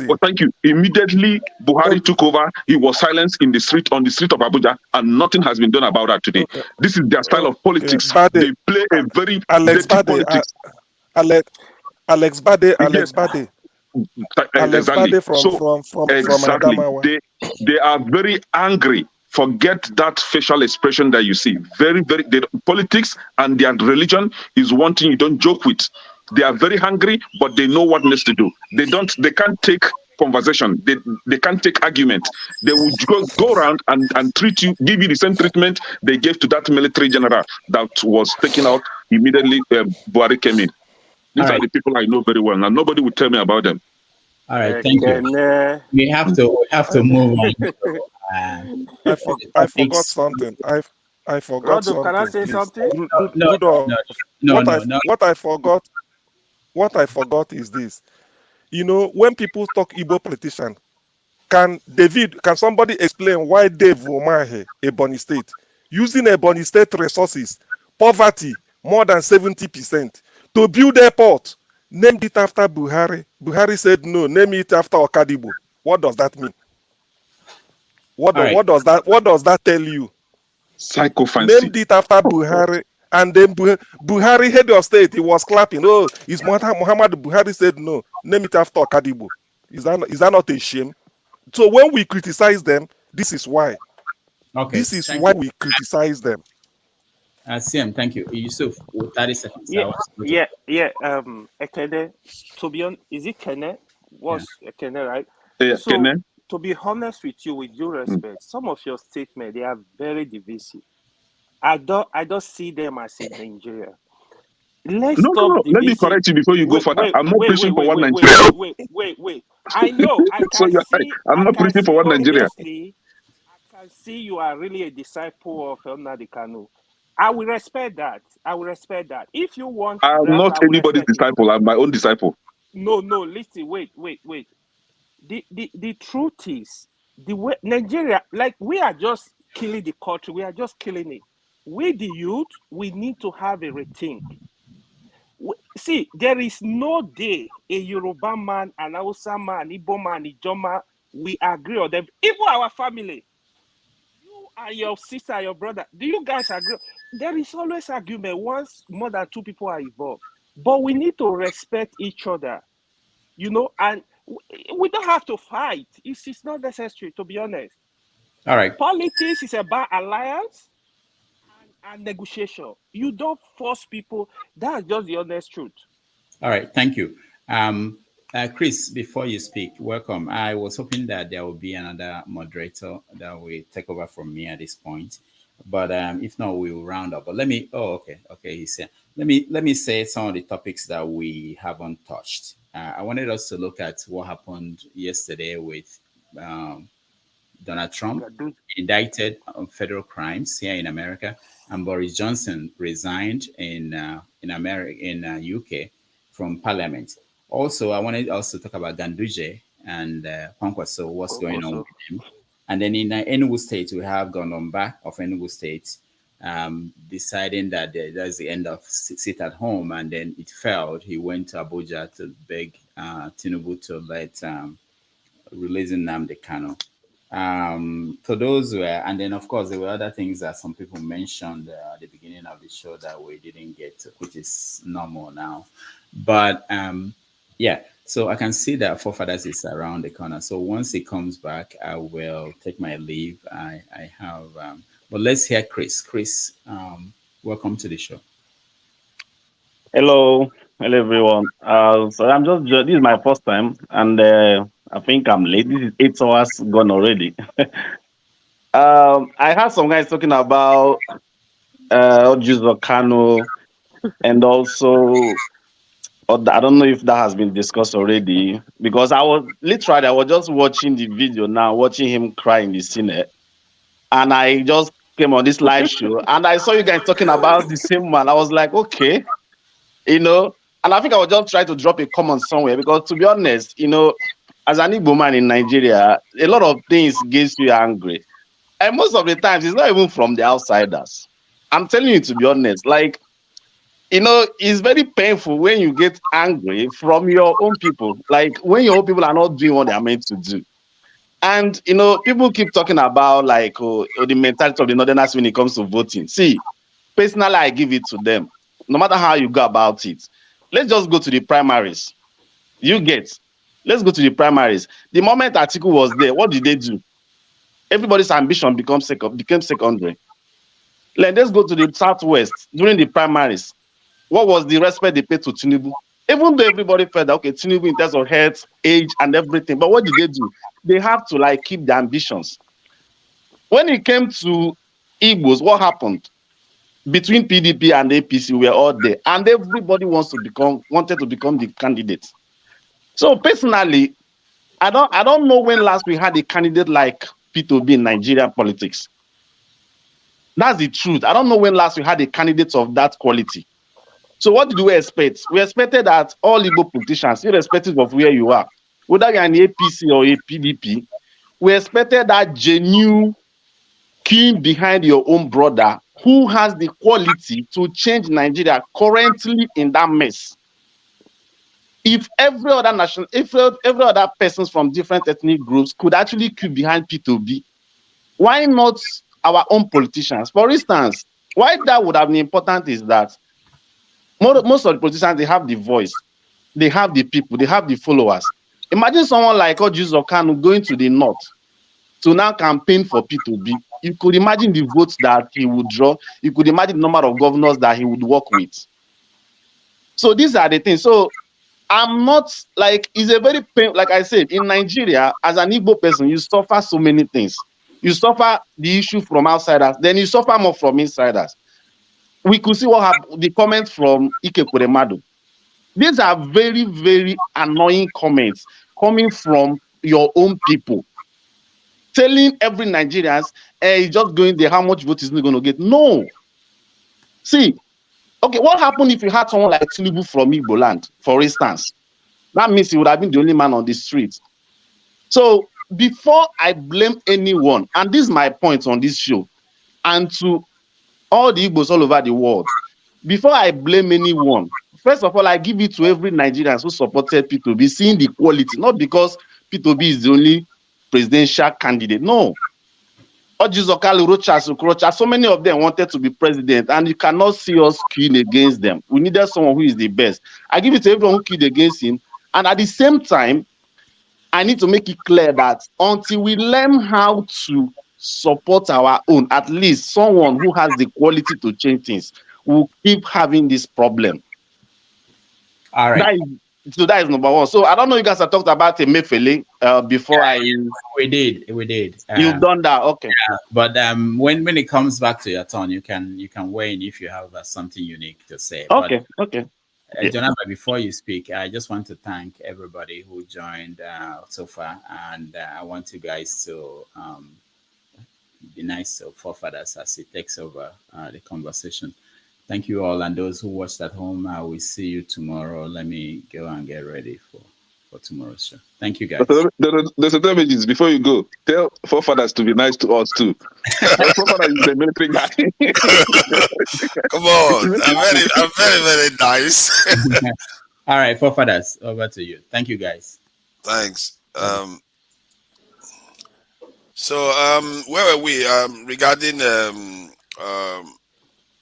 A: Well, thank you. Immediately, Buhari took over. He was silenced on the street of Abuja, and nothing has been done about that today. This is their style of politics. They play a very dirty politics.
V: Alex Bade.
A: Exactly.
V: From
A: exactly.
V: Adamawa.
A: They are very angry. Forget that facial expression that you see. Very, very politics and their religion is one thing you don't joke with. They are very hungry, but they know what needs to do. They can't take conversation. They can't take argument. They will go around and treat you, give you the same treatment they gave to that military general that was taken out immediately Buhari came in. These are the people I know very well, and nobody will tell me about them.
E: All right, thank you. We have to move on.
V: I forgot something. I forgot something.
M: Can I say something?
V: What I forgot is this. You know, when people talk Igbo politician, can somebody explain why Dave Umahi, Ebonyi State, using Ebonyi State resources, poverty more than 70%, to build airport, named it after Buhari? Buhari said no, name it after Okadibo. What does that mean? What does that tell you?
A: Psychophancy.
V: Named it after Buhari, and then Buhari, head of state, he was clapping. Oh, it's Muhammad Buhari said no, name it after Okadibo. Is that not a shame? So when we criticize them, this is why.
E: Okay.
V: This is why we criticize them.
E: CM, thank you. Yusuf, 30 seconds.
M: Ekene, to be honest, is it Kene? Ekene, right?
A: Yeah,
M: so,
A: Kene.
M: To be honest with you, with due respect, some of your statements, they are very divisive. I don't see them as in Nigeria. Let's
A: No. Let me correct you before you go further. I'm not preaching for one Nigeria.
M: Wait. I know. I can see.
A: I'm not preaching for one Nigeria.
M: I can see you are really a disciple of Nnamdi Kanu. I will respect that. If you want,
A: I'm not anybody's disciple. I'm my own disciple.
M: No. Listen. Wait. The truth is, the way Nigeria, like, we are just killing the country. We are just killing it. We, the youth, we need to have a rethink. See, there is no day a Yoruba man, an Hausa man, an Igbo man, an Ijoma, we agree on them. Even our family, you and your sister, your brother, do you guys agree? There is always argument once more than two people are involved. But we need to respect each other, and we don't have to fight. It's not necessary, to be honest.
E: All right.
M: Politics is about alliance and negotiation. You don't force people. That's just the honest truth.
E: All right. Thank you. Chris, before you speak, welcome. I was hoping that there will be another moderator that will take over from me at this point. But if not, we will round up. But let me, okay, he's here. Let me say some of the topics that we haven't touched. I wanted us to look at what happened yesterday with Donald Trump indicted on federal crimes here in America, and Boris Johnson resigned in UK from Parliament. Also, I wanted us to talk about Ganduje and Kwankwaso, what's going on with him. And then in Enugu State, we have Gondomba of Enugu State deciding that that's the end of sit at home, and then it failed. He went to Abuja to beg Tinubu to let release Nnamdi Kanu. So those were, and then of course there were other things that some people mentioned at the beginning of the show that we didn't get to, which is normal now. But yeah, so I can see that Forefathers is around the corner. So once he comes back, I will take my leave. I have, but let's hear Chris. Chris, welcome to the show.
I: Hello everyone. So this is my first time, and I think I'm late. This is 8 hours gone already. I heard some guys talking about Ojuzo Kano, and also, I don't know if that has been discussed already, because I was just watching the video now, watching him cry in the Senate, and I just came on this live show, and I saw you guys talking about the same man. I was like, okay, And I think I was just trying to drop a comment somewhere because, to be honest, as an Igbo man in Nigeria, a lot of things gets you angry. And most of the times, it's not even from the outsiders. I'm telling you, to be honest, like, it's very painful when you get angry from your own people. Like, when your own people are not doing what they are meant to do. And, people keep talking about, like, the mentality of the Northerners when it comes to voting. See, personally, I give it to them. No matter how you go about it. Let's just go to the primaries. Let's go to the primaries. The moment Atiku was there, what did they do? Everybody's ambition became secondary. Let's go to the Southwest during the primaries. What was the respect they paid to Tinubu? Even though everybody felt that, okay, Tinubu in terms of health, age, and everything, but what did they do? They have to, like, keep their ambitions. When it came to Igbos, what happened? Between PDP and APC, we were all there, and everybody wanted to become the candidate. So personally, I don't know when last we had a candidate like P2B in Nigerian politics. That's the truth. I don't know when last we had a candidate of that quality. So what did we expect? We expected that all Igbo politicians, irrespective of where you are, whether you're an APC or a PDP, we expected that genuine king behind your own brother who has the quality to change Nigeria currently in that mess. If every other persons from different ethnic groups could actually queue behind P2B, why not our own politicians? For instance, why that would have been important is that most of the politicians, they have the voice, they have the people, they have the followers. Imagine someone like Ojuzo Kanu going to the north to now campaign for P2B. You could imagine the votes that he would draw. You could imagine the number of governors that he would work with. So these are the things. So I'm not, like, it's a very pain. Like I said, in Nigeria, as an Igbo person, you suffer so many things. You suffer the issue from outsiders, then you suffer more from insiders. We could see what happened, the comments from Ike Kuremadu. These are very, very annoying comments coming from your own people, telling every Nigerian, he's just going there, how much vote is he going to get? No. See, okay, what happened if you had someone like Tinubu from Igbo land, for instance? That means he would have been the only man on the street. So before I blame anyone, and this is my point on this show, and to all the Igbos all over the world, before I blame anyone, first of all, I give it to every Nigerian who supported P2B, seeing the quality, not because P2B is the only presidential candidate. No. Ojuzo Kalu, Okrocha, so many of them wanted to be president, and you cannot see us queuing against them. We needed someone who is the best. I give it to everyone who queued against him. And at the same time, I need to make it clear that until we learn how to support our own, at least someone who has the quality to change things, we'll keep having this problem.
E: All right.
I: That is number one. So I don't know if you guys have talked about Emefile before.
E: We did.
I: You've done that, okay.
E: Yeah, but when it comes back to your turn, you can weigh in if you have something unique to say.
I: Okay.
E: Jonathan, before you speak, I just want to thank everybody who joined so far, and I want you guys to be nice to forefathers as he takes over the conversation. Thank you all, and those who watched at home, I will see you tomorrow. Let me go and get ready for tomorrow's show. Thank you, guys.
A: There's a damages before you go. Tell forefathers to be nice to us too. Forefathers is a military guy.
F: Come on, I'm very, very nice.
E: All right, forefathers, over to you. Thank you, guys.
F: Thanks. So where were we regarding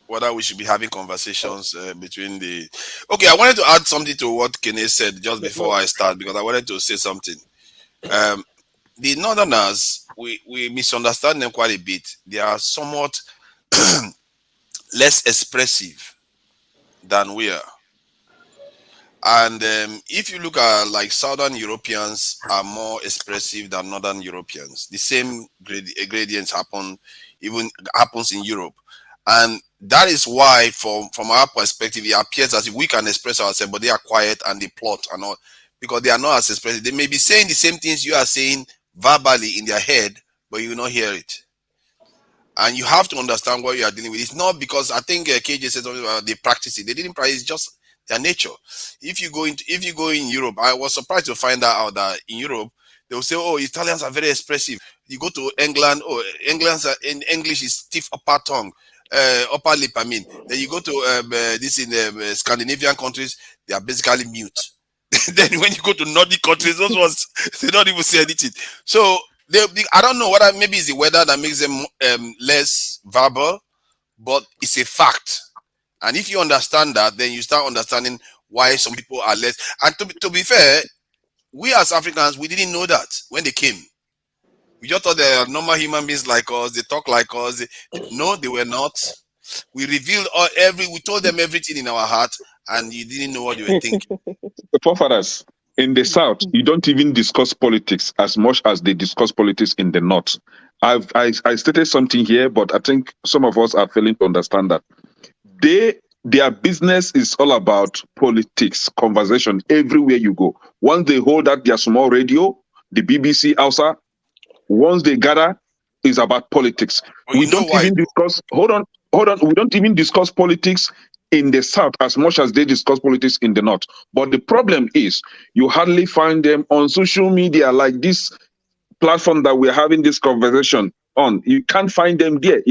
F: whether we should be having conversations between the... Okay, I wanted to add something to what Kene said just before I start, because I wanted to say something. The Northerners, we misunderstand them quite a bit. They are somewhat less expressive than we are. And if you look at, like, Southern Europeans are more expressive than Northern Europeans. The same gradients happens in Europe. And that is why, from our perspective, it appears as if we can express ourselves, but they are quiet and they plot and all, because they are not as expressive. They may be saying the same things you are saying verbally in their head, but you will not hear it. And you have to understand what you are dealing with. It's not because, I think KJ said something about they practice it. They didn't practice, just their nature. If you go in Europe, I was surprised to find out that in Europe they will say, "Oh, Italians are very expressive." You go to England, oh, in English is stiff upper tongue, upper lip. I mean, then you go to this in Scandinavian countries, they are basically mute. Then when you go to Nordic countries, those ones they don't even say anything. So I don't know whether maybe it's the weather that makes them less verbal, but it's a fact. And if you understand that, then you start understanding why some people are less. And to be fair, we as Africans, we didn't know that when they came. We just thought they are normal human beings like us. They talk like us. No, they were not. We revealed we told them everything in our heart, and you didn't know what you were thinking.
A: Forefathers, in the South, you don't even discuss politics as much as they discuss politics in the North. I stated something here, but I think some of us are failing to understand that. Their business is all about politics, conversation everywhere you go. Once they hold out their small radio, the BBC Hausa, once they gather, is about politics. We don't even discuss. Hold on. We don't even discuss politics in the South as much as they discuss politics in the North. But the problem is, you hardly find them on social media like this platform that we're having this conversation on. You can't find them there.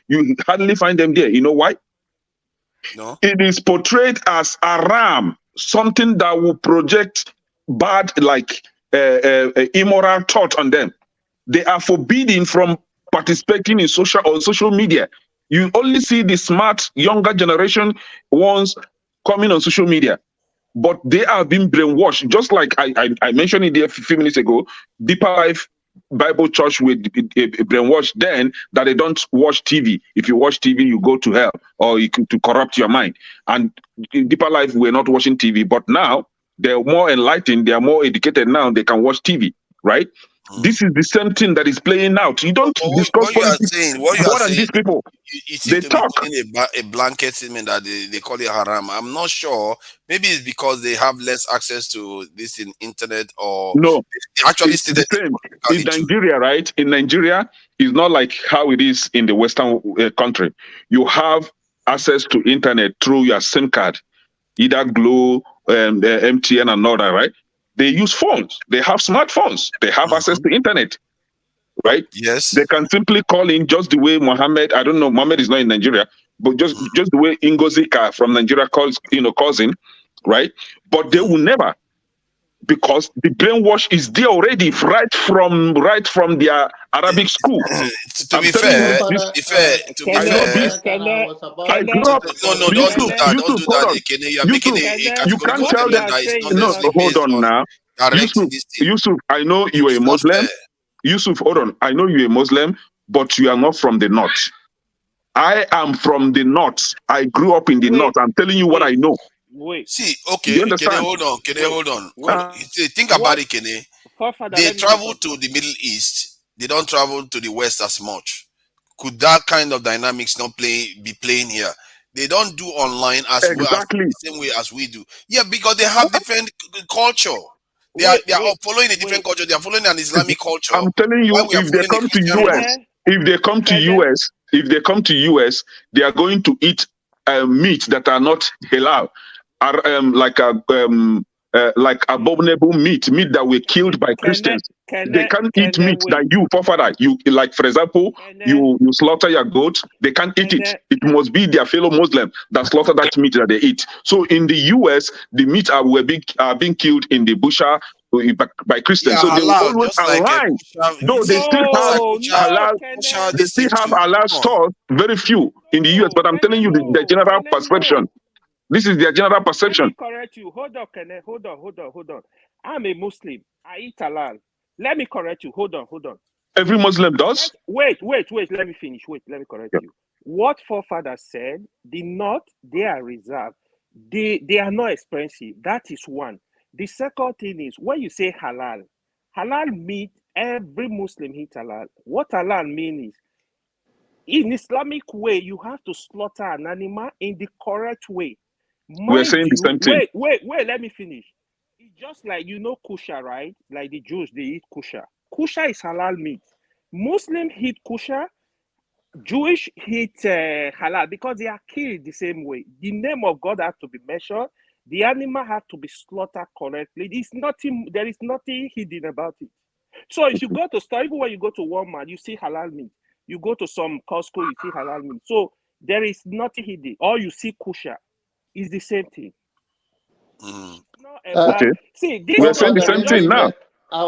A: You hardly find them there. You know why?
F: No.
A: It is portrayed as a ram, something that will project bad, like immoral thought on them. They are forbidden from participating in social media. You only see the smart younger generation ones coming on social media, but they are being brainwashed. Just like I mentioned it there a few minutes ago, Deeper Life Bible Church with brainwashed then that they don't watch TV. If you watch TV, you go to hell, or to corrupt your mind. And Deeper Life were not watching TV, but now they're more enlightened, they are more educated now, they can watch TV, right? This is the same thing that is playing out. You don't discuss politics more than these people.
F: You seem to be saying a blanket statement that they call it haram. I'm not sure. Maybe it's because they have less access to this in internet, or
A: no.
F: They actually
A: it's the same. In Nigeria, right? In Nigeria, it's not like how it is in the Western country. You have access to internet through your SIM card, either Glo, MTN, and all that, right? They use phones. They have smartphones. They have access to internet, right?
F: Yes.
A: They can simply call in just the way Mohammed. I don't know. Mohammed is not in Nigeria, but just the way Ingozika from Nigeria calls in, right? But they will never, because the brainwash is there already, right from their Arabic school.
F: To be fair, I grew up. No, don't do that. Don't do that. You're making a categorical statement that is not necessarily
A: hold on now. Yusuf, I know you are a Muslim. Yusuf, hold on. I know you're a Muslim, but you are not from the North. I am from the North. I grew up in the North. I'm telling you what I know.
F: See, okay, hold on. Think about it, Kene. They travel to the Middle East. They don't travel to the West as much. Could that kind of dynamics not be playing here? They don't do online as well, as the same way as we do. Yeah, because they have different culture. They are following a different culture. They are following an Islamic culture.
A: I'm telling you, if they come to US, if they come to US, they are going to eat meat that are not halal, like abominable meat that were killed by Christians. They can't eat meat that you, forefather, like, for example, you slaughter your goat. They can't eat it. It must be their fellow Muslim that slaughter that meat that they eat. So in the US, the meat are being killed in the busher by Christians. So they will always align. Though they still have halal, they still have halal stores, very few in the US. But I'm telling you the general perception. This is their general perception.
M: Let me correct you. Hold on, Kene. Hold on. I'm a Muslim. I eat halal. Let me correct you. Hold on.
A: Every Muslim does.
M: Wait. Let me finish. Let me correct you. What forefathers said, the North, they are reserved. They are not expensive. That is one. The second thing is, when you say halal meat, every Muslim eats halal. What halal means is, in Islamic way, you have to slaughter an animal in the correct way.
A: We're saying the same thing.
M: Wait, let me finish. It's just like, kosher, right? Like the Jews, they eat kosher. Kosher is halal meat. Muslim eat kosher, Jewish eat halal, because they are killed the same way. The name of God has to be mentioned. The animal had to be slaughtered correctly. There is nothing hidden about it. So if you go to store, even when you go to Walmart, you see halal meat. You go to some Costco, you see halal meat. So there is nothing hidden. Or you see kosher. It's the same thing.
A: Okay.
M: See, this
A: We're saying the same thing now.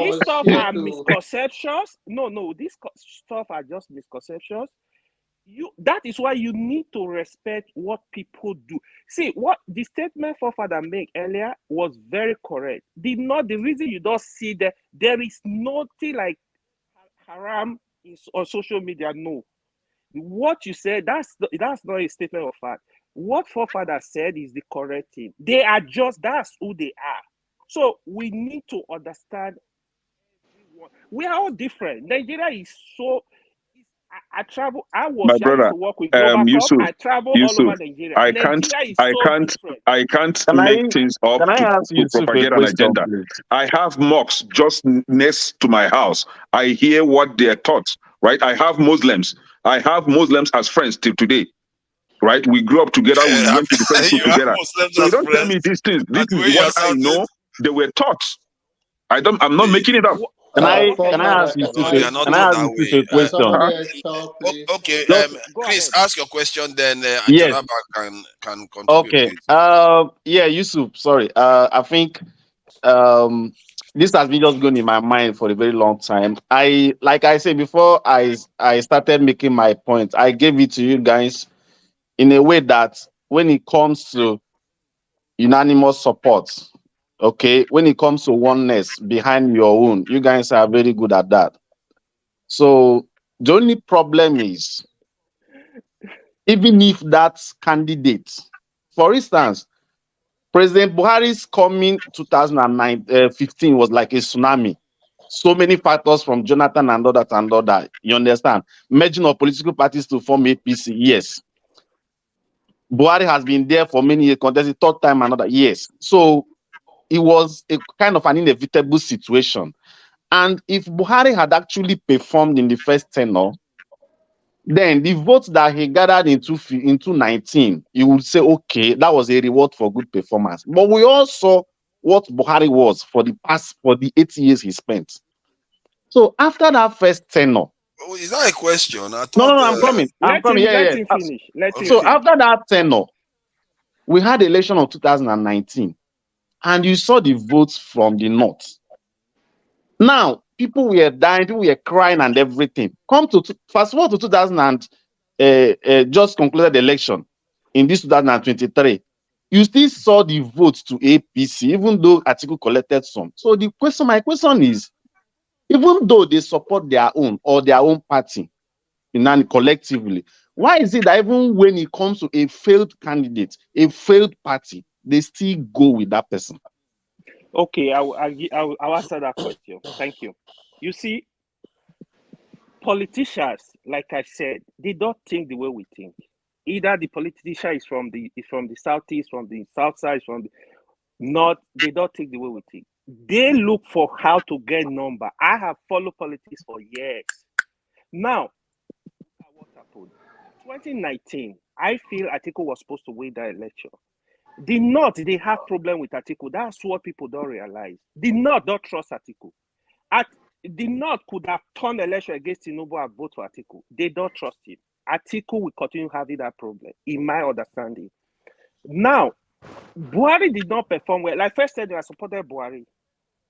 M: These stuff are misconceptions. No, these stuff are just misconceptions. That is why you need to respect what people do. See, what the statement forefather made earlier was very correct. The reason you don't see that there is nothing like haram on social media. No, what you said, that's not a statement of fact. What forefather said is the correct thing. That's who they are. So we need to understand everyone. We are all different. Nigeria is so. I travel. I
A: My brother,
M: used to work with Global
A: Yusuf,
M: I travel all over Nigeria. Nigeria is so different.
A: I can't make things up to propagate an agenda. I have mosques just next to my house. I hear what they're taught, right? I have Muslims as friends till today, right? We grew up together. We went to the same school together. So you don't tell me these things. This is what I know. They were taught. I'm not making it up.
I: Can I ask you a question?
F: Okay, Chris, ask your question, then
I: yes.
F: can contribute.
I: Okay. Yeah, Yusuf. Sorry. I think this has been just going in my mind for a very long time. Like I said before, I started making my point. I gave it to you guys in a way that when it comes to unanimous support, okay, when it comes to oneness behind your own, you guys are very good at that. So the only problem is, even if that candidate, for instance, President Buhari's coming 2015 was like a tsunami. So many factors from Jonathan and other. You understand? Merging of political parties to form APC, yes. Buhari has been there for many years, contested third time another, yes. So it was a kind of an inevitable situation. And if Buhari had actually performed in the first tenure, then the votes that he gathered in 2019, you would say, okay, that was a reward for good performance. But we all saw what Buhari was for the 8 years he spent. So after that first tenure,
F: is that a question?
I: No, I'm coming.
M: Let him finish.
I: After that tenure, we had the election of 2019, and you saw the votes from the north. Now, people were dying, people were crying and everything. Fast forward to 2000 and just concluded the election in this 2023. You still saw the votes to APC, even though Atiku collected some. So my question is, even though they support their own or their own party, collectively, why is it that even when it comes to a failed candidate, a failed party, they still go with that person?
M: Okay, I'll answer that question. Thank you. You see, politicians, like I said, they don't think the way we think. Either the politician is from the southeast, from the south side, from the north. They don't think the way we think. They look for how to get number. I have followed politics for years. Now, what happened? 2019, I feel Atiku was supposed to win that election. The North, they have problem with Atiku. That's what people don't realize. The North don't trust Atiku. The North could have turned election against Tinubu and vote for Atiku. They don't trust him. Atiku will continue having that problem, in my understanding. Now, Buhari did not perform well. Like first said, I supported Buhari.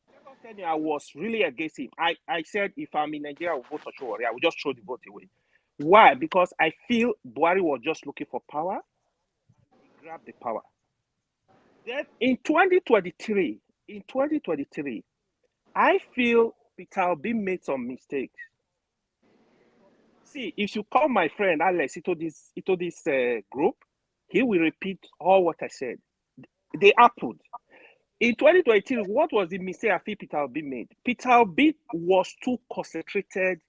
M: Second tenure, I was really against him. I said, if I'm in Nigeria, I will vote for Showari. I will just throw the vote away. Why? Because I feel Buhari was just looking for power. He grabbed the power. Then in 2023, I feel Peter Obi made some mistakes. See, if you call my friend Alex into this group, he will repeat all what I said. They happened. In 2023, what was the mistake I feel Peter Obi made? Peter Obi was too concentrated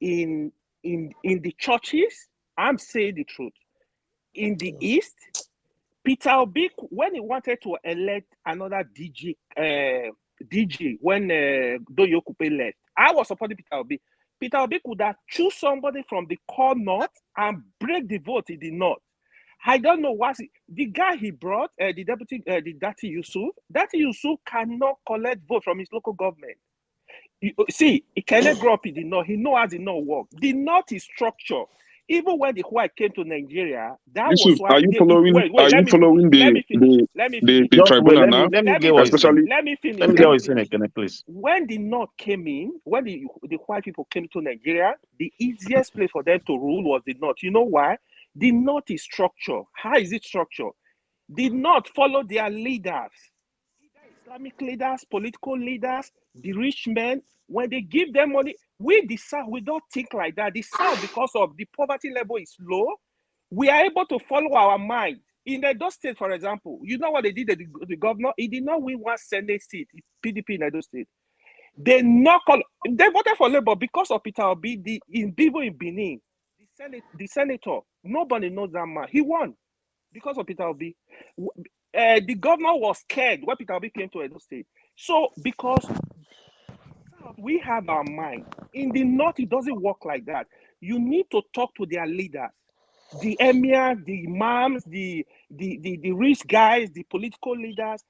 M: in the churches. I'm saying the truth. In the East, Peter Obi, when he wanted to elect another DG when Doyo Kupe left, I was supporting Peter Obi. Peter Obi could have choose somebody from the core north and break the vote in the north. I don't know what's it. The guy he brought, the deputy, the Dati Yusuf cannot collect vote from his local government. See, he cannot grow up in the north. He knows how the north work. The north is structure. Even when the white came to Nigeria, that
A: Yusuf,
M: was why.
A: are you following?
M: Wait,
A: Are you
M: let me finish.
A: following
M: Let me finish. Let me finish.
A: the
I: Just wait.
A: tribunal now?
I: Let me get what he's saying.
A: Especially,
M: Let me finish.
I: Let me get what he's saying, Ekene, please.
M: When the North came in, when the white people came to Nigeria, the easiest place for them to rule was the North. You know why? The North is structure. How is it structure? The North follow their leaders, Islamic leaders, political leaders, the rich men. When they give them money, we the South, we don't think like that. The South, because of the poverty level is low, we are able to follow our mind. In Edo State, for example, you know what they did? The governor, he did not win one Senate seat, PDP in Edo State. They voted for Labour because of Peter Obi, in Benin, the senator. Nobody knows that man. He won because of Peter Obi. The governor was scared when Peter Obi came to Edo State. So because we have our mind. In the North, it doesn't work like that. You need to talk to their leaders. The emirs, the imams, the rich guys, the political leaders.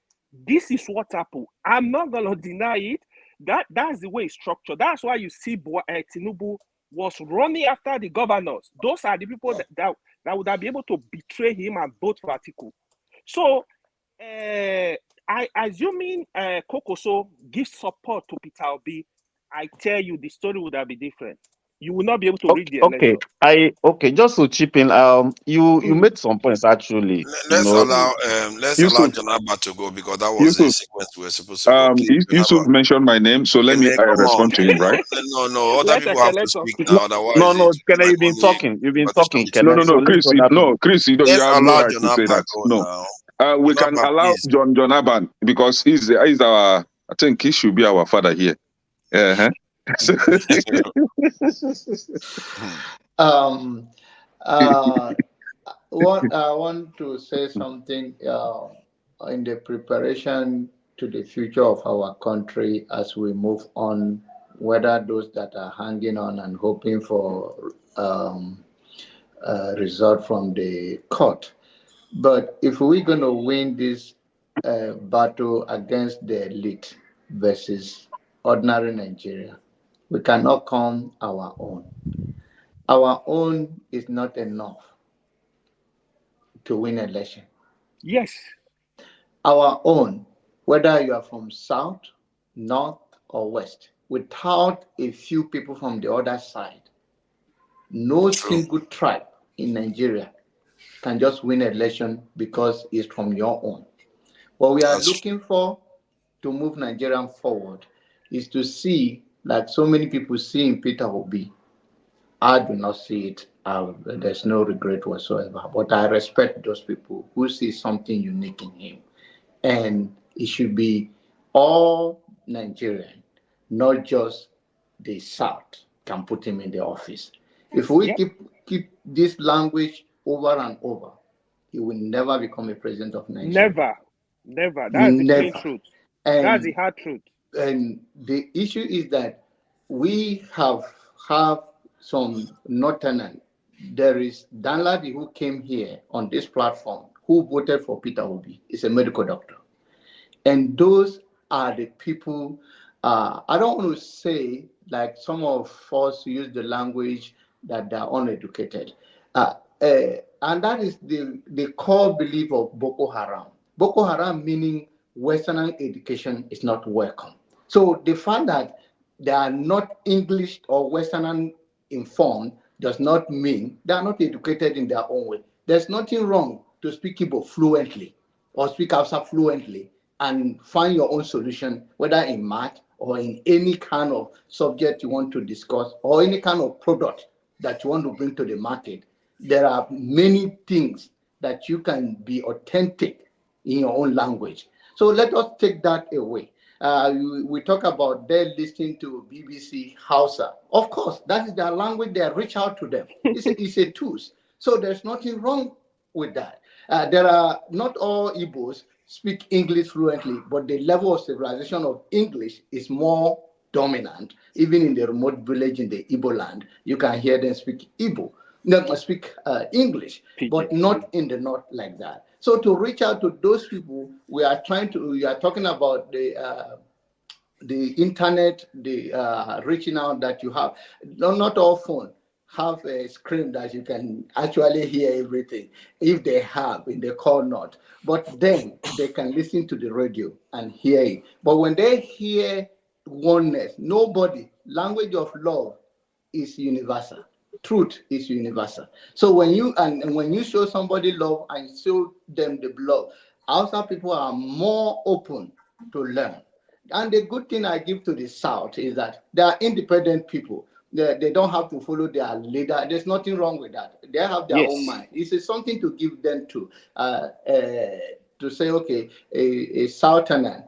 M: This is what happened. I'm not gonna deny it. That's the way it's structured. That's why you see Tinubu was running after the governors. Those are the people that would have been able to betray him and vote for Atiku. So, I assuming Kokoso gives support to Peter Obi, I tell you the story would have been different. You will not be able to read the election.
I: Just to chip in, you made some points actually.
F: Let's allow Jonaba to go because that was the sequence we were supposed to go.
A: Yusuf mentioned my name, so let me respond to him, right?
F: No, other people have to speak now. Otherwise,
I: no, Kenny, you've been talking. You've been talking, Kenny.
A: No, Chris, you have no right to say that. No, we can allow John Aban because he's our. I think he should be our father here.
S: I want to say something in the preparation to the future of our country as we move on, whether those that are hanging on and hoping for a result from the court. But if we're going to win this battle against the elite versus ordinary Nigeria, we cannot come our own. Our own is not enough to win election.
M: Yes.
S: Our own, whether you are from South, North, or West, without a few people from the other side, no single tribe in Nigeria can just win an election because it's from your own. What we are looking for to move Nigeria forward is to see, like so many people see in Peter Obi. I do not see it. There's no regret whatsoever. But I respect those people who see something unique in him. And it should be all Nigerian, not just the South, can put him in the office. If we keep this language over and over, he will never become a president of Nigeria.
M: Never. That's the plain truth. That's the hard truth.
S: And the issue is that we have some northern. There is Danladi who came here on this platform who voted for Peter Obi. He's a medical doctor. And those are the people, I don't want to say like some of us use the language that they're uneducated. And that is the core belief of Boko Haram. Boko Haram meaning Western education is not welcome. So the fact that they are not English or Western informed does not mean they are not educated in their own way. There's nothing wrong to speak Igbo fluently or speak Hausa fluently and find your own solution, whether in math or in any kind of subject you want to discuss or any kind of product that you want to bring to the market. There are many things that you can be authentic in your own language. So let us take that away. We talk about them listening to BBC Hausa. Of course, that is their language. They reach out to them. It's a tool. So there's nothing wrong with that. There are not all Igbos speak English fluently, but the level of civilization of English is more dominant. Even in the remote village in the Igbo land, you can hear them speak Igbo. not speak English, but not in the north like that. So to reach out to those people, we are talking about the internet, the reaching out that you have. Not all phone have a screen that you can actually hear everything. If they have, in the call not, but then they can listen to the radio and hear it. But when they hear oneness, nobody, language of love is universal. Truth is universal. So when you show somebody love and show them the love, outside people are more open to learn. And the good thing I give to the South is that they are independent people. They don't have to follow their leader. There's nothing wrong with that. They have their own mind. It's something to give them to say, okay, a Southerner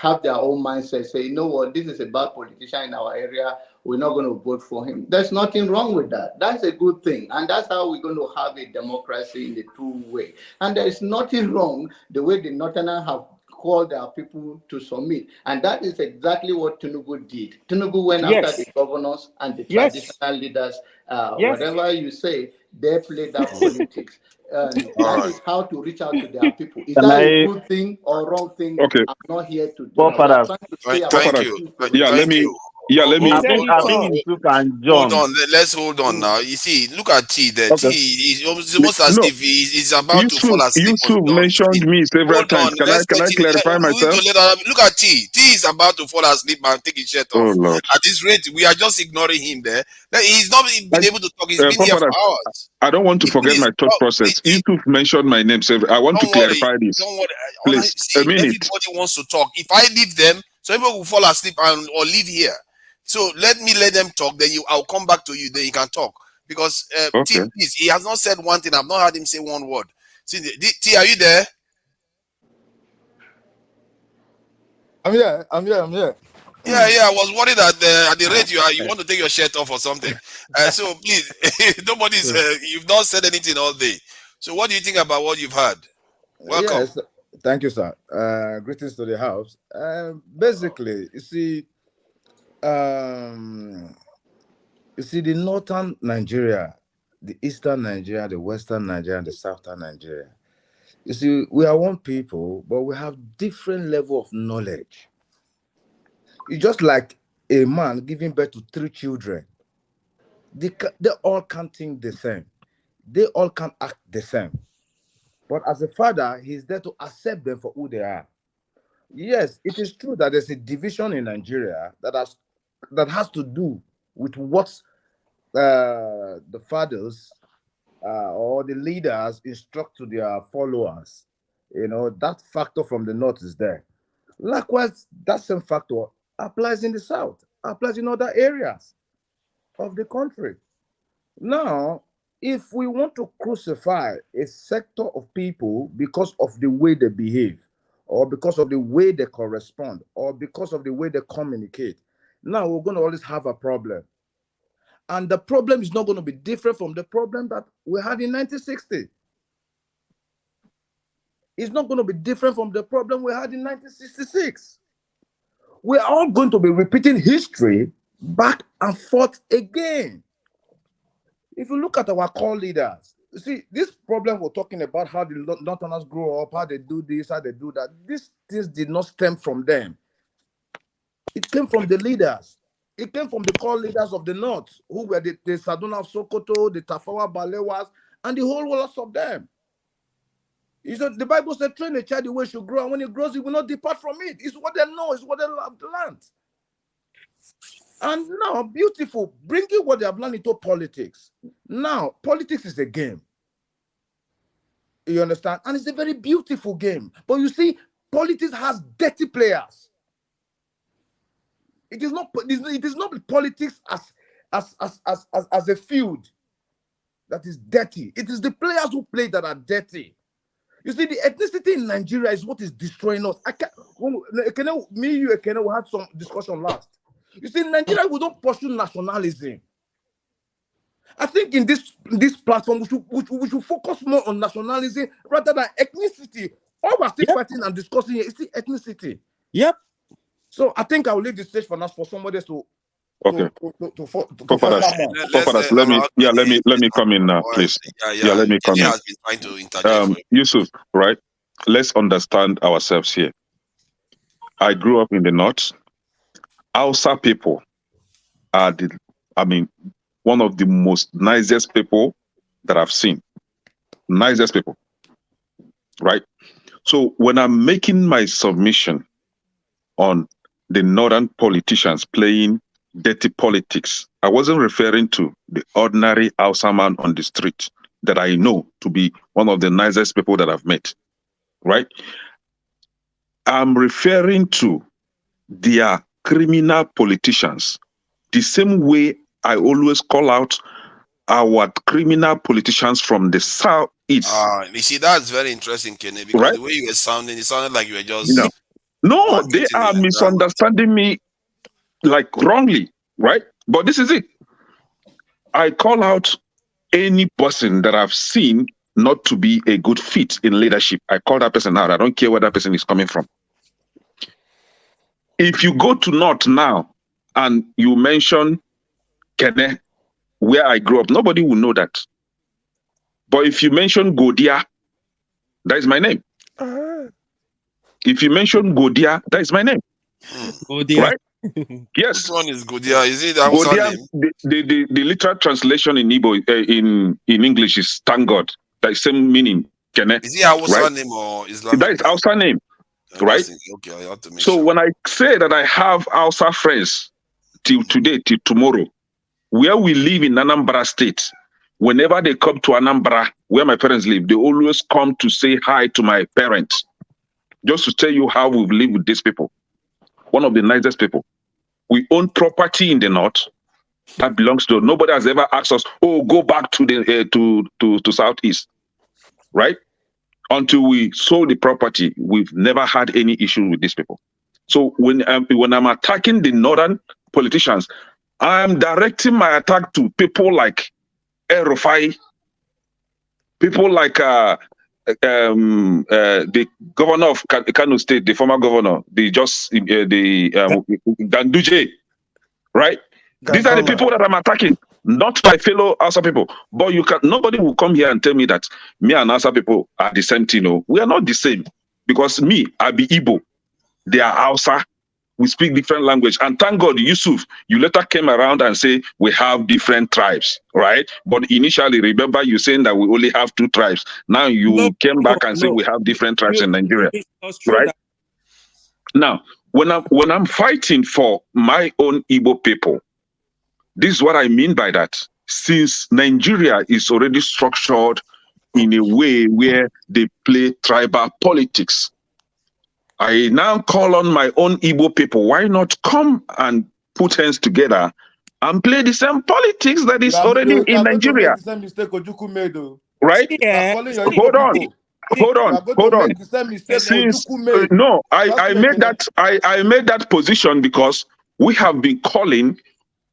S: have their own mindset, say, you know what, this is a bad politician in our area, we're not going to vote for him. There's nothing wrong with that. That's a good thing. And that's how we're going to have a democracy in the true way. And there's nothing wrong the way the Northerners have called our people to submit. And that is exactly what Tinubu did. Tinubu went after the governors and the traditional leaders. Whatever you say, they play that politics. That is how to reach out to their people. Is that a good thing or wrong thing?
A: Okay.
S: I'm not here to do.
F: Thank you.
A: Yeah, let me.
F: Hold
I: on.
F: Let's hold on now. You see, look at T there.
A: Okay.
F: T is almost as if he's about to fall asleep.
A: Yusuf mentioned me several times. Can I clarify myself?
F: Look at T. T is about to fall asleep and take his shirt off.
A: Oh, Lord.
F: At this rate, we are just ignoring him there. He's not been able to talk. He's been here for hours.
A: I don't want to forget my thought process. Yusuf mentioned my name several. I want to clarify this.
F: Don't worry.
A: Please, a minute.
F: Everybody wants to talk. If I leave them, so people will fall asleep or leave here. So let them talk. Then I'll come back to you. Then you can talk because T, please, he has not said one thing. I've not heard him say one word. See, T, are you there?
J: I'm here.
F: Yeah. I was worried that at the rate you want to take your shirt off or something. So please, you've not said anything all day. So what do you think about what you've heard? Welcome.
J: Yes, thank you, sir. Greetings to the house. Basically, you see, the northern Nigeria, the eastern Nigeria, the western Nigeria, and the southern Nigeria. You see, we are one people, but we have different level of knowledge. It's just like a man giving birth to 3 children. They all can't think the same. They all can't act the same. But as a father, he's there to accept them for who they are. Yes, it is true that there's a division in Nigeria that has to do with what the fathers or the leaders instruct to their followers. You know, that factor from the north is there. Likewise, that same factor applies in the south, applies in other areas of the country. Now, if we want to crucify a sector of people because of the way they behave, or because of the way they correspond, or because of the way they communicate, now we're going to always have a problem. And the problem is not going to be different from the problem that we had in 1960. It's not going to be different from the problem we had in 1966. We're all going to be repeating history back and forth again. If you look at our core leaders, you see, this problem we're talking about, how the Northerners grow up, how they do this, how they do that, this did not stem from them. It came from the leaders. It came from the core leaders of the North, who were the Saduna of Sokoto, the Tafawa Balewas, and the whole lot of them. The Bible said, train a child the way he should grow, and when he grows, he will not depart from it. It's what they know, it's what they love to learn. And now, beautiful, bringing what they have learned into politics. Now, politics is a game. You understand? And it's a very beautiful game. But you see, politics has dirty players. It is not politics as a field that is dirty. It is the players who play that are dirty. You see, the ethnicity in Nigeria is what is destroying us. Me, you, we had some discussion last. You see, in Nigeria, we don't pursue nationalism. I think in this platform, we should focus more on nationalism rather than ethnicity. All we're still fighting and discussing here is the ethnicity.
T: Yep.
J: So I think I will leave the stage for now for somebody to
A: Okay.
V: Let's
A: Forefathers, let me come in now, please.
F: Yeah.
A: Let me come
F: Kenny
A: in.
F: has been trying to interject for you.
A: Yusuf, right? Let's understand ourselves here. I grew up in the north. Hausa people are one of the most nicest people that I've seen. Nicest people, right? So when I'm making my submission on the northern politicians playing dirty politics, I wasn't referring to the ordinary Hausa man on the street that I know to be one of the nicest people that I've met, right? I'm referring to their criminal politicians, the same way I always call out our criminal politicians from the southeast.
F: You see, that's very interesting, Kenny, because
A: right?
F: the way you were sounding, it sounded like you were just
A: no, they are misunderstanding me like wrongly, right? But this is it. I call out any person that I've seen not to be a good fit in leadership. I call that person out. I don't care where that person is coming from. If you go to North now and you mention Kene, where I grew up, nobody will know that. But if you mention Godia, that is my name. If you mention Godia, that is my name.
H: Godia.
A: Right? Yes.
F: Which one is Godia? Is it Hausa name?
A: The literal translation in Igbo, in English is thank God. That is same meaning. Kene,
F: is it Hausa
A: right?
F: name or Islamic?
A: That is Hausa name. Right?
F: Okay, I have to make
A: so
F: sure.
A: when I say that I have Hausa friends till today, till tomorrow, where we live in Anambra State, whenever they come to Anambra, where my parents live, they always come to say hi to my parents. Just to tell you how we've lived with these people. One of the nicest people. We own property in the north that belongs to nobody has ever asked us, oh, go back to the to southeast, right? Until we sold the property, we've never had any issue with these people. So when I'm attacking the northern politicians, I'm directing my attack to people like Rufai, people like the governor of Kanu State, the former governor, Ganduje, right? These are the people that I'm attacking, not my fellow Hausa people. But nobody will come here and tell me that me and Hausa people are the same thing. No, we are not the same. Because me, I be Igbo. They are Hausa. We speak different language. And thank God, Yusuf, you later came around and say we have different tribes, right? But initially, remember you saying that we only have 2 tribes. Now you came back and say we have different tribes in Nigeria, right? Now, when I'm fighting for my own Igbo people, this is what I mean by that. Since Nigeria is already structured in a way where they play tribal politics, I now call on my own Igbo people, why not come and put hands together and play the same politics that is already in Nigeria?
T: The same mistake Ojukwu made, though.
A: Right?
T: Yeah.
A: Hold on. Since no, I made that position because we have been calling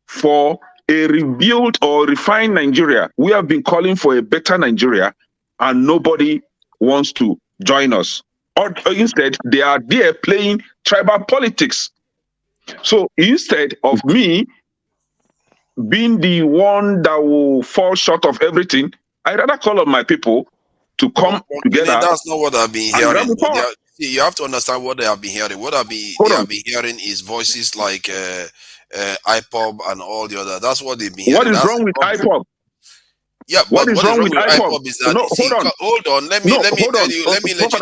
A: for a rebuilt or refined Nigeria. We have been calling for a better Nigeria, and nobody wants to join us. Or instead, they are there playing tribal politics. So instead of me being the one that will fall short of everything, I rather call on my people to come together.
F: That's not what I've been hearing. You have to understand what they have been hearing. What they have been hearing is voices like IPOB and all the other. That's what they've been hearing.
A: What is wrong with IPOB?
F: Yeah,
A: what is wrong with
F: IPOB is that hold on. Let me let you know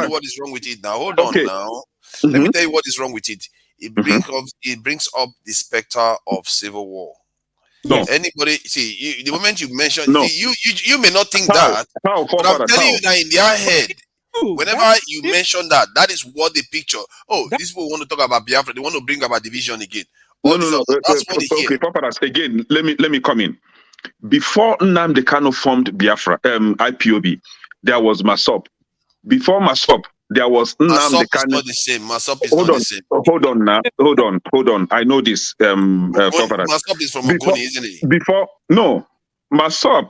F: what is wrong with it now. Hold on now. Let me tell you what is wrong with it. It brings up the specter of civil war.
A: No.
F: Anybody the moment you mention you may not think that, but I'm telling you that in their head, whenever you mention that is what they picture. Oh, these people want to talk about Biafra, they want to bring about division again.
A: No. That's what they hear. Again, let me come in. Before Nnamdi Kanu formed Biafra, IPOB, there was Masop. Before Masop, there was Nnamdi Kanu.
F: Not the same. Masop is not the same.
A: Hold on now. Hold on. I know this.
F: Masop is from Ogoni, isn't it?
A: Masop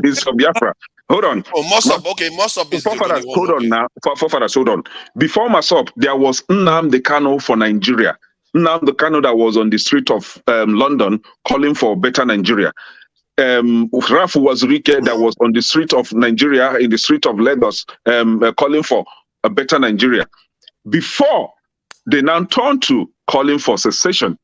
A: is from Biafra. Hold on.
F: Oh, Masop. Okay, Masop is
A: Forefathers, hold on now. Forefathers, hold on. Before Masop, there was Nnamdi Kanu for Nigeria. Nnamdi Kanu that was on the street of London calling for better Nigeria. Rafu was Rike that was on the street of Nigeria, in the street of Lagos, calling for a better Nigeria. Before they now turn to calling for secession,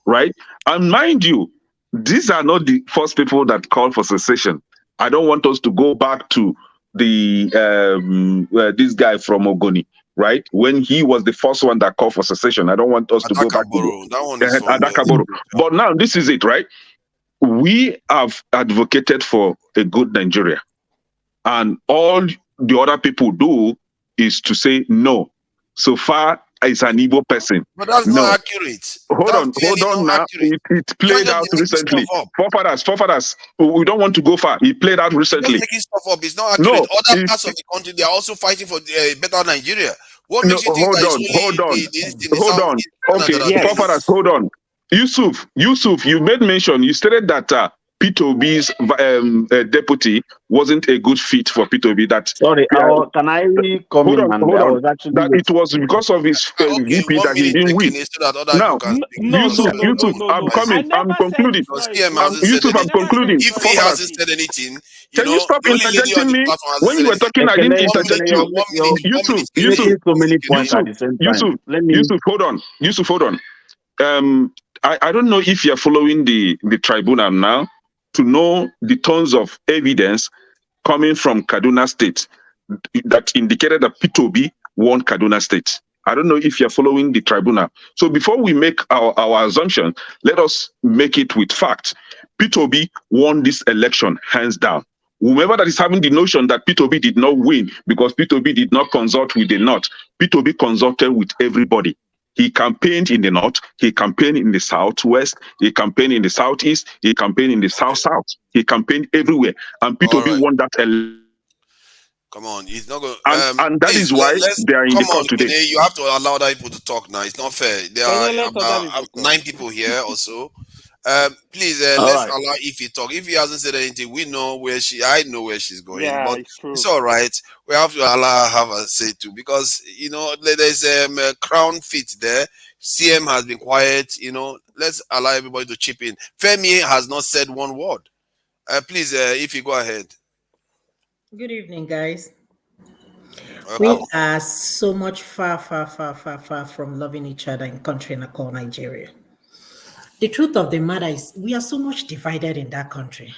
A: right? And mind you, these are not the first people that call for secession. I don't want us to go back to the this guy from Ogoni, right? When he was the first one that called for secession. I don't want us to go back to
F: that one is from
A: Adakaboro. But now this is it, right? We have advocated for a good Nigeria, and all the other people do is to say no. So far as an Igbo person,
F: but that's
A: no.
F: not accurate.
A: Hold on now. It played out recently. Forefathers, we don't want to go far. It played out recently.
F: Making stuff up. It's not accurate.
A: No,
F: Other parts of the country, they are also fighting for better Nigeria. What makes you think
A: hold on. Okay, forefathers, hold on. Yusuf, you made mention. You stated that P2B's deputy wasn't a good fit for P2B. That
I: sorry, can I come in?
A: Hold on. That it was because of his VP that he didn't win. Now, Yusuf, I'm coming. I'm concluding. Yusuf, I'm concluding.
F: If he hasn't said anything,
A: can you stop interjecting me? When you were talking, I didn't interject you. Yusuf, hold on. Yusuf, hold on. I don't know if you're following the tribunal now to know the tons of evidence coming from Kaduna State that indicated that P2B won Kaduna State. I don't know if you're following the tribunal. So before we make our assumption, let us make it with fact. P2B won this election hands down. Whomever that is having the notion that P2B did not win because P2B did not consult with the North, P2B consulted with everybody. He campaigned in the North, he campaigned in the Southwest, he campaigned in the Southeast, he campaigned in the South-South, he campaigned everywhere. And P2B won that election.
F: Come on, it's not going.
A: And that is why they are in the court today.
F: You have to allow other people to talk now. It's not fair. There are about 9 people here or so. Please, let's allow Ify talk. If he hasn't said anything, we know where I know where she's going.
M: Yeah,
F: but it's all right. We have to allow her have a say too, because there's a crown fit there. CM has been quiet. Let's allow everybody to chip in. Femi has not said one word. Please, Ify, go ahead.
H: Good evening, guys. We are so much far from loving each other in country called Nigeria. The truth of the matter is we are so much divided in that country.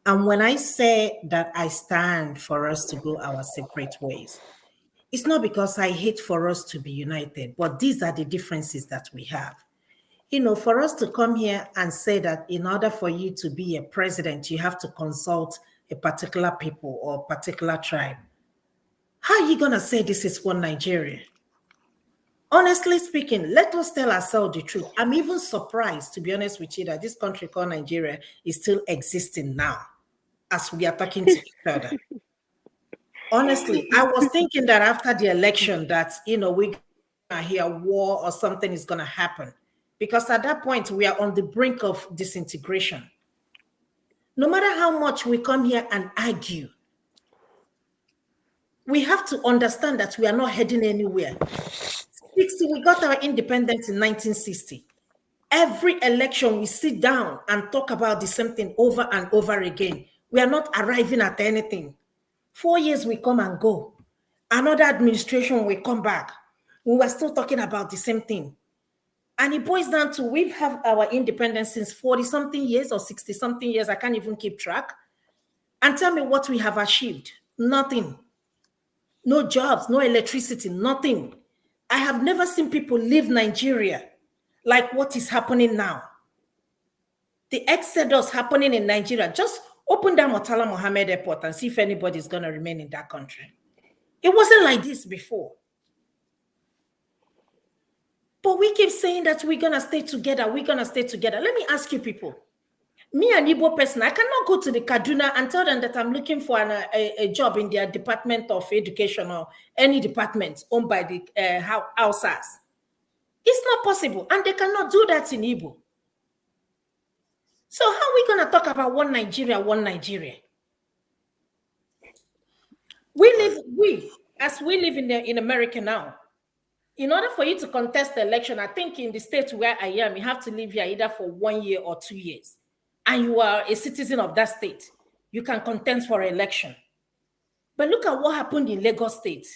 H: And when I say that I stand for us to go our separate ways, it's not because I hate for us to be united, but these are the differences that we have. For us to come here and say that in order for you to be a president, you have to consult a particular people or a particular tribe. How are you going to say this is one Nigeria? Honestly speaking, let us tell ourselves the truth. I'm even surprised, to be honest with you, that this country called Nigeria is still existing now as we are talking to each other. Honestly, I was thinking that after the election that, we're going to hear war or something is going to happen. Because at that point, we are on the brink of disintegration. No matter how much we come here and argue, we have to understand that we are not heading anywhere. We got our independence in 1960. Every election, we sit down and talk about the same thing over and over again. We are not arriving at anything. 4 years we come and go. Another administration will come back. We were still talking about the same thing. And it boils down to we've had our independence since 40-something years or 60-something years. I can't even keep track. And tell me what we have achieved. Nothing. No jobs, no electricity, nothing. I have never seen people leave Nigeria like what is happening now. The exodus happening in Nigeria. Just open that Murtala Mohammed Airport and see if anybody is going to remain in that country. It wasn't like this before. But we keep saying that we're going to stay together. We're going to stay together. Let me ask you people. Me, an Igbo person, I cannot go to the Kaduna and tell them that I'm looking for a job in their Department of Education or any department owned by the Hausas. It's not possible. And they cannot do that in Igbo. So how are we going to talk about one Nigeria, one Nigeria? We live in America now. In order for you to contest the election, I think in the state where I am, you have to live here either for 1 year or 2 years. And you are a citizen of that state. You can contest for election. But look at what happened in Lagos State.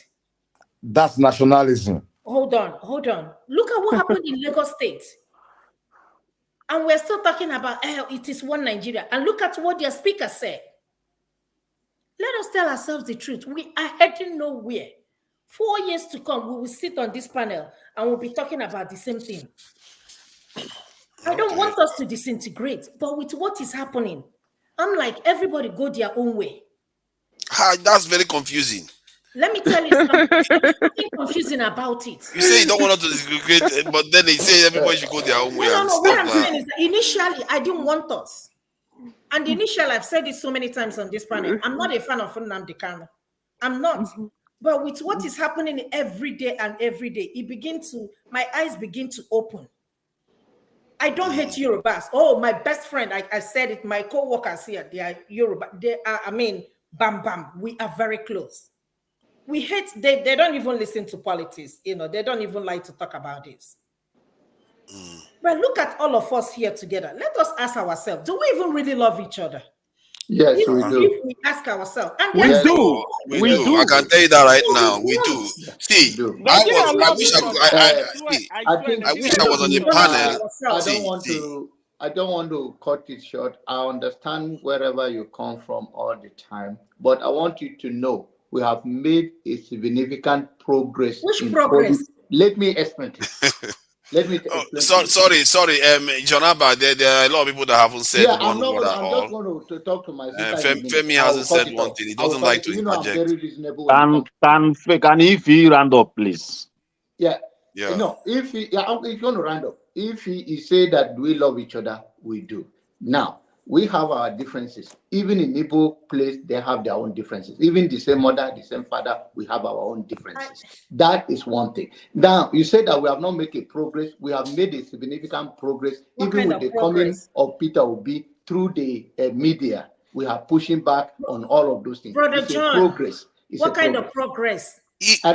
J: That's nationalism.
H: Hold on. Look at what happened in Lagos State. And we're still talking about, it is one Nigeria. And look at what their speaker said. Let us tell ourselves the truth. We are heading nowhere. 4 years to come, we will sit on this panel and we'll be talking about the same thing. I don't want us to disintegrate, but with what is happening, I'm like, everybody go their own way.
F: That's very confusing.
H: Let me tell you something confusing about it.
F: You say you don't want us to disintegrate, but then they say everybody should go their own way.
H: No. What I'm saying is that initially, I didn't want us. And initially, I've said it so many times on this panel, I'm not a fan of Nnamdi Kanu. I'm not. But with what is happening every day, my eyes begin to open. I don't hate Yorubas. Oh, my best friend, I said it, my co-workers here, they are Yoruba. They are, bam, we are very close. We hate, they don't even listen to politics, they don't even like to talk about this. But look at all of us here together. Let us ask ourselves, do we even really love each other?
S: Yes, we do.
H: If we ask ourselves, and
F: We do. I can tell you that right now. We do. See, I wish I was on the panel.
S: I don't want to cut it short. I understand wherever you come from all the time, but I want you to know we have made a significant progress.
H: Which progress?
S: Let me explain. Let me
F: sorry, Jonaba, there are a lot of people that haven't said one word at all.
S: I'm just going to talk to my sister.
F: Femi hasn't said one thing. He doesn't like to interject.
I: Can he round up, please?
S: Yeah. No, if he's going to round up. If he say that we love each other, we do. Now, we have our differences. Even in Igbo place, they have their own differences. Even the same mother, the same father, we have our own differences. That is one thing. Now, you said that we have not made a progress. We have made a significant progress. Even with the coming of Peter Obi through the media, we are pushing back on all of those things.
H: Brother John,
S: progress.
H: What kind of progress?
F: Peter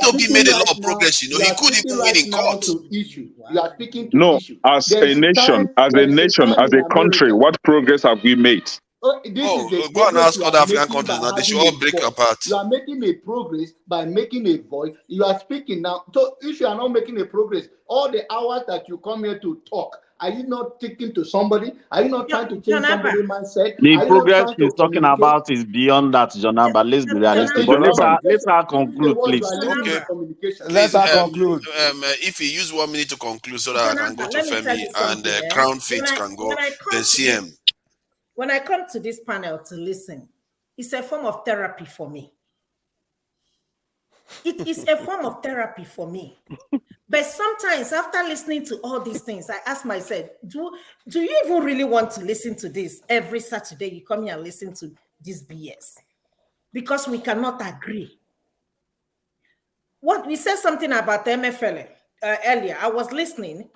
F: Obi made a lot of progress, He could even win in court.
S: You are speaking to
A: no,
S: issue.
A: as a nation, as a country, what progress have we made?
F: Go and ask other African countries now. They should all break apart.
S: You are making a progress by making a voice. You are speaking now. So if you are not making a progress, all the hours that you come here to talk, are you not sticking to somebody? Are you not trying to change somebody's mindset?
I: The progress he's talking about is beyond that, Jonaba. Let's be realistic. But let's conclude, please.
F: Let her conclude. If you use 1 minute to conclude so that I can go to Femi and Crown Faith can go, then CM.
H: When I come to this panel to listen, it's a form of therapy for me. It is a form of therapy for me. But sometimes after listening to all these things, I ask myself, do you even really want to listen to this every Saturday? You come here and listen to this BS. Because we cannot agree. What we said something about Emefile earlier. I was listening.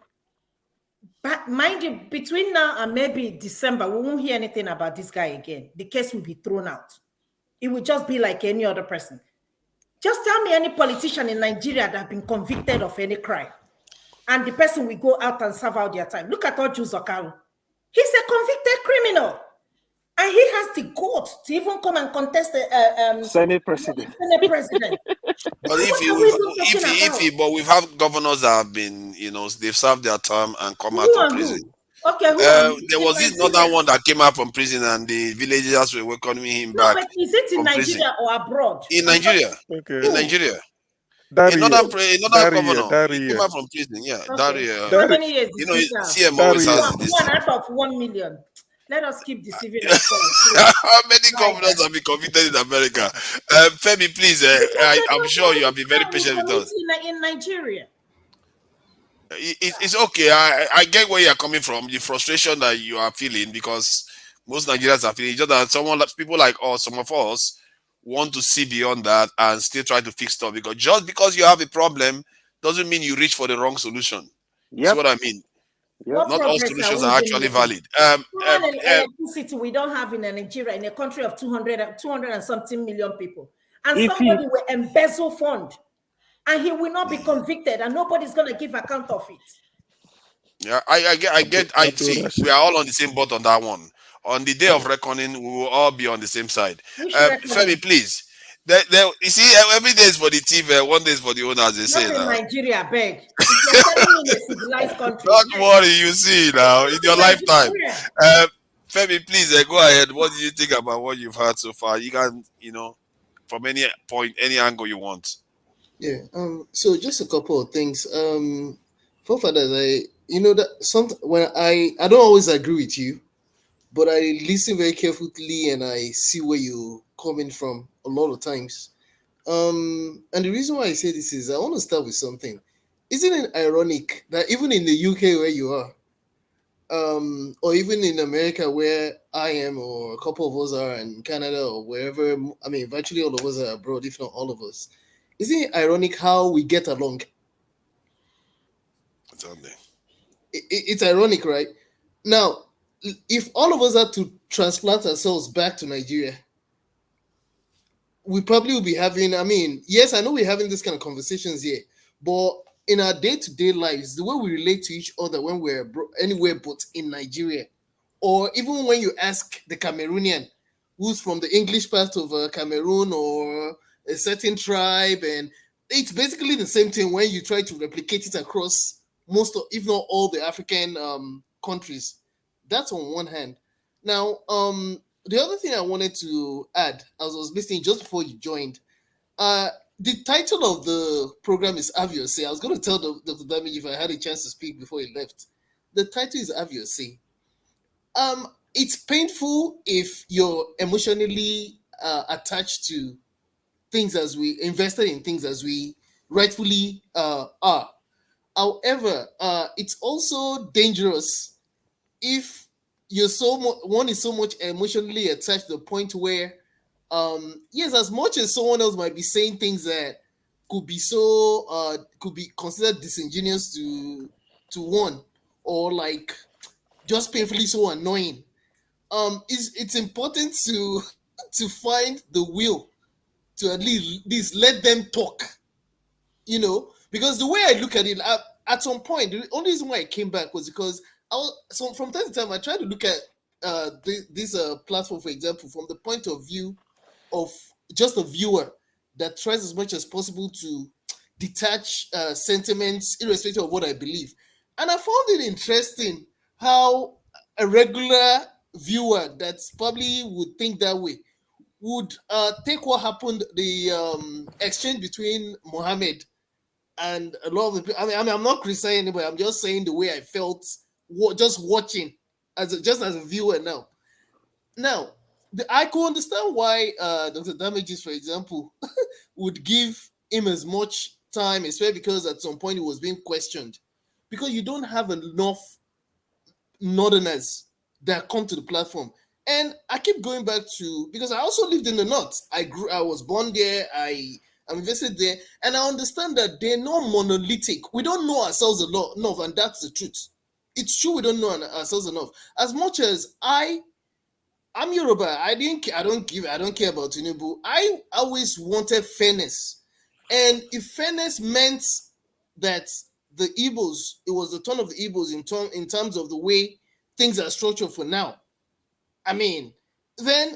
H: But mind you, between now and maybe December, we won't hear anything about this guy again. The case will be thrown out. It will just be like any other person. Just tell me any politician in Nigeria that have been convicted of any crime. And the person will go out and serve out their time. Look at Ojuzo Kalu. He's a convicted criminal. And he has the guts to even come and contest the
M: Senate president.
F: But but we've had governors that have been, they've served their term and come out of prison.
H: Okay.
F: There was this other one that came out from prison and the villagers were welcoming him back.
H: But is it in Nigeria or abroad?
F: In Nigeria.
V: Okay.
F: In Nigeria. Another governor came out from prison. Yeah.
H: How many years?
F: CM always has this.
H: 1 out of 1 million. Let us keep deceiving ourselves.
F: How many governors have been convicted in America? Femi, please, I'm sure you have been very patient with us.
H: In Nigeria.
F: It's okay. I get where you're coming from, the frustration that you are feeling, because most Nigerians are feeling just that people like us, some of us, want to see beyond that and still try to fix stuff. Because just because you have a problem doesn't mean you reach for the wrong solution. That's what I mean. Not all solutions are actually valid.
H: Electricity we don't have in Nigeria, in a country of 200 and something million people. And somebody will embezzle fund and he will not be convicted, and nobody's going to give account of it.
F: Yeah, I see. We are all on the same boat on that one. On the day of reckoning, we will all be on the same side.
H: Which
F: Femi, please. You see, every day is for the thief, one day is for the owner, as they say
H: Not in
F: now.
H: Nigeria, beg. If you're telling me in a civilized country,
F: Don't
H: yes.
F: worry, you see now in your lifetime. Femi, please go ahead. What do you think about what you've heard so far? You can, from any point, any angle you want.
K: Yeah. So just a couple of things. Forefathers, that when I don't always agree with you, but I listen very carefully and I see where you're coming from a lot of times. And the reason why I say this is I want to start with something. Isn't it ironic that even in the UK where you are, or even in America where I am, or a couple of us are in Canada or wherever, I mean, virtually all of us are abroad, if not all of us. Isn't it ironic how we get along? It's ironic, right? Now, if all of us had to transplant ourselves back to Nigeria, we probably will be having, yes, I know we're having this kind of conversations here, but in our day-to-day lives, the way we relate to each other when we're anywhere but in Nigeria, or even when you ask the Cameroonian who's from the English part of Cameroon or a certain tribe, and it's basically the same thing when you try to replicate it across most of, if not all, the African countries. That's on one hand. Now, the other thing I wanted to add, as I was listening just before you joined, the title of the program is Have Your Say. I was going to tell Dr. Damage if I had a chance to speak before he left. The title is Have Your Say. It's painful if you're emotionally attached to things as we invested in things as we rightfully are. However, it's also dangerous if you're one is so much emotionally attached to the point where, yes, as much as someone else might be saying things that could be considered disingenuous to one, or like just painfully so annoying. It's important to find the will to at least let them talk, because the way I look at it, at some point, the only reason why I came back was because so from time to time I try to look at this platform, for example, from the point of view of just a viewer that tries as much as possible to detach sentiments irrespective of what I believe. And I found it interesting how a regular viewer that probably would think that way would take what happened, the exchange between Mohammed and a lot of the people. I'm not criticizing anybody. I'm just saying the way I felt just watching just as a viewer now. Now, I could understand why Dr. Damages, for example, would give him as much time, especially because at some point he was being questioned. Because you don't have enough northerners that come to the platform. And I keep going back to, because I also lived in the north. I was born there, I invested there, and I understand that they're not monolithic. We don't know ourselves enough, and that's the truth. It's true we don't know ourselves enough. As much as I'm Yoruba, I don't care about Tinubu. I always wanted fairness. And if fairness meant that the Igbos, it was the turn of the Igbos in terms of the way things are structured for now, then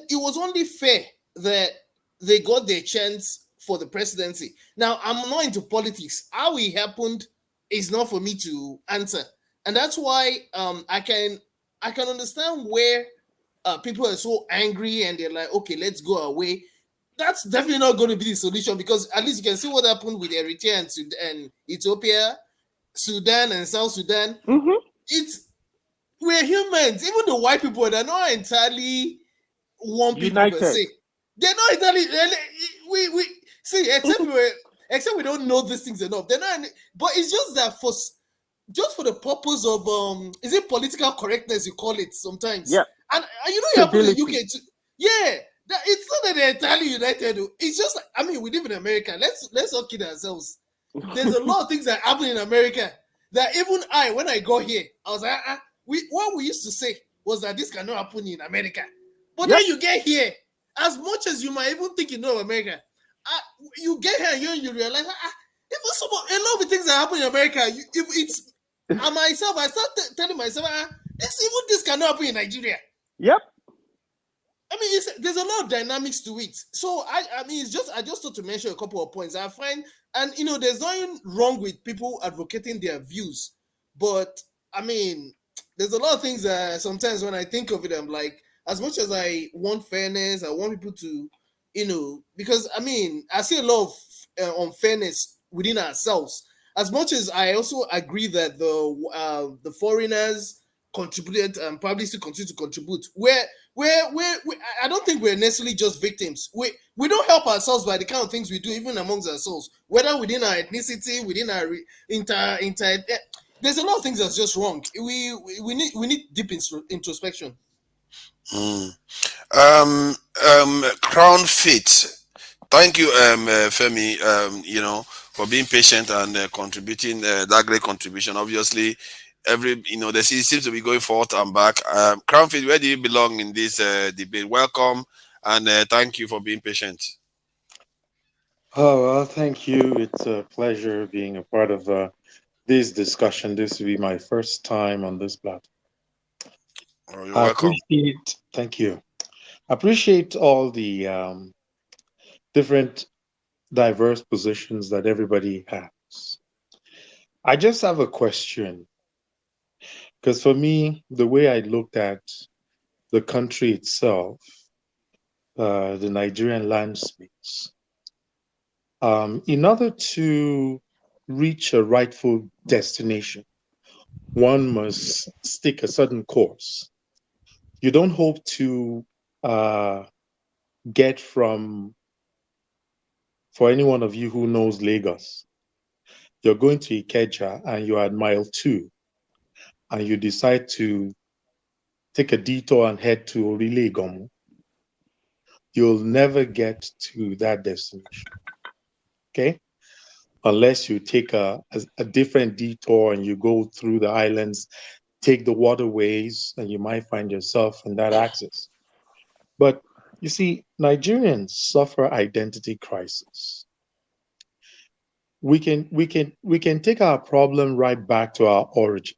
K: it was only fair that they got their chance for the presidency. Now, I'm not into politics. How it happened is not for me to answer. And that's why I can understand where people are so angry and they're like, okay, let's go away. That's definitely not going to be the solution, because at least you can see what happened with Eritrea and Ethiopia, Sudan and South Sudan. We're humans. Even the white people, they're not entirely one people per se. They're not entirely. We see, except we don't know these things enough. They're not. But it's just that for the purpose of is it political correctness you call it sometimes?
M: Yeah.
K: And you know you happen in the UK too. Yeah. It's not that they're entirely united. It's just we live in America. Let's not kid ourselves. There's a lot of things that happen in America that even when I got here, I was like, what we used to say was that this cannot happen in America. But then you get here, as much as you might even think you know America, you get here and you realize, A lot of the things that happen in America, I myself, I start telling myself, this cannot happen in Nigeria.
O: Yep.
K: I mean, there's a lot of dynamics to it. So I mean, I just thought to mention a couple of points. I find, and there's nothing wrong with people advocating their views, but I mean, there's a lot of things that sometimes when I think of it, I'm like, as much as I want fairness, I want people to, because I mean, I see a lot of unfairness within ourselves. As much as I also agree that the foreigners contributed and probably still continue to contribute, where I don't think we're necessarily just victims. We don't help ourselves by the kind of things we do, even amongst ourselves, whether within our ethnicity, within our there's a lot of things that's just wrong. We need deep introspection.
F: Crown Fit. Thank you, Femi. For being patient and contributing that great contribution. Obviously, the seems to be going forth and back. Crown Fit, where do you belong in this debate? Welcome and thank you for being patient.
G: Oh, well, thank you. It's a pleasure being a part of this discussion. This will be my first time on this platform.
F: Oh, you're welcome.
G: Thank you. Appreciate all the different diverse positions that everybody has. I just have a question, because for me, the way I looked at the country itself, the Nigerian land space, in order to reach a rightful destination, one must stick a certain course. You don't hope to get from, for any one of you who knows Lagos, you're going to Ikeja and you're at mile 2, and you decide to take a detour and head to Orilegomu, you'll never get to that destination, okay? Unless you take a different detour and you go through the islands, take the waterways, and you might find yourself in that axis. But you see, Nigerians suffer identity crisis. We can take our problem right back to our origin.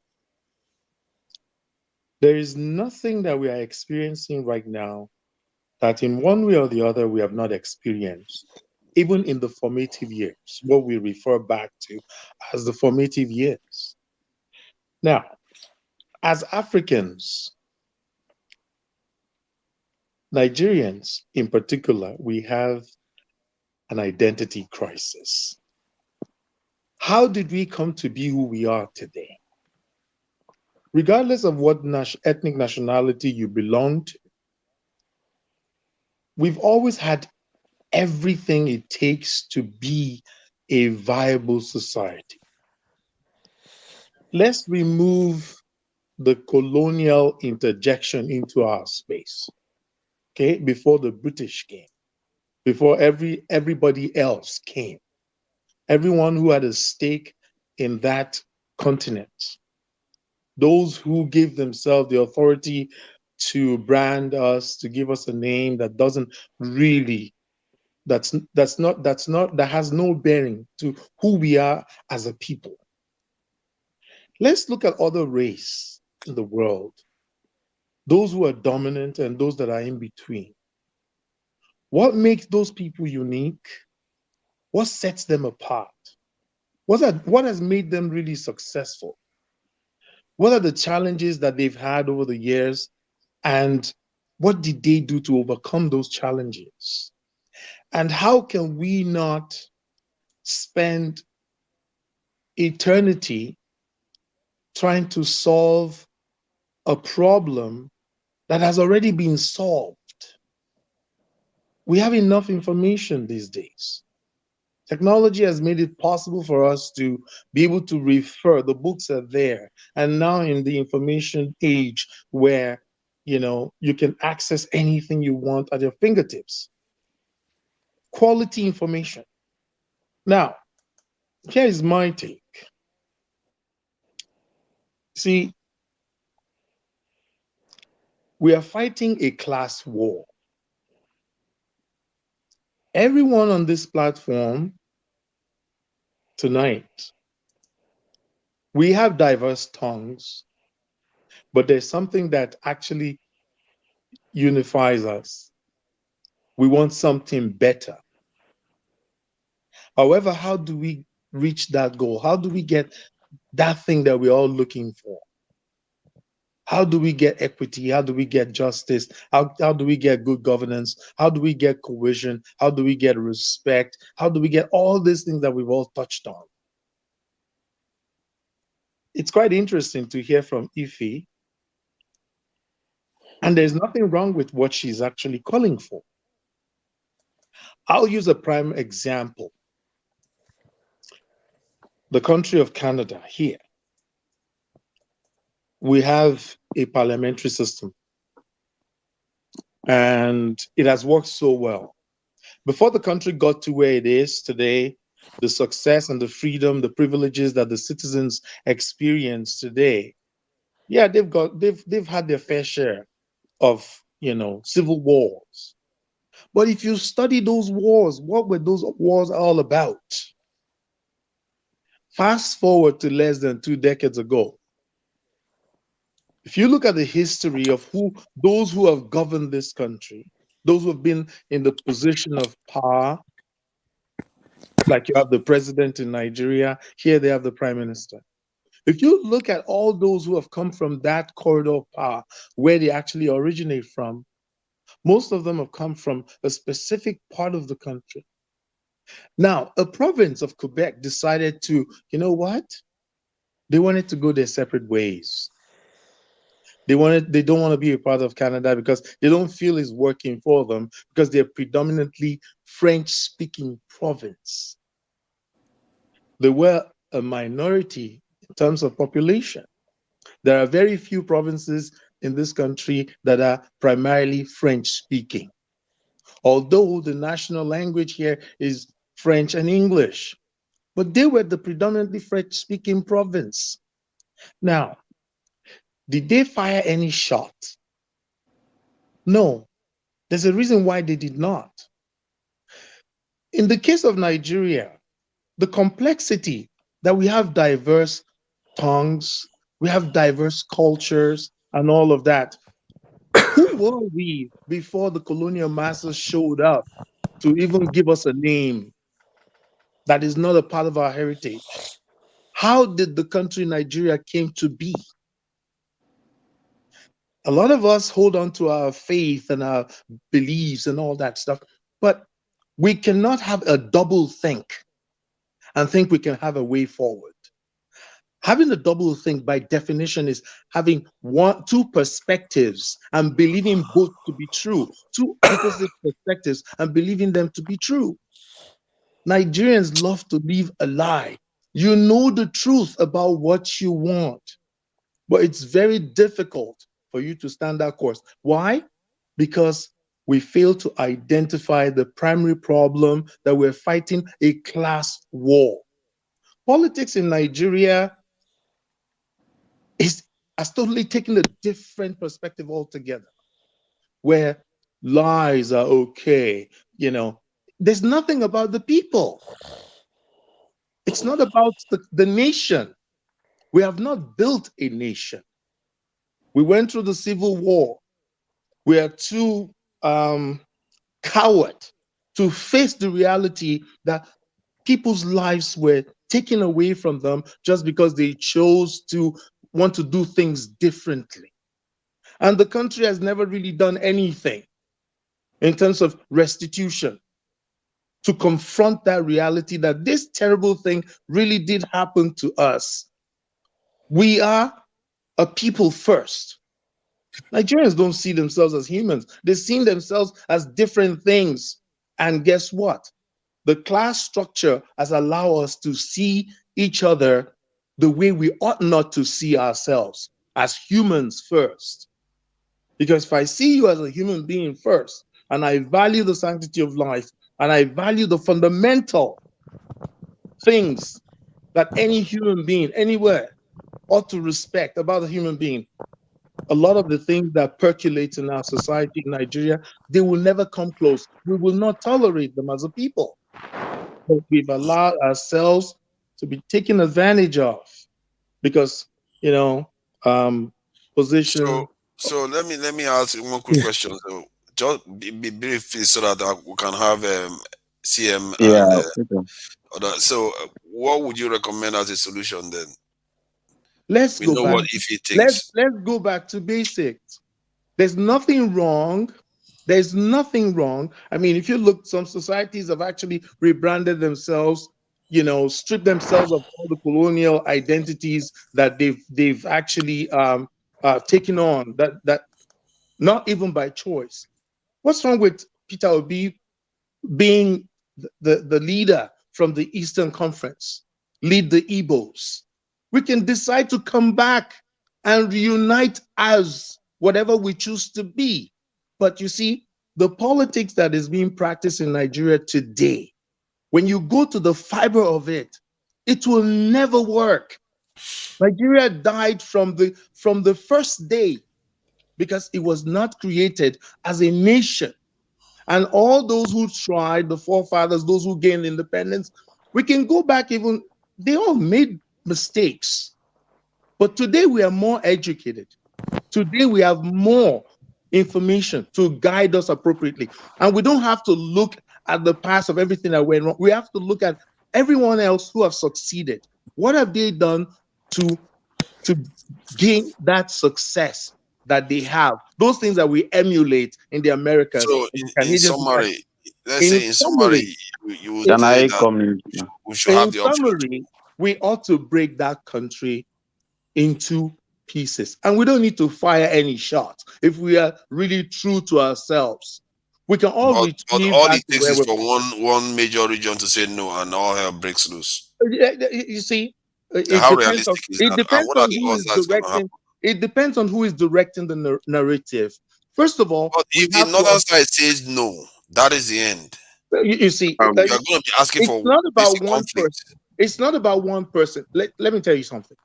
G: There is nothing that we are experiencing right now that in one way or the other we have not experienced, even in the formative years, what we refer back to as the formative years. Now, as Africans, Nigerians in particular, we have an identity crisis. How did we come to be who we are today? Regardless of what ethnic nationality you belong to, we've always had everything it takes to be a viable society. Let's remove the colonial interjection into our space, okay? Before the British came, before everybody else came, everyone who had a stake in that continent, those who gave themselves the authority to brand us, to give us a name that doesn't really, that has no bearing to who we are as a people. Let's look at other races in the world, those who are dominant and those that are in between. What makes those people unique? What sets them apart? What has made them really successful? What are the challenges that they've had over the years, and what did they do to overcome those challenges? And how can we not spend eternity trying to solve a problem that has already been solved? We have enough information these days. Technology has made it possible for us to be able to refer. The books are there. And now in the information age where, you can access anything you want at your fingertips. Quality information. Now, here is my take. See, we are fighting a class war. Everyone on this platform tonight. We have diverse tongues, but there's something that actually unifies us. We want something better. However, how do we reach that goal? How do we get that thing that we're all looking for? How do we get equity? How do we get justice? How do we get good governance? How do we get cohesion? How do we get respect? How do we get all these things that we've all touched on? It's quite interesting to hear from Ife, and there's nothing wrong with what she's actually calling for. I'll use a prime example. The country of Canada here. We have a parliamentary system, and it has worked so well. Before the country got to where it is today, the success and the freedom, the privileges that the citizens experience today, yeah, they've had their fair share of, civil wars. But if you study those wars, what were those wars all about? Fast forward to less than 2 decades ago. If you look at the history of those who have governed this country, those who have been in the position of power, like you have the president in Nigeria, here they have the prime minister. If you look at all those who have come from that corridor of power, where they actually originate from, most of them have come from a specific part of the country. Now, a province of Quebec decided to, you know what? They wanted to go their separate ways. They don't want to be a part of Canada because they don't feel it's working for them because they're predominantly French-speaking province. They were a minority in terms of population. There are very few provinces in this country that are primarily French-speaking. Although the national language here is French and English, but they were the predominantly French-speaking province. Now, did they fire any shot? No. There's a reason why they did not. In the case of Nigeria, the complexity that we have diverse tongues, we have diverse cultures, and all of that. Who were we before the colonial masters showed up to even give us a name that is not a part of our heritage? How did the country Nigeria came to be? A lot of us hold on to our faith and our beliefs and all that stuff, but we cannot have a double think and think we can have a way forward. Having a double think by definition is having two perspectives and believing both to be true, two opposite perspectives and believing them to be true. Nigerians love to live a lie. You know the truth about what you want, but it's very difficult for you to stand that course. Why? Because we fail to identify the primary problem that we're fighting a class war. Politics in Nigeria has totally taken a different perspective altogether, where lies are okay. There's nothing about the people. It's not about the nation. We have not built a nation. We went through the Civil War. We are too coward to face the reality that people's lives were taken away from them just because they chose to want to do things differently. And the country has never really done anything in terms of restitution to confront that reality that this terrible thing really did happen to us. We are a people first. Nigerians don't see themselves as humans. They see themselves as different things. And guess what? The class structure has allowed us to see each other the way we ought not to see ourselves, as humans first. Because if I see you as a human being first, and I value the sanctity of life, and I value the fundamental things that any human being anywhere ought to respect about a human being, a lot of the things that percolate in our society in Nigeria, they will never come close. We will not tolerate them as a people. But we've allowed ourselves to be taken advantage of because, position.
F: So let me ask you one quick question. So just be brief so that we can have CM
I: Yeah.
F: and
I: Okay.
F: other. So what would you recommend as a solution then?
G: Let's
F: We
G: go
F: know
G: back.
F: what if he thinks.
G: Let's go back to basics. There's nothing wrong. There's nothing wrong. I mean, if you look, some societies have actually rebranded themselves, stripped themselves of all the colonial identities that they've actually taken on. That not even by choice. What's wrong with Peter Obi being the leader from the Eastern Conference, lead the Igbos? We can decide to come back and reunite as whatever we choose to be. But you see, the politics that is being practiced in Nigeria today, when you go to the fiber of it, it will never work. Nigeria died from the first day because it was not created as a nation. And all those who tried, the forefathers, those who gained independence, we can go back even, they all made mistakes. But today we are more educated. Today we have more information to guide us appropriately. And we don't have to look at the past of everything that went wrong. We have to look at everyone else who have succeeded. What have they done to gain that success that they have? Those things that we emulate in the Americas,
F: So
G: in the
F: in
G: Canadian society.
F: summary, let's say in summary, you would
I: Can
F: say
I: I
F: that
I: come?
F: we should have
G: In
F: the option.
G: summary, we ought to break that country into pieces. And we don't need to fire any shots. If we are really true to ourselves, we can all
F: But
G: retrieve
F: all
G: back
F: it
G: to
F: takes
G: where
F: is
G: we
F: for one major region to say no, and all hell breaks loose.
G: You see, it
F: How
G: depends on
F: realistic is that? And what are the
G: who
F: odds
G: is
F: that's going to happen?
G: directing. It depends on who is directing the narrative. First of all,
F: But
G: we
F: if the
G: have
F: northern side says no, that is the end.
G: you see,
F: You are going to be asking
G: it's
F: for
G: not about
F: basic
G: one
F: conflict.
G: person. It's not about one person. Let me tell you something.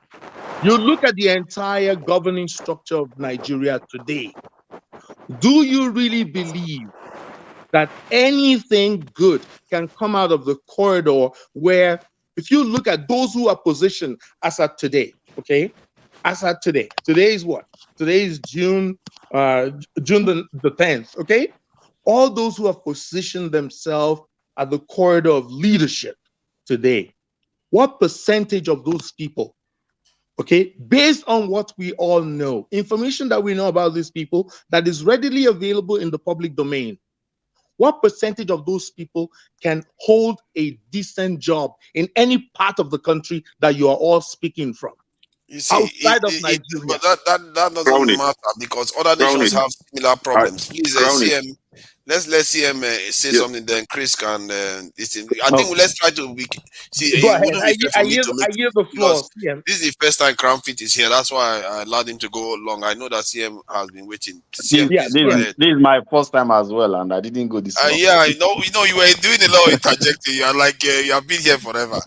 G: You look at the entire governing structure of Nigeria today. Do you really believe that anything good can come out of the corridor where, if you look at those who are positioned as at today, okay? As at today. Today is what? Today is June the 10th, okay? All those who have positioned themselves at the corridor of leadership today, what percentage of those people, okay, based on what we all know, information that we know about these people that is readily available in the public domain, what percentage of those people can hold a decent job in any part of the country that you are all speaking from?
F: You see,
G: Outside of Nigeria.
F: but that doesn't
A: Brownie,
F: matter because other nations have similar problems. Please,
A: Brownie.
F: CM, let's let CM say
A: Yeah.
F: something. Then Chris can. I
I: No.
F: think let's try to see.
G: Go
F: It
G: ahead.
F: wouldn't be fair for me to
G: I
F: make
G: yield the floor.
F: because
G: CM.
F: this is the first time Crown Fit is here. That's why I allowed him to go long. I know that CM has been waiting.
I: This,
F: CM, please go
G: CM.
F: ahead.
I: this is my first time as well, and I didn't go this long.
F: Yeah, I know. You know, you were doing a lot of interjecting. You are like you have been here forever,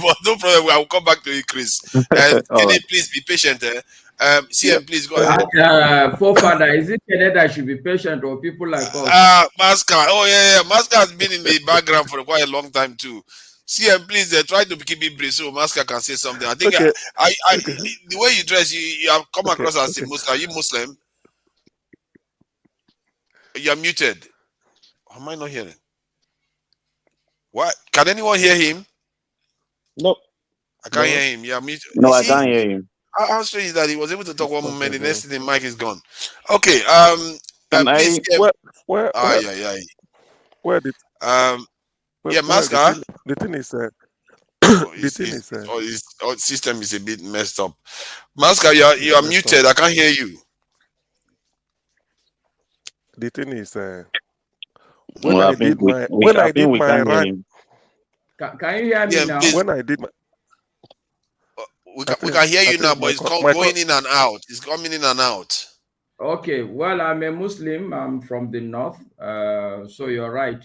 F: but no problem. I will come back to you, Chris. And
I: All
F: Kenny,
I: right.
F: please be patient.
G: Yeah.
F: CM, please go ahead.
C: Forefather, is it Canada that should be patient or people like us?
F: Masca. Oh yeah. Masca has been in the background for quite a long time too. CM, please try to keep it brief so Masca can say something. I think
V: Okay.
F: the way you dress, you have come
V: Okay.
F: across as a Muslim. Are you Muslim? You are muted. How am I not hearing? What? Can anyone hear him?
C: No.
F: I can't
V: No.
F: hear him. Yeah, muted.
I: No,
F: You
I: I
F: see?
I: can't hear him.
F: How strange is that he was able to talk one
V: Okay,
F: moment, the
V: no.
F: next thing the mic is gone. Okay.
I: Can
F: Please.
I: I?
V: Where
F: Yeah.
V: did
F: Yeah,
V: where
F: Masca.
V: the thing is
F: Oh,
V: the thing is
F: his system is a bit messed up. Masca, you are
V: messed
F: muted.
V: up.
F: I can't hear you.
V: The thing is
I: No, I think we can hear
V: rant,
I: him.
C: Can you hear me
F: Yeah,
C: now?
F: please.
V: when I did my
F: We
V: I
F: can hear
V: I
F: you now,
V: think
F: but it's
V: my
F: going in and out. It's coming in and out.
C: Okay, well, I'm a Muslim. I'm from the north. So you're right.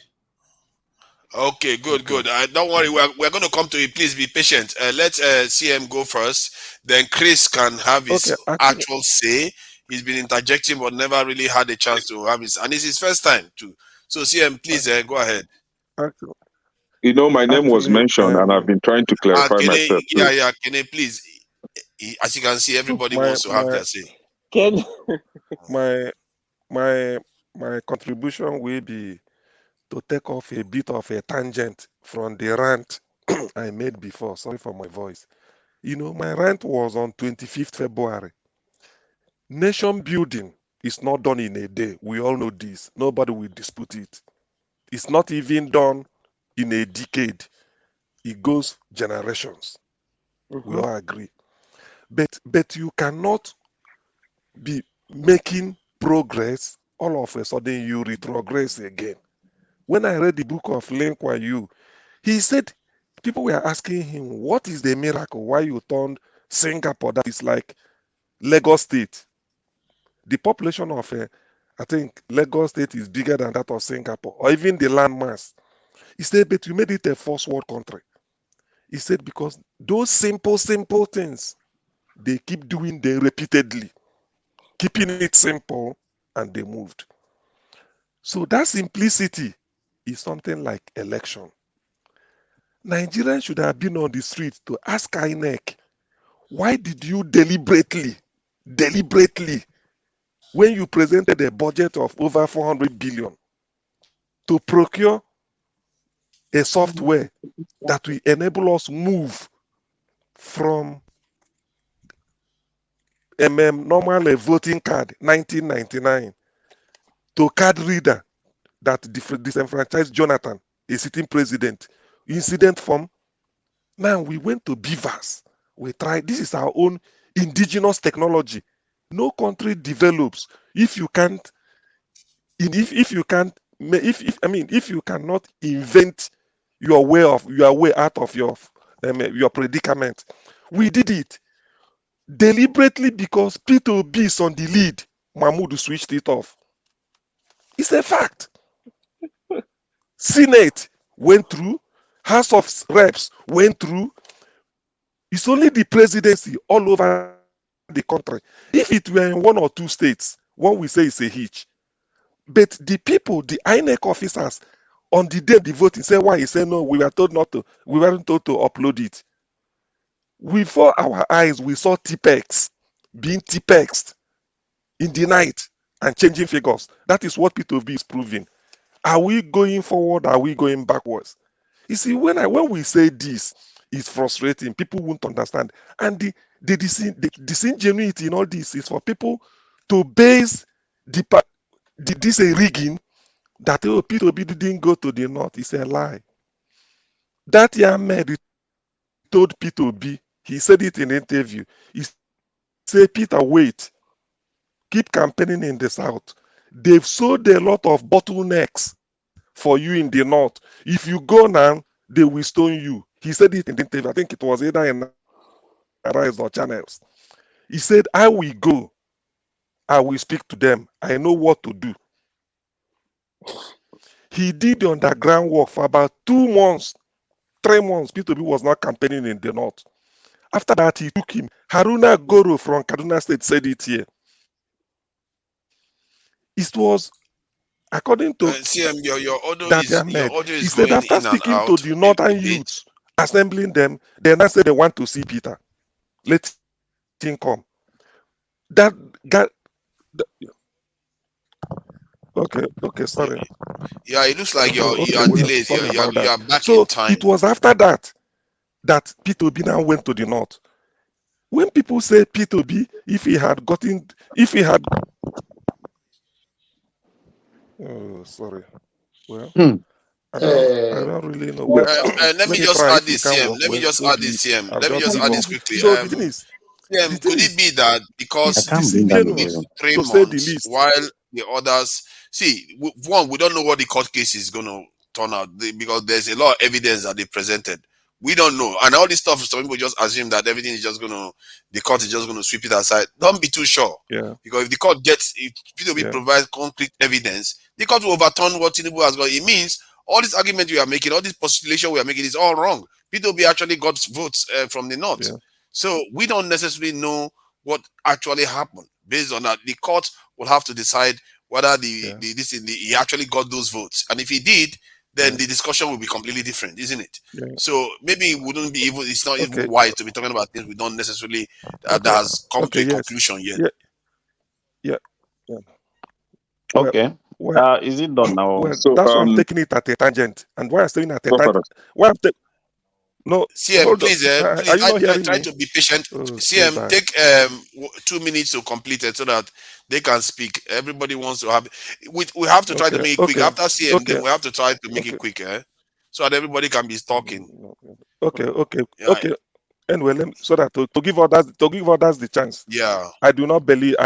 F: Okay, good. Don't worry. We're going to come to you. Please be patient. Let CM go first. Then Chris can have his actual say. He's been interjecting, but never really had a chance to have his. And it's his first time too. So CM, please go ahead.
A: You know, my name was
V: Actually,
A: mentioned, and I've been trying to clarify myself too.
F: Kene, please. As you can see, everybody wants to have their say.
T: Ken,
V: my contribution will be to take off a bit of a tangent from the rant I made before. Sorry for my voice. You know, my rant was on 25th February. Nation building is not done in a day. We all know this. Nobody will dispute it. It's not even done in a decade. It goes generations. We all agree. But you cannot be making progress, all of a sudden you retrogress again. When I read the book of Lin Kuan Yew, he said people were asking him, what is the miracle? Why you turned Singapore, that is like Lagos State? The population of, I think, Lagos State is bigger than that of Singapore, or even the landmass. He said, but you made it a first world country. He said, because those simple things, they keep doing them repeatedly, keeping it simple, and they moved. So that simplicity is something like election. Nigerians should have been on the street to ask INEC, why did you deliberately, when you presented a budget of over 400 billion, to procure a software that will enable us move from normal voting card 1999 to card reader that disenfranchised Jonathan, a sitting president, incident form. Now we went to beavers. We tried. This is our own indigenous technology. No country develops if you can't. If you can't. If you cannot invent your way out of your predicament. We did it deliberately because P2B is on the lead. Mahmoud switched it off. It's a fact. Senate went through. House of Reps went through. It's only the presidency all over the country. If it were in one or two states, one will say it's a hitch. But the people, the INEC officers, on the day of the voting, say why? He said no, we weren't told to upload it. Before our eyes, we saw TPEX being TPEXed in the night and changing figures. That is what P2B is proving. Are we going forward? Are we going backwards? You see, when we say this, it's frustrating. People won't understand. And the disingenuity in all this is for people to base this a rigging that P2B didn't go to the north. It's a lie. That young man told P2B, he said it in an interview. He said, Peter, wait. Keep campaigning in the south. They've sold a lot of bottlenecks for you in the north. If you go now, they will stone you. He said it in the interview. I think it was either in Arise or Channels. He said, I will go. I will speak to them. I know what to do. He did the underground work for about 2 months, 3 months. P2B was not campaigning in the north. After that, he took him. Haruna Goro from Kaduna State said it here. It was according to
F: CM, your audio
V: that
F: is
V: he said
F: going
V: after
F: in and
V: speaking
F: out
V: to the northern youths, assembling them, they now said they want to see Peter. Let him come. That guy. Okay, sorry.
F: Yeah, it looks like you are delayed.
V: Sorry about that.
F: You are back
V: So
F: in time.
V: it was after that P2B now went to the north. When people say P2B, if he had, oh, sorry. Well, I don't really know. Well,
F: let me just add this, CM. Let me just add this, CM. Let me just add this quickly.
V: So the thing is,
F: CM, could it be that because
V: disingenuous,
F: 3
V: to say the
F: months,
V: least,
F: while the others one, we don't know what the court case is going to turn out because there's a lot of evidence that they presented. We don't know, and all this stuff. Some people just assume that everything is just the court is just going to sweep it aside. Don't be too sure.
V: Yeah.
F: Because if the court provides concrete evidence, the court will overturn what Tinubu has got. It means all this argument we are making, all this postulation we are making is all wrong. P2B actually got votes from the north.
V: Yeah.
F: So we don't necessarily know what actually happened. Based on that, the court will have to decide whether he actually got those votes. And if he did, then the discussion will be completely different, isn't it?
V: Yeah.
F: So maybe it wouldn't be even. It's not
V: Okay.
F: even wise to be talking about things we don't necessarily that has come to a conclusion yet.
V: Yeah.
I: Okay.
V: Well,
I: Is it done now?
V: Well,
A: So,
V: that's why I'm taking it at a tangent. And why I'm saying at a
A: go for
V: tangent? Why I'm no,
F: CM,
V: hold
F: please,
V: on.
F: please,
V: Are you not
F: I
V: hearing
F: try
V: me?
F: to be patient.
V: Oh,
F: CM,
V: bad.
F: take 2 minutes to complete it so that they can speak. Everybody wants to have. We have to try to make it quick. After CM, then we have to try to make it quick, so that everybody can be talking.
V: Okay. Anyway, so that to give others the chance.
F: Yeah.
V: I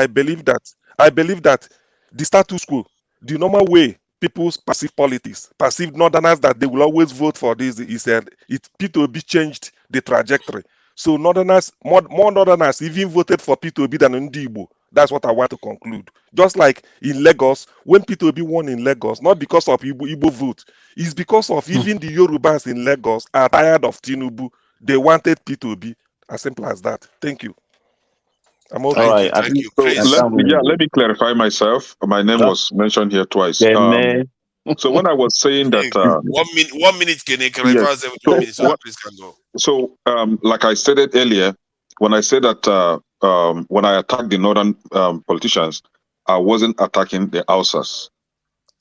V: believe that the status quo, the normal way people's perceive politics, perceive northerners that they will always vote for this is that P2B changed the trajectory. So northerners, more northerners even voted for P2B than Ndibo. That's what I want to conclude. Just like in Lagos, when P2B won in Lagos, not because of Igbo vote, it's because of even the Yorubas in Lagos are tired of Tinubu. They wanted P2B. As simple as that. Thank you. I'm okay.
I: All right.
F: Thank you.
A: So
F: Chris.
A: let me clarify myself. My name was mentioned here twice. So when I was saying that,
F: 1 minute, can you clarify?
A: yes,
F: 7
A: so
F: minutes, so please can go.
A: So, like I stated earlier, when I said that when I attacked the northern politicians, I wasn't attacking the Hausas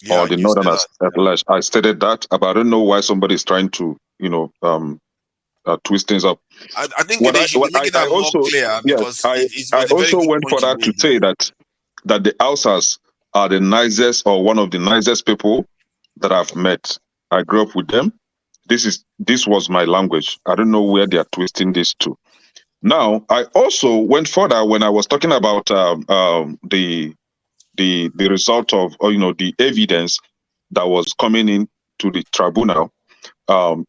A: or the northerners at large. I stated that, but I don't know why somebody is trying to, twist things up.
F: I think they should be making that more clear because it's
A: I
F: a very
A: also
F: good
A: went
F: point
A: further to say that the Hausas are the nicest or one of the nicest people that I've met. I grew up with them. This was my language. I don't know where they are twisting this to. Now, I also went further when I was talking about the result of, the evidence that was coming in to the tribunal,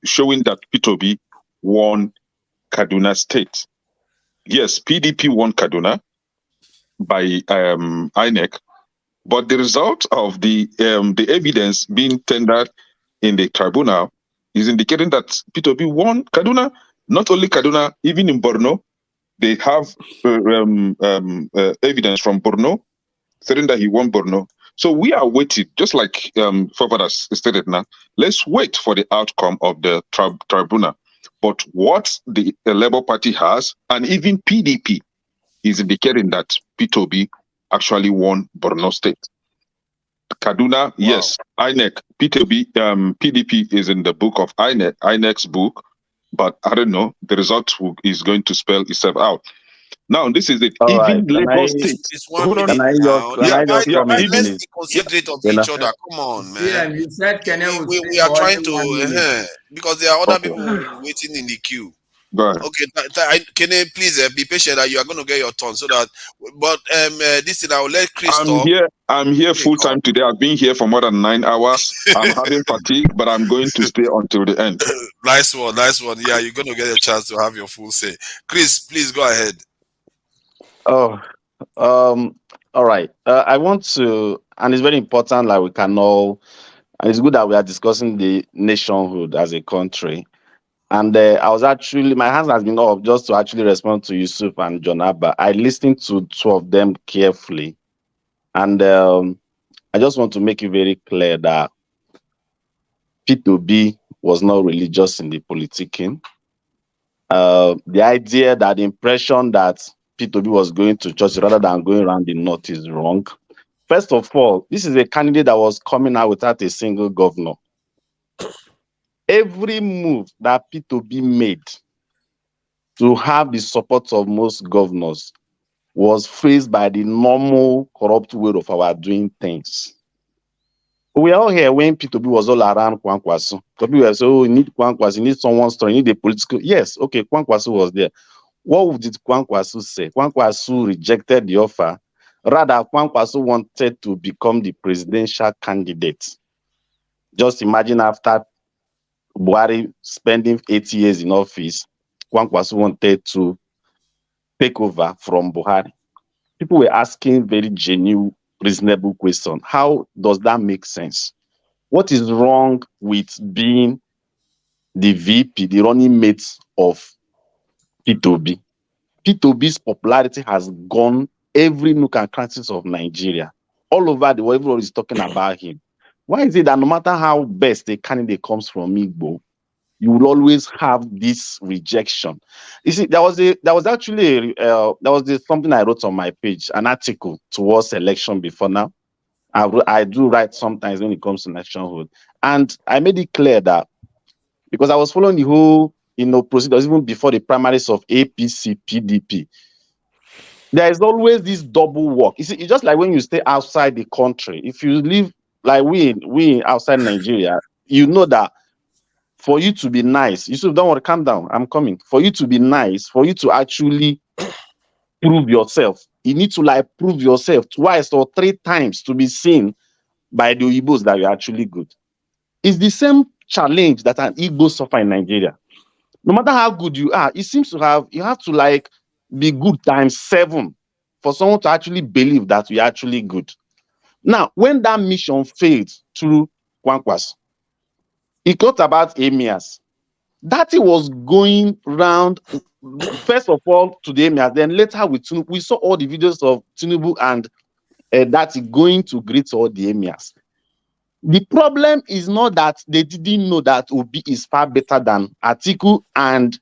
A: showing that P2B won Kaduna State. Yes, PDP won Kaduna by INEC, but the result of the evidence being tendered in the tribunal is indicating that P2B won Kaduna. Not only Kaduna, even in Borno, they have evidence from Borno saying that he won Borno. So we are waiting, just like Fafadas stated now. Let's wait for the outcome of the tribunal. But what the Labour Party has, and even PDP, is indicating that P2B actually won Borno State. Kaduna, yes, INEC, P2B, PDP is in the book of INEC's book, but I don't know, the result is going to spell itself out. Now, this is it.
I: All
A: even
I: right.
A: Lagos State.
F: It's 1 minute now. Let's be considerate of each other. Come on, man.
C: You said
F: we are trying to, because there are other people waiting in the queue. Okay, can you please be patient that you are going to get your turn so that. But this thing, I will let Chris talk.
A: I'm here full time today. I've been here for more than 9 hours. I'm having fatigue, but I'm going to stay until the end.
F: Nice one. Yeah, you're going to get a chance to have your full say. Chris, please go ahead.
I: Oh, all right. I want to, and it's very important, like we can all, and it's good that we are discussing the nationhood as a country. And I was actually, my hands has been up just to actually respond to Yusuf and John Abba. I listened to two of them carefully. And I just want to make it very clear that P2B was not religious in the politicking. The idea that the impression that P2B was going to church rather than going around the north is wrong. First of all, this is a candidate that was coming out without a single governor. Every move that P2B made to have the support of most governors was faced by the normal corrupt way of our doing things. We are all here when P2B was all around Kwankwaso. People were saying, oh, you need Kwankwaso, you need someone strong, you need a political. Yes, okay, Kwankwaso was there. What did Kwankwaso say? Kwankwaso rejected the offer. Rather, Kwankwaso wanted to become the presidential candidate. Just imagine after Buhari spending 8 years in office, Kwankwaso wanted to take over from Buhari. People were asking very genuine, reasonable questions. How does that make sense? What is wrong with being the VP, the running mate of P2B? P2B's popularity has gone every nook and cranny of Nigeria. All over the world, everyone is talking about him. Why is it that no matter how best a candidate comes from Igbo, you will always have this rejection? You see, there was something I wrote on my page, an article towards election before now. I do write sometimes when it comes to nationhood, and I made it clear that because I was following the whole, procedures even before the primaries of APC, PDP. There is always this double work. You see, it's just like when you stay outside the country. If you live like we outside Nigeria, you know that for you to be nice, you don't want to calm down. I'm coming. For you to be nice, for you to actually prove yourself, you need to prove yourself twice or three times to be seen by the Igbos that you're actually good. It's the same challenge that an Igbo suffer in Nigeria. No matter how good you are, it seems you have to be good times 7 for someone to actually believe that you're actually good. Now, when that mission failed through Kwankwas, it got about emirs. That it was going round, first of all, to the emirs, then later with Tinubu. We saw all the videos of Tinubu and that going to greet all the emirs. The problem is not that they didn't know that Obi is far better than Atiku and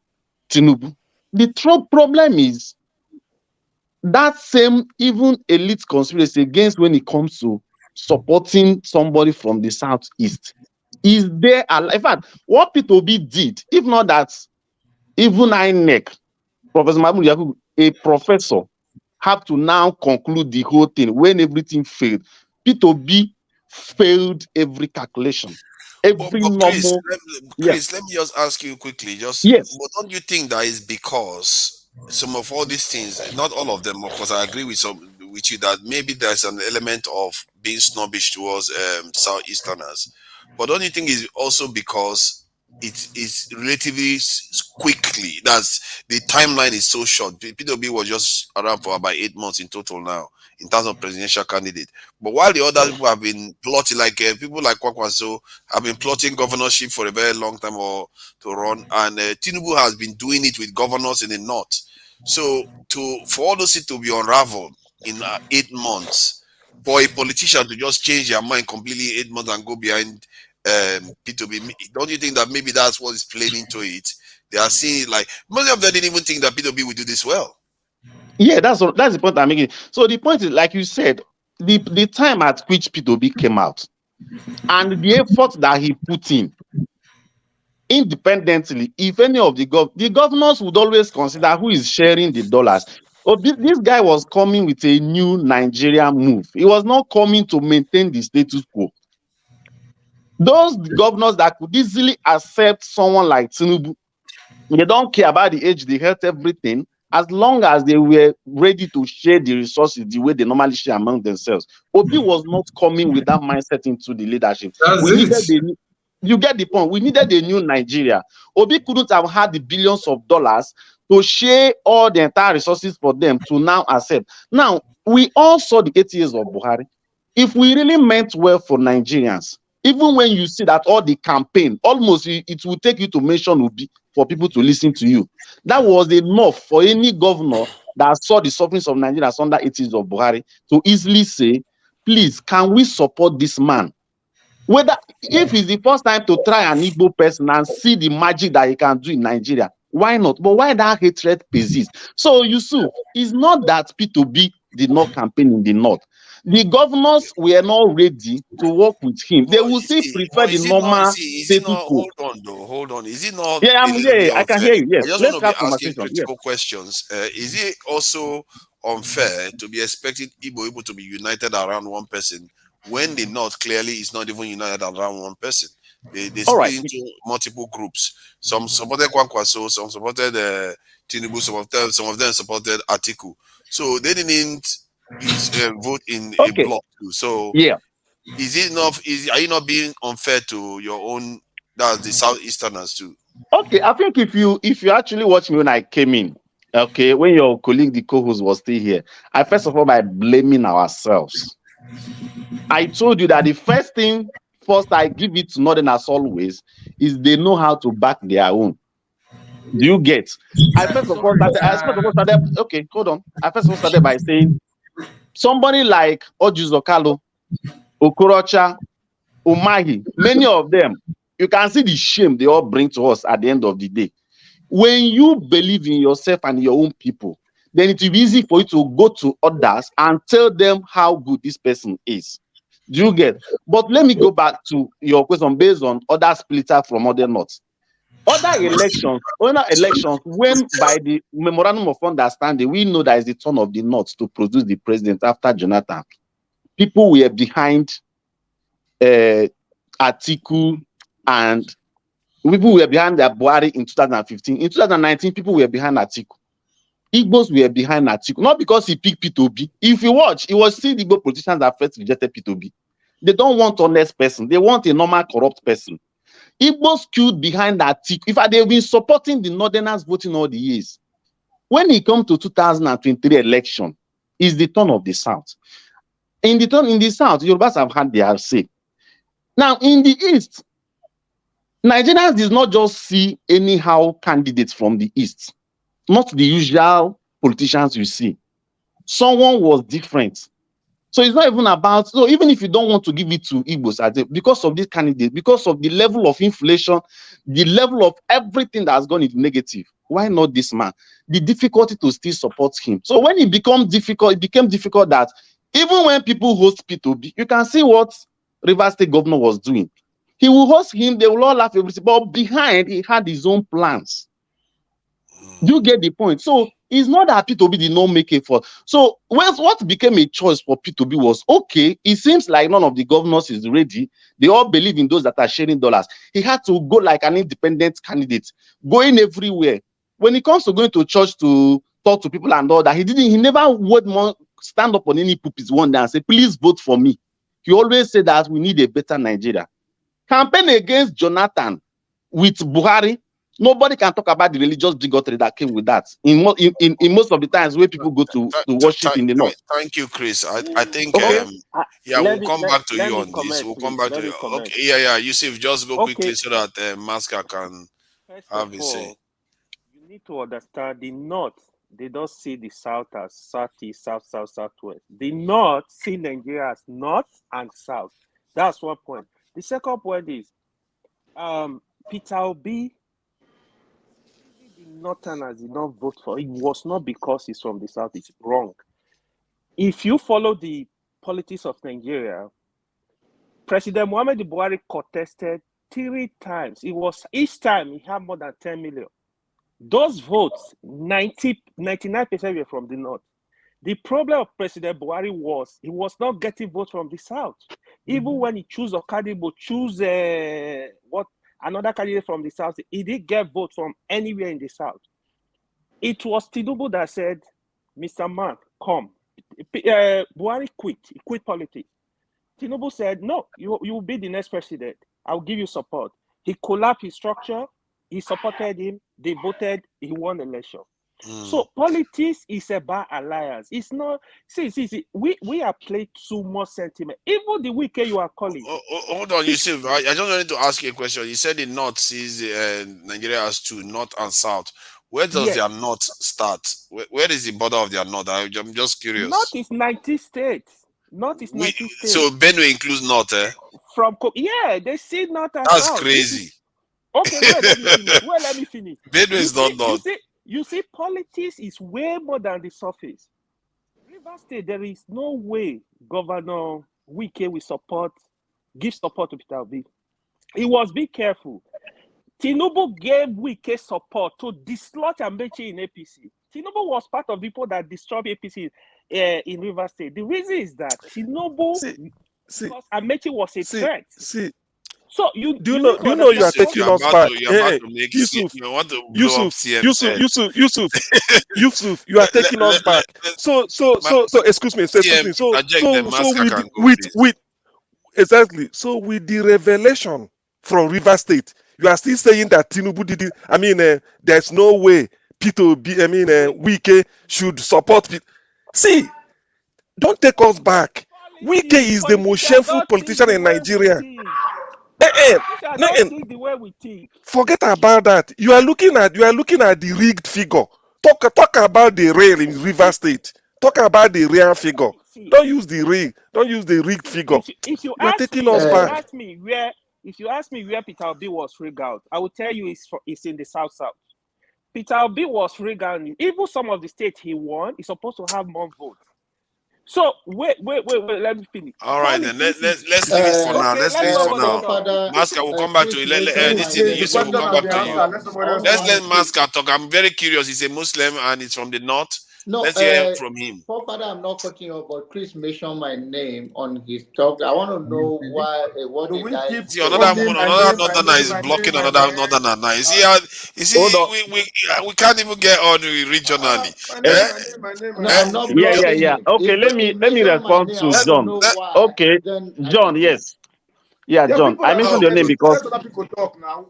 I: Tinubu. The problem is that same even elite conspiracy against when it comes to supporting somebody from the southeast is there. In fact, what Peter Obi did, if not that, even INEC, Professor Mahmoud Yakubu, a professor, have to now conclude the whole thing when everything failed. Peter Obi failed every calculation. Every normal.
F: Chris, let me just ask you quickly.
I: Yes.
F: But don't you think that is because some of all these things, not all of them, of course, I agree with you that maybe there's an element of being snobbish towards Southeasterners. But don't you think it's also because it is relatively quickly? That's the timeline is so short. PWB was just around for about 8 months in total now in terms of presidential candidate. But while the other people have been plotting, like people like Kwakwaso have been plotting governorship for a very long time or to run, and Tinubu has been doing it with governors in the north. So for all those it to be unraveled in 8 months, for a politician to just change their mind completely 8 months and go behind P2B, don't you think that maybe that's what is playing into it? They are seeing like most of them didn't even think that P2B would do this well.
I: Yeah, that's the point I'm making. So the point is, like you said, the time at which P2B came out and the effort that he put in independently, if any of the governors would always consider who is sharing the dollars. Oh, this guy was coming with a new Nigerian move. He was not coming to maintain the status quo. Those governors that could easily accept someone like Tinubu, they don't care about the age, the health, everything, as long as they were ready to share the resources the way they normally share among themselves. Obi was not coming with that mindset into the leadership. You get the point. We needed a new Nigeria. Obi couldn't have had the billions of dollars to share all the entire resources for them to now accept. Now, we all saw the 8 years of Buhari. If we really meant well for Nigerians, even when you see that all the campaign, almost it will take you to mention Obi for people to listen to you. That was enough for any governor that saw the sufferings of Nigerians under 8 years of Buhari to easily say, please, can we support this man? Whether if it's the first time to try an Igbo person and see the magic that he can do in Nigeria, why not? But why that hatred persists? So Yusuf, it's not that P2B did not campaign in the north. The governors were not ready to work with him. They will still prefer the normal status quo.
F: Hold on. Is it not?
I: Yeah, I can hear you. Yes,
F: I just
I: let's
F: want to
I: have
F: be asking
I: conversation.
F: critical questions. Is it also unfair to be expecting Igbo to be united around one person when the North clearly is not even united around one person? They split into multiple groups. Some supported Kwankwaso, some supported Tinubu, some of them supported Atiku. So they didn't vote in a block too. So
I: yeah,
F: is it not? Are you not being unfair to your own? That's the Southeasterners too.
I: Okay, I think if you actually watched me when I came in, okay, when your colleague, the co-host, was still here, I first of all by blaming ourselves. I told you that the first thing first I give it to Northerners always is they know how to back their own. Do you get? I first of all started. Okay, hold on. I first of all started by saying somebody like Ojuzo Kalu, Okorocha, Umahi, many of them, you can see the shame they all bring to us at the end of the day. When you believe in yourself and your own people, then it will be easy for you to go to others and tell them how good this person is. Do you get? But let me go back to your question based on other splitter from other norths. Other elections, when by the memorandum of understanding, we know that it's the turn of the North to produce the president after Jonathan. People were behind Atiku, and people were behind Buhari in 2015. In 2019, people were behind Atiku. Igbos were behind Atiku, not because he picked P2B. If you watch, it was still Igbo politicians that first rejected P2B. They don't want an honest person. They want a normal corrupt person. Igbos queued behind Atiku. In fact, they've been supporting the Northerners voting all the years. When it comes to 2023 election, it's the turn of the South. In the South, Yorubas have had their say. Now, in the East, Nigerians did not just see anyhow candidates from the East, not the usual politicians you see. Someone was different. So it's not even about, so even if you don't want to give it to Igbos, because of this candidate, because of the level of inflation, the level of everything that has gone into negative, why not this man? The difficulty to still support him. So when it became difficult that even when people host P2B, you can see what Rivers State governor was doing. He will host him, they will all laugh everything, but behind, he had his own plans. Do you get the point? So it's not that P2B did not make it for. So what became a choice for P2B was, okay, it seems like none of the governors is ready. They all believe in those that are sharing dollars. He had to go like an independent candidate, going everywhere. When it comes to going to church to talk to people and all that, he never would stand up on any pulpit one day and say, please vote for me. He always said that we need a better Nigeria. Campaign against Jonathan with Buhari, nobody can talk about the religious bigotry that came with that. In most of the times where people go to worship in the north.
F: Thank you, Chris. I think
M: Okay.
F: we'll come back to you on this.
M: Comment,
F: We'll
M: please.
F: come back to you.
M: Comment.
F: Okay, yeah. Yusuf, just go
M: Okay.
F: quickly so that Masker can
M: First
F: have
M: of
F: his say.
M: all, you need to understand the North, they don't see the South as Southeast, South, Southwest. The North see Nigeria as North and South. That's one point. The second point is Peter Obi, the Northerners did not vote for him. It was not because he's from the South. It's wrong. If you follow the politics of Nigeria, President Muhammadu Buhari contested 3 times. It was each time he had more than 10 million. Those votes, 99% were from the North. The problem of President Buhari was he was not getting votes from the South. Even when he chose Okadibo, another candidate from the South, he didn't get votes from anywhere in the South. It was Tinubu that said, Mr. Man, come. Buhari quit. He quit politics. Tinubu said, no, you will be the next president. I'll give you support. He collapsed his structure. He supported him. They voted. He won the election. So politics is about alliance. It's not. See. We are playing too much sentiment. Even the weekend you are calling.
F: Hold on, Yusuf. I just wanted to ask you a question. You said the North sees Nigeria as 2, North and South. Where does their North start? Where is the border of their North? I'm just curious.
M: North is 90 states. North is 90 states.
F: So Benue includes North, eh?
M: They see North and
F: That's
M: South.
F: crazy.
M: Okay, let me finish.
F: Benue is not North.
M: You see, politics is way more than the surface. Rivers State, there is no way Governor Wike will give support to Peter Obi. He was be careful. Tinubu gave Wike support to dislodge Amechi in APC. Tinubu was part of people that destroyed APC in Rivers State. The reason is that Tinubu, because Amechi was a threat. So you
V: are taking us back. Yusuf, you are taking us back. So excuse me. Exactly. So with the revelation from River State, you are still saying that Tinubu did it. I mean, there's no way Wike should support it. See, don't take us back. Wike is the most shameful politician in Nigeria. Forget about that. You are looking at the rigged figure. Talk about the real in River State. Talk about the real figure. Don't use the rig. Don't use the rigged figure.
M: If you
V: You are
M: ask
V: taking
M: me,
V: us back.
M: if you ask me where Peter Obi was rigged out, I will tell you it's in the South. Peter Obi was rigged out. Even some of the states he won, he's supposed to have more votes. So wait, let me finish.
F: All right, then let's leave it for now. Let's leave it for now. Masca will come back to you. Yusuf will come back to you. Let's let Masca talk. I'm very curious. He's a Muslim and he's from the north.
S: No,
F: let's hear from him.
S: Father, I'm not cutting you, but Chris mentioned my name on his talk. I want to know why. What the guy?
F: See, another northerner is blocking another northerner now. You see, we can't even get on regionally.
I: Yeah. Okay, let me respond to John. Okay, John, yes. Yeah, John. I mentioned your name because
D: people talk now.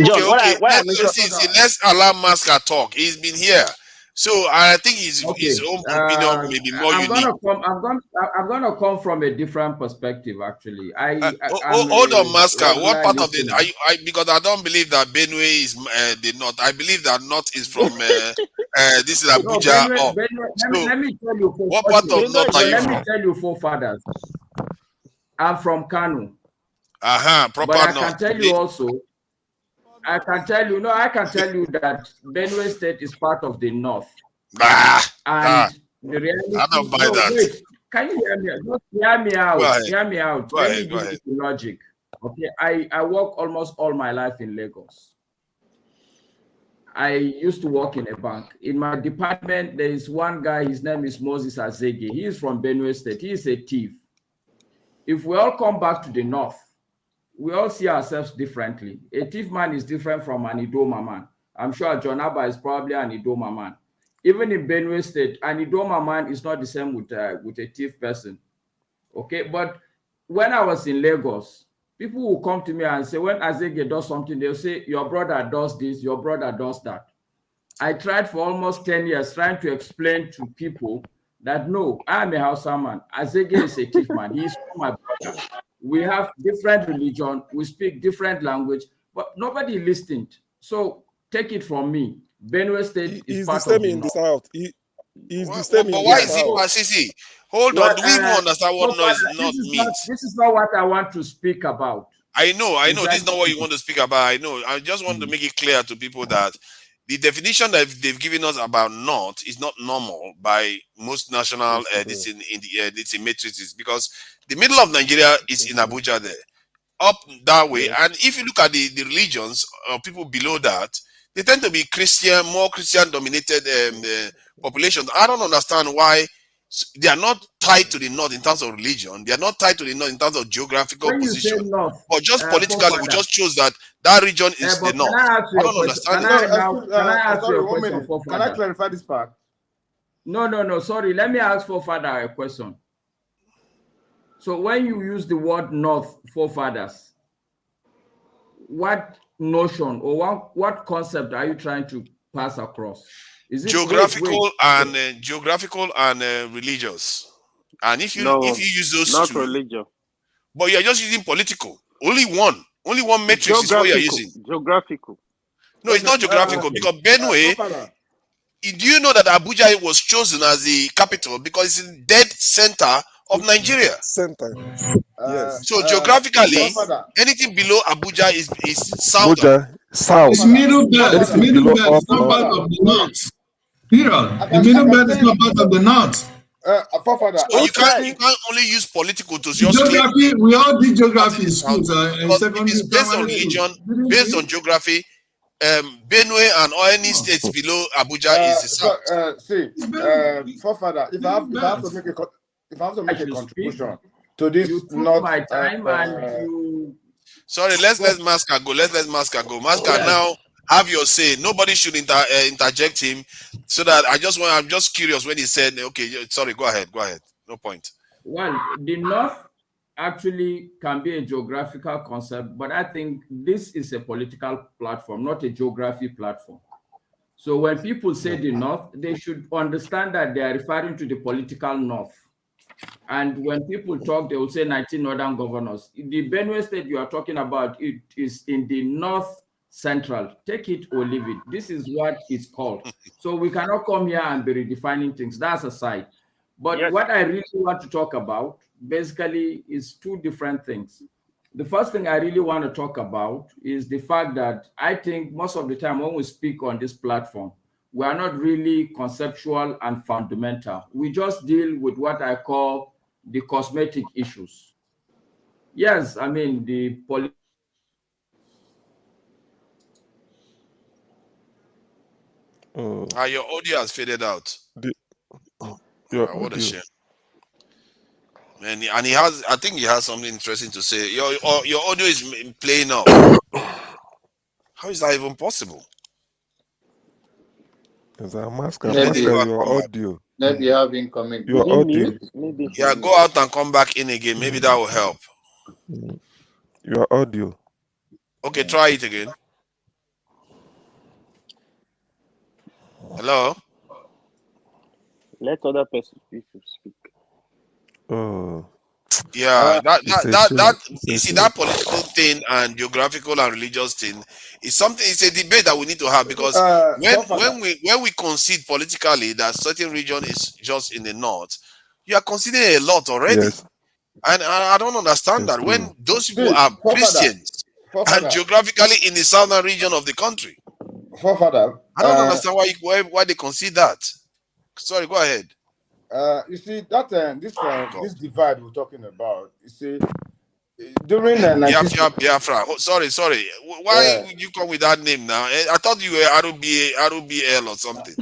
I: John,
F: let's allow Masca talk. He's been here. So I think his own opinion may be more unique.
C: I'm gonna come from a different perspective. Actually,
F: hold on, Masca. What part of the? Because I don't believe that Benue is the north. I believe that north is from this is Abuja.
C: No, Benue, let me tell you.
F: What part of north are you from?
C: Let me tell you, forefathers. I'm from Kalu.
F: Proper
C: but I
F: north.
C: can tell you also. I can tell you that Benue State is part of the north. The reality,
F: I don't buy that.
C: Wait, can you hear me? Just hear me out. Hear me out.
F: Let me give
C: you the logic. Okay, I work almost all my life in Lagos. I used to work in a bank. In my department, there is one guy, his name is Moses Azege. He is from Benue State. He is a thief. If we all come back to the north, we all see ourselves differently. A thief man is different from an Idoma man. I'm sure John Abba is probably an Idoma man. Even in Benue State, an Idoma man is not the same with a thief person. Okay, but when I was in Lagos, people will come to me and say, when Azege does something, they'll say, your brother does this, your brother does that. I tried for almost 10 years trying to explain to people that no, I'm a Hausa man. Azege is a thief man. He's my brother. We have different religion, we speak different language, but nobody listened. So take it from me. Benue State is part
V: the same
C: of the
V: in the
C: north.
V: south. He's the same in the
F: why
V: south.
F: is it? Hold on, do we even understand what noise not means?
C: This is not what I want to speak about.
F: I know. This is not what you want to speak about. I know. I just want to make it clear to people that the definition that they've given us about north is not normal by most national it's in matrices, because the middle of Nigeria is in Abuja there, up that way. And if you look at the religions or people below that, they tend to be more Christian dominated populations. I don't understand why they are not tied to the north in terms of religion. They are not tied to the north in terms of geographical position. But just politically, we just chose that region is the north. I don't understand.
D: Can I clarify this part?
C: No. Sorry. Let me ask forefather a question. So when you use the word north, forefathers, what notion or what concept are you trying to pass across? Is it
F: geographical and religious? And if you use those
M: not
F: two,
M: religion,
F: but you're just using political. Only one matrix is what you're using.
M: Geographical.
F: No, it's not geographical because Benue. Do you know that Abuja was chosen as the capital because it's in the dead center of Nigeria?
V: Center. Yes.
F: So geographically, anything below Abuja is south.
V: South.
R: It's middle belt. Middle belt is not part of the north. Period. The middle belt is not part of the north.
F: So you can't only use political to just
R: geography. We all did geography in schools.
F: It's based on religion, based on geography. Benue and any states below Abuja is the south.
D: Forefather, if I have to make a contribution to this,
F: sorry, let's let Masca go. Masca now have your say. Nobody should interject him. So that I'm just curious when he said, okay, sorry, go ahead. No point.
C: Well, the north actually can be a geographical concept, but I think this is a political platform, not a geography platform. So when people say the north, they should understand that they are referring to the political north. And when people talk, they will say 19 northern governors. The Benue State you are talking about, it is in the north central. Take it or leave it. This is what it's called. So we cannot come here and be redefining things. That's aside. But
M: Yes.
C: what I really want to talk about basically is two different things. The first thing I really want to talk about is the fact that I think most of the time when we speak on this platform, we are not really conceptual and fundamental. We just deal with what I call the cosmetic issues. Yes, I mean, the
F: Your audio has faded out.
V: Your
F: What a
V: audio.
F: shame. And he has, I think he has something interesting to say. Your audio is playing up. How is that even possible?
V: Is that Masker?
S: Maybe,
V: Masker, your audio.
S: maybe you have incoming.
V: Your audio.
M: Maybe.
F: Yeah, go out and come back in again. Maybe that will help.
V: Your audio.
F: Okay, try it again. Hello?
M: Let other people speak.
V: Oh.
F: Yeah,
V: It's a shame. It's
F: you
V: a
F: see
V: shame.
F: that political thing and geographical and religious thing is something. It's a debate that we need to have because when we concede politically that certain region is just in the north, you are conceding a lot already.
V: Yes.
F: And I don't understand
V: It's
F: that when
V: true.
F: those people are Christians and geographically in the southern region of the country, I don't understand why they concede that. Sorry, go ahead.
J: You see that this divide we're talking about. You see, during the
F: Biafra. Oh, sorry. Why would you come with that name now? I thought you were RBL or something.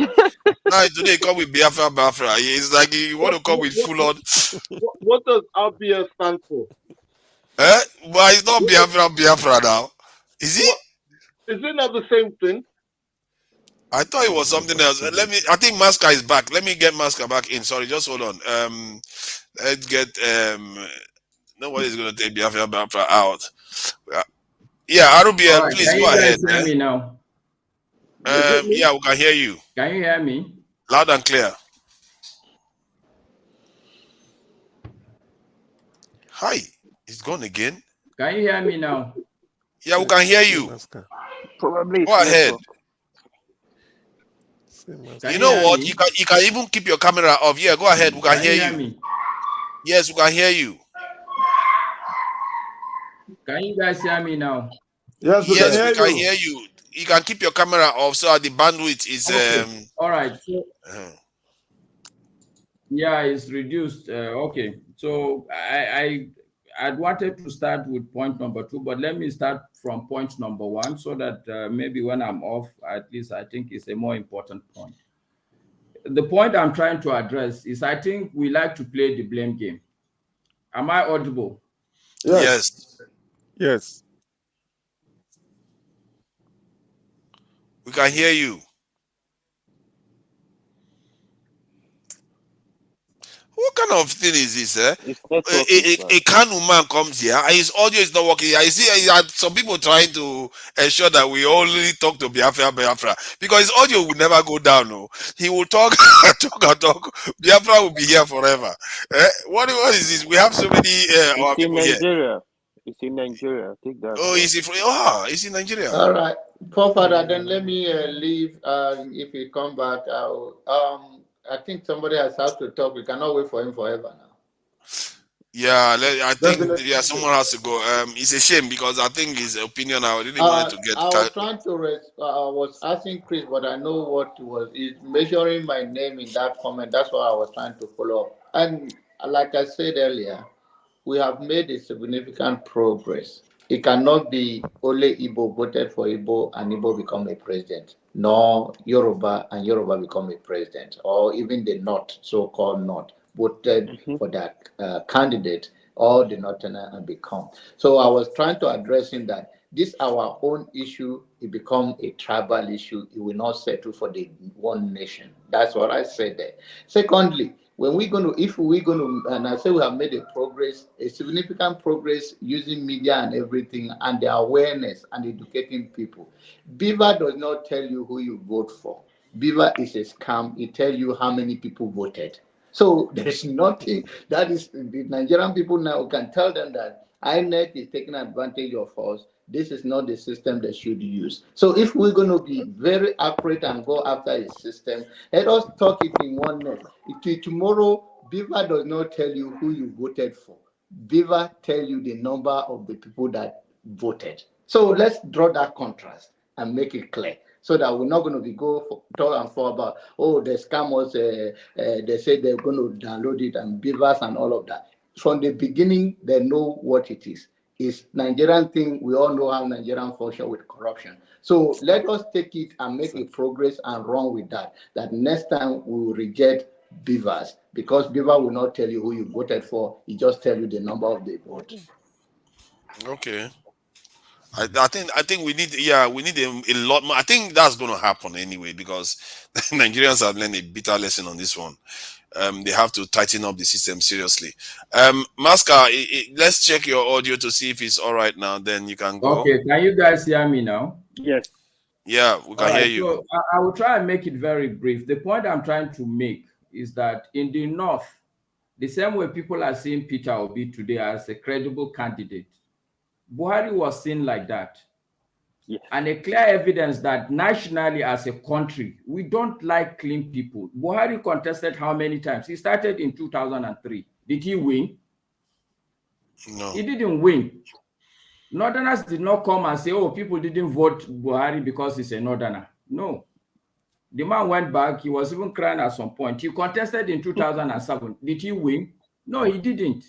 F: Now today you come with Biafra. It's like you want to come with full on.
N: What does RBL stand for?
F: But it's not Biafra now. Is it?
N: Is it not the same thing?
F: I thought it was something else. I think Maska is back. Let me get Maska back in. Sorry, just hold on. Let's get nobody's gonna take Biafra out. Yeah, RBL,
C: right,
F: please go ahead.
C: Hear me now?
F: Yeah, we can hear you.
C: Can you hear me?
F: Loud and clear. Hi, it's gone again.
C: Can you hear me now?
F: Yeah, we can hear you.
M: Probably.
F: Go ahead. You know what?
C: Me?
F: You can even keep your camera off. Yeah, go ahead. We can hear you.
C: Me?
F: Yes, we can hear you.
C: Can you guys hear me now?
J: Yes, we
F: can hear you. You can keep your camera off so that the bandwidth is
C: okay. All right. So, yeah, it's reduced. Okay. So I wanted to start with point number 2, but let me start from point number 1 so that maybe when I'm off, at least I think it's a more important point. The point I'm trying to address is I think we like to play the blame game. Am I audible?
F: Yes.
V: Yes.
F: We can hear you. What kind of thing is this? A Kalu man comes here and his audio is not working. I see some people trying to ensure that we only talk to Biafra because his audio will never go down. No, he will talk, talk. Biafra will be here forever. What is this? We have so many
M: it's
F: people
M: in Nigeria.
F: Here.
M: It's in Nigeria. Take that.
F: Oh, is it? It's in Nigeria.
S: All right, Father. Then let me leave. If he come back, I think somebody has to talk. We cannot wait for him forever now.
F: Yeah, I think someone has to go. It's a shame because I think his opinion. I didn't want to get.
S: I was trying to. I was asking Chris, but I know what was. He's measuring my name in that comment. That's what I was trying to follow up. And like I said earlier, we have made a significant progress. It cannot be only Igbo voted for Igbo and Igbo become a president, nor Yoruba and Yoruba become a president, or even the North, so-called North, voted for that candidate, or the Northerner and become. So I was trying to address in that this our own issue, it become a tribal issue. It will not settle for the one nation. That's what I said there. Secondly, if we're going to, and I say we have made a significant progress using media and everything, and the awareness and educating people. Beaver does not tell you who you vote for. Beaver is a scam. It tells you how many people voted. So there's nothing that is the Nigerian people now can tell them that INEC is taking advantage of us. This is not the system they should use. So if we're going to be very accurate and go after a system, let us talk it in oneness. Tomorrow, Beaver does not tell you who you voted for. Beaver tell you the number of the people that voted. So let's draw that contrast and make it clear, so that we're not going to be talk and for about, oh, the scammers, they say they're going to download it and Beavers and all of that. From the beginning, they know what it is. It's Nigerian thing. We all know how Nigerian function with corruption. So let us take it and make a progress and run with that. That next time we will reject Beavers, because Beaver will not tell you who you voted for. He just tell you the number of the vote.
F: Okay. I think we need a lot more. I think that's going to happen anyway, because Nigerians have learned a bitter lesson on this one. They have to tighten up the system seriously. Masca, let's check your audio to see if it's all right now. Then you can go.
C: Okay, can you guys hear me now?
M: Yes.
F: Yeah, we can hear you.
C: So I will try and make it very brief. The point I'm trying to make is that in the North, the same way people are seeing Peter Obi today as a credible candidate, Buhari was seen like that.
M: Yes.
C: And a clear evidence that nationally as a country, we don't like clean people. Buhari contested how many times? He started in 2003. Did he win?
F: No.
C: He didn't win. Northerners did not come and say, oh, people didn't vote Buhari because he's a Northerner. No. The man went back. He was even crying at some point. He contested in 2007. Did he win? No, he didn't.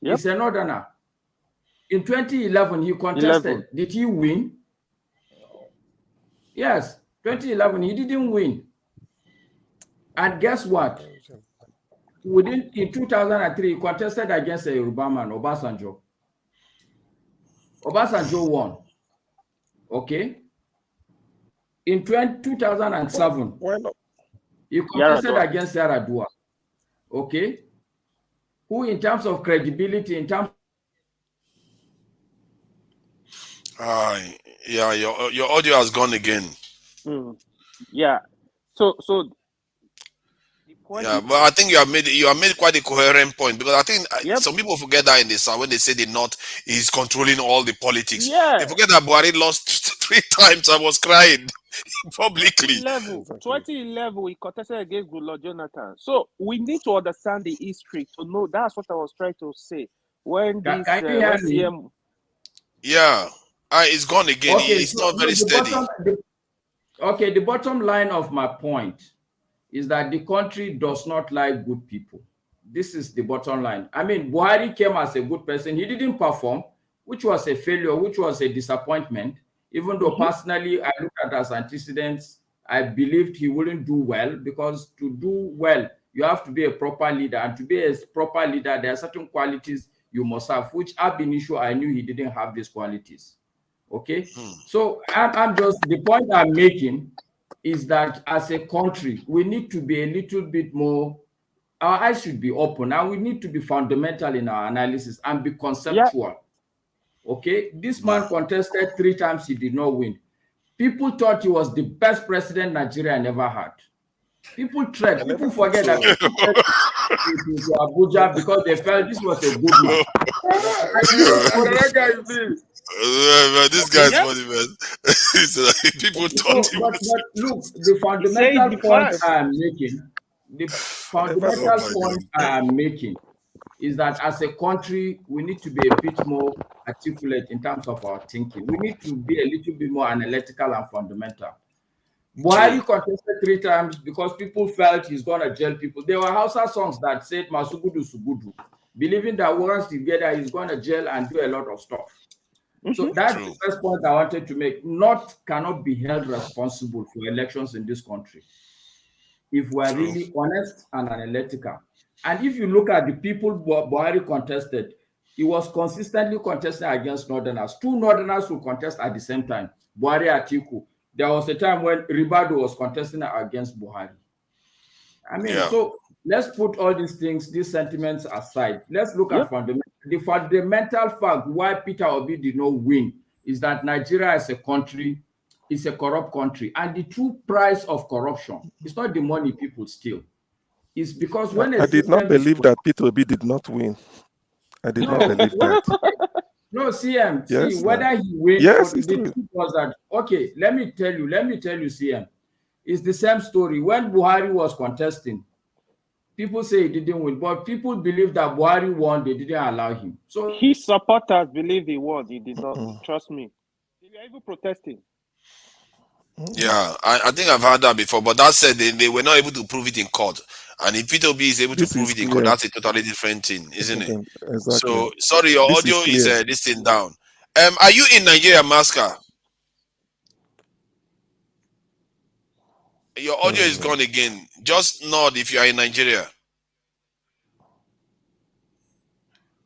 M: Yep.
C: He's a Northerner. In 2011, he contested. Did he win? Yes, 2011, he didn't win. And guess what? In 2003, he contested against a Yoruba man, Obasanjo. Obasanjo won. Okay? In 2007, he contested against Yaradua. Okay? Who, in terms of credibility, in terms
F: yeah, your audio has gone again.
M: Yeah. So the point
F: yeah, but I think you have made quite a coherent point, because I think some people forget that in the South when they say the North is controlling all the politics.
M: Yeah.
F: They forget that Buhari lost 3 times. I was crying publicly.
M: 2011, we contested against Goodluck Jonathan. So we need to understand the history to know. That's what I was trying to say. When this CM,
F: yeah, it's gone again.
C: Okay,
F: it's not very steady.
C: The bottom line of my point is that the country does not like good people. This is the bottom line. I mean, Buhari came as a good person. He didn't perform, which was a failure, which was a disappointment. Even though personally, I looked at as antecedents, I believed he wouldn't do well, because to do well, you have to be a proper leader. And to be a proper leader, there are certain qualities you must have, which ab initio, I knew he didn't have these qualities. Okay? So I'm just, the point I'm making is that as a country, we need to be a little bit more, our eyes should be open, and we need to be fundamental in our analysis and be conceptual. Yeah. Okay? This man contested 3 times, he did not win. People thought he was the best president Nigeria never had. People forget that people to Abuja because they felt this was a good man.
F: This guy's funny, man. People thought he was.
C: But look, the fundamental point I am making is that as a country, we need to be a bit more articulate in terms of our thinking. We need to be a little bit more analytical and fundamental. Buhari contested 3 times because people felt he's going to jail people. There were Hausa songs that said Masugudu Sugudu, believing that once together he's going to jail and do a lot of stuff. So that's the first point I wanted to make. North cannot be held responsible for elections in this country if we're really honest and analytical. And if you look at the people Buhari contested, he was consistently contesting against Northerners. 2 Northerners will contest at the same time, Buhari Atiku. There was a time when Ribado was contesting against Buhari. I mean, so let's put all these things, these sentiments aside. Let's look at the fundamental fact why Peter Obi did not win is that Nigeria as a country is a corrupt country. And the true price of corruption is not the money people steal. It's because when
V: I did not believe that Peter Obi did not win. I did not believe that.
C: No, CM,
V: yes,
C: see, whether he wins
V: yes,
C: or the truth was that, okay, let me tell you, CM, it's the same story. When Buhari was contesting, People say he didn't win, but people believe that Buhari won. They didn't allow him. So
M: his supporters believe he won. He did not. Trust me. They were even protesting.
F: Yeah, I think I've heard that before. But that said, they were not able to prove it in court. And if P2B is able to prove it in court, that's a totally different thing, isn't it?
V: Exactly.
F: So sorry, your audio is this thing down. Are you in Nigeria, Masker? Your audio is gone again. Just nod if you are in Nigeria.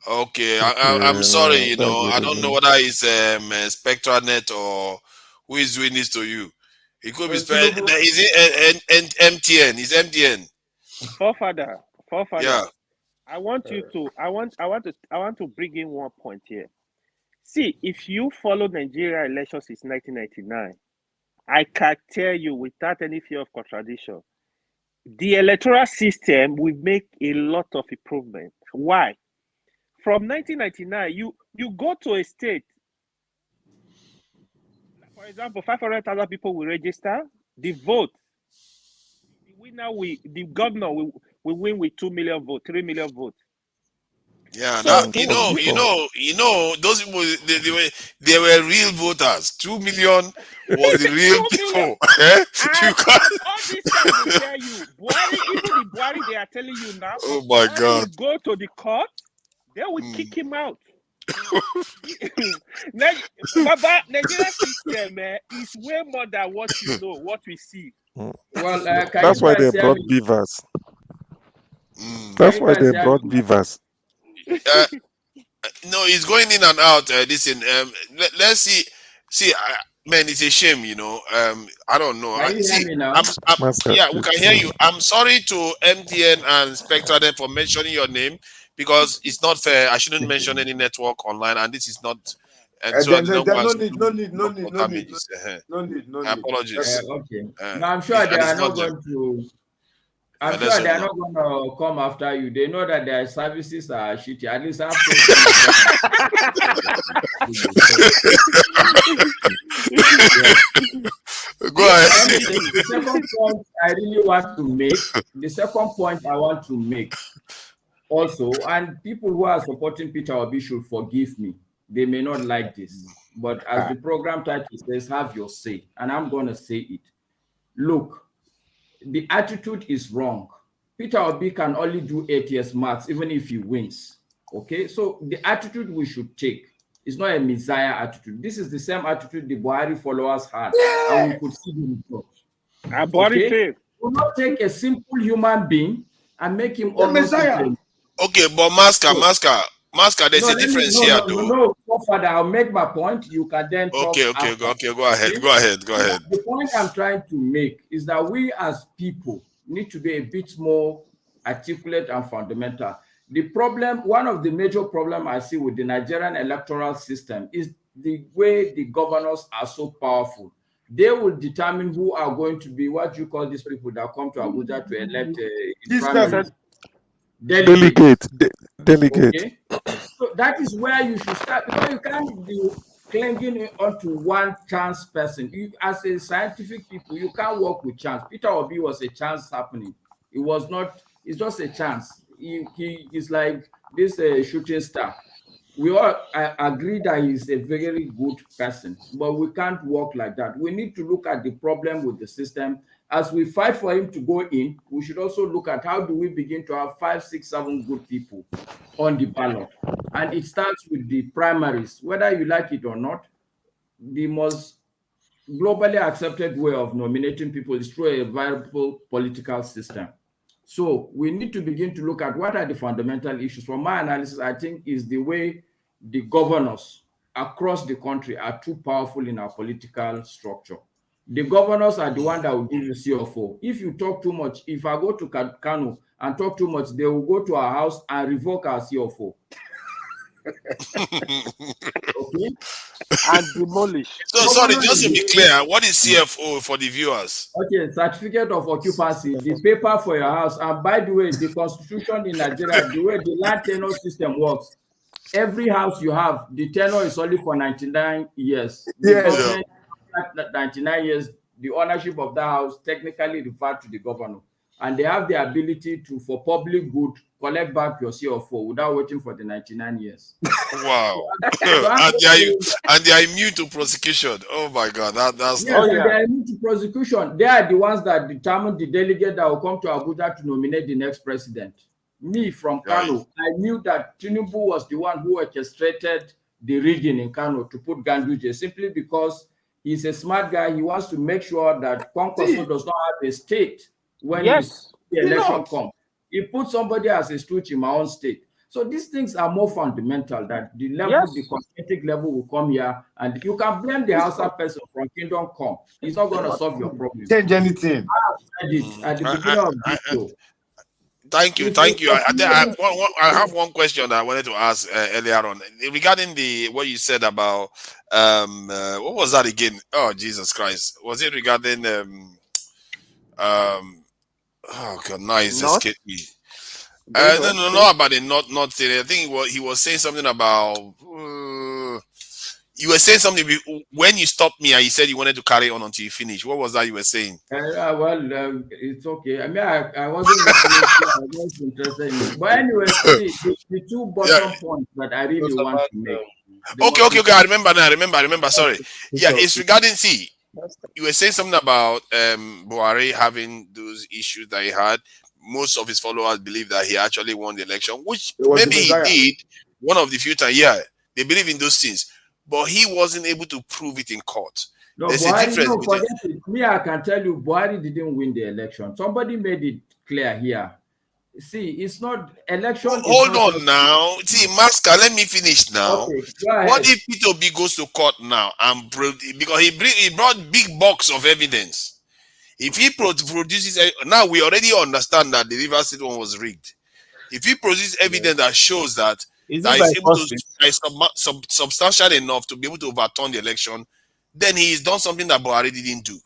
F: Okay, I'm sorry. You know, I don't know whether it's SpectraNet or who is doing this to you. It could be. Is it MTN? Is MTN?
M: Forefather.
F: Yeah.
M: I want you to. I want to bring in one point here. See, if you follow Nigeria elections since 1999, I can tell you without any fear of contradiction, the electoral system will make a lot of improvement. Why? From 1999, you go to a state, for example, 500,000 people will register. The vote, the governor will win with 2 million votes, 3 million votes.
F: Yeah,
M: So,
F: that, you know, those people they were real voters. 2 million was the real people.
M: You can't. All this time they tell you, Buhari, even the Buhari they are telling you now.
F: Oh my God!
M: Go to the court, they will kick him out. Nigeria system is way more than what you know, what we see.
C: Well,
V: that's why they brought beavers. That's why they brought beavers.
F: No, it's going in and out. Listen, let's see. Man, it's a shame, you know. I don't know.
C: Can you hear me now?
F: Yeah, we can hear you. I'm sorry to MTN and SpectraNet for mentioning your name because it's not fair. I shouldn't mention any network online, and this is not. And so
J: no need.
F: Apologies.
C: Okay. Now I'm sure they are not going to. I'm sure they are not going to come after you. They know that their services are shitty. At least I
F: Go ahead.
C: The second point I really want to make. The second point I want to make also, and people who are supporting Peter Obi should forgive me. They may not like this, but as the program title says, have your say, and I'm going to say it. Look, the attitude is wrong. Peter Obi can only do 8 years max, even if he wins. Okay, so the attitude we should take is not a messiah attitude. This is the same attitude the Buhari followers had, and we could see the results. Okay? We'll not take a simple human being and make him almost messiah.
F: Okay, but Masker, there's a difference here, though.
C: No, Father, I'll make my point. You can then talk.
F: Okay, go ahead.
C: The point I'm trying to make is that we as people need to be a bit more articulate and fundamental. The problem, one of the major problems I see with the Nigerian electoral system is the way the governors are so powerful. They will determine who are going to be what you call these people that come to Abuja to elect
V: Delegate.
C: Okay? So that is where you should start, because you can't be clinging onto one chance person. You, as a scientific people, you can't work with chance. Peter Obi was a chance happening. It was not, it's just a chance. He is like this shooting star. We all agree that he's a very good person, but we can't work like that. We need to look at the problem with the system. As we fight for him to go in, we should also look at how do we begin to have 5, 6, 7 good people on the ballot. And it starts with the primaries. Whether you like it or not, the most globally accepted way of nominating people is through a viable political system. So we need to begin to look at what are the fundamental issues. From my analysis, I think is the way the governors across the country are too powerful in our political structure. The governors are the one that will give you CFO. If you talk too much, if I go to Kalu and talk too much, they will go to our house and revoke our CFO. Okay?
M: And demolish.
F: So sorry, just to be clear, what is CFO for the viewers?
C: Okay, certificate of occupancy, the paper for your house. And by the way, the constitution in Nigeria, the way the land tenure system works, every house you have, the tenure is only for 99 years. The 99 years, the ownership of that house technically referred to the governor. and they have the ability to, for public good, collect back your CFO without waiting for the 99 years.
F: Wow.
C: So
F: and they are immune to prosecution. Oh my God, that's
C: yes, and they are immune to prosecution. They are the ones that determine the delegate that will come to Abuja to nominate the next president. Me from Kalu, I knew that Tinubu was the one who orchestrated the rigging in Kano to put Ganduje simply because he's a smart guy. He wants to make sure that Kwankwaso does not have a state when the election comes. He put somebody as a stooge in my own state. So these things are more fundamental, that the level, the cosmetic level will come here, and you can blame the Hausa person from Kingdom Come. He's not going to solve your problem.
J: Change anything.
C: I have said it at the beginning of this show.
F: Thank you. I have one question that I wanted to ask earlier on regarding what you said about what was that again? Oh, Jesus Christ! Was it regarding oh God, now it's escaped me. No, not about the not theory. I think he was saying something about. You were saying something when you stopped me and you said you wanted to carry on until you finish. What was that you were saying?
C: It's okay. I mean, I wasn't listening. I was interested in it. But anyway, the two bottom points that I really want to make.
F: Okay. I remember now. I remember. Sorry. Yeah, it's regarding you were saying something about Buhari having those issues that he had. Most of his followers believe that he actually won the election, which maybe he did one of the few times. Yeah, they believe in those things, but he wasn't able to prove it in court.
C: No, there's a difference. Me, I can tell you, Buhari didn't win the election. Somebody made it clear here. See, it's not election.
F: Hold on now. See, Masker, let me finish now.
C: Okay,
F: what if Peter Obi goes to court now and because he brought big box of evidence? If he produces now, we already understand that the River State one was rigged. If he produces evidence that shows that is able to substantial enough to be able to overturn the election, then he's done something that Buhari didn't do.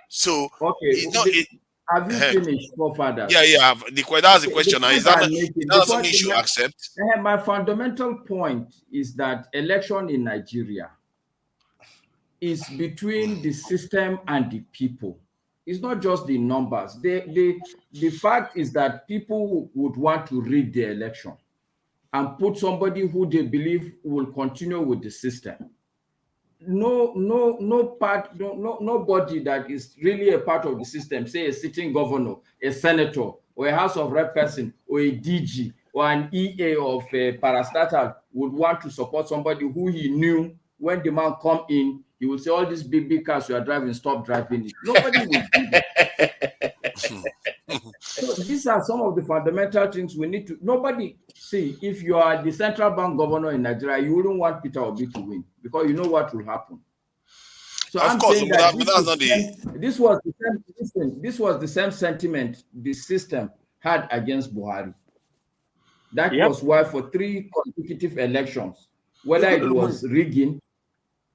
F: So
C: have you finished, Father?
F: Yeah. That's the question. Is that something you should accept?
C: My fundamental point is that election in Nigeria is between the system and the people. It's not just the numbers. The fact is that people would want to rig the election and put somebody who they believe will continue with the system. Nobody that is really a part of the system, say a sitting governor, a senator, or a House of Rep person, or a DG, or an EA of a parastatal would want to support somebody who he knew when the man come in, he will say, all these big cars you are driving, stop driving it. Nobody will do that. So these are some of the fundamental things we need to, see, if you are the central bank governor in Nigeria, you wouldn't want Peter Obi to win because you know what will happen. So I'm saying that this was the same sentiment the system had against Buhari. That was why for 3 consecutive elections, whether it was rigging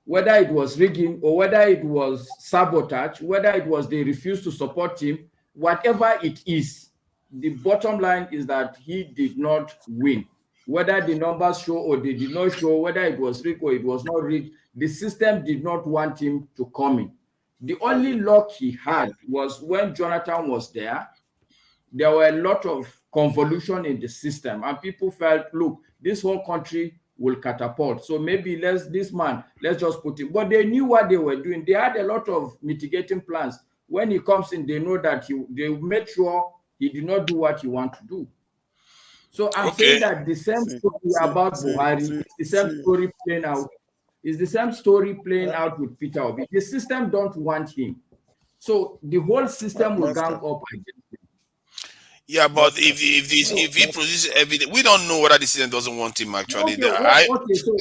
C: or whether it was sabotage, whether it was they refused to support him, whatever it is, the bottom line is that he did not win. Whether the numbers show or they did not show, whether it was rigged or it was not rigged, the system did not want him to come in. The only luck he had was when Jonathan was there were a lot of convolution in the system, and people felt, look, this whole country will catapult. So maybe let's just put him. But they knew what they were doing. They had a lot of mitigating plans. When he comes in, they know that they made sure he did not do what he wanted to do. So I'm saying that the same story about Buhari, the same story playing out, is the same story playing out with Peter Obi. The system don't want him. So the whole system will gang up against him.
F: Yeah, but if he produces evidence, we don't know whether the system doesn't want him actually.
C: So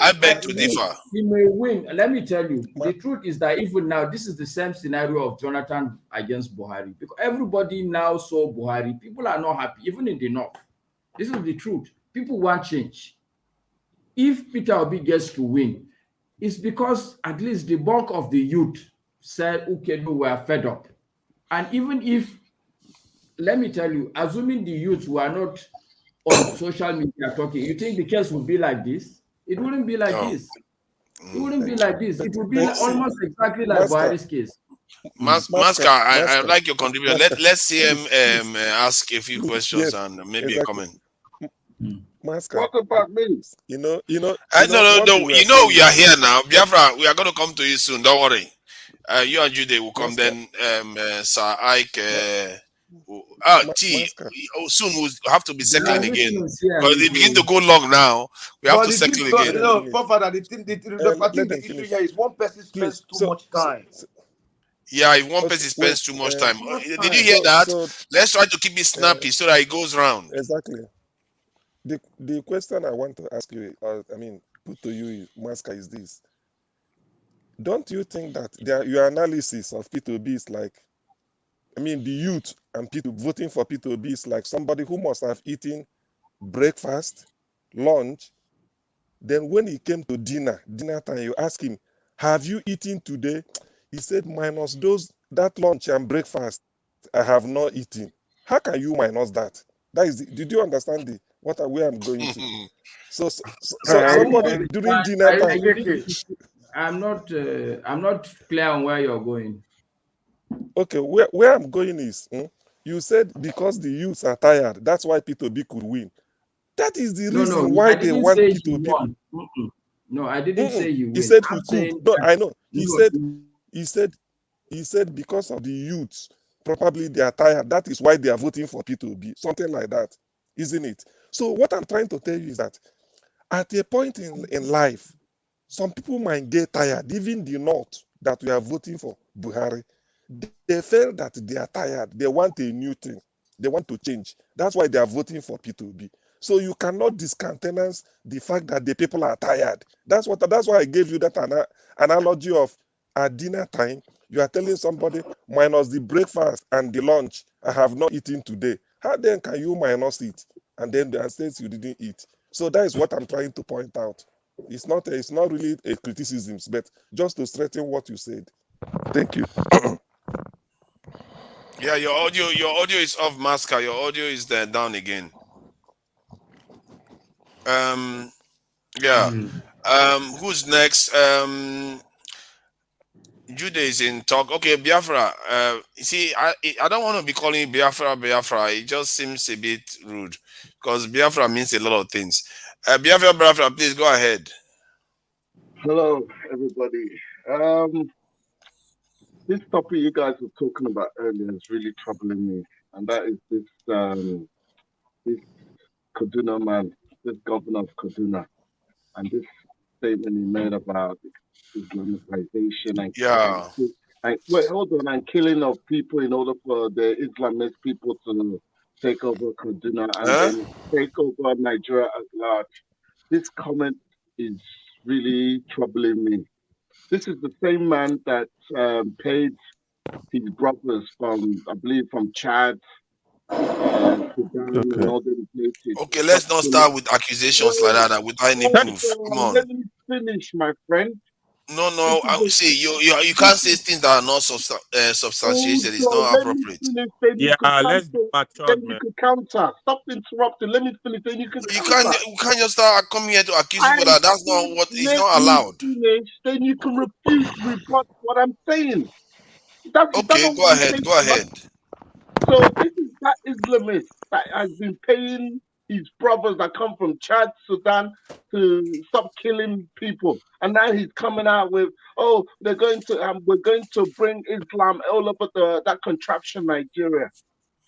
F: I beg to differ.
C: He may win. Let me tell you, the truth is that even now, this is the same scenario of Jonathan against Buhari. Because everybody now saw Buhari. People are not happy, even in the north. This is the truth. People want change. If Peter Obi gets to win, it's because at least the bulk of the youth said, okay, we are fed up. And even if, let me tell you, assuming the youth were not on social media talking, you think the case would be like this? It wouldn't be like this. It wouldn't be like this. It would be almost exactly like Buhari's case.
F: Masca, I like your contribution. Let's see him ask a few questions and maybe a comment.
V: Masca.
N: What about me?
V: No,
F: you know we are here now. Biafra, we are going to come to you soon. Don't worry. You and Jude will come. Then Sir Ike. Soon we'll have to be circling again because they begin to go long now. We have to circle again.
J: No, Father, the issue here is one person spends too much time.
F: Yeah, if one person spends too much time. Did you hear that? Let's try to keep it snappy so that it goes round.
V: Exactly. The question I want to ask you, put to you, Masca, is this. Don't you think that your analysis of P2B is like, the youth and voting for P2B is like somebody who must have eaten breakfast, lunch, then when he came to dinner time, you ask him, have you eaten today? He said, minus that lunch and breakfast, I have not eaten. How can you minus that? Did you understand where I'm going to? So somebody during dinner time.
C: I'm not clear on where you're going.
V: Okay, where I'm going is, you said because the youths are tired, that's why P2B could win. That is the reason why they want P2B.
C: No, I didn't say you win.
V: He said he could. No, I know. He said because of the youths, probably they are tired. That is why they are voting for P2B. Something like that, isn't it? So what I'm trying to tell you is that at a point in life, some people might get tired. Even the North that we are voting for Buhari, they feel that they are tired. They want a new thing. They want to change. That's why they are voting for P2B. So you cannot discountenance the fact that the people are tired. That's why I gave you that analogy of at dinner time, you are telling somebody minus the breakfast and the lunch, I have not eaten today. How then can you minus it? And then the answer is you didn't eat. So that is what I'm trying to point out. It's not really a criticism, but just to strengthen what you said. Thank you.
F: Yeah, your audio is off, Masca. Your audio is down again. Who's next? Jude is in talk. Okay, Biafra. You see, I don't want to be calling it Biafra. It just seems a bit rude because Biafra means a lot of things. Biafra, please go ahead.
N: Hello, everybody. This topic you guys were talking about earlier is really troubling me, and that is this Kaduna man, this governor of Kaduna, and this statement he made about Islamization and killing of people in order for the Islamist people to take over Kaduna and then take over Nigeria at large. This comment is really troubling me. This is the same man that paid his brothers from, I believe, from Chad, Sudan, and all the places.
F: Okay, let's not start with accusations like that without any proof. Come on.
N: Let me finish, my friend.
F: No. See, you can't say things that are not substantiated. It's not appropriate.
N: Let's be mature, man. You can counter. Stop interrupting. Let me finish. Then you can.
F: You can't just start coming here to accuse people that that's not what is not allowed.
N: Finish, then you can rebut what I'm saying.
F: Okay, go ahead.
N: So this is that Islamist that has been paying his brothers that come from Chad, Sudan to stop killing people, and now he's coming out with, "Oh, we're going to bring Islam all over that contraption, Nigeria."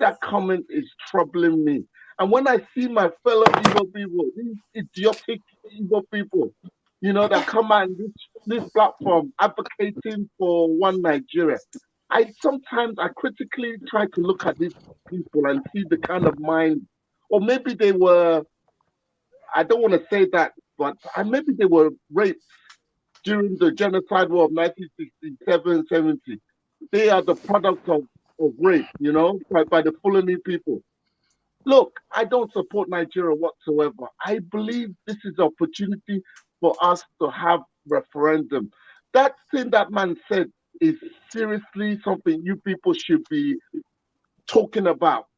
N: That comment is troubling me. And when I see my fellow Igbo people, these idiotic Igbo people, that come out on this platform advocating for one Nigeria, I critically try to look at these people and see the kind of mind, or maybe they were, I don't want to say that, but maybe they were raped during the genocide war of 1967-70. They are the product of rape, by the Fulani people. Look, I don't support Nigeria whatsoever. I believe this is an opportunity for us to have referendum. That thing that man said is seriously something you people should be talking about.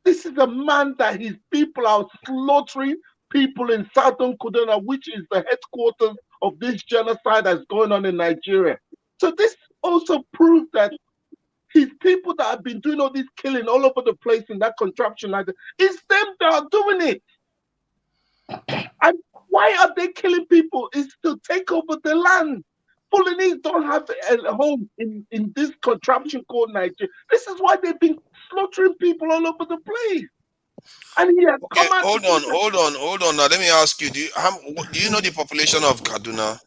N: This is a man that his people are slaughtering people in southern Kaduna, which is the headquarters of this genocide that's going on in Nigeria. So this also proves that his people that have been doing all this killing all over the place in that contraption. It's them that are doing it. And why are they killing people? It's to take over the land. Fulanese don't have a home in this contraption called Nigeria. This is why they've been slaughtering people all over the place. And he has
F: Okay,
N: come out.
F: hold on. Now let me ask you: do you know the population of Kaduna?